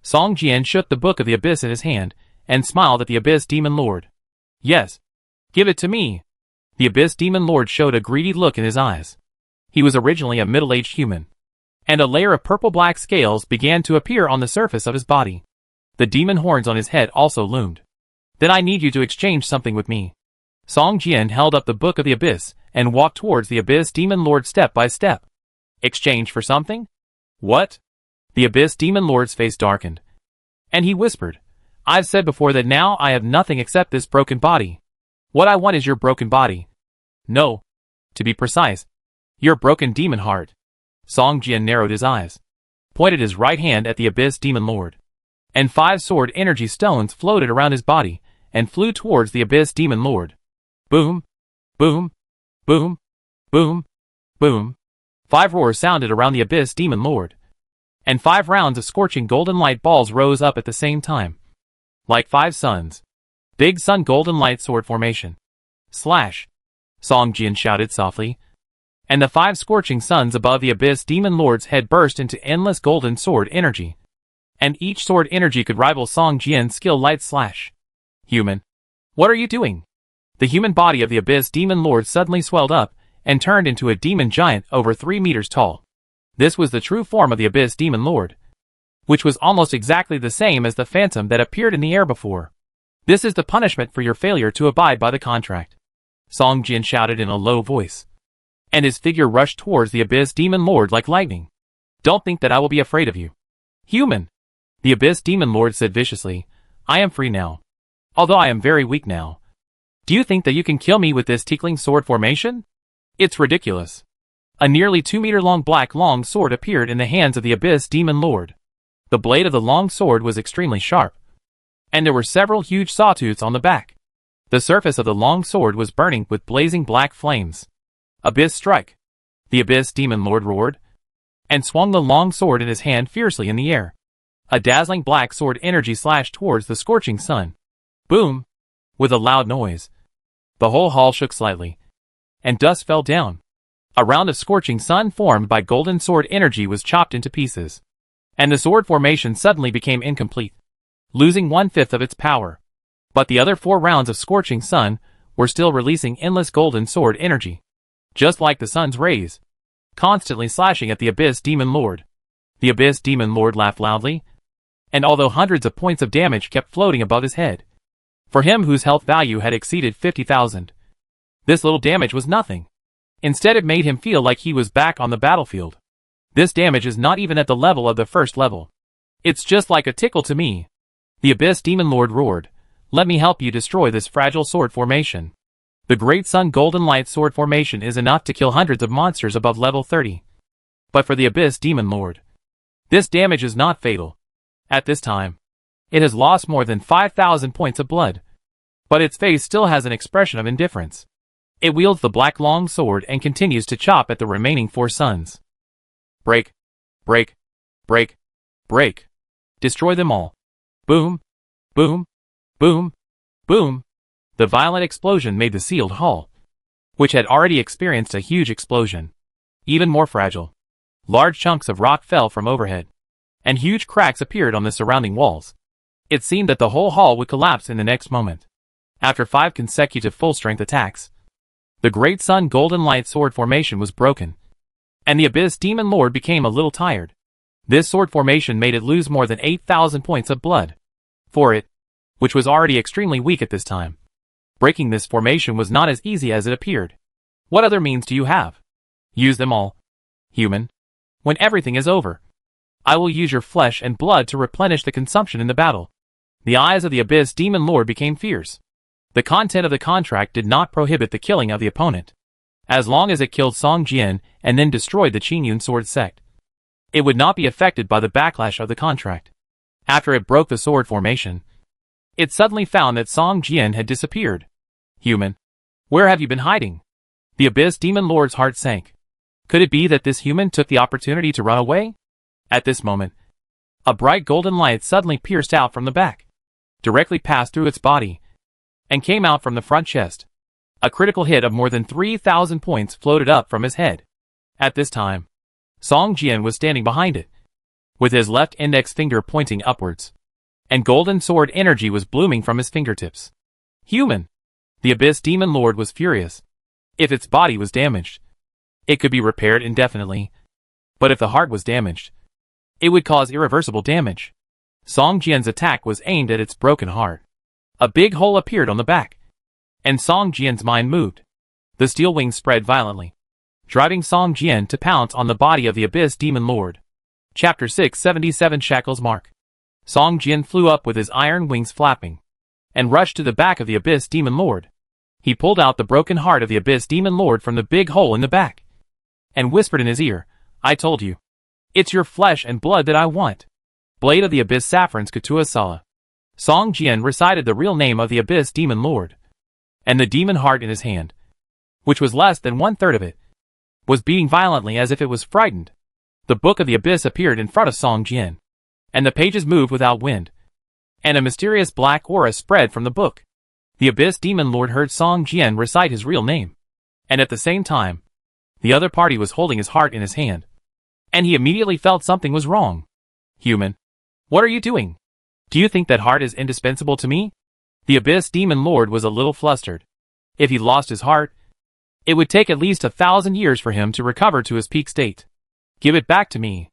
Song Jian shook the Book of the Abyss in his hand, and smiled at the Abyss Demon Lord. Yes. Give it to me. The Abyss Demon Lord showed a greedy look in his eyes. He was originally a middle-aged human, and a layer of purple-black scales began to appear on the surface of his body. The demon horns on his head also loomed. Then I need you to exchange something with me. Song Jian held up the Book of the Abyss and walked towards the Abyss Demon Lord step by step. Exchange for something? What? The Abyss Demon Lord's face darkened, and he whispered, I've said before that now I have nothing except this broken body. What I want is your broken body. No. To be precise, your broken demon heart. Song Jian narrowed his eyes, pointed his right hand at the Abyss Demon Lord, and 5 sword energy stones floated around his body and flew towards the Abyss Demon Lord. Boom, boom, boom, boom, boom. 5 roars sounded around the Abyss Demon Lord, and 5 rounds of scorching golden light balls rose up at the same time. Like 5 suns. Big Sun Golden Light Sword Formation. Slash. Song Jian shouted softly, and the 5 scorching suns above the Abyss Demon Lord's head burst into endless golden sword energy. And each sword energy could rival Song Jian's skill light slash. Human. What are you doing? The human body of the Abyss Demon Lord suddenly swelled up, and turned into a demon giant over 3 meters tall. This was the true form of the Abyss Demon Lord, which was almost exactly the same as the phantom that appeared in the air before. This is the punishment for your failure to abide by the contract. Song Jian shouted in a low voice, and his figure rushed towards the Abyss Demon Lord like lightning. Don't think that I will be afraid of you. Human! The Abyss Demon Lord said viciously, I am free now, although I am very weak now. Do you think that you can kill me with this tickling sword formation? It's ridiculous. A nearly 2-meter-long black long sword appeared in the hands of the Abyss Demon Lord. The blade of the long sword was extremely sharp, and there were several huge sawtooths on the back. The surface of the long sword was burning with blazing black flames. Abyss strike! The Abyss Demon Lord roared, and swung the long sword in his hand fiercely in the air. A dazzling black sword energy slashed towards the scorching sun. Boom! With a loud noise, the whole hall shook slightly, and dust fell down. A round of scorching sun formed by golden sword energy was chopped into pieces, and the sword formation suddenly became incomplete, losing 1/5 of its power. But the other 4 rounds of scorching sun were still releasing endless golden sword energy, just like the sun's rays, constantly slashing at the Abyss Demon Lord. The Abyss Demon Lord laughed loudly, and although hundreds of points of damage kept floating above his head, for him whose health value had exceeded 50,000, this little damage was nothing. Instead, it made him feel like he was back on the battlefield. This damage is not even at the level of the first level. It's just like a tickle to me. The Abyss Demon Lord roared, "Let me help you destroy this fragile sword formation." The Great Sun Golden Light Sword Formation is enough to kill hundreds of monsters above level 30. But for the Abyss Demon Lord, this damage is not fatal. At this time, it has lost more than 5,000 points of blood, but its face still has an expression of indifference. It wields the black long sword and continues to chop at the remaining 4 suns. Break, break, break, break. Destroy them all. Boom, boom, boom, boom. The violent explosion made the sealed hall, which had already experienced a huge explosion, even more fragile. Large chunks of rock fell from overhead, and huge cracks appeared on the surrounding walls. It seemed that the whole hall would collapse in the next moment. After 5 consecutive full-strength attacks, the Great Sun Golden Light Sword Formation was broken, and the Abyss Demon Lord became a little tired. This sword formation made it lose more than 8,000 points of blood. For it, which was already extremely weak at this time, breaking this formation was not as easy as it appeared. What other means do you have? Use them all, human. When everything is over, I will use your flesh and blood to replenish the consumption in the battle. The eyes of the Abyss Demon Lord became fierce. The content of the contract did not prohibit the killing of the opponent. As long as it killed Song Jian and then destroyed the Qingyun sword sect, it would not be affected by the backlash of the contract. After it broke the sword formation, it suddenly found that Song Jian had disappeared. Human, where have you been hiding? The Abyss Demon Lord's heart sank. Could it be that this human took the opportunity to run away? At this moment, a bright golden light suddenly pierced out from the back, directly passed through its body, and came out from the front chest. A critical hit of more than 3,000 points floated up from his head. At this time, Song Jian was standing behind it, with his left index finger pointing upwards, and golden sword energy was blooming from his fingertips. Human! The Abyss Demon Lord was furious. If its body was damaged, it could be repaired indefinitely, but if the heart was damaged, it would cause irreversible damage. Song Jian's attack was aimed at its broken heart. A big hole appeared on the back, and Song Jian's mind moved. The steel wings spread violently, driving Song Jian to pounce on the body of the Abyss Demon Lord. Chapter 677 Shackles Mark. Song Jian flew up with his iron wings flapping, and rushed to the back of the Abyss Demon Lord. He pulled out the broken heart of the Abyss Demon Lord from the big hole in the back, and whispered in his ear, "I told you. It's your flesh and blood that I want." Blade of the Abyss Saffron's Katua Sala. Song Jian recited the real name of the Abyss Demon Lord, and the demon heart in his hand, which was less than 1/3 of it, was beating violently as if it was frightened. The Book of the Abyss appeared in front of Song Jian, and the pages moved without wind, and a mysterious black aura spread from the book. The Abyss Demon Lord heard Song Jian recite his real name, and at the same time, the other party was holding his heart in his hand, and he immediately felt something was wrong. Human, what are you doing? Do you think that heart is indispensable to me? The Abyss Demon Lord was a little flustered. If he lost his heart, it would take at least 1,000 years for him to recover to his peak state. Give it back to me.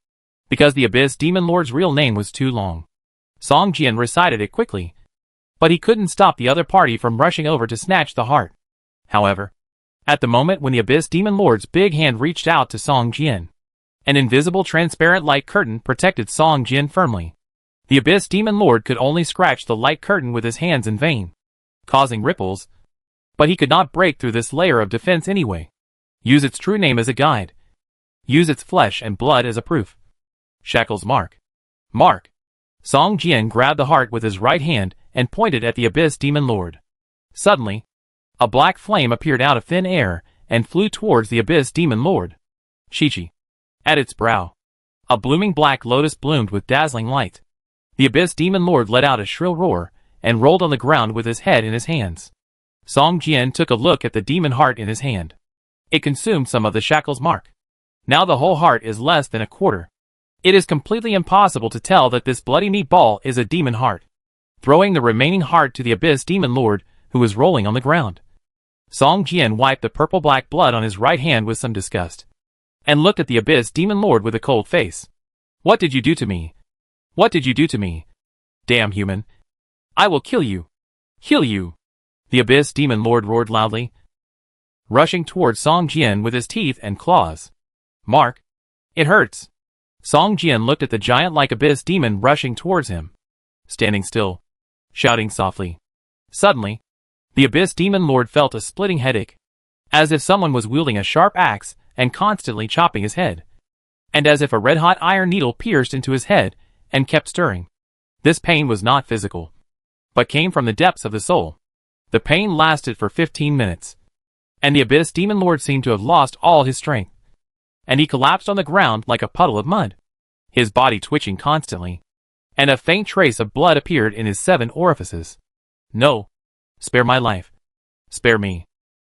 Because the Abyss Demon Lord's real name was too long, Song Jian recited it quickly, but he couldn't stop the other party from rushing over to snatch the heart. However, at the moment when the Abyss Demon Lord's big hand reached out to Song Jian, an invisible transparent light curtain protected Song Jian firmly. The Abyss Demon Lord could only scratch the light curtain with his hands in vain, causing ripples, but he could not break through this layer of defense anyway. Use its true name as a guide. Use its flesh and blood as a proof. Shackles Mark. Mark. Song Jian grabbed the heart with his right hand and pointed at the Abyss Demon Lord. Suddenly, a black flame appeared out of thin air and flew towards the Abyss Demon Lord. Chi-Chi. At its brow, a blooming black lotus bloomed with dazzling light. The Abyss Demon Lord let out a shrill roar and rolled on the ground with his head in his hands. Song Jian took a look at the demon heart in his hand. It consumed some of the shackle's mark. Now the whole heart is less than a quarter. It is completely impossible to tell that this bloody meatball is a demon heart. Throwing the remaining heart to the Abyss Demon Lord, who was rolling on the ground, Song Jian wiped the purple-black blood on his right hand with some disgust, and looked at the Abyss Demon Lord with a cold face. What did you do to me? What did you do to me? Damn human. I will kill you. Kill you. The Abyss Demon Lord roared loudly, rushing towards Song Jian with his teeth and claws. Mark. It hurts. Song Jian looked at the giant-like Abyss Demon rushing towards him, standing still, shouting softly. Suddenly, the Abyss Demon Lord felt a splitting headache, as if someone was wielding a sharp axe and constantly chopping his head, and as if a red-hot iron needle pierced into his head and kept stirring. This pain was not physical, but came from the depths of the soul. The pain lasted for 15 minutes, and the Abyss Demon Lord seemed to have lost all his strength, and he collapsed on the ground like a puddle of mud, his body twitching constantly, and a faint trace of blood appeared in his 7 orifices. No. Spare my life. Spare me.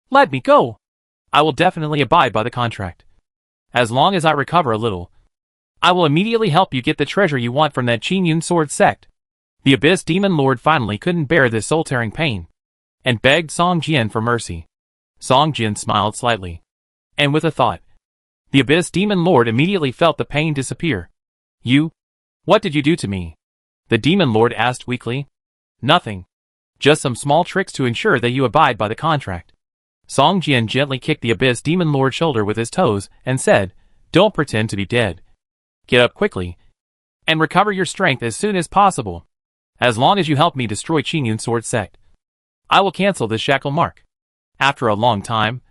Let me go. I will definitely abide by the contract. As long as I recover a little, I will immediately help you get the treasure you want from that Qingyun sword sect. The Abyss Demon Lord finally couldn't bear this soul-tearing pain, and begged Song Jian for mercy. Song Jian smiled slightly, and with a thought, the Abyss Demon Lord immediately felt the pain disappear. You? What did you do to me? The Demon Lord asked weakly. Nothing. Just some small tricks to ensure that you abide by the contract. Song Jian gently kicked the Abyss Demon Lord's shoulder with his toes and said, Don't pretend to be dead. Get up quickly, and recover your strength as soon as possible. As long as you help me destroy Qingyun Sword Sect, I will cancel this shackle mark. After a long time,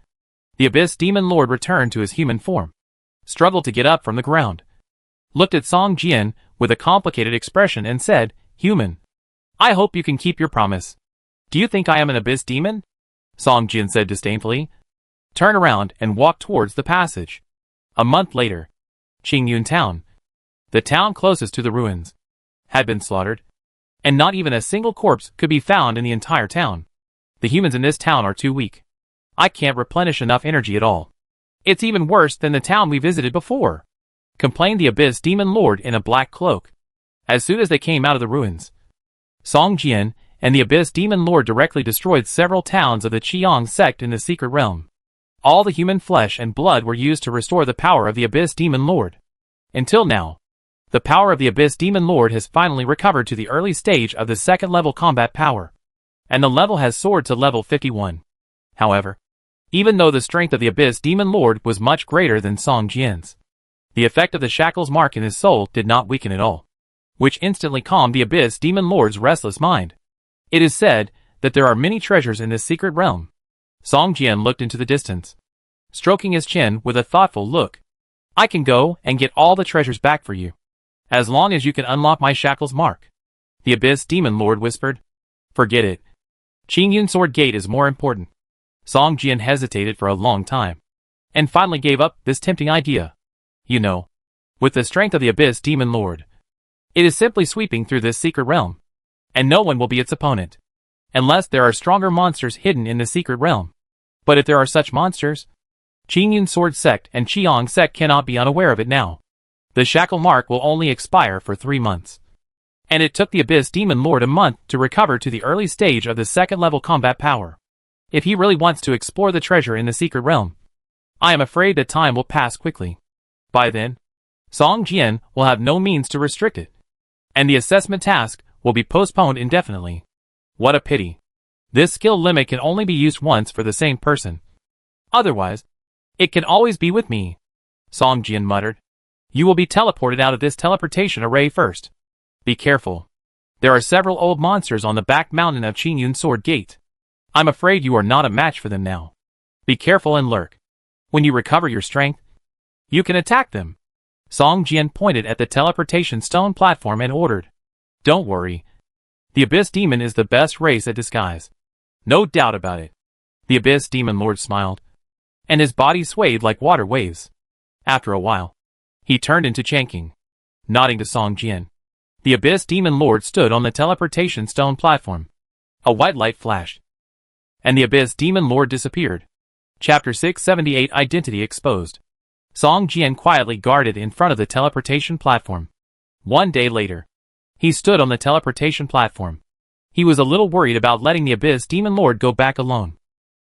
the Abyss Demon Lord returned to his human form, struggled to get up from the ground, looked at Song Jian with a complicated expression and said, Human, I hope you can keep your promise. Do you think I am an Abyss Demon? Song Jian said disdainfully. Turn around and walk towards the passage. A month later, Qingyun Town, the town closest to the ruins, had been slaughtered, and not even a single corpse could be found in the entire town. The humans in this town are too weak. I can't replenish enough energy at all. It's even worse than the town we visited before, complained the Abyss Demon Lord in a black cloak, as soon as they came out of the ruins. Song Jian and the Abyss Demon Lord directly destroyed several towns of the Qiang sect in the secret realm. All the human flesh and blood were used to restore the power of the Abyss Demon Lord. Until now, the power of the Abyss Demon Lord has finally recovered to the early stage of the 2nd level combat power, and the level has soared to level 51. However, even though the strength of the Abyss Demon Lord was much greater than Song Jian's, the effect of the shackle's mark in his soul did not weaken at all, which instantly calmed the Abyss Demon Lord's restless mind. It is said that there are many treasures in this secret realm. Song Jian looked into the distance, stroking his chin with a thoughtful look. I can go and get all the treasures back for you, as long as you can unlock my shackle's mark. The Abyss Demon Lord whispered. Forget it. Qingyun Sword Gate is more important. Song Jian hesitated for a long time, and finally gave up this tempting idea. You know, with the strength of the Abyss Demon Lord, it is simply sweeping through this secret realm, and no one will be its opponent, unless there are stronger monsters hidden in the secret realm. But if there are such monsters, Qingyun Sword Sect and Qiang Sect cannot be unaware of it now. The shackle mark will only expire for 3 months, and it took the Abyss Demon Lord a month to recover to the early stage of the 2nd level combat power. If he really wants to explore the treasure in the secret realm, I am afraid that time will pass quickly. By then, Song Jian will have no means to restrict it, and the assessment task will be postponed indefinitely. What a pity. This skill limit can only be used once for the same person. Otherwise, it can always be with me. Song Jian muttered. You will be teleported out of this teleportation array first. Be careful. There are several old monsters on the back mountain of Qingyun Sword Gate. I'm afraid you are not a match for them now. Be careful and lurk. When you recover your strength, you can attack them. Song Jian pointed at the teleportation stone platform and ordered. Don't worry. The Abyss Demon is the best race at disguise. No doubt about it. The Abyss Demon Lord smiled, and his body swayed like water waves. After a while, he turned into Changqing. Nodding to Song Jian, the Abyss Demon Lord stood on the teleportation stone platform. A white light flashed, and the Abyss Demon Lord disappeared. Chapter 678 Identity Exposed. Song Jian quietly guarded in front of the teleportation platform. One day later, he stood on the teleportation platform. He was a little worried about letting the Abyss Demon Lord go back alone.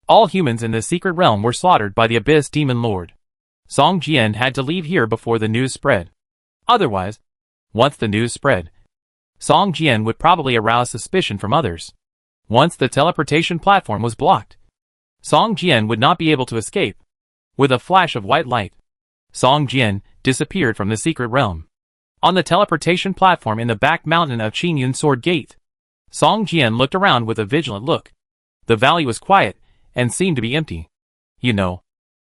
All humans in the secret realm were slaughtered by the Abyss Demon Lord. Song Jian had to leave here before the news spread. Otherwise, once the news spread, Song Jian would probably arouse suspicion from others. Once the teleportation platform was blocked, Song Jian would not be able to escape. With a flash of white light, Song Jian disappeared from the secret realm. On the teleportation platform in the back mountain of Qingyun Sword Gate, Song Jian looked around with a vigilant look. The valley was quiet and seemed to be empty. You know,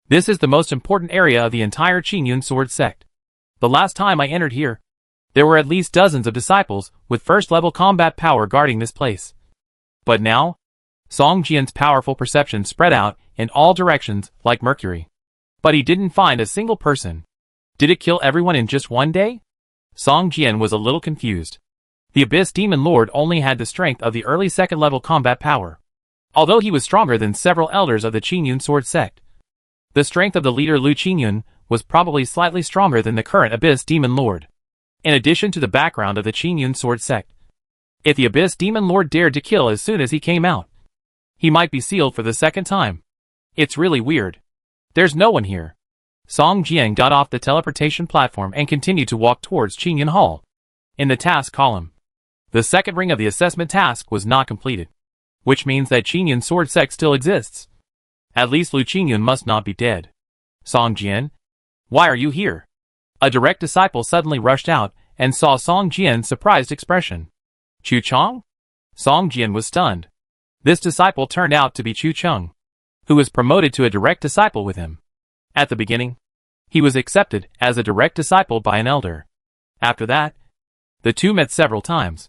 this is the most important area of the entire Qingyun Sword sect. The last time I entered here, there were at least dozens of disciples with first-level combat power guarding this place. But now, Song Jian's powerful perception spread out in all directions like mercury. But he didn't find a single person. Did it kill everyone in just one day? Song Jian was a little confused. The Abyss Demon Lord only had the strength of the early second-level combat power. Although he was stronger than several elders of the Qingyun Sword sect, the strength of the leader Lu Qingyun was probably slightly stronger than the current Abyss Demon Lord. In addition to the background of the Qingyun Sword sect, if the Abyss Demon Lord dared to kill as soon as he came out, he might be sealed for the second time. It's really weird. There's no one here. Song Jian got off the teleportation platform and continued to walk towards Qingyun Hall. In the task column, the second ring of the assessment task was not completed, which means that Qingyun Sword sect still exists. At least Lu Qingyun must not be dead. Song Jian, why are you here? A direct disciple suddenly rushed out and saw Song Jian's surprised expression. Chu Chong? Song Jian was stunned. This disciple turned out to be Chu Cheng, who was promoted to a direct disciple with him. At the beginning, he was accepted as a direct disciple by an elder. After that, the two met several times.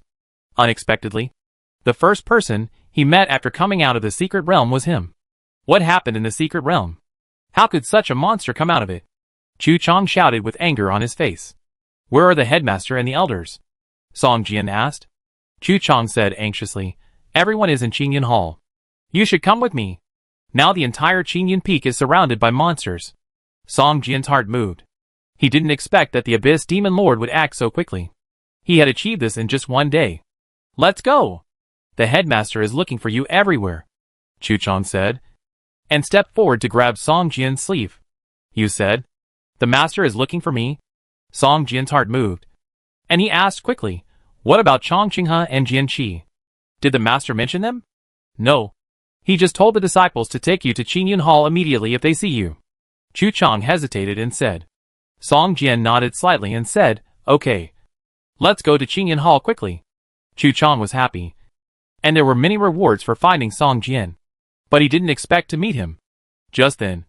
Unexpectedly, the first person he met after coming out of the secret realm was him. What happened in the secret realm? How could such a monster come out of it? Chu Chong shouted with anger on his face. Where are the headmaster and the elders? Song Jian asked. Chu Chong said anxiously, everyone is in Qingyun Hall. You should come with me. Now the entire Qingyun Peak is surrounded by monsters. Song Jian's heart moved. He didn't expect that the Abyss Demon Lord would act so quickly. He had achieved this in just one day. Let's go. The headmaster is looking for you everywhere, Chu Chong said, and stepped forward to grab Song Jian's sleeve. You said, the master is looking for me? Song Jian's heart moved, and he asked quickly, what about Chong Qinghe and Jian Qi? Did the master mention them? No. He just told the disciples to take you to Qingyun Hall immediately if they see you. Chu Chong hesitated and said. Song Jian nodded slightly and said, okay. Let's go to Qingyun Hall quickly. Chu Chong was happy, and there were many rewards for finding Song Jian. But he didn't expect to meet him. Just then,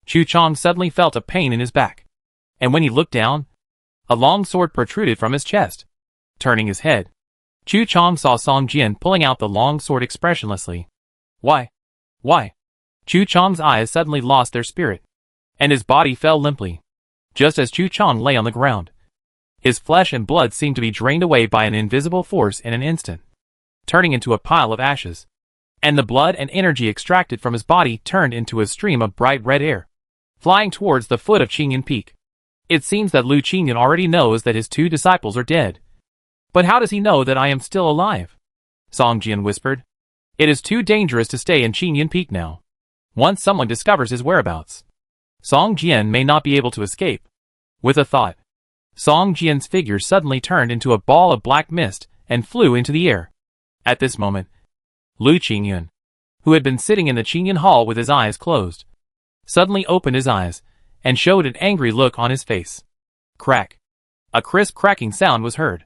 Chu Chong suddenly felt a pain in his back, and when he looked down, a long sword protruded from his chest. Turning his head, Chu Chong saw Song Jian pulling out the long sword expressionlessly. Why? Why? Chu Chong's eyes suddenly lost their spirit, and his body fell limply. Just as Chu Chong lay on the ground, his flesh and blood seemed to be drained away by an invisible force in an instant, turning into a pile of ashes. And the blood and energy extracted from his body turned into a stream of bright red air, flying towards the foot of Qingyun Peak. It seems that Lu Qingyun already knows that his two disciples are dead. But how does he know that I am still alive? Song Jian whispered. It is too dangerous to stay in Qingyun Peak now. Once someone discovers his whereabouts, Song Jian may not be able to escape. With a thought, Song Jian's figure suddenly turned into a ball of black mist and flew into the air. At this moment, Lu Qingyun, who had been sitting in the Qingyun Hall with his eyes closed, suddenly opened his eyes and showed an angry look on his face. Crack. A crisp cracking sound was heard,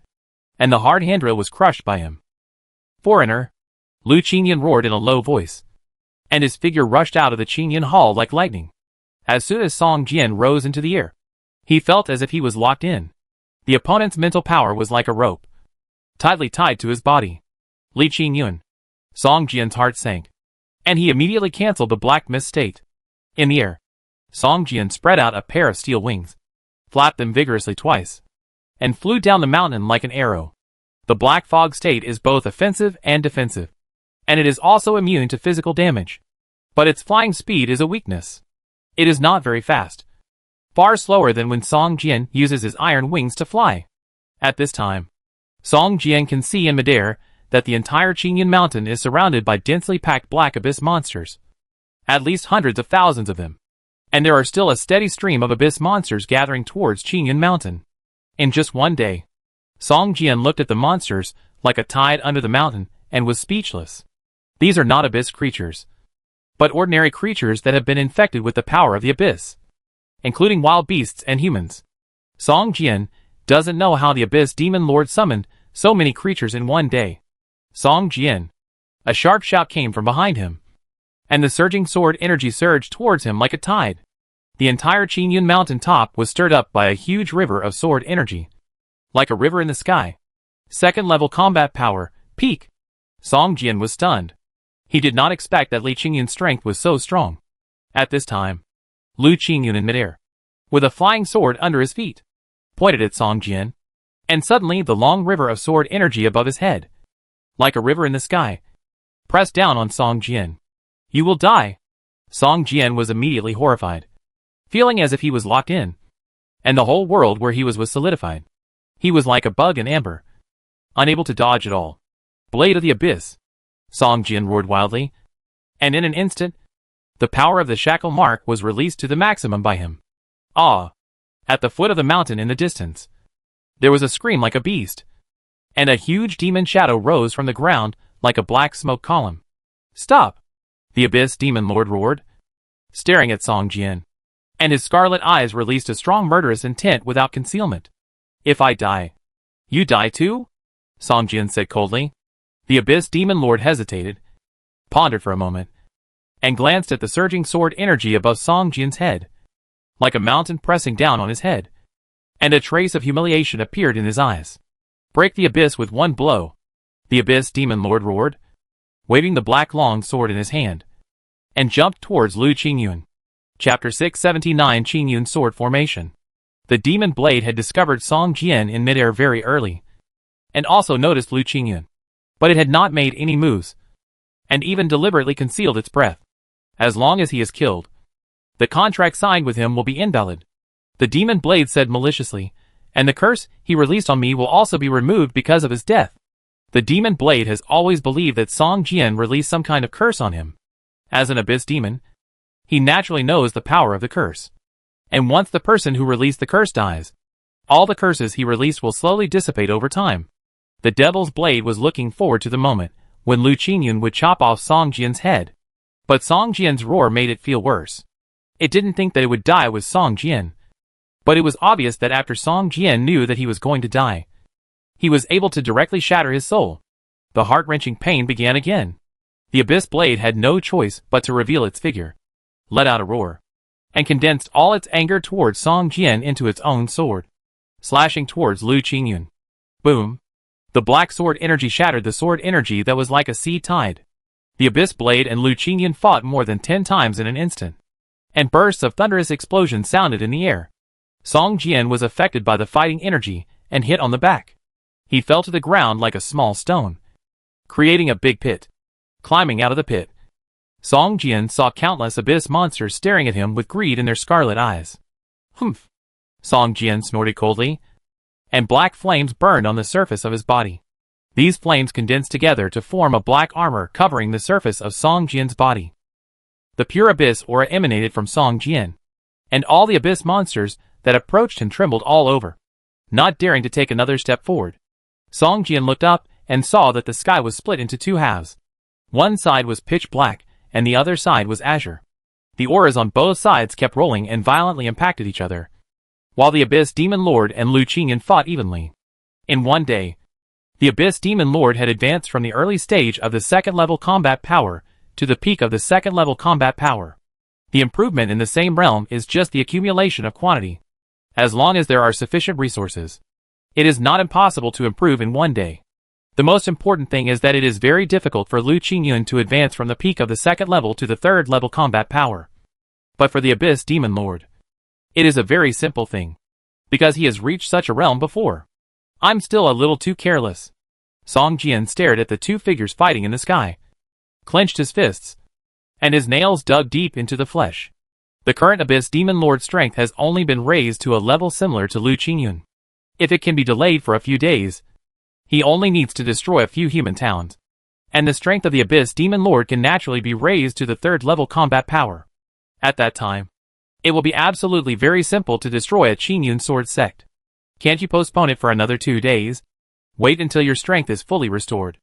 and the hard handrail was crushed by him. Foreigner, Lu Qingyun roared in a low voice, and his figure rushed out of the Qingyun Hall like lightning. As soon as Song Jian rose into the air, he felt as if he was locked in. The opponent's mental power was like a rope, tightly tied to his body. Li Qingyun. Song Jian's heart sank, and he immediately cancelled the black mist state. In the air, Song Jian spread out a pair of steel wings, flapped them vigorously twice, and flew down the mountain like an arrow. The black fog state is both offensive and defensive, and it is also immune to physical damage. But its flying speed is a weakness. It is not very fast, far slower than when Song Jian uses his iron wings to fly. At this time, Song Jian can see in midair that the entire Qingyun mountain is surrounded by densely packed black abyss monsters. At least hundreds of thousands of them. And there are still a steady stream of abyss monsters gathering towards Qingyun mountain. In just one day, Song Jian looked at the monsters like a tide under the mountain and was speechless. These are not abyss creatures, but ordinary creatures that have been infected with the power of the abyss, including wild beasts and humans. Song Jian doesn't know how the abyss demon lord summoned so many creatures in one day. Song Jian. A sharp shout came from behind him, and the surging sword energy surged towards him like a tide. The entire Qingyun mountain top was stirred up by a huge river of sword energy, like a river in the sky. Second level combat power, peak. Song Jian was stunned. He did not expect that Li Qingyun's strength was so strong. At this time, Lu Qingyun in midair, with a flying sword under his feet, pointed at Song Jian, and suddenly the long river of sword energy above his head, like a river in the sky, pressed down on Song Jian. You will die. Song Jian was immediately horrified, feeling as if he was locked in, and the whole world where he was solidified. He was like a bug in amber, unable to dodge at all. Blade of the Abyss! Song Jian roared wildly, and in an instant, the power of the shackle mark was released to the maximum by him. Ah! At the foot of the mountain in the distance, there was a scream like a beast, and a huge demon shadow rose from the ground like a black smoke column. Stop! The Abyss Demon Lord roared, staring at Song Jian, and his scarlet eyes released a strong murderous intent without concealment. If I die, you die too? Song Jian said coldly. The Abyss Demon Lord hesitated, pondered for a moment, and glanced at the surging sword energy above Song Jian's head, like a mountain pressing down on his head, and a trace of humiliation appeared in his eyes. Break the abyss with one blow, the Abyss Demon Lord roared, waving the black long sword in his hand, and jumped towards Lu Qingyun. Chapter 679 Qingyun Sword Formation. The demon blade had discovered Song Jian in midair very early, and also noticed Lu Qingyun, but it had not made any moves, and even deliberately concealed its breath. As long as he is killed, the contract signed with him will be invalid, the demon blade said maliciously, and the curse he released on me will also be removed because of his death. The demon blade has always believed that Song Jian released some kind of curse on him. As an abyss demon, he naturally knows the power of the curse. And once the person who released the curse dies, all the curses he released will slowly dissipate over time. The devil's blade was looking forward to the moment when Lu Qingyun would chop off Song Jian's head. But Song Jian's roar made it feel worse. It didn't think that it would die with Song Jian. But it was obvious that after Song Jian knew that he was going to die, he was able to directly shatter his soul. The heart-wrenching pain began again. The abyss blade had no choice but to reveal its figure, let out a roar, and condensed all its anger towards Song Jian into its own sword, slashing towards Lu Qingyun. Boom! The black sword energy shattered the sword energy that was like a sea tide. The abyss blade and Lu Qingyun fought more than 10 times in an instant, and bursts of thunderous explosions sounded in the air. Song Jian was affected by the fighting energy and hit on the back. He fell to the ground like a small stone, creating a big pit. Climbing out of the pit, Song Jian saw countless abyss monsters staring at him with greed in their scarlet eyes. Humph! Song Jian snorted coldly, and black flames burned on the surface of his body. These flames condensed together to form a black armor covering the surface of Song Jian's body. The pure abyss aura emanated from Song Jian, and all the abyss monsters that approached him trembled all over, not daring to take another step forward. Song Jian looked up and saw that the sky was split into two halves. One side was pitch black, and the other side was azure. The auras on both sides kept rolling and violently impacted each other, while the Abyss Demon Lord and Lu Qingyun fought evenly. In one day, the Abyss Demon Lord had advanced from the early stage of the second-level combat power to the peak of the second-level combat power. The improvement in the same realm is just the accumulation of quantity. As long as there are sufficient resources, it is not impossible to improve in one day. The most important thing is that it is very difficult for Lu Qingyun to advance from the peak of the second level to the third level combat power. But for the Abyss Demon Lord, it is a very simple thing, because he has reached such a realm before. I'm still a little too careless. Song Jian stared at the two figures fighting in the sky, clenched his fists, and his nails dug deep into the flesh. The current Abyss Demon Lord's strength has only been raised to a level similar to Lu Qingyun. If it can be delayed for a few days, he only needs to destroy a few human towns, and the strength of the Abyss Demon Lord can naturally be raised to the third level combat power. At that time, it will be absolutely very simple to destroy a Qingyun sword sect. Can't you postpone it for another 2 days? Wait until your strength is fully restored,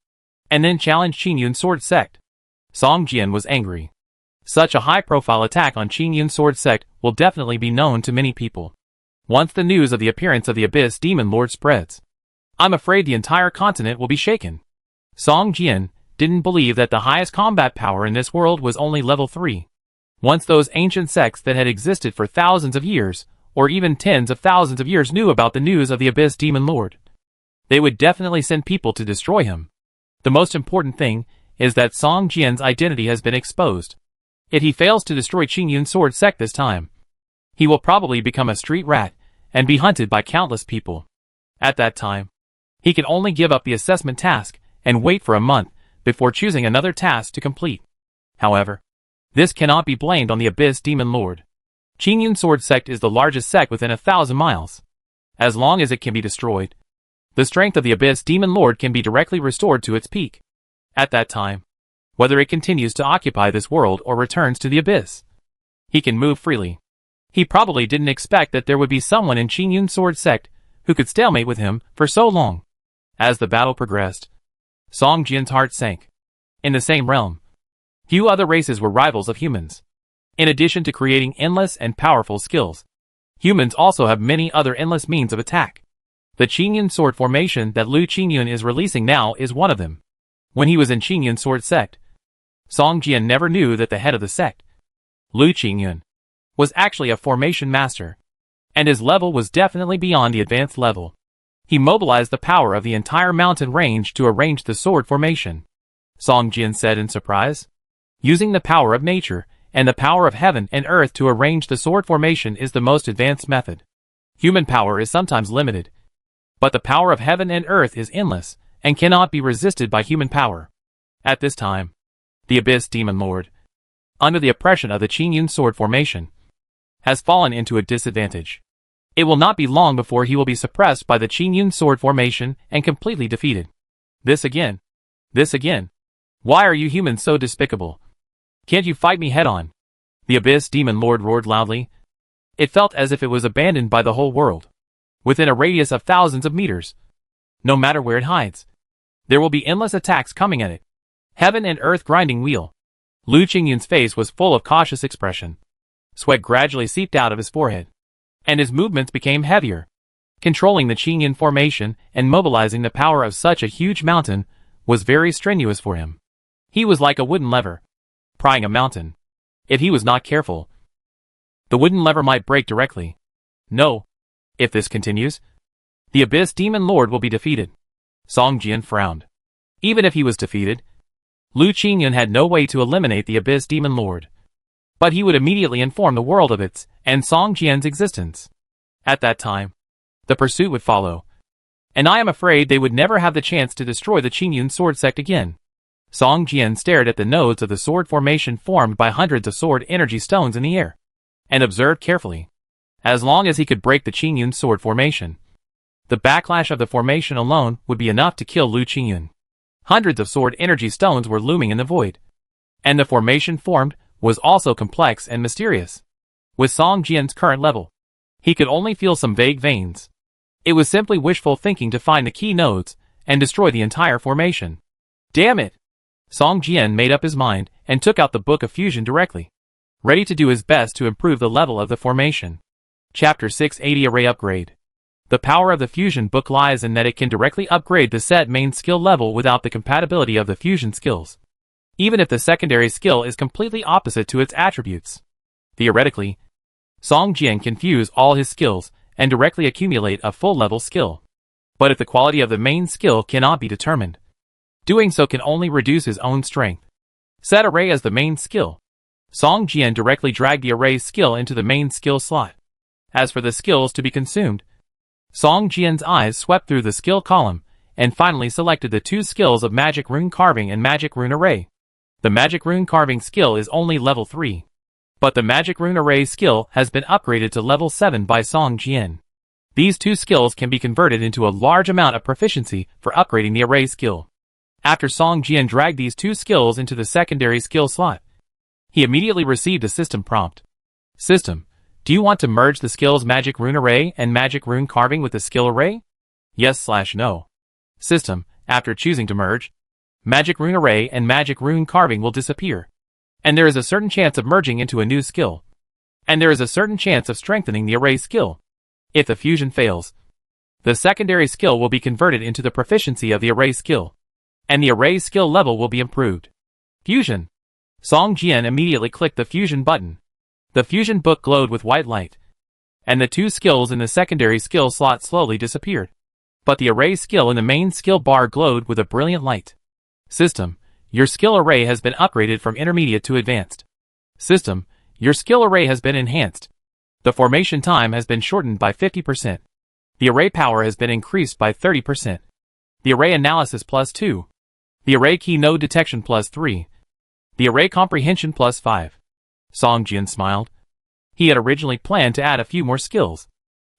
and then challenge Qingyun sword sect. Song Jian was angry. Such a high-profile attack on Qingyun sword sect will definitely be known to many people. Once the news of the appearance of the Abyss Demon Lord spreads, I'm afraid the entire continent will be shaken. Song Jian didn't believe that the highest combat power in this world was only level 3. Once those ancient sects that had existed for thousands of years, or even tens of thousands of years knew about the news of the Abyss Demon Lord, they would definitely send people to destroy him. The most important thing is that Song Jian's identity has been exposed. If he fails to destroy Qingyun sword sect this time, he will probably become a street rat and be hunted by countless people. At that time, he can only give up the assessment task and wait for a month before choosing another task to complete. However, this cannot be blamed on the Abyss Demon Lord. Qingyun sword sect is the largest sect within 1,000 miles. As long as it can be destroyed, the strength of the Abyss Demon Lord can be directly restored to its peak. At that time, whether it continues to occupy this world or returns to the Abyss, he can move freely. He probably didn't expect that there would be someone in Qingyun sword sect who could stalemate with him for so long. As the battle progressed, Song Jian's heart sank. In the same realm, few other races were rivals of humans. In addition to creating endless and powerful skills, humans also have many other endless means of attack. The Qingyun sword formation that Lu Qingyun is releasing now is one of them. When he was in Qingyun sword sect, Song Jian never knew that the head of the sect, Lu Qingyun, was actually a formation master, and his level was definitely beyond the advanced level. He mobilized the power of the entire mountain range to arrange the sword formation. Song Jian said in surprise. Using the power of nature and the power of heaven and earth to arrange the sword formation is the most advanced method. Human power is sometimes limited, but the power of heaven and earth is endless and cannot be resisted by human power. At this time, the Abyss Demon Lord, under the oppression of the Qingyun sword formation, has fallen into a disadvantage. It will not be long before he will be suppressed by the Qingyun sword formation and completely defeated. This again. Why are you humans so despicable? Can't you fight me head-on? The Abyss Demon Lord roared loudly. It felt as if it was abandoned by the whole world, within a radius of thousands of meters. No matter where it hides, there will be endless attacks coming at it. Heaven and earth grinding wheel. Lu Qingyun's face was full of cautious expression. Sweat gradually seeped out of his forehead, and his movements became heavier. Controlling the Qingyun formation and mobilizing the power of such a huge mountain was very strenuous for him. He was like a wooden lever, prying a mountain. If he was not careful, the wooden lever might break directly. No. If this continues, the Abyss Demon Lord will be defeated. Song Jian frowned. Even if he was defeated, Lu Qingyun had no way to eliminate the Abyss Demon Lord. But he would immediately inform the world of its and Song Jian's existence. At that time, the pursuit would follow, and I am afraid they would never have the chance to destroy the Qingyun sword sect again. Song Jian stared at the nodes of the sword formation formed by hundreds of sword energy stones in the air, and observed carefully. As long as he could break the Qingyun sword formation, the backlash of the formation alone would be enough to kill Lu Qingyun. Hundreds of sword energy stones were looming in the void, and the formation formed was also complex and mysterious. With Song Jian's current level, he could only feel some vague veins. It was simply wishful thinking to find the key nodes and destroy the entire formation. Damn it! Song Jian made up his mind and took out the Book of Fusion directly, ready to do his best to improve the level of the formation. Chapter 680 Array Upgrade. The power of the Fusion Book lies in that it can directly upgrade the set main skill level without the compatibility of the fusion skills, even if the secondary skill is completely opposite to its attributes. Theoretically, Song Jian can fuse all his skills and directly accumulate a full level skill. But if the quality of the main skill cannot be determined, Doing so can only reduce his own strength. Set array as the main skill. Song Jian directly dragged the array skill into the main skill slot. As for the skills to be consumed, Song Jian's eyes swept through the skill column, and finally selected the two skills of Magic Rune Carving and Magic Rune Array. The Magic Rune Carving skill is only level 3. But the Magic Rune Array skill has been upgraded to level 7 by Song Jian. These two skills can be converted into a large amount of proficiency for upgrading the array skill. After Song Jian dragged these two skills into the secondary skill slot, he immediately received a system prompt. System, do you want to merge the skills Magic Rune Array and Magic Rune Carving with the skill array? Yes/no. System, after choosing to merge, Magic Rune Array and Magic Rune Carving will disappear, and there is a certain chance of merging into a new skill. And there is a certain chance of strengthening the array skill. If the fusion fails, the secondary skill will be converted into the proficiency of the array skill, and the array skill level will be improved. Fusion. Song Jian immediately clicked the fusion button. The fusion book glowed with white light, and the two skills in the secondary skill slot slowly disappeared. But the array skill in the main skill bar glowed with a brilliant light. System, your skill array has been upgraded from intermediate to advanced. System, your skill array has been enhanced. The formation time has been shortened by 50%. The array power has been increased by 30%. The array analysis +2. The array key node detection +3. The array comprehension +5. Song Jian smiled. He had originally planned to add a few more skills,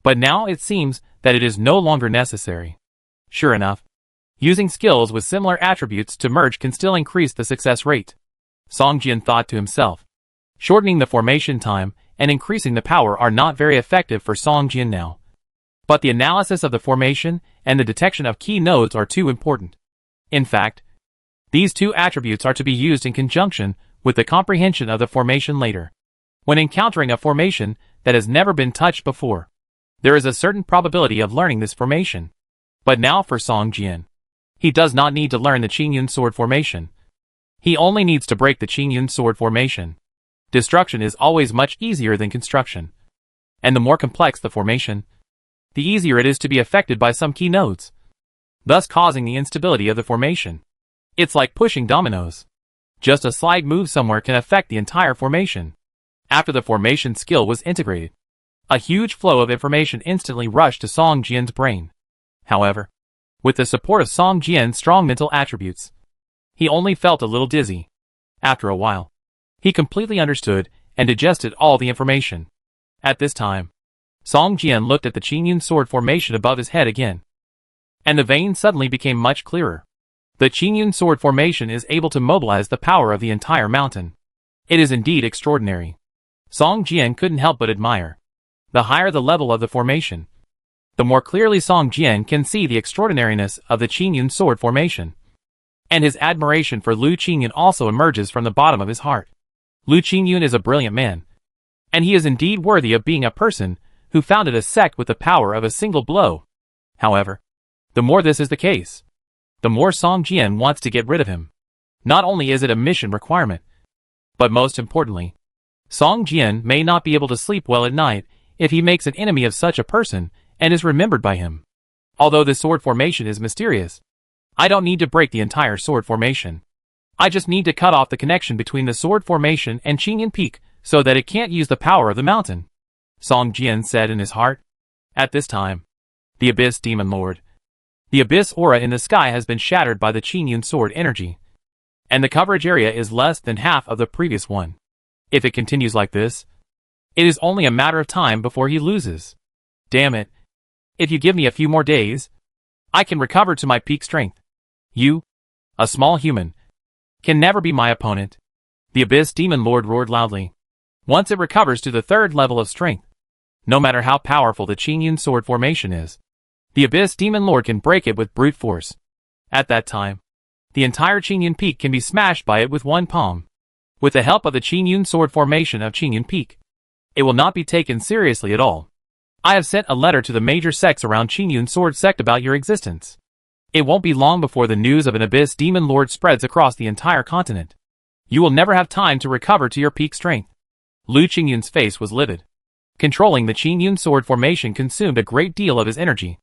but now it seems that it is no longer necessary. Sure enough, using skills with similar attributes to merge can still increase the success rate. Song Jian thought to himself. Shortening the formation time and increasing the power are not very effective for Song Jian now. But the analysis of the formation and the detection of key nodes are too important. In fact, these two attributes are to be used in conjunction with the comprehension of the formation later. When encountering a formation that has never been touched before, there is a certain probability of learning this formation. But now for Song Jian, he does not need to learn the Qingyun sword formation. He only needs to break the Qingyun sword formation. Destruction is always much easier than construction. And the more complex the formation, the easier it is to be affected by some key nodes, thus causing the instability of the formation. It's like pushing dominoes. Just a slight move somewhere can affect the entire formation. After the formation skill was integrated, a huge flow of information instantly rushed to Song Jian's brain. However, with the support of Song Jian's strong mental attributes, he only felt a little dizzy. After a while, he completely understood and digested all the information. At this time, Song Jian looked at the Qingyun sword formation above his head again, and the vein suddenly became much clearer. The Qingyun sword formation is able to mobilize the power of the entire mountain. It is indeed extraordinary. Song Jian couldn't help but admire. The higher the level of the formation, the more clearly Song Jian can see the extraordinariness of the Qingyun sword formation. And his admiration for Lu Qingyun also emerges from the bottom of his heart. Lu Qingyun is a brilliant man, and he is indeed worthy of being a person who founded a sect with the power of a single blow. However, the more this is the case, the more Song Jian wants to get rid of him. Not only is it a mission requirement, but most importantly, Song Jian may not be able to sleep well at night if he makes an enemy of such a person and is remembered by him. Although the sword formation is mysterious, I don't need to break the entire sword formation. I just need to cut off the connection between the sword formation and Qingyun Peak so that it can't use the power of the mountain, Song Jian said in his heart. At this time, the Abyss Demon Lord. The Abyss aura in the sky has been shattered by the Qingyun sword energy, and the coverage area is less than half of the previous one. If it continues like this, it is only a matter of time before he loses. Damn it. If you give me a few more days, I can recover to my peak strength. You, a small human, can never be my opponent. The Abyss Demon Lord roared loudly. Once it recovers to the 3rd level of strength, no matter how powerful the Qingyun sword formation is, the Abyss Demon Lord can break it with brute force. At that time, the entire Qingyun Peak can be smashed by it with one palm. With the help of the Qingyun sword formation of Qingyun Peak, it will not be taken seriously at all. I have sent a letter to the major sects around Qingyun sword sect about your existence. It won't be long before the news of an Abyss Demon Lord spreads across the entire continent. You will never have time to recover to your peak strength. Lu Qingyun's face was livid. Controlling the Qingyun sword formation consumed a great deal of his energy.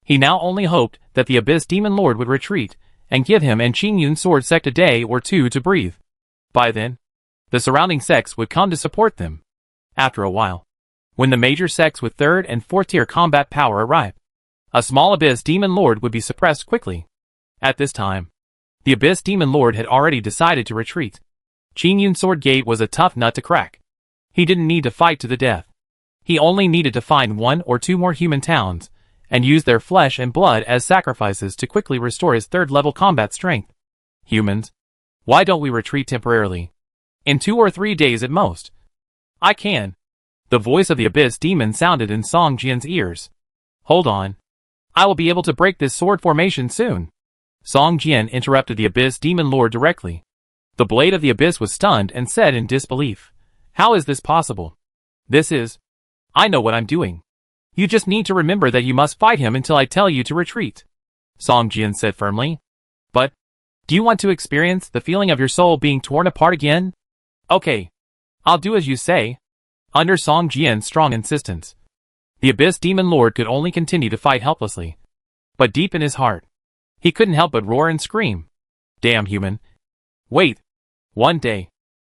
He now only hoped that the Abyss Demon Lord would retreat and give him and Qing Yun's sword sect a day or two to breathe. By then, the surrounding sects would come to support them. After a while, when the major sects with 3rd and 4th tier combat power arrived, a small Abyss Demon Lord would be suppressed quickly. At this time, the Abyss Demon Lord had already decided to retreat. Qing Yun's sword gate was a tough nut to crack. He didn't need to fight to the death. He only needed to find 1 or 2 more human towns, and use their flesh and blood as sacrifices to quickly restore his 3rd level combat strength. Humans, why don't we retreat temporarily? In 2 or 3 days at most. I can. The voice of the Abyss Demon sounded in Song Jian's ears. Hold on. I will be able to break this sword formation soon. Song Jian interrupted the Abyss Demon Lord directly. The Blade of the Abyss was stunned and said in disbelief, "How is this possible? I know what I'm doing. You just need to remember that you must fight him until I tell you to retreat," Song Jian said firmly. "But, do you want to experience the feeling of your soul being torn apart again? Okay. I'll do as you say." Under Song Jian's strong insistence, the Abyss Demon Lord could only continue to fight helplessly. But deep in his heart, he couldn't help but roar and scream. "Damn human. Wait. One day,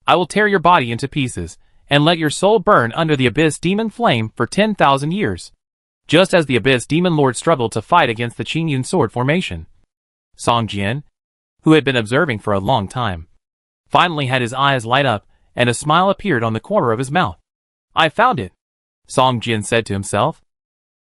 I will tear your body into pieces, and let your soul burn under the Abyss Demon Flame for 10,000 years. Just as the Abyss Demon Lord struggled to fight against the Qing Yun sword formation, Song Jian, who had been observing for a long time, finally had his eyes light up, and a smile appeared on the corner of his mouth. "I found it," Song Jian said to himself.